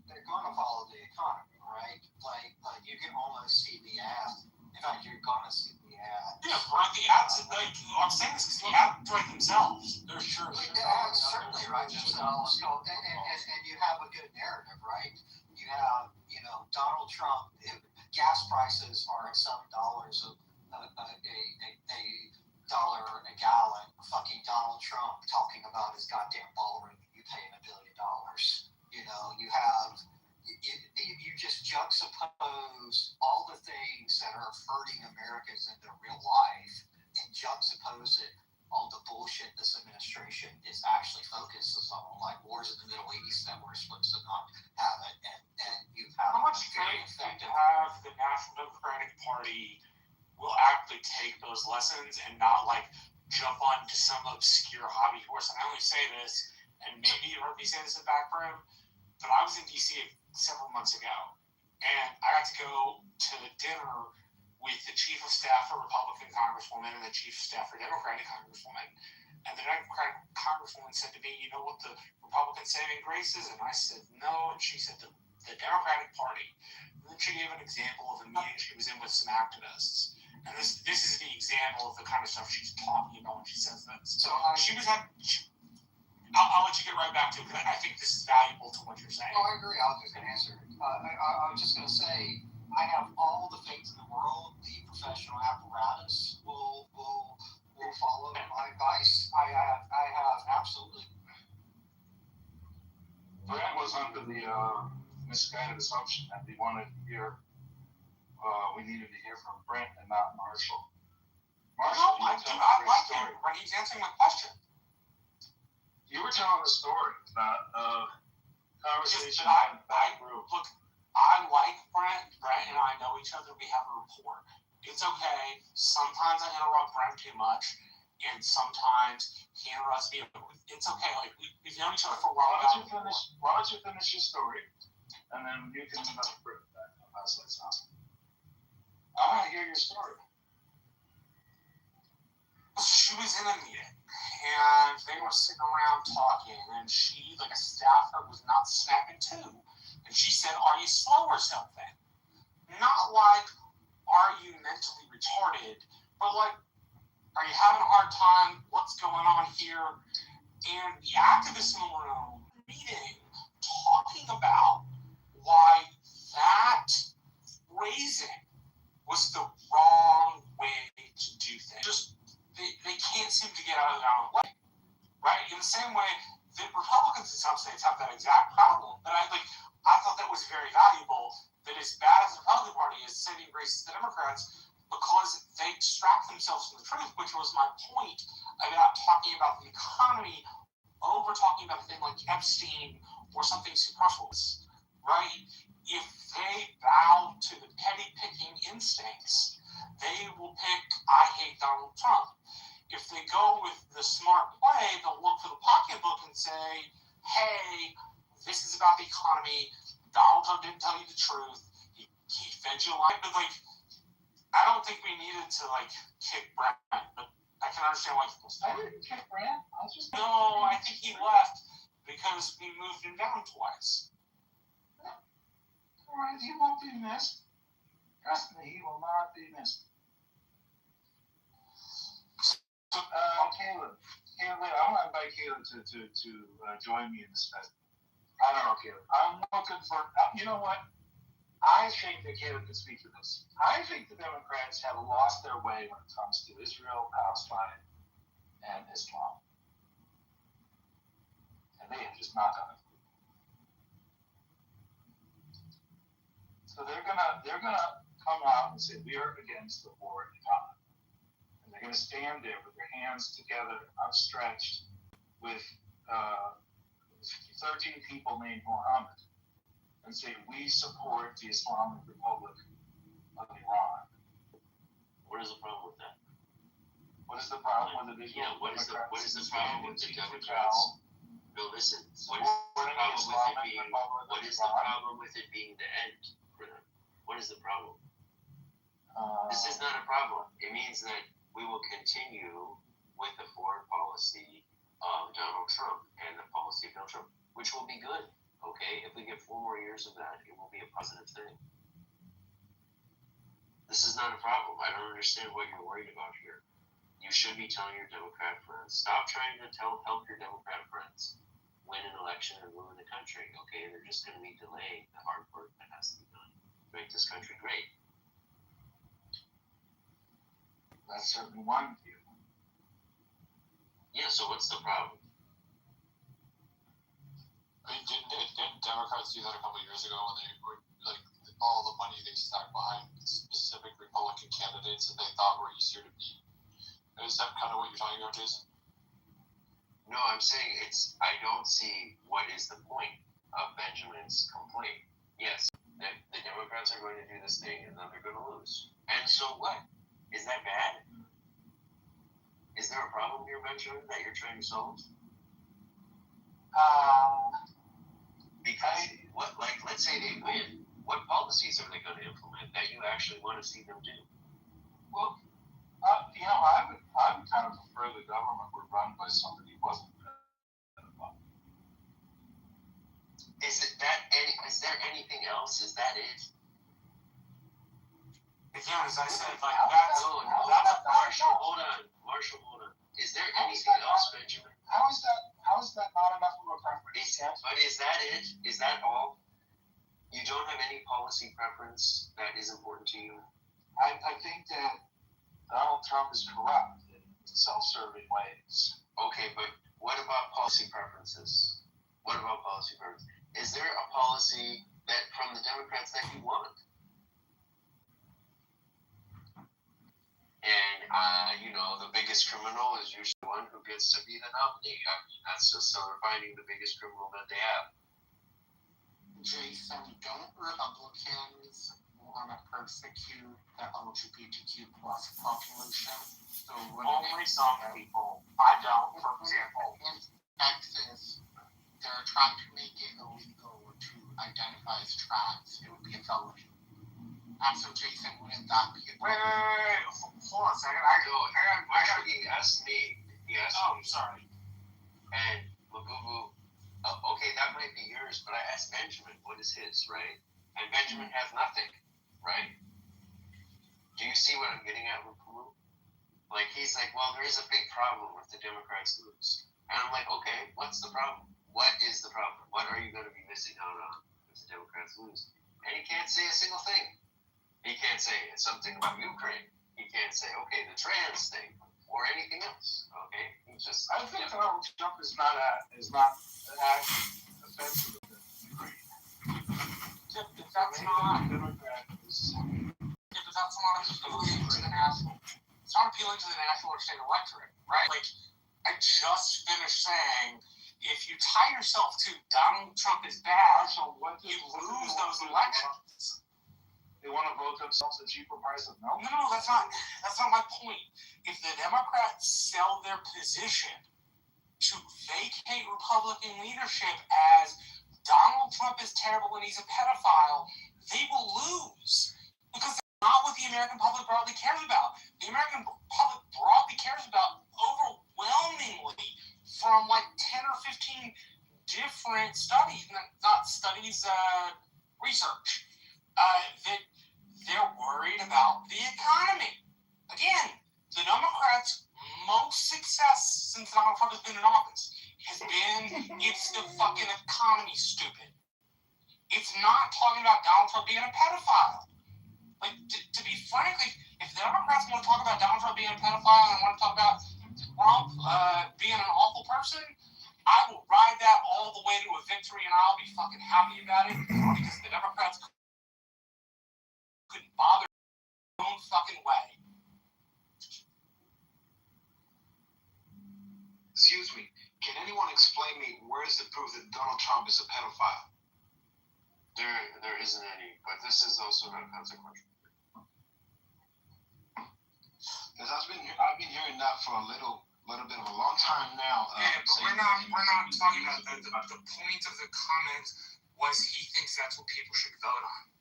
Speaker 20: they're going to follow the economy, right? Like you can almost see the ad. In fact, you're going to see the ad.
Speaker 9: Yeah, right. The ads, like, I'm saying this because the ads write themselves. They're sure.
Speaker 20: The ads certainly write themselves, and you have a good narrative, right? You have, Donald Trump. Gas prices are at $7 a dollar a gallon. Fucking Donald Trump talking about his goddamn ballroom. You pay him $1 billion. You have. You just juxtapose all the things that are hurting Americans in their real life and juxtapose it on the bullshit this administration is actually focuses on, like wars in the Middle East that we're supposed to not have it, and you have
Speaker 9: how much faith do you have the National Democratic Party will actually take those lessons and not like jump onto some obscure hobby horse? And I only say this, and maybe you heard me say this in the back room, but I was in DC several months ago, and I got to go to the dinner with the chief of staff for Republican Congresswoman and the chief of staff for Democratic Congresswoman. And the Democratic Congresswoman said to me, "You know what the Republican saving grace is?" And I said, "No." And she said, the Democratic Party. And then she gave an example of a meeting she was in with some activists. And this is the example of the kind of stuff she's talking about when she says this. So she was having... I'll let you get right back to it, because I think this is valuable to what you're saying.
Speaker 20: Oh, I agree. I was just going to answer. I was just going to say, I have all the faith in the world. The professional apparatus will follow my advice. I have absolutely.
Speaker 12: Brent was under the misguided assumption that we wanted to hear. We needed to hear from Brent and not Marshall. Marshall,
Speaker 9: I like him when he's answering my question.
Speaker 12: You were telling a story about conversation.
Speaker 9: Look, I like Brent. Brent and I know each other. We have a rapport. It's okay. Sometimes I interrupt Brent too much, and sometimes he interrupts me. It's okay. Like we've known each other for a while.
Speaker 12: Why don't you finish your story, and then you can bring it back. How's that sound? I want to hear your story.
Speaker 9: So she was in a meeting, and they were sitting around talking, and she, like a staffer, was not snapping too. And she said, "Are you slow or something?" Not like, "Are you mentally retarded?" but like, "Are you having a hard time? What's going on here?" And the activists in the room meeting talking about why that phrasing was the wrong way to do things. Just they can't seem to get out of their own way, right? In the same way, the Republicans in some states have that exact problem. But I thought that was very valuable. That as bad as the Republican Party is saving grace to the Democrats, because they distract themselves from the truth, which was my point about talking about the economy over talking about a thing like Epstein or something superfluous, right? If they bow to the petty picking instincts, they will pick, "I hate Donald Trump." If they go with the smart play, they'll look for the pocketbook and say, "Hey, this is about the economy. Donald Trump didn't tell you the truth. He fed you a lie." But I don't think we needed to kick Brent, but I can understand why people say.
Speaker 12: I didn't kick Brent.
Speaker 9: No, I think he left because we moved him down twice.
Speaker 12: All right, he won't be missed. Trust me, he will not be missed. Caleb, I want to invite Caleb to join me in this festival. I don't know, Caleb. I'm looking for. You know what? I think that Caleb can speak to this. I think the Democrats have lost their way when it comes to Israel, Palestine, and Islam, and they have just not done it. So they're gonna come out and say we are against the war in Gaza, and they're gonna stand there with their hands together, outstretched, with 13 people named Muhammad, and say we support the Islamic Republic of Iran.
Speaker 15: What is the problem with that?
Speaker 21: What is the problem with it?
Speaker 15: Yeah, what is the problem with the Democrats? No, listen. What is the problem with it being the end for them? What is the problem? This is not a problem. It means that we will continue with the foreign policy of Donald Trump and the policy of Donald Trump, which will be good. Okay, if we get 4 more years of that, it will be a positive thing. This is not a problem. I don't understand what you're worried about here. You should be telling your Democrat friends. Stop trying to help your Democrat friends win an election and ruin the country. Okay, they're just going to be delaying the hard work that has to be done to make this country great.
Speaker 21: That's certainly one view.
Speaker 15: Yeah, so what's the problem?
Speaker 4: I mean, didn't Democrats do that a couple of years ago when they were like all the money they stacked behind specific Republican candidates that they thought were easier to beat? Is that kind of what you're talking about, Jason?
Speaker 15: No, I'm saying I don't see what is the point of Benjamin's complaint. Yes, the Democrats are going to do this thing and then they're going to lose. And so what? Is that bad? Is there a problem here, Benjamin, that you're trying to solve? Because let's say they win, what policies are they going to implement that you actually want to see them do?
Speaker 21: Well, I would kind of prefer the government were run by somebody who wasn't pedophile.
Speaker 15: Is there anything else? Is that it?
Speaker 21: Again, as I said, like
Speaker 15: Marshall, hold on. Is there anything else, Benjamin?
Speaker 21: How is that not enough of a preference?
Speaker 15: But is that it? Is that all? You don't have any policy preference that is important to you?
Speaker 21: I think that Donald Trump is corrupt in self-serving ways.
Speaker 15: Okay, but what about policy preferences? Is there a policy that from the Democrats that you want? And, the biggest criminal is usually the one who gets to be the nominee. I mean, that's just sort of finding the biggest criminal that they have.
Speaker 22: Jason, don't Republicans want to persecute the LGBTQ plus population? So
Speaker 21: only some people. I don't, for example.
Speaker 22: In Texas, they're trying to make it illegal to identify as trans. It would be a felony. And so, Jason, wouldn't that be a
Speaker 21: Wait, hold on a second.
Speaker 15: He asked me.
Speaker 21: Sorry.
Speaker 15: And Labubu, okay, that might be yours, but I asked Benjamin what is his, right? And Benjamin has nothing, right? Do you see what I'm getting at, Labubu? Like, he's like, well, there is a big problem if the Democrats lose. And I'm like, okay, what's the problem? What is the problem? What are you going to be missing out on if the Democrats lose? And he can't say a single thing. He can't say it's something about Ukraine. He can't say, okay, the trans thing or anything else. Okay, he just.
Speaker 21: I think Donald Trump is not that offensive to Ukraine.
Speaker 22: If that's not appealing to the national, it's not appealing to the national or state electorate, right? Like, I just finished saying, if you tie yourself to Donald Trump is bad, you lose those elections.
Speaker 21: They want to vote themselves a cheaper price of milk?
Speaker 22: No, that's not my point. If the Democrats sell their position to vacate Republican leadership as Donald Trump is terrible and he's a pedophile, they will lose. Because that's not what the American public broadly cares about. The American public broadly cares about overwhelmingly from like 10 or 15 different studies, not studies, research, that they're worried about the economy. Again, the Democrats' most success since Donald Trump has been in office has been it's the fucking economy, stupid. It's not talking about Donald Trump being a pedophile. Like, to be frank, if the Democrats want to talk about Donald Trump being a pedophile and want to talk about Trump being an awful person, I will ride that all the way to a victory and I'll be fucking happy about it because the Democrats couldn't bother their own fucking way.
Speaker 12: Excuse me, can anyone explain me where's the proof that Donald Trump is a pedophile?
Speaker 15: There isn't any, but this is also not consequential.
Speaker 18: Because I've been hearing that for a little bit of a long time now.
Speaker 12: Yeah, but we're not talking about that. The point of the comment was he thinks that's what people should vote on.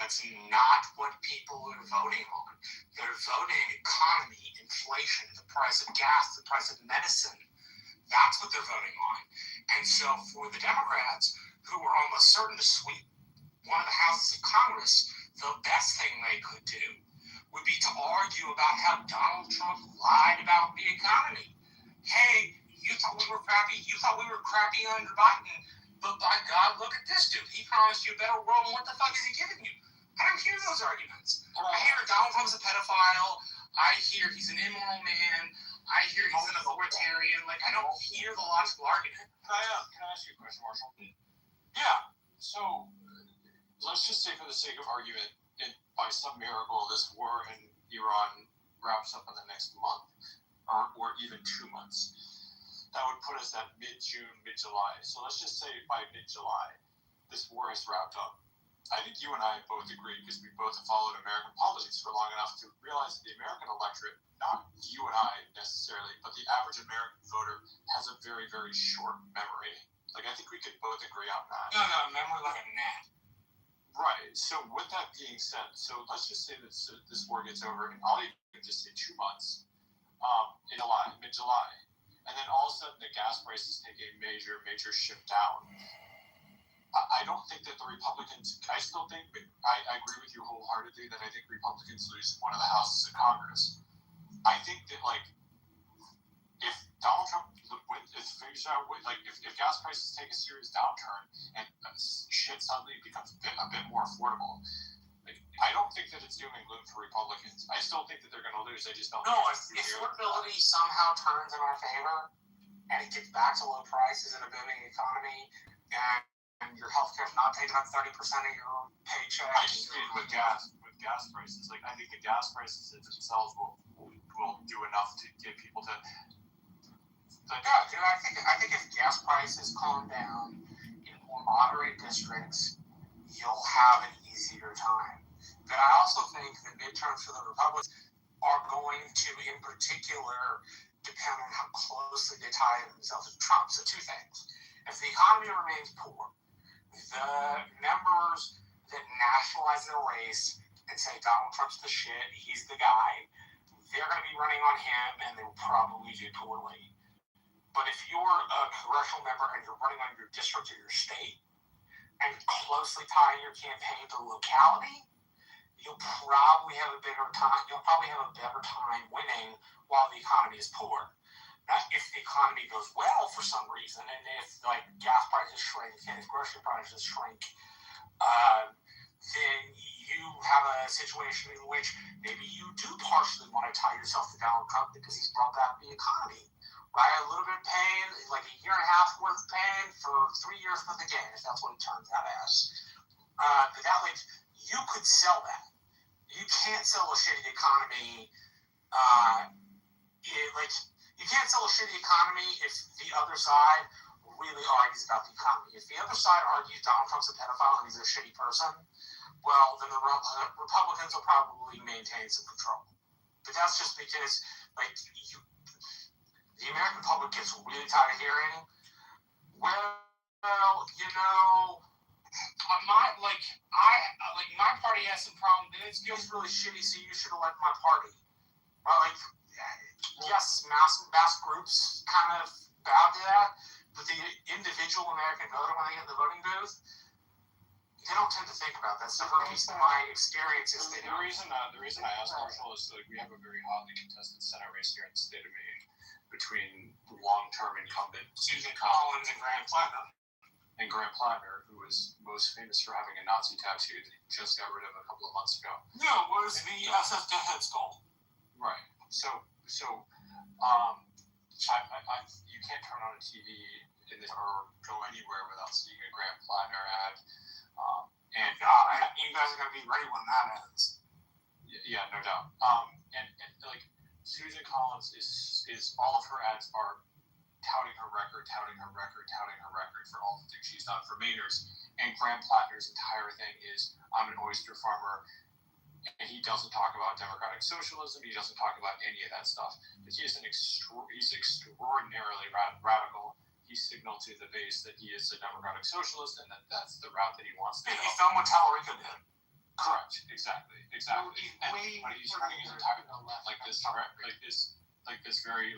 Speaker 12: That's not what people are voting on. They're voting economy, inflation, the price of gas, the price of medicine. That's what they're voting on. And so for the Democrats, who are almost certain to sweep one of the houses of Congress, the best thing they could do would be to argue about how Donald Trump lied about the economy. Hey, you thought we were crappy? You thought we were crappy under Biden? But by God, look at this dude. He promised you a better world, and what the fuck is he giving you? I don't hear those arguments. I hear Donald Trump's a pedophile. I hear he's an immoral man. I hear he's an authoritarian. Like, I don't hear the logical argument.
Speaker 17: Can I ask you a question, Marshall? Yeah. So, let's just say for the sake of argument, by some miracle, this war in Iran wraps up in the next month, or even 2 months. That would put us at mid-June, mid-July. So let's just say by mid-July, this war is wrapped up. I think you and I both agree, because we both have followed American politics for long enough to realize that the American electorate, not you and I necessarily, but the average American voter has a very, very short memory. Like, I think we could both agree on that.
Speaker 12: No, memory like a gnat.
Speaker 17: Right. So with that being said, so let's just say that this war gets over, and I'll even just say 2 months, in July, mid-July. And then all of a sudden the gas prices take a major, major shift down. I don't think that the Republicans, I still think, I agree with you wholeheartedly that I think Republicans lose one of the houses of Congress. I think that, like, if Donald Trump if gas prices take a serious downturn and shit suddenly becomes a bit more affordable, I don't think that it's doom and gloom for Republicans. I still think that they're going to lose. I just don't.
Speaker 12: No, if affordability somehow turns in our favor, and it gets back to low prices in a booming economy, and your healthcare is not taking up 30% of your paycheck.
Speaker 17: I just agree with gas prices. Like, I think the gas prices themselves will do enough to get people to.
Speaker 12: I think if gas prices calm down in more moderate districts, you'll have an easier time. But I also think the midterms for the Republicans are going to, in particular, depend on how closely they tie themselves to Trump. So 2 things. If the economy remains poor, the members that nationalize their race and say Donald Trump's the shit, he's the guy, they're going to be running on him, and they will probably do poorly. But if you're a congressional member and you're running on your district or your state, and closely tying your campaign to locality, you'll probably have a better time winning while the economy is poor. Now, if the economy goes well for some reason, and if gas prices shrink and if grocery prices shrink, then you have a situation in which maybe you do partially want to tie yourself to Donald Trump because he's brought back the economy. Right, a little bit of pain, like a year and a half worth of pain for 3 years worth of gain, if that's what it turns out as. But that, you could sell that. You can't sell a shitty economy. You can't sell a shitty economy if the other side really argues about the economy. If the other side argues Donald Trump's a pedophile and he's a shitty person, well, then the Republicans will probably maintain some control. But that's just because, the American public gets really tired of hearing, my party has some problem, and it's really shitty, so you should elect my party. Yes, mass groups kind of bow to that, but the individual American voter, when they get in the voting booth, they don't tend to think about that. So at least my experience is they don't.
Speaker 17: The reason I asked Marshall is we have a very hotly contested Senate race here in the state of Maine between long-term incumbent
Speaker 12: Susan Collins and Graham Plattner.
Speaker 17: And Graham Plattner, who was most famous for having a Nazi tattoo that he just got rid of a couple of months ago.
Speaker 12: No, it was the SFJ head skull.
Speaker 17: Right. So you can't turn on a TV or go anywhere without seeing a Graham Plattner ad. And
Speaker 12: you guys are going to be ready when that ends.
Speaker 17: Yeah, no doubt. And Susan Collins is all of her ads are touting her record for all the things she's done for Mainers. And Graham Plattner's entire thing is, I'm an oyster farmer.
Speaker 3: And he doesn't talk about democratic socialism. He doesn't talk about any of that stuff. But he's extraordinarily radical. He signaled to the base that he is a democratic socialist and that that's the route that he wants to go.
Speaker 21: He's done what Tallarico did.
Speaker 3: Correct. Exactly.
Speaker 2: Well, he's
Speaker 3: And
Speaker 2: way
Speaker 3: when he's running his entire this very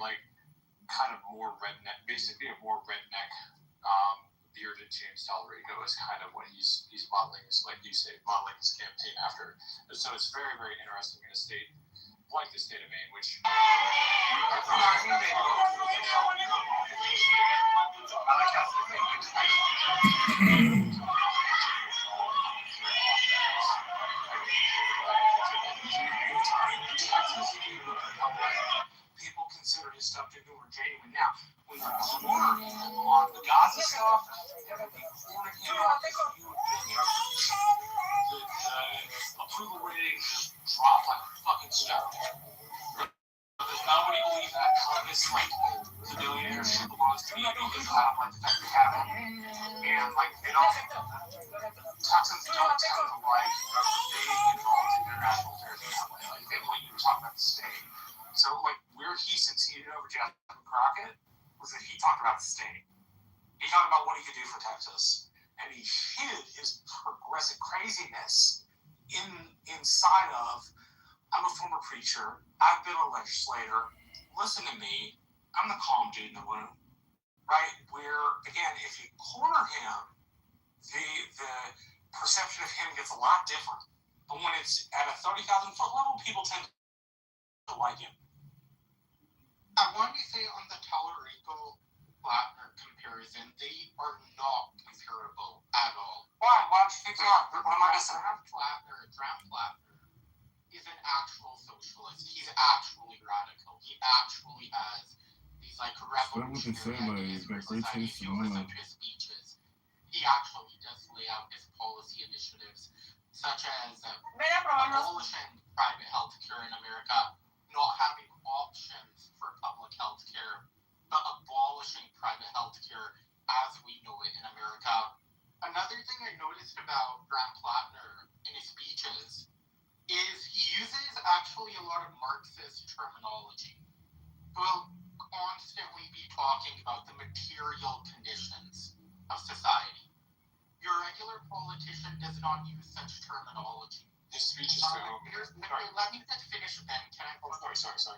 Speaker 3: kind of more redneck, basically a more redneck, bearded James Tallarico is kind of what he's modeling, like you say, modeling his campaign after. And so it's very, very interesting in a state like the state of Maine, which.
Speaker 21: People consider his stuff to be more genuine. Now, when you corner him on the Gaza stuff, the approval rating just dropped like a fucking stone. Does nobody believe that Congress, the billionaire belongs to me because I don't like the fact they have it? And, they don't. Texans don't tend to like being involved in international affairs in that way. They want you to talk about the state. So, where he succeeded over Jeff Crockett was that he talked about the state. He talked about what he could do for Texas. And he hid his progressive craziness inside of, I'm a former preacher, I've been a legislator, listen to me, I'm the calm dude in the room. Right? Where, again, if you corner him, the perception of him gets a lot different. But when it's at a 30,000 foot level, people tend to like him.
Speaker 2: I want to say on the Tallarico Blattner comparison, they are not comparable at all.
Speaker 21: Why? Why don't you think they are? What am I missing?
Speaker 2: Graham Blattner is an actual socialist. He's actually radical. He actually has these revolutionary ideas for society. If you listen to his speeches, he actually does lay out his policy initiatives, such as abolishing private health care in America, not having options for public health care, but abolishing private health care as we know it in America. Another thing I noticed about Graham Blattner in his speeches is he uses actually a lot of Marxist terminology. He'll constantly be talking about the material conditions of society. Your regular politician does not use such terminology.
Speaker 3: His speeches do.
Speaker 2: Let me just finish then. Can I?
Speaker 3: Sorry.
Speaker 2: So,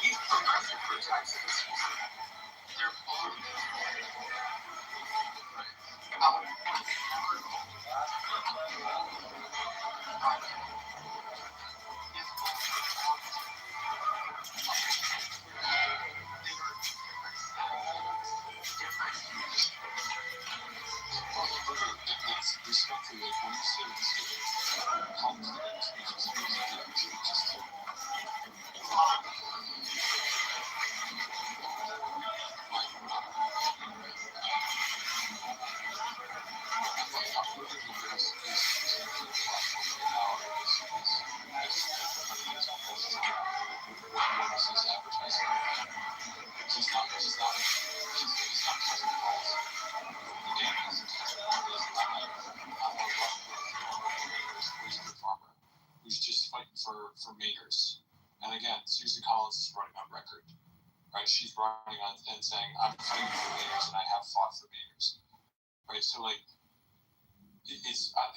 Speaker 21: He's progressive for Texas.
Speaker 2: They're both
Speaker 4: who's just fighting for mayors. And again, Susan Collins is running on record, right? She's running on and saying, I'm fighting for mayors and I have fought for mayors, right? So it's I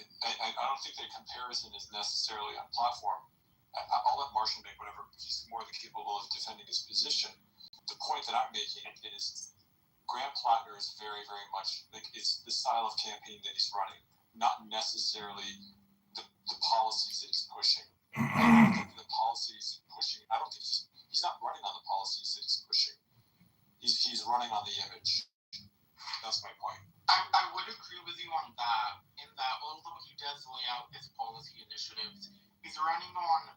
Speaker 4: don't think the comparison is necessarily on platform. I'll let Marshall make whatever, he's more than capable of defending his position. The point that I'm making is Graham Blattner is very, very much, it's the style of campaign that he's running, not necessarily the policies that he's pushing. The
Speaker 22: He's running on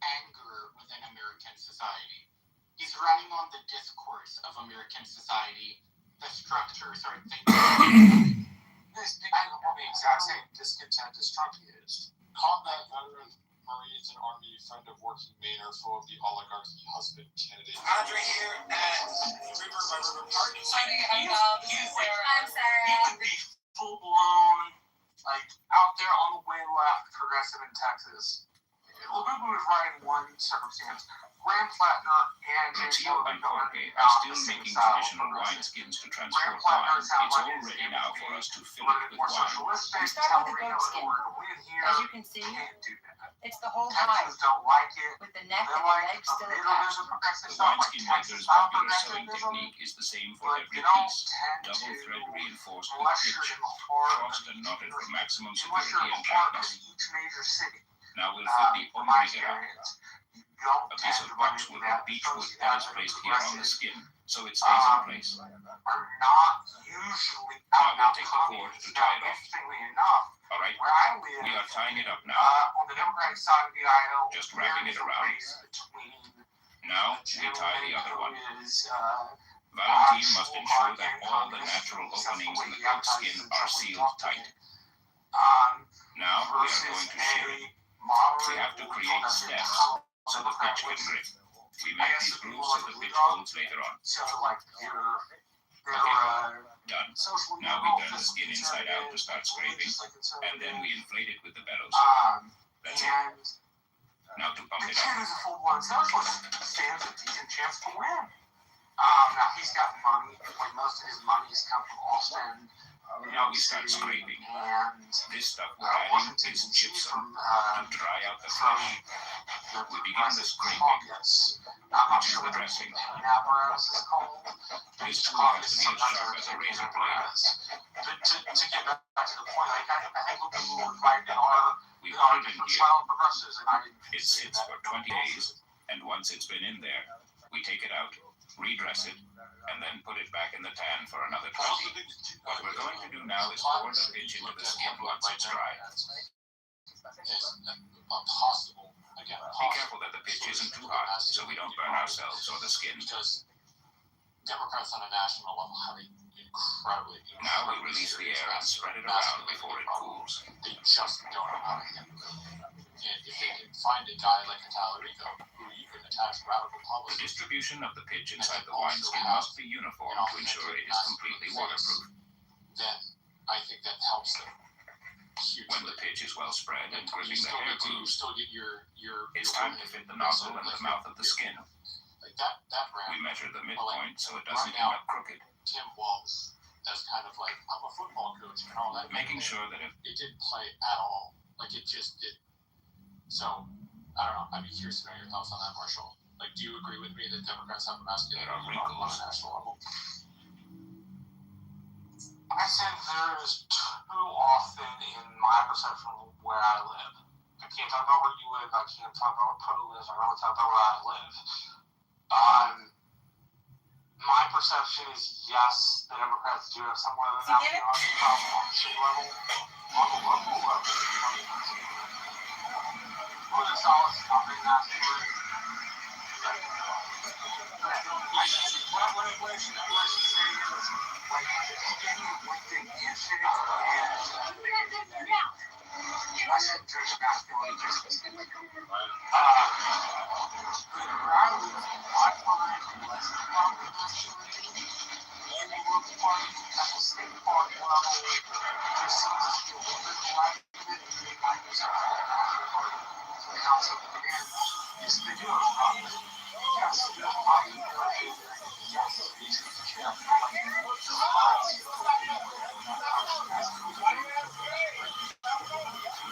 Speaker 22: anger within American society. He's running on the discourse of American society. The structures are thinking.
Speaker 21: He's speaking on the exact same discontent as Trump is.
Speaker 4: Combat veteran, Marines, and Army, friend of working Maynard, foe of the oligarchy, husband, candidate.
Speaker 7: Andre here at River by River Park.
Speaker 22: I'm Sarah. He would be full blown, like out there on the way left, progressive in Texas. Lububu is right in one circumstance. Graham Plattner and
Speaker 5: Mateo and Jorge are still making traditional wineskins to transport wine. It's all ready now for us to fill it with wine.
Speaker 11: We start with the goat skin. As you can see, it's the whole hide, with the neck and the legs still attached.
Speaker 5: The wineskin maker's popular sewing technique is the same for every piece. Double thread reinforced with pitch, crossed and knotted for maximum security and tightness. Now we'll fit the omega out. A piece of boxwood or beechwood that is placed here on the skin, so it stays in place.
Speaker 22: Are not usually
Speaker 5: Now we'll take the cord to tie it off.
Speaker 22: Interestingly enough,
Speaker 5: All right,
Speaker 22: where I live,
Speaker 5: we are tying it up now.
Speaker 22: On the Democratic side of the aisle,
Speaker 5: Just wrapping it around. Now we tie the other one. Valentine must ensure that all the natural openings in the goat skin are sealed tight. Now we are going to shear it. We have to create steps so the pitch can grip. We make these grooves so the pitch holds later on. Okay, done. Now we turn the skin inside out to start scraping, and then we inflate it with the bellows. That's it. Now to pump it up.
Speaker 22: Is a full-blown socialist. Stands a decent chance to win. Now he's got money. Like most of his money's come from Austin.
Speaker 5: Now we start scraping. This stuff we're adding is gypsum to dry out the flesh. We begin the scraping, which is the dressing. This tool has to be as sharp as a razor blade.
Speaker 22: To get back to the point, like I think we were fighting our
Speaker 5: We put it in here.
Speaker 22: progressives, and I didn't
Speaker 5: It sits for 20 days, and once it's been in there, we take it out, redress it, and then put it back in the tan for another 20. What we're going to do now is pour the pitch into the skin once it's dry.
Speaker 4: Possible. Again,
Speaker 5: Be careful that the pitch isn't too hot, so we don't burn ourselves or the skin.
Speaker 4: because Democrats on a national level have an incredibly.
Speaker 5: Now we release the air and spread it around before it cools.
Speaker 4: They just don't know how to handle it. And if they can find a guy like a Tallarico who you can attach radical
Speaker 5: The
Speaker 4: policies,
Speaker 5: distribution of the pitch inside the wineskin must be uniform to ensure it is completely waterproof.
Speaker 4: then I think that helps them hugely.
Speaker 5: When the pitch is well spread and
Speaker 4: You
Speaker 5: gripping the
Speaker 4: still
Speaker 5: hair
Speaker 4: get to, you
Speaker 5: grooves,
Speaker 4: still get your
Speaker 5: it's time to fit the nozzle in the mouth of the skin.
Speaker 4: like that brand.
Speaker 5: We measure the midpoint so it doesn't end up crooked,
Speaker 4: Tim Walz as kind of like I'm a football coach and all that.
Speaker 5: making sure that if
Speaker 4: It didn't play at all. Like it just did. So I don't know. I'd be curious to know your thoughts on that, Marshall. Like, do you agree with me that Democrats have a masculinity
Speaker 5: there are
Speaker 4: on a
Speaker 5: wrinkles.
Speaker 4: national level?
Speaker 21: I think there is too often in my perception of where I live. I can't talk about where you live. I can't talk about where Poe lives. I can only talk about where I live. My perception is yes, the Democrats do have somewhat of a nationality problem on the state level. On the local level, who the Solace is not being asked for. What I should say is, like, any one thing is it, and I said there's masculinity justice. Where I live, I find less problem masculinity in the local party at the state party level. There seems to be a little bit of light in it, and they might use it for the national party. So the council, again, is they do have a problem. Yes, I yes,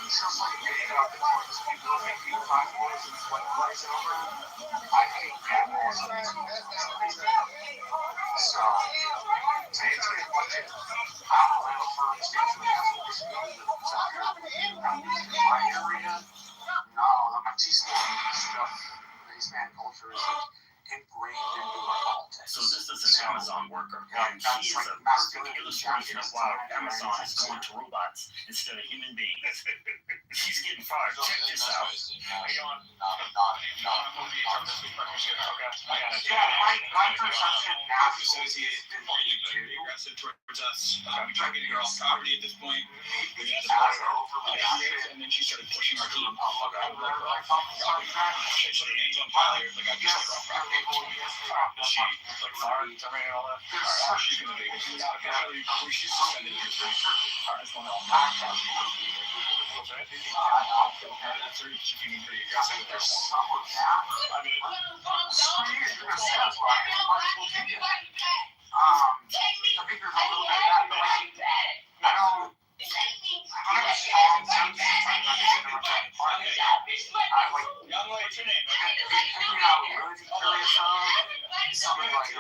Speaker 21: it's just like getting up and points people making 5 boys and sweat flies over. I hate that also. So, to answer your question, I don't have a firm stance on my area. No, the machismo stuff, race man culture is like ingrained into our politics.
Speaker 13: So this is an Amazon
Speaker 5: Amazon worker, and she is a perfect illustration of why Amazon is going to robots instead of human beings. She's getting fired. Check this out.
Speaker 21: My perception now
Speaker 1: associate aggressive towards us. We tried getting her off property at this point. We asked her and then she started pushing our team. She put her hands on Tyler, like I just her off property. Is she like fired, terminated, all that? Alright, she's gonna be. She's not officially, she's suspended. Alright, I just want to know. That's her. She can be pretty aggressive with herself. I mean,
Speaker 21: I think there's a little bit of that, but I don't have a strong sense of Democratic Party.
Speaker 5: Young lady, what's your name?
Speaker 21: Figuring out really curious something like a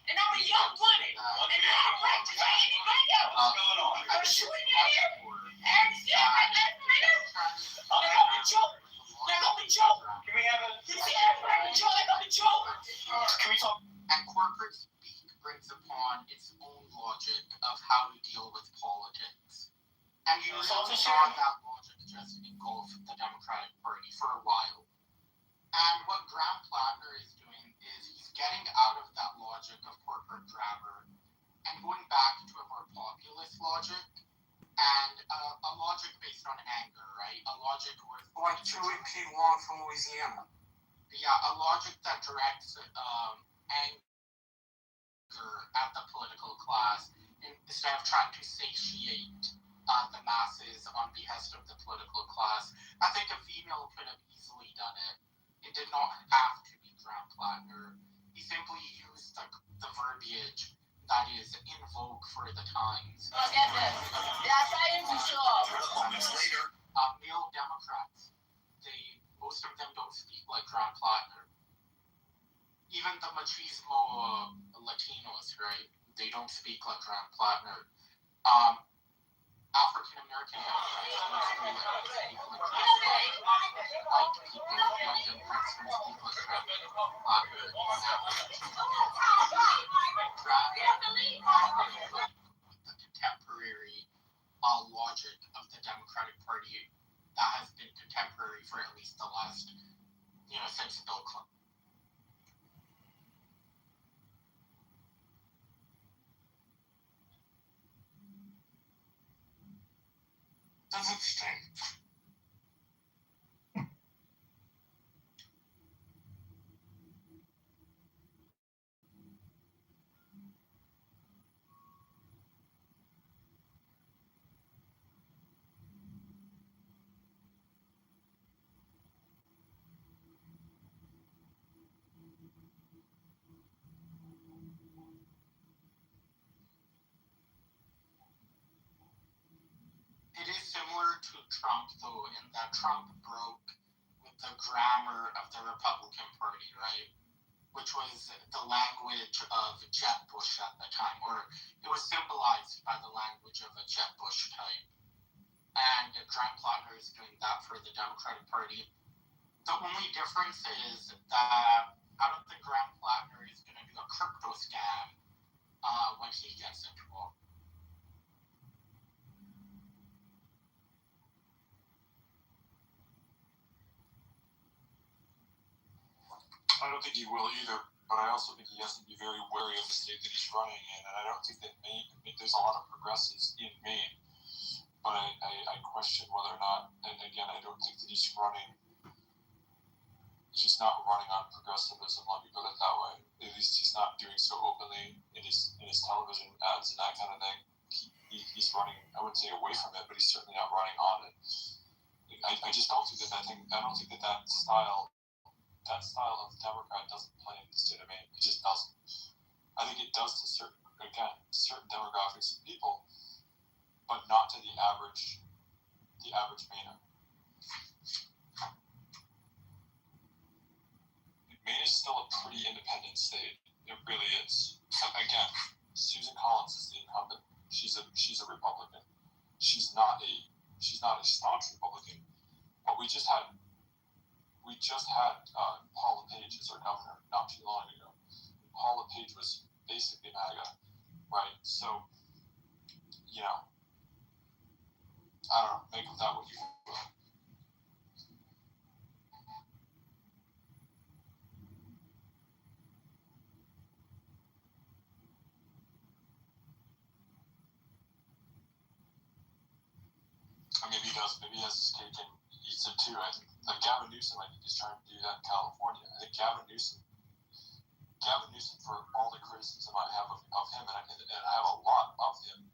Speaker 13: and I'm a young woman, and I have right to say anything else. I'm shooting in here, and still my last minute. Let go the joke. Let go the joke.
Speaker 5: Can we have a...
Speaker 13: You see that? Let go the joke.
Speaker 5: Can we talk?
Speaker 22: And corporate speak brings upon its own logic of how to deal with politics. And you really saw that logic just engulf the Democratic Party for a while. And what Graham Plattner is doing is he's getting out of that logic of corporate grabber and going back to a more populist logic and a logic based on anger, right? A logic where...
Speaker 21: Like Julie P. Long from Louisiana.
Speaker 22: Yeah, a logic that directs anger at the political class instead of trying to satiate the masses on behest of the political class. I think a female could have easily done it. It did not have to be Graham Plattner. He simply used the verbiage that is in vogue for the times. Male Democrats, most of them don't speak like Graham Plattner. Even the machismo Latinos, right? They don't speak like Graham Plattner. African American Democrats don't speak like Graham Plattner. White people, white Democrats don't speak like Graham Plattner. The contemporary logic of the Democratic Party that has been contemporary for at least the last, since Bill Clinton.
Speaker 21: That's interesting.
Speaker 22: It is similar to Trump, though, in that Trump broke with the grammar of the Republican Party, right? Which was the language of Jeb Bush at the time, or it was symbolized by the language of a Jeb Bush type. And Graham Plattner is doing that for the Democratic Party. The only difference is that I don't think Graham Plattner is going to do a crypto scam when he gets into office.
Speaker 4: I don't think he will either, but I also think he has to be very wary of the state that he's running in, and I don't think that Maine, there's a lot of progressives in Maine, but I question whether or not, and again, I don't think that he's not running on progressivism, let me put it that way. At least he's not doing so openly in his television ads and that kind of thing. He's running, I wouldn't say away from it, but he's certainly not running on it. I just don't think that style of Democrat doesn't play in the state of Maine. It just doesn't. I think it does to certain demographics of people, but not to the average Mainer. is still a pretty independent state. It really is. Again, Susan Collins is the incumbent. She's a Republican. She's not a staunch Republican. But we just had Paula Page as our governor not too long ago. Paula Page was basically MAGA, right? So, you know, I don't know, make of that what you will. Or maybe he does. Maybe he has his cake and eats it too. I think, like Gavin Newsom, I think he's trying to do that in California. I think Gavin Newsom, for all the criticism I have of him, and I have a lot of him,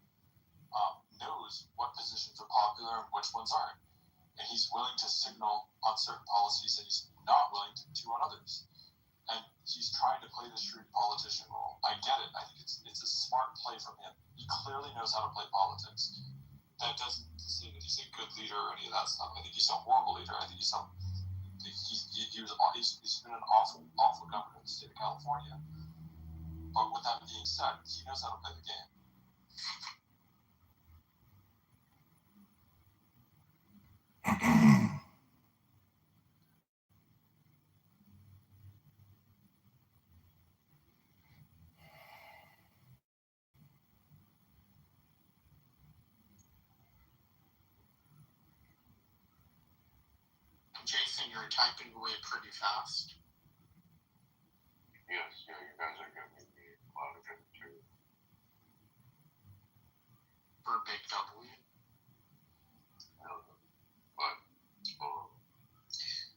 Speaker 4: knows what positions are popular and which ones aren't. And he's willing to signal on certain policies that he's not willing to on others. And he's trying to play the shrewd politician role. I get it. I think it's a smart play from him. He clearly knows how to play politics. That doesn't say that he's a good leader or any of that stuff. I think he's a horrible leader. I think he's been an awful governor in the state of California. But with that being said, he knows how to play the game.
Speaker 9: Jason, you're typing away pretty fast.
Speaker 16: Yes, you guys are giving me a lot of it too.
Speaker 9: For Big W.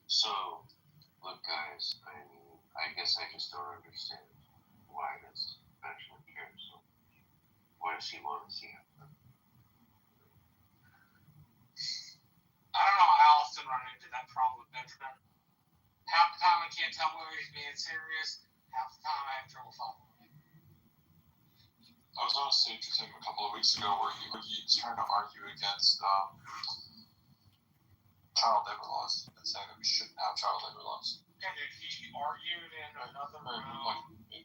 Speaker 16: So, look, guys, I guess I just don't understand why this Benjamin cares so much. Why does he want to see him?
Speaker 9: I don't know how often run into that problem with Benjamin. Half the time I can't tell whether he's being serious. Half the time I have trouble following him.
Speaker 4: I was on a stage with him a couple of weeks ago where he's trying to argue against child labor laws and saying that we shouldn't have child labor laws.
Speaker 9: Yeah, dude, he argued in another room. He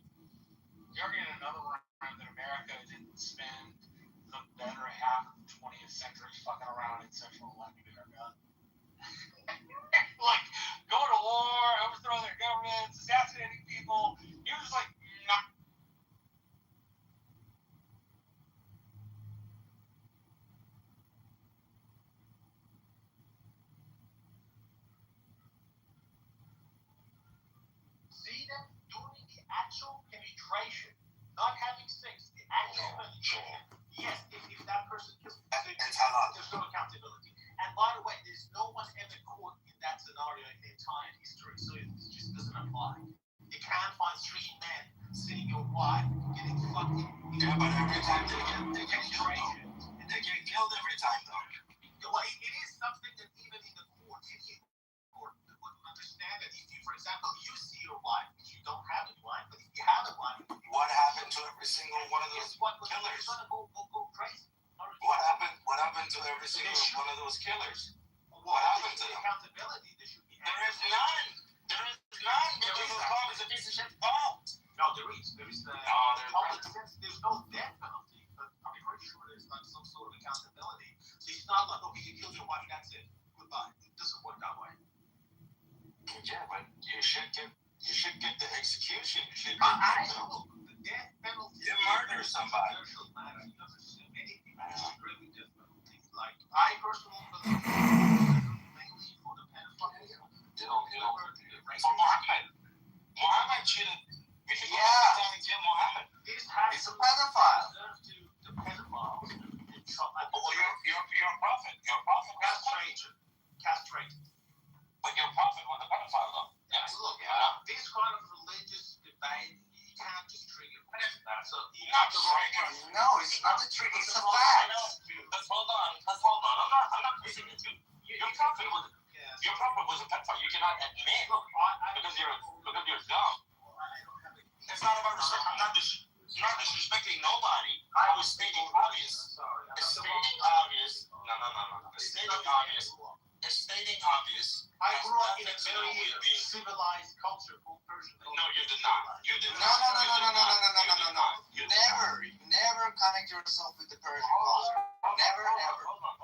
Speaker 9: argued in another room that America didn't spend the better half of the 20th century fucking around in sexual electing America. Like, going to war, overthrowing their governments, assassinating people. He was like, nah. See them doing the actual penetration, not having sex, the actual penetration. Yes, if that person kills, there's no accountability. And by the way, there's no one ever caught in that scenario in the entire history, so it just doesn't apply. You can't find 3 men sitting your wife getting fucking.
Speaker 12: Yeah, but every time they get killed, they get killed every time though.
Speaker 9: Well, it is something that even in the court, any court would understand that if you, for example, you see your wife, if you don't have any wife, but if you have a wife,
Speaker 12: what happened to every single one of those killers?
Speaker 9: You're gonna go crazy.
Speaker 12: What happened to every single one of those killers? What happened to them?
Speaker 9: Accountability. There should be.
Speaker 12: There is none. There is none because the law is a piece of shit fault.
Speaker 9: No, there is. There is the public sense. There's no death penalty, but I'm pretty sure there's like some sort of accountability. So it's not like, okay, you killed your wife, that's it. Goodbye. It doesn't work that way.
Speaker 12: Yeah, but you should get the execution. You should
Speaker 9: the death penalty.
Speaker 12: You murder somebody.
Speaker 9: Really different. Like, I personally believe mainly for the pedophiles.
Speaker 12: For Muhammad shouldn't. We should go down and kill Muhammad.
Speaker 9: He's a pedophile. The pedophiles.
Speaker 12: Well, you're a prophet. You're a prophet.
Speaker 9: Castrated.
Speaker 12: But you're a prophet with a pedophile, though. Yes.
Speaker 9: Look, this kind of religious debate, you can't just trigger that. So
Speaker 12: No, it's not a trick. It's a fact.
Speaker 16: Let's hold on. I'm not pushing it. Your prophet was a pedophile. You cannot admit because you're dumb.
Speaker 12: It's not about respect. I'm not disrespecting nobody. I was stating obvious.
Speaker 16: Stating obvious. No. Stating obvious.
Speaker 9: I grew up in a very civilized culture called Persian. inject yourself with the Persian culture. Never, ever.
Speaker 21: Hold on.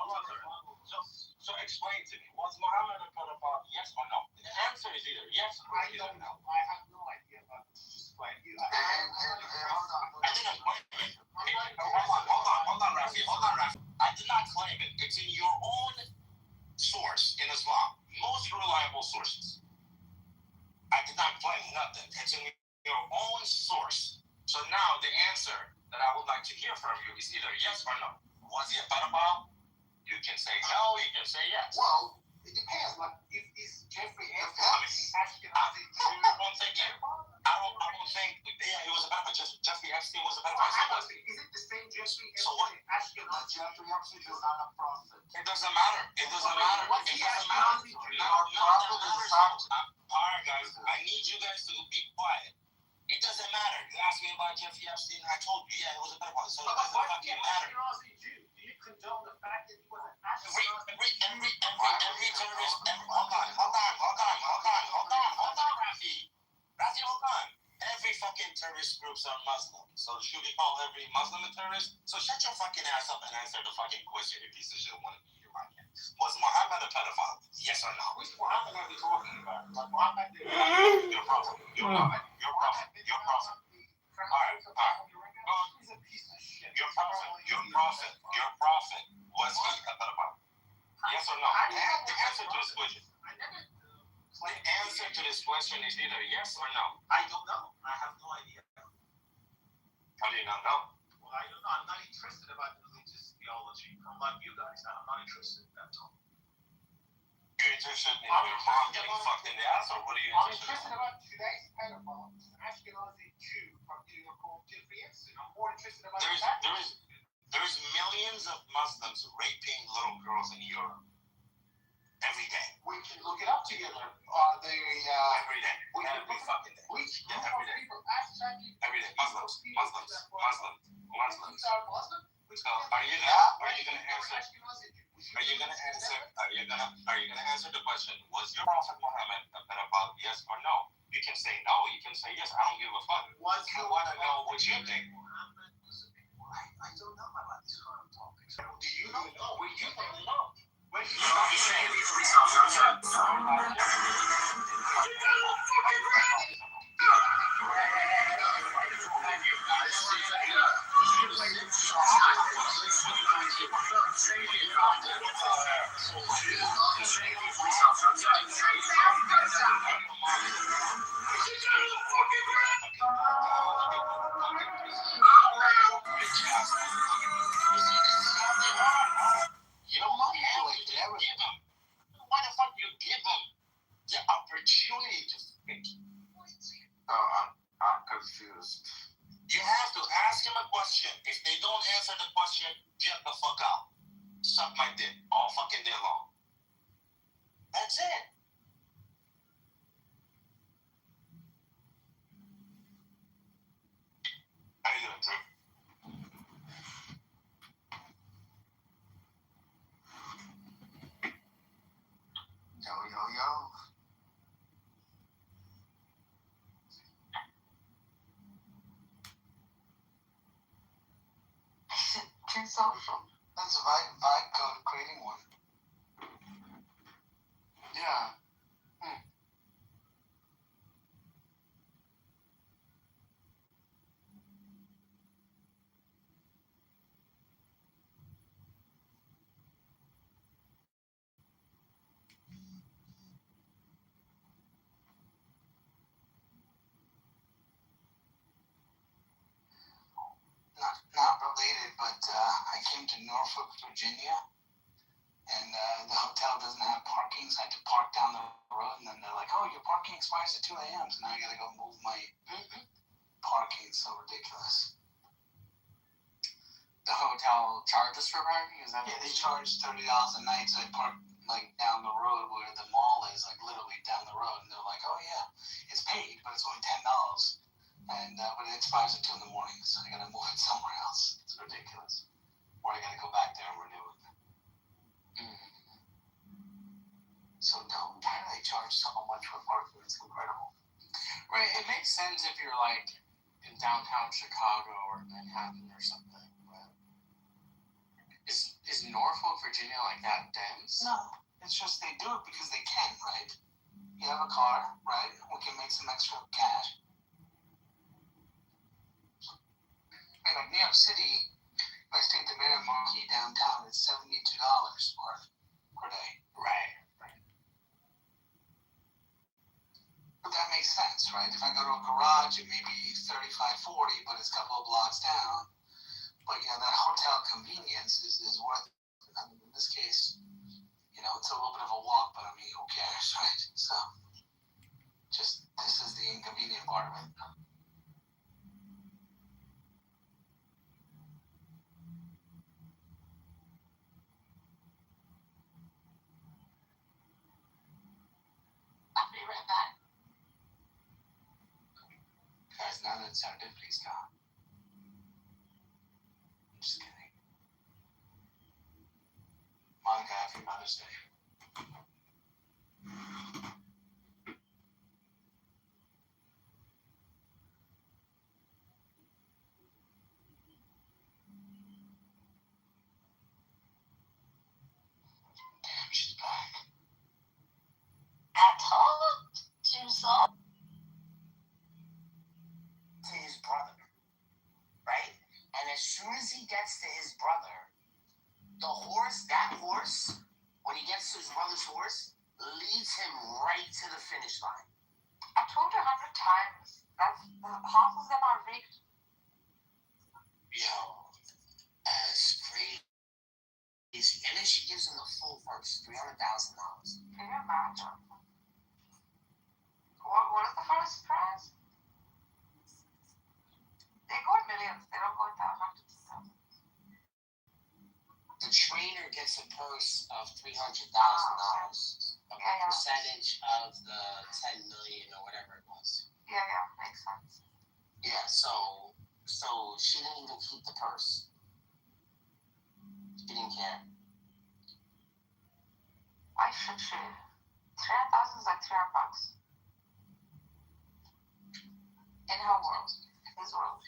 Speaker 21: So explain to me, was Muhammad a pedophile? Yes or no? The answer is either yes or
Speaker 9: I don't know. I have no idea about this. Just explain.
Speaker 7: Hold on, Rafi. I did not claim it. It's in your own source in Islam. Most reliable sources. I did not claim nothing. It's in your own source. So now the answer that I would like to hear from you is either yes or no. Was he a pedophile? You can say no, you can say yes.
Speaker 9: Well, it depends. Like, if it's Jeffrey Epstein,
Speaker 7: once again, I don't think, he was a pedophile. Jeffrey Epstein was a pedophile.
Speaker 9: Is it the same Jeffrey
Speaker 7: So what?
Speaker 9: Ashkenazi? Jeffrey Epstein is not a prophet.
Speaker 7: It doesn't matter.
Speaker 9: What's the Ashkenazi Jew?
Speaker 7: Alright, guys, I need you guys to be quiet. It doesn't matter. You asked me about Jeffrey Epstein, I told you, yeah, it was a pedophile, so it doesn't fucking matter.
Speaker 9: Ashkenazi Jew? Do you condone the fact that he was an Ashkenazi?
Speaker 7: Every terrorist, hold on, Rafi, hold on. Every fucking terrorist groups are Muslim, so should we call every Muslim a terrorist? So shut your fucking ass up and answer the fucking question, you piece of shit. Want to be your mind? Was Muhammad a pedophile? Yes or no?
Speaker 9: Which Muhammad are we talking about? Like Muhammad?
Speaker 7: Your prophet. Alright.
Speaker 9: He's a piece of shit.
Speaker 7: Your prophet. Was he a pedophile? Yes or no? The answer to this question. The answer to this question is either yes or no.
Speaker 9: I don't know. I have no idea.
Speaker 7: How do you not know?
Speaker 9: Well, I don't know. I'm not interested about religious theology. Unlike you guys, I'm not interested. That's all.
Speaker 7: You're interested in your mom getting fucked in the ass, or what are you
Speaker 9: I'm
Speaker 7: interested
Speaker 9: interested about today's pedophile, an Ashkenazi Jew from New York called Jeffrey Epstein. I'm more interested about that.
Speaker 7: There's millions of Muslims raping little girls in Europe every day.
Speaker 9: We can look it up together.
Speaker 7: Every day.
Speaker 9: Every fucking day.
Speaker 7: Every day. Every day. Muslims.
Speaker 9: These are Muslim.
Speaker 7: So are you gonna answer? Are you gonna answer the question? Was your Prophet Muhammad a pedophile? Yes or no? You can say no. You can say yes. I don't give a fuck. I want to know what you think.
Speaker 9: I don't know about these kind of topics. Do you know?
Speaker 7: No, you don't know. Why the fuck you give them the opportunity to speak?
Speaker 12: I'm confused.
Speaker 7: You have to ask him a question. If they don't answer the question, get the fuck out. Suck my dick all fucking day long. That's it. How you doing, Drew?
Speaker 12: Yo.
Speaker 14: Too social.
Speaker 12: That's vibe code creating one. Yeah. Not related, but I came to Norfolk, Virginia, and the hotel doesn't have parking, so I had to park down the road, and then they're like, oh, your parking expires at 2 a.m., so now I gotta go move my parking. It's so ridiculous.
Speaker 2: The hotel charges for parking? Is that?
Speaker 12: Yeah, they charge $30 a night, so I park like down the road where the mall is, like literally down the road, and they're like, oh yeah, it's paid, but it's only $10. And but it expires at 2 in the morning, so I gotta move it somewhere else. It's ridiculous. Or I gotta go back there and renew it. So dumb. Why do they charge so much for parking? It's incredible.
Speaker 2: Right, it makes sense if you're like in downtown Chicago or Manhattan or something, but like that dense?
Speaker 9: No, it's just they do it because they can, right? You have a car, right? We can make some extra cash. I mean, like New York City, if I stay at the Marriott Marquis downtown, it's $72 per day.
Speaker 2: Right.
Speaker 9: But that makes sense, right? If I go to a garage, it may be $35, $40, but it's a couple of blocks down. But, you know, that hotel convenience is worth it. I mean, in this case, you know, it's a little bit of a walk, but I mean, who cares, right? So, just, this is the inconvenient part of it.
Speaker 14: I'll be right back.
Speaker 9: Guys, now that serendipity gone. I'm just kidding. Monica, happy Mother's Day. Damn, she's back.
Speaker 14: I told you so.
Speaker 12: To his brother, right? And as soon as he gets to his brother, that horse, when he gets to his brother's horse, leads him right to the finish line.
Speaker 14: I told you 100 times that the half of them are rigged.
Speaker 12: Yo, that's crazy. And then she gives him the full first, $300,000.
Speaker 14: Can you imagine? What is the first prize? They go in millions. They don't go in hundreds of thousands.
Speaker 12: The trainer gets a purse of $300,000, a percentage of the $10 million or whatever it was.
Speaker 14: Yeah, makes sense.
Speaker 12: Yeah, so she didn't even keep the purse. She didn't care.
Speaker 14: Why should she? 300,000 is like $300. In her world, his world.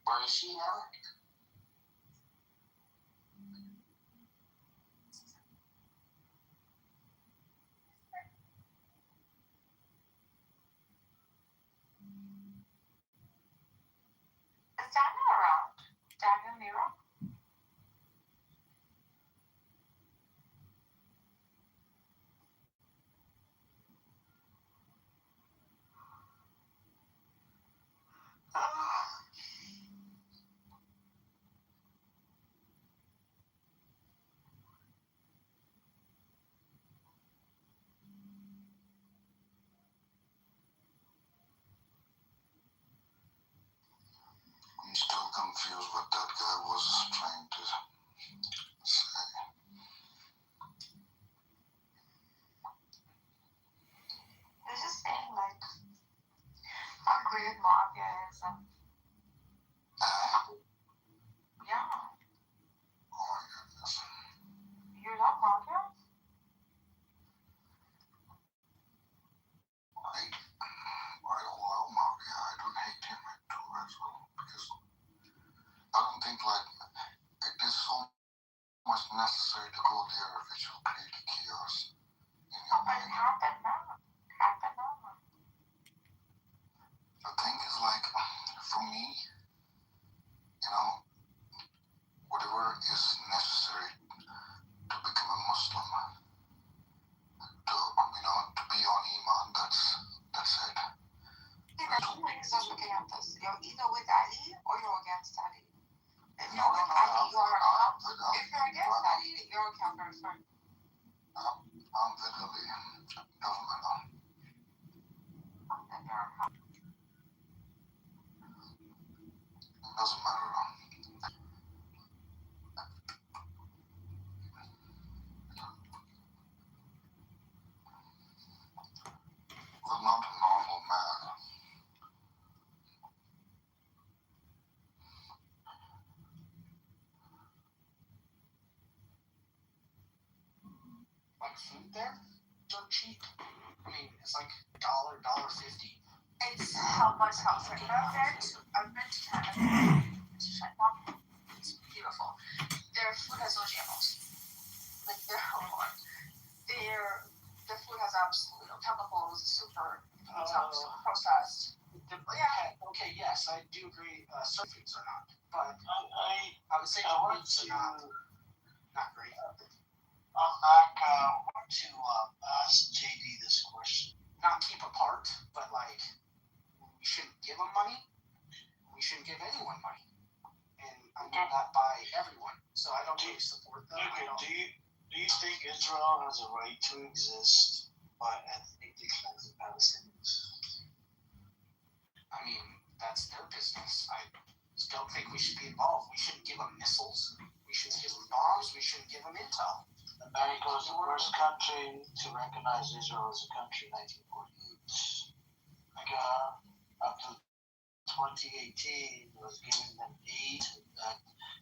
Speaker 12: Where is she now?
Speaker 14: Is Daniel around? Daniel Nero?
Speaker 12: I'm still confused what that guy was trying to say.
Speaker 14: He's just saying, like, how great Mafia is. Yeah.
Speaker 12: Oh my goodness.
Speaker 14: You love Mafia?
Speaker 12: I don't love Mafia. I don't hate him too as well. Because I don't think, like, it is so much necessary to go there which will create chaos in your
Speaker 14: But it
Speaker 12: mind.
Speaker 14: happened now.
Speaker 12: The thing is, like, for me, you know, whatever is necessary to become a Muslim, to be on Iman, that's it.
Speaker 14: See, the two ways of looking at this. You're either with Ali or you're against Ali. If you're with Ali, you're a kafir. If you're against Ali, you're a kafir. Sorry.
Speaker 12: I'm with Ali. Doesn't matter.
Speaker 14: Then you're a kafir.
Speaker 12: Doesn't matter. Well, not a normal man.
Speaker 9: Like food there? Dirt cheap. I mean, it's like $1, $1.50.
Speaker 14: It's how much else? Like, I've been to Canada. It's beautiful. Their
Speaker 9: but I would say
Speaker 12: I want
Speaker 9: it's
Speaker 12: to
Speaker 9: not great.
Speaker 12: I want to ask JD this question.
Speaker 9: Not keep apart, but like we shouldn't give them money. We shouldn't give anyone money, and I mean that by everyone. So I don't really support them.
Speaker 12: Okay, do you think Israel has a right to exist by ethnically cleansing Palestinians?
Speaker 9: I mean, that's their business. I don't think we should be involved. We shouldn't give them missiles. We shouldn't give them bombs. We shouldn't give them intel.
Speaker 12: America was the first country to recognize Israel as a country in 1948. Up to 2018 was giving them aid, that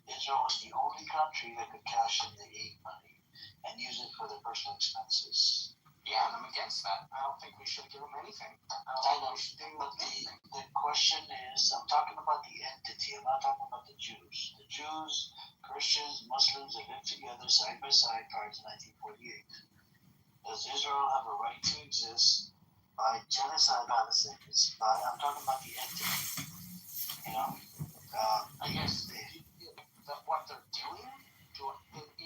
Speaker 12: Israel was the only country that could cash in the aid money and use it for their personal expenses.
Speaker 9: Yeah, and I'm against that. I don't think we should give them anything.
Speaker 12: The question is, I'm talking about the entity. I'm not talking about the Jews. The Jews, Christians, Muslims have lived together side by side prior to 1948. Does Israel have a right to exist by genocide Palestinians? I'm talking about the entity. You know,
Speaker 9: I guess what they're doing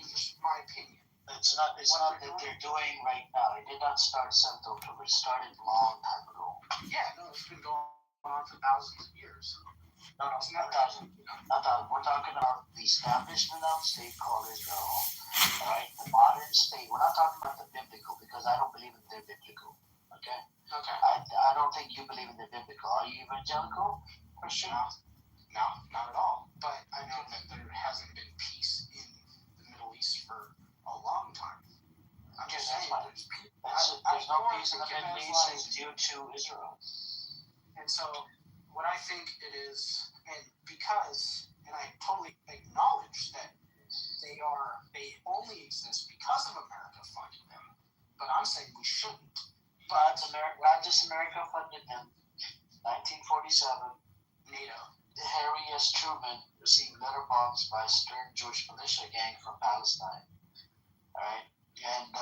Speaker 9: is just my opinion.
Speaker 12: It's not that they're doing right now. It did not start 7th October. It started a long time ago.
Speaker 9: Yeah, no, it's been going on for thousands of years.
Speaker 12: No, it's not thousands. Not thousands. We're talking about the establishment of a state called Israel. Right? The modern state. We're not talking about the biblical because I don't believe in the biblical. Okay?
Speaker 9: Okay.
Speaker 12: I don't think you believe in the biblical. Are you evangelical? Christian?
Speaker 9: No, not at all. But I know that there hasn't been peace in the Middle East for a long time. I'm just saying,
Speaker 12: there's no peace in the Middle East due to Israel.
Speaker 9: And so, what I think it is, and I totally acknowledge that they only exist because of America funding them. But I'm saying we shouldn't.
Speaker 12: But not just America funded them. 1947,
Speaker 9: NATO.
Speaker 12: Harry S. Truman received letterbox by a stern Jewish militia gang from Palestine. Alright? And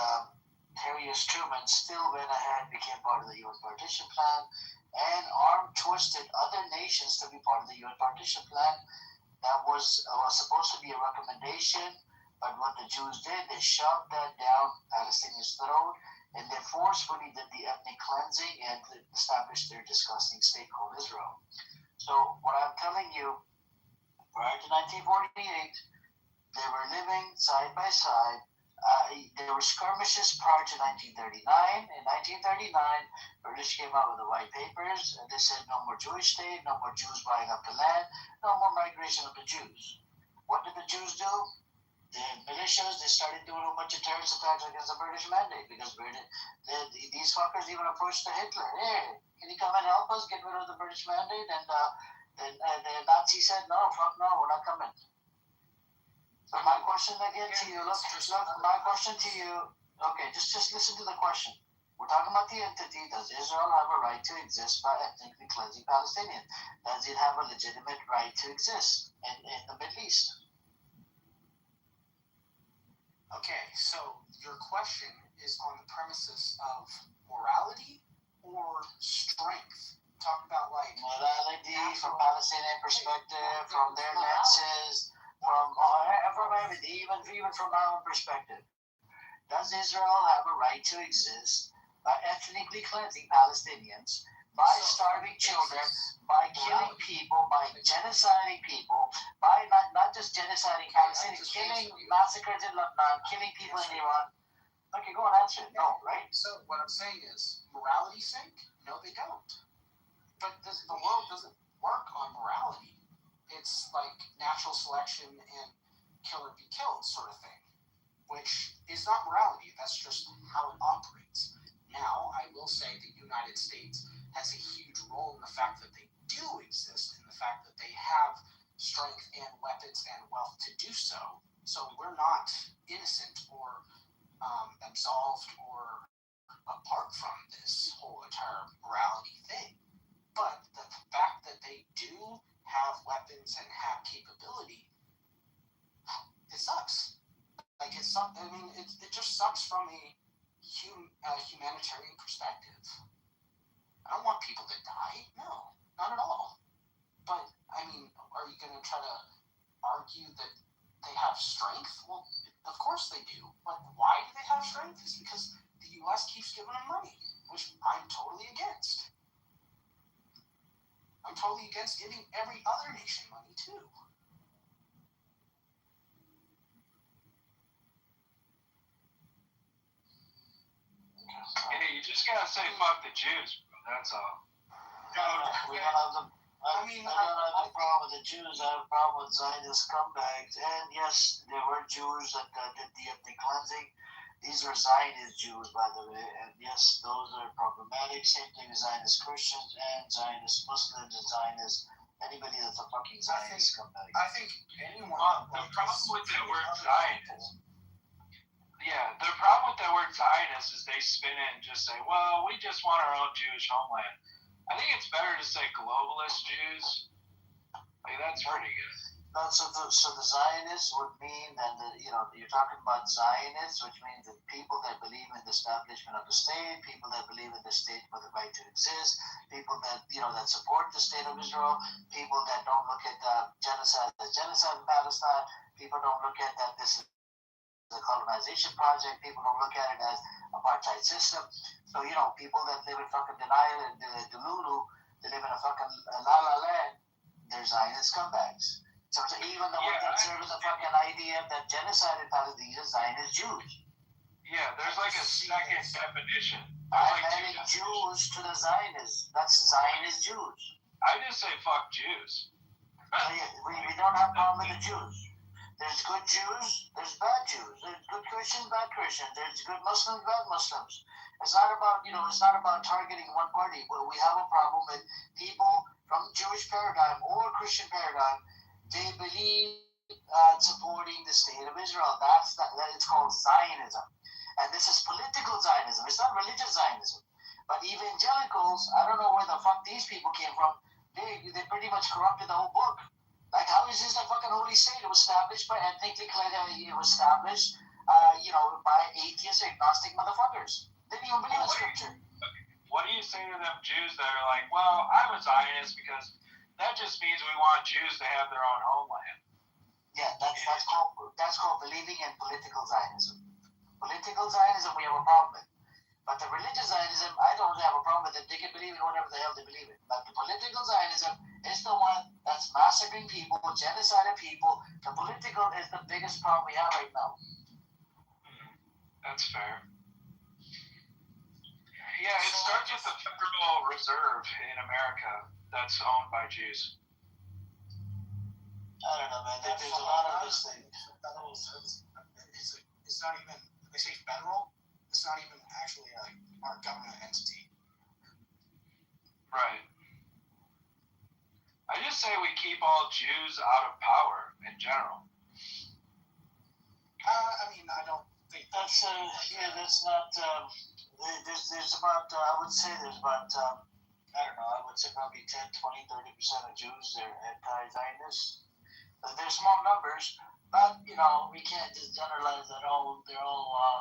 Speaker 12: Harry S. Truman still went ahead, became part of the UN partition plan, and arm-twisted other nations to be part of the UN partition plan. That was supposed to be a recommendation, but what the Jews did, they shoved that down Palestinians' throat, and they forcefully did the ethnic cleansing and established their disgusting state called Israel. So what I'm telling you, prior to 1948, they were living side by side. There were skirmishes prior to 1939. In 1939, British came out with the white papers, and they said no more Jewish state, no more Jews buying up the land, no more migration of the Jews. What did the Jews do? The militias, they started doing a bunch of terrorist attacks against the British mandate because these fuckers even approached the Hitler. Hey, can you come and help us get rid of the British mandate? And the Nazi said, no, fuck no, we're not coming. So my question again to you, my question to you, okay, just listen to the question. We're talking about the entity. Does Israel have a right to exist by ethnically cleansing Palestinians? Does it have a legitimate right to exist in the Middle East?
Speaker 9: Okay, so your question is on the premises of morality or strength? Talk about like
Speaker 12: morality from Palestinian perspective, from their lenses, from everything, even from my own perspective. Does Israel have a right to exist by ethnically cleansing Palestinians, by starving children, by killing people, by genociding people, by not just genociding Palestinians, killing massacres in Lebanon, killing people in Iran? Okay, go on, answer it. No, right?
Speaker 9: So what I'm saying is, morality sink? No, they don't. But the world doesn't work on morality. It's like natural selection and kill or be killed sort of thing, which is not morality. That's just how it operates. Now, I will say the United States has a huge role in the fact that they do exist, and the fact that they have strength and weapons and wealth to do so. So we're not innocent or absolved or apart from this whole entire morality thing. But the fact that they do have weapons and have capability, it sucks. Like it sucks. I mean, it just sucks from a humanitarian perspective. I don't want people to die. No, not at all. But I mean, are you going to try to
Speaker 21: argue that they have strength? Well, of course they do. But why do they have strength? It's because the U.S. keeps giving them money, which I'm totally against. I'm totally against giving every other nation money, too.
Speaker 17: Hey, you just gotta say fuck the Jews, bro. That's all.
Speaker 12: We don't have the. I don't have a problem with the Jews. I have a problem with Zionist scumbags. And yes, there were Jews that did the ethnic cleansing. These were Zionist Jews, by the way. And yes, those are problematic. Same thing as Zionist Christians and Zionist Muslims and Zionist. Anybody that's a fucking Zionist scumbag.
Speaker 21: I think anyone.
Speaker 17: The problem with the word Zionist. Yeah, the problem with that word Zionist is they spin it and just say, well, we just want our own Jewish homeland. I think it's better to say globalist Jews. Like, that's pretty good.
Speaker 12: No, so the Zionists would mean that you're talking about Zionists, which means that people that believe in the establishment of the state, people that believe in the state for the right to exist, people that that support the state of Israel, people that don't look at genocide as genocide in Palestine, people don't look at that this is the colonization project, people don't look at it as apartheid system. So, people that live in fucking denial and Delulu, they live in a fucking la-la land, they're Zionist scumbags. So even the ones that serve the fucking idea that genocide in Palestine is Zionist Jews.
Speaker 17: Yeah, there's like a second definition.
Speaker 12: I'm adding Jews to the Zionists. That's Zionist Jews.
Speaker 17: I just say fuck Jews.
Speaker 12: we don't have a problem with the Jews. There's good Jews, there's bad Jews. There's good Christians, bad Christians. There's good Muslims, bad Muslims. It's not about, it's not about targeting one party. But we have a problem with people from the Jewish paradigm or Christian paradigm. They believe supporting the state of Israel. It's called Zionism. And this is political Zionism. It's not religious Zionism. But evangelicals, I don't know where the fuck these people came from. They pretty much corrupted the whole book. Like, how is this a fucking holy state? It was established by ethnically cleansed, it was established, by atheist, agnostic motherfuckers. Didn't even believe in scripture.
Speaker 17: What do you say to them Jews that are like, well, I'm a Zionist because that just means we want Jews to have their own homeland?
Speaker 12: Yeah, that's called believing in political Zionism. Political Zionism, we have a problem with. But the religious Zionism, I don't have a problem with it. They can believe in whatever the hell they believe in. But the political Zionism is the one that's massacring people, genociding people. The political is the biggest problem we have right now.
Speaker 17: That's fair. Yeah, it starts with the Federal Reserve in America that's owned by Jews.
Speaker 12: I don't know, man. There's a lot of this thing.
Speaker 21: Federal Reserve it's not even, they say federal, it's not even actually our government entity.
Speaker 17: Right. I just say we keep all Jews out of power in general.
Speaker 21: I don't think
Speaker 12: that's that's not. There's about I would say there's about I don't know. I would say probably 10, 20, 30% of Jews they're anti-Zionist. They're small numbers, but we can't just generalize that they're all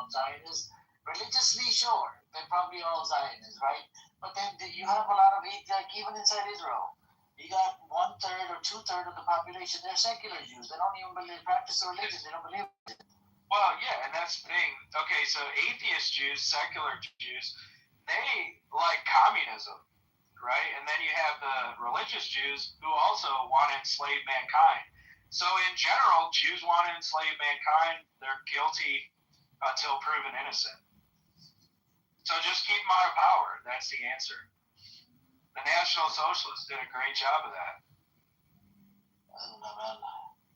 Speaker 12: Zionists. Religiously, sure, they're probably all Zionists, right? But then you have a lot of even inside Israel. You got 1/3 or 2/3 of the population, they're secular Jews. They don't even practice the religion. They don't believe it.
Speaker 17: Well, yeah, and that's the thing. Okay, so atheist Jews, secular Jews, they like communism, right? And then you have the religious Jews who also want to enslave mankind. So in general, Jews want to enslave mankind. They're guilty until proven innocent. So just keep them out of power. That's the answer. The National Socialists did a great job of that.
Speaker 12: I don't know, man.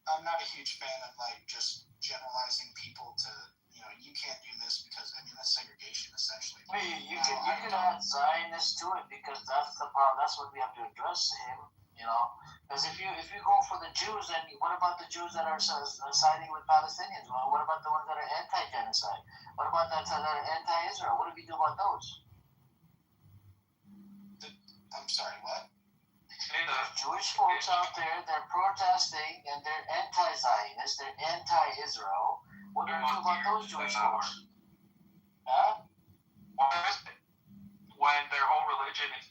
Speaker 21: I'm not a huge fan of just generalizing people to, you can't do this because that's segregation essentially.
Speaker 12: You can add Zionists to it because that's the problem. That's what we have to address him. Because if you go for the Jews, then what about the Jews that are siding with Palestinians? Well, what about the ones that are anti-genocide? What about that are anti-Israel? What do we do about those?
Speaker 21: I'm sorry, what?
Speaker 12: There's Jewish folks out there, they're protesting, and they're anti-Zionist, they're anti-Israel. What do we do about those Jewish folks? Huh?
Speaker 17: When their whole religion is...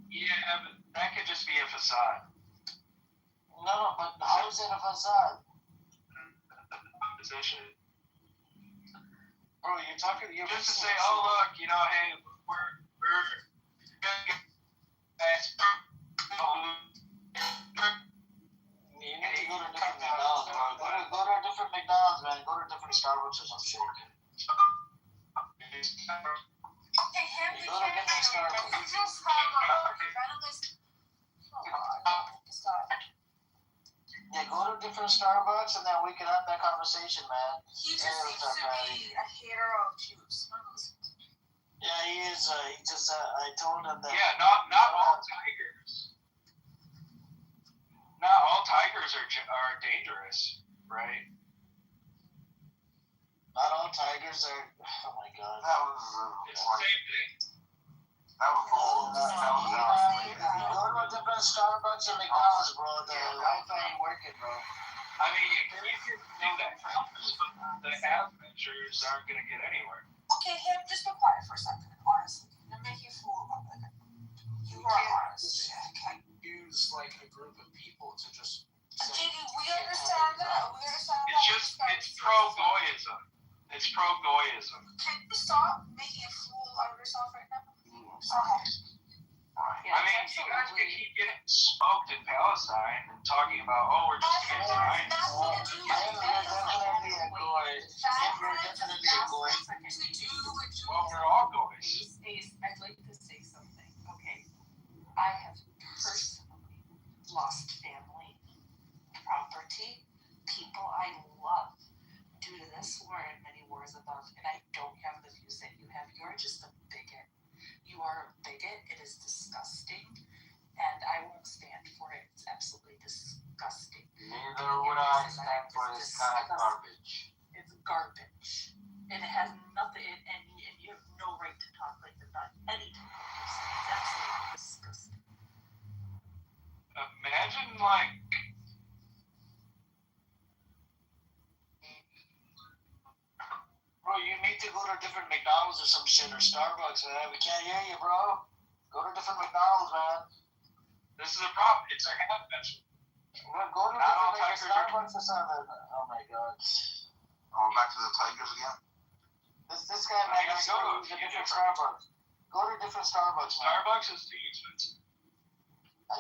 Speaker 17: Yeah, but that could just be a facade.
Speaker 12: No, is it a facade?
Speaker 2: Is that shit?
Speaker 12: Bro, you're talking. You're
Speaker 2: Just to say, oh look, you know, hey, we're
Speaker 12: You need to go to different McDonald's, bro. Go to a different McDonald's, man. Go to a different Starbucks or some shit.
Speaker 11: Okay, him, we
Speaker 12: Go to a
Speaker 11: can't
Speaker 12: different Starbucks.
Speaker 11: This is your Starbucks. Stop.
Speaker 12: Yeah, go to a different Starbucks and then we can have that conversation, man.
Speaker 11: He just seems to be a hater of Jews.
Speaker 12: Yeah, he is. He just, I told him that.
Speaker 2: Yeah, not all tigers. Not all tigers are dangerous, right?
Speaker 12: Not all tigers are. Oh my god.
Speaker 18: That was.
Speaker 2: It's the same thing.
Speaker 18: That was cool.
Speaker 12: Go to a different Starbucks or McDonald's, bro. The Wi-Fi ain't working, bro.
Speaker 2: I mean, you can think that the half measures aren't going to get anywhere.
Speaker 11: Okay, him, just be quiet for a second. Honestly, you're making a fool of me. You are honest.
Speaker 21: Can't use like a group of people to just.
Speaker 11: JD, we understand that. We understand that.
Speaker 2: It's pro-goyism. It's pro-goyism.
Speaker 11: Can you stop making a fool out of yourself right now? Okay.
Speaker 2: I mean, you guys can keep getting smoked in Palestine and talking about, oh, we're just against Zion.
Speaker 12: You're definitely a goy. You're definitely a goy.
Speaker 2: Well, we're all goys.
Speaker 14: I'd like to say something. Okay. I have personally lost family, property, people I love due to this war and many wars above, and I don't have the views that you have. You're just a bigot. You are a bigot. It is disgusting, and I won't stand for it. It's absolutely disgusting.
Speaker 12: Neither would I stand for this kind of garbage.
Speaker 14: It's garbage. And it has nothing, and you have no right to talk like that about any type of person. It's absolutely disgusting.
Speaker 2: Imagine, like,
Speaker 12: Bro, you need to go to a different McDonald's or some shit or Starbucks, man. We can't hear you, bro. Go to a different McDonald's, man.
Speaker 2: this is a problem. It's a half measure.
Speaker 12: Go to a different Starbucks or something. Oh my god.
Speaker 18: Oh, back to the Tigers again.
Speaker 12: This guy might have to go to a different Starbucks. Go to a different Starbucks, man.
Speaker 2: Starbucks is too expensive.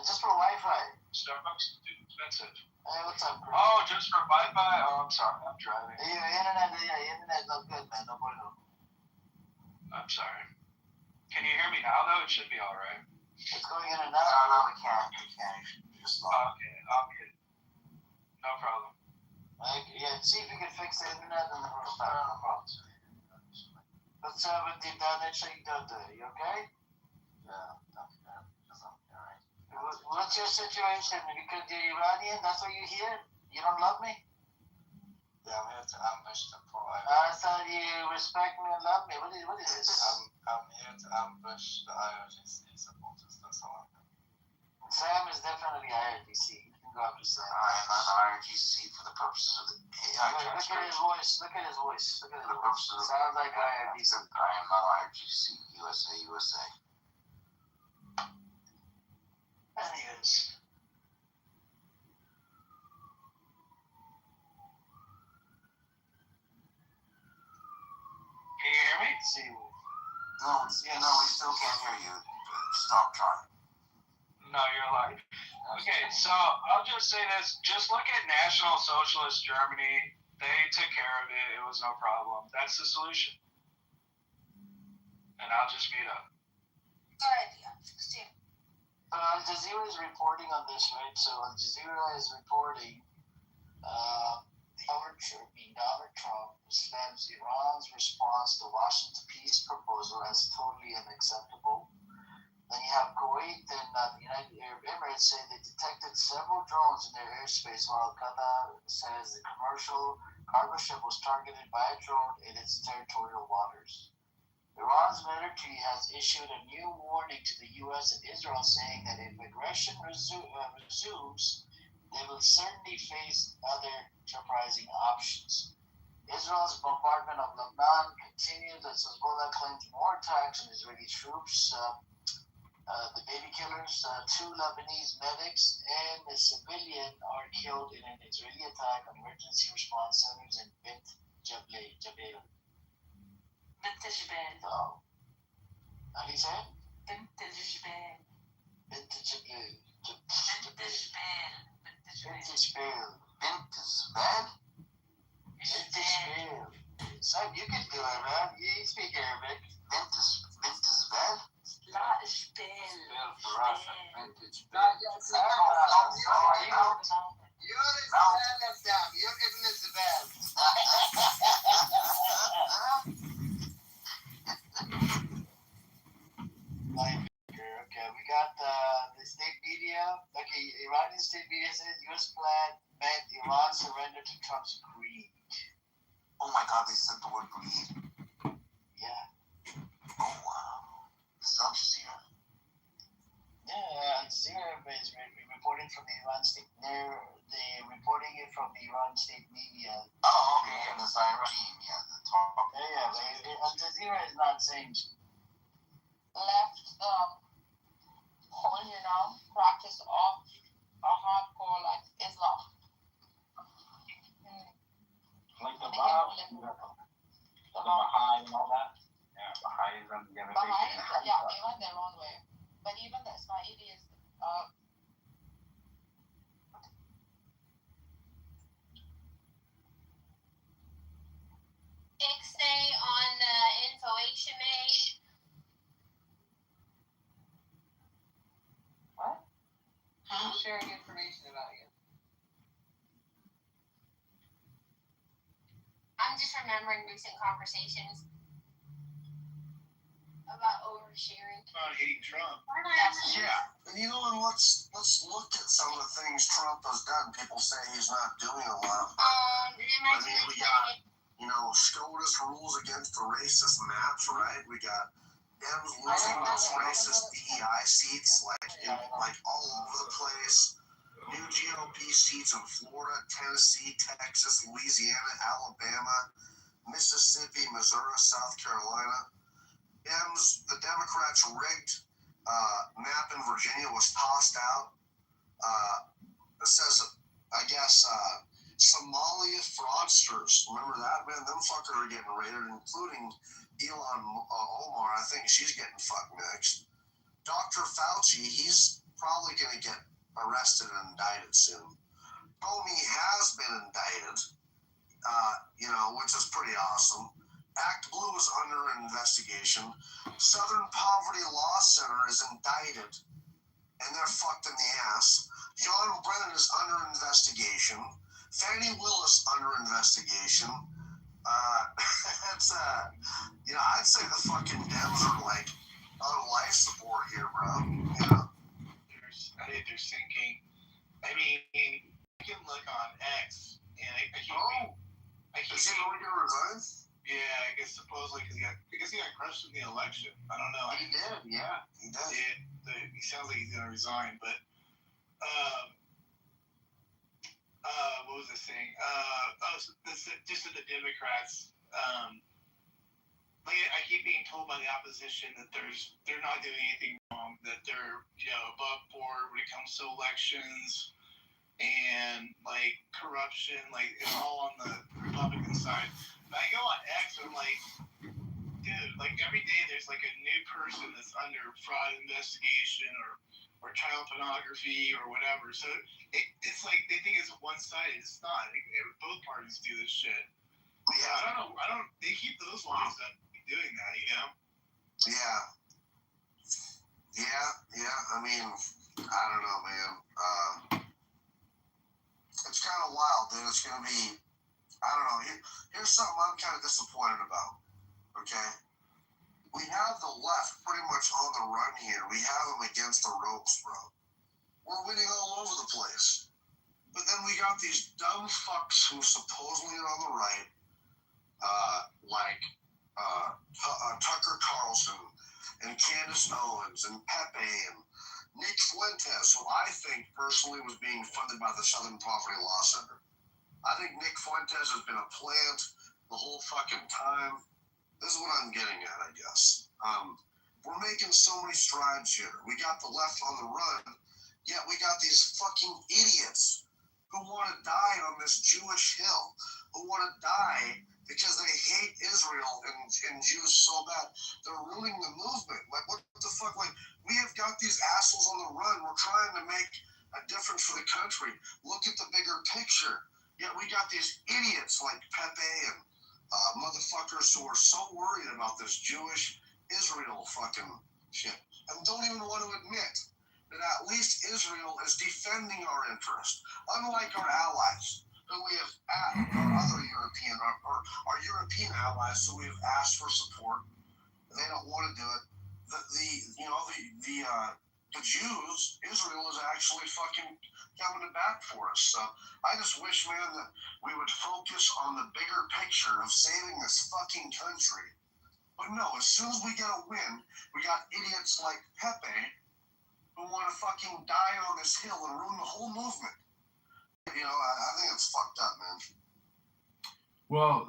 Speaker 12: Just for Wi-Fi.
Speaker 2: Starbucks is too expensive.
Speaker 12: Hey, what's up, bro?
Speaker 2: Oh, just for Wi-Fi? Oh, I'm sorry. I'm driving.
Speaker 12: Internet's not good, man. No bueno.
Speaker 2: I'm sorry. Can you hear me now, though? It should be all right.
Speaker 12: It's going in and out.
Speaker 18: No, we can't. We can't. You just stop.
Speaker 2: Okay, I'll get it. No problem.
Speaker 12: Yeah, see if you can fix the internet and then we'll start. No problem. What's up with the internet? You okay?
Speaker 18: Yeah.
Speaker 12: What's your situation? Because you're Iranian, that's what you hear? You don't love me?
Speaker 18: Yeah, I'm here to ambush the pride.
Speaker 12: I thought you respect me and love me. What is this?
Speaker 18: I'm here to ambush the IRGC supporters. That's all I'm doing.
Speaker 12: Sam is definitely IRGC. You can go after Sam.
Speaker 18: I am not IRGC for the purposes of the AI
Speaker 12: Look at his voice. Look at his voice. Look at his
Speaker 18: For the
Speaker 12: voice.
Speaker 18: purposes of
Speaker 12: Sounds like IRGC.
Speaker 18: I am not IRGC. USA.
Speaker 12: Anyways.
Speaker 2: Can you hear me?
Speaker 12: See.
Speaker 18: No, we still can't hear you. Stop trying.
Speaker 2: No, you're lying. Okay, so I'll just say this. Just look at National Socialist Germany. They took care of it. It was no problem. That's the solution. And I'll just meet up.
Speaker 11: Good idea. Steve.
Speaker 12: Al Jazeera is reporting on this, right? So Al Jazeera is reporting Donald Trump slams Iran's response to Washington's peace proposal as totally unacceptable. Then you have Kuwait and the United Arab Emirates say they detected several drones in their airspace, while Qatar says the commercial cargo ship was targeted by a drone in its territorial waters. Iran's military has issued a new warning to the U.S. and Israel, saying that if aggression resumes, they will certainly face other surprising options. Israel's bombardment of Lebanon continues as Hezbollah claims more attacks on Israeli troops. The baby killers, 2 Lebanese medics and a civilian are killed in an Israeli attack on emergency response centers in Bint Jabal.
Speaker 14: بنت الجبال.
Speaker 12: Oh. How do you say it?
Speaker 14: بنت الجبال.
Speaker 12: Bint Jabal.
Speaker 14: بنت الجبال.
Speaker 12: Bint Jabal. Bint Jabal? Bint Jabal. Son, you can do it, man. You speak Arabic. Bint Jabal?
Speaker 14: لا جبال.
Speaker 12: Okay, we got the state media. Okay, Iranian state media says U.S. plan meant Iran surrender to Trump's greed.
Speaker 6: Oh my God, they said the word greed?
Speaker 12: Yeah.
Speaker 6: Oh wow. This is Al Jazeera.
Speaker 12: Yeah, Al Jazeera is reporting from the Iran state. They're reporting it from the Iran state media.
Speaker 6: Oh, okay, yeah, the Iranian, yeah, the talk.
Speaker 12: Yeah, but Al Jazeera is not saying.
Speaker 14: Left whole, practice of a hardcore like Islam.
Speaker 1: Like the Baha'i and all that. Yeah, Baha'is and the other
Speaker 14: Baha'is, yeah, they went their own way. But even the Ismailis,
Speaker 13: Ixnay on the info HMA.
Speaker 14: what? I'm sharing information about you.
Speaker 13: I'm just remembering recent conversations about oversharing.
Speaker 1: Not hating Trump.
Speaker 6: Yeah, and and let's look at some of the things Trump has done. People say he's not doing a lot. I mean, we got, SCOTUS rules against the racist maps, right? We got Dems losing those racist DEI seats, like all over the place. New GOP seats in Florida, Tennessee, Texas, Louisiana, Alabama, Mississippi, Missouri, South Carolina. The Democrats rigged map in Virginia was tossed out. It says, I guess, Somalia fraudsters. Remember that, man? Them fuckers are getting raided, including Ilhan Omar. I think she's getting fucked next. Dr. Fauci, he's probably going to get arrested and indicted soon. Comey has been indicted, which is pretty awesome. Act Blue is under investigation. Southern Poverty Law Center is indicted, and they're fucked in the ass. John Brennan is under investigation. Fannie Willis under investigation. I'd say the fucking Dems are on life support here, bro.
Speaker 1: I think they're sinking. I mean, you can look on X, and I keep.
Speaker 6: Is he going to resign?
Speaker 1: Yeah, I guess supposedly because he got crushed in the election. I don't know.
Speaker 6: He did, yeah. He did.
Speaker 1: He sounds like he's going to resign, but what was I saying? Just that the Democrats, I keep being told by the opposition that they're not doing anything wrong, that they're above board when it comes to elections and corruption, it's all on the Republican side. But I go on X and I'm like, dude, every day there's a new person that's under fraud investigation or child pornography or whatever. So it's they think it's one-sided. It's not. Both parties do this shit. Yeah, I don't. They keep those lines up doing that,
Speaker 6: Yeah. I mean, I don't know, man. It's kind of wild, dude. It's gonna be. I don't know. Here's something I'm kind of disappointed about. Okay, we have the left pretty much on the run here. We have them against the ropes, bro. We're winning all over the place. But then we got these dumb fucks who supposedly are on the right, Tucker Carlson and Candace Owens and Pepe and Nick Fuentes, who I think personally was being funded by the Southern Poverty Law Center. I think Nick Fuentes has been a plant the whole fucking time. This is what I'm getting at, I guess. we're making so many strides here. We got the left on the run, yet we got these fucking idiots who want to die on this Jewish hill, who want to die because they hate Israel and Jews so bad. They're ruining the movement. Like, what the fuck? Like, we have got these assholes on the run. We're trying to make a difference for the country. Look at the bigger picture. Yet we got these idiots like Pepe and motherfuckers who are so worried about this Jewish Israel fucking shit and don't even want to admit that at least Israel is defending our interest, unlike our allies who we have our other European or our European allies who we have asked for support. They don't want to do it. The Jews, Israel is actually fucking coming to bat for us. So I just wish, man, that we would focus on the bigger picture of saving this fucking country. But no, as soon as we get a win, we got idiots like Pepe who want to fucking die on this hill and ruin the whole movement. You know, I think it's fucked up, man.
Speaker 10: Well,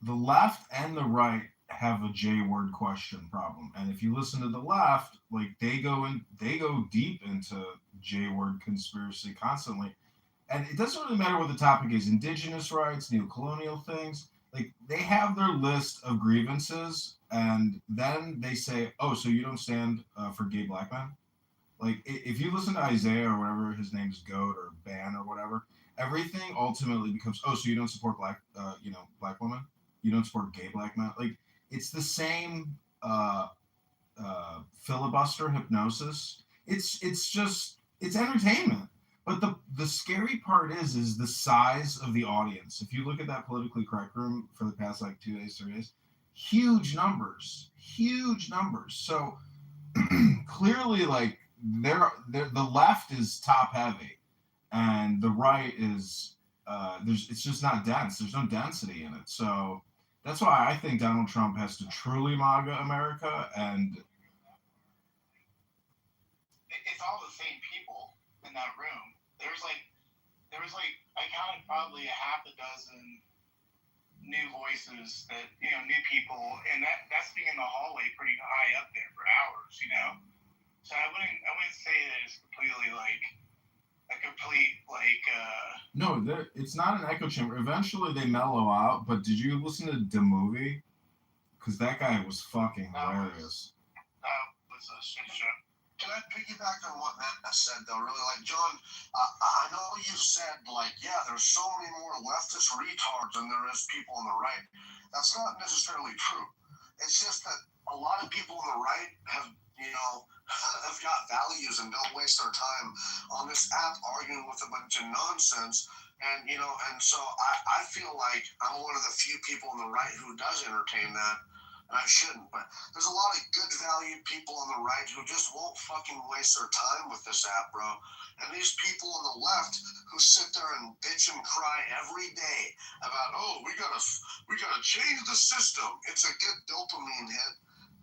Speaker 10: the left and the right have a J-word question problem, and if you listen to the left, like they go deep into J-word conspiracy constantly, and it doesn't really matter what the topic is: indigenous rights, neocolonial things. Like they have their list of grievances, and then they say, "Oh, so you don't stand for gay black men?" Like if you listen to Isaiah or whatever his name is, Goat or Ban or whatever, everything ultimately becomes, "Oh, so you don't support black women? You don't support gay black men?" Like it's the same filibuster hypnosis. It's entertainment. But the scary part is the size of the audience. If you look at that politically correct room for the past like 2 days, 3 days, huge numbers. So clearly, like the left is top heavy, and the right is it's just not dense. There's no density in it. So that's why I think Donald Trump has to truly MAGA America, and
Speaker 1: it's all the same people in that room. There was like I counted probably a half a dozen new voices that, you know, new people, and that's being in the hallway pretty high up there for hours, you know. So I wouldn't say that it's completely like a complete like
Speaker 10: no, it's not an echo chamber. Eventually they mellow out. But did you listen to the movie? Because that guy was fucking hilarious.
Speaker 1: That was a shit show.
Speaker 6: Can I piggyback on what Matt said, though? Really, like, John, I know you said, like, yeah, there's so many more leftist retards than there is people on the right. That's not necessarily true. It's just that a lot of people on the right have, you know, have got values and don't waste their time on this app arguing with a bunch of nonsense. And, you know, and so I feel like I'm one of the few people on the right who does entertain that. And I shouldn't, but there's a lot of good valued people on the right who just won't fucking waste their time with this app, bro. And these people on the left who sit there and bitch and cry every day about, oh, we gotta change the system. It's a good dopamine hit,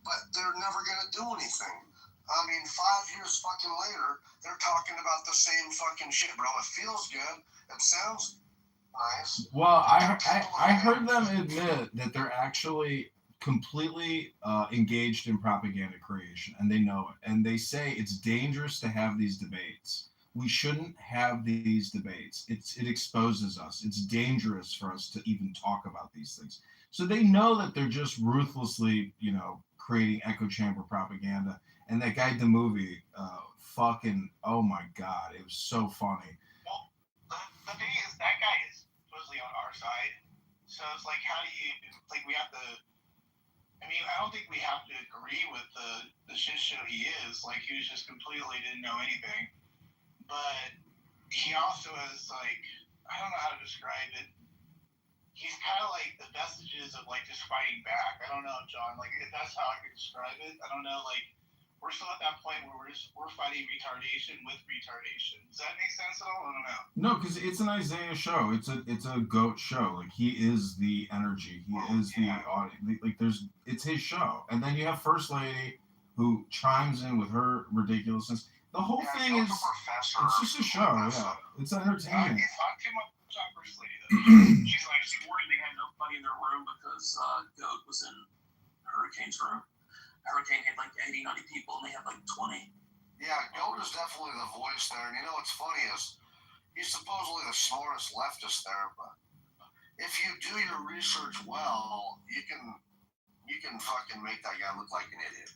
Speaker 6: but they're never gonna do anything. I mean, 5 years fucking later, they're talking about the same fucking shit, bro. It feels good. It sounds nice.
Speaker 10: Well, I heard them admit that they're actually completely engaged in propaganda creation, and they know it, and they say it's dangerous to have these debates. We shouldn't have these debates. It exposes us. It's dangerous for us to even talk about these things. So they know that they're just ruthlessly, you know, creating echo chamber propaganda. And that guy, the movie, fucking, oh my god, it was so funny.
Speaker 1: Well, the thing is, that guy is supposedly on our side, so it's like, how do you, like, we have to, I mean, I don't think we have to agree with the shit show he is. Like, he was just completely didn't know anything. But he also is, like, I don't know how to describe it. He's kind of like the vestiges of, like, just fighting back. I don't know, John. Like, if that's how I could describe it. I don't know, like, we're still at that point where we're fighting retardation with retardation. Does that make sense at all? I don't know.
Speaker 10: No, because it's an Isaiah show. It's a goat show. Like, he is the energy. He is the audience. Like, it's his show. And then you have First Lady who chimes in with her ridiculousness. The whole thing is, it's just a show. Yeah, it's entertainment.
Speaker 1: It's not too much on First Lady though.
Speaker 3: She's like, she worried they had nobody in their room because Goat was in Hurricane's room.
Speaker 8: Hurricane had like 80, 90 people, and they had like 20.
Speaker 6: Yeah, Yoda's definitely the voice there. And you know what's funny is he's supposedly the smartest leftist there, but if you do your research well, you can fucking make that guy look like an idiot.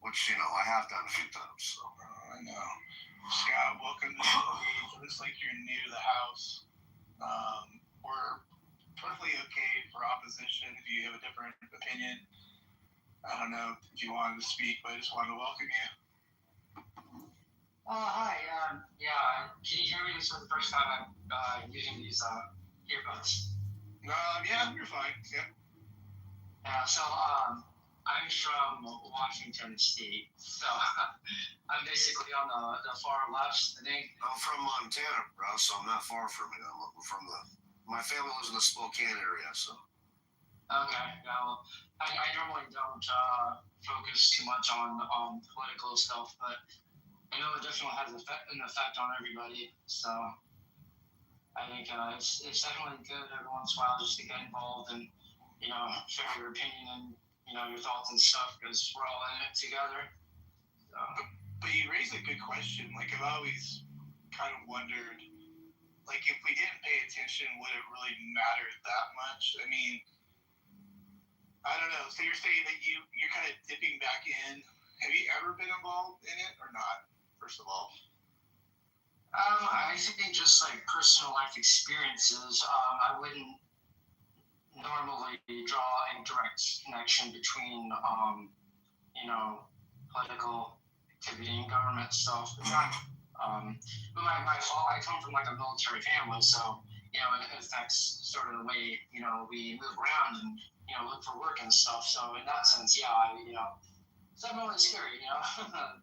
Speaker 6: Which, you know, I have done a few times. So.
Speaker 1: I know. Scott, welcome to the stage. Looks like you're new to the house. We're perfectly okay for opposition if you have a different opinion. I don't know if you wanted to speak, but I just wanted to welcome you.
Speaker 19: Hi. Yeah. Can you hear me? This is the first time I'm using these earbuds.
Speaker 1: Yeah, you're fine. Yeah.
Speaker 19: Yeah. So I'm from Washington State. So I'm basically on the far left. I think.
Speaker 6: I'm from Montana, bro. So I'm not far from it. I'm from my family lives in the Spokane area, so.
Speaker 19: Okay. Well, I normally don't focus too much on political stuff, but I know it definitely has an effect on everybody. So I think it's definitely good every once in a while just to get involved and, you know, share your opinion and, you know, your thoughts and stuff because we're all in it together. So.
Speaker 1: But you raise a good question. Like, I've always kind of wondered, like, if we didn't pay attention, would it really matter that much? I mean, I don't know. So you're saying that you're kind of dipping back in. Have you ever been involved in it or not, first of all?
Speaker 19: I think just like personal life experiences, I wouldn't normally draw a direct connection between, you know, political activity and government stuff. But I come from like a military family, so, you know, it affects sort of the way, you know, we move around and, you know, look for work and stuff. So in that sense, yeah, you know, it's definitely scary, you know,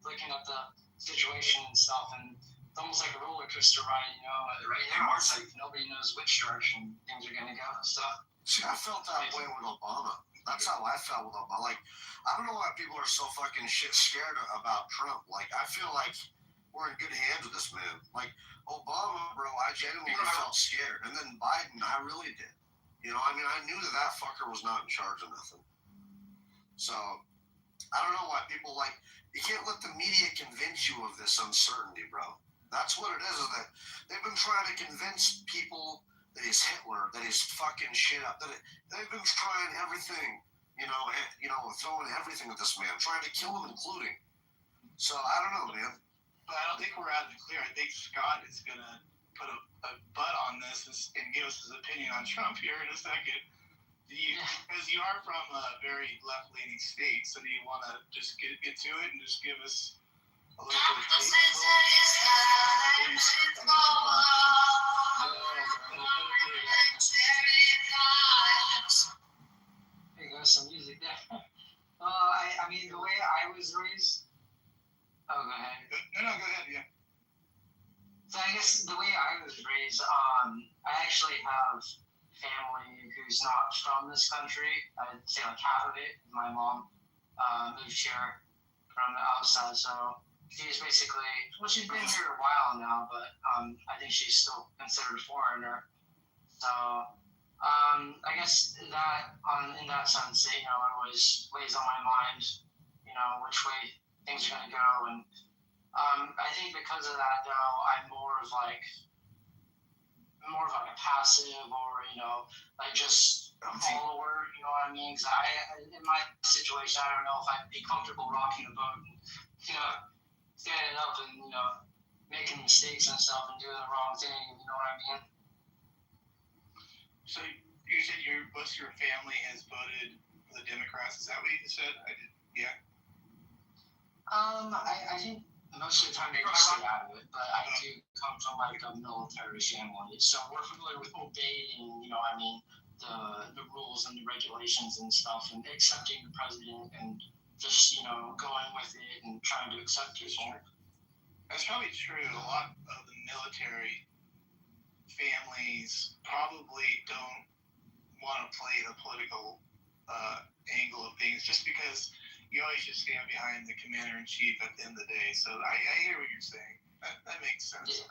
Speaker 19: looking at the situation and stuff, and it's almost like a roller coaster ride, you know. Right now, it's like nobody knows which direction things are gonna go. So.
Speaker 6: See, I felt that way with Obama. That's how I felt with Obama. Like, I don't know why people are so fucking shit scared about Trump. Like, I feel like we're in good hands with this man. Like, Obama, bro, I genuinely felt scared. And then Biden, I really did. You know, I mean, I knew that fucker was not in charge of nothing. So, I don't know why people, like, you can't let the media convince you of this uncertainty, bro. That's what it is that they've been trying to convince people that he's Hitler, that he's fucking shit up, they've been trying everything, you know, throwing everything at this man, trying to kill him, including. So, I don't know, man.
Speaker 1: But I don't think we're out of the clear. I think Scott is going to put a butt on this and give us his opinion on Trump here in a second. Because you are from a very left-leaning state, so do you want to just get to it and just give us a little bit of
Speaker 19: There goes some music there. I mean, the way I was raised. Oh, go ahead.
Speaker 1: No, go ahead, yeah.
Speaker 19: So I guess the way I was raised, I actually have family who's not from this country. I'd say like half of it. My mom moved here from the outside, so she's basically, well, she's been here a while now, but I think she's still considered a foreigner. So I guess that in that sense, you know, it always weighs on my mind, you know, which way things are going to go. And I think because of that, though, I'm more of like a passive or, you know, like just a follower, you know what I mean? Because in my situation, I don't know if I'd be comfortable rocking the boat and, you know, standing up and, you know, making mistakes and stuff and doing the wrong thing, you know what I mean?
Speaker 1: So you said most of your family has voted for the Democrats. Is that what you said? Yeah.
Speaker 19: I think most of the time they stay out of it, but I do come from like a military family, so we're familiar with obeying, you know, I mean, the rules and the regulations and stuff, and accepting the president and just, you know, going with it and trying to accept people.
Speaker 1: That's probably true. A lot of the military families probably don't want to play the political angle of things, just because you always just stand behind the commander-in-chief at the end of the day. So I hear what you're saying. That makes sense.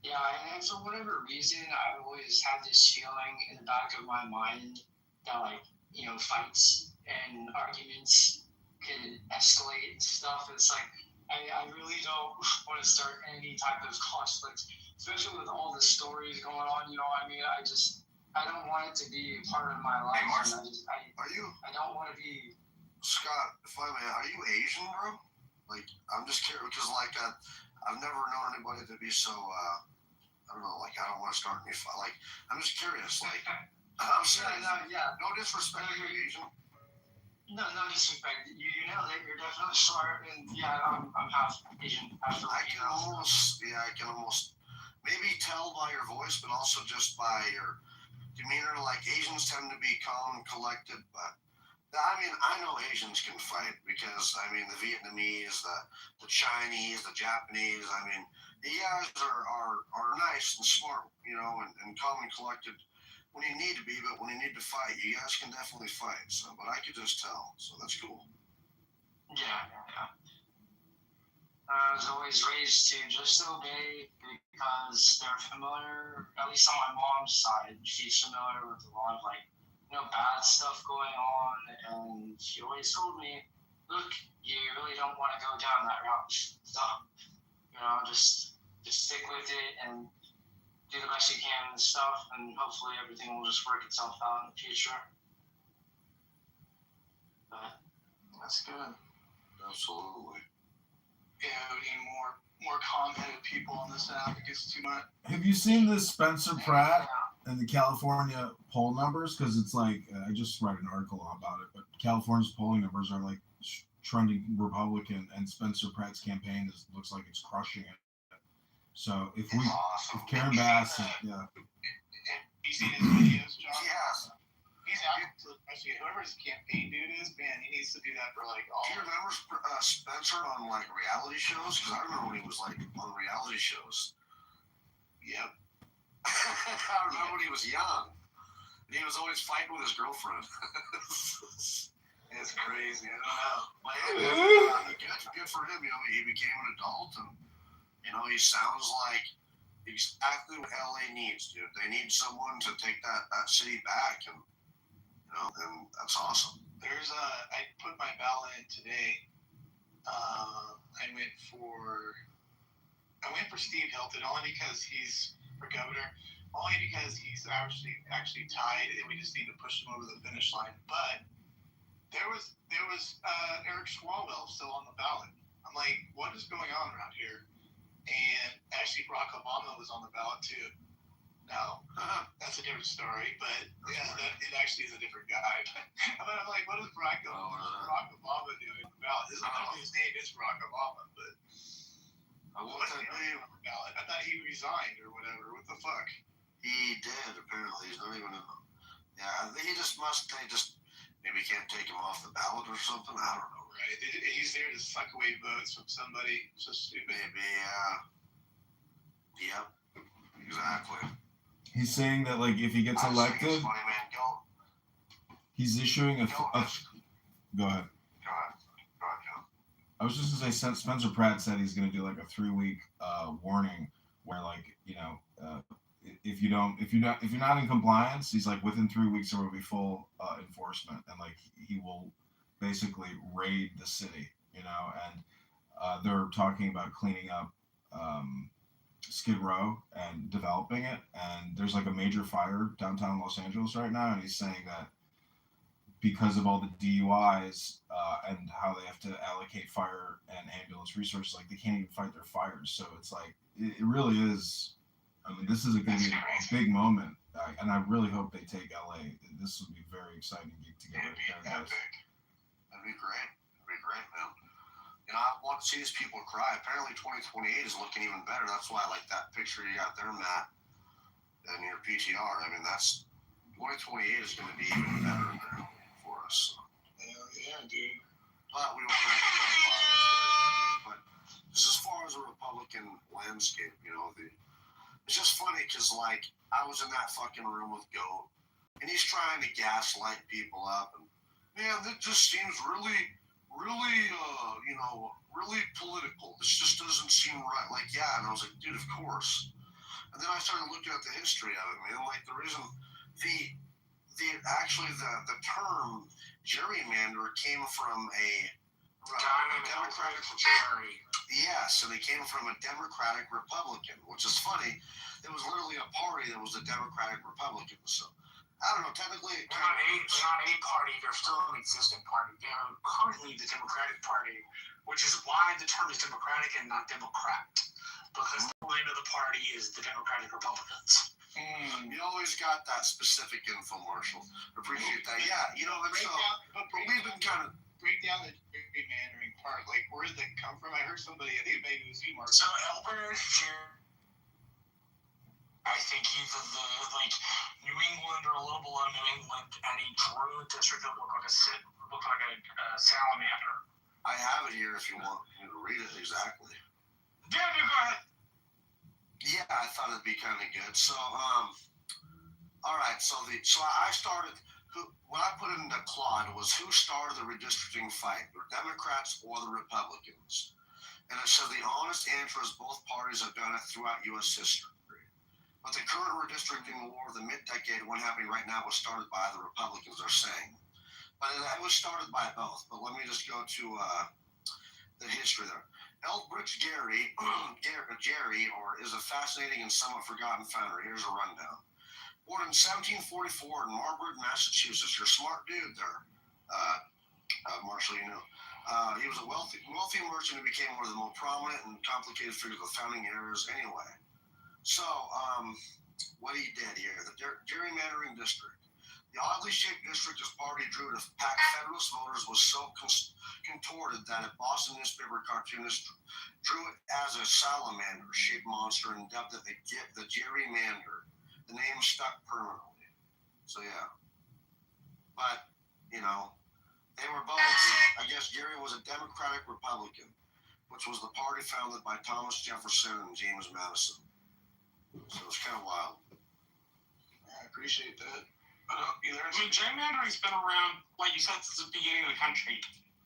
Speaker 19: Yeah, and for whatever reason, I've always had this feeling in the back of my mind that, like, you know, fights and arguments can escalate and stuff. It's like I really don't want to start any type of conflict, especially with all the stories going on. You know, I mean, I don't want it to be a part of my life.
Speaker 6: Hey,
Speaker 19: I don't want to be.
Speaker 6: Scott, if I may, are you Asian, bro? Like, I'm just curious because, like, I've never known anybody to be so. I don't know. Like, I don't want to start any fight. Like, I'm just curious. Like, I'm serious. No disrespect to Asian.
Speaker 19: No disrespect. You know that you're definitely smart, and yeah, I'm half Asian, half Filipino.
Speaker 6: I can almost maybe tell by your voice, but also just by your demeanor. Like, Asians tend to be calm and collected, but I mean, I know Asians can fight because I mean the Vietnamese, the Chinese, the Japanese. I mean, you guys are nice and smart, you know, and calm and collected when you need to be, but when you need to fight, you guys can definitely fight. So, but I could just tell. So that's cool.
Speaker 19: Yeah. I was always raised to just obey because they're familiar. At least on my mom's side, she's familiar with a lot of bad stuff going on, and she always told me, "Look, you really don't want to go down that route. Stop. You know, just stick with it and do the best you can and stuff, and hopefully everything will just work itself out in the future." But
Speaker 6: that's good. Absolutely.
Speaker 1: Yeah, we need more calm-headed people on this app. It gets too much.
Speaker 10: Have you seen this Spencer Pratt and the California poll numbers? Because it's like, I just read an article about it, but California's polling numbers are like trending Republican, and Spencer Pratt's campaign looks like it's crushing it. So if Karen Bass, yeah.
Speaker 1: You seen his videos, John?
Speaker 6: Yes.
Speaker 1: He's out to whoever his campaign dude is, man, he needs to do that for like all.
Speaker 6: Do you remember Spencer on like reality shows? Because I remember when he was like on reality shows. Yep. I remember when he was young. He was always fighting with his girlfriend. It's crazy. I don't know. Like, good for him. You know, he became an adult, and you know, he sounds like exactly what LA needs, dude. They need someone to take that city back, and you know, and that's awesome.
Speaker 1: I put my ballot in today. I went for Steve Hilton only because he's for governor, only because he's actually tied, and we just need to push him over the finish line. But there was Eric Swalwell still on the ballot. I'm like, what is going on around here? And actually, Barack Obama was on the ballot too. Now, that's a different story, but yeah, it actually is a different guy. But I'm like, what is Barack Obama doing on the ballot? His name is Barack Obama, but what's his name on the ballot? I thought he resigned or whatever. What the fuck?
Speaker 6: He did, apparently. He's not even in the... Yeah, they just maybe can't take him off the ballot or something. I don't know.
Speaker 1: Right. He's there to suck away votes from somebody. It's so stupid.
Speaker 6: Maybe, yep. Exactly.
Speaker 10: He's saying that, like, if he gets elected,
Speaker 6: funny, man.
Speaker 10: he's issuing a... Go ahead.
Speaker 6: Go ahead, John.
Speaker 10: I was just going to say, Spencer Pratt said he's going to do, like, a 3-week warning where, like, you know, if you're not in compliance, he's like, within 3 weeks there will be full enforcement, and like he will basically raid the city, you know. And they're talking about cleaning up Skid Row and developing it, and there's like a major fire downtown Los Angeles right now, and he's saying that because of all the DUIs and how they have to allocate fire and ambulance resources, like they can't even fight their fires. So it's like it really is. I mean, this is going to be a big moment, and I really hope they take LA. This would be very exciting to get rid of Karen Bass.
Speaker 6: That'd be great. That'd be great, man. You know, I want to see these people cry. Apparently, 2028 is looking even better. That's why I like that picture you got there, Matt, and your PTR. I mean, 2028 is going to be even better now for us. So.
Speaker 1: Yeah, dude.
Speaker 6: But we want but just as far as the Republican landscape, you know, it's just funny because, like, I was in that fucking room with Goat, and he's trying to gaslight people up, and man, that just seems really, really political. This just doesn't seem right. Like, yeah, and I was like, dude, of course. And then I started looking at the history of it, man. Like, the reason the term gerrymander came from a Democratic Party. Yes, and they came from a Democratic Republican, which is funny. It was literally a party that was a Democratic Republican. So I don't know. Technically,
Speaker 21: they're not a party. They're still an existing party. They're currently the Democratic Party, which is why the term is Democratic and not Democrat, because the line of the party is the Democratic Republicans.
Speaker 6: You always got that specific info, Marshall. Appreciate that. Yeah, you know, but we've been kind of
Speaker 1: break down the gerrymandering part. Like, where did that come from? I heard somebody. I think maybe it was you, Mark.
Speaker 21: So Albert, I think either New England or a little below New England, and he drew a district that looked like a salamander.
Speaker 6: I have it here if you want me to read it exactly.
Speaker 21: Yeah, go ahead.
Speaker 6: Yeah, I thought it'd be kind of good. So, all right. So I started. What I put into Claude was who started the redistricting fight, the Democrats or the Republicans? And it said the honest answer is both parties have done it throughout U.S. history. But the current redistricting war of the mid-decade one happening right now was started by the Republicans, they're saying. But it was started by both. But let me just go to the history there. Elbridge Gerry, is a fascinating and somewhat forgotten founder. Here's a rundown. Born in 1744 in Marlborough, Massachusetts. You're a smart dude there, Marshall, you know. He was a wealthy merchant who became one of the most prominent and complicated figures of the founding eras anyway. So, what he did here, the gerrymandering district. The oddly shaped district his party drew to pack Federalist voters was so contorted that a Boston newspaper cartoonist drew it as a salamander-shaped monster and dubbed it the gerrymander. The name stuck permanently. So, yeah. But, you know, they were both, I guess Gerry was a Democratic Republican, which was the party founded by Thomas Jefferson and James Madison. So it's kind of wild.
Speaker 1: I appreciate that.
Speaker 21: Gerrymandering's been around, like you said, since the beginning of the country.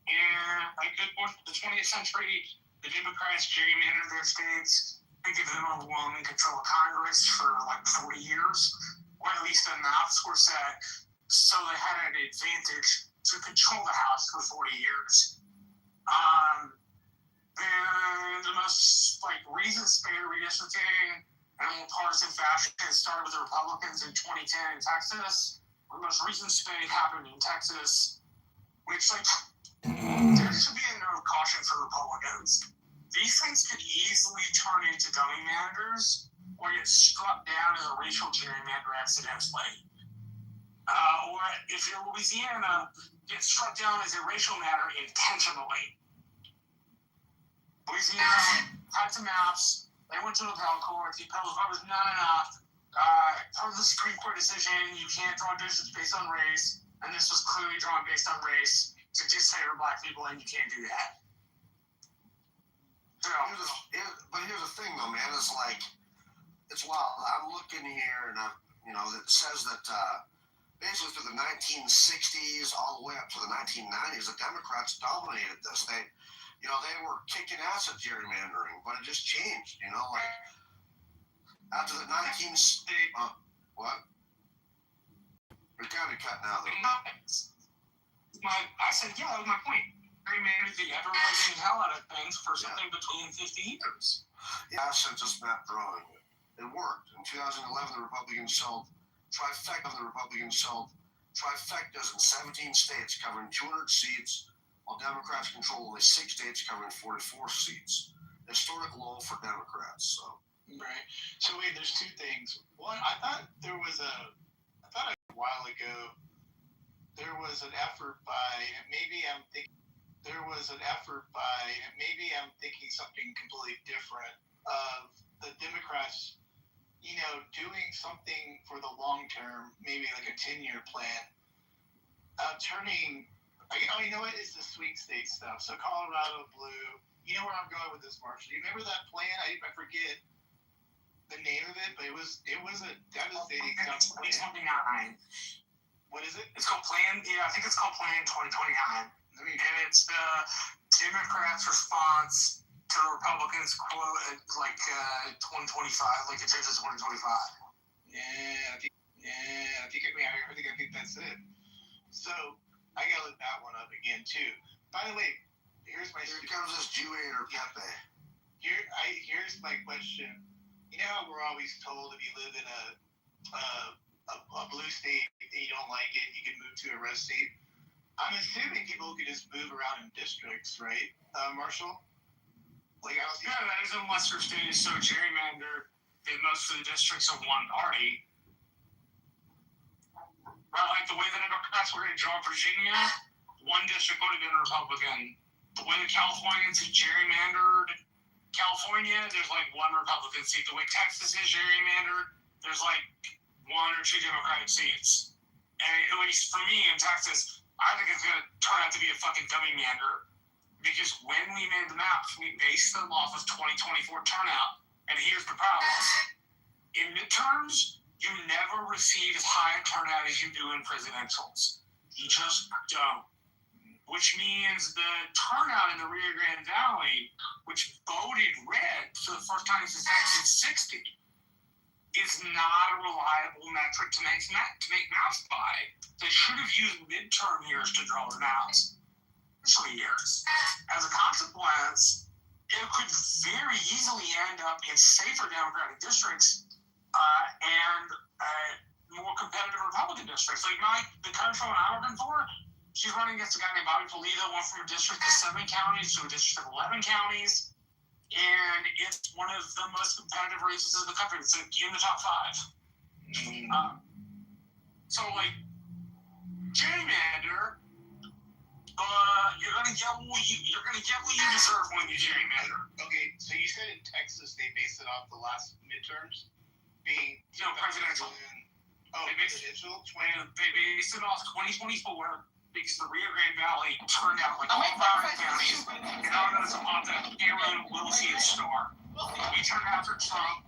Speaker 21: And a good portion of the 20th century, the Democrats gerrymandered their states and gave them overwhelming control of Congress for like 40 years, or at least the maps were set, so they had an advantage to control the House for 40 years. And the most reason-spared redistricting in a more partisan fashion started with the Republicans in 2010 in Texas. The most recent spate happened in Texas, which, there should be a note of caution for Republicans. These things could easily turn into dummy manders or get struck down as a racial gerrymander accidentally. Or if you're Louisiana, get struck down as a racial matter intentionally. Louisiana had some maps. They went to the appellate court. The appellate court was not enough. Per the Supreme Court decision, you can't draw districts based on race, and this was clearly drawn based on race to disfavor black people, and you can't do that. So,
Speaker 6: but here's the thing, though, man. It's wild. I'm looking here, and it says that basically through the 1960s all the way up to the 1990s, the Democrats dominated this. They were kicking ass at gerrymandering, but it just changed. After the what? We're kind of cutting out there.
Speaker 21: I said, yeah, that was my point. Gerrymandered the ever-living hell out of things for something between 50 years.
Speaker 6: Yeah, since this map drawing, it worked. In 2011, the Republicans sold trifectas in 17 states covering 200 seats, while Democrats control only 6 states covering 44 seats. Historic low for Democrats.
Speaker 1: Right. So wait, there's two things. One, I thought a while ago there was an effort by, and maybe I'm thinking something completely different of the Democrats, doing something for the long term, maybe like a 10-year plan, turning. You know what? It's the sweepstate stuff. So Colorado blue. You know where I'm going with this, Marshall. You remember that plan? I forget the name of it, but it was a devastating plan.
Speaker 21: 2029.
Speaker 1: What is it?
Speaker 21: It's called Plan. Yeah, I think it's called Plan 2029. And it's the Democrats' response to the Republicans' quote at 2025, like it says it's 2025.
Speaker 1: Yeah, I think that's it. So I gotta look that one up again too. By the way, here's my.
Speaker 6: Here comes this Jew-hater Pepe.
Speaker 1: Here's my question. You know how we're always told if you live in a blue state and you don't like it, you can move to a red state. I'm assuming people can just move around in districts, right, Marshall? Like I was.
Speaker 21: Yeah, that is unless your state is so gerrymandered that most of the districts are one party. Right, like the way the Democrats were going to draw Virginia, one district would have been Republican. The way the Californians is gerrymandered, California, there's like one Republican seat. The way Texas is gerrymandered, there's like 1 or 2 Democratic seats. And at least for me in Texas, I think it's going to turn out to be a fucking dummy mander. Because when we made the maps, we based them off of 2024 turnout. And here's the problem. In midterms, you never receive as high a turnout as you do in presidentials. You just don't. Which means the turnout in the Rio Grande Valley, which voted red for the first time since 1960, is not a reliable metric to make maps by. They should have used midterm years to draw the maps. Years. As a consequence, it could very easily end up in safer Democratic districts and more competitive Republican districts. Like the congresswoman I'm working for, she's running against a guy named Bobby Polito, went from a district of 7 counties to a district of 11 counties, and it's one of the most competitive races in the country. It's like in the top 5. So, like, gerrymander. You're gonna get what you deserve when you gerrymander.
Speaker 1: Okay, so you said in Texas they based it off the last midterms being
Speaker 21: presidential.
Speaker 1: Presidential.
Speaker 21: They based it off 2024 because the Rio Grande Valley turned out like all 5 counties, and all those on the Aaron Wilson store. We turned out for Trump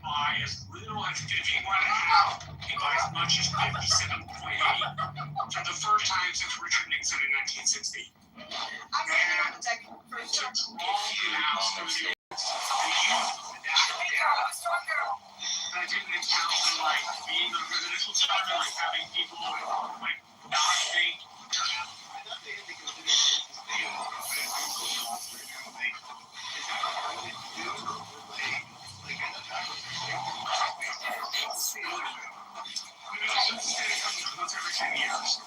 Speaker 21: by as little as 51.5, by as much as 57.8 for the first time since Richard Nixon in 1960. And to draw the House through the use that data that didn't account for like being a presidential term, like having people like not think.
Speaker 1: I thought they had to go to the census data.
Speaker 21: Once every 10 years.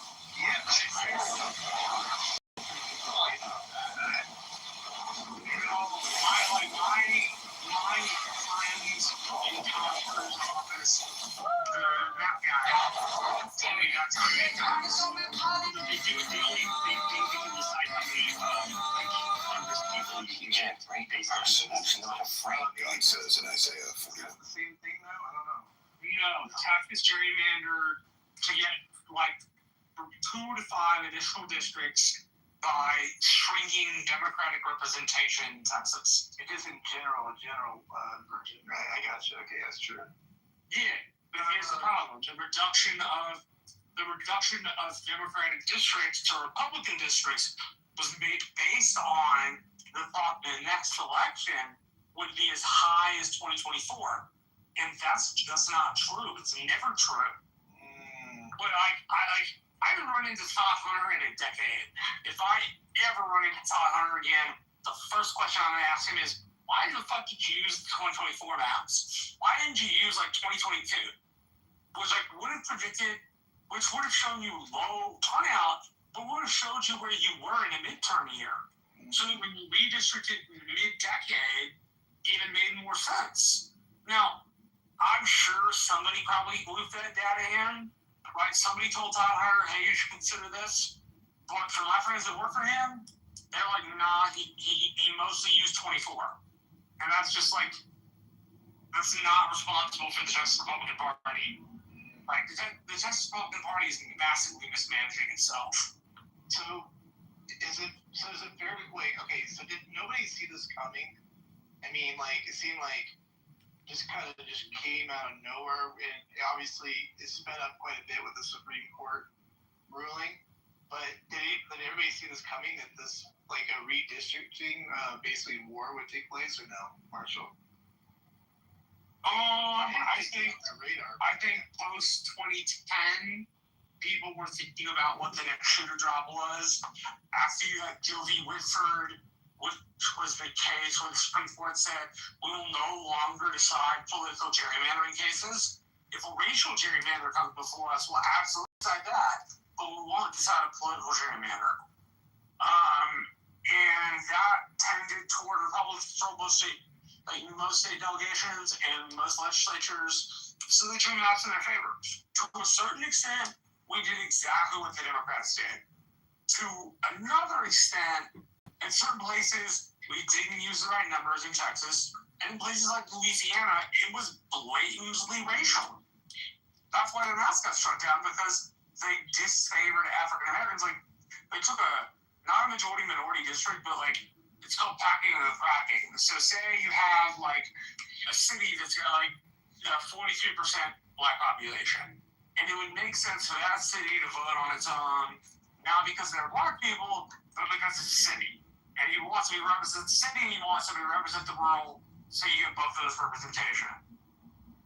Speaker 21: My friends in Kitover's office, that guy, told me that's how they do it. The only thing they can decide how many Congress people you can get, right?
Speaker 6: Absolutely not afraid, God says in Isaiah 41.
Speaker 1: That's the same thing, though? I don't know.
Speaker 21: No, Texas gerrymandered to get like 2 to 5 additional districts by shrinking Democratic representation in Texas.
Speaker 1: It is in general version, right? I gotcha. Okay, that's true.
Speaker 21: Yeah, but here's the problem: the reduction of Democratic districts to Republican districts was made based on the thought the next election would be as high as 2024, and that's just not true. It's never true. But I haven't run into Todd Hunter in a decade. If I ever run into Todd Hunter again, the first question I'm going to ask him is, why the fuck did you use the 2024 maps? Why didn't you use like 2022? Which like would have predicted, which would have shown you low turnout, but would have showed you where you were in a midterm year. So that when you redistricted mid-decade, it even made more sense. Now, I'm sure somebody probably blew that data in. Right, somebody told Todd Hunter, hey, you should consider this. But for my friends that work for him, they're like, nah, he mostly used 24. And that's just like, that's not responsible for the Texas Republican Party. Like, the Texas Republican Party is massively mismanaging itself.
Speaker 1: So, is it fair to, wait, okay, so did nobody see this coming? I mean, like, it seemed like just came out of nowhere, and obviously it sped up quite a bit with the Supreme Court ruling. But did everybody see this coming, that this, like, a redistricting, basically war would take place, or no, Marshall?
Speaker 21: I think post 2010, people were thinking about what the next shoe to drop was. After you had Joe v. Whitford, which was the case where the Supreme Court said we will no longer decide political gerrymandering cases. If a racial gerrymander comes before us, we'll absolutely decide that, but we won't decide a political gerrymander. And that tended toward Republicans control most state delegations and most legislatures, so they turned out in their favor. To a certain extent, we did exactly what the Democrats did. To another extent, in certain places, we didn't use the right numbers in Texas, and in places like Louisiana, it was blatantly racial. That's why the mask got struck down, because they disfavored African Americans. Like, they took not a majority minority district, but like, it's called packing and fracking. So say you have like a city that's got like 43% black population, and it would make sense for that city to vote on its own, not because they're black people, but because it's a city. And he wants to represent the city, and he wants to represent the rural, so you get both those representation.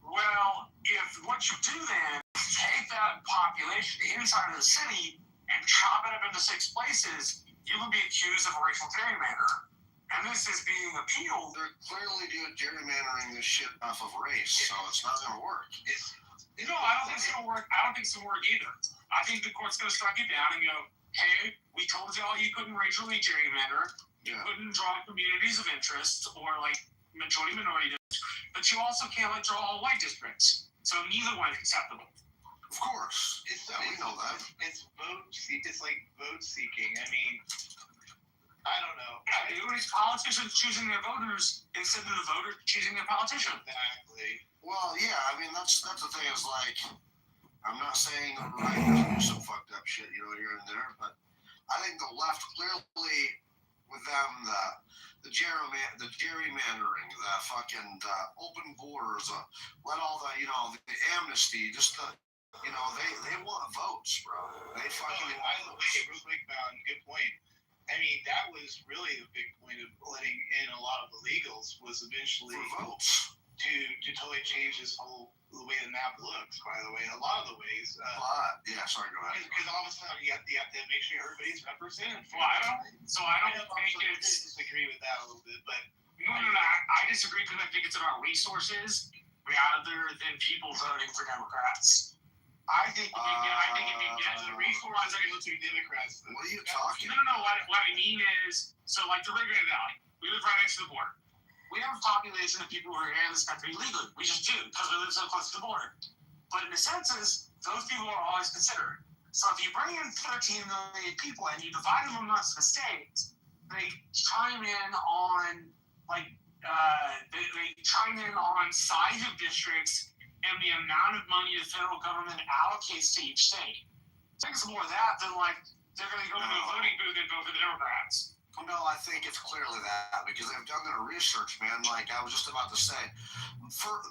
Speaker 21: Well, if what you do then is take that population inside of the city and chop it up into 6 places, you would be accused of a racial gerrymander. And this is being appealed.
Speaker 6: They're clearly doing gerrymandering this shit off of race, so it's not going to work.
Speaker 21: No, I don't think it's going to work. I don't think it's going to work either. I think the court's going to strike it down and go, hey, we told y'all you couldn't racially gerrymander, you couldn't draw communities of interest or like majority minority districts, but you also can't draw all white districts. So neither one is acceptable.
Speaker 6: Of course. We know that.
Speaker 1: It's like vote seeking. I mean, I don't know.
Speaker 21: It's politicians choosing their voters instead of the voter choosing their politician.
Speaker 1: Exactly.
Speaker 6: Well, yeah, I mean, that's the thing is like, I'm not saying the right doesn't do some fucked up shit, here and there, but I think the left clearly, with them, the gerrymandering, the fucking open borders, let all the, the amnesty, just the, they want votes, bro. They fucking
Speaker 1: by the way, real quick, good point. I mean, that was really the big point of letting in a lot of illegals was eventually
Speaker 6: for votes
Speaker 1: to totally change the way the map looks. By the way, a lot of the ways.
Speaker 6: Yeah, sorry, go ahead.
Speaker 1: Because all of a sudden you have to make sure everybody's represented.
Speaker 21: Well, I don't think it's
Speaker 1: disagree with that a little bit, but
Speaker 21: no, I disagree because I think it's about resources rather than people voting for Democrats. I think if you get the resources,
Speaker 1: are going to Democrats.
Speaker 6: What are you talking?
Speaker 21: No. What I mean is, so like the Rio Grande Valley, we live right next to the border. We have a population of people who are here in this country legally. We just do because we live so close to the border. But in the census, those people are always considered. So if you bring in 13 million people and you divide them amongst the states, they chime in on size of districts and the amount of money the federal government allocates to each state. It's more of that than like they're going to go into a voting booth and vote for the Democrats.
Speaker 6: No, I think it's clearly that because they've done their research, man. Like I was just about to say, for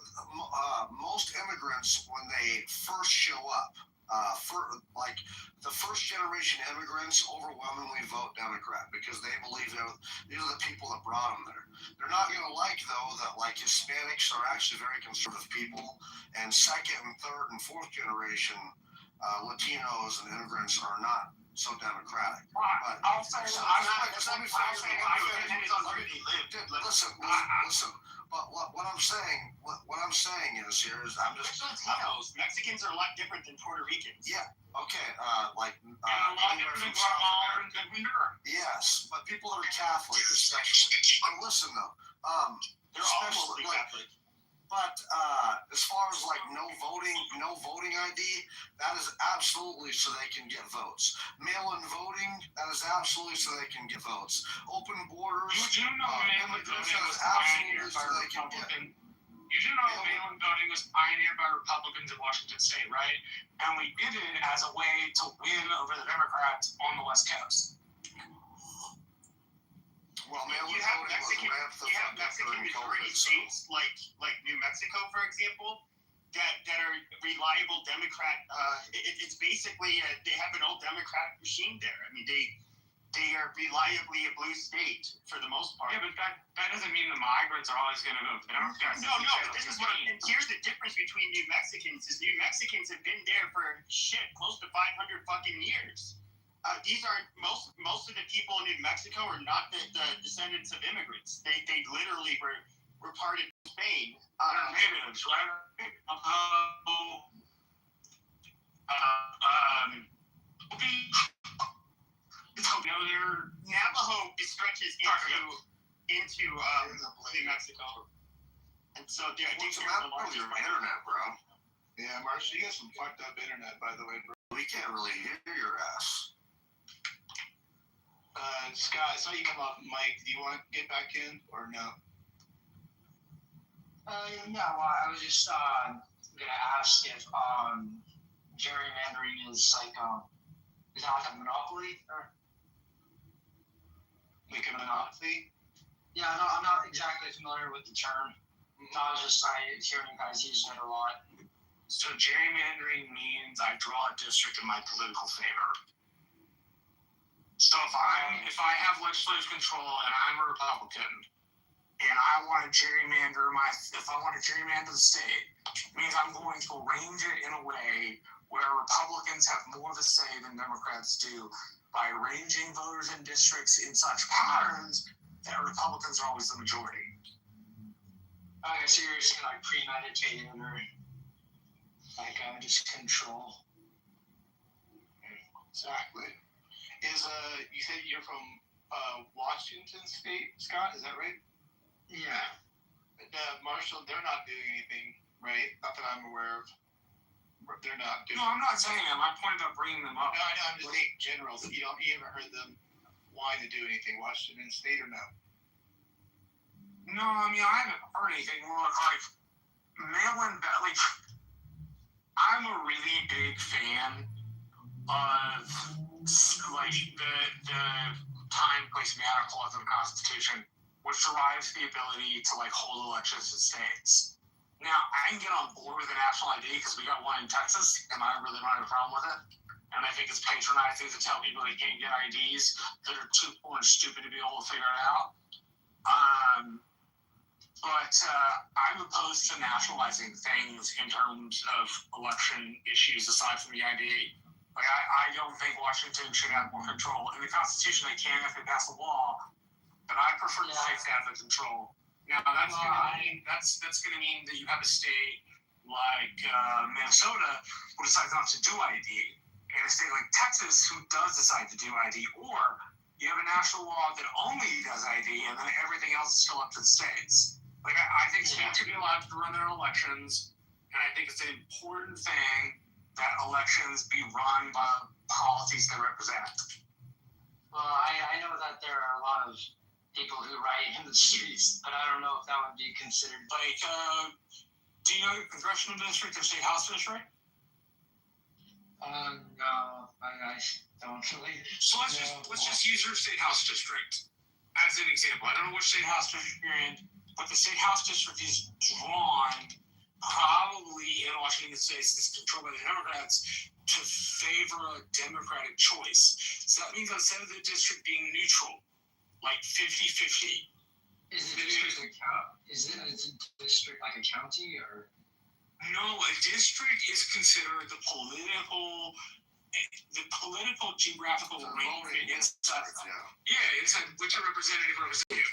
Speaker 6: most immigrants when they first show up, the first generation immigrants overwhelmingly vote Democrat because they believe these are the people that brought them there. They're not going to like, though, that like Hispanics are actually very conservative people, and second and third and fourth generation Latinos and immigrants are not so democratic. But listen. But what I'm saying is I'm just
Speaker 21: Latinos. Mexicans are a lot different than Puerto Ricans.
Speaker 6: Yeah. Okay.
Speaker 21: A lot different than Guatemala and Honduras.
Speaker 6: Yes, but people that are Catholic, especially. Listen though,
Speaker 21: they're all mostly Catholic.
Speaker 6: But as far as like no voting ID, that is absolutely so they can get votes. Mail-in voting, that is absolutely so they can get votes. Open borders,
Speaker 21: mail-in voting was pioneered by Republicans. You do know mail-in voting was pioneered by Republicans in Washington State, right? And we did it as a way to win over the Democrats on the West Coast.
Speaker 6: Well,
Speaker 1: you have Mexican majority states like New Mexico, for example, that are reliable Democrat. It's basically they have an old Democratic machine there. I mean,
Speaker 15: they are reliably a blue state for the most part.
Speaker 2: Yeah, but that doesn't mean the migrants are always going to go Democrats.
Speaker 15: No, but this is what and here's the difference between New Mexicans is New Mexicans have been there for close to 500 fucking years. These are most of the people in New Mexico are not the descendants of immigrants. They literally were part of Spain.
Speaker 2: Natives, right?
Speaker 15: Their Navajo stretches into New Mexico, and so I think
Speaker 6: What's the matter with your internet, bro?
Speaker 1: Yeah, Marshall, you got some fucked up internet, by the way, bro.
Speaker 6: We can't really hear your ass.
Speaker 1: Scott, I saw you come off mic. Do you want to get back in or no?
Speaker 19: No, I was just gonna ask if gerrymandering is like is that like a monopoly or
Speaker 1: like a monopoly?
Speaker 19: Yeah, no, I'm not exactly familiar with the term. I hearing you guys using it a lot.
Speaker 2: So gerrymandering means I draw a district in my political favor. So if I have legislative control and I'm a Republican and I want to gerrymander the state, it means I'm going to arrange it in a way where Republicans have more of a say than Democrats do by arranging voters in districts in such patterns that Republicans are always the majority.
Speaker 19: I see you're saying like premeditated or like just control.
Speaker 1: Exactly. You said you're from Washington State, Scott? Is that right?
Speaker 19: Yeah.
Speaker 1: Marshall, they're not doing anything, right? Not that I'm aware of. They're not doing.
Speaker 2: No, I'm not saying that. My point about bringing them up.
Speaker 1: No, I know. I'm just saying general. So you haven't heard them wanting to do anything. Washington State or no?
Speaker 2: No, I mean I haven't heard anything. Like mail-in ballot. I'm a really big fan of like the time, place, and manner clause of the Constitution, which derives the ability to like hold elections in states. Now, I can get on board with the national ID because we got one in Texas, and I really don't have a problem with it. And I think it's patronizing to tell people they can't get IDs that are too poor and stupid to be able to figure it out. But I'm opposed to nationalizing things in terms of election issues aside from the ID. Like, I don't think Washington should have more control. In the Constitution, they can if they pass a law, but I prefer the states to have the control. Now, that's going to mean that you have a state like Minnesota who decides not to do ID, and a state like Texas who does decide to do ID, or you have a national law that only does ID, and then everything else is still up to the states. Like, I think states should be allowed to run their elections, and I think it's an important thing that elections be run by policies they represent.
Speaker 19: Well, I know that there are a lot of people who write in the streets, but I don't know if that would be considered.
Speaker 2: Like, do you know your congressional district or state house district?
Speaker 19: No, I don't really.
Speaker 2: So let's just use your state house district as an example. I don't know which state house district you're in, but the state house district is drawn probably in Washington State, is controlled by the Democrats, to favor a Democratic choice. So that means instead of the district being neutral, like 50-50.
Speaker 19: Is the district is it a district like a county or?
Speaker 2: No, a district is considered the political geographical arrangement inside. Yeah, it's like which a representative represents you.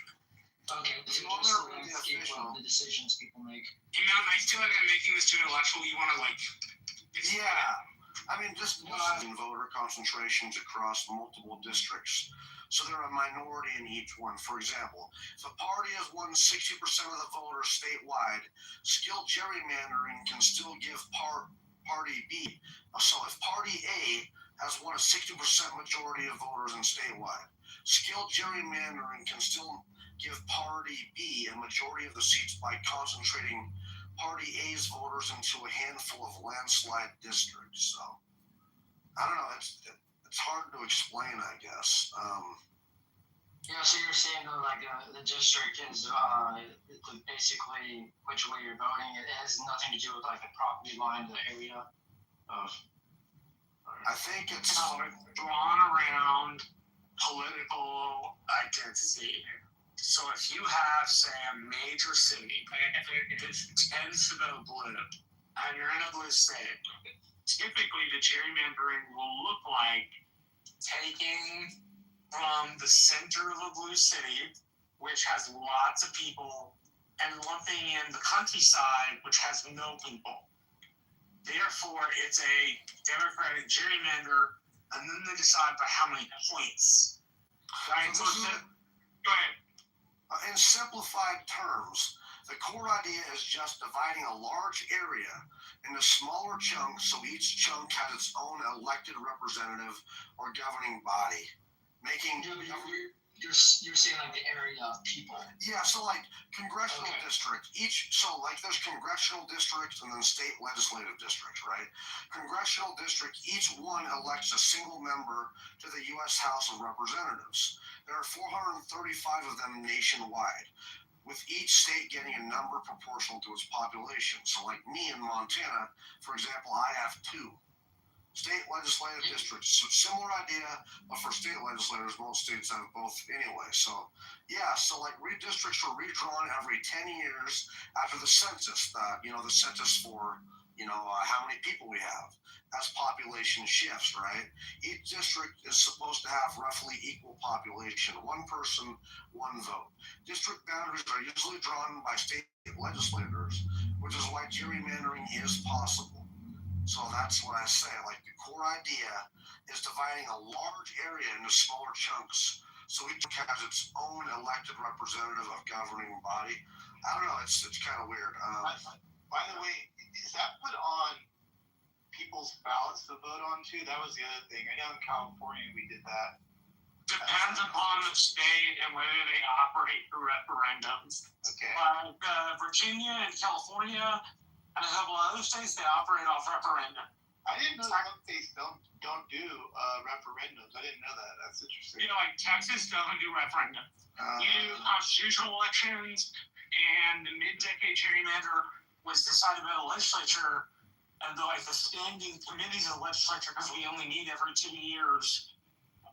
Speaker 19: Okay, so just the landscape of the decisions people make.
Speaker 2: You know, I feel like I'm making this too intellectual. You want to like?
Speaker 6: Yeah. I mean, just voter concentrations across multiple districts. So they're a minority in each one. For example, if a party has won 60% of the voters statewide, skilled gerrymandering can still give party B. So if party A has won a 60% majority of voters in statewide, skilled gerrymandering can still give party B a majority of the seats by concentrating party A's voters into a handful of landslide districts. So I don't know. It's hard to explain, I guess.
Speaker 19: Yeah, so you're saying though, like the district is basically which way you're voting. It has nothing to do with like the property line, the area of.
Speaker 6: I think it's
Speaker 2: drawn around
Speaker 5: political identity. So if you have, say, a major city, if it tends to go blue, and you're in a blue state, typically the gerrymandering will look like taking from the center of a blue city, which has lots of people, and lumping in the countryside, which has no people. Therefore, it's a Democratic gerrymander, and then they decide by how many points. Right? So go ahead.
Speaker 6: In simplified terms, the core idea is just dividing a large area into smaller chunks so each chunk has its own elected representative or governing body.
Speaker 19: You're saying like the area of people.
Speaker 6: Yeah, so like congressional district, there's congressional districts and then state legislative districts, right? Congressional district, each one elects a single member to the U.S. House of Representatives. There are 435 of them nationwide, with each state getting a number proportional to its population. So like me in Montana, for example, I have 2 state legislative districts. So similar idea, but for state legislators, most states have both anyway. So yeah, so like redistricts are redrawn every 10 years after the census. The census for how many people we have as population shifts, right? Each district is supposed to have roughly equal population, 1 person, 1 vote. District boundaries are usually drawn by state legislators, which is why gerrymandering is possible. So that's what I say. Like the core idea is dividing a large area into smaller chunks, so each has its own elected representative of governing body. I don't know. It's kind of weird.
Speaker 1: By the way, is that put on people's ballots to vote on too? That was the other thing. I know in California we did that.
Speaker 5: Depends upon the state and whether they operate through referendums.
Speaker 1: Okay.
Speaker 5: Virginia and California and a couple of other states, they operate off referendum.
Speaker 1: I didn't know some states don't do referendums. I didn't know that. That's interesting.
Speaker 5: Like Texas doesn't do referendum. You do constitutional elections, and the mid-decade gerrymander was decided by the legislature, and the standing committees of the legislature, because we only meet every 2 years,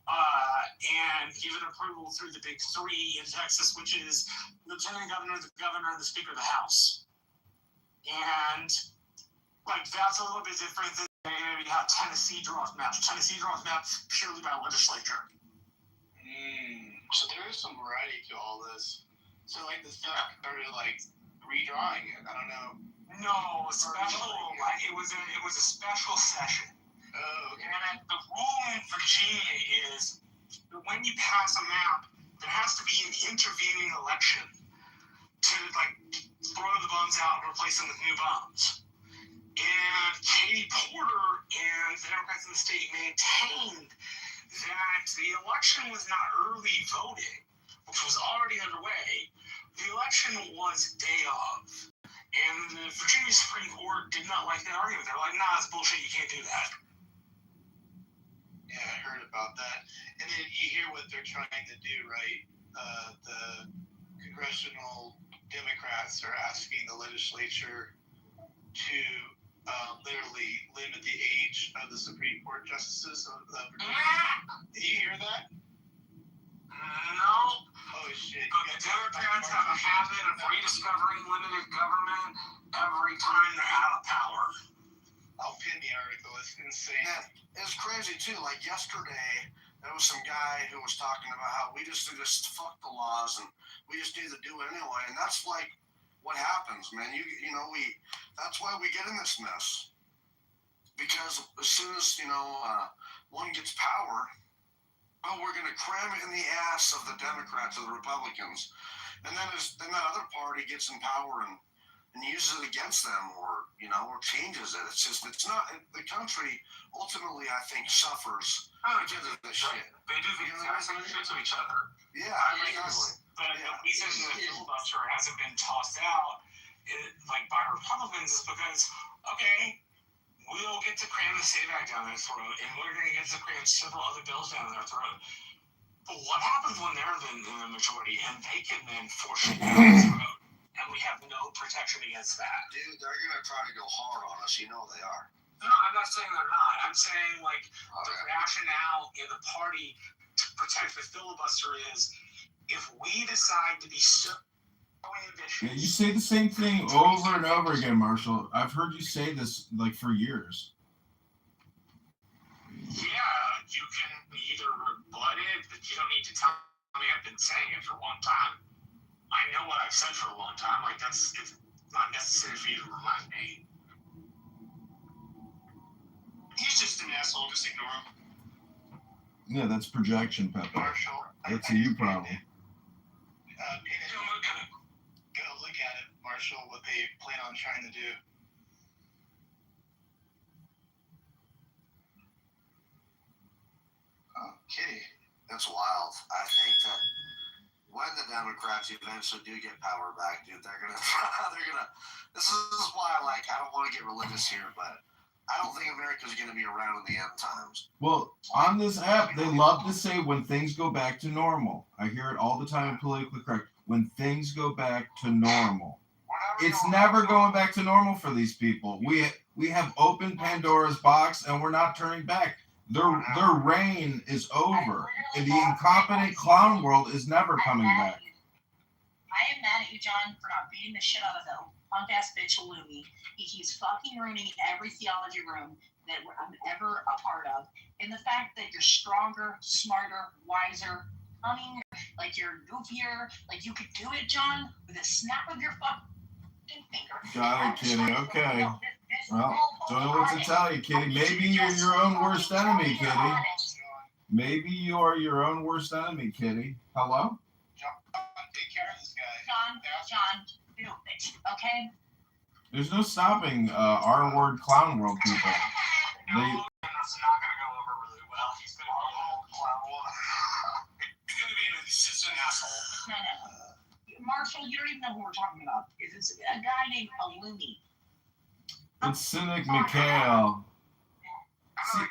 Speaker 5: and given approval through the big 3 in Texas, which is lieutenant governor, the governor, and the speaker of the House. And that's a little bit different than how Tennessee draws maps. Tennessee draws maps purely by legislature.
Speaker 1: So there is some variety to all this. So the stuff started redrawing it. I don't know.
Speaker 5: No, special. It was a special session.
Speaker 1: Oh, okay.
Speaker 5: And the rule in Virginia is that when you pass a map, there has to be an intervening election to throw the bums out and replace them with new bums. And Katie Porter and the Democrats in the state maintained that the election was not early voting, which was already underway. The election was day of. And the Virginia Supreme Court did not like that argument. They're like, nah, it's bullshit, you can't do that.
Speaker 1: Yeah, I heard about that. And then you hear what they're trying to do, right? The congressional Democrats are asking the legislature to literally limit the age of the Supreme Court justices of Virginia. Did you hear that?
Speaker 5: No.
Speaker 1: Oh, shit.
Speaker 5: But the Democrats have a habit of rediscovering limited government every time they're out of power.
Speaker 1: I'll pin the article. It's insane.
Speaker 6: Yeah, it's crazy, too. Like yesterday, there was some guy who was talking about how we just fuck the laws and we just need to do it anyway. And that's what happens, man. That's why we get in this mess. Because as soon as, one gets power, we're going to cram it in the ass of the Democrats or the Republicans. And then that other party gets in power and uses it against them or changes it. It's not, the country ultimately, I think, suffers because of this shit.
Speaker 5: They do things to each other.
Speaker 6: Yeah.
Speaker 5: But the reason the filibuster hasn't been tossed out by Republicans is because, we'll get to cram the SAVE Act down their throat, and we're going to get to cram several other bills down their throat. But what happens when they're in the majority and they can then force it down their throat? And we have no protection against that.
Speaker 6: Dude, they're going to try to go hard on us. You know they are.
Speaker 5: No, I'm not saying they're not. I'm saying, the rationale in the party to protect the filibuster is if we decide to be so ambitious.
Speaker 10: Yeah, you say the same thing over and over again, Marshall. I've heard you say this like for years.
Speaker 5: Yeah, you can either rebut it, but you don't need to tell me I've been saying it for a long time. I know what I've said for a long time. Like, it's not necessary for you to remind me.
Speaker 15: He's just an asshole. Just ignore him.
Speaker 10: Yeah, that's projection, Pepe.
Speaker 1: Marshall,
Speaker 10: That's a you problem.
Speaker 1: Go look at it, Marshall, what they plan on trying to do.
Speaker 6: Kitty, that's wild. I think that when the Democrats eventually do get power back, dude, they're gonna. This is why I don't want to get religious here, but I don't think America's gonna be around in the end times.
Speaker 10: Well, on this app, they love to say when things go back to normal. I hear it all the time in Politically Correct. When things go back to normal. It's never going back to normal for these people. We have opened Pandora's box and we're not turning back. Their reign is over. And the incompetent clown world is never coming back.
Speaker 13: I am mad at you, John, for not beating the shit out of that punk ass bitch Lumi. He keeps fucking ruining every theology room that I'm ever a part of. And the fact that you're stronger, smarter, wiser, cunning, like you're goofier, like you could do it, John, with a snap of your fucking finger.
Speaker 10: Got it, Kitty. Okay. Well, don't know what to tell you, Kitty. Maybe you're your own worst enemy, Kitty. Maybe you are your own worst enemy, Kitty. Hello?
Speaker 1: Take care of this guy.
Speaker 13: John, do it, okay?
Speaker 10: There's no stopping R-word clown world people.
Speaker 5: It's not going to go over really well. He's going to be just an asshole.
Speaker 13: No. Marshall, you don't even know who we're talking about. It's a guy named Lumi.
Speaker 10: It's Cynic Mikhail. See,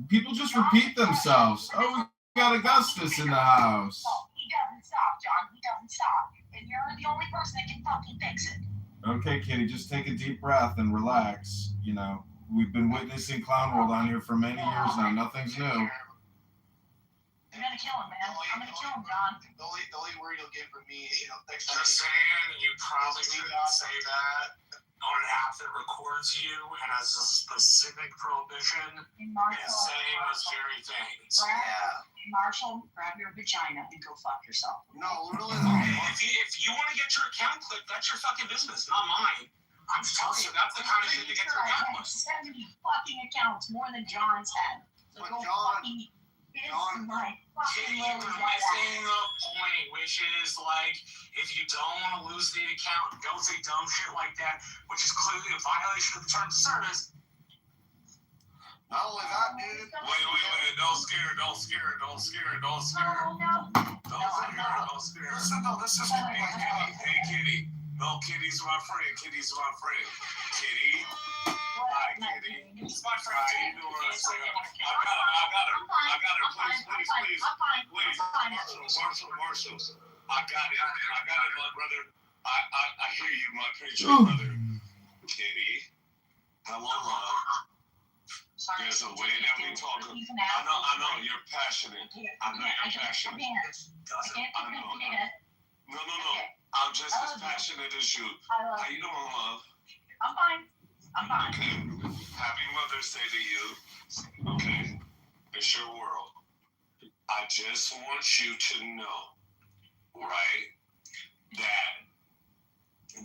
Speaker 10: people just repeat themselves. Oh, we got Augustus in the house.
Speaker 13: He doesn't stop, John. He doesn't stop. And you're the only person that can fucking fix it.
Speaker 10: Okay, Kitty, just take a deep breath and relax. You know, we've been witnessing Clown World on here for many years now. Nothing's new.
Speaker 13: You're gonna kill him, man. I'm gonna kill him, John.
Speaker 1: The only word you'll get from me, next
Speaker 5: time. Just saying, you probably shouldn't say that on an app that records you and has a specific prohibition in saying those very things.
Speaker 13: Marshall, grab your vagina and go fuck yourself.
Speaker 6: No, really.
Speaker 5: If you want to get your account clicked, that's your fucking business, not mine. I'm just telling you, that's the kind of shit to get your account clicked.
Speaker 13: 70 fucking accounts, more than John's had. So go fucking kiss my fucking
Speaker 5: You're missing the point, which is like, if you don't want to lose the account, don't say dumb shit like that, which is clearly a violation of the terms of service.
Speaker 6: Not only that, dude.
Speaker 5: Wait. Don't scare her. Don't scare her.
Speaker 13: No.
Speaker 5: Don't scare her. Don't scare her.
Speaker 6: Listen, no, this is gonna be
Speaker 5: Hey, Kitty. No, Kitty's my friend. Kitty. Hi, Kitty. It's my friend. How you doing? I got her. Please. Marshall. I got it, my brother. I hear you, my patron brother. Kitty. Hello, love. There's a way that we talk. I know you're passionate. I know you're passionate. I know. No. I'm just as passionate as you. How you doing, love?
Speaker 13: I'm fine.
Speaker 5: Okay. Happy Mother's Day to you. Okay. It's your world. I just want you to know, right, that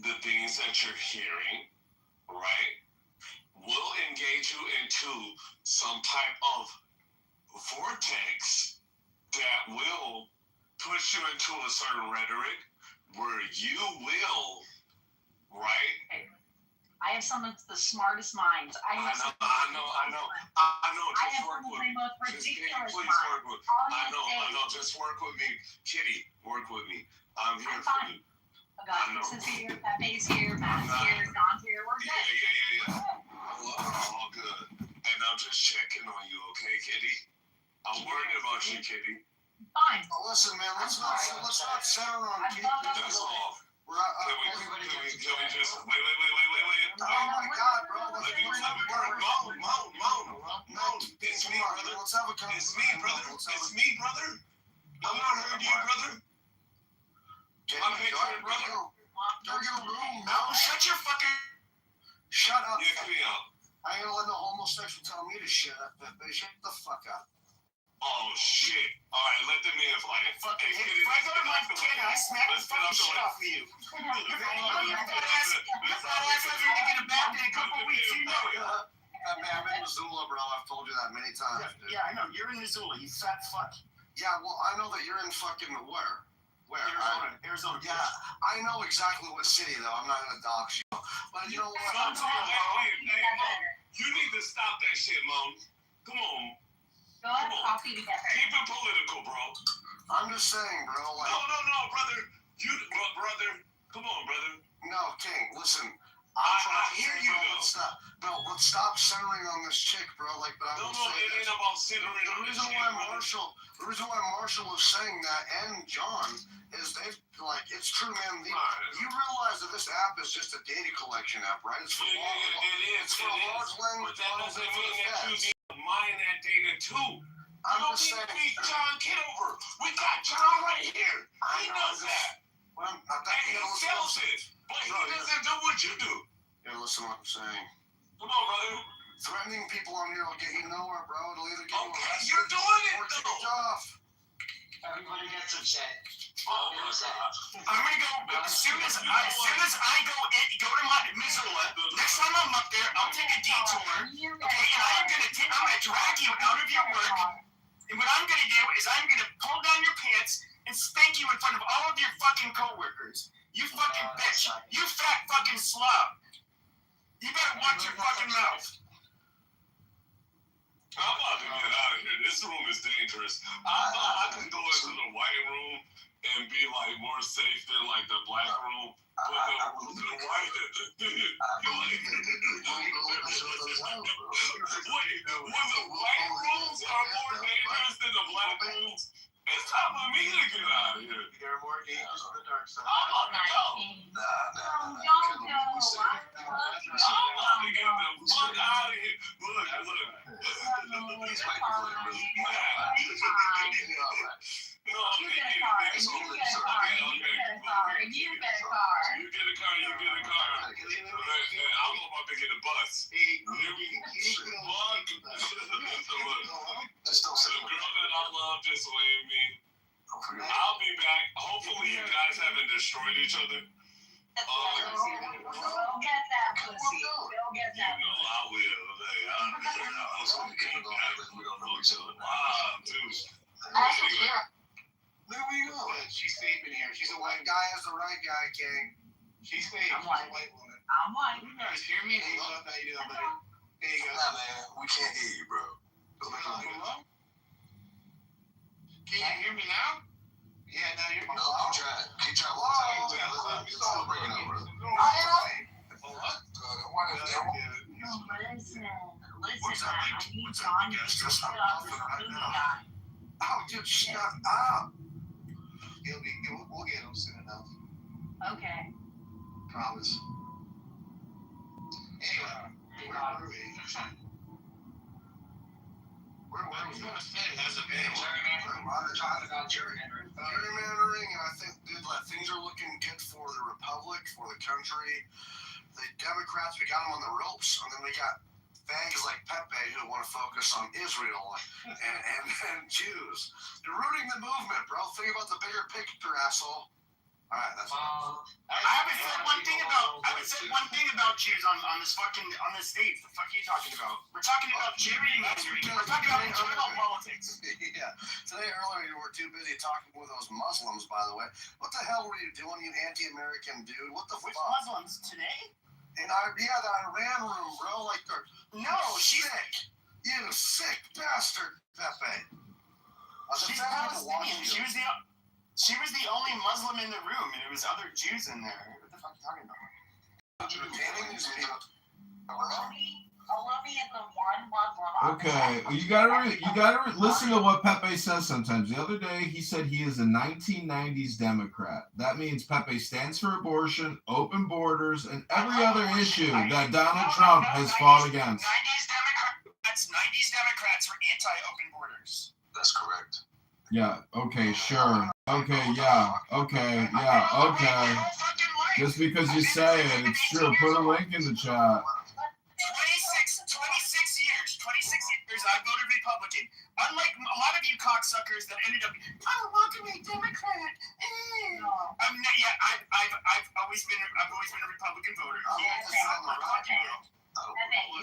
Speaker 5: the things that you're hearing, right, will engage you into some type of vortex that will push you into a certain rhetoric where you will, right?
Speaker 13: I have some of the smartest minds. I know.
Speaker 5: Just work with me. Just work with me. Kitty, work with me. I'm here for you.
Speaker 13: Augustus is here, Pepe's here, Matt's here, John's here. We're good.
Speaker 5: Yeah. All good. And I'm just checking on you, okay, Kitty? I'm worried about you, Kitty.
Speaker 13: Fine.
Speaker 6: Oh, listen, man, let's not center on Kitty.
Speaker 5: That's all. Can we just wait?
Speaker 6: Oh my God, bro!
Speaker 5: Let me work. Moan. It's me, brother.
Speaker 6: Let's have a conversation.
Speaker 5: It's me, brother. I'm not hurting you, brother. My patriot brother.
Speaker 6: Don't give a room.
Speaker 5: No, shut your fucking.
Speaker 6: Shut up.
Speaker 5: Yeah, come here.
Speaker 6: I ain't gonna let no homosexual tell me to shut up, Pepe. Shut the fuck up.
Speaker 5: Oh shit! All right, let the man fly.
Speaker 15: Fucking hit. If I go to Montana, I smack the fucking shit off of you. Your fat ass hasn't get a back in a couple weeks. You know it.
Speaker 6: I'm in Missoula, bro. I've told you that many times.
Speaker 15: Yeah, I know. You're in Missoula. You fat fuck.
Speaker 6: Yeah, well, I know that you're in fucking where?
Speaker 15: Arizona.
Speaker 6: Yeah, I know exactly what city, though. I'm not gonna dox you. But you know what?
Speaker 5: You need to stop that shit, Mom. Come on.
Speaker 13: Go have coffee together.
Speaker 5: Keep it political, bro.
Speaker 6: I'm just saying, bro. Like,
Speaker 5: no, brother. Brother. Come on, brother.
Speaker 6: No, King. Listen.
Speaker 5: I hear you, though.
Speaker 6: Let's stop centering on this chick, bro. Like, but I will say
Speaker 5: it ain't about centering on this chick,
Speaker 6: the reason why Marshall was saying that, and John, is it's true, man. You realize that this app is just a data collection app, right? It's for
Speaker 5: It's for large language models. But that doesn't mean that you need to mine that data too.
Speaker 6: I'm just saying.
Speaker 5: We John Kitover. We got John right here. He knows that.
Speaker 6: Well,
Speaker 5: and he sells it. But he doesn't do what you do.
Speaker 6: Yeah, listen to what I'm saying.
Speaker 5: Come on, brother.
Speaker 6: Threatening people on here will get you nowhere, bro. It'll either get you arrested
Speaker 5: you're doing it,
Speaker 6: or kicked off.
Speaker 19: Everybody gets upset.
Speaker 5: Oh my God.
Speaker 15: I'm gonna go as soon as I go to my Missoula. Next time I'm up there, I'll take a detour. Okay, and I'm gonna drag you out of your work. And what I'm gonna do is I'm gonna pull down your pants and spank you in front of all of your fucking coworkers. You fucking bitch. You fat fucking slob. You better watch your fucking mouth.
Speaker 5: I'm about to get out of here. This room is dangerous. I can go into the white room and be like more safe than like the black room. But the white rooms are more dangerous than the black rooms. It's time for me to get out of here.
Speaker 6: They're more dangerous than the dark side.
Speaker 5: I'm about to go. I'm about to get the fuck out of here. Look.
Speaker 6: These white people are really
Speaker 5: mad.
Speaker 13: You get a car. You get a car.
Speaker 5: I'm about to get a bus.
Speaker 6: Just don't say
Speaker 5: the girl that I love just waved me. I'll be back. Hopefully you guys haven't destroyed each other.
Speaker 13: We'll get that pussy. We'll get that
Speaker 5: pussy. I will.
Speaker 6: We don't know each other.
Speaker 5: Wow, dude.
Speaker 6: There we go.
Speaker 1: She's safe in here. She's a white
Speaker 6: guy is the right guy, King.
Speaker 1: She's safe.
Speaker 13: I'm
Speaker 1: She's a white woman.
Speaker 13: I'm white.
Speaker 1: You guys hear me? Hey, how you doing, buddy? There you go.
Speaker 6: Nah, man. We can't hear you, bro.
Speaker 1: Hello? Can you hear me now? Yeah, now you're
Speaker 6: no, keep trying. Keep trying. Stop bringing up, bro.
Speaker 13: Listen, I need John to shut up for the guy.
Speaker 6: Oh, dude, shut up.
Speaker 1: We'll get him soon enough.
Speaker 13: Okay.
Speaker 1: Promise. Anyway, where are we?
Speaker 6: Where was going to say has a been gerrymandering. Gerrymandering, and I think, dude, things are looking good for the republic, for the country. The Democrats, we got them on the ropes, and then we got fags like Pepe who want to focus on Israel and Jews. You're ruining the movement, bro. Think about the bigger picture, asshole. All right, that's
Speaker 15: I haven't said one thing about Jews on this stage. The fuck are you talking about? We're talking about gerrymandering. We're talking about internal politics.
Speaker 6: Yeah. Today earlier you were too busy talking with those Muslims. By the way, what the hell were you doing, you anti-American dude? What the
Speaker 15: Which
Speaker 6: fuck?
Speaker 15: Muslims today?
Speaker 6: The Iran room, bro. Like they're
Speaker 15: she's
Speaker 6: sick. You sick bastard, Pepe.
Speaker 15: She's Palestinian. She was the only Muslim in the room, and it was other Jews in there. What the fuck are you talking about?
Speaker 10: Okay, you gotta listen to what Pepe says sometimes. The other day, he said he is a 1990s Democrat. That means Pepe stands for abortion, open borders, and every other issue that Donald Trump has fought against.
Speaker 15: 90s Democrats were anti-open borders.
Speaker 6: That's correct.
Speaker 10: Yeah, okay, sure. Okay, yeah, okay, yeah, okay. Just because you say it, it's true. Put a link in the chat.
Speaker 15: 26 years, I voted Republican. Unlike a lot of you cocksuckers that ended up, I want to be Democrat. I've always been a Republican voter.
Speaker 13: If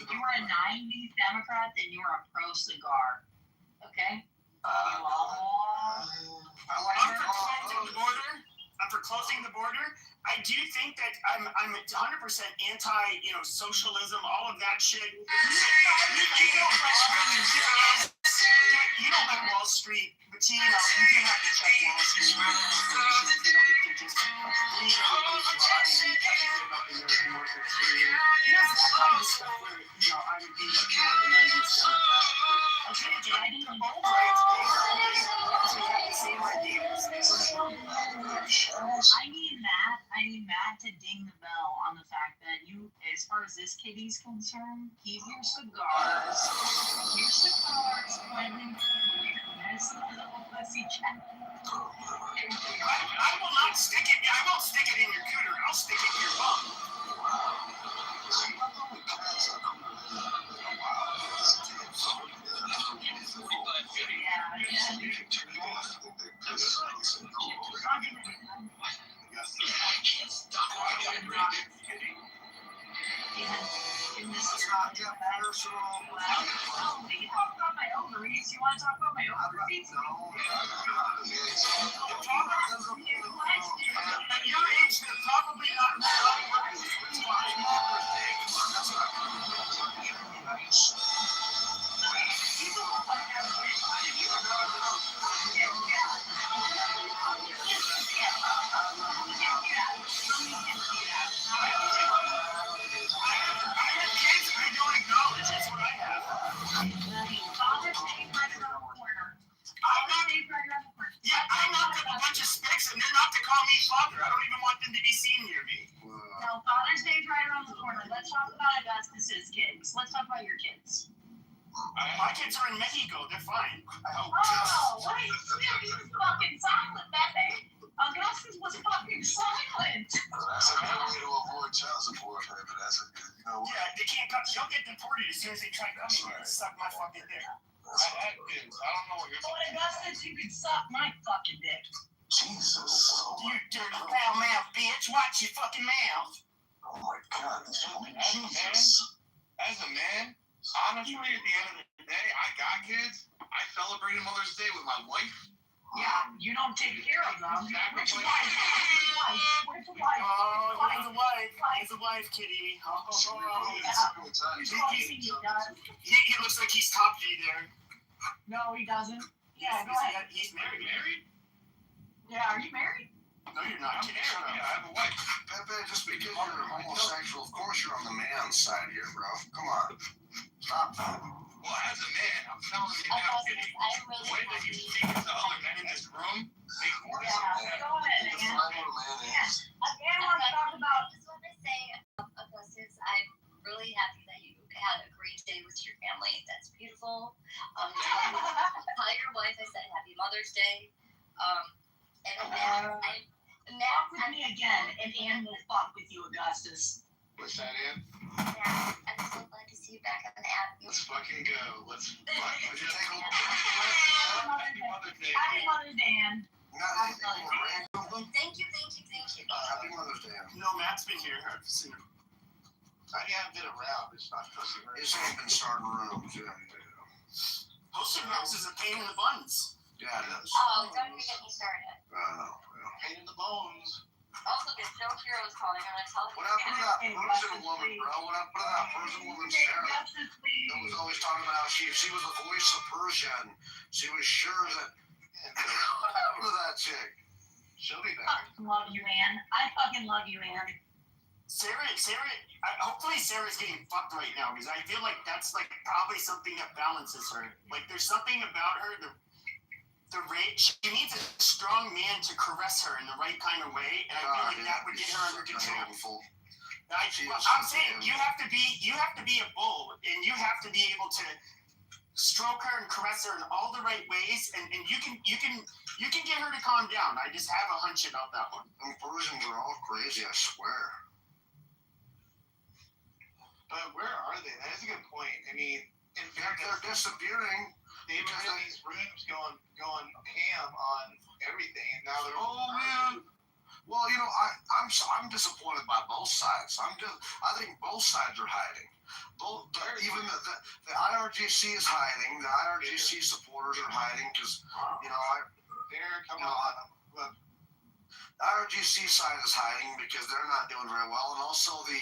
Speaker 13: you were a 90s Democrat, then you were a pro-cigar. Okay?
Speaker 15: I'm for closing the border. I do think that I'm 100% anti, socialism, all of that shit. You don't like Wall Street, but you do have to check Wall Street. You don't get to just leave that kind of stuff where, I would be like more of a 90s Democrat. I need Matt to ding the bell on the fact that you, as far as this kitty's concerned, keep your cigars pointing this little pussy check. I will not stick it. I won't stick it in your cooter. I'll stick it in your bum. You talk about my ovaries. You want to talk about my ovaries? At your age, they're probably not I knocked up a bunch of sticks and they're not to call me father. I don't even want them to be seen near me.
Speaker 13: No, Father's Day's right around the corner. Let's talk about Augustus's kids. Let's talk about your kids.
Speaker 15: My kids are in Mexico. They're fine. I hope.
Speaker 13: Oh, wait. He was fucking silent that day. Augustus was fucking silent.
Speaker 6: That's a good way to avoid child support, but that's a good,
Speaker 15: Yeah, they can't come. They'll get deported as soon as they try coming here and suck my fucking dick.
Speaker 16: I don't know what you're
Speaker 13: talking about. Augustus, you can suck my fucking dick.
Speaker 6: Jesus.
Speaker 15: You dirty foul mouth bitch. Watch your fucking mouth.
Speaker 6: Oh my God.
Speaker 16: Jesus. As a man, honestly, at the end of the day, I got kids. I celebrated Mother's Day with my wife.
Speaker 13: Yeah, you don't take care of them. Which wife?
Speaker 15: He's a wife, kitty. He looks like he's top G there.
Speaker 13: No, he doesn't. Yeah, go ahead.
Speaker 15: He's married?
Speaker 13: Yeah, are you married?
Speaker 15: No, you're not.
Speaker 16: Yeah, I have a wife.
Speaker 6: Pepe, just because you're homosexual, of course you're on the man's side here, bro. Come on. Stop that.
Speaker 16: Well, as a man, I'm telling you now, Kitty, the way that you speak to other men in this room makes more sense.
Speaker 13: Go ahead. Again, I want to talk about.
Speaker 20: I just want to say, Augustus, I'm really happy that you had a great day with your family. That's beautiful. Tell your wife I said Happy Mother's Day. And
Speaker 13: Fuck with me again, and Ann will fuck with you, Augustus.
Speaker 16: What's that, Ann?
Speaker 20: Yeah, I'm so glad to see you back on the app.
Speaker 16: Let's fucking go. Let's fuck.
Speaker 13: Happy Mother's Day, Ann.
Speaker 20: Thank you.
Speaker 6: Happy Mother's Day.
Speaker 15: No, Matt's been here. I've seen him.
Speaker 16: I haven't been around. It's not pussy.
Speaker 6: He's only been starting rooms.
Speaker 15: Hosting rooms is a pain in the buns.
Speaker 6: Yeah, it is.
Speaker 20: Oh, don't even get me started.
Speaker 16: Pain in the bones.
Speaker 20: Also, there's no heroes calling. I'm going to tell you.
Speaker 6: What happened to that Persian woman, bro? What happened to that Persian woman, Sarah? That was always talking about how she was the voice of Persian. She was sure that. What happened to that chick?
Speaker 16: She'll be back.
Speaker 13: I love you, Ann. I fucking love you, Ann.
Speaker 15: Sarah, hopefully Sarah's getting fucked right now because I feel like that's like probably something that balances her. Like there's something about her, the rate, she needs a strong man to caress her in the right kind of way, and I feel like that would get her under control. I'm saying you have to be a bull, and you have to be able to stroke her and caress her in all the right ways, and you can get her to calm down. I just have a hunch about that one.
Speaker 6: And Persians are all crazy, I swear.
Speaker 1: But where are they? That is a good point. I mean, in fact,
Speaker 6: they're disappearing.
Speaker 1: They've been in these rooms going ham on everything, and now they're
Speaker 6: man. Well, I'm disappointed by both sides. I think both sides are hiding. Even the IRGC is hiding. The IRGC supporters are hiding because
Speaker 1: they're coming on.
Speaker 6: The IRGC side is hiding because they're not doing very well, and also the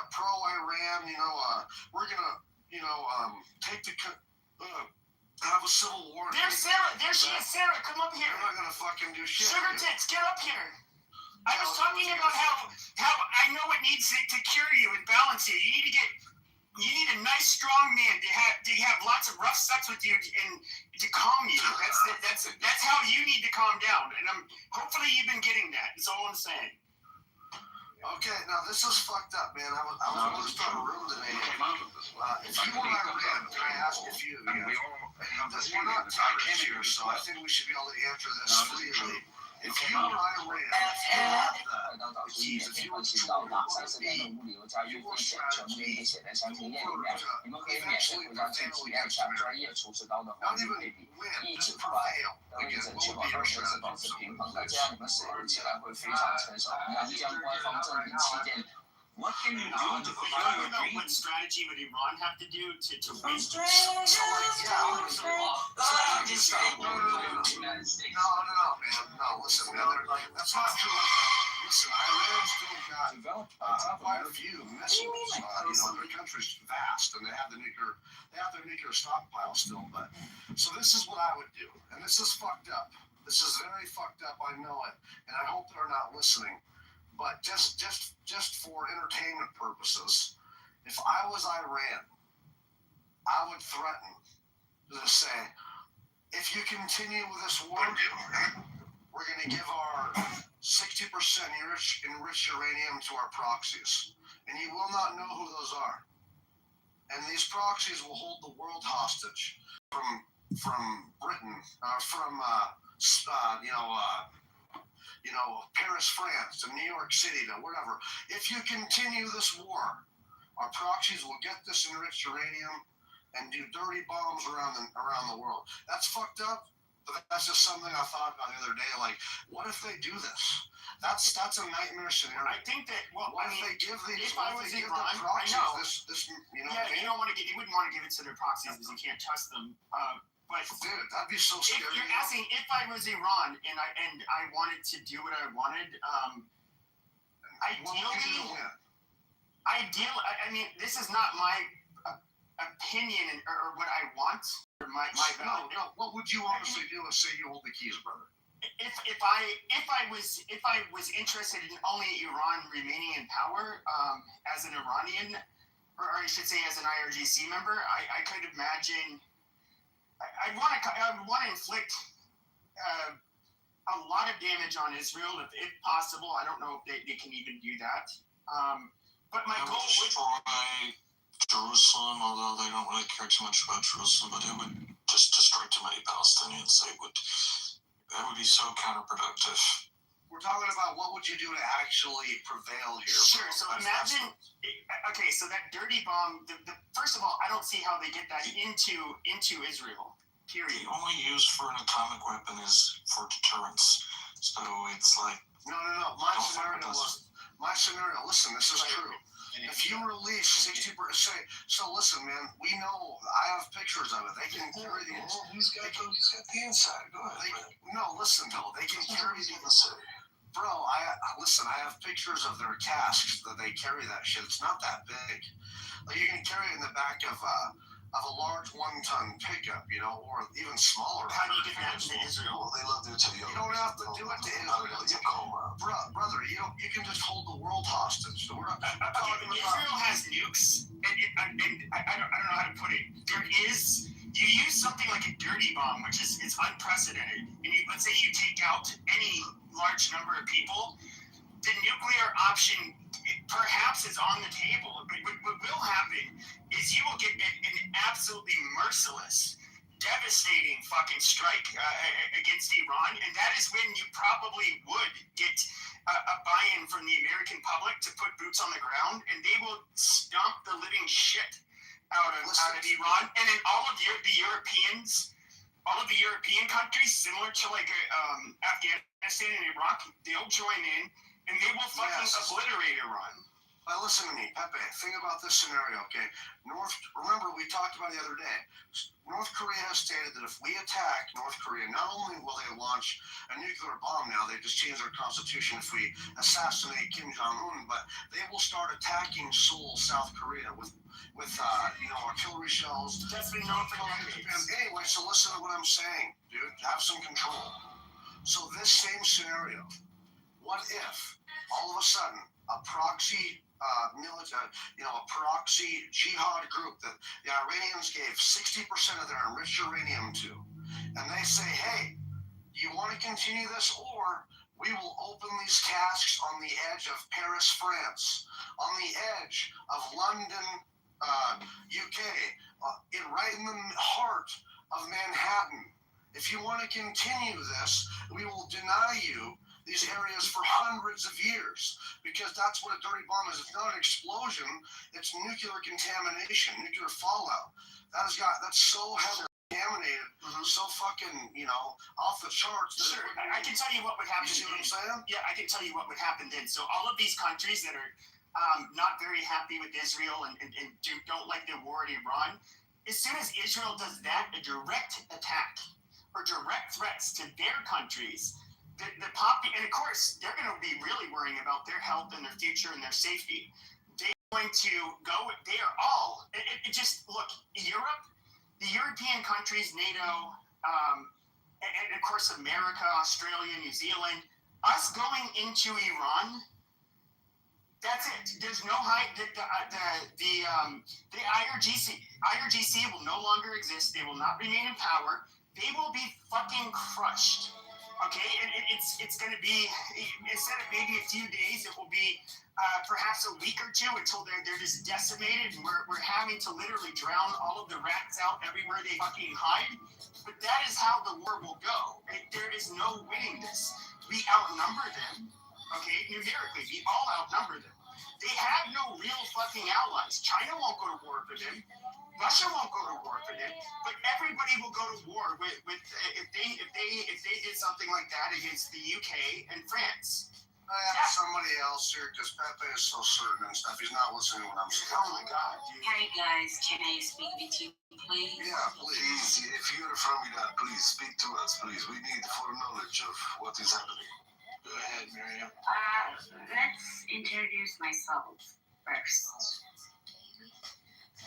Speaker 6: pro-Iran. We're gonna take the. Have a civil war.
Speaker 15: There's Sarah. There she is, Sarah. Come up here.
Speaker 6: You're not gonna fucking do shit.
Speaker 15: Sugar tits, get up here. I was talking about how I know it needs to cure you and balance you. You need a nice, strong man to have lots of rough sex with you and to calm you. That's how you need to calm down. And hopefully you've been getting that. That's all I'm saying.
Speaker 6: Okay, now this is fucked up, man. I was going to start a room today. If you want Iran, can I ask a few of you? We're not terrorists here, so I think we should be able to answer this freely. If you were Iran, you have the keys. If you were to your strategy eventually prevail. Not even win, just prevail against what would be your strategy.
Speaker 15: What can you do to what strategy would Iran have to do to win?
Speaker 6: No, man. No, listen, man. That's not true. Listen, Iran's still got quite a few missiles. Their country's vast, and they have their nuclear stockpile still. But so this is what I would do, and this is fucked up. This is very fucked up. I know it, and I hope they're not listening. But just for entertainment purposes, if I was Iran, I would threaten to say, if you continue with this war, we're going to give our 60% enriched uranium to our proxies. And you will not know who those are. And these proxies will hold the world hostage from Britain, from Paris, France, to New York City, to whatever. If you continue this war, our proxies will get this enriched uranium and do dirty bombs around the world. That's fucked up, but that's just something I thought about the other day. Like, what if they do this? That's a nightmare scenario.
Speaker 15: I think that
Speaker 6: they give these?
Speaker 15: If I was Iran,
Speaker 6: proxies,
Speaker 15: I know.
Speaker 6: You
Speaker 15: wouldn't want to give it to their proxies because you can't trust them. But
Speaker 6: dude, that'd be so scary.
Speaker 15: If you're asking if I was Iran and I wanted to do what I wanted, I mean, this is not my opinion or what I want or my value.
Speaker 6: No. What would you honestly do? Let's say you hold the keys, brother.
Speaker 15: If I was interested in only Iran remaining in power as an Iranian, or I should say as an IRGC member, I could imagine. I would want to inflict a lot of damage on Israel if possible. I don't know if they can even do that. But my goal would
Speaker 4: destroy Jerusalem, although they don't really care too much about Jerusalem, but it would just destroy too many Palestinians. That would be so counterproductive.
Speaker 6: We're talking about what would you do to actually prevail here?
Speaker 15: Sure. So imagine. Okay. So that dirty bomb. First of all, I don't see how they get that into Israel. Period.
Speaker 4: The only use for an atomic weapon is for deterrence. So it's like
Speaker 6: no. My scenario. Listen, this is true. If you release 60%, so listen, man. We know. I have pictures of it. They can carry the.
Speaker 4: He's got the inside. Go ahead.
Speaker 6: Listen though. They can carry the inside. Bro, I have pictures of their casks that they carry that shit. It's not that big. Like you can carry it in the back of a large 1-ton pickup, or even smaller.
Speaker 15: How do you get that to Israel?
Speaker 4: Well, they love to do it to the
Speaker 6: You don't have to do it to Israel. Brother, you can just hold the world hostage.
Speaker 15: Israel has nukes, and I don't know how to put it. You use something like a dirty bomb, which is unprecedented, and let's say you take out any large number of people, the nuclear option perhaps is on the table. But what will happen is you will get an absolutely merciless, devastating fucking strike against Iran, and that is when you probably would get a buy-in from the American public to put boots on the ground, and they will stomp the living shit out of Iran. And then all of the Europeans, all of the European countries, similar to like Afghanistan and Iraq, they'll join in, and they will fucking obliterate Iran.
Speaker 6: Now listen to me, Pepe. Think about this scenario, okay? Remember we talked about the other day. North Korea has stated that if we attack North Korea, not only will they launch a nuclear bomb now, they just changed their constitution if we assassinate Kim Jong-un, but they will start attacking Seoul, South Korea with artillery shells.
Speaker 15: That's been known for decades.
Speaker 6: Anyway, so listen to what I'm saying, dude. Have some control. So this same scenario, what if all of a sudden a proxy a proxy jihad group that the Iranians gave 60% of their enriched uranium to, and they say, hey, you want to continue this, or we will open these casks on the edge of Paris, France, on the edge of London, UK, right in the heart of Manhattan. If you want to continue this, we will deny you these areas for hundreds of years, because that's what a dirty bomb is. It's not an explosion, it's nuclear contamination, nuclear fallout. That's so heavily contaminated, so fucking, off the charts.
Speaker 15: Sure, I can tell you what would happen.
Speaker 6: You see what I'm saying?
Speaker 15: Yeah, I can tell you what would happen then. So all of these countries that are not very happy with Israel and don't like the war in Iran, as soon as Israel does that, a direct attack or direct threats to their countries, and of course, they're going to be really worrying about their health and their future and their safety. They're going to go, they are all, look, Europe, the European countries, NATO, and of course America, Australia, New Zealand, us going into Iran, that's it. There's no the IRGC will no longer exist. They will not remain in power. They will be fucking crushed. Okay, and it's going to be, instead of maybe a few days, it will be perhaps a week or two until they're just decimated, and we're having to literally drown all of the rats out everywhere they fucking hide. But that is how the war will go. There is no winning this. We outnumber them, okay, numerically. We all outnumber them. They have no real fucking allies. China won't go to war for them. Russia won't go to war for them, but everybody will go to war with if they did something like that against the UK and France.
Speaker 6: I have somebody else here because Pepe is so certain and stuff. He's not listening when I'm saying.
Speaker 15: Oh my God, dude.
Speaker 7: Hey guys, can I speak with you, please?
Speaker 6: Yeah, please. If you're from Iran, please speak to us, please. We need full knowledge of what is happening. Go ahead, Miriam.
Speaker 7: Let's introduce myself first.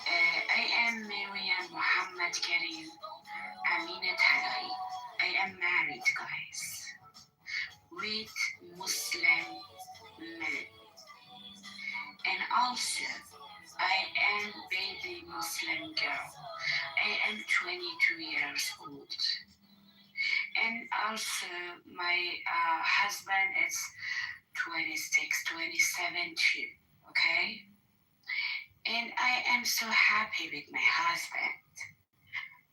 Speaker 7: I am Miriam Muhammad Karim Amina Talai. I am married, guys, with Muslim men. And also, I am baby Muslim girl. I am 22 years old. And also, my husband is 26, 27 too, okay? And I am so happy with my husband.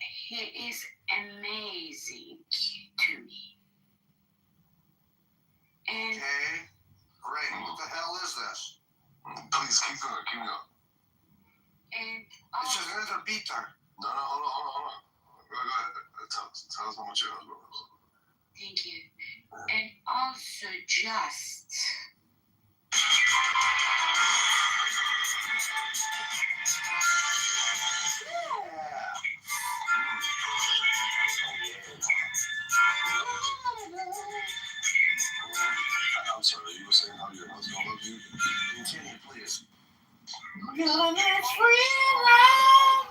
Speaker 7: He is amazing to me. And
Speaker 6: okay, great. What the hell is this? Please keep going, keep going.
Speaker 7: And
Speaker 6: it's just another beat there. No, hold on. Go ahead. Tell us how much your husband was.
Speaker 7: Thank you. And also just
Speaker 6: I'm sorry, you were saying how your husband loves you? Continue, please.
Speaker 22: We're gonna free love,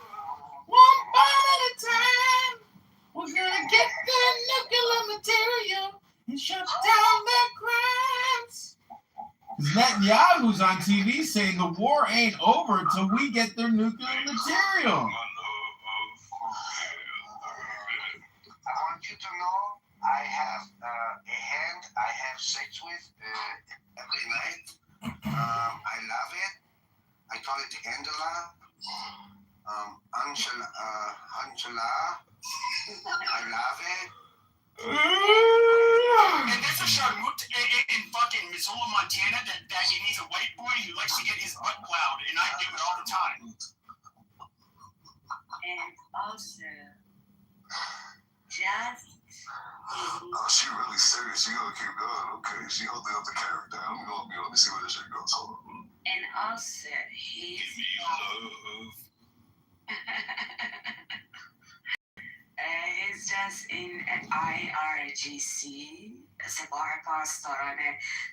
Speaker 22: one bite at a time. We're gonna get the nuclear material and shut down their crimes.
Speaker 10: Netanyahu's on TV saying the war ain't over till we get their nuclear material.
Speaker 6: I want you to know I have a hand I have sex with every night. I love it. I call it Angela. Angela, I love it.
Speaker 5: And there's a Sharmut in fucking Missoula, Montana that he's a white boy who likes to get his butt plowed, and I do it all the time.
Speaker 7: And also, just
Speaker 12: Oh, she really serious. She gonna keep going. Okay, she holding up the character. Let me see where this shit goes. Hold on.
Speaker 7: and also he's he's just in IRGC سپاه پاسداران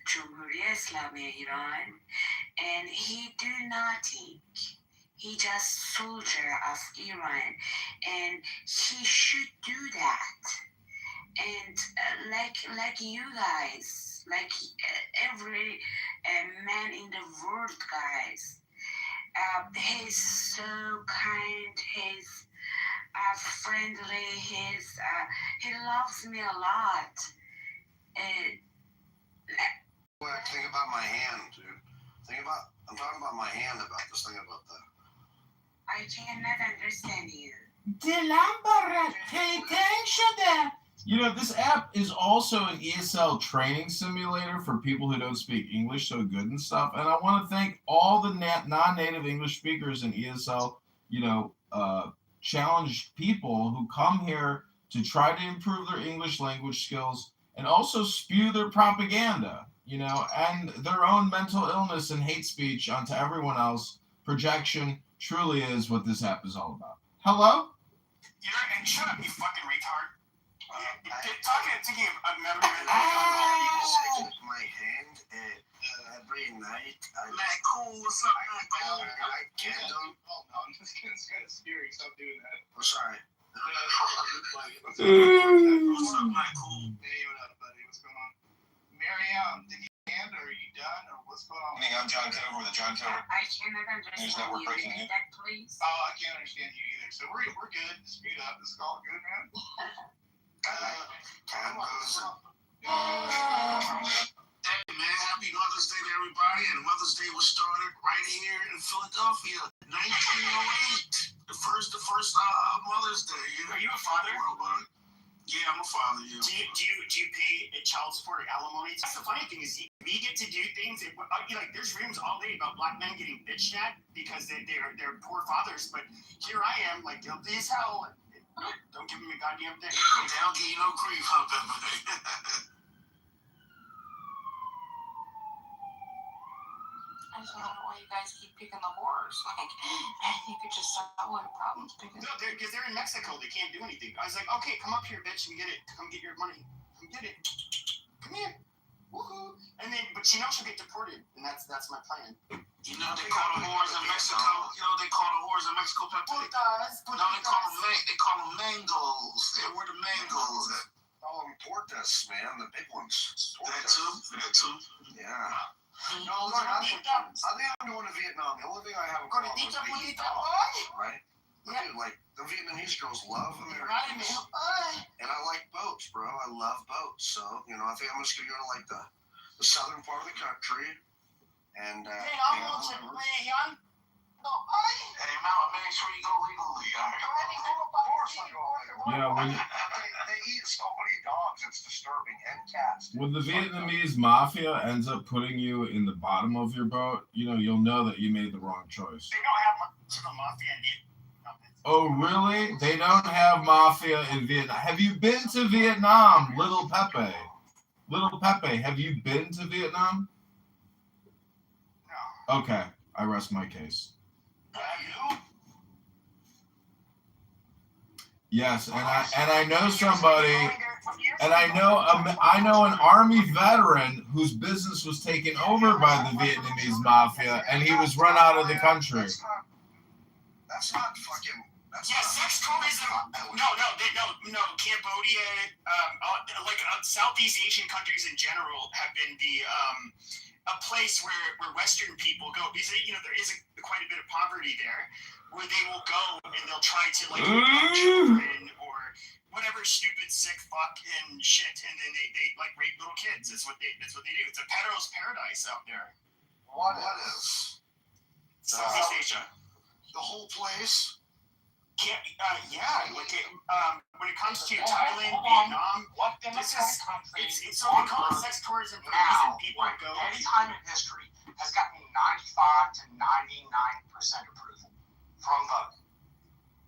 Speaker 7: جمهوری اسلامی ایران, and he do nothing. He just soldier of Iran, and he should do that. And like you guys, like every man in the world, guys, he's so kind. He's friendly. He loves me a lot.
Speaker 6: Think about my hand, dude. I'm talking about my hand about this thing about that.
Speaker 7: I cannot understand you.
Speaker 10: You know, this app is also an ESL training simulator for people who don't speak English so good and stuff. And I want to thank all the non-native English speakers in ESL, challenged people who come here to try to improve their English language skills and also spew their propaganda, and their own mental illness and hate speech onto everyone else. Projection truly is what this app is all about. Hello?
Speaker 5: Shut up, you fucking retard. Thinking of
Speaker 6: My hand every night.
Speaker 5: what's up,
Speaker 6: I like candle.
Speaker 1: Hold on, it's kind of scary. Stop doing that.
Speaker 6: Oh, sorry.
Speaker 1: What's up, Michael? Hey, what up, buddy? What's going on? Miriam, did you end, or are you done, or what's going on?
Speaker 12: I'm John Kitover with the John Kitover
Speaker 7: I cannot understand
Speaker 12: News Network
Speaker 7: you.
Speaker 12: breaking news.
Speaker 7: That, please.
Speaker 1: Oh, I can't understand you either. So we're good. Speed up. This is all good, man.
Speaker 5: Hey man, happy Mother's Day to everybody, and Mother's Day was started right here in Philadelphia, 1908. The first Mother's Day. Are you a father? Yeah, I'm a father. Yeah. Do you pay child support or alimony? That's the funny thing is we get to do things. There's rumors all day about black men getting bitched at because they're poor fathers, but here I am, like guilty as hell. Don't give me a goddamn thing. Okay, I'll give you no grief, huh, Beverly?
Speaker 14: I just don't know why you guys keep picking the whores. Like, you could just solve your problems picking.
Speaker 5: No, because they're in Mexico. They can't do anything. I was like, okay, come up here, bitch, and get it. Come get your money. Come get it. Come here. Woohoo. And then, but she'll get deported, and that's my plan. They call the whores in Mexico. They call the whores in Mexico. Putas. No, they call them mangoes. Where the mangoes at?
Speaker 6: Call them tortas, man. The big ones.
Speaker 5: That too.
Speaker 6: Yeah. No, look, I think I'm going to Vietnam. The only thing I have a problem with is right? Yeah. Dude, like, the Vietnamese girls love Americans. And I like boats, bro. I love boats. So, I think I'm just going to go to, like, the southern part of the country. And,
Speaker 5: Hey, Mount, make sure you go legally.
Speaker 6: Of course I go legally.
Speaker 10: Yeah,
Speaker 6: they eat so many dogs, it's disturbing, and cats.
Speaker 10: When the Vietnamese mafia ends up putting you in the bottom of your boat, you'll know that you made the wrong choice.
Speaker 5: They don't have much of a mafia in Vietnam.
Speaker 10: Oh, really? They don't have mafia in Vietnam. Have you been to Vietnam, Little Pepe? Little Pepe, have you been to Vietnam?
Speaker 5: No.
Speaker 10: Okay, I rest my case.
Speaker 5: You?
Speaker 10: Yes, and I know somebody, and I know an army veteran whose business was taken over by the Vietnamese mafia, and he was run out of the country.
Speaker 6: That's not fucking.
Speaker 5: Sex tourism. No. Cambodia, Southeast Asian countries in general have been a place where Western people go because there is quite a bit of poverty there, where they will go and they'll try to rape children or whatever stupid sick fuck and shit, and then they rape little kids. That's what they do. It's a pedo's paradise out there.
Speaker 6: What is?
Speaker 5: Southeast Asia.
Speaker 6: The whole place.
Speaker 5: When it comes to Thailand, Vietnam,
Speaker 21: what democratic country?
Speaker 5: It's so they call it sex tourism for a reason. People go.
Speaker 21: Any time in history has gotten 95 to 99% approval from voting.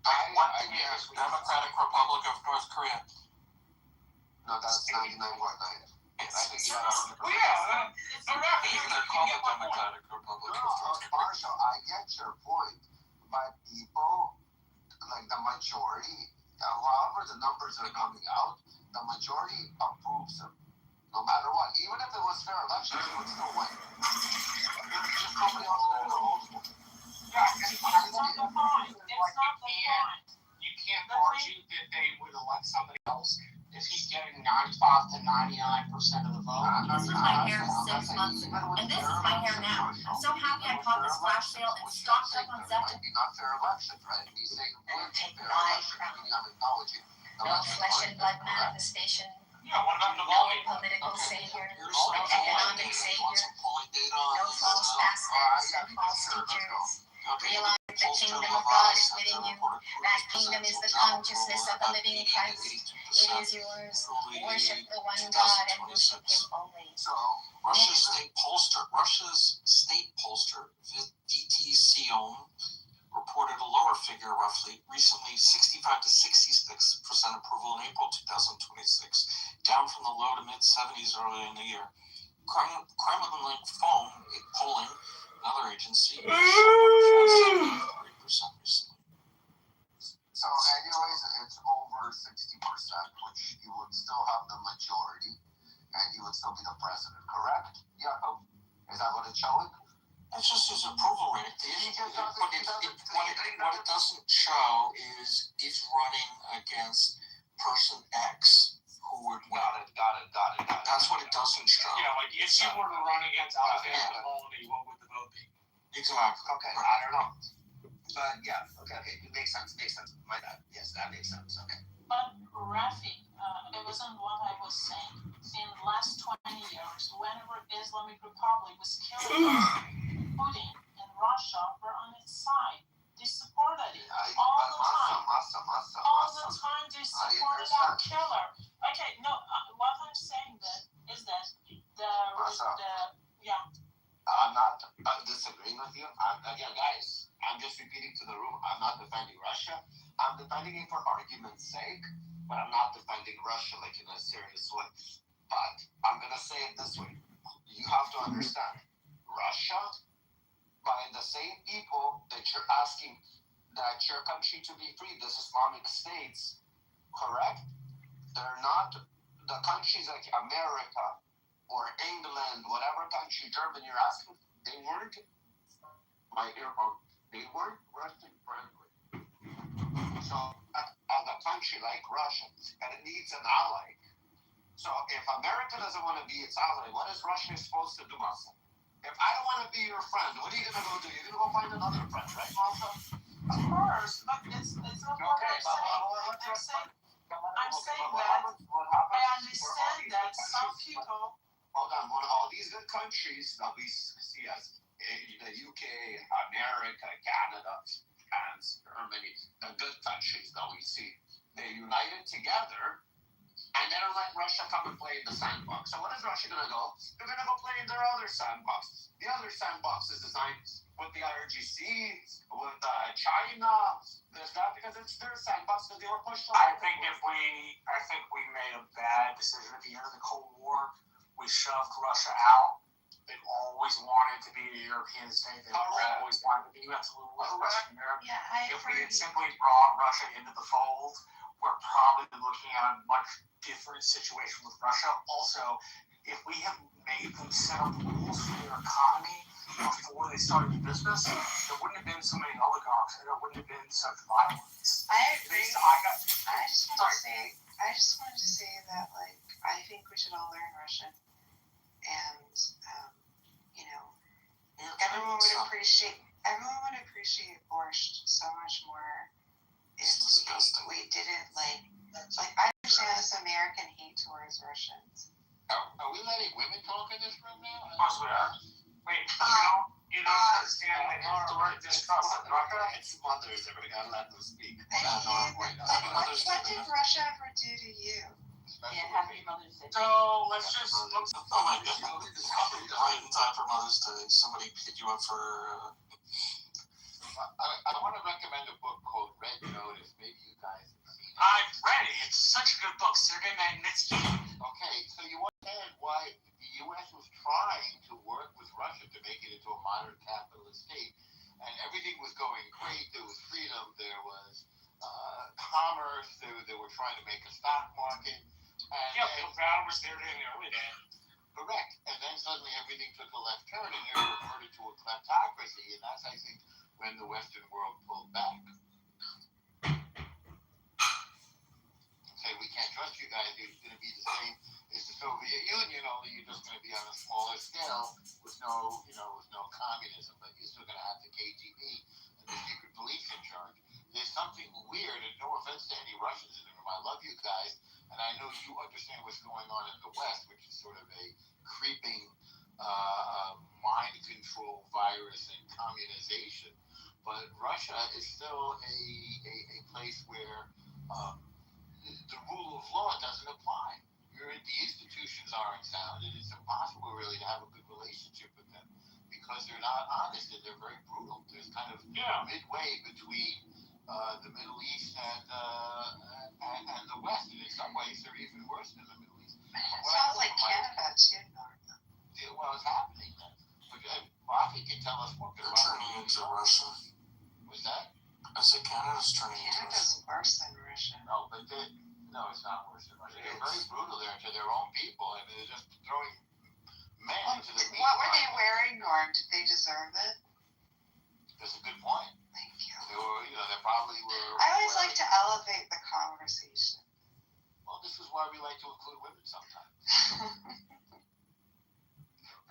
Speaker 16: I guess Democratic Republic of North Korea.
Speaker 6: No, that's 99.9.
Speaker 16: I think you got
Speaker 21: Well, yeah,
Speaker 16: they're called the Democratic Republic of North Korea.
Speaker 6: Marshall, I get your point, but people, like the majority, however the numbers are coming out, the majority approves them, no matter what. Even if it was fair elections, it would still win. Just nobody else is going to vote for it.
Speaker 21: Yeah,
Speaker 13: It's not the point. It's not the point.
Speaker 21: You can't argue that they would elect somebody else if he's getting 95 to 99% of the vote.
Speaker 9: This was my hair 6 months ago, and this is my hair now. I'm so happy I caught this flash sale and stocked up on Zepton.
Speaker 6: Maybe not fair elections, right? He's saying
Speaker 9: Take
Speaker 6: fair
Speaker 9: my
Speaker 6: elections,
Speaker 9: crown.
Speaker 6: meaning I'm acknowledging.
Speaker 9: No flesh and blood manifestation.
Speaker 21: Yeah, what about
Speaker 9: No
Speaker 21: Navalny?
Speaker 9: political savior.
Speaker 16: Here's
Speaker 9: No
Speaker 16: some polling
Speaker 9: economic
Speaker 16: data. Want
Speaker 9: savior.
Speaker 16: some polling data on
Speaker 9: No
Speaker 16: this?
Speaker 9: false pastors and false teachers. Realize the kingdom of God is within you. That kingdom is the consciousness of the living Christ. It is yours. Worship the one God and worship Him only.
Speaker 16: Russia's state pollster, VTCOM, reported a lower figure, roughly, recently 65 to 66% approval in April 2026, down from the low to mid-70s earlier in the year. Kremlin Phone polling, another agency, showed 73% recently.
Speaker 6: So anyways, it's over 60%, which you would still have the majority, and you would still be the president, correct? Yeah. Is that what it's showing?
Speaker 16: It's just his approval rate. What it doesn't show is he's running against person X who would win. Got it. That's what it doesn't show.
Speaker 21: Yeah, like if you were to run against Alexander Navalny, what would the vote be?
Speaker 16: Exactly.
Speaker 6: Okay, I don't know. But yeah, okay, it makes sense. My bad. Yes, that makes sense. Okay.
Speaker 13: But Rafi, it wasn't what I was saying. In the last 20 years, whenever Islamic Republic was killing Putin and Russia were on its side. They supported it all the time. All the time they supported our killer. Okay, no, what I'm saying is that
Speaker 6: I'm not disagreeing with you. Again, guys, I'm just repeating to the room. I'm not defending Russia. I'm defending it for argument's sake, but I'm not defending Russia like in a serious way. But I'm gonna say it this way: you have to understand, Russia, by the same people that you're asking that your country to be free, this Islamic states, correct? They're not the countries like America or England, whatever country, Germany you're asking, they weren't Russian friendly. So a country like Russia, and it needs an ally. So if America doesn't want to be its ally, what is Russia supposed to do, Martha? If I don't want to be your friend, what are you going to go do? You're going to go find another friend, right, Martha?
Speaker 13: of course, but it's not what I'm saying. I'm saying that I understand that some people.
Speaker 6: Hold on, all these good countries that we see as the UK, America, Canada, France, Germany, the good countries that we see, they united together, and they don't let Russia come and play in the sandbox. So what is Russia going to go? They're going to go play in their other sandbox. The other sandbox is designed with the IRGC, with China, this, that, because it's their sandbox that they were pushed on.
Speaker 21: I think we made a bad decision at the end of the Cold War. We shoved Russia out. They always wanted to be a European state. They always wanted to be absolutely Western Europe.
Speaker 13: Yeah,
Speaker 21: if we had simply brought Russia into the fold, we're probably looking at a much different situation with Russia. Also, if we had made them set up rules for their economy before they started the business, there wouldn't have been so many oligarchs and there wouldn't have been such violence.
Speaker 7: I agree. I just wanted to say that, like, I think we should all learn Russian, and everyone would appreciate borscht so much more if we didn't like I understand this American hate towards Russians.
Speaker 18: Are we letting women talk in this room now?
Speaker 21: Of course we are. Wait,
Speaker 5: You don't understand the historic distrust of Russia?
Speaker 6: It's mothers, we're gonna let them speak.
Speaker 7: What did Russia ever do to you?
Speaker 14: Yeah, happy Mother's Day.
Speaker 5: So let's just look.
Speaker 16: Oh my god. Right in time for Mother's Day. Somebody hit you up for.
Speaker 18: I want to recommend a book called Red Notice. Maybe you guys have seen it.
Speaker 5: I've read it. It's such a good book. Sergei Magnitsky.
Speaker 18: Okay, so you understand why the U.S. was trying to work with Russia to make it into a modern capitalist state, and everything was going great. There was freedom. There was commerce. They were trying to make a stock market. And
Speaker 5: Bill Brown was there in the early days.
Speaker 18: Correct. And then suddenly everything took a left turn, and they were reverted to a kleptocracy, and that's, I think, when the Western world pulled back. Say, we can't trust you guys. You're going to be the same as the Soviet Union, only you're just going to be on a smaller scale with no communism, but you're still going to have the KGB and the secret police in charge. There's something weird, and no offense to any Russians in the room. I love you guys, and I know you understand what's going on in the West, which is sort of a creeping mind control virus and communization. But Russia is still a place where the rule of law doesn't apply. The institutions aren't sound, and it's impossible really to have a good relationship with them because they're not honest and they're very brutal. There's kind of midway between the Middle East and the West, and in some ways they're even worse than the Middle East.
Speaker 7: It sounds like Canada too, North.
Speaker 18: Well, it's happening then. But Rafi can tell us more.
Speaker 16: They're turning into Russia.
Speaker 18: What's that?
Speaker 16: I said Canada's turning into Russia.
Speaker 7: Canada's worse than Russia.
Speaker 18: No, but no, it's not worse than Russia. They're very brutal there to their own people, and they're just throwing men into the meat.
Speaker 7: What were they wearing, Norm? Did they deserve it?
Speaker 18: That's a good point.
Speaker 7: Thank you.
Speaker 18: They were, they probably were.
Speaker 7: I always like to elevate the conversation.
Speaker 18: Well, this is why we like to include women sometimes.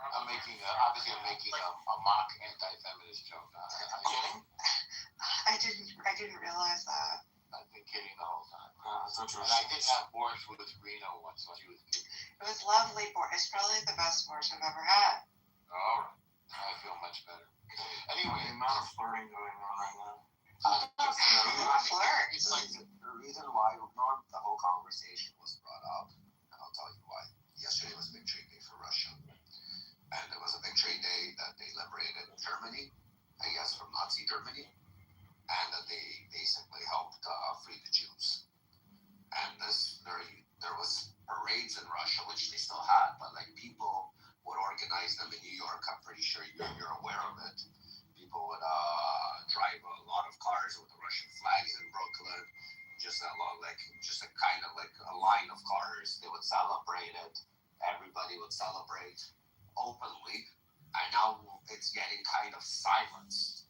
Speaker 18: I'm making a mock anti-feminist joke.
Speaker 7: I didn't realize that.
Speaker 18: I've been kidding the whole time.
Speaker 16: And
Speaker 18: I did have borscht with Reno once when she was kidding.
Speaker 7: It was lovely borscht. It's probably the best borscht I've ever had.
Speaker 18: All right. I feel much better. Anyway,
Speaker 16: the amount of flirting going on right now.
Speaker 7: Flirt.
Speaker 6: It's like the reason why the whole conversation was brought up, and I'll tell you why. Yesterday was Victory Day for Russia. And it was a victory day that they liberated Germany, I guess, from Nazi Germany, and that they basically helped free the Jews. And there was parades in Russia, which they still had, but like people would organize them in New York. I'm pretty sure you're aware of it. People would drive a lot of cars with the Russian flags in Brooklyn, just a kind of like a line of cars. They would celebrate it. Everybody would celebrate openly, and now it's getting kind of silenced,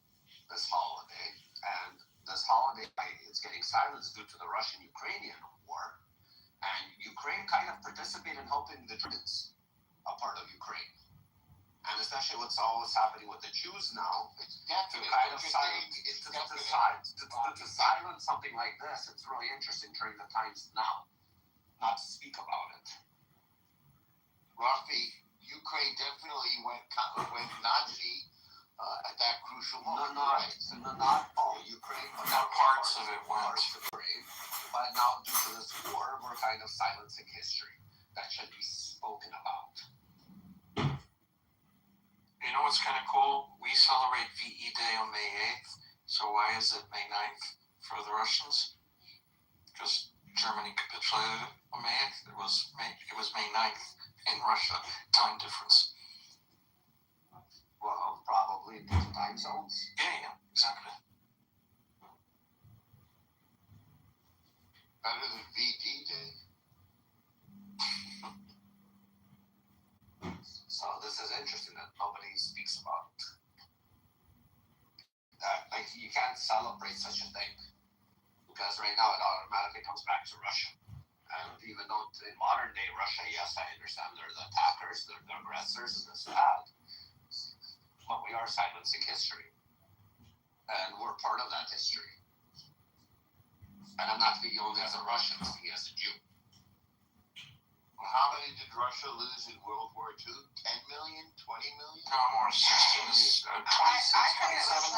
Speaker 6: this holiday. And this holiday, it's getting silenced due to the Russian-Ukrainian war. And Ukraine kind of participated in helping the Germans, a part of Ukraine. And especially what's always happening with the Jews now, to kind of to silence something like this, it's really interesting during the times now, not to speak about it.
Speaker 18: Rafi, Ukraine definitely went Nazi at that crucial moment.
Speaker 6: Not all Ukraine, but
Speaker 16: not parts of it went.
Speaker 6: Ukraine. But now, due to this war, we're kind of silencing history that should be spoken about.
Speaker 16: You know what's kind of cool? We celebrate VE Day on May 8th. So why is it May 9th for the Russians? Because Germany capitulated on May 8th. It was May 9th in Russia. Time difference.
Speaker 6: Well, probably different time zones.
Speaker 16: Yeah, exactly.
Speaker 18: Better than VD Day.
Speaker 6: So this is interesting that nobody speaks about. Like you can't celebrate such a thing because right now it automatically comes back to Russia. And even though in modern day Russia, yes, I understand they're the attackers, they're the aggressors, and this and that. But we are silencing history. And we're part of that history. And I'm not speaking only as a Russian, I'm speaking as a Jew.
Speaker 18: how many did Russia lose in World War II? 10 million? 20 million?
Speaker 16: No, more 16, 26, 27,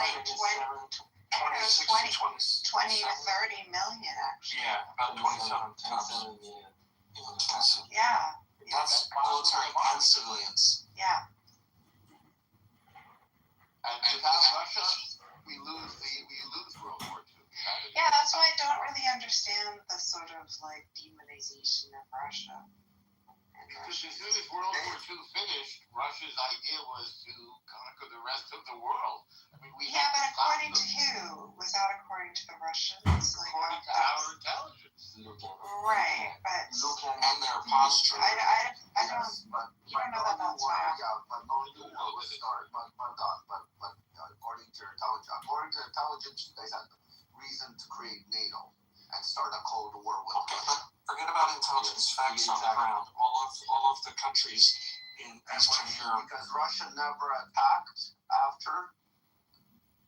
Speaker 16: 20 to
Speaker 7: 30 million, actually.
Speaker 16: Yeah, about 27 million.
Speaker 7: Yeah.
Speaker 16: That's military and civilians.
Speaker 7: Yeah.
Speaker 18: And without Russia, we lose World War II.
Speaker 7: Yeah, that's why I don't really understand the sort of like demonization of Russia.
Speaker 18: Because as soon as World War II finished, Russia's idea was to conquer the rest of the world. I mean,
Speaker 7: but according to who? Was that according to the Russians? Like,
Speaker 18: according to our intelligence.
Speaker 7: Right, but
Speaker 16: and their posture.
Speaker 7: I don't. You don't know that that's right.
Speaker 6: Yeah, but no, you know the story. But according to intelligence, they had reason to create NATO and start a Cold War with Russia.
Speaker 16: Forget about intelligence, facts on the ground. All of the countries in Eastern Europe.
Speaker 6: Because Russia never attacked after,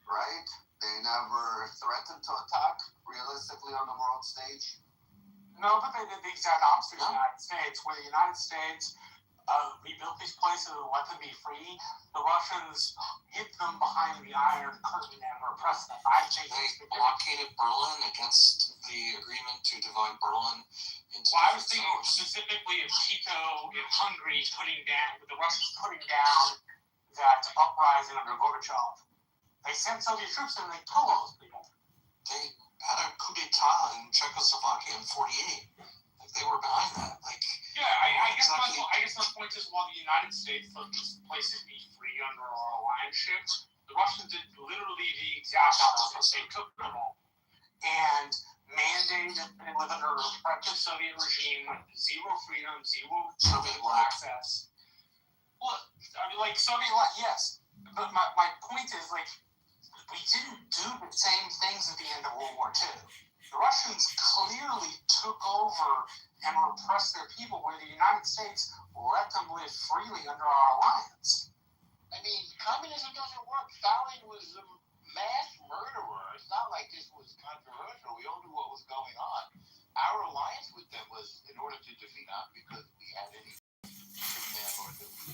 Speaker 6: right? They never threatened to attack realistically on the world stage.
Speaker 21: No, but they did the exact opposite of the United States, where the United States rebuilt these places and let them be free. The Russians hid them behind the Iron Curtain and repressed them.
Speaker 16: They blockaded Berlin against the agreement to divide Berlin into
Speaker 21: I was thinking specifically of Tito in Hungary the Russians putting down that uprising under Gorbachev. They sent Soviet troops in and they killed those people.
Speaker 16: They had a coup d'etat in Czechoslovakia in '48. They were behind that.
Speaker 21: I guess my point is, while the United States let these places be free under our alliance, the Russians did literally the exact opposite. They took them all and mandated and live under a repressive Soviet regime with zero freedom, zero political access. Look, I mean, like Soviet, yes, but my point is, like, we didn't do the same things at the end of World War II. The Russians clearly took over and repressed their people, where the United States let them live freely under our alliance.
Speaker 18: I mean, communism doesn't work. Stalin was a mass murderer. It's not like this was controversial. We all knew what was going on. Our alliance with them was in order to defeat, not because we had any them or that we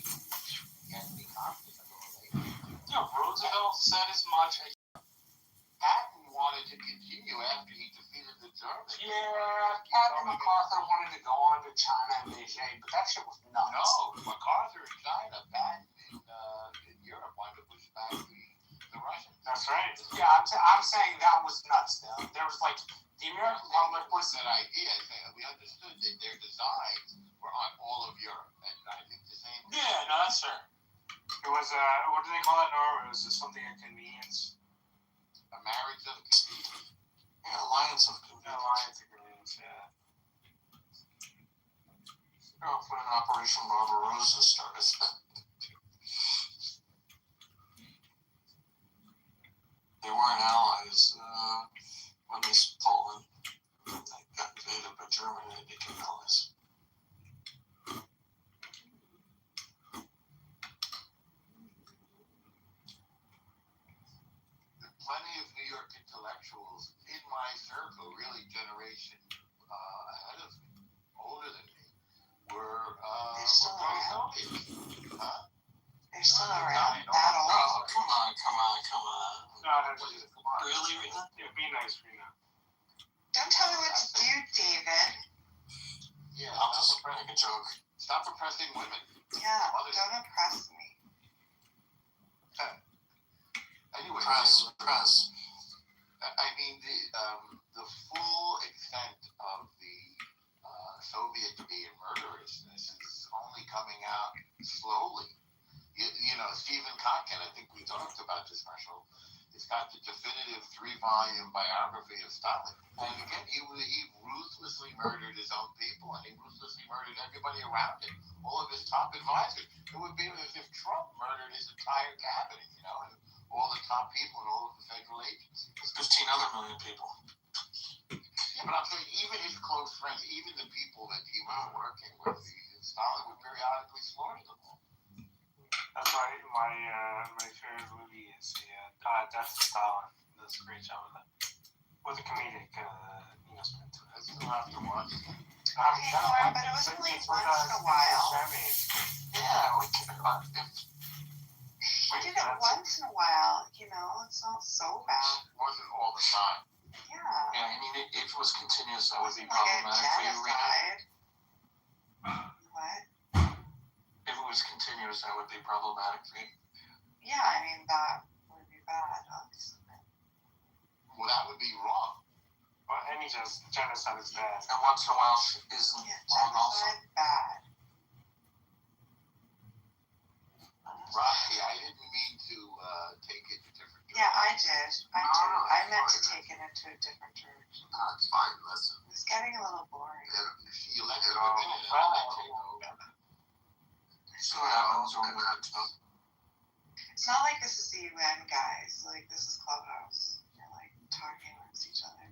Speaker 18: had any conflict.
Speaker 21: Roosevelt said as much.
Speaker 18: Patton wanted to continue after he defeated the Germans.
Speaker 21: Yeah, Patton and MacArthur wanted to go on to China and Beijing, but that shit was nuts.
Speaker 18: No, MacArthur in China, Patton in Europe wanted to push back the Russians.
Speaker 21: That's right. Yeah, I'm saying that was nuts, though. There was like, the American public was
Speaker 18: that idea. We understood that their designs were on all of Europe, and I think the same.
Speaker 21: Yeah, no, that's fair. It was, what do they call it, Norm? It was something of convenience.
Speaker 18: A marriage of convenience.
Speaker 16: Yeah, alliance of convenience.
Speaker 21: Yeah.
Speaker 16: When Operation Barbarossa started. They weren't allies when they Poland. They got invaded by Germany, they became allies.
Speaker 18: Plenty of New York intellectuals in my circle, really generation ahead of me, older than me, were pro-Soviet. Huh?
Speaker 7: They're still around that old.
Speaker 16: Oh, come on.
Speaker 21: No,
Speaker 16: really, Rena?
Speaker 21: Yeah, be nice, Rena.
Speaker 7: Don't tell me what to do, David.
Speaker 18: Yeah,
Speaker 16: I'll just make a joke.
Speaker 18: Stop oppressing women.
Speaker 7: Yeah, don't oppress me.
Speaker 18: Anyway,
Speaker 16: press.
Speaker 18: I mean, the full extent of the Soviet being murderousness is only coming out slowly. You know, Stephen Kotkin, I think we talked about this, Marshall. It's got the definitive 3-volume biography of Stalin. And again, he ruthlessly murdered his own people, and he ruthlessly murdered everybody around him, all of his top advisors. It would be as if Trump murdered his entire cabinet, you know, and all the top people and all of the federal agencies.
Speaker 16: 15 other million people.
Speaker 18: Yeah, but I'm saying even his close friends, even the people that he was working with, Stalin would periodically slaughter them all.
Speaker 21: That's right. My favorite movie is Death of Stalin. Does a great job with it. With a comedic spin to it.
Speaker 18: I still have to watch it.
Speaker 7: Lauren, but it was only once in a while.
Speaker 16: Yeah, we can.
Speaker 7: We did it once in a while, you know, it's not so bad.
Speaker 18: It wasn't all the time.
Speaker 7: Yeah.
Speaker 16: Yeah, I mean, if it was continuous, that would be
Speaker 7: Like a
Speaker 16: problematic for you, Rena.
Speaker 7: genocide. What?
Speaker 16: If it was continuous, that would be problematic for you.
Speaker 7: Yeah, I mean, that would be bad, obviously.
Speaker 18: Well, that would be wrong.
Speaker 5: Well, any genocide is bad.
Speaker 16: And once in a while isn't wrong also.
Speaker 7: Genocide, bad.
Speaker 18: Roxy, I didn't mean to take it a different direction.
Speaker 7: Yeah, I did. I meant to take it into a different direction.
Speaker 18: It's fine, listen.
Speaker 7: It was getting a little boring.
Speaker 18: She elected women and I take over.
Speaker 16: So what happens when we
Speaker 7: It's not like this is the UN, guys. Like, this is Clubhouse. They're, like, talking amongst each other.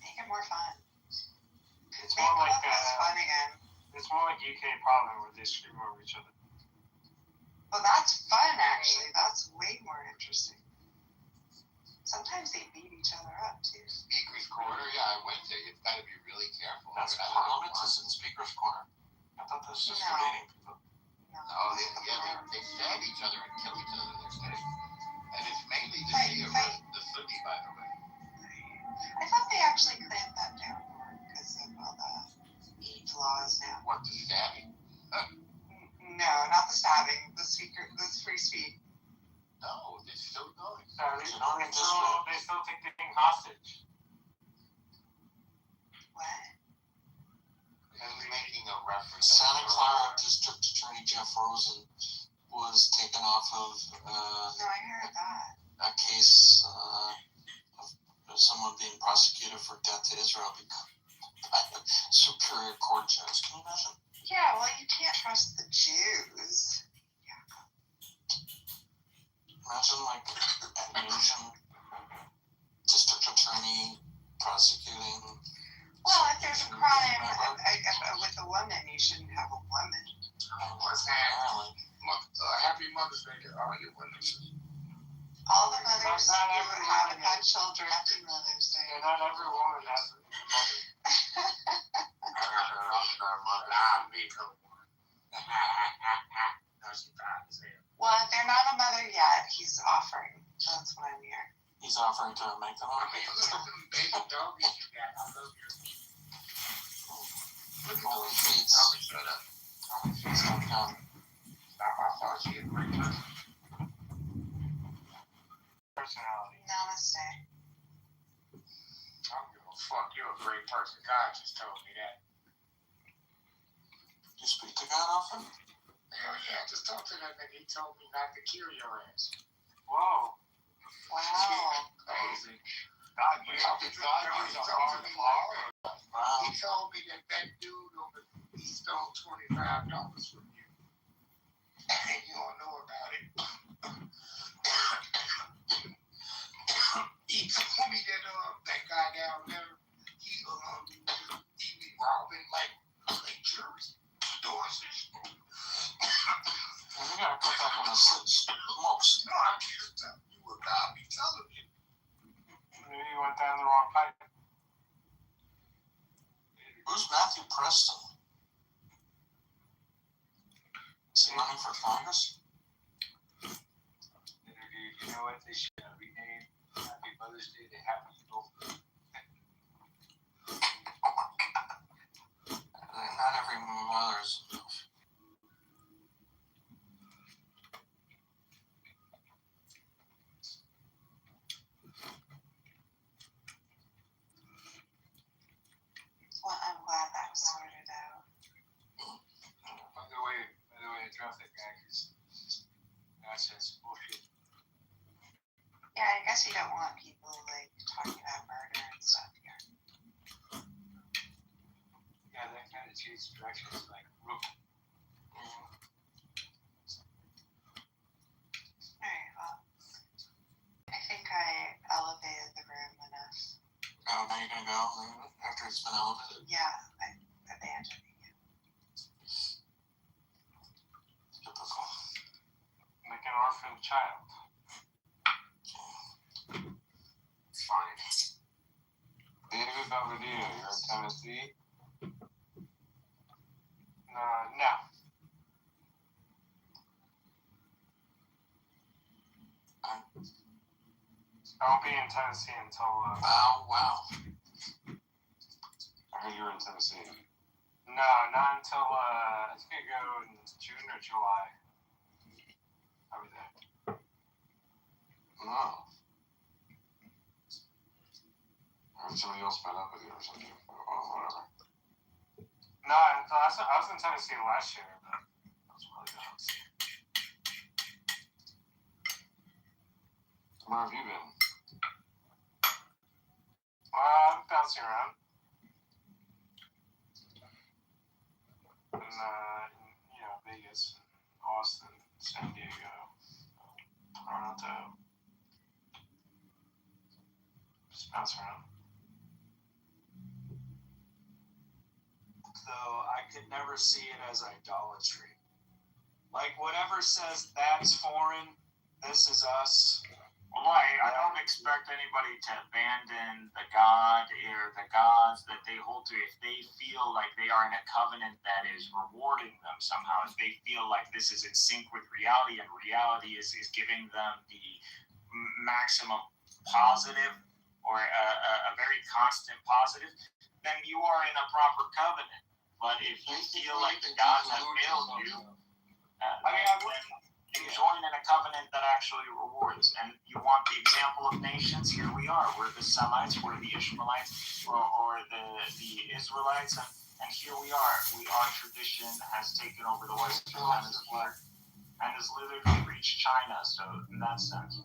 Speaker 7: Make it more fun.
Speaker 5: It's
Speaker 7: Make
Speaker 5: more like
Speaker 7: Clubhouse fun again.
Speaker 5: it's more like UK Parliament where they scream over each other.
Speaker 7: Well, that's fun, actually. That's way more interesting. Sometimes they beat each other up, too.
Speaker 18: Speaker's Corner, yeah, I went there. You've got to be really careful.
Speaker 16: That's Parliament is in Speaker's Corner. I thought this was for dating people.
Speaker 18: No, they stab each other and kill each other the next day. And it's mainly to see the Sunni, by the way.
Speaker 7: I thought they actually clamped that down more because of all the Eid laws now.
Speaker 18: What, the stabbing?
Speaker 7: No, not the stabbing. The free speech.
Speaker 18: No, they're still going.
Speaker 5: They still take the king hostage.
Speaker 7: What?
Speaker 18: He's making a reference.
Speaker 16: Santa Clara District Attorney Jeff Rosen was taken off of
Speaker 7: No, I heard that.
Speaker 16: a case of someone being prosecuted for death to Israel by a Superior Court judge. Can you imagine?
Speaker 7: Yeah, well, you can't trust the Jews.
Speaker 16: Imagine like an Asian district attorney prosecuting.
Speaker 7: Well, if there's a crime with a woman, you shouldn't have a woman.
Speaker 18: Happy Mother's Day to all your women.
Speaker 7: All the mothers who haven't had children, happy Mother's Day.
Speaker 5: Yeah, not every woman has a mother.
Speaker 7: Well, if they're not a mother yet, he's offering. That's what I'm hearing.
Speaker 16: He's offering to make them up.
Speaker 18: Baby doggies you got. I love your feet. Look at those feet. Shut up.
Speaker 16: Stop counting.
Speaker 18: Stop. I thought she had a great person.
Speaker 5: Personality.
Speaker 7: Namaste.
Speaker 18: I don't give a fuck. You're a great person. God just told me that.
Speaker 16: You speak to God often?
Speaker 18: Hell yeah, I just talked to that nigga. He told me not to kill your ass.
Speaker 5: Whoa.
Speaker 7: Wow.
Speaker 18: Crazy. God, you know, he told me that dude over, he stole $25 from you. And you don't know about it. He told me that guy down there, he be robbing like jewelry stores and shit.
Speaker 16: You gotta put that on the most.
Speaker 18: No, I'm just telling you what God be telling you.
Speaker 5: Maybe you went down the wrong pipe.
Speaker 16: Who's Matthew Preston? Is he running for Congress?
Speaker 12: You know what? They should rename Happy Mother's Day to Happy Kitover.
Speaker 16: Not every mother is enough.
Speaker 7: Well, I'm glad that was sorted out.
Speaker 12: By the way, I dropped that guy because nonsense bullshit.
Speaker 7: Yeah, I guess you don't want people like talking about murder and stuff here.
Speaker 12: Yeah, that kind of change direction is like rookie.
Speaker 7: Alright, well, I think I elevated the room enough.
Speaker 16: Oh, now you're gonna go after it's been elevated?
Speaker 7: Yeah, I'm abandoning it.
Speaker 16: Typical.
Speaker 5: Like an orphan child.
Speaker 18: It's fine.
Speaker 12: David Belvedere, you're in Tennessee.
Speaker 2: No. I won't be in Tennessee until.
Speaker 16: Wow.
Speaker 18: I heard you were in Tennessee.
Speaker 2: No, not until I think I go in June or July. I'll be there.
Speaker 18: No. I heard somebody else met up with you or something. Whatever.
Speaker 2: No, I was in Tennessee last year, but that was really good.
Speaker 18: Where have you been?
Speaker 2: I'm bouncing around. In Vegas, Austin, San Diego, Toronto. Just bounce around.
Speaker 11: So I could never see it as idolatry. Like whatever says that's foreign, this is us.
Speaker 5: Well, I don't expect anybody to abandon the God or the gods that they hold to if they feel like they are in a covenant that is rewarding them somehow. If they feel like this is in sync with reality and reality is giving them the maximum positive or a very constant positive, then you are in a proper covenant. But if you feel like the gods have failed you, you join in a covenant that actually rewards. And you want the example of nations? Here we are. We're the Semites, we're the Ishmaelites, or the Israelites, and here we are. Our tradition has taken over the Western Hemisphere and has literally reached China. So in that sense,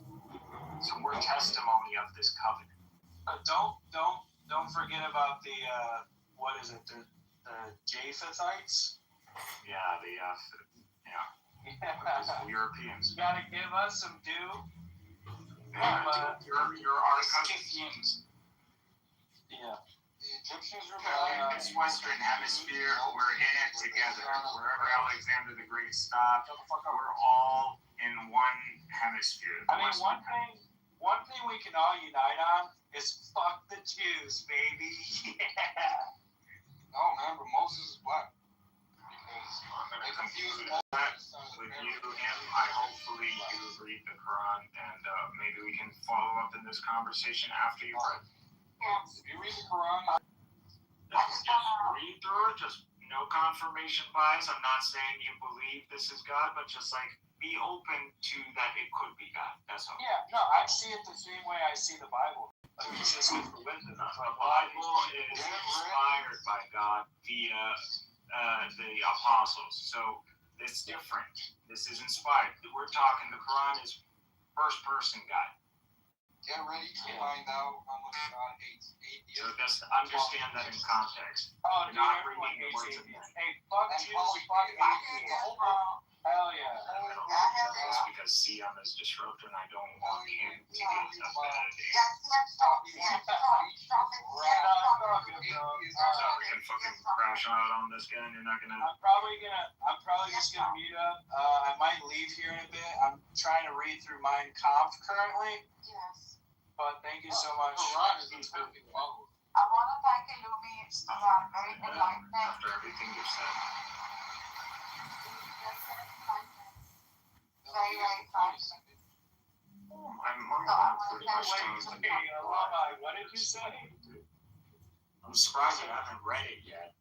Speaker 5: so we're testimony of this covenant.
Speaker 11: But don't forget about the what is it? The Japhethites.
Speaker 5: Yeah, the Europeans.
Speaker 11: You gotta give us some due.
Speaker 5: You're our cousins.
Speaker 11: Yeah.
Speaker 18: The Egyptians are
Speaker 5: this Western Hemisphere, we're in it together. Wherever Alexander the Great stopped, we're all in one hemisphere.
Speaker 11: I mean, one thing we can all unite on is fuck the Jews, baby. Yeah.
Speaker 18: No, man, but Moses is black. They confuse Moses
Speaker 5: with him. I hopefully you read the Quran, and maybe we can follow up in this conversation after you've read.
Speaker 18: If you read the Quran,
Speaker 5: just read through it. Just no confirmation bias. I'm not saying you believe this is God, but just like be open to that it could be God. That's all.
Speaker 11: Yeah, no, I see it the same way I see the Bible. It's just with the wisdom.
Speaker 5: The Bible is inspired by God via the apostles. So it's different. This is inspired. We're talking the Quran is first person God.
Speaker 18: Get ready to find out how much God hates atheists.
Speaker 5: So just understand that in context.
Speaker 11: Oh,
Speaker 5: you're
Speaker 11: dude,
Speaker 5: not
Speaker 11: everyone
Speaker 5: reading the
Speaker 11: hates
Speaker 5: words of
Speaker 11: atheists. Hey, fuck
Speaker 18: And
Speaker 11: Jews, fuck atheists. Hell yeah.
Speaker 5: That's because Siam is disrupted and I don't want him to get offended. We can fucking crash out on this guy and you're not gonna.
Speaker 11: I'm probably just gonna mute up. I might leave here in a bit. I'm trying to read through Mein Kampf currently. Yes. But thank you so much.
Speaker 14: I want to thank Illumi. You are very enlightening.
Speaker 5: After everything you've said.
Speaker 14: Very, very fast.
Speaker 5: I'm pretty much
Speaker 11: What did you say?
Speaker 5: I'm surprised you haven't read it yet.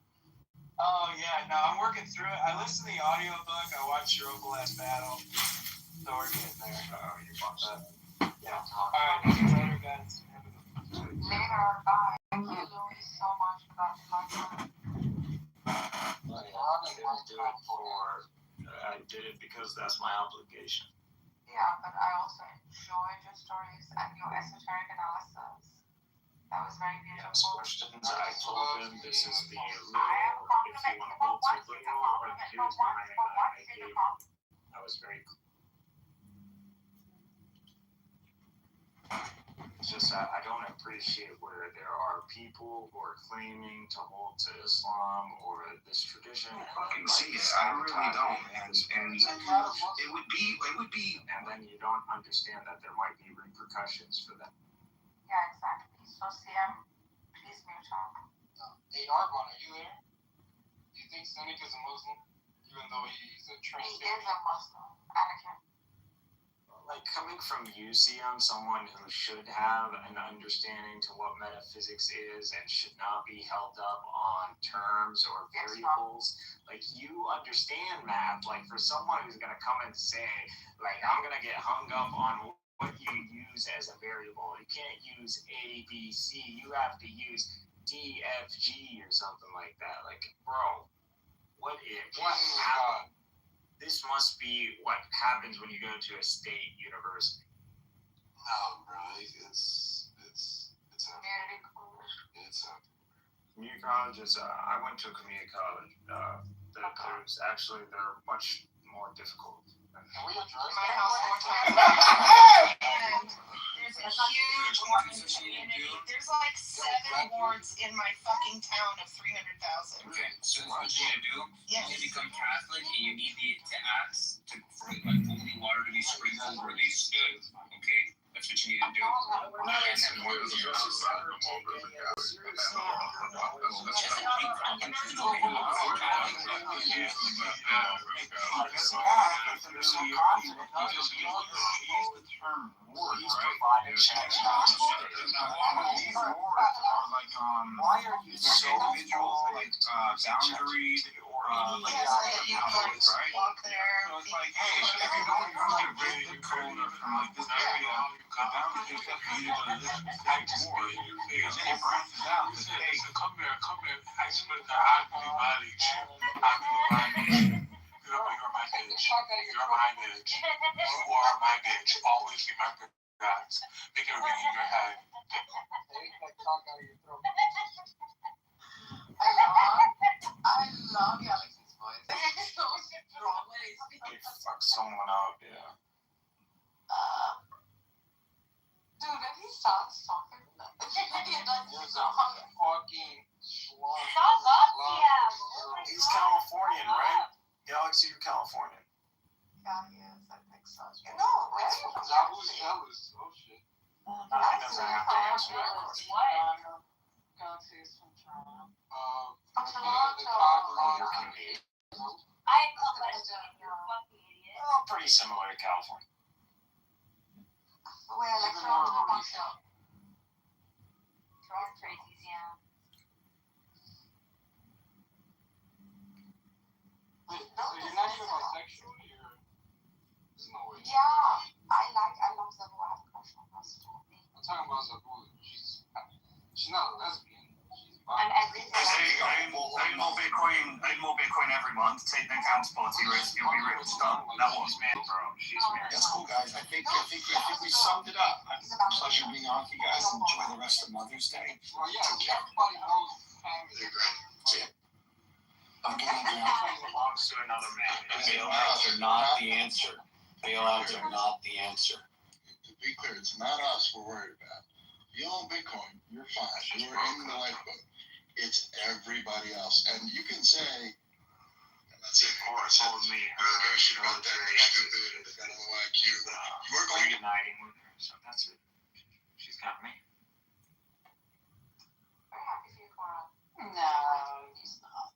Speaker 11: Oh yeah, no, I'm working through it. I listened to the audiobook. I watched your Last Battle. So we're getting there.
Speaker 5: You watched that?
Speaker 11: Yeah. Alright, later guys.
Speaker 14: Later, bye. Thank you, Louis, so much for that enlightenment.
Speaker 5: I did it because that's my obligation.
Speaker 14: Yeah, but I also enjoyed your stories and your esoteric analysis. That was very beautiful.
Speaker 5: Questions, I told him this is the literal, if you want to hold to literal, or here's my, I gave, I was very clear. It's just I don't appreciate where there are people who are claiming to hold to Islam or this tradition.
Speaker 6: Fucking see it. I really don't, man. And it would be.
Speaker 5: And then you don't understand that there might be repercussions for them.
Speaker 14: Yeah, exactly. So, CM, please mute up.
Speaker 18: Hey, Arbon, are you there? Do you think think Cynic is a Muslim, even though he's a Trinitarian?
Speaker 14: He is a Muslim. Anakin.
Speaker 11: Like coming from you, Sion, someone who should have an understanding to what metaphysics is and should not be held up on terms or variables. Like you understand math. Like for someone who's gonna come and say, like, I'm gonna get hung up on what you use as a variable. You can't use A, B, C. You have to use D, F, G or something like that. Like, bro, what if? What happened? This must be what happens when you go to a state university.
Speaker 4: No, bro, it's
Speaker 14: Community college.
Speaker 11: Community college is. I went to a community college. They're much more difficult.
Speaker 18: Can we address
Speaker 14: My
Speaker 18: that?
Speaker 14: house one time. And there's a huge Mormon community. There's like 7 wards in my fucking town of 300,000.
Speaker 3: Okay, so what you need to do,
Speaker 14: Yes.
Speaker 3: you become Catholic and you need to ask for like holy water to be sprinkled where they stood. Okay, that's what you need to do. And then one of the
Speaker 10: Why are you so individual, like boundaried, right?
Speaker 14: Walk there.
Speaker 10: So it's like, hey, if you know you're going to break the code from like this area, the boundary is that you need to go to this type board. Because then it branches out to say, hey,
Speaker 21: come here, I spent the I really manage. You're my bitch. You're my bitch. You are my bitch. Always be my guys. Make it ring in your head.
Speaker 14: I love Galaxy's voice.
Speaker 11: They fuck someone up, yeah.
Speaker 14: Dude, and he sounds talking.
Speaker 11: He's Californian, right? Galaxy, you're Californian.
Speaker 14: Yeah, he is. I think so. No,
Speaker 18: That was oh shit.
Speaker 11: He doesn't have to answer that question.
Speaker 14: Galaxy is from Toronto.
Speaker 11: Oh, pretty similar to California.
Speaker 14: Well, like Toronto,
Speaker 20: Tracy's, yeah.
Speaker 18: Wait, so you're not even bisexual? There's no way.
Speaker 14: yeah, I love the who have crush on us.
Speaker 18: I'm talking about Zabu. She's not a lesbian. She's bi.
Speaker 3: I know Bitcoin every month. Take the accountability risk. You'll be rich. Done. That one's man, bro. She's married.
Speaker 6: That's cool, guys. I think we summed it up. Pleasure being on with you guys. Enjoy the rest of Mother's Day.
Speaker 18: Well, yeah, everybody knows family.
Speaker 6: See ya.
Speaker 11: Belongs to another man.
Speaker 17: Bailouts are not the answer. Bailouts are not the answer.
Speaker 6: To be clear, it's not us we're worried about. If you own Bitcoin, you're fine. You're in the lifeboat. It's everybody else. And you can say, that's it.
Speaker 11: Or told me her
Speaker 6: shit about that. You're stupid. It's got a low IQ. You're going to
Speaker 11: reuniting with her, so that's it. She's got me.
Speaker 14: Very happy for you, Cora.
Speaker 7: No, he's not.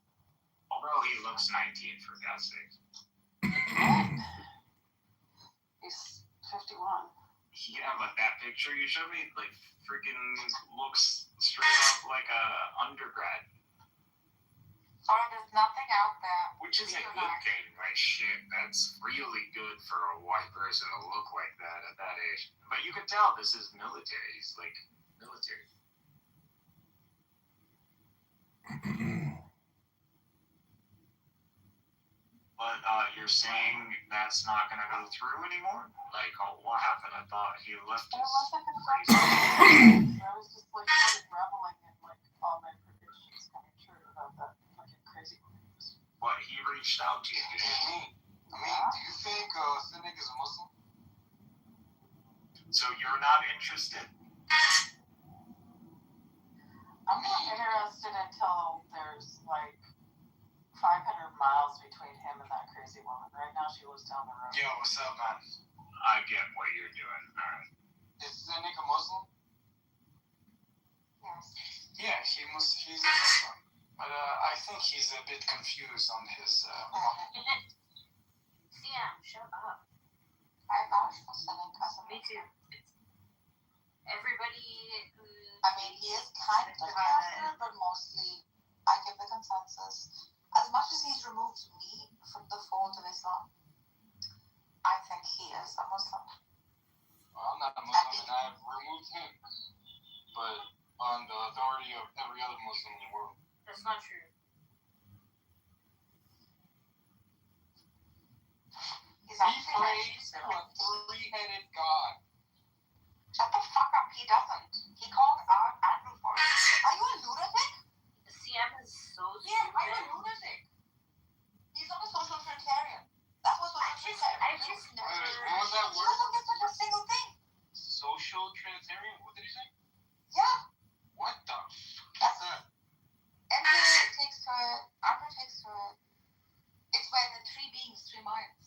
Speaker 11: Bro, he looks 19 for God's sake.
Speaker 7: He's 51.
Speaker 11: Yeah, but that picture you showed me, like, freaking looks straight up like a undergrad.
Speaker 14: Sorry, there's nothing out there.
Speaker 11: Which is a good thing. Like, shit, that's really good for a white person to look like that at that age. But you can tell this is military. He's, like, military. But you're saying that's not going to go through anymore? Like, what happened? I thought he left his
Speaker 7: I was just like kind of reveling in like all my predictions coming true about that fucking crazy news.
Speaker 11: But he reached out to you.
Speaker 18: I mean, do you think Cynic is a Muslim?
Speaker 11: So you're not interested?
Speaker 7: I'm not interested until there's like 500 miles between him and that crazy woman. Right now, she lives down the road.
Speaker 18: Yo, what's up, man?
Speaker 11: I get what you're doing. Alright.
Speaker 18: Is Cynic a Muslim?
Speaker 14: Yes.
Speaker 18: Yeah, he's a Muslim. But I think
Speaker 5: think he's a bit confused on his.
Speaker 9: Yeah, shut up.
Speaker 14: I vouch for Seneca.
Speaker 9: Me too. Everybody who.
Speaker 14: I mean, he is kind of kafir, but mostly I give the consensus. As much as he's removed me from the fold of Islam, I think he is a Muslim.
Speaker 18: Well, I'm not a Muslim, and I've removed him, but on the authority of every other Muslim in the world.
Speaker 9: That's not true.
Speaker 14: He's
Speaker 18: He
Speaker 14: actually
Speaker 18: prays to a three-headed God.
Speaker 14: Shut the fuck up, he doesn't. He called out Andrew for it. Are you a lunatic?
Speaker 9: CM is so
Speaker 14: Yeah, are you a lunatic? He's not a social trinitarian. That's what social trinitarian
Speaker 9: I've just never.
Speaker 18: What was that
Speaker 14: He
Speaker 18: word?
Speaker 14: doesn't get such a single thing.
Speaker 18: Social Trinitarian? What did he say?
Speaker 14: Yeah.
Speaker 18: What the fuck is that?
Speaker 14: Andrew takes to it. It's when the three beings, three minds.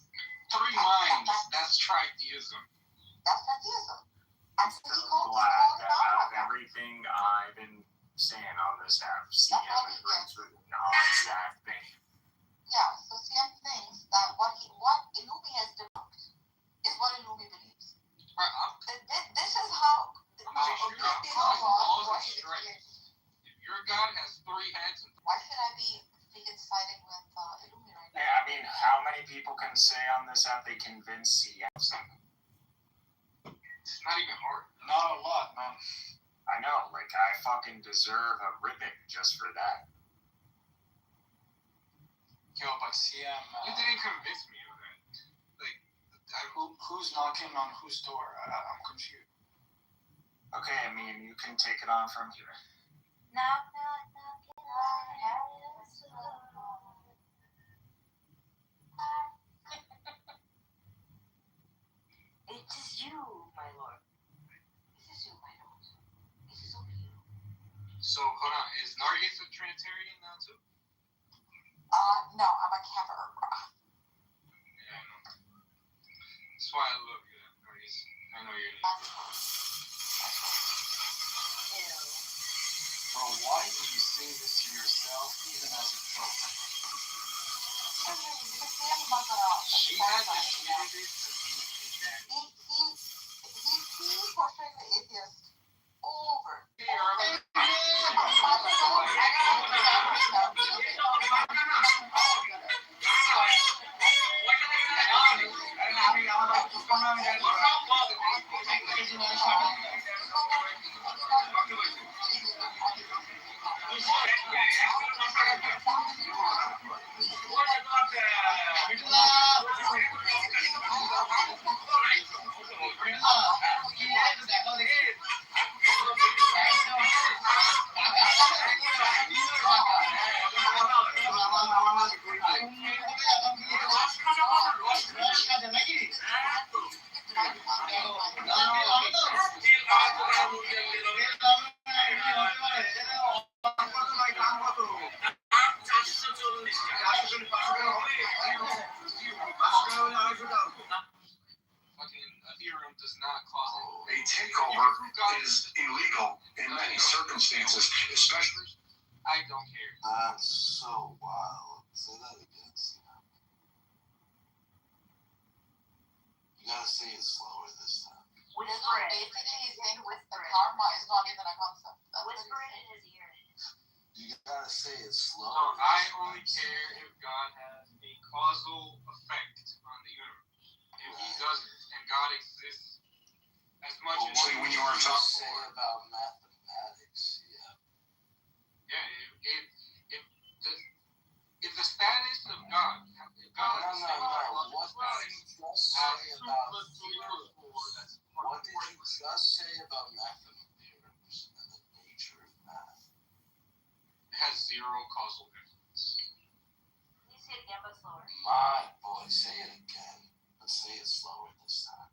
Speaker 18: Three minds. That's tritheism.
Speaker 14: That's tritheism. And so
Speaker 11: So
Speaker 14: he called
Speaker 11: glad
Speaker 14: it
Speaker 11: that out of everything I've been saying on this app, CM agrees with me on that thing.
Speaker 14: Yeah, so CM thinks that what Illumi has debunked is what Illumi believes. This is how
Speaker 18: If your God has three heads.
Speaker 14: Why should I be freaking siding with Illumi right now?
Speaker 11: Yeah, I mean, how many people can say on this app they convince CM of something?
Speaker 18: It's not even hard.
Speaker 5: Not a lot, man.
Speaker 11: I know, like, I fucking deserve a ribbon just for that.
Speaker 5: Yo, but CM.
Speaker 18: You didn't convince me of that. Like,
Speaker 5: who's knocking on whose door? I'm confused.
Speaker 11: Okay, I mean, you can take it on from here.
Speaker 9: Knock, knock, knocking on heaven's door. It is you, my lord.
Speaker 14: This is you, my lord. This is only you.
Speaker 18: so hold on. Is Nargis a Trinitarian now too?
Speaker 14: No, I'm a Kitover.
Speaker 18: Yeah, I know. That's why I love you, Nargis. I know you're.
Speaker 5: Bro, why did you say this to yourself, even as a joke?
Speaker 18: She has admitted it to me that
Speaker 14: He's portraying the atheist over.
Speaker 18: does not cause
Speaker 6: A takeover is illegal in many circumstances, especially.
Speaker 18: I don't care.
Speaker 6: That's so wild. Say that again, Cena. You gotta say it slower this time.
Speaker 14: Whisper it. Basically, he's saying with the karma is not even a concept.
Speaker 9: Whisper it in his ear.
Speaker 6: You gotta say it slow.
Speaker 18: So I only care if God has a causal effect on the universe. If he doesn't, and God exists as much as
Speaker 6: when you were talking about mathematics,
Speaker 18: if the status of God, if God
Speaker 6: What did you just say about mathematics and the nature of math?
Speaker 18: It has zero causal difference.
Speaker 9: Can you say it again but slower?
Speaker 6: My boy, say it again, but say it slower this time.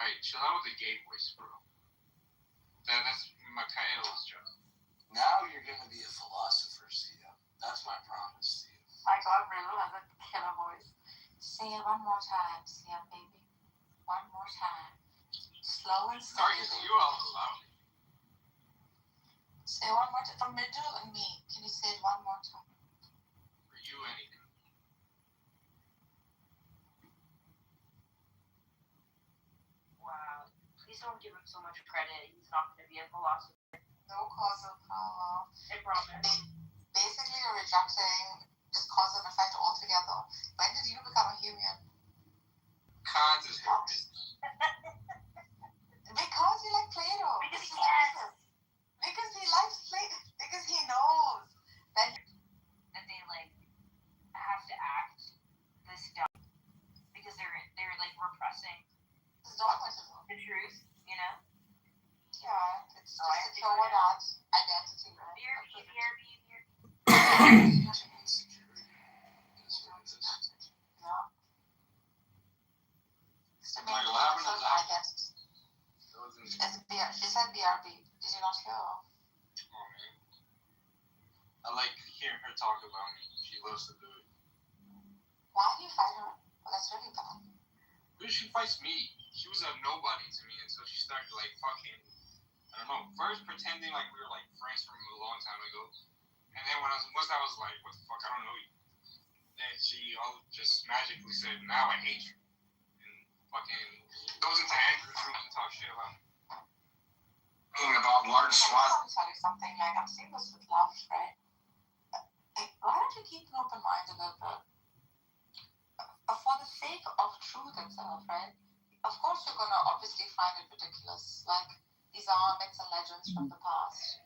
Speaker 18: Alright, chill out with the gay voice, bro. That's Michaela's job.
Speaker 6: Now you're gonna be a philosopher, Sia. That's my promise to you.
Speaker 14: My God, Relu has a killer voice. Say it one more time, Sia, baby. One more time. Slow and steady.
Speaker 18: Sorry, you all loud.
Speaker 14: Say one more time. From middle and me. Can you say it one more time?
Speaker 2: you anything?
Speaker 9: Wow. Please don't give him so much credit. He's not going to be a philosopher.
Speaker 14: No causal power.
Speaker 9: I promise.
Speaker 14: Basically, you're rejecting just cause and effect altogether. When did you become a human?
Speaker 2: Kant is business.
Speaker 14: Because you like Plato.
Speaker 9: Because he can.
Speaker 14: Because he likes Plato. Because he knows that
Speaker 9: they like have to act this dumb because they're like repressing
Speaker 14: this dogmatism.
Speaker 9: The truth, you know?
Speaker 14: Yeah, it's just to show that identity, right? She said BRB. Did you not hear her?
Speaker 2: Oh, man. I like hearing her talk about me. She loves to do it.
Speaker 14: Why do you fight her? Well, that's really bad.
Speaker 2: Because she fights me. She was a nobody to me, and so she started like fucking, I don't know, first pretending like we were like friends from a long time ago. And then once I was like, what the fuck, I don't know you. Then she just magically said, now I hate you. And fucking goes into Andrew's room and talks shit about me.
Speaker 12: About large swaths.
Speaker 14: I'll tell you something, like I'm saying this with love, right? Why don't you keep an open mind a little bit? For the sake of truth itself, right? Of course you're gonna obviously find it ridiculous. Like, these are myths and legends from the past.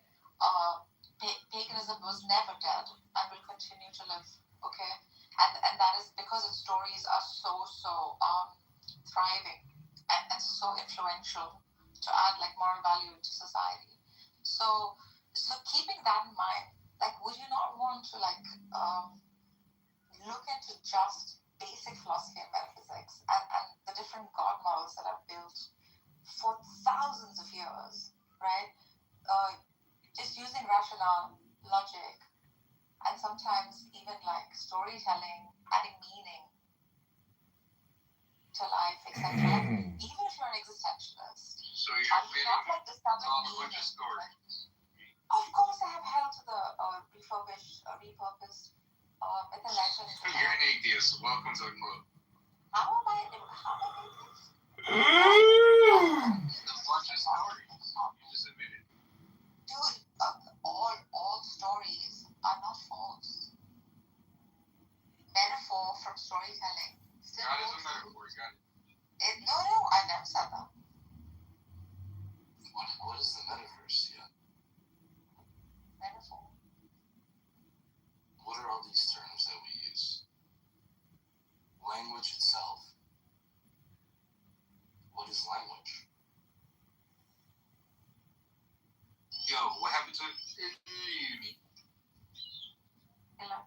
Speaker 14: Paganism was never dead and will continue to live, okay? And that is because its stories are so thriving and so influential to add like moral value to society. So keeping that in mind, like, would you not want to like look into just basic philosophy and metaphysics and the different god models that are built for thousands of years, right? Just using rationale, logic, and sometimes even like storytelling, adding meaning to life, etc. Even if you're an existentialist.
Speaker 2: So you're
Speaker 14: not like discovering
Speaker 2: all a
Speaker 14: meaning.
Speaker 2: bunch of stories.
Speaker 14: Of course, I have held to the repurposed myth and legend.
Speaker 2: You're an atheist. Welcome to the club.
Speaker 14: How am I atheist?
Speaker 2: It's a bunch of stories. You just admitted it.
Speaker 14: Dude, all stories are not false. Metaphor from storytelling.
Speaker 2: God is a metaphor. You got it.
Speaker 14: No, I never said that.
Speaker 12: What is the metaverse? Yeah.
Speaker 14: Metaphor.
Speaker 12: What are all these terms that we use? Language itself. What is language?
Speaker 2: Yo, what happened to me?
Speaker 14: Hello.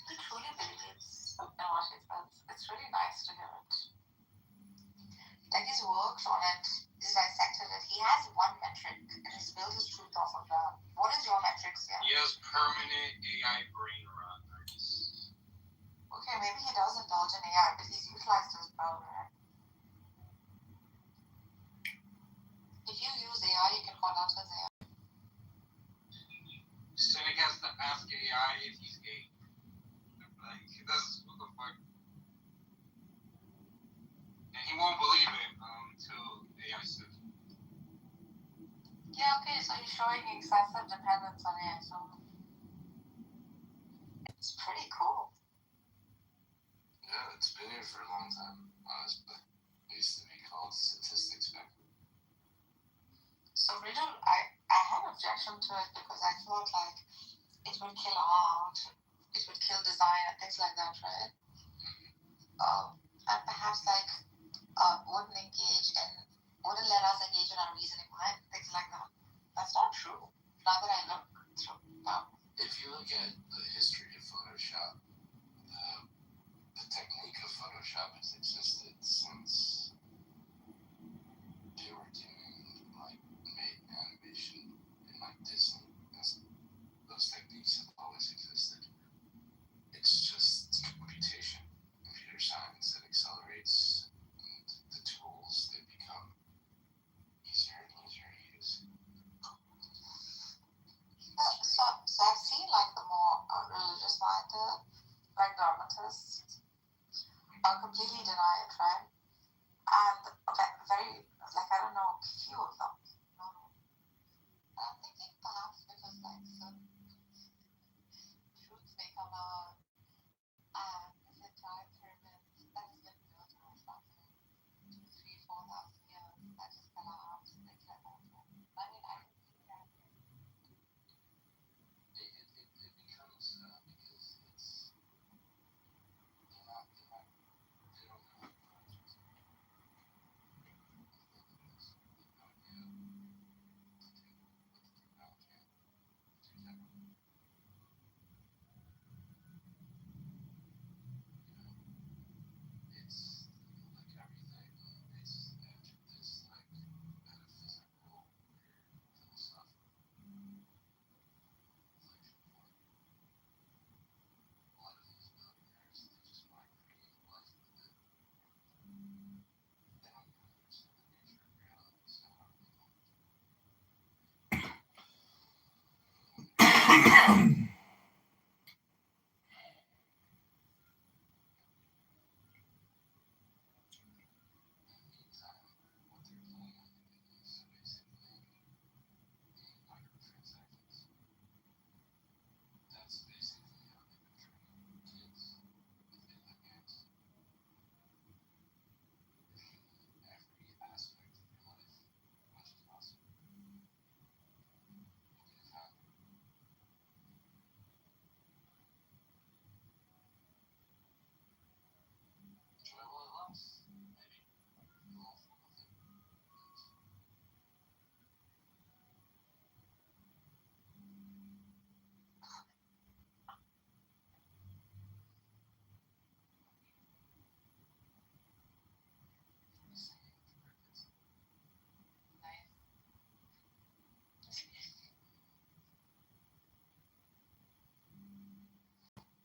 Speaker 14: He truly believes in what he says. It's really nice to hear it. Like, he's worked on it, he's dissected it. He has one metric and he's built his truth off of that. What is your metrics here?
Speaker 2: He has permanent AI brain rot.
Speaker 14: Okay, maybe he does indulge in AI, but he's utilized his power. If you use AI, you can call out as AI.
Speaker 2: Cynic has to ask AI if he's gay. Like, that's what the fuck. And he won't believe it until AI says it.
Speaker 14: Yeah, okay, so he's showing excessive dependence on AI, so it's pretty cool.
Speaker 12: Yeah, it's been here for a long time, honestly. It used to be called statistics back then.
Speaker 14: So Riddle, I had an objection to it because I thought like it would kill art, it would kill design and things like that, right? And perhaps like wouldn't let us engage in our reasoning mind, things like that. That's not true. Now that I look through
Speaker 12: If you look at the history of Photoshop, the technique of Photoshop has existed since they were doing like made animation in like Disney. Those techniques have always existed. It's just computation, computer science that accelerates, and the tools they become easier and easier to use.
Speaker 14: artists completely deny it, right? And very, like, I don't know, few of them. I'm thinking perhaps because, like, certain truths may come out, and this entire pyramid that has been built over something 2, 3, 4,000 years that just collapsed, things like that. I mean, I can see that.
Speaker 21: It becomes because it's they're not they don't know. It's like everything. It's entered this like metaphysical, weird, philosophical inflection point. A lot of these billionaires, they just want to create life with it. They don't even understand the nature of reality, so how are they going to? That's basically how they've been training kids within the games. Every aspect of your life, as much as possible. Look at it happen. Enjoy while it lasts. Maybe. You'll all fall with it.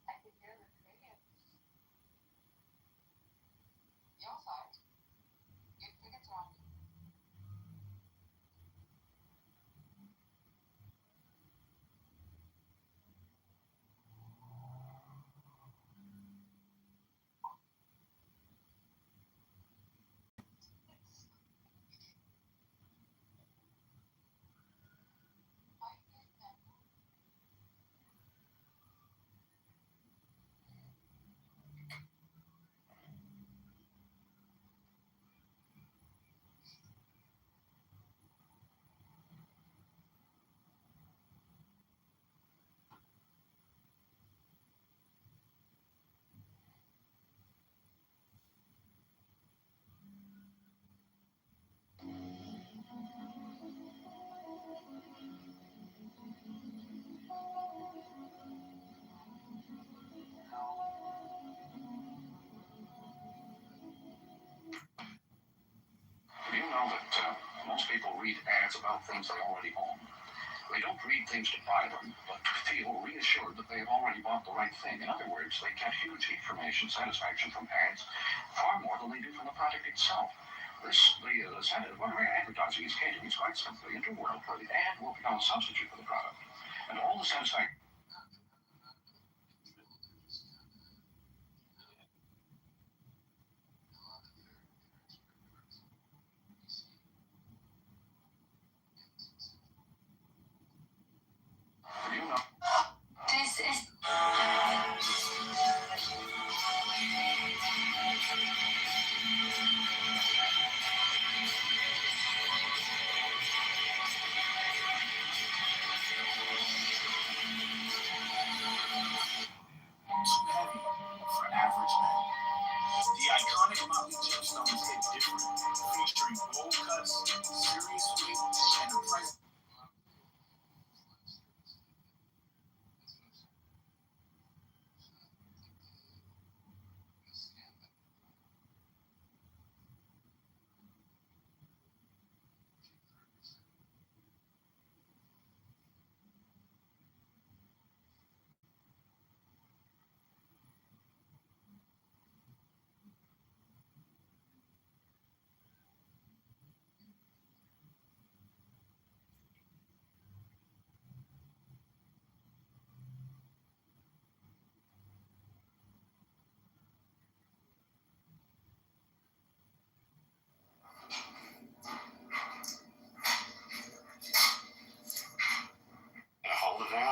Speaker 14: I can hear the crickets. Your side. Your crickets around you.
Speaker 8: Do you know that most people read ads about things they already own? They don't read things to buy them, but to feel reassured that they have already bought the right thing. In other words, they get huge information satisfaction from ads, far more than they do from the product itself. Where advertising is heading is quite simply into a world where the ad will become a substitute for the product, and all the satisfaction. Do you know?
Speaker 9: This is.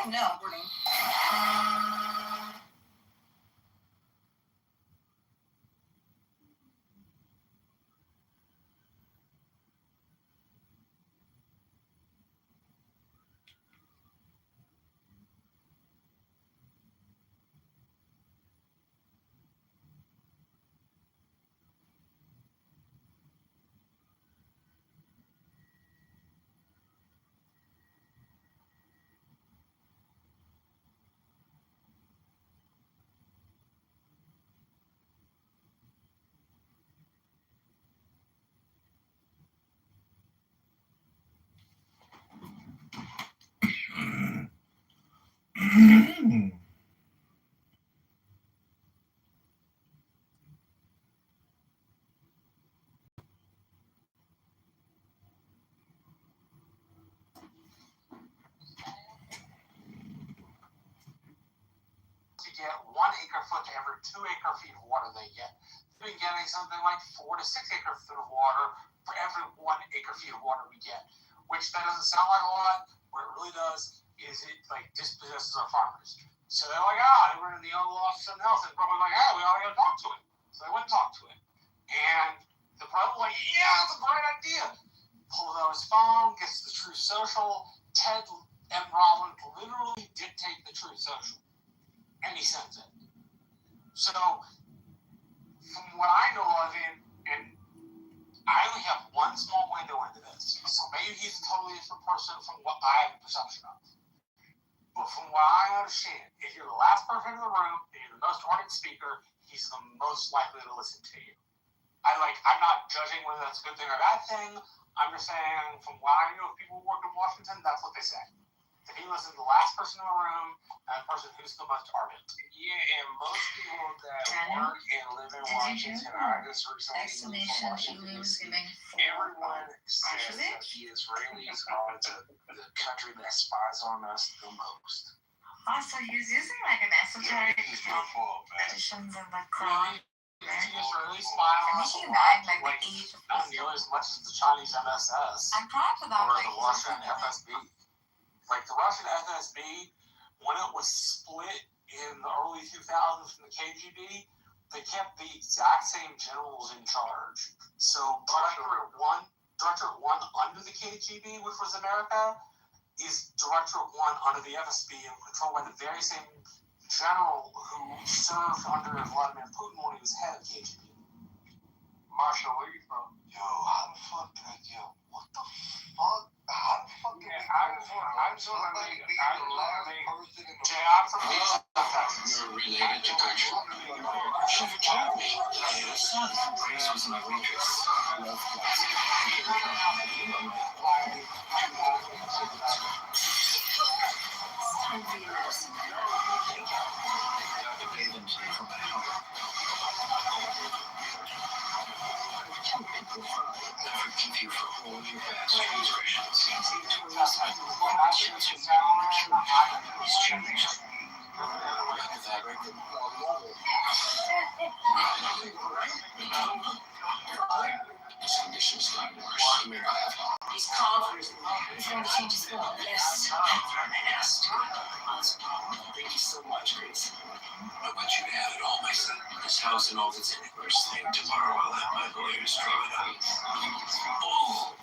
Speaker 13: No.
Speaker 21: To get 1 acre foot to every 2 acre feet of water they get. They've been getting something like 4 to 6 acre foot of water for every 1 acre feet of water we get, which that doesn't sound like a lot. What it really does is it like dispossesses our farmers. So they're like, they were in the old law something else, and probably like, we all gotta talk to it. So they went and talked to it. And the problem like, that's a great idea. Pulls out his phone, gets the Truth Social. Ted and Robin literally dictate the Truth Social. And he sends it. So, from what I know of him, and I only have one small window into this, so maybe he's a totally different person from what I have a perception of. But from what I understand, if you're the last person in the room and you're the most ardent speaker, he's the most likely to listen to you. I'm not judging whether that's a good thing or a bad thing. I'm just saying, from what I know of people who work in Washington, that's what they say. That he listens to the last person in the room and the person who's the most ardent.
Speaker 5: Yeah, and most people that work and live in Washington, I just recently moved from Washington, everyone says that the Israelis are the country that spies on us the most.
Speaker 9: Also, he's using like an esoteric traditions of the Quran.
Speaker 21: The Israelis spy on us a lot, not nearly as much as the Chinese MSS
Speaker 9: I'm proud of that.
Speaker 21: or the Russian FSB. Like the Russian FSB, when it was split in the early 2000s from the KGB, they kept the exact same generals in charge. So Directorate 1 under the KGB, which was America, is Directorate 1 under the FSB and controlled by the very same general who served under Vladimir Putin when he was head of KGB.
Speaker 12: Marshall, where are you from? Yo, how the fuck did I get? What the fuck? How the fuck did
Speaker 21: I'm from
Speaker 16: You're related to Gertrude. She rejected me. Grace was my waitress. Love class.
Speaker 9: Time for your medicine.
Speaker 16: The payment from my heart. I forgive you for all your past transgressions. This condition's not worse. You may not have.
Speaker 9: He's called for his mom. He's going to change his will. Yes.
Speaker 16: Thank you so much, Grace. I want you to have it all, my son. This house and all that's in it. First thing tomorrow, I'll have my lawyers draw it up. Oh.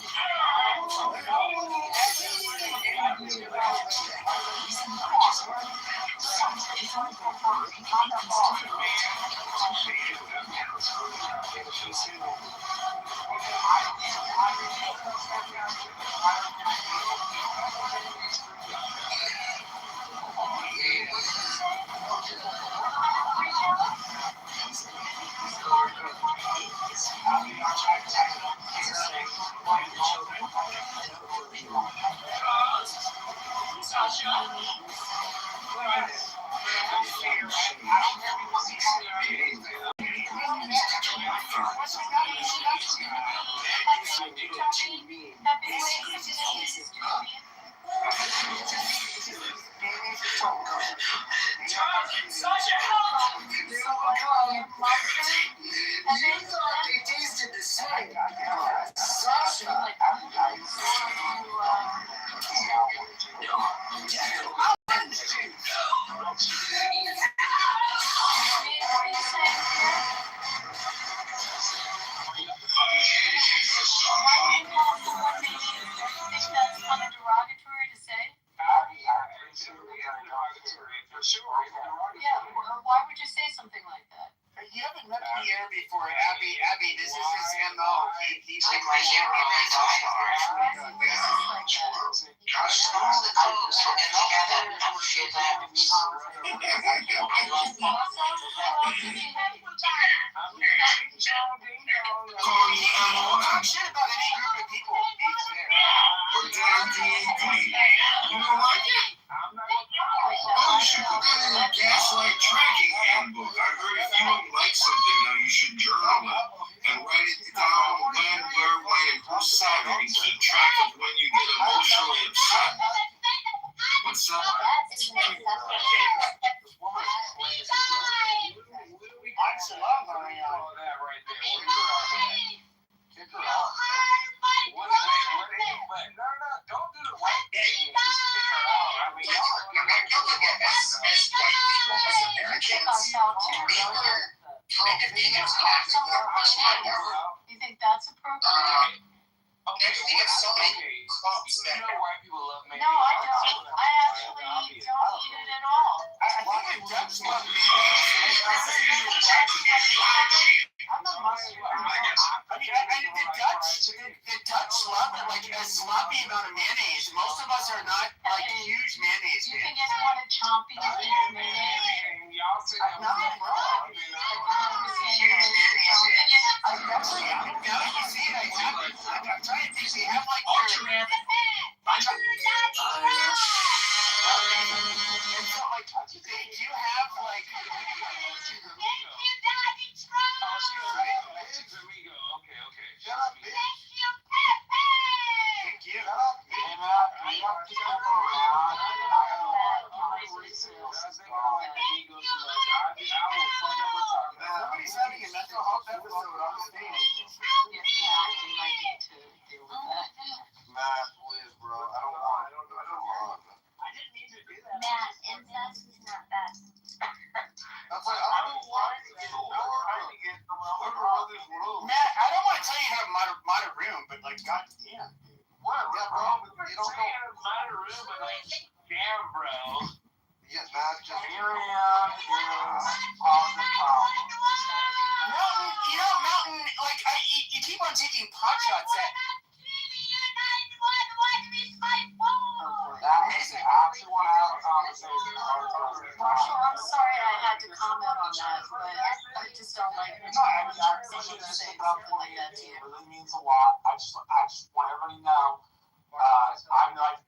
Speaker 16: right here, we really don't smooth the clothes will get together and feel that.
Speaker 5: Talk shit about any group of people.
Speaker 10: You know what? Oh, you should put that in your gaslight tracking handbook. I heard if you don't like something now, you should journal it and write it down when, where, when, and who said it, and keep track of when you get emotionally upset. What's up?
Speaker 21: Kick her out. What? No, don't do the white thing. Just kick her out. I mean, y'all are
Speaker 16: as white people, as Americans,
Speaker 13: You think that's appropriate?
Speaker 16: Next, we have so many clubs that.
Speaker 21: You know white people love mayonnaise.
Speaker 13: No, I don't. I actually don't eat it at all.
Speaker 5: I think the Dutch love me.
Speaker 13: I'm not mustard.
Speaker 5: I mean, the Dutch love it, like a sloppy amount of mayonnaise. Most of us are not like huge mayonnaise
Speaker 13: You
Speaker 5: fans.
Speaker 13: think anyone at Chompy is eating mayonnaise?
Speaker 21: And y'all say that
Speaker 5: Nothing wrong.
Speaker 13: I've never seen mayonnaise at Chompy.
Speaker 5: I actually, now that you see it, I have it. I'm trying to think. They have like their. It's not like they do have like.
Speaker 21: Okay.
Speaker 5: Shut up, bitch. Thank you. Shut up, bitch.
Speaker 21: Hey, Matt, we have to go around.
Speaker 5: Somebody's having a mental health episode on stage. Matt, please, bro. I don't want.
Speaker 20: Matt, incest is not bad.
Speaker 5: That's like, I don't want to get Matt, I don't want to tell you to have modern room, but like, goddamn.
Speaker 21: What,
Speaker 5: Yeah,
Speaker 21: bro?
Speaker 5: bro. You don't know.
Speaker 21: Modern room, but like, damn, bro.
Speaker 5: Yeah, Matt, just.
Speaker 21: Miriam is positive.
Speaker 5: Mountain, Mountain, like, you keep on taking pot shots at.
Speaker 21: That makes me actually want to have a conversation.
Speaker 13: Marshall, I'm sorry I had to comment on that, but I just don't like when someone say something like that to you.
Speaker 21: It really means a lot. I just want everybody to know. I'm like,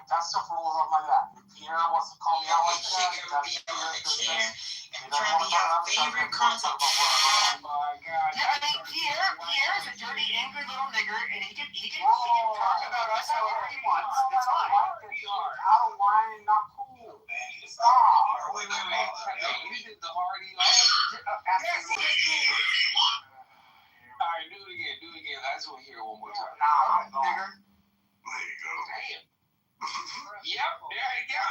Speaker 21: that stuff rolls off my back. If Pierre wants to call me out like that, that's Pierre.
Speaker 16: Trying to be your favorite content.
Speaker 5: Yeah, I mean, Pierre is a dirty, angry little nigger, and he can talk about us however he wants. It's fine.
Speaker 21: Out of line, not cool. Stop. Wait. You did the hardy. Alright, do it again. I just want to hear it one more time.
Speaker 5: Nigger.
Speaker 21: There you go. Damn. Yep, there you go.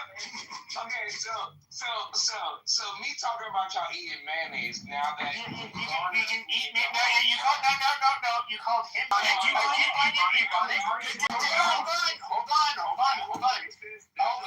Speaker 21: Okay, so me talking about y'all eating mayonnaise now that
Speaker 5: you can eat me. No, you called no. You called him. Hold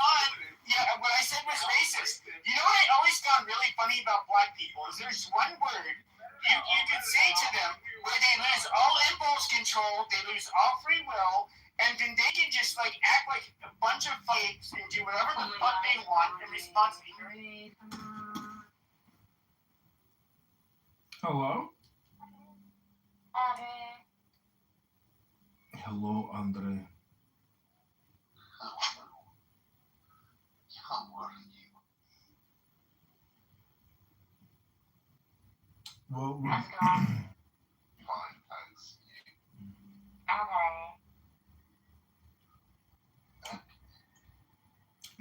Speaker 5: on. Yeah, what I said was racist. You know what I always found really funny about black people is there's one word you could say to them where they lose all impulse control, they lose all free will. And then they can just like act like a bunch of fakes and do whatever the fuck they want in response to you.
Speaker 10: Hello? Hello, Andre.
Speaker 6: How are you?
Speaker 10: Well,
Speaker 6: Fine, thanks.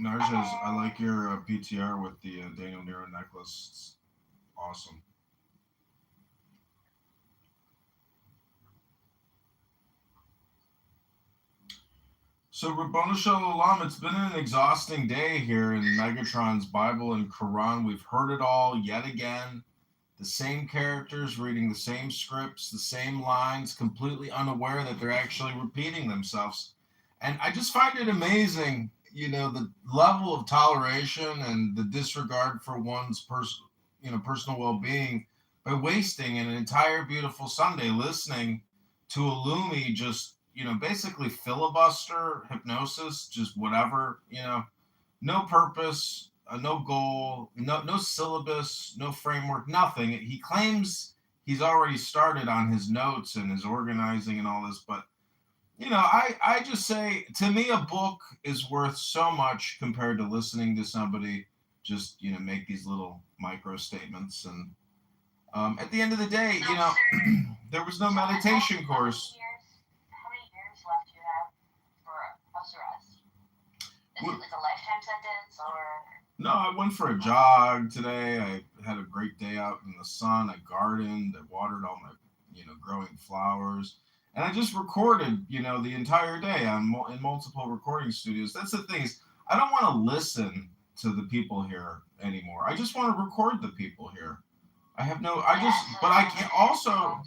Speaker 10: Narjas, I like your PTR with the Daniel Nero necklace. It's awesome. So, Rabboni Shalom, it's been an exhausting day here in Megatron's Bible and Quran. We've heard it all yet again. The same characters reading the same scripts, the same lines, completely unaware that they're actually repeating themselves. And I just find it amazing, the level of toleration and the disregard for one's personal well-being by wasting an entire beautiful Sunday listening to Illumi just, basically filibuster, hypnosis, just whatever, no purpose, no goal, no syllabus, no framework, nothing. He claims he's already started on his notes and his organizing and all this, but I just say, to me, a book is worth so much compared to listening to somebody just, make these little micro statements. And at the end of the day, there was no meditation course.
Speaker 9: How many years left do you have for house arrest? Is it like a lifetime sentence or?
Speaker 10: No, I went for a jog today. I had a great day out in the sun. I gardened. I watered all my, growing flowers. And I just recorded, the entire day in multiple recording studios. That's the thing is, I don't want to listen to the people here anymore. I just want to record the people here. But I can't also,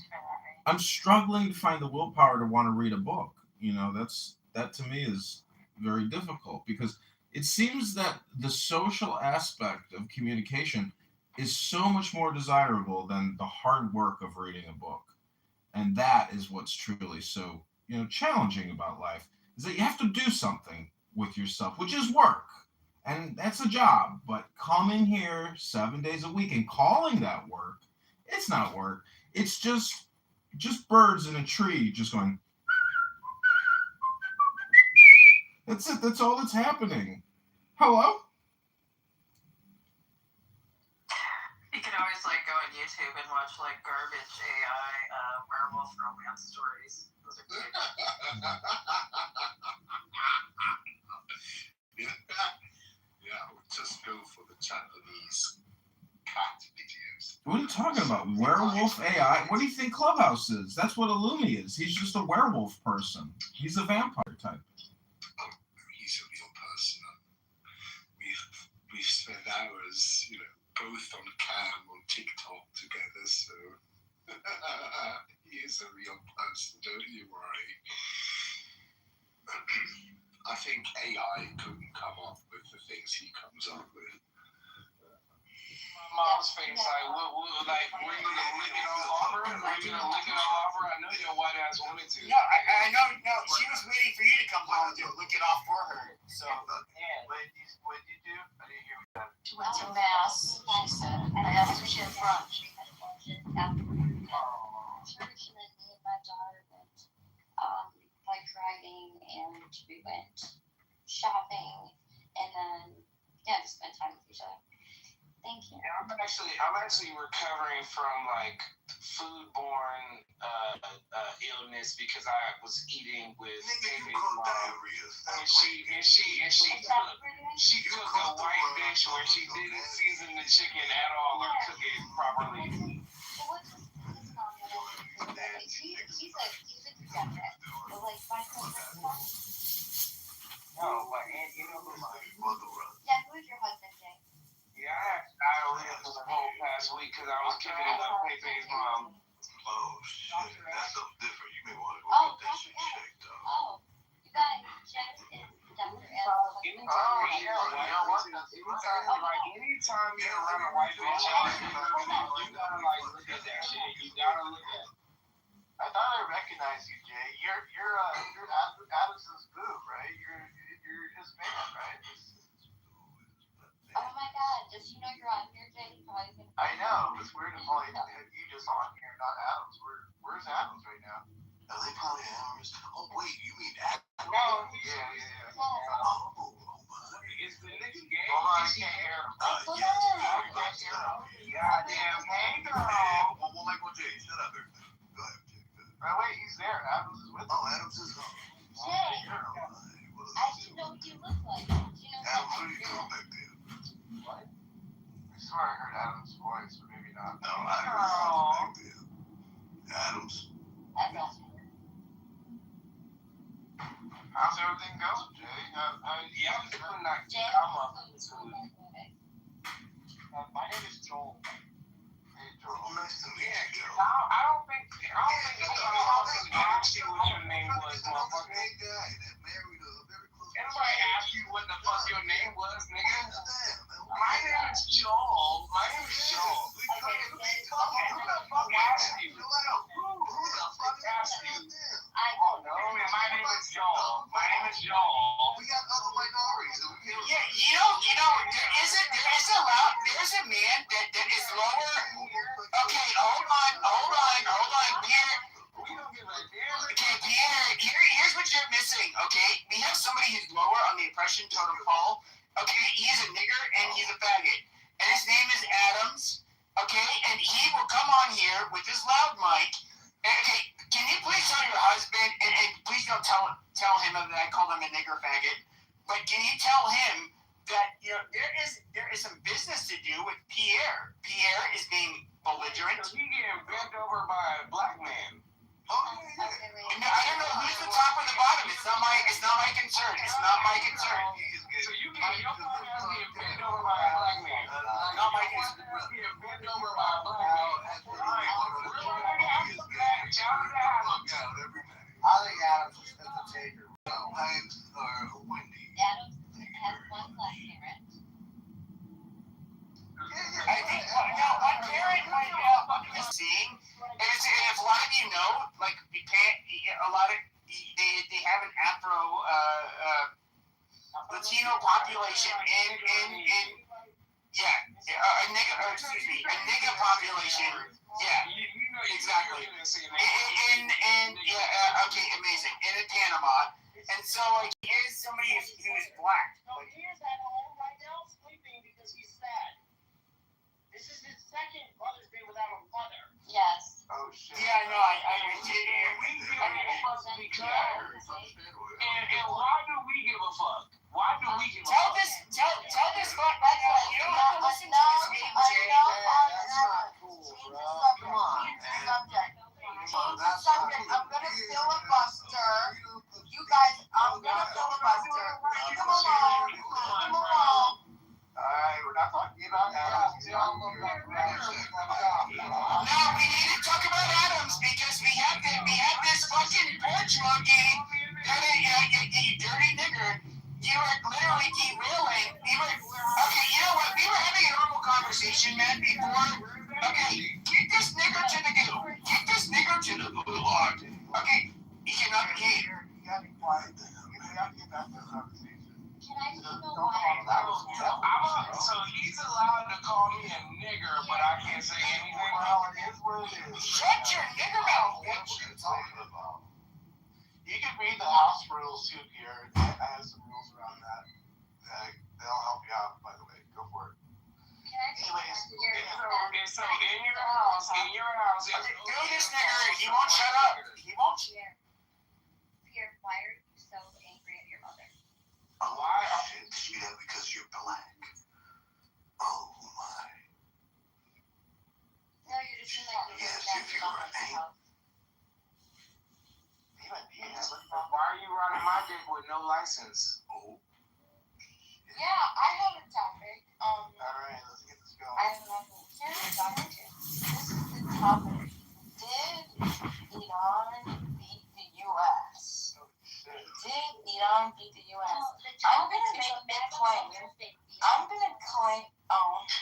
Speaker 10: I'm struggling to find the willpower to want to read a book. That to me is very difficult because it seems that the social aspect of communication is so much more desirable than the hard work of reading a book. And that is what's truly so, challenging about life, is that you have to do something with yourself, which is work. And that's a job. But coming here 7 days a week and calling that work, it's not work. It's just birds in a tree just going. That's it. That's all that's happening. Hello?
Speaker 14: You can always go on YouTube and watch garbage AI werewolf romance stories. Those are great.
Speaker 12: Yeah, I would just go for the Japanese cat videos.
Speaker 10: What are you talking about? Werewolf AI? What do you think Clubhouse is? That's what Illumi is. He's just a werewolf person. He's a vampire type.
Speaker 12: Oh, he's a real person. We've spent hours, both on cam on TikTok together, so he is a real person, don't you worry. I think AI couldn't come up with the things he comes up with.
Speaker 2: Mom's face, were you gonna lick it all over? I know your white ass wanted to.
Speaker 5: No, I know. No, she was waiting for you to come home to lick it off for her. So,
Speaker 2: What did you do? I didn't hear that.
Speaker 9: She went to mass, she said. I asked her, she had brunch.
Speaker 20: Church, and then me and my daughter went bike riding, and we went shopping, and then just spent time with each other. Thank you.
Speaker 2: I'm actually recovering from foodborne illness because I was eating with David's mom, and she cooked a white dish where she didn't season the chicken at all or cook it properly.
Speaker 20: Well, what's his mom? He's a good dad, but my husband.
Speaker 2: No, and you know who my
Speaker 20: Yeah, who is your husband, Jay?
Speaker 2: Yeah, I had diarrhea for the whole past week because I was kicking it up Pepe's mom.
Speaker 12: Oh, shit. That's something different. You may want to go get that shit checked out.
Speaker 20: Oh, you got checked in Dr.
Speaker 2: Anytime you're around a white bitch, you gotta look at that shit. You gotta look at it.
Speaker 18: I thought I recognized you, Jay. You're Adams's boo, right? You're his man, right?
Speaker 20: Oh my God! Does you know you're on here, Jay?
Speaker 18: I know. It's weird as all you just on here, not Adams. Where's Adams right now?
Speaker 6: Are they polyamorous? Oh wait, you mean Adams?
Speaker 2: No. Yeah.
Speaker 6: Oh.
Speaker 2: Is the nigga gay?
Speaker 18: Hold on, I can't hear him.
Speaker 2: Goddamn, hey girl.
Speaker 6: Well, Michael J, shut up. Go ahead.
Speaker 18: Oh wait, he's there. Adams is with him.
Speaker 6: Oh, Adams is home.
Speaker 20: Jay, I didn't know what you look like.
Speaker 6: Adams, what are you doing back there?
Speaker 18: What? I swear I heard Adams' voice, but maybe not.
Speaker 6: No, I heard something back there. Adams.
Speaker 20: That's awesome.
Speaker 18: How's everything going, Jay?
Speaker 2: I'm just putting that
Speaker 20: Jay,
Speaker 2: camera.
Speaker 18: My name is Joel. Hey, Joel.
Speaker 6: Oh, nice to meet you, Joe.
Speaker 2: I don't think you asked you what your name was, motherfucker.
Speaker 6: Hey, guy that married a very close.
Speaker 2: Anybody asked you what the fuck your name was, nigga?
Speaker 6: Damn.
Speaker 2: My name is Joel. Who the fuck asked you? Who the fuck asked you?
Speaker 15: fucking totem pole. Okay, he's a nigger and he's a faggot. And his name is Adams. Okay, and he will come on here with this loud mic. Okay, can you please tell your husband, and please don't tell him that I called him a nigger faggot, but can you tell him that there is some business to do with Pierre. Pierre is being belligerent.
Speaker 12: So he getting bent over by a black man.
Speaker 15: No, I don't know who's the top or the bottom. It's not my concern. It's not my concern.
Speaker 12: So you get your phone ass getting bent over by a black man.
Speaker 15: Not my concern.
Speaker 12: Getting bent over by a black man.
Speaker 6: I think Adams is the taker. Or Wendy.
Speaker 20: Adams has one black parent.
Speaker 15: I think one parent might be seeing, and if a lot of you know, like a lot of they have an Afro Latino population in a nigga population. Yeah, exactly. Okay, amazing. And in Panama, and so like here's somebody who is black.
Speaker 19: Here's at home right now sleeping because he's sad. This is his second Mother's Day without a mother.
Speaker 20: Yes.
Speaker 6: Oh shit.
Speaker 15: Yeah, no, I did.
Speaker 12: And why do we give a fuck? Why do we give a fuck?
Speaker 15: Tell this fuck. You don't have to listen to this game, Jay.
Speaker 6: Come on.
Speaker 14: Change the subject. I'm gonna filibuster. You guys, I'm gonna filibuster. Leave them alone. Leave them alone.
Speaker 6: Alright, we're not talking about Adams.
Speaker 15: No, we need to talk about Adams because we have this fucking porch monkey. You dirty nigger. You were literally derailing. Okay, you know what? We were having a normal conversation, man, before. Okay, get this nigger to the goo. Get this nigger to the gulag. Okay, he cannot be here.
Speaker 6: You gotta be quiet. We have to get back to the conversation.
Speaker 20: Can I just know why?
Speaker 12: So he's allowed to call me a nigger, but I can't say anything.
Speaker 6: Well, it is what it is.
Speaker 15: Shut your nigger mouth, bitch.
Speaker 6: What are you talking about?
Speaker 1: You can read the house rules too, Pierre. It has some rules around that. They'll help you out, by the way. Go for it.
Speaker 15: Anyways,
Speaker 12: So in your house,
Speaker 15: do this nigger. He won't shut up. He won't.
Speaker 20: Pierre, why are you so angry at your mother?
Speaker 6: Why? Shit, you know, because you're black. Oh my.
Speaker 20: No, you just seem like you're
Speaker 6: Yes,
Speaker 20: really
Speaker 6: if you were angry.
Speaker 12: why are you riding my dick with no license?
Speaker 6: Oh.
Speaker 14: Yeah, I have a topic.
Speaker 1: Alright, let's get this going.
Speaker 14: I don't know. Here's the topic. This is the topic. Did Iran beat the U.S.? Did Iran beat the U.S.? I'm gonna make the claim.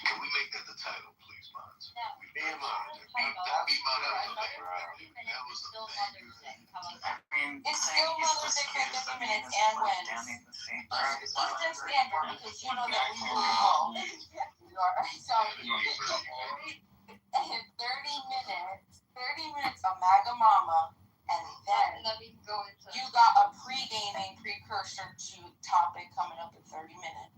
Speaker 6: Can we make that the title, please, Mons? We be Mons. That be Mons. That was
Speaker 20: Still Mother's Day. How about that?
Speaker 14: It's still Mother's Day for 30 minutes and Wednesday. Eastern Standard, because you know that we rule. You are sorry. 30 minutes of MAGA Mama, and then you got a pre-gaming precursor to topic coming up in 30 minutes.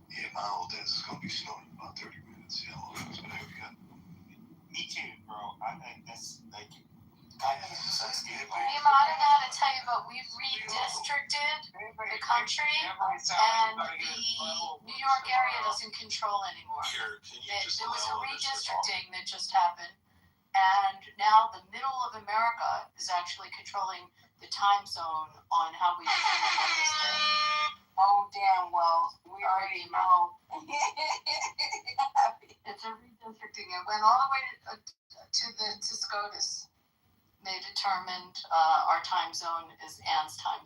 Speaker 6: Yeah, my old dance is gonna be snowing in about 30 minutes. Yeah, what else would I have got?
Speaker 15: Me too, bro. I think that's like.
Speaker 9: Iman, I don't know how to tell you, but we've redistricted the country, and the New York area doesn't control anymore. There was a redistricting that just happened, and now the middle of America is actually controlling the time zone on how we determine Mother's Day.
Speaker 14: Oh, damn well. We already know.
Speaker 9: It's a redistricting. It went all the way to SCOTUS. They determined our time zone is Anne's time.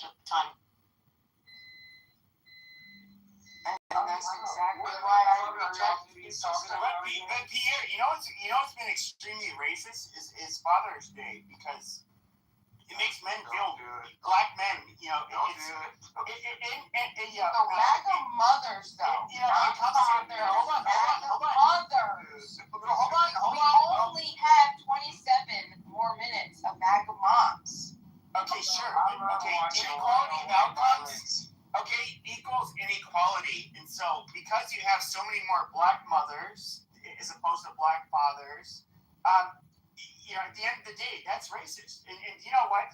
Speaker 14: And that's exactly why I reject these
Speaker 15: But Pierre, you know what's been extremely racist is Father's Day because it makes men feel black men. You know,
Speaker 14: The MAGA mothers, though. Not fathers. Mothers. We only had 27 more minutes of MAGA moms.
Speaker 15: Okay, sure. Okay, inequality outcomes, okay, equals inequality. And so because you have so many more black mothers as opposed to black fathers, at the end of the day, that's racist. And you know what?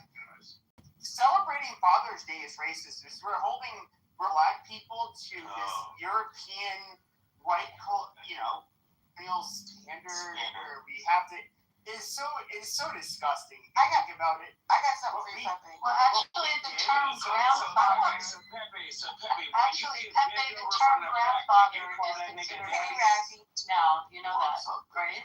Speaker 15: Celebrating Father's Day is racist. We're holding black people to this European white, male standard where we have to. It's so disgusting. I got something for you.
Speaker 9: Well, actually, the term grandfather. Actually, Pepe, the term grandfather is considered. Now, you know that, right?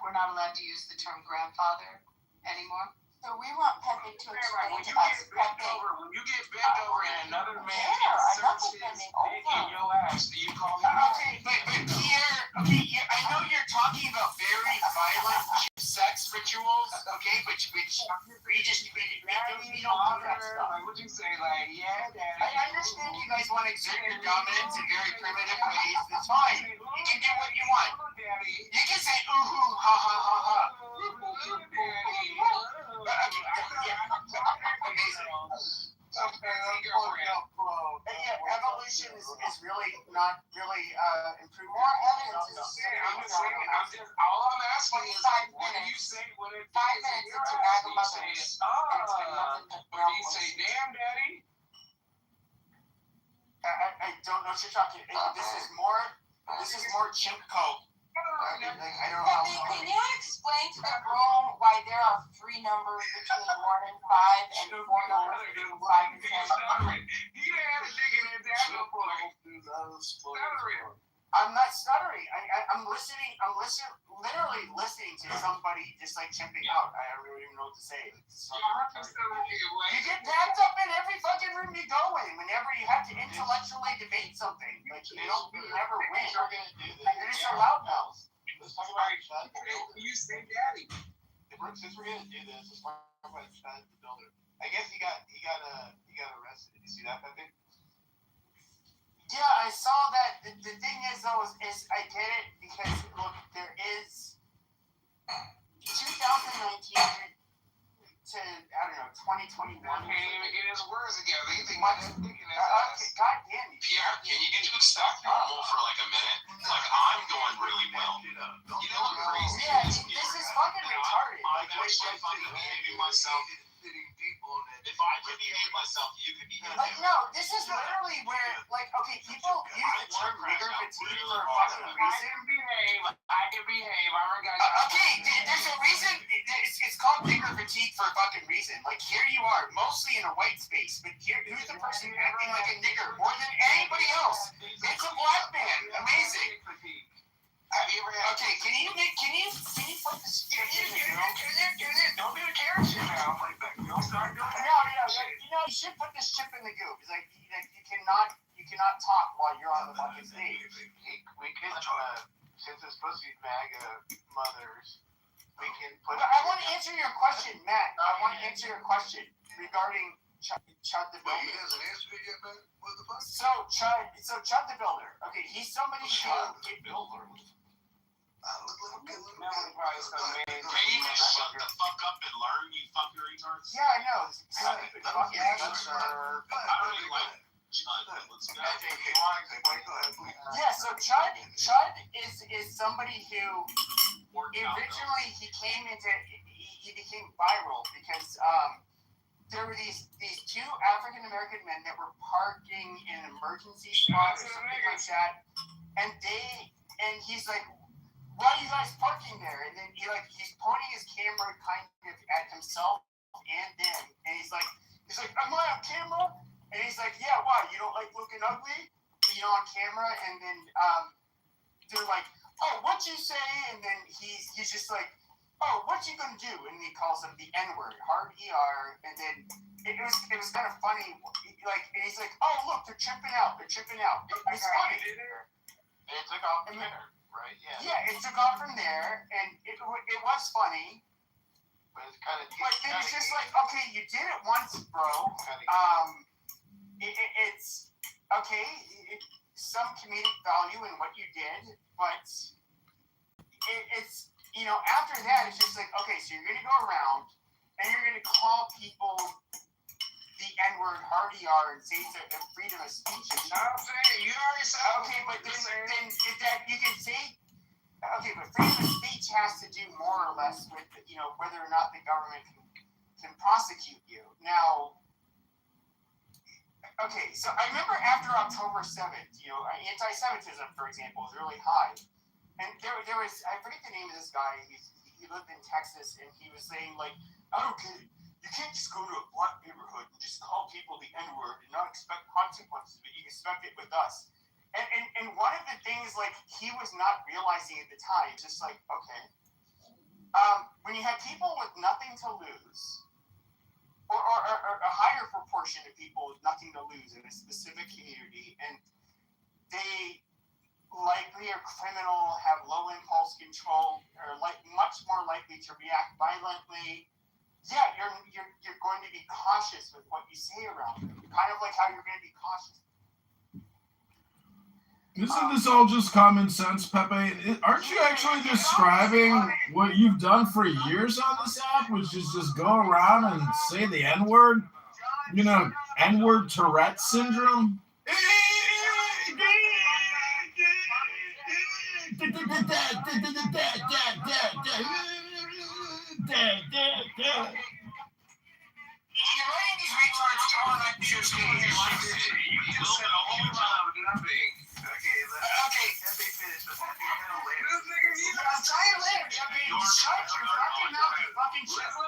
Speaker 9: We're not allowed to use the term grandfather anymore.
Speaker 14: So we want Pepe to explain
Speaker 21: When
Speaker 14: to
Speaker 21: you
Speaker 14: us,
Speaker 21: when you get bent over and another man inserts his dick in your ass, do you call him?
Speaker 15: Okay, but Pierre, I know you're talking about very violent sex rituals, okay, which we don't do that stuff.
Speaker 21: Like, what'd you say? Like, yeah, Daddy.
Speaker 15: I understand you guys want to exert your dominance in very primitive ways. It's fine. You can do what you want. You can say ooh hoo ha ha ha ha. Evolution is really not really improving.
Speaker 14: More evidence is
Speaker 21: all I'm asking is, when you say, when it
Speaker 14: 5 minutes into MAGA mothers,
Speaker 21: or do you say, damn, Daddy?
Speaker 15: I don't know what you're talking. This is more chimp coke. I don't know how.
Speaker 14: Can you explain to the room why there are 3 numbers between 1 and 5 and 4 numbers between 5 and 10?
Speaker 21: He had a dick in his ass before.
Speaker 15: I'm not stuttering. I'm listening. I'm literally listening to somebody just like chimping out. I don't even know what to say. You get backed up in every fucking room you go in whenever you have to intellectually debate something. Like you never win. You're just a loudmouth.
Speaker 18: Let's talk about Chud.
Speaker 21: You say Daddy.
Speaker 18: Since we're gonna do this, let's talk about Chud the Builder. I guess he got arrested. Did you see that, Pepe?
Speaker 15: Yeah, I saw that. The thing is, though, is I get it because look, there is 2019 to 2021.
Speaker 21: Can't even get his words together. You think
Speaker 15: God damn you.
Speaker 16: Pierre, can you get to stop normal for like a minute? Like, I'm going really well. You know what crazy
Speaker 15: Yeah,
Speaker 16: is?
Speaker 15: this is fucking retarded.
Speaker 16: I'm actually fucking behaving myself. If I can behave myself, you can behave.
Speaker 15: Like, no, this is literally where, like, okay, people use the term nigger fatigue for a fucking reason.
Speaker 21: I can behave.
Speaker 15: Okay, there's a reason. It's called nigger fatigue for a fucking reason. Like, here you are, mostly in a white space, but here, who's the person acting like a nigger more than anybody else? It's a black man. Amazing. Okay, can you put this shit in the goo?
Speaker 21: Don't do the carrot shit now. Don't start doing that.
Speaker 15: No, you should put this chip in the goo. It's like you cannot talk while you're on the fucking stage.
Speaker 18: We can, since it's supposed to be MAGA mothers, we can put.
Speaker 15: I want to answer your question, Matt. I want to answer your question regarding Chud the Builder.
Speaker 6: He hasn't answered it yet, man. What the fuck?
Speaker 15: So Chud the Builder. Okay, he's somebody who.
Speaker 16: Can you just shut the fuck up and learn, you fucking retards?
Speaker 15: Yeah, I know. Yeah, so Chud is somebody who originally he became viral because there were these 2 African American men that were parking in emergency spots or something like that, and he's like, why are you guys parking there? And then he's pointing his camera kind of at himself and them, and he's like, am I on camera? And he's like, yeah, why? You don't like looking ugly, on camera? And then they're like, oh, what'd you say? And then he's just like, oh, what you gonna do? And he calls them the N-word, hard ER. And then it was kind of funny, and he's like, oh, look, they're tripping out. It was funny.
Speaker 18: It took off from there. Right,
Speaker 15: yeah. Yeah, it took off from there, and it was funny.
Speaker 18: But it's kind of.
Speaker 15: But it was just like, okay, you did it once, bro. It's okay. Some comedic value in what you did, but it's after that, it's just like, okay, so you're gonna go around and you're gonna call people the N-word hardy are and say that freedom of speech is not saying. You already said. Okay, but then that you can say. Okay, but freedom of speech has to do more or less with whether or not the government can prosecute you. Now, okay, so I remember after October 7th, anti-Semitism, for example, was really high, and there was I forget the name of this guy. He lived in Texas, and he was saying like, I don't get it. You can't just go to a black neighborhood and just call people the N-word and not expect consequences, but you expect it with us. And one of the things, like, he was not realizing at the time, just like, okay, when you have people with nothing to lose, or a higher proportion of people with nothing to lose in a specific community, and they likely are criminal, have low impulse control, are much more likely to react violently, yeah, you're going to be cautious with what you say around them. Kind of like how you're going to be cautious.
Speaker 10: Isn't this all just common sense, Pepe? Aren't you actually describing what you've done for years on this app, which is just go around and say the N-word? N-word Tourette syndrome?
Speaker 15: You're letting these retards talk like you're saying this shit. You just said a whole lot of nothing. Okay, let me finish. I'm trying to later. Shut your fucking mouth, you fucking shit. Oh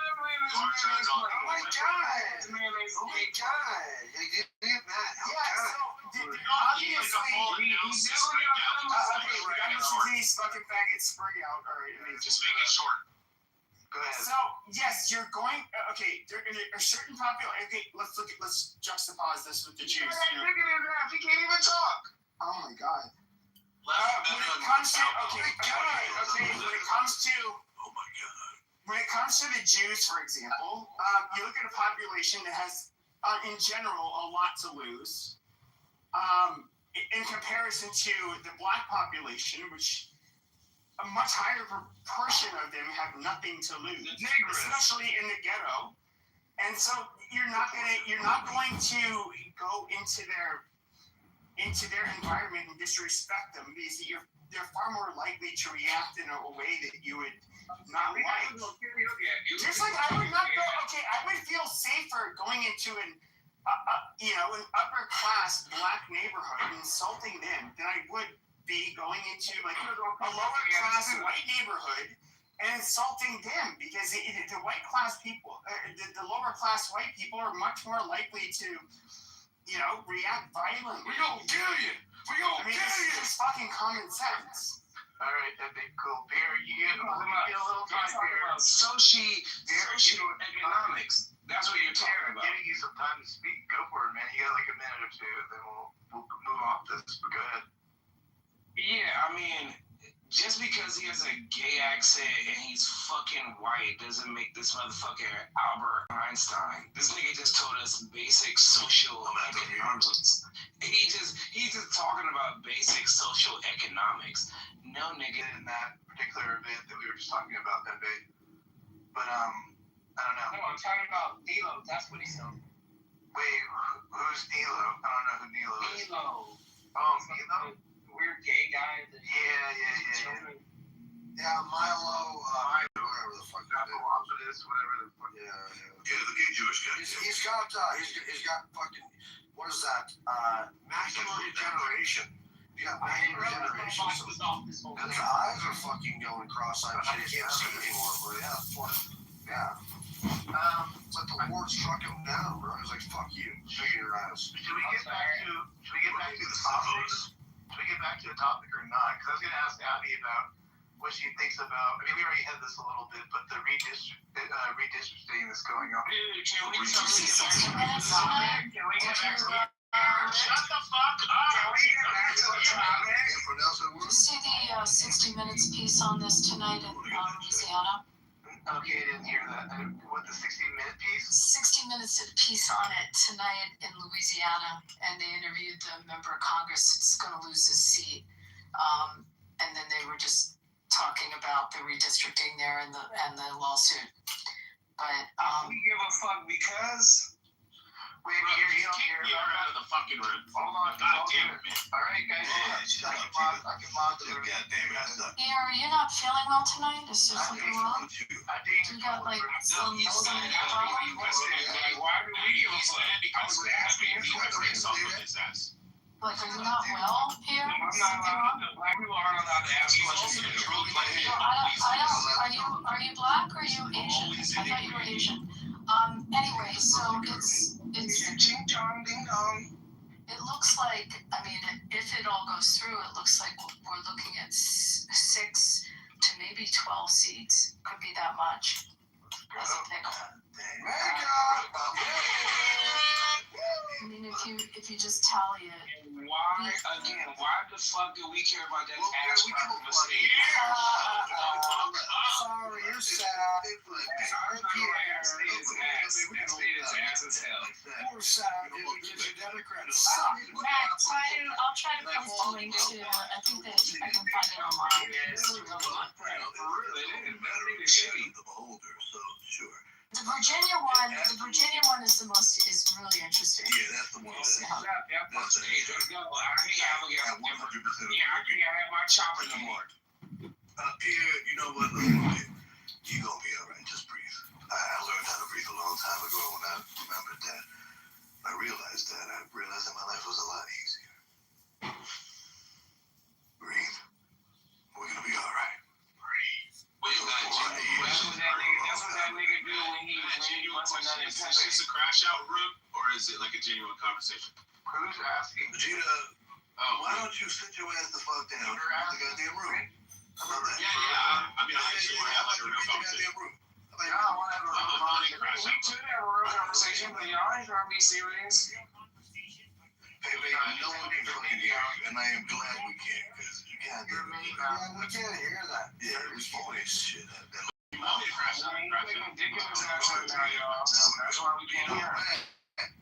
Speaker 15: my god. Oh my god. You get mad. Yeah, so obviously he's okay, we got to see these fucking faggots spring out. Alright,
Speaker 21: Just make it short.
Speaker 15: Go ahead. So yes, you're going. Okay, there are certain population. Okay, let's juxtapose this with the Jews.
Speaker 21: He can't even talk.
Speaker 15: Oh my god. When it comes to when it comes to the Jews, for example, you look at a population that has, in general, a lot to lose. In comparison to the black population, which a much higher proportion of them have nothing to lose, especially in the ghetto. And so you're not going to go into their environment and disrespect them, because they're far more likely to react in a way that you would not like. Just like I would not go. Okay, I would feel safer going into an upper class black neighborhood and insulting them than I would be going into like a lower class white neighborhood and insulting them, because the white class people, the lower class white people are much more likely to, react violently.
Speaker 21: We gonna kill you.
Speaker 15: It's fucking common sense.
Speaker 21: All right, that big cool beer. You get a little time here. Socioeconomics. That's what you're talking about.
Speaker 18: Giving you some time to speak. Go for it, man. You got like a minute or two, then we'll move off this. But go ahead.
Speaker 5: Yeah, I mean, just because he has a gay accent and he's fucking white doesn't make this motherfucker Albert Einstein. This nigga just told us basic social economics. He's just talking about basic social economics. No nigga.
Speaker 18: In that particular event that we were just talking about, that day. But I don't know.
Speaker 2: No, I'm talking about D'Lo. That's what he's saying.
Speaker 18: Wait, who's D'Lo? I don't know who D'Lo is.
Speaker 2: D'Lo.
Speaker 18: Oh, D'Lo?
Speaker 2: Weird gay guy.
Speaker 6: Yeah, Milo, whatever the fuck that is.
Speaker 18: Whatever the fuck.
Speaker 6: Yeah, the gay Jewish guy. He's got fucking, what is that? Macular degeneration. He's got macular degeneration. And his eyes are fucking going cross-eyed. I can't see anymore, but yeah. But the Lord struck him down, bro. He was like, fuck you. Show your ass.
Speaker 18: Should we get back to the topic? Should we get back to the topic or not? Because I was going to ask Abby about what she thinks about. I mean, we already had this a little bit, but the redistricting that's going on.
Speaker 21: Can we get back to the topic? Shut the fuck up! Can we get back to the topic?
Speaker 4: Did you see the 60 Minutes piece on this tonight in Louisiana?
Speaker 18: Okay, I didn't hear that. What, the 60-minute piece?
Speaker 4: 60 Minutes did a piece on it tonight in Louisiana, and they interviewed the member of Congress that's going to lose his seat. And then they were just talking about the redistricting there and the lawsuit. But
Speaker 5: we give a fuck because
Speaker 15: Wait, you don't care
Speaker 21: Get her
Speaker 15: about
Speaker 21: out of the fucking room.
Speaker 15: Hold on,
Speaker 21: God damn it, man.
Speaker 15: Alright, guys, I can mod the room.
Speaker 4: Yeah, are you not feeling well tonight? Is there something wrong? You got like some problem?
Speaker 21: Why do we give a fuck? I was asking if he had to something his ass.
Speaker 4: Like, are you not well, Pierre?
Speaker 21: I'm not
Speaker 4: Something wrong?
Speaker 21: allowed to. Black people aren't allowed to ask questions.
Speaker 4: Are you black or are you Asian? I thought you were Asian. Anyway, so it's
Speaker 6: Ching chong ding dong.
Speaker 4: it looks like, I mean, if it all goes through, it looks like we're looking at 6 to maybe 12 seats. Could be that much. As a pickle. I mean, if you just tally it.
Speaker 21: Why the fuck do we care about that ass crap in the state?
Speaker 6: Sorry, you're sad.
Speaker 21: That state is ass as hell.
Speaker 6: We're sad because you're Democrats.
Speaker 13: Matt, I'll try to post a link to. I think that I can find it online. It's really good.
Speaker 4: The Virginia one is really interesting.
Speaker 6: Yeah, that's the one.
Speaker 21: Yeah, I can't have my chopper no more.
Speaker 6: Pierre, you know what? You're gonna be alright. Just breathe. I learned how to breathe a long time ago when I remembered that. I realized that my life was a lot easier. Breathe. We're gonna be alright.
Speaker 21: Wait, that's what that nigga do when he wants another. Is this just a crash out room, or is it like a genuine conversation?
Speaker 15: Who's asking?
Speaker 6: Vegeta, why don't you sit your ass the fuck down in the goddamn room? How about that?
Speaker 21: Yeah. I mean, I actually want to have like a real conversation. We could have a real conversation, but y'all ain't gonna be serious.
Speaker 6: Hey, baby, no one can fucking hear you, and I am glad we can, because you can't hear me. Yeah, we can't hear that. Yeah, this voice shit.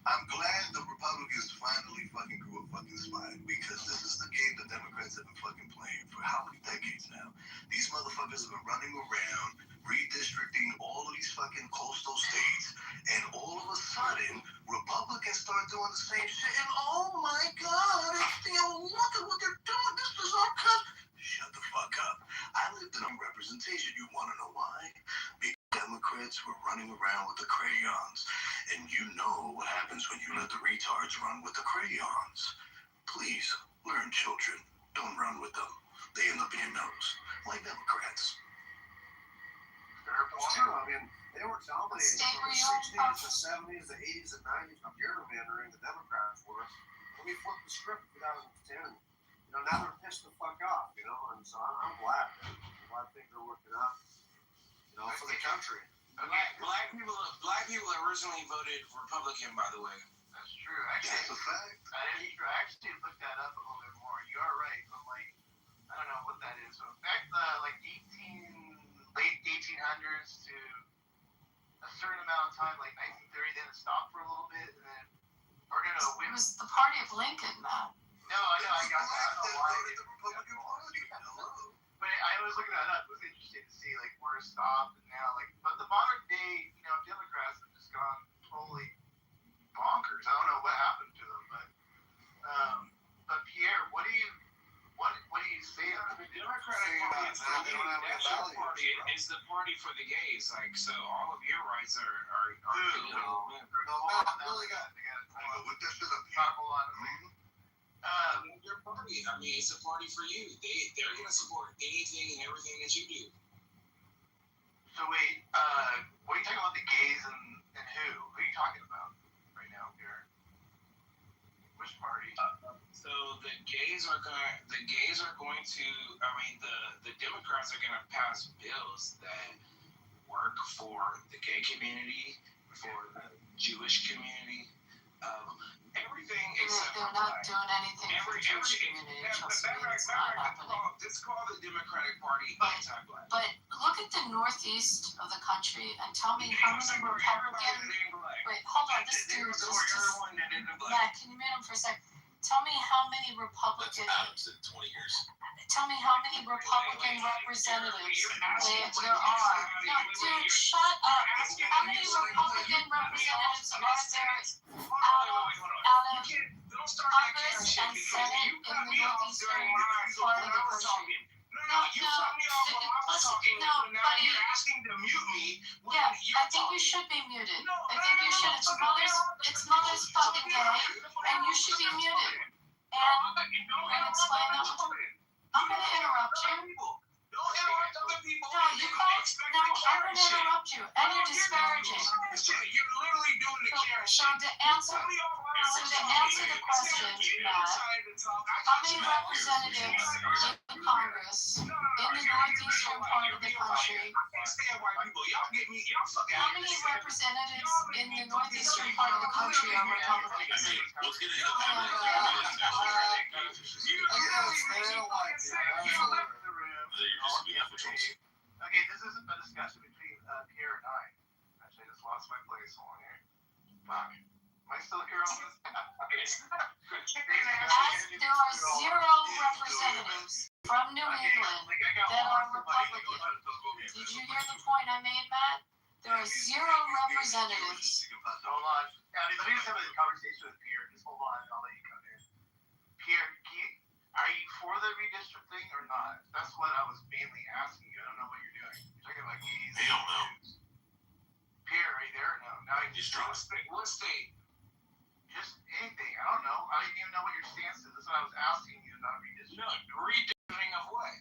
Speaker 6: I'm glad the Republicans finally fucking grew a fucking spine, because this is the game the Democrats have been fucking playing for how many decades now? These motherfuckers have been running around, redistricting all of these fucking coastal states, and all of a sudden, Republicans start doing the same shit, and oh my god, look at what they're doing, this is our country. Shut the fuck up. I lived in a representation. You want to know why? Because Democrats were running around with the crayons. And you know what happens when you let the retards run with the crayons. Please, learn, children. Don't run with them. They end up being those. Like Democrats. It's true. I mean, they were dominating from the 60s, the 70s, the 80s, and 90s from gerrymandering the Democrats for us. And we flipped the script in 2010. Now they're pissed the fuck off, and so I'm glad. I'm glad things are working out, for the country.
Speaker 21: Black people originally voted Republican, by the way.
Speaker 15: That's true. Actually,
Speaker 6: that's a fact.
Speaker 15: I actually looked that up a little bit more. You are right, but I don't know what that is. So back late 1800s to a certain amount of time, like 1930, then it stopped for a little bit, and then,
Speaker 4: it was the party of Lincoln, Matt.
Speaker 15: No, I know, I got that. I don't know why. But I was looking that up. It was interesting to see where it stopped and now but the modern day, Democrats have just gone totally bonkers. I don't know what happened to them, but Pierre, what do you say?
Speaker 21: The Democratic Party is the party for the gays. So all of your rights are your party. I mean, it's a party for you. They're gonna support anything and everything that you do.
Speaker 15: So wait, what are you talking about? The gays and who? Who are you talking about right now, Pierre? Which party?
Speaker 21: So the gays are going to. I mean, the Democrats are gonna pass bills that work for the gay community, for the Jewish community. Everything except
Speaker 4: they're not doing anything for the Jewish community. Trust me, it's not happening.
Speaker 21: It's called the Democratic Party anti-black.
Speaker 4: But look at the northeast of the country and tell me how many Republicans. Wait, hold on. This dude. Matt, can you mute him for a sec? Tell me how many Republican.
Speaker 16: Adams in 20 years.
Speaker 4: Tell me how many Republican representatives there are. No, dude, shut up. How many Republican representatives are there out of Congress and Senate in the northeastern part of the country? No, buddy.
Speaker 12: You're asking to mute me.
Speaker 4: Yeah, I think you should be muted. I think you should. It's Mother's fucking Day, and you should be muted. And explain that. I'm gonna interrupt you.
Speaker 12: Don't interrupt other people.
Speaker 4: No, you can't. No, I'm gonna interrupt you, and you're disparaging.
Speaker 12: You're literally doing the Karen shit.
Speaker 4: So to answer the question, Matt, how many representatives in Congress in the northeastern part of the country? How many representatives in the northeastern part of the country are Republicans?
Speaker 12: Okay, this isn't a discussion between Pierre and I. Actually, I just lost my place on here. Fuck. Am I still here on this?
Speaker 4: There are 0 representatives from New England that are Republican. Did you hear the point I made, Matt? There are 0 representatives.
Speaker 12: Hold on. Let me just have a conversation with Pierre. Just hold on. I'll let you come in. Pierre, are you for the redistricting or not? That's what I was mainly asking you. I don't know what you're doing. You're talking about gays.
Speaker 16: They don't know.
Speaker 12: Pierre, are you there? No. Now you just what state? Just anything. I don't know. I didn't even know what your stance is. That's what I was asking you about redistricting. No, redistricting of what?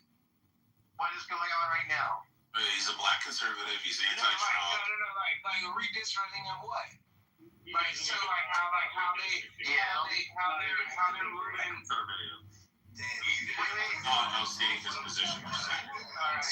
Speaker 12: What is going on right now?
Speaker 16: He's a black conservative. He's anti-Trump.
Speaker 12: No. Like a redistricting of what? Like so, how they're moving.
Speaker 16: Conservative. I was stating his position.
Speaker 12: All right.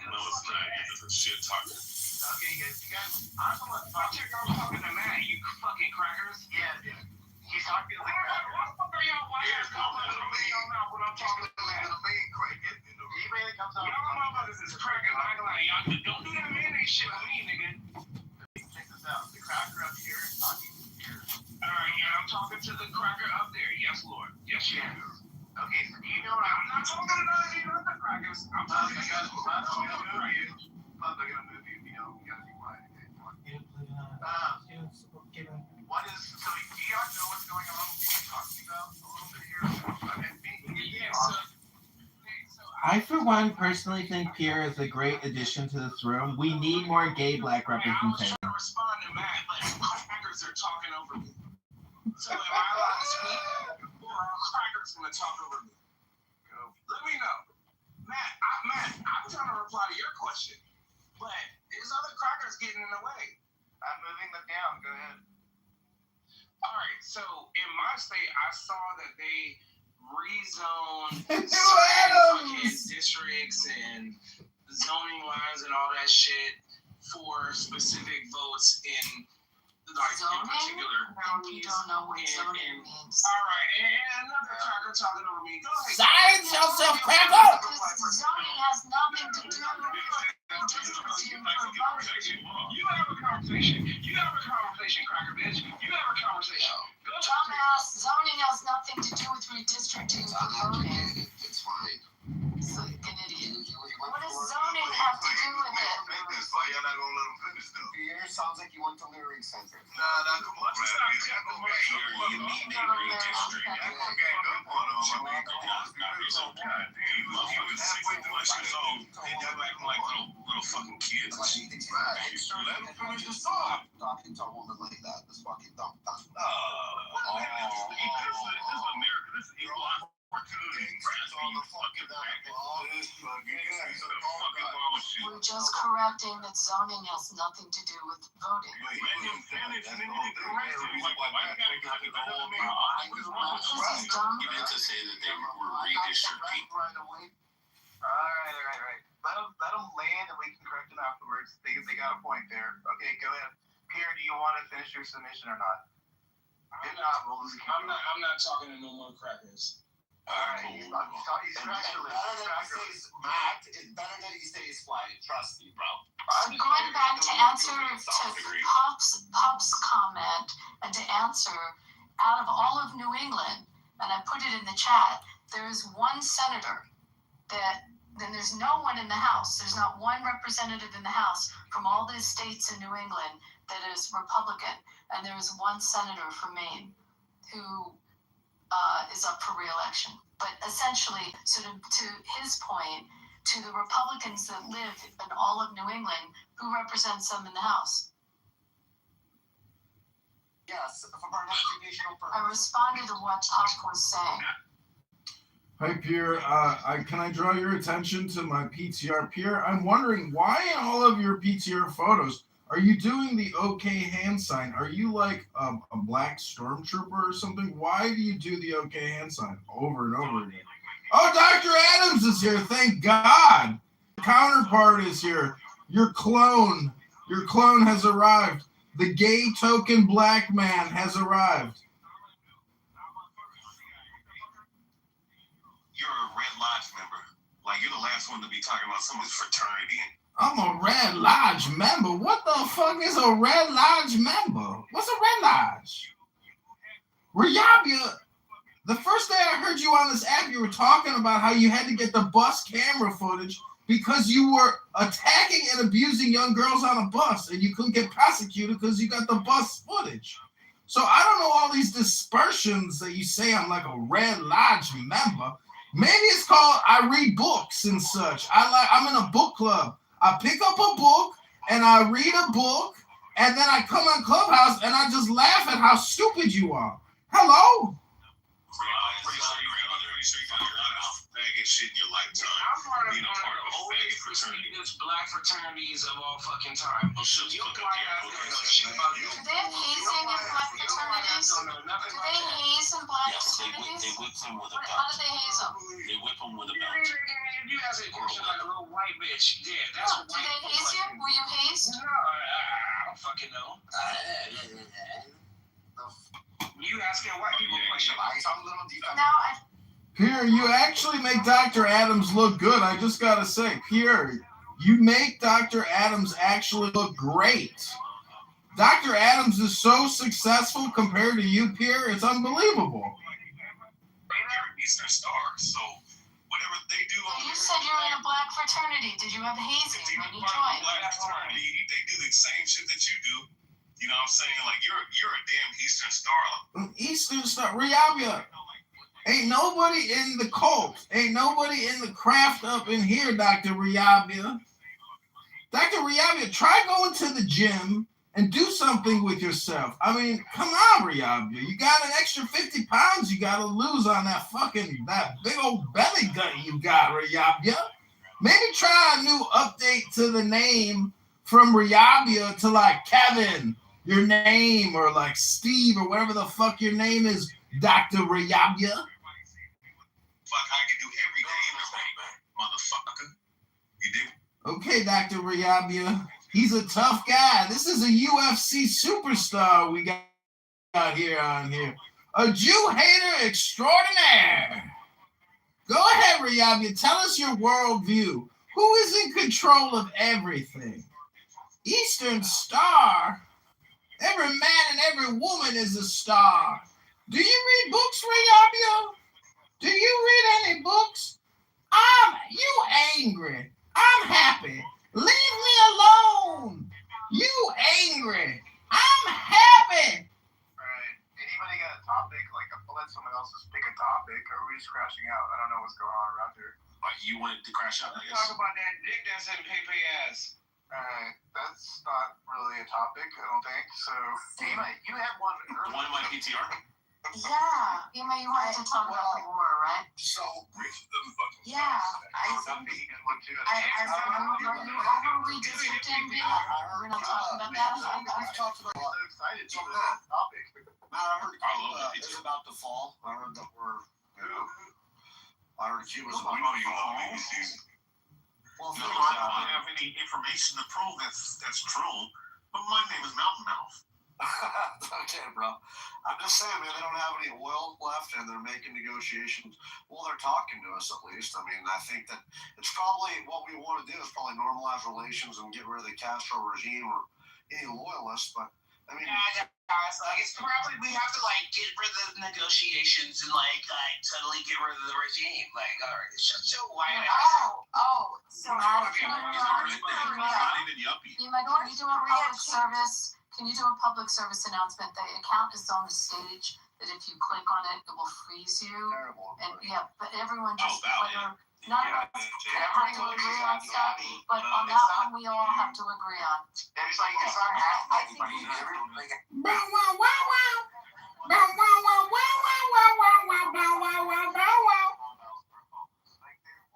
Speaker 16: No, it's not. It's a shit talking.
Speaker 12: Okay, you guys. I'm talking to Matt. You fucking crackers. Yeah, dude. He's talking to the crackers. What the fuck are y'all watching? When I'm talking to Matt. Anybody that comes out. Y'all motherfuckers is cracking. I ain't gonna lie. Y'all don't do that mayonnaise shit with me, nigga. Check this out. The cracker up here is talking here. All right, yeah, I'm talking to the cracker up there. Yes, Lord. Yes, you are. Okay, so you know what? I'm not talking to none of you other crackers. I'm talking to you. I'm gonna move you. You know, you gotta be quiet. Okay, what is, so do y'all know what's going on? What we're talking about a little bit here?
Speaker 3: I, for one, personally think Pierre is a great addition to this room. We need more gay black representation.
Speaker 12: I was trying to respond to Matt, but crackers are talking over me. So am I allowed to speak? Or are crackers going to talk over me? Go. Let me know. Matt, I'm trying to reply to your question. But there's other crackers getting in the way. I'm moving them down. Go ahead. All right. So in my state, I saw that they rezoned fucking districts and zoning lines and all that shit for specific votes in like
Speaker 4: zoning?
Speaker 12: in particular counties.
Speaker 4: You don't know what zoning means.
Speaker 12: All right, and another cracker talking over me. Go ahead.
Speaker 3: Silence yourself, cracker!
Speaker 4: Because zoning has nothing to do with redistricting for voting.
Speaker 12: You have a conversation, cracker bitch. You have a conversation. Go talk to me.
Speaker 4: Dumbass, zoning has nothing to do with redistricting for voting.
Speaker 6: It's fine.
Speaker 4: It's like an idiot. What does zoning have to do with it?
Speaker 6: Why y'all not gonna let him finish though? Pierre sounds like you went to Lyric Center. Nah, come on,
Speaker 16: You need a redistrict. Little fucking kids.
Speaker 6: Let him finish the song. Talking to a woman like that is fucking dumb.
Speaker 16: This is America. This is equal opportunity.
Speaker 4: We're just correcting that zoning has nothing to do with voting.
Speaker 16: This is dumb. You meant to say that they were redistricting.
Speaker 12: All right. Let them land and we can correct them afterwards. They got a point there. Okay, go ahead. Pierre, do you want to finish your submission or not? If not, I'm not talking to no more crackers. Alright, he's actually
Speaker 6: Matt, it's better that you stay quiet. Trust me, bro.
Speaker 4: Going back to answer to Pop's comment and to answer out of all of New England, and I put it in the chat, there is one senator then there's no one in the House. There's not one representative in the House from all the states in New England that is Republican. And there is one senator from Maine who is up for re-election. But essentially, sort of to his point, to the Republicans that live in all of New England, who represents them in the House?
Speaker 17: Yes, from our navigational purpose.
Speaker 4: I responded to what Tuck was saying.
Speaker 10: Hi, Pierre. Can I draw your attention to my PTR? Pierre, I'm wondering why in all of your PTR photos are you doing the OK hand sign? Are you like a black stormtrooper or something? Why do you do the OK hand sign over and over again? Oh, Dr. Adams is here. Thank God. Counterpart is here. Your clone has arrived. The gay token black man has arrived.
Speaker 22: You're a Red Lodge member. Like, you're the last one to be talking about somebody's fraternity.
Speaker 10: I'm a Red Lodge member. What the fuck is a Red Lodge member? What's a Red Lodge? Riyabia, the first day I heard you on this app, you were talking about how you had to get the bus camera footage because you were attacking and abusing young girls on a bus and you couldn't get prosecuted because you got the bus footage. So I don't know all these dispersions that you say I'm like a Red Lodge member. Maybe it's called I read books and such. I'm in a book club. I pick up a book and I read a book and then I come on Clubhouse and I just laugh at how stupid you are. Hello?
Speaker 22: I'm pretty sure you got a lot of faggot shit in your lifetime.
Speaker 5: I'm part of
Speaker 22: being a
Speaker 5: one
Speaker 22: part
Speaker 5: of
Speaker 22: of
Speaker 5: the
Speaker 22: a faggot
Speaker 5: oldest
Speaker 22: fraternity.
Speaker 5: prestigious black fraternities of all fucking time.
Speaker 22: Oh, shut the
Speaker 5: You
Speaker 22: fuck up,
Speaker 5: white
Speaker 22: Pierre.
Speaker 5: ass
Speaker 22: Don't
Speaker 5: don't know
Speaker 22: say
Speaker 5: shit
Speaker 22: that.
Speaker 5: about you.
Speaker 4: Do they have hazing in black fraternities?
Speaker 5: Don't know nothing
Speaker 4: Do
Speaker 5: about
Speaker 4: they
Speaker 5: that.
Speaker 4: haze in black
Speaker 22: Yes, they
Speaker 4: fraternities?
Speaker 22: whip them with a
Speaker 4: How
Speaker 22: belt.
Speaker 4: do they haze them?
Speaker 22: They whip them with a belt.
Speaker 5: You ask a question like a little white bitch. Yeah, that's
Speaker 4: No,
Speaker 5: what
Speaker 4: do they haze you? Were you hazed?
Speaker 5: No, I don't fucking know. You asking white people questions.
Speaker 4: No,
Speaker 10: Pierre, you actually make Dr. Adams look good. I just got to say, Pierre, you make Dr. Adams actually look great. Dr. Adams is so successful compared to you, Pierre. It's unbelievable.
Speaker 22: Eastern Star, so whatever they do
Speaker 4: Well,
Speaker 22: over
Speaker 4: you
Speaker 22: there,
Speaker 4: said you were in a black fraternity. Did you have hazing when you
Speaker 22: part of
Speaker 4: joined?
Speaker 22: the black fraternity, they do the same shit that you do. You know what I'm saying? Like, you're a damn Eastern Star.
Speaker 10: Eastern Star, Riyabia. Ain't nobody in the cult. Ain't nobody in the craft up in here, Dr. Riyabia. Dr. Riyabia, try going to the gym and do something with yourself. I mean, come on, Riyabia. You got an extra 50 pounds you got to lose on that big old belly gut you got, Riyabia. Maybe try a new update to the name from Riyabia to like Kevin, your name, or like Steve, or whatever the fuck your name is, Dr. Riyabia.
Speaker 22: Fuck, I can do every day in the motherfucker. You dig?
Speaker 10: Okay, Dr. Riyabia. He's a tough guy. This is a UFC superstar we got here on here. A Jew hater extraordinaire. Go ahead, Riyabia. Tell us your worldview. Who is in control of everything? Eastern Star. Every man and every woman is a star. Do you read books, Riyabia? Do you read any books? You angry. I'm happy. Leave me alone. You angry. I'm happy.
Speaker 18: Right. Anybody got a topic? Like, I'll let someone else just pick a topic, or are we just crashing out? I don't know what's going on around here.
Speaker 22: Like, you wanted to crash out, I guess.
Speaker 5: Talk about that dick that's in Pepe ass.
Speaker 18: Alright, that's not really a topic, I don't think. So, Dima, you had one earlier.
Speaker 22: The one in my PTR?
Speaker 4: Yeah. You wanted to talk about the war, right?
Speaker 22: So,
Speaker 4: Yeah. I remember you over redistricting. We're not talking about that.
Speaker 18: I'm so excited to that topic.
Speaker 22: I love
Speaker 6: It's about to fall. I heard that I heard Cuba's about
Speaker 22: You know
Speaker 6: to
Speaker 22: you
Speaker 6: fall.
Speaker 22: love BBC.
Speaker 6: Well,
Speaker 22: No, I don't have any information to prove that's true, but my name is Mountain Mouth.
Speaker 6: Okay, bro. I'm just saying, man, they don't have any oil left and they're making negotiations. Well, they're talking to us at least. I mean, I think that it's probably what we want to do is probably normalize relations and get rid of the Castro regime or any loyalists. But I mean,
Speaker 5: It's like it's probably we have to like get rid of the negotiations and like suddenly get rid of the regime. Like, all right, it's just so wide.
Speaker 4: So not even yuppie. Can you do a public service? Can you do a public service announcement? The account is on the stage. That if you click on it, it will freeze you. And yeah, but everyone just none of us have to agree on stuff, but on that one we all have to agree on.
Speaker 12: It's like it's not happening.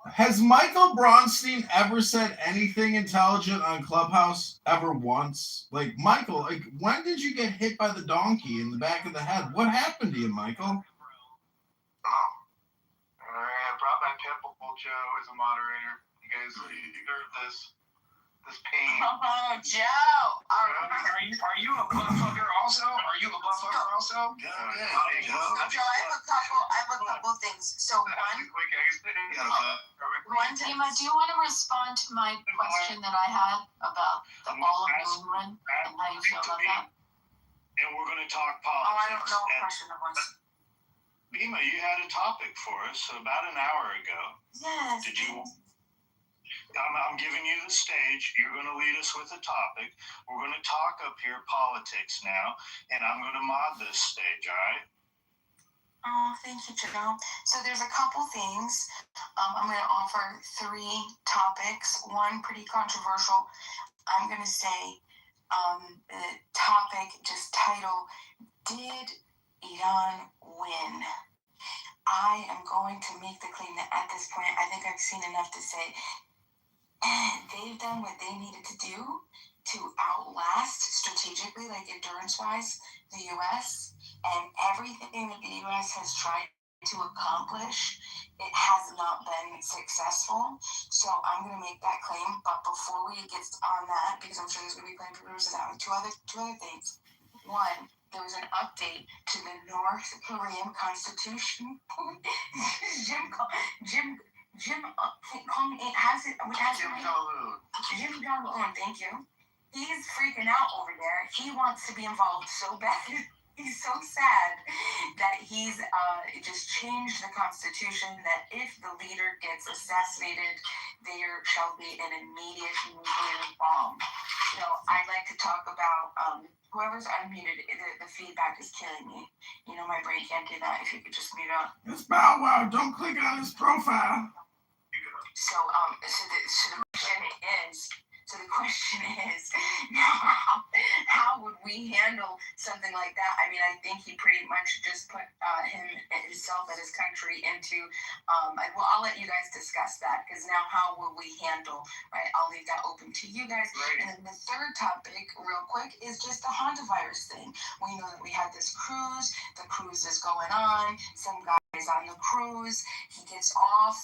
Speaker 10: Has Michael Bronstein ever said anything intelligent on Clubhouse ever once? Like, Michael, like, when did you get hit by the donkey in the back of the head? What happened to you, Michael?
Speaker 12: I brought my Pitbull Joe as a moderator. You guys heard this pain.
Speaker 5: Oh, Joe!
Speaker 12: Are you a butt fucker also?
Speaker 5: Joe, I have a couple things. So one
Speaker 4: Dima, do you want to respond to my question that I had about the ball of moon run and how you feel about that?
Speaker 8: And we're going to talk
Speaker 5: Oh,
Speaker 8: politics.
Speaker 5: I don't know what question it was.
Speaker 8: Bima, you had a topic for us about an hour ago.
Speaker 5: Yes.
Speaker 8: Did you? I'm giving you the stage. You're going to lead us with a topic. We're going to talk up here politics now, and I'm going to mod this stage, all right?
Speaker 14: Oh, thank you, Joe. So there's a couple things. I'm going to offer 3 topics. One pretty controversial. I'm going to say the topic, just title, Did Iran Win? I am going to make the claim that at this point, I think I've seen enough to say they've done what they needed to do to outlast strategically, like endurance-wise, the U.S. And everything that the U.S. has tried to accomplish, it has not been successful. So I'm going to make that claim. But before we get on that, because I'm sure there's going to be plenty of rumors of that, two other things. One, there was an update to the North Korean constitution. Jim Jong-un, thank you. He's freaking out over there. He wants to be involved so bad. He's so sad that he's just changed the constitution that if the leader gets assassinated, there shall be an immediate nuclear bomb. So I'd like to talk about whoever's unmuted. The feedback is killing me. You know, my brain can't do that. If you could just mute up.
Speaker 10: It's Bow Wow. Don't click on his profile.
Speaker 14: So the question is, how would we handle something like that? I mean, I think he pretty much just put himself and his country into, I'll let you guys discuss that, because now how will we handle, right? I'll leave that open to you guys. Right. And then the third topic, real quick, is just the hantavirus thing. We know that we had this cruise. The cruise is going on. Some guy is on the cruise. He gets off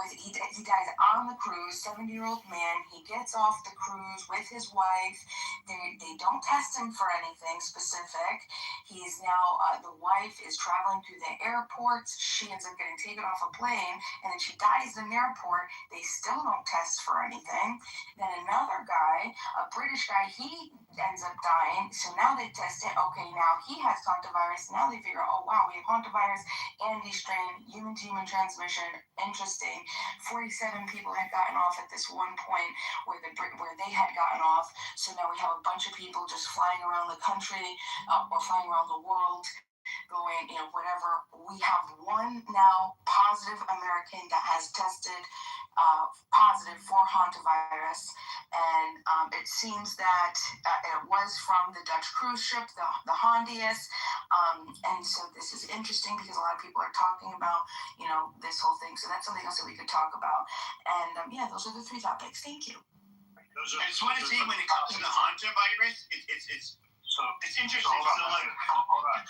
Speaker 14: he dies on the cruise. 70-year-old man. He gets off the cruise with his wife. They don't test him for anything specific. He's now the wife is traveling through the airport. She ends up getting taken off a plane, and then she dies in the airport. They still don't test for anything. Then another guy, a British guy, he ends up dying. So now they test it. Okay, now he has hantavirus. Now they figure, oh wow, we have hantavirus, anti-strain, human-to-human transmission. Interesting. 47 people had gotten off at this one point where they had gotten off. So now we have a bunch of people just flying around the country or flying around the world, going, whatever. We have one now positive American that has tested positive for hantavirus, and it seems that it was from the Dutch cruise ship, the Hondius, and so this is interesting because a lot of people are talking about, this whole thing. So that's something else that we could talk about. And those are the 3 topics. Thank you.
Speaker 15: I just want to say, when it comes to the hantavirus, it's interesting. Hold on.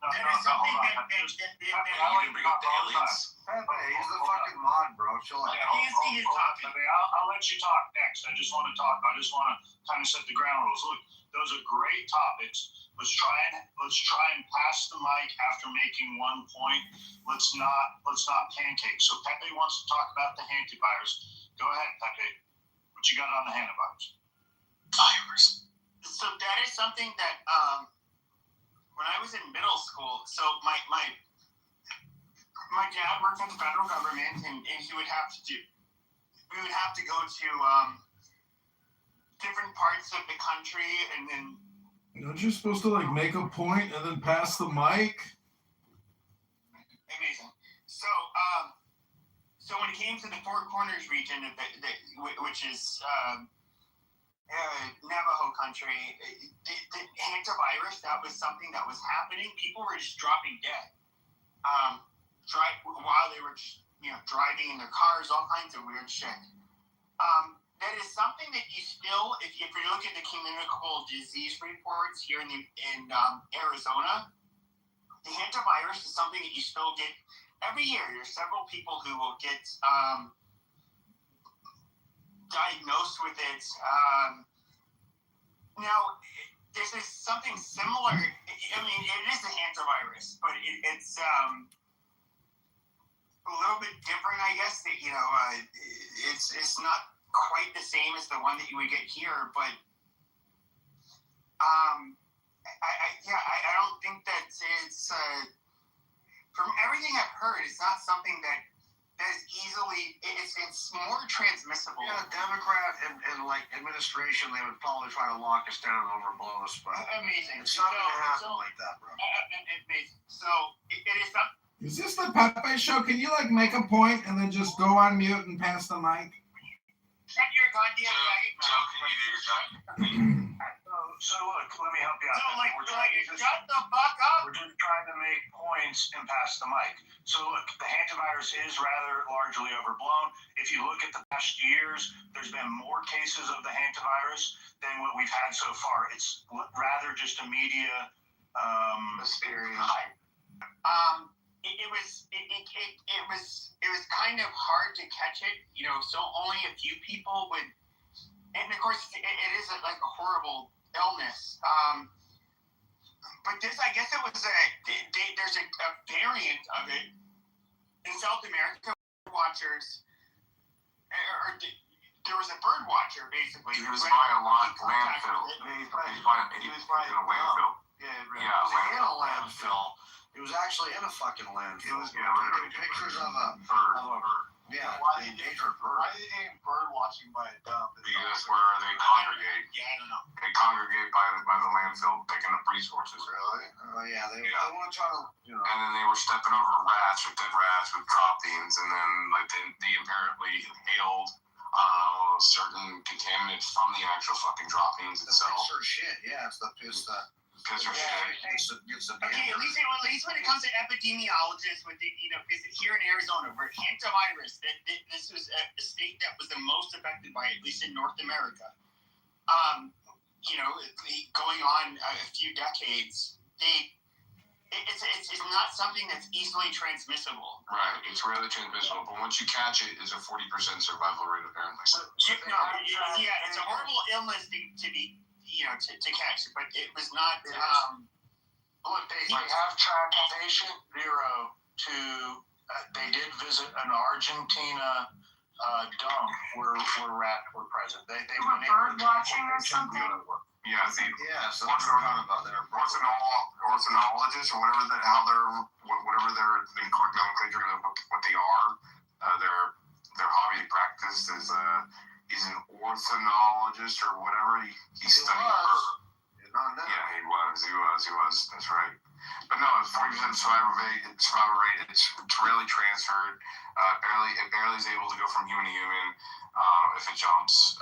Speaker 15: There is something that
Speaker 12: I bring up the aliens. He's the fucking mod, bro. Chill out.
Speaker 8: I'll let you talk next. I just want to kind of set the ground rules. Look, those are great topics. Let's try and pass the mic after making one point. Let's not pancake. So Pepe wants to talk about the hantavirus. Go ahead, Pepe. What you got on the hantavirus?
Speaker 15: Virus. So that is something that when I was in middle school, so my dad worked for the federal government, and we would have to go to different parts of the country, and then.
Speaker 10: Aren't you supposed to like make a point and then pass the mic?
Speaker 15: Amazing. So, so when it came to the Four Corners region, which is Navajo country, the hantavirus, that was something that was happening. People were just dropping dead. While they were, driving in their cars, all kinds of weird shit. That is something that you still, if you look at the communicable disease reports here in Arizona, the hantavirus is something that you still get every year. There's several people who will get diagnosed with it. Now, this is something similar. I mean, it is a hantavirus, but it's a little bit different, I guess. That it's not quite the same as the one that you would get here, but I don't think that it's from everything I've heard, it's not something that is easily. It's more transmissible.
Speaker 6: Yeah, Democrat and like administration, they would probably try to lock us down and overblow us, but
Speaker 15: amazing.
Speaker 6: It's not going to happen like that, bro.
Speaker 15: Amazing. So it is something.
Speaker 3: Is this the Pepe show? Can you like make a point and then just go on mute and pass the mic?
Speaker 15: Shut your goddamn
Speaker 12: Joe, can you do your job? So look, let me help you out.
Speaker 15: Shut the fuck up.
Speaker 12: We're just trying to make points and pass the mic. So look, the hantavirus is rather largely overblown. If you look at the past years, there's been more cases of the hantavirus than what we've had so far. It's rather just a media hysteria.
Speaker 15: It was kind of hard to catch it, so only a few people would, and of course it is like a horrible illness. But this, I guess it was there's a variant of it in South America. Watchers, there was a bird watcher basically.
Speaker 18: He was by a landfill. He was by a landfill.
Speaker 6: In a landfill. It was actually in a fucking landfill.
Speaker 18: It was literally
Speaker 6: pictures of a
Speaker 18: bird.
Speaker 6: Yeah,
Speaker 18: Why
Speaker 6: the endangered bird.
Speaker 18: Why are they doing bird watching by a dump? Because where they congregate.
Speaker 15: Yeah, I don't know.
Speaker 18: They congregate by the landfill, picking up resources.
Speaker 6: Really? Oh yeah, they want to try to,
Speaker 18: And then they were stepping over dead rats with droppings, and then like they apparently hailed certain contaminants from the actual fucking droppings itself.
Speaker 6: Piss or shit, yeah, it's the piss that.
Speaker 18: Piss or shit.
Speaker 15: Okay, at least when it comes to epidemiologists, with here in Arizona, where hantavirus, this was a state that was the most affected by it, at least in North America. Going on a few decades, it's not something that's easily transmissible.
Speaker 18: Right, it's rarely transmissible, but once you catch it, it's a 40% survival rate apparently.
Speaker 15: It's a horrible illness to be. To catch, but it was not.
Speaker 12: Look, they have tracked patient Bureau to. They did visit an Argentina dump where rats were present. They were bird watching or something.
Speaker 18: Yeah,
Speaker 6: so that's what we're talking about there.
Speaker 18: Ornithologists or whatever their nomenclature, what they are, their hobby practice is he's an ornithologist or whatever. He studied birds. Yeah, he was. That's right. But no, it's 40% survival rate. It's rarely transferred. It barely is able to go from human to human if it jumps.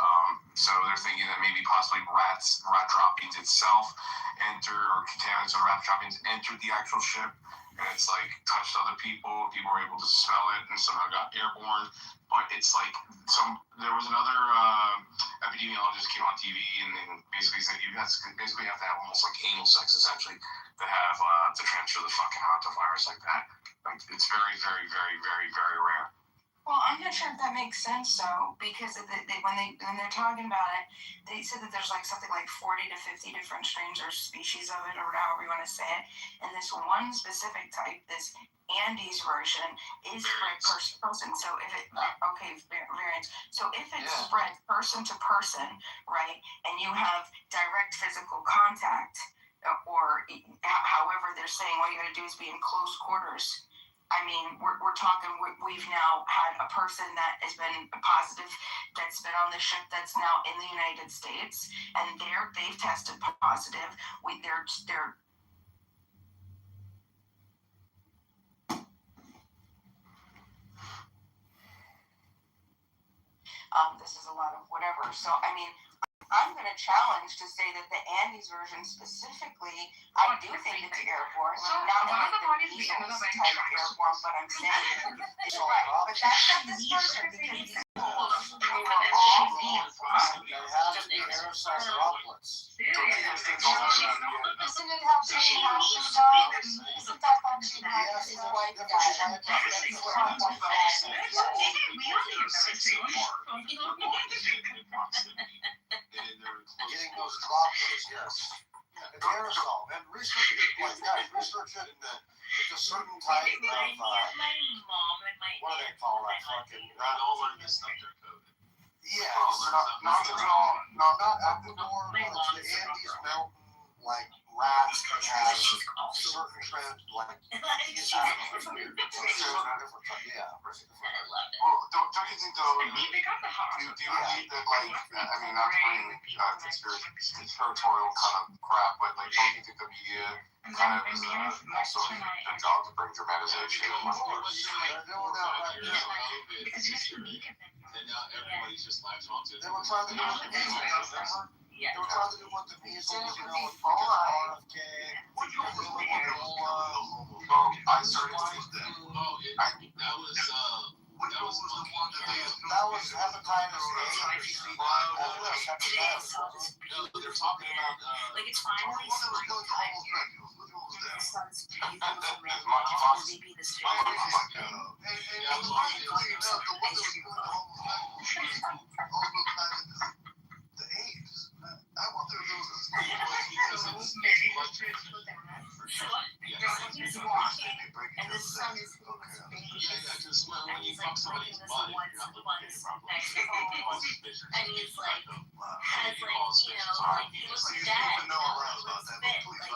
Speaker 18: So they're thinking that maybe possibly rat droppings itself or contaminants or rat droppings entered the actual ship, and it's like touched other people. People were able to smell it and somehow got airborne. But it's like there was another epidemiologist came on TV and basically said you guys basically have to have almost like anal sex essentially to have to transfer the fucking hantavirus like that. Like it's very, very, very, very, very rare.
Speaker 14: Well, I'm not sure if that makes sense though, because when they're talking about it, they said that there's like something like 40 to 50 different strains or species of it, or however you want to say it. And this one specific type, this Andes version, is spread person to person. So if it variants. So if it's spread person to person, right, and you have direct physical contact, or however they're saying, all you got to do is be in close quarters. I mean, we're talking, we've now had a person that has been positive, that's been on the ship, that's now in the United States, and they've tested positive. This is a lot of whatever. So, I mean, I'm going to challenge to say that the Andes version specifically, I do think it's airborne. Not in like the measles type airborne, but I'm saying it's right. But that's not this person because these people were all
Speaker 6: aerosol droplets.
Speaker 14: Isn't it how Jane Hampton died? Isn't that how Jane Hampton's wife died?
Speaker 6: Getting those droplets, yes. It's aerosol. And research it, research it into a certain type of, what do they call that fucking, yeah, not Ecuador, but the Andes mountain, like, rats that have certain trends, like, yeah.
Speaker 18: Well, don't you think though? Do you believe that, like, I mean, not to bring conspiratorial kind of crap, but like, don't you think the media kind of is also their job to bring dramatization?
Speaker 22: And now everybody's just latched onto it.
Speaker 6: They were trying to do what the measles, remember?
Speaker 20: Yeah.
Speaker 6: They were trying to do what the measles, RFK,
Speaker 18: I started to think that.
Speaker 22: That was the one
Speaker 6: that was hepatitis A.
Speaker 20: Today I saw this
Speaker 22: they're talking about
Speaker 20: like it's finally springtime here. The sun's beautiful, maybe the
Speaker 6: the AIDS. I wonder if those
Speaker 20: he's walking and the sun is in his face and he's like licking this one next to him and he's like has like, you know, like he looks dead, you know, he looks fit, like he looks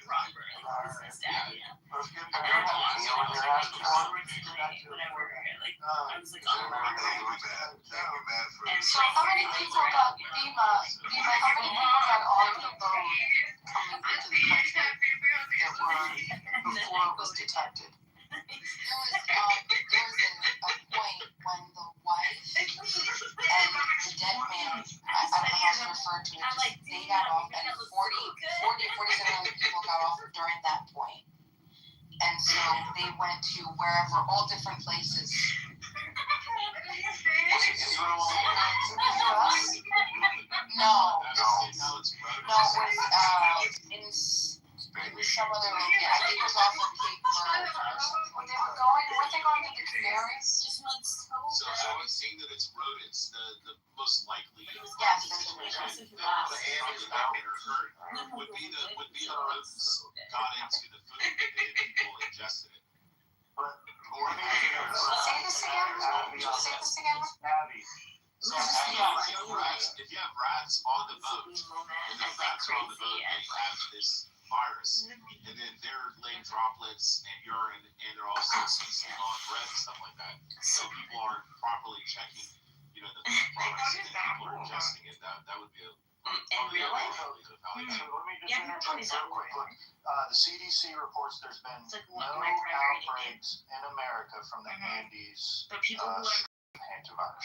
Speaker 20: proper, like this is dad, you know. And then I walked and I was like, I just saw it tonight when I worked here, like I was like, oh my god. And
Speaker 14: so how many people got FEMA, how many people got on the boat coming into the country before it was detected? There was a point when the wife and the dead man, I don't know how to refer to it, just they got off and 47 other people got off during that point. And so they went to wherever, all different places. No, it was some other location. I think it was off of Cape Verde. Weren't they going to the Canaries?
Speaker 20: Just went so
Speaker 22: I was seeing that it's rodents, the most likely.
Speaker 14: Yes,
Speaker 22: would be the rodents got into the food and people ingested it.
Speaker 14: Say this again.
Speaker 22: So if you have rats on the boat, and the rats are on the boat, they have this virus, and then they're laying droplets and urine, and they're also speaking on bread and stuff like that. So people aren't properly checking, you know, the food products, and then people are ingesting it. That would be
Speaker 20: in real life?
Speaker 6: So let me just interject real quick. Look, the CDC reports there's been no outbreaks in America from the Andes hantavirus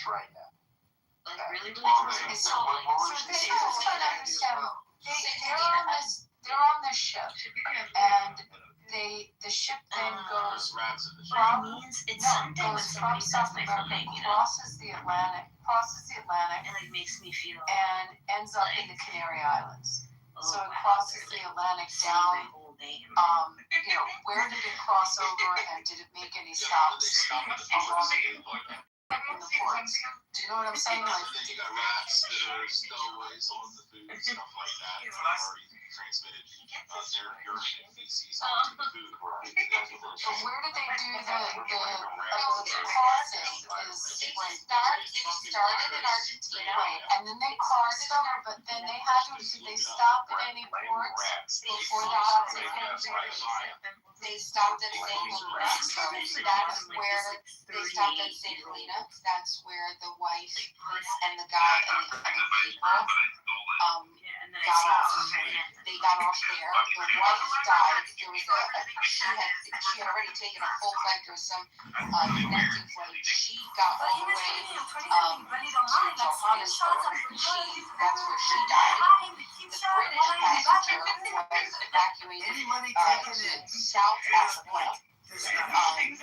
Speaker 6: right now.
Speaker 20: Like really
Speaker 14: So this is what I understand. They're on this ship, and the ship then goes from South America, crosses the Atlantic,
Speaker 20: and like makes me feel
Speaker 14: and ends up in the Canary Islands. So it crosses the Atlantic down
Speaker 4: Where did it cross over, and did it make any stops along in the ports? Do you know what I'm saying?
Speaker 22: And then you got rats that are stowaways on the food and stuff like that. That have already transmitted their urine and feces onto the food.
Speaker 4: But where did they do the crossing? They started in Argentina, right? And then they crossed over, but then they had to. Did they stop at any ports before they got to
Speaker 9: They stopped at St. Helena. That's where they stopped at St. Helena. That's where the wife and the guy and the other people got off. They got off there. The wife died. There was she had already taken a full flight. There was some connecting flight. She got all the way to Johannesburg. That's where she died. The British passenger was evacuated to South Africa. I think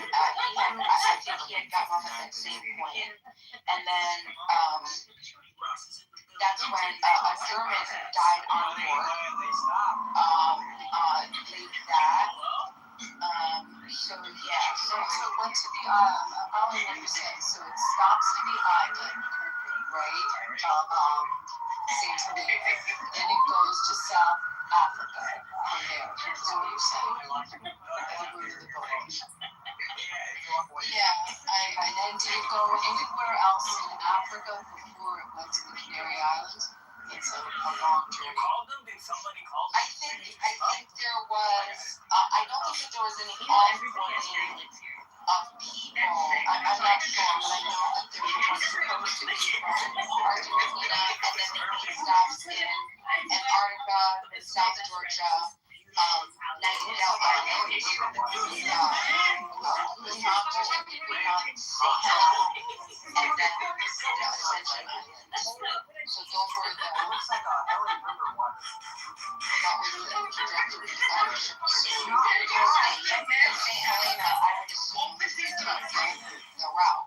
Speaker 9: he had gotten off at that same point. And then that's when a German died on board. So it went to the following what you're saying. So it stops in the island, right? St. Helena. Then it goes to South Africa from there. That's what you're saying. Yeah, and then did it go anywhere else in Africa before it went to the Canary Islands? It's a long journey. I think there was. I don't think that there was any off-boarding of people. I'm not sure, but I know that there was supposed to be from Argentina, and then there were stops in Antarctica, South Georgia, Nightingale Island, and then Ascension Island. So those were the. That was the trajectory of the ship. St. Helena, I would assume, the route.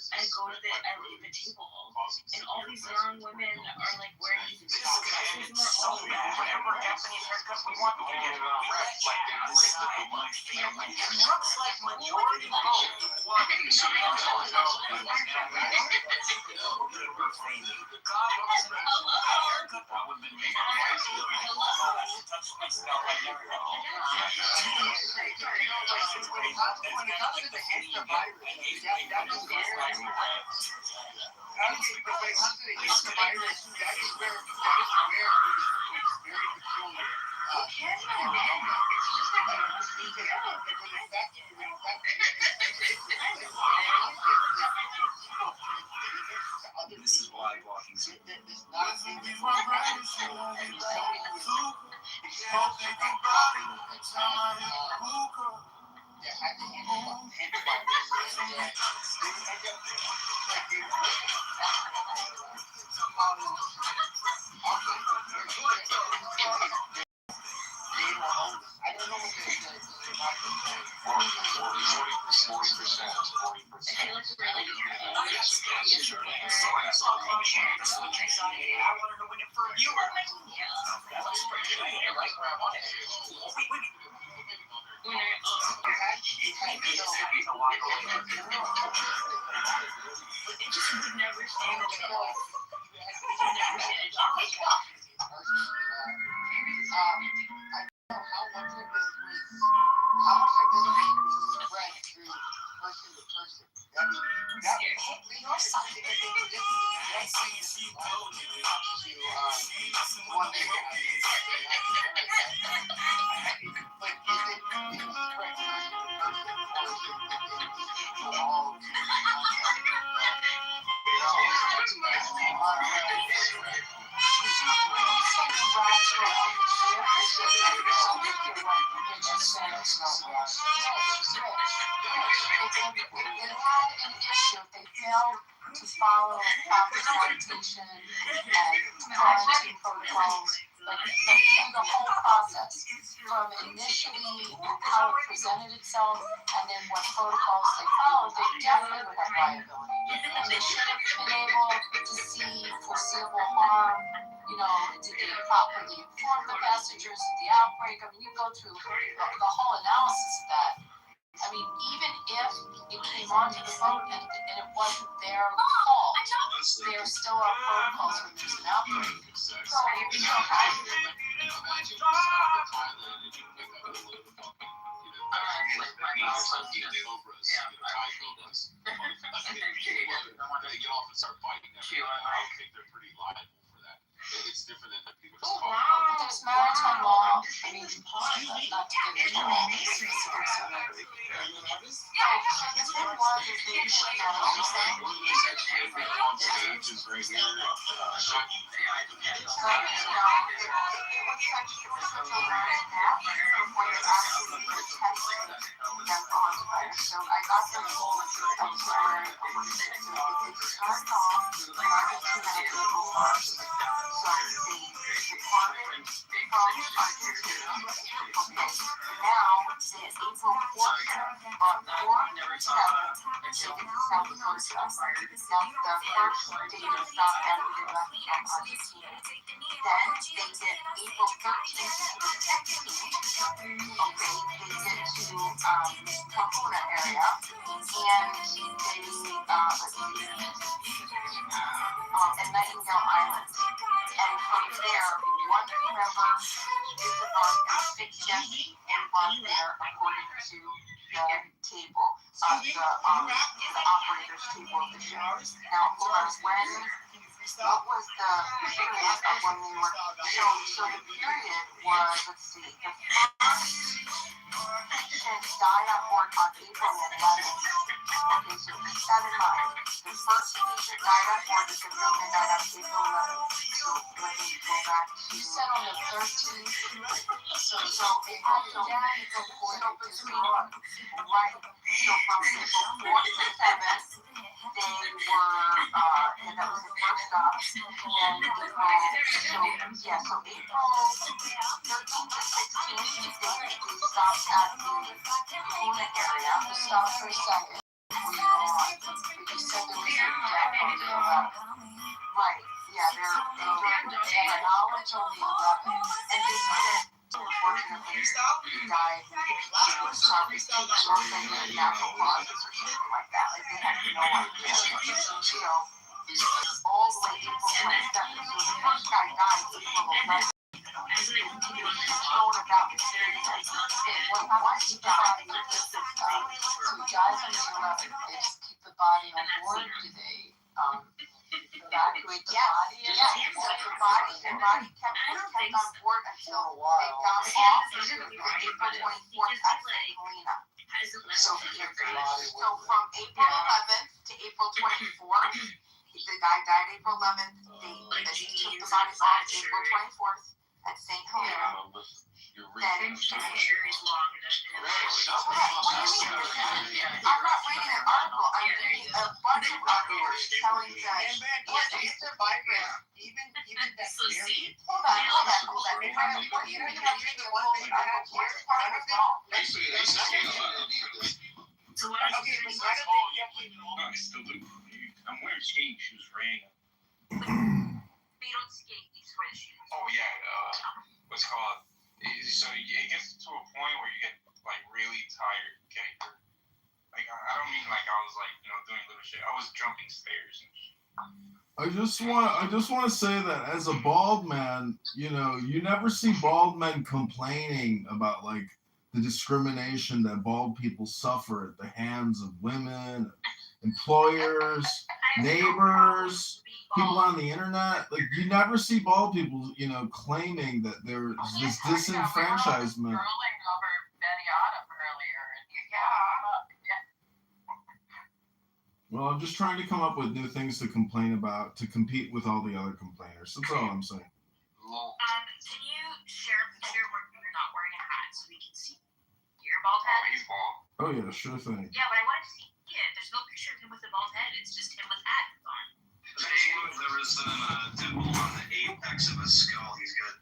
Speaker 22: I go to the table, and all these young women are like wearing these dresses, and they're all
Speaker 21: whatever Japanese haircut we want to get rest like they play the boom. It looks like majority vote.
Speaker 12: This is why walking through
Speaker 4: to follow proper sanitation and quarantine protocols the whole process, from initially how it presented itself, and then what protocols they followed, they definitely would have liability. And they should have been able to see foreseeable harm. You know, did they properly inform the passengers of the outbreak? I mean, you go through the whole analysis of that. I mean, even if it came onto the boat and it wasn't their fault, there still are protocols when there's an outbreak.
Speaker 22: They get off and start fighting. I think they're pretty liable for that. It's different than the people just talking about.
Speaker 4: There's maritime law. I mean, not to get into all these specifics of it.
Speaker 14: So I got the whole and Nightingale Island. And from there, one member is above and 6 guests embarked there according to the table, the operator's table of the ship. Now, hold on, what was the period of when they were, so the period was, let's see, the first patient died on board on April 11th. Okay, so keep that in mind. The first patient died on board, the civilian died on April 11th. So let me go back to...
Speaker 4: You said on the 13th.
Speaker 14: So it had to be before the Right. So from April 4th to 7th, they were, and that was the first stop. Then April 13th to 16th, they stopped at the Puna area.
Speaker 4: The stop for a second. You said there was a death on the 11th.
Speaker 14: Right. Yeah, they had knowledge on the 11th, and they said, unfortunately, he died. Probably natural causes or something like that. Like they had no idea. All the way April 27th. So the first guy died April 11th. He was known about the series. Once he died,
Speaker 4: So the guys on the 11th, they just keep the body on board? Do they evacuate the body?
Speaker 14: The body kept on board until they got off to April 24th at St. Helena. So from April 11th to April 24th, the guy died April 11th. They took the body off April 24th at St. Helena. Then, I'm not reading an article. I'm reading a bunch of articles telling that
Speaker 19: It's a vibrant, even that theory.
Speaker 14: Hold on. What do you mean I'm reading a whole article? Where's part of it wrong?
Speaker 22: Actually, they still can't this.
Speaker 19: So why don't they
Speaker 22: I still do. I'm wearing skating shoes raining.
Speaker 20: They don't skate, you wear the shoes.
Speaker 22: Oh yeah, what's it called? So it gets to a point where you get like really tired getting hurt. Like I don't mean like I was like doing little shit. I was jumping stairs and shit.
Speaker 10: I just want to say that as a bald man, you never see bald men complaining about like the discrimination that bald people suffer at the hands of women, employers, neighbors, people on the internet. Like you never see bald people, claiming that there's this disenfranchisement. Well, I'm just trying to come up with new things to complain about to compete with all the other complainers. That's all I'm saying.
Speaker 20: Can you share a picture where you're not wearing a hat so we can see your bald head?
Speaker 22: He's bald.
Speaker 10: Oh yeah, sure thing.
Speaker 20: Yeah, but I want to see it. There's no picture of him with a bald head. It's just him with hat on.
Speaker 6: There was a dimple on the apex of his skull. He's got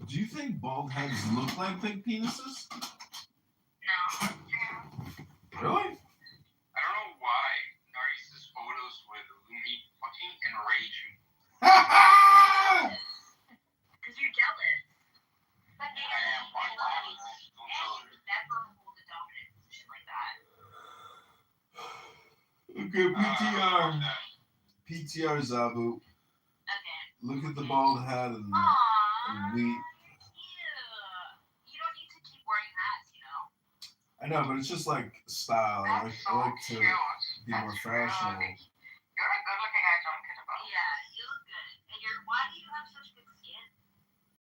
Speaker 10: Do you think bald heads look like big penises?
Speaker 2: No.
Speaker 10: Really?
Speaker 2: I don't know why Narcissus photos with Lumi fucking enrage you. Because you're jealous. But I am quite jealous. Don't tell her. Never hold a dominant position like that.
Speaker 10: Okay, PTR. PTR, Zabu.
Speaker 2: Okay.
Speaker 10: Look at the bald head and weep.
Speaker 2: You don't need to keep wearing hats, you know.
Speaker 10: I know, but it's just like style. I like to be more fashionable.
Speaker 2: You're a good-looking guy, John Kitover. Yeah, you look good. And why do you have such good skin?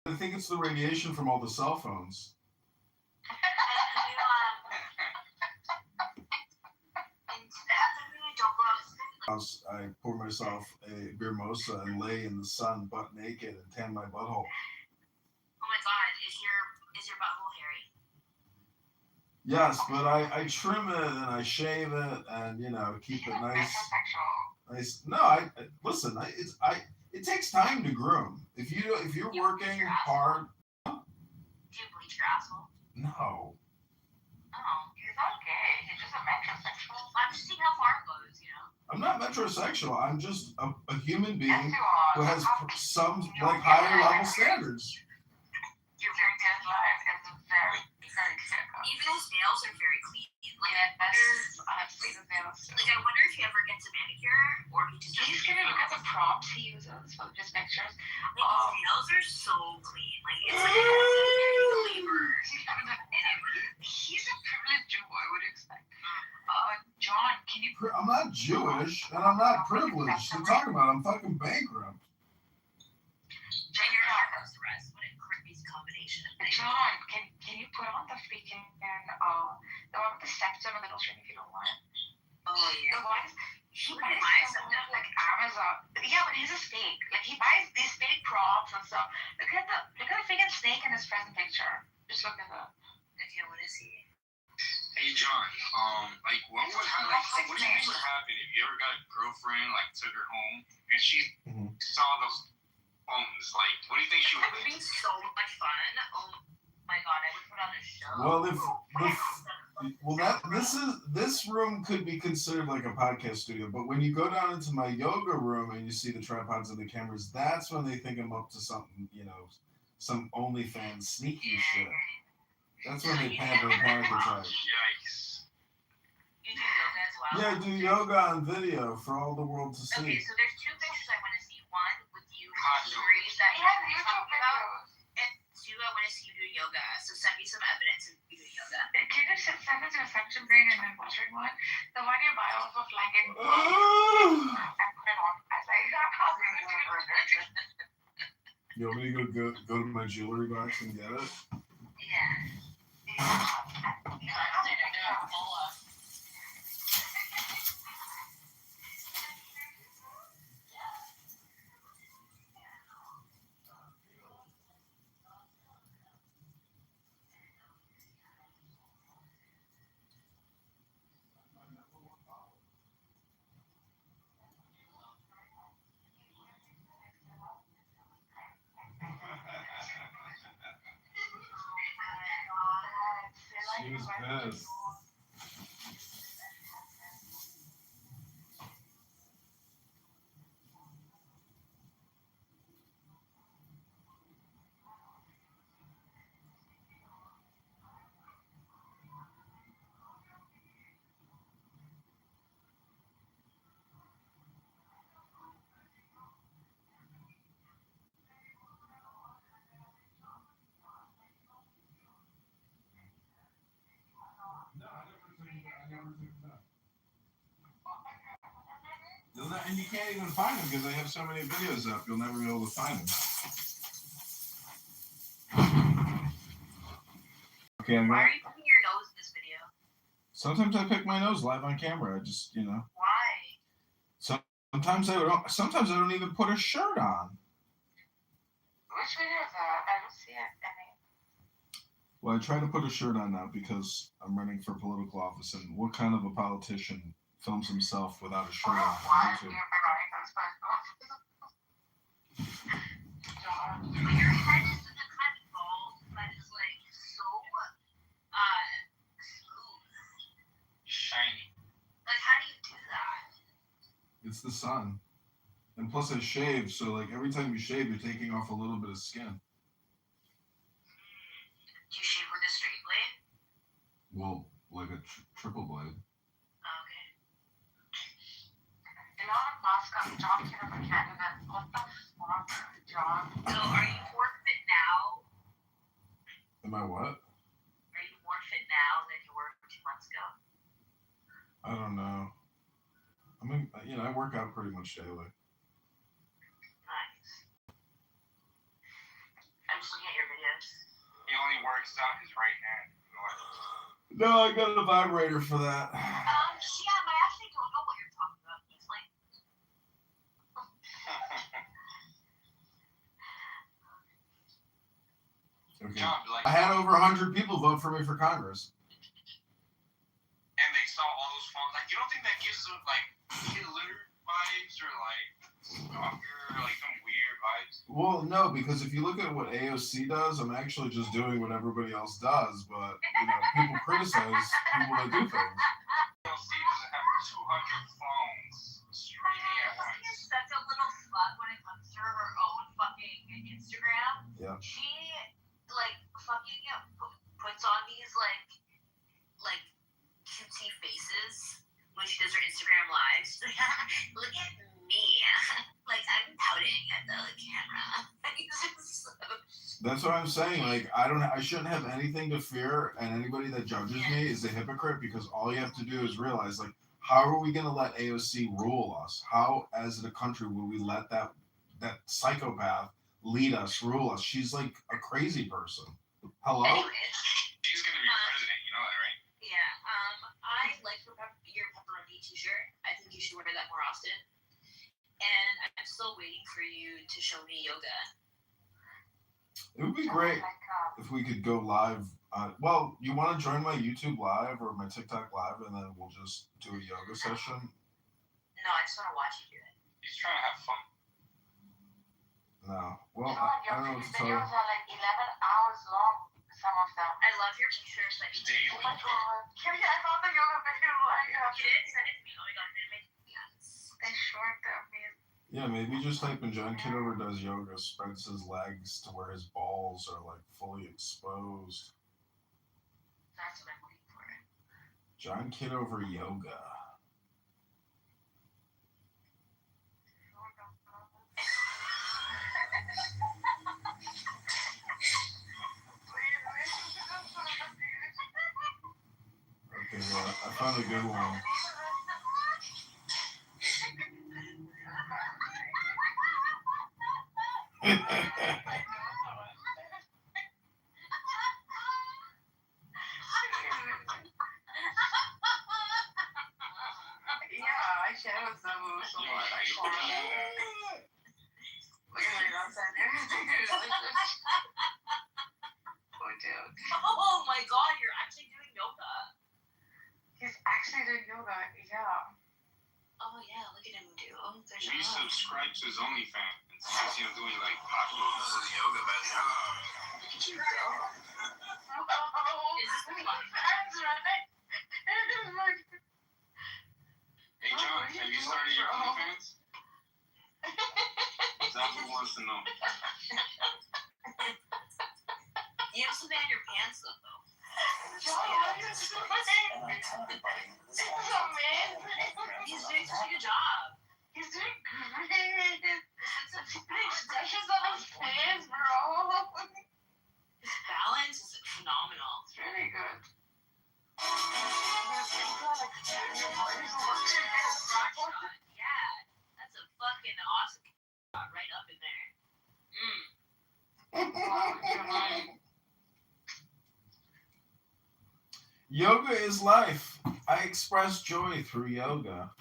Speaker 10: I think it's the radiation from all the cell phones. I pour myself a beer mosa and lay in the sun butt naked and tan my butthole.
Speaker 2: Oh my god, is your butthole hairy?
Speaker 10: Yes, but I trim it and I shave it and keep it nice. Nice. No, listen. It takes time to groom. If you're working hard.
Speaker 2: Do you bleach your asshole?
Speaker 10: No.
Speaker 2: Oh, he's not gay. He's just a metrosexual. I'm just seeing how far it goes, you know.
Speaker 10: I'm not metrosexual. I'm just a human being
Speaker 2: Yes, you are.
Speaker 10: who has some higher level standards.
Speaker 2: Your weekend life is very, very sick. Even his nails are very clean. Like I wonder, honestly, the nails. Like I wonder if he ever gets a manicure or he just. He's gonna look at the props he uses for his pictures. Like his nails are so clean. Like it's like a labor. He's a privileged Jew, I would expect. John, can you?
Speaker 10: I'm not Jewish and I'm not privileged. You're talking about I'm fucking bankrupt.
Speaker 2: John, you're not close to rest. What a crazy combination of things. John, can you put on the freaking the one with the septum and the nostril if you don't mind? Oh yeah. The one he buys stuff like Amazon. Yeah, but he's a snake. Like he buys these fake props and stuff. Look at the freaking snake in his present picture. Just look at the. Okay, what is he? Hey John, what do you think would happen if you ever got a girlfriend, took her home, and she saw those phones? What do you think she would think? It would be so much fun. Oh my god, I would put on a show.
Speaker 10: This room could be considered like a podcast studio, but when you go down into my yoga room and you see the tripods and the cameras, that's when they think I'm up to something, some OnlyFans sneaky shit. That's when they panic attack.
Speaker 2: Yikes. You do yoga as well?
Speaker 10: Yeah, I do yoga on video for all the world to see.
Speaker 2: Okay, so there's two pictures I want to see. One with you series that you're talking about, and two, I want to see you doing yoga. So send me some evidence of you doing yoga. Can you send it to a section brain and then watch one? The one you buy off of I put it on as
Speaker 10: You want me to go to my jewelry box and get it?
Speaker 2: Yeah.
Speaker 10: She was pissed. And you can't even find them because they have so many videos up, you'll never be able to find them. Okay,
Speaker 2: Why are you picking your nose in this video?
Speaker 10: Sometimes I pick my nose live on camera. I just,
Speaker 2: Why?
Speaker 10: Sometimes I don't even put a shirt on.
Speaker 2: Which video is that? I don't see it.
Speaker 10: Well, I try to put a shirt on now because I'm running for political office, and what kind of a politician films himself without a shirt on YouTube? sun. And plus I shave, so like every time you shave, you're taking off a little bit of skin.
Speaker 20: Do you shave with a straight blade?
Speaker 10: Well, like a triple blade.
Speaker 20: Okay.
Speaker 14: Elon Musk got John Kitover candidate. What the fuck, John?
Speaker 20: So are you more fit now?
Speaker 10: Am I what?
Speaker 20: Are you more fit now than you were 2 months ago?
Speaker 10: I don't know. I mean, I work out pretty much daily.
Speaker 20: Nice. I'm just looking at your videos.
Speaker 12: He only works out his right hand.
Speaker 10: No, I got a vibrator for that.
Speaker 20: Yeah, I actually don't know what you're talking about. Explain.
Speaker 10: Okay.
Speaker 12: John, like,
Speaker 10: I had over 100 people vote for me for Congress.
Speaker 12: and they saw all those phones. Like, you don't think that gives them like Hitler vibes or like stalker or like some weird vibes?
Speaker 10: Well, no, because if you look at what AOC does, I'm actually just doing what everybody else does, but people criticize people that do things.
Speaker 12: AOC doesn't have 200 phones streaming at once.
Speaker 20: She's such a little slut when it comes to her own fucking Instagram.
Speaker 10: Yeah.
Speaker 20: She like fucking puts on these like cutesy faces when she does her Instagram lives. Look at me. Like I'm pouting at the camera.
Speaker 10: That's what I'm saying. Like, I shouldn't have anything to fear, and anybody that judges me is a hypocrite, because all you have to do is realize, like, how are we going to let AOC rule us? How, as a country, will we let that psychopath lead us, rule us? She's like a crazy person. Hello?
Speaker 20: Anyways.
Speaker 12: She's gonna be president, you know that, right?
Speaker 20: Yeah. I like your pepperoni t-shirt. I think you should wear that more often. And I'm still waiting for you to show me yoga.
Speaker 10: It would be great if we could go live. Well, you want to join my YouTube live or my TikTok live, and then we'll just do a yoga session?
Speaker 20: No, I just want to watch you do it.
Speaker 12: He's trying to have fun.
Speaker 10: No. Well,
Speaker 14: John,
Speaker 10: I
Speaker 14: your
Speaker 10: don't know what to tell
Speaker 14: videos
Speaker 10: you.
Speaker 14: are like 11 hours long, some of them.
Speaker 20: I love your t-shirts that you
Speaker 12: Daily.
Speaker 14: Oh my god. Kimmy, I found the yoga video.
Speaker 20: You did? Send it to me. Oh my god, I'm gonna make yes.
Speaker 14: They short them.
Speaker 10: Yeah, maybe just type in John Kitover does yoga, spreads his legs to where his balls are like fully exposed.
Speaker 20: That's what I'm waiting for.
Speaker 10: John Kitover yoga. Okay, well, I found a good one.
Speaker 14: I share with them who so much like
Speaker 20: Oh my god, you're actually doing yoga.
Speaker 14: He's actually doing yoga, yeah.
Speaker 20: Oh yeah, look at him do. There's
Speaker 12: We subscribe to his OnlyFans. He's doing like hot yoga, but
Speaker 20: Is this the
Speaker 12: hey John, have you started your OnlyFans? That's what wants to know.
Speaker 20: You have something on your pants though. He's doing such a good job.
Speaker 14: He's doing great. Extensions on his face, bro.
Speaker 20: His balance is phenomenal.
Speaker 14: It's really good.
Speaker 20: Yeah, that's a fucking awesome shot right up in there.
Speaker 10: Yoga is life. I express joy through yoga.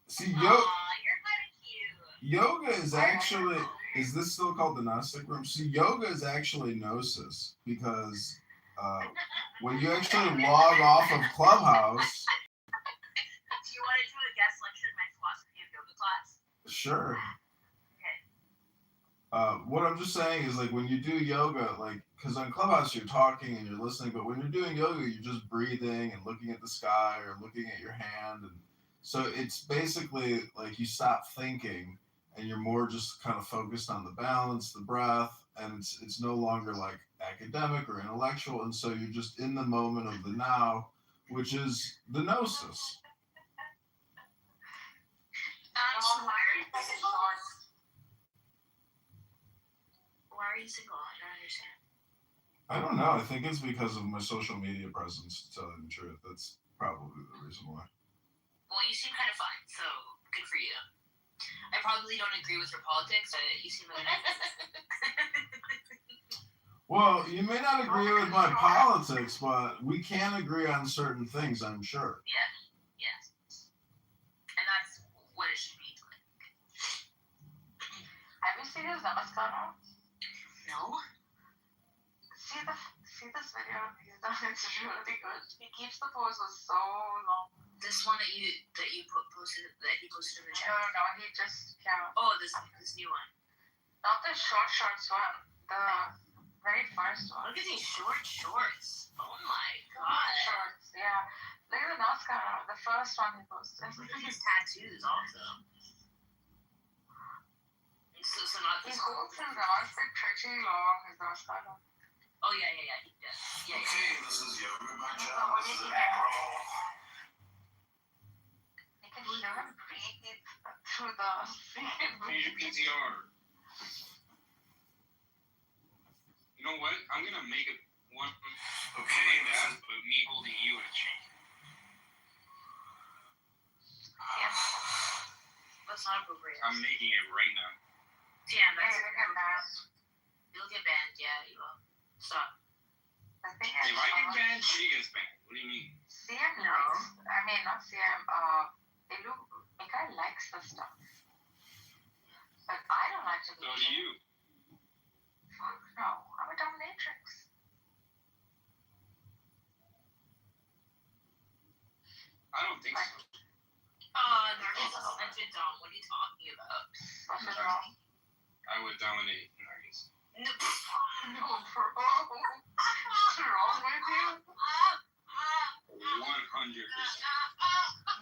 Speaker 10: See,
Speaker 20: You're kind of cute.
Speaker 10: yoga is actually, is this still called the Gnostic room? See, yoga is actually gnosis, because when you actually log off of Clubhouse.
Speaker 20: Do you want to do a guest lecture in my philosophy of yoga class?
Speaker 10: Sure.
Speaker 20: Okay.
Speaker 10: What I'm just saying is like when you do yoga, like because on Clubhouse you're talking and you're listening, but when you're doing yoga, you're just breathing and looking at the sky or looking at your hand, and so it's basically like you stop thinking and you're more just kind of focused on the balance, the breath, and it's no longer like academic or intellectual, and so you're just in the moment of the now, which is the gnosis.
Speaker 20: Why are you single? I don't understand.
Speaker 10: I don't know. I think it's because of my social media presence, to tell you the truth. That's probably the reason why.
Speaker 20: Well, you seem kind of fun, so good for you. I probably don't agree with your politics, but you seem like a nice
Speaker 10: Well, you may not agree with my politics, but we can agree on certain things, I'm sure.
Speaker 20: Yeah, yes. And that's what it should be.
Speaker 14: Have you seen his Namaskar?
Speaker 20: No.
Speaker 14: See this video he's done. It's really good. He keeps the pose for so long.
Speaker 20: This one that he posted in the chat.
Speaker 14: No, he just
Speaker 20: Oh, this new one.
Speaker 14: Not the shorts one. The very first one.
Speaker 20: Look at these shorts. Oh my god.
Speaker 14: Shorts, yeah. Look at the Namaskar, the first one he posted.
Speaker 20: Look at his tattoos also. So not this
Speaker 14: He goes in Namaskar pretty long, his Namaskar.
Speaker 20: Oh yeah, he does. Yeah.
Speaker 8: Okay, this is yoga by John. This is April.
Speaker 14: You can hear him breathe through the
Speaker 2: Change your PTR. You know what? I'm gonna make it one.
Speaker 8: Okay, man.
Speaker 2: But me holding you in a chain.
Speaker 20: Yeah. That's not appropriate.
Speaker 2: I'm making it right now.
Speaker 20: Damn, that's inappropriate. You'll get banned, yeah, you will. Stop.
Speaker 14: The thing
Speaker 2: If I get banned, she gets banned. What do you mean?
Speaker 14: CM
Speaker 20: No.
Speaker 14: likes, I mean, not CM, Mika likes the stuff. But I don't like to be.
Speaker 2: So do you.
Speaker 14: Fuck no, I'm a dominatrix.
Speaker 2: I don't think so.
Speaker 20: Narcissus mentioned Dom. What are you talking about?
Speaker 14: What's wrong?
Speaker 2: I would dominate Nargis.
Speaker 20: No,
Speaker 14: No, bro. What's wrong with you?
Speaker 2: 100%.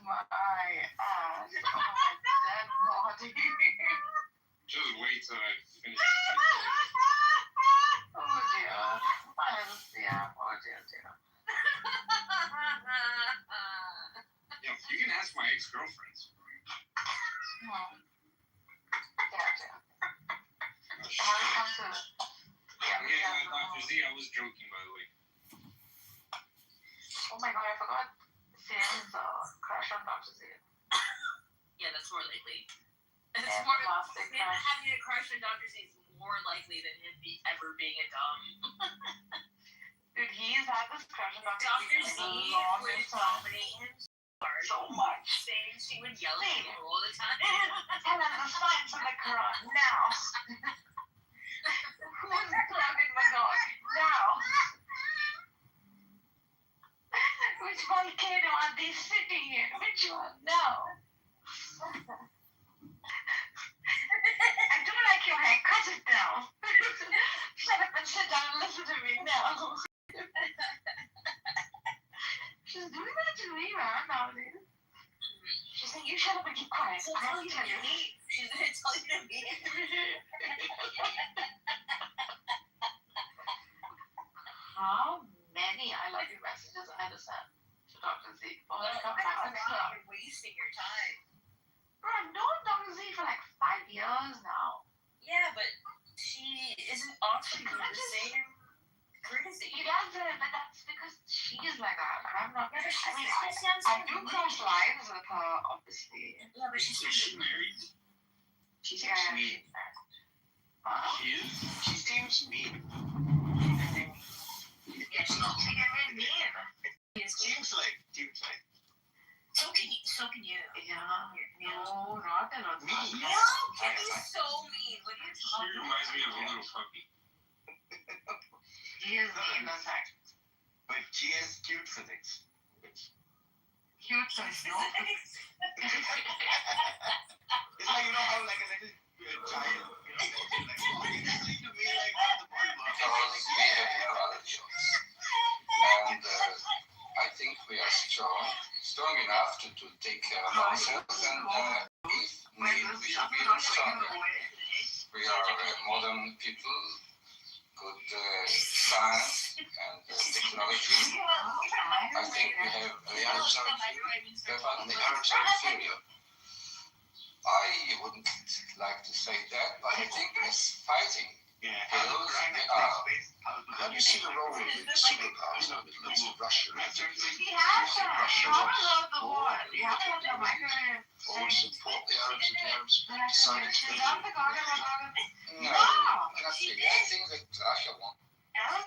Speaker 14: My ass. Oh, my dead body.
Speaker 2: Just wait till I finish.
Speaker 14: Oh dear. Yeah. Oh dear.
Speaker 2: Yeah, you can ask my ex-girlfriends.
Speaker 14: Yeah.
Speaker 2: Yeah, Dr. Z, I was joking, by the way.
Speaker 14: Oh my god, I forgot Sam's crush on Dr. Z.
Speaker 20: yeah, that's more likely. It's
Speaker 14: Yeah,
Speaker 20: more
Speaker 14: plastic
Speaker 20: him
Speaker 14: crush.
Speaker 20: having a crush on Dr. Z is more likely than him ever being a Dom.
Speaker 14: Dude, he's had this crush on Dr.
Speaker 20: Dr.
Speaker 14: Z
Speaker 20: Z
Speaker 14: for the
Speaker 20: would
Speaker 14: longest time.
Speaker 20: dominate him hard.
Speaker 14: So much.
Speaker 20: Saying she would yell at him all the time.
Speaker 14: Tell him the signs of the Quran now. Who's grabbing my dog? Now. Which volcano are they sitting in? Which one? Now. I don't like your hair. Cut it now. Shut up and sit down and listen to me now. She's doing that to me, man, nowadays. She's saying, you shut up and keep quiet.
Speaker 20: She'll tell you to me. She's gonna tell you to me.
Speaker 14: How many I love you messages I just sent to Dr. Z? Oh, let's come back.
Speaker 20: You're wasting your time.
Speaker 14: Bro, I've known Dr. Z for like 5 years now.
Speaker 20: Yeah, but she isn't offering you the same courtesy.
Speaker 14: He does it, but that's because she's like that. I'm not.
Speaker 20: Yeah, but
Speaker 14: I mean,
Speaker 20: she sounds
Speaker 14: I do cross lines with her, obviously.
Speaker 20: Yeah, but she's
Speaker 2: Is she married?
Speaker 14: She's
Speaker 2: Yeah,
Speaker 14: married.
Speaker 2: She is? She seems mean.
Speaker 20: Yeah, she's very mean.
Speaker 2: Seems like.
Speaker 20: So can you.
Speaker 14: Yeah. No, not a lot.
Speaker 2: Me?
Speaker 20: No, Kimmy's so mean. What are you
Speaker 2: She
Speaker 20: talking
Speaker 2: reminds me of a
Speaker 20: about?
Speaker 2: little puppy.
Speaker 14: She is mean, that's right.
Speaker 18: But she has cute physics.
Speaker 14: Cute choice, no?
Speaker 18: It's like, how like a little child,
Speaker 8: no other choice. And I think we are strong enough to take care of ourselves, and if need, we should be even stronger. We are modern people, good science and technology. I think we have the arms are inferior. I wouldn't like to say that, but I think it's fighting.
Speaker 12: Yeah.
Speaker 8: How do you see the role of the superpowers in the Middle East? Russia. Or support the Arabs if the Arabs decided to leave? No, not really. I think that Russia wants.
Speaker 20: I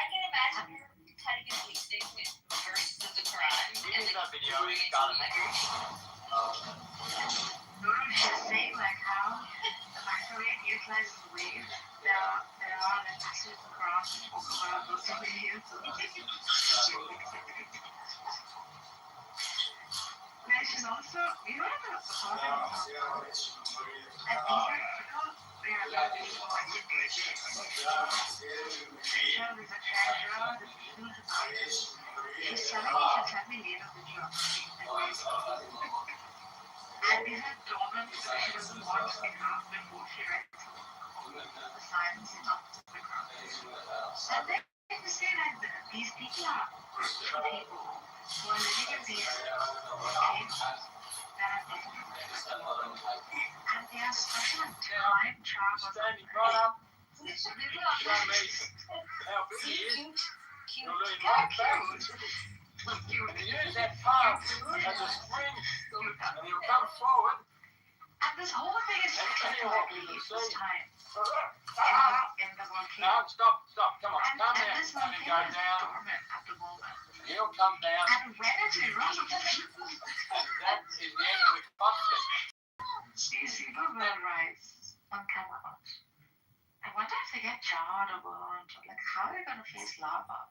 Speaker 20: can imagine her cutting and pasting verses of the Quran and
Speaker 21: that video, you got it.
Speaker 13: Saying like how the microwave utilizes waves that are like passes across and talk about those videos. There's also, you know what the she's telling me she's had me later the job. And we had Dawn, she doesn't want to get out before she writes the science of the ground. And then you say that these people are people who are living in these caves that are different. And they are such a time travel.
Speaker 21: And you use that palm as a spring, and you come forward.
Speaker 13: And this whole thing is this time. In the volcano.
Speaker 21: Now, stop, come on, come
Speaker 13: and
Speaker 21: in.
Speaker 13: This
Speaker 21: And
Speaker 13: volcano
Speaker 21: go
Speaker 13: is
Speaker 21: down.
Speaker 13: dormant at the moment.
Speaker 21: He'll come down.
Speaker 13: And when it erupts,
Speaker 21: And that is the end of the conflict.
Speaker 13: these people will rise and come out. I wonder if they get charred or burned. Like, how are they going to face lava?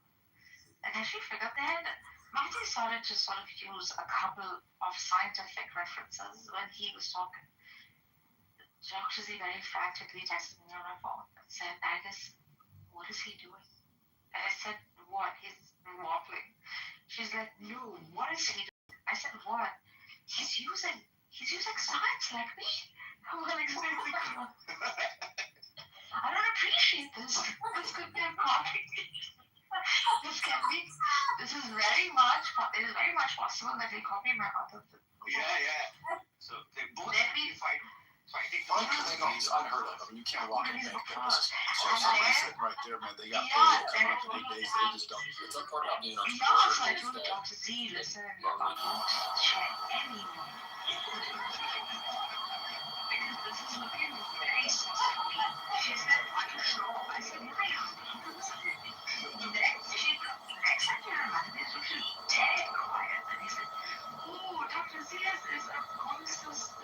Speaker 13: Like, I actually figured that Matthew started to sort of use a couple of scientific references when he was talking. Dr. Z very frantically texted me on my phone and said, Agnes, what is he doing? And I said, what? He's wobbling. She's like, no, what is he doing? I said, what? He's using science like me. I'm like, I don't appreciate this. This could be a copy. This is very much possible that they copy my other film.
Speaker 12: Yeah. So they both fighting.
Speaker 8: It's unheard of. I mean, you can't walk in a bank business. So if somebody's sitting right there, man, they got payroll coming up in 8 days. They just don't. It's unheard of being on
Speaker 13: So I told Dr. Z, listen, don't check anyone. Because this is looking very suspect. She said, are you sure? I said, yeah. Next time you're around, it's actually dead quiet. And he said, oh, Dr. Z is a conscious,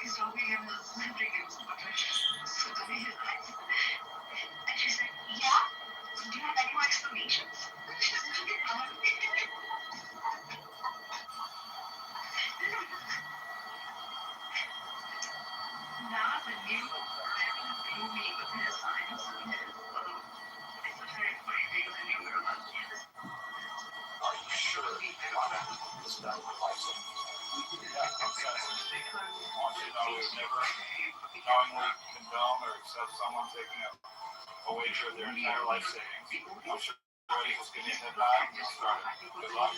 Speaker 13: he's talking in his drinking water. So to me, his eyes. And she said, yeah? Do you have any more explanations? Now the new movie with his science and his it's a very funny thing when you were about this.
Speaker 8: Are you sure this guy would like it?
Speaker 10: I want you to know we've never knowingly condone or accept someone taking a wager of their entire life savings. I'm sure everybody just give me a head nod and get started. Good luck.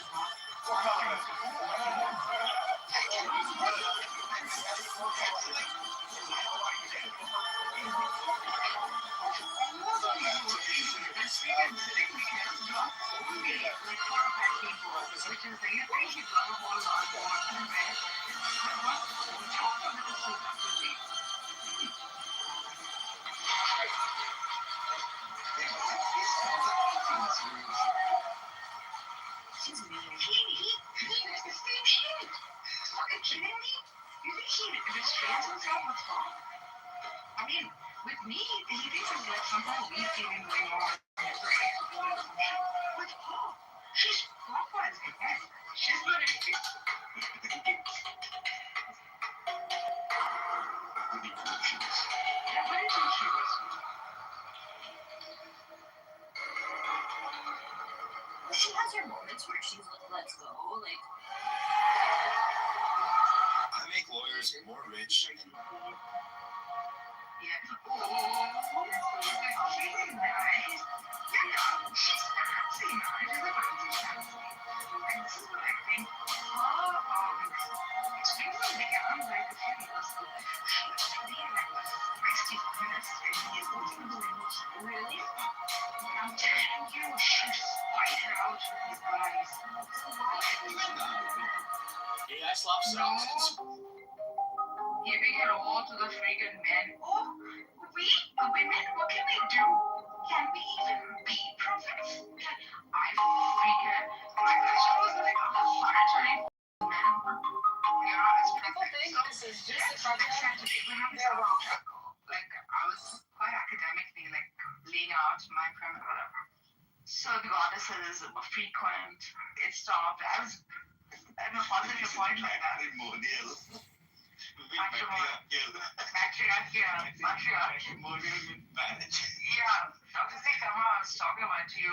Speaker 13: I mean, with me, he thinks it's like somehow we feeling going on. With her, she's proper as heck. She's not anything.
Speaker 9: Yeah, what do you think she was?
Speaker 20: She has her moments where she's lets go, like.
Speaker 7: I make lawyers more rich and
Speaker 9: Yeah. Oh, she's really nice. Yeah, she's fancy nice. She's a fancy fancy. And this is what I think. Her experience began like a few years ago. She was studying like a risky feminist in the Open English. Really? I'm telling you, she spied out with these guys.
Speaker 7: hey, I slap socks.
Speaker 9: Giving it all to the freaking men. Oh, we, the women, what can we do? Can we even be prophets? I freaking, I was like, I'm a part-time man. Yeah, it's
Speaker 4: People think this is just a project.
Speaker 9: they're wrong. Like, I was quite academically, like, laying out my premise, whatever. So the goddesses were frequent. It stopped. I was at a positive point like that. Matriarchy. Yeah, Dr. Z, I was talking about you.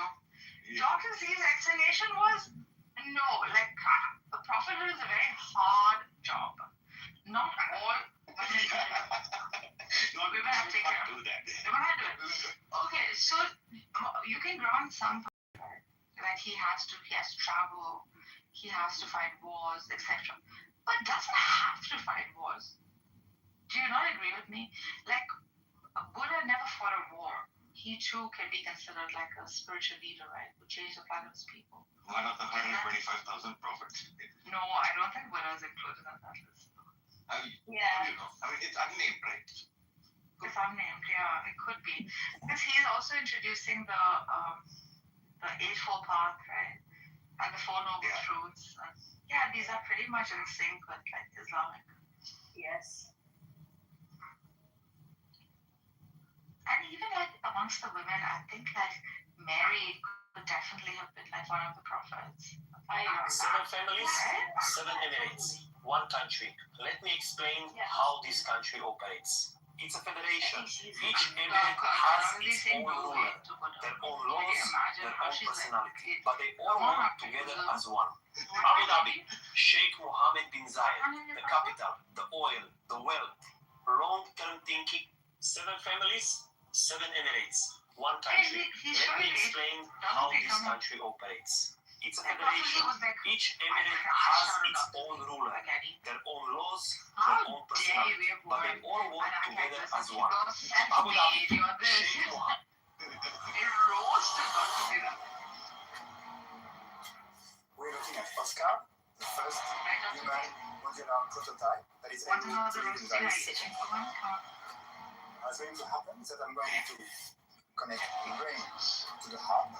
Speaker 9: Dr. Z's explanation was no, like a prophethood is a very hard job. Not all women have taken it. They want to do it. Okay, so you can grant some like he has to travel, he has to fight wars, etc. But doesn't have to fight wars. Do you not agree with me? Like Buddha never fought a war. He too can be considered like a spiritual leader, right? Who changed the planet of his people.
Speaker 7: One of the 125,000 prophets.
Speaker 9: No, I don't think Buddha is included in that list.
Speaker 7: Yeah. It's unnamed, right?
Speaker 9: It's unnamed, yeah, it could be. Because he's also introducing the Eightfold Path, right? And the Four Noble Truths. Yeah, these are pretty much in sync with like Islamic.
Speaker 20: Yes.
Speaker 9: And even like amongst the women, I think like Mary could definitely have been like one of the prophets.
Speaker 11: 7 families, 7 emirates, 1 country. Let me explain how this country operates. It's a federation. Each emirate has its own ruler, their own laws, their own personality, but they all work together as one. Abu Dhabi, Sheikh Mohammed bin Zayed, the capital, the oil, the wealth, long-term thinking, 7 families, 7 emirates, 1 country. Let me explain how this country operates. It's a federation. Each emirate has its own ruler, their own laws, their own personality, but they all work together as one. Abu Dhabi, Sheikh Mohammed.
Speaker 7: We're looking at Oscar, the first human modular prototype that is able to live in various settings. What's going to happen is that I'm going to connect the brain to the heart.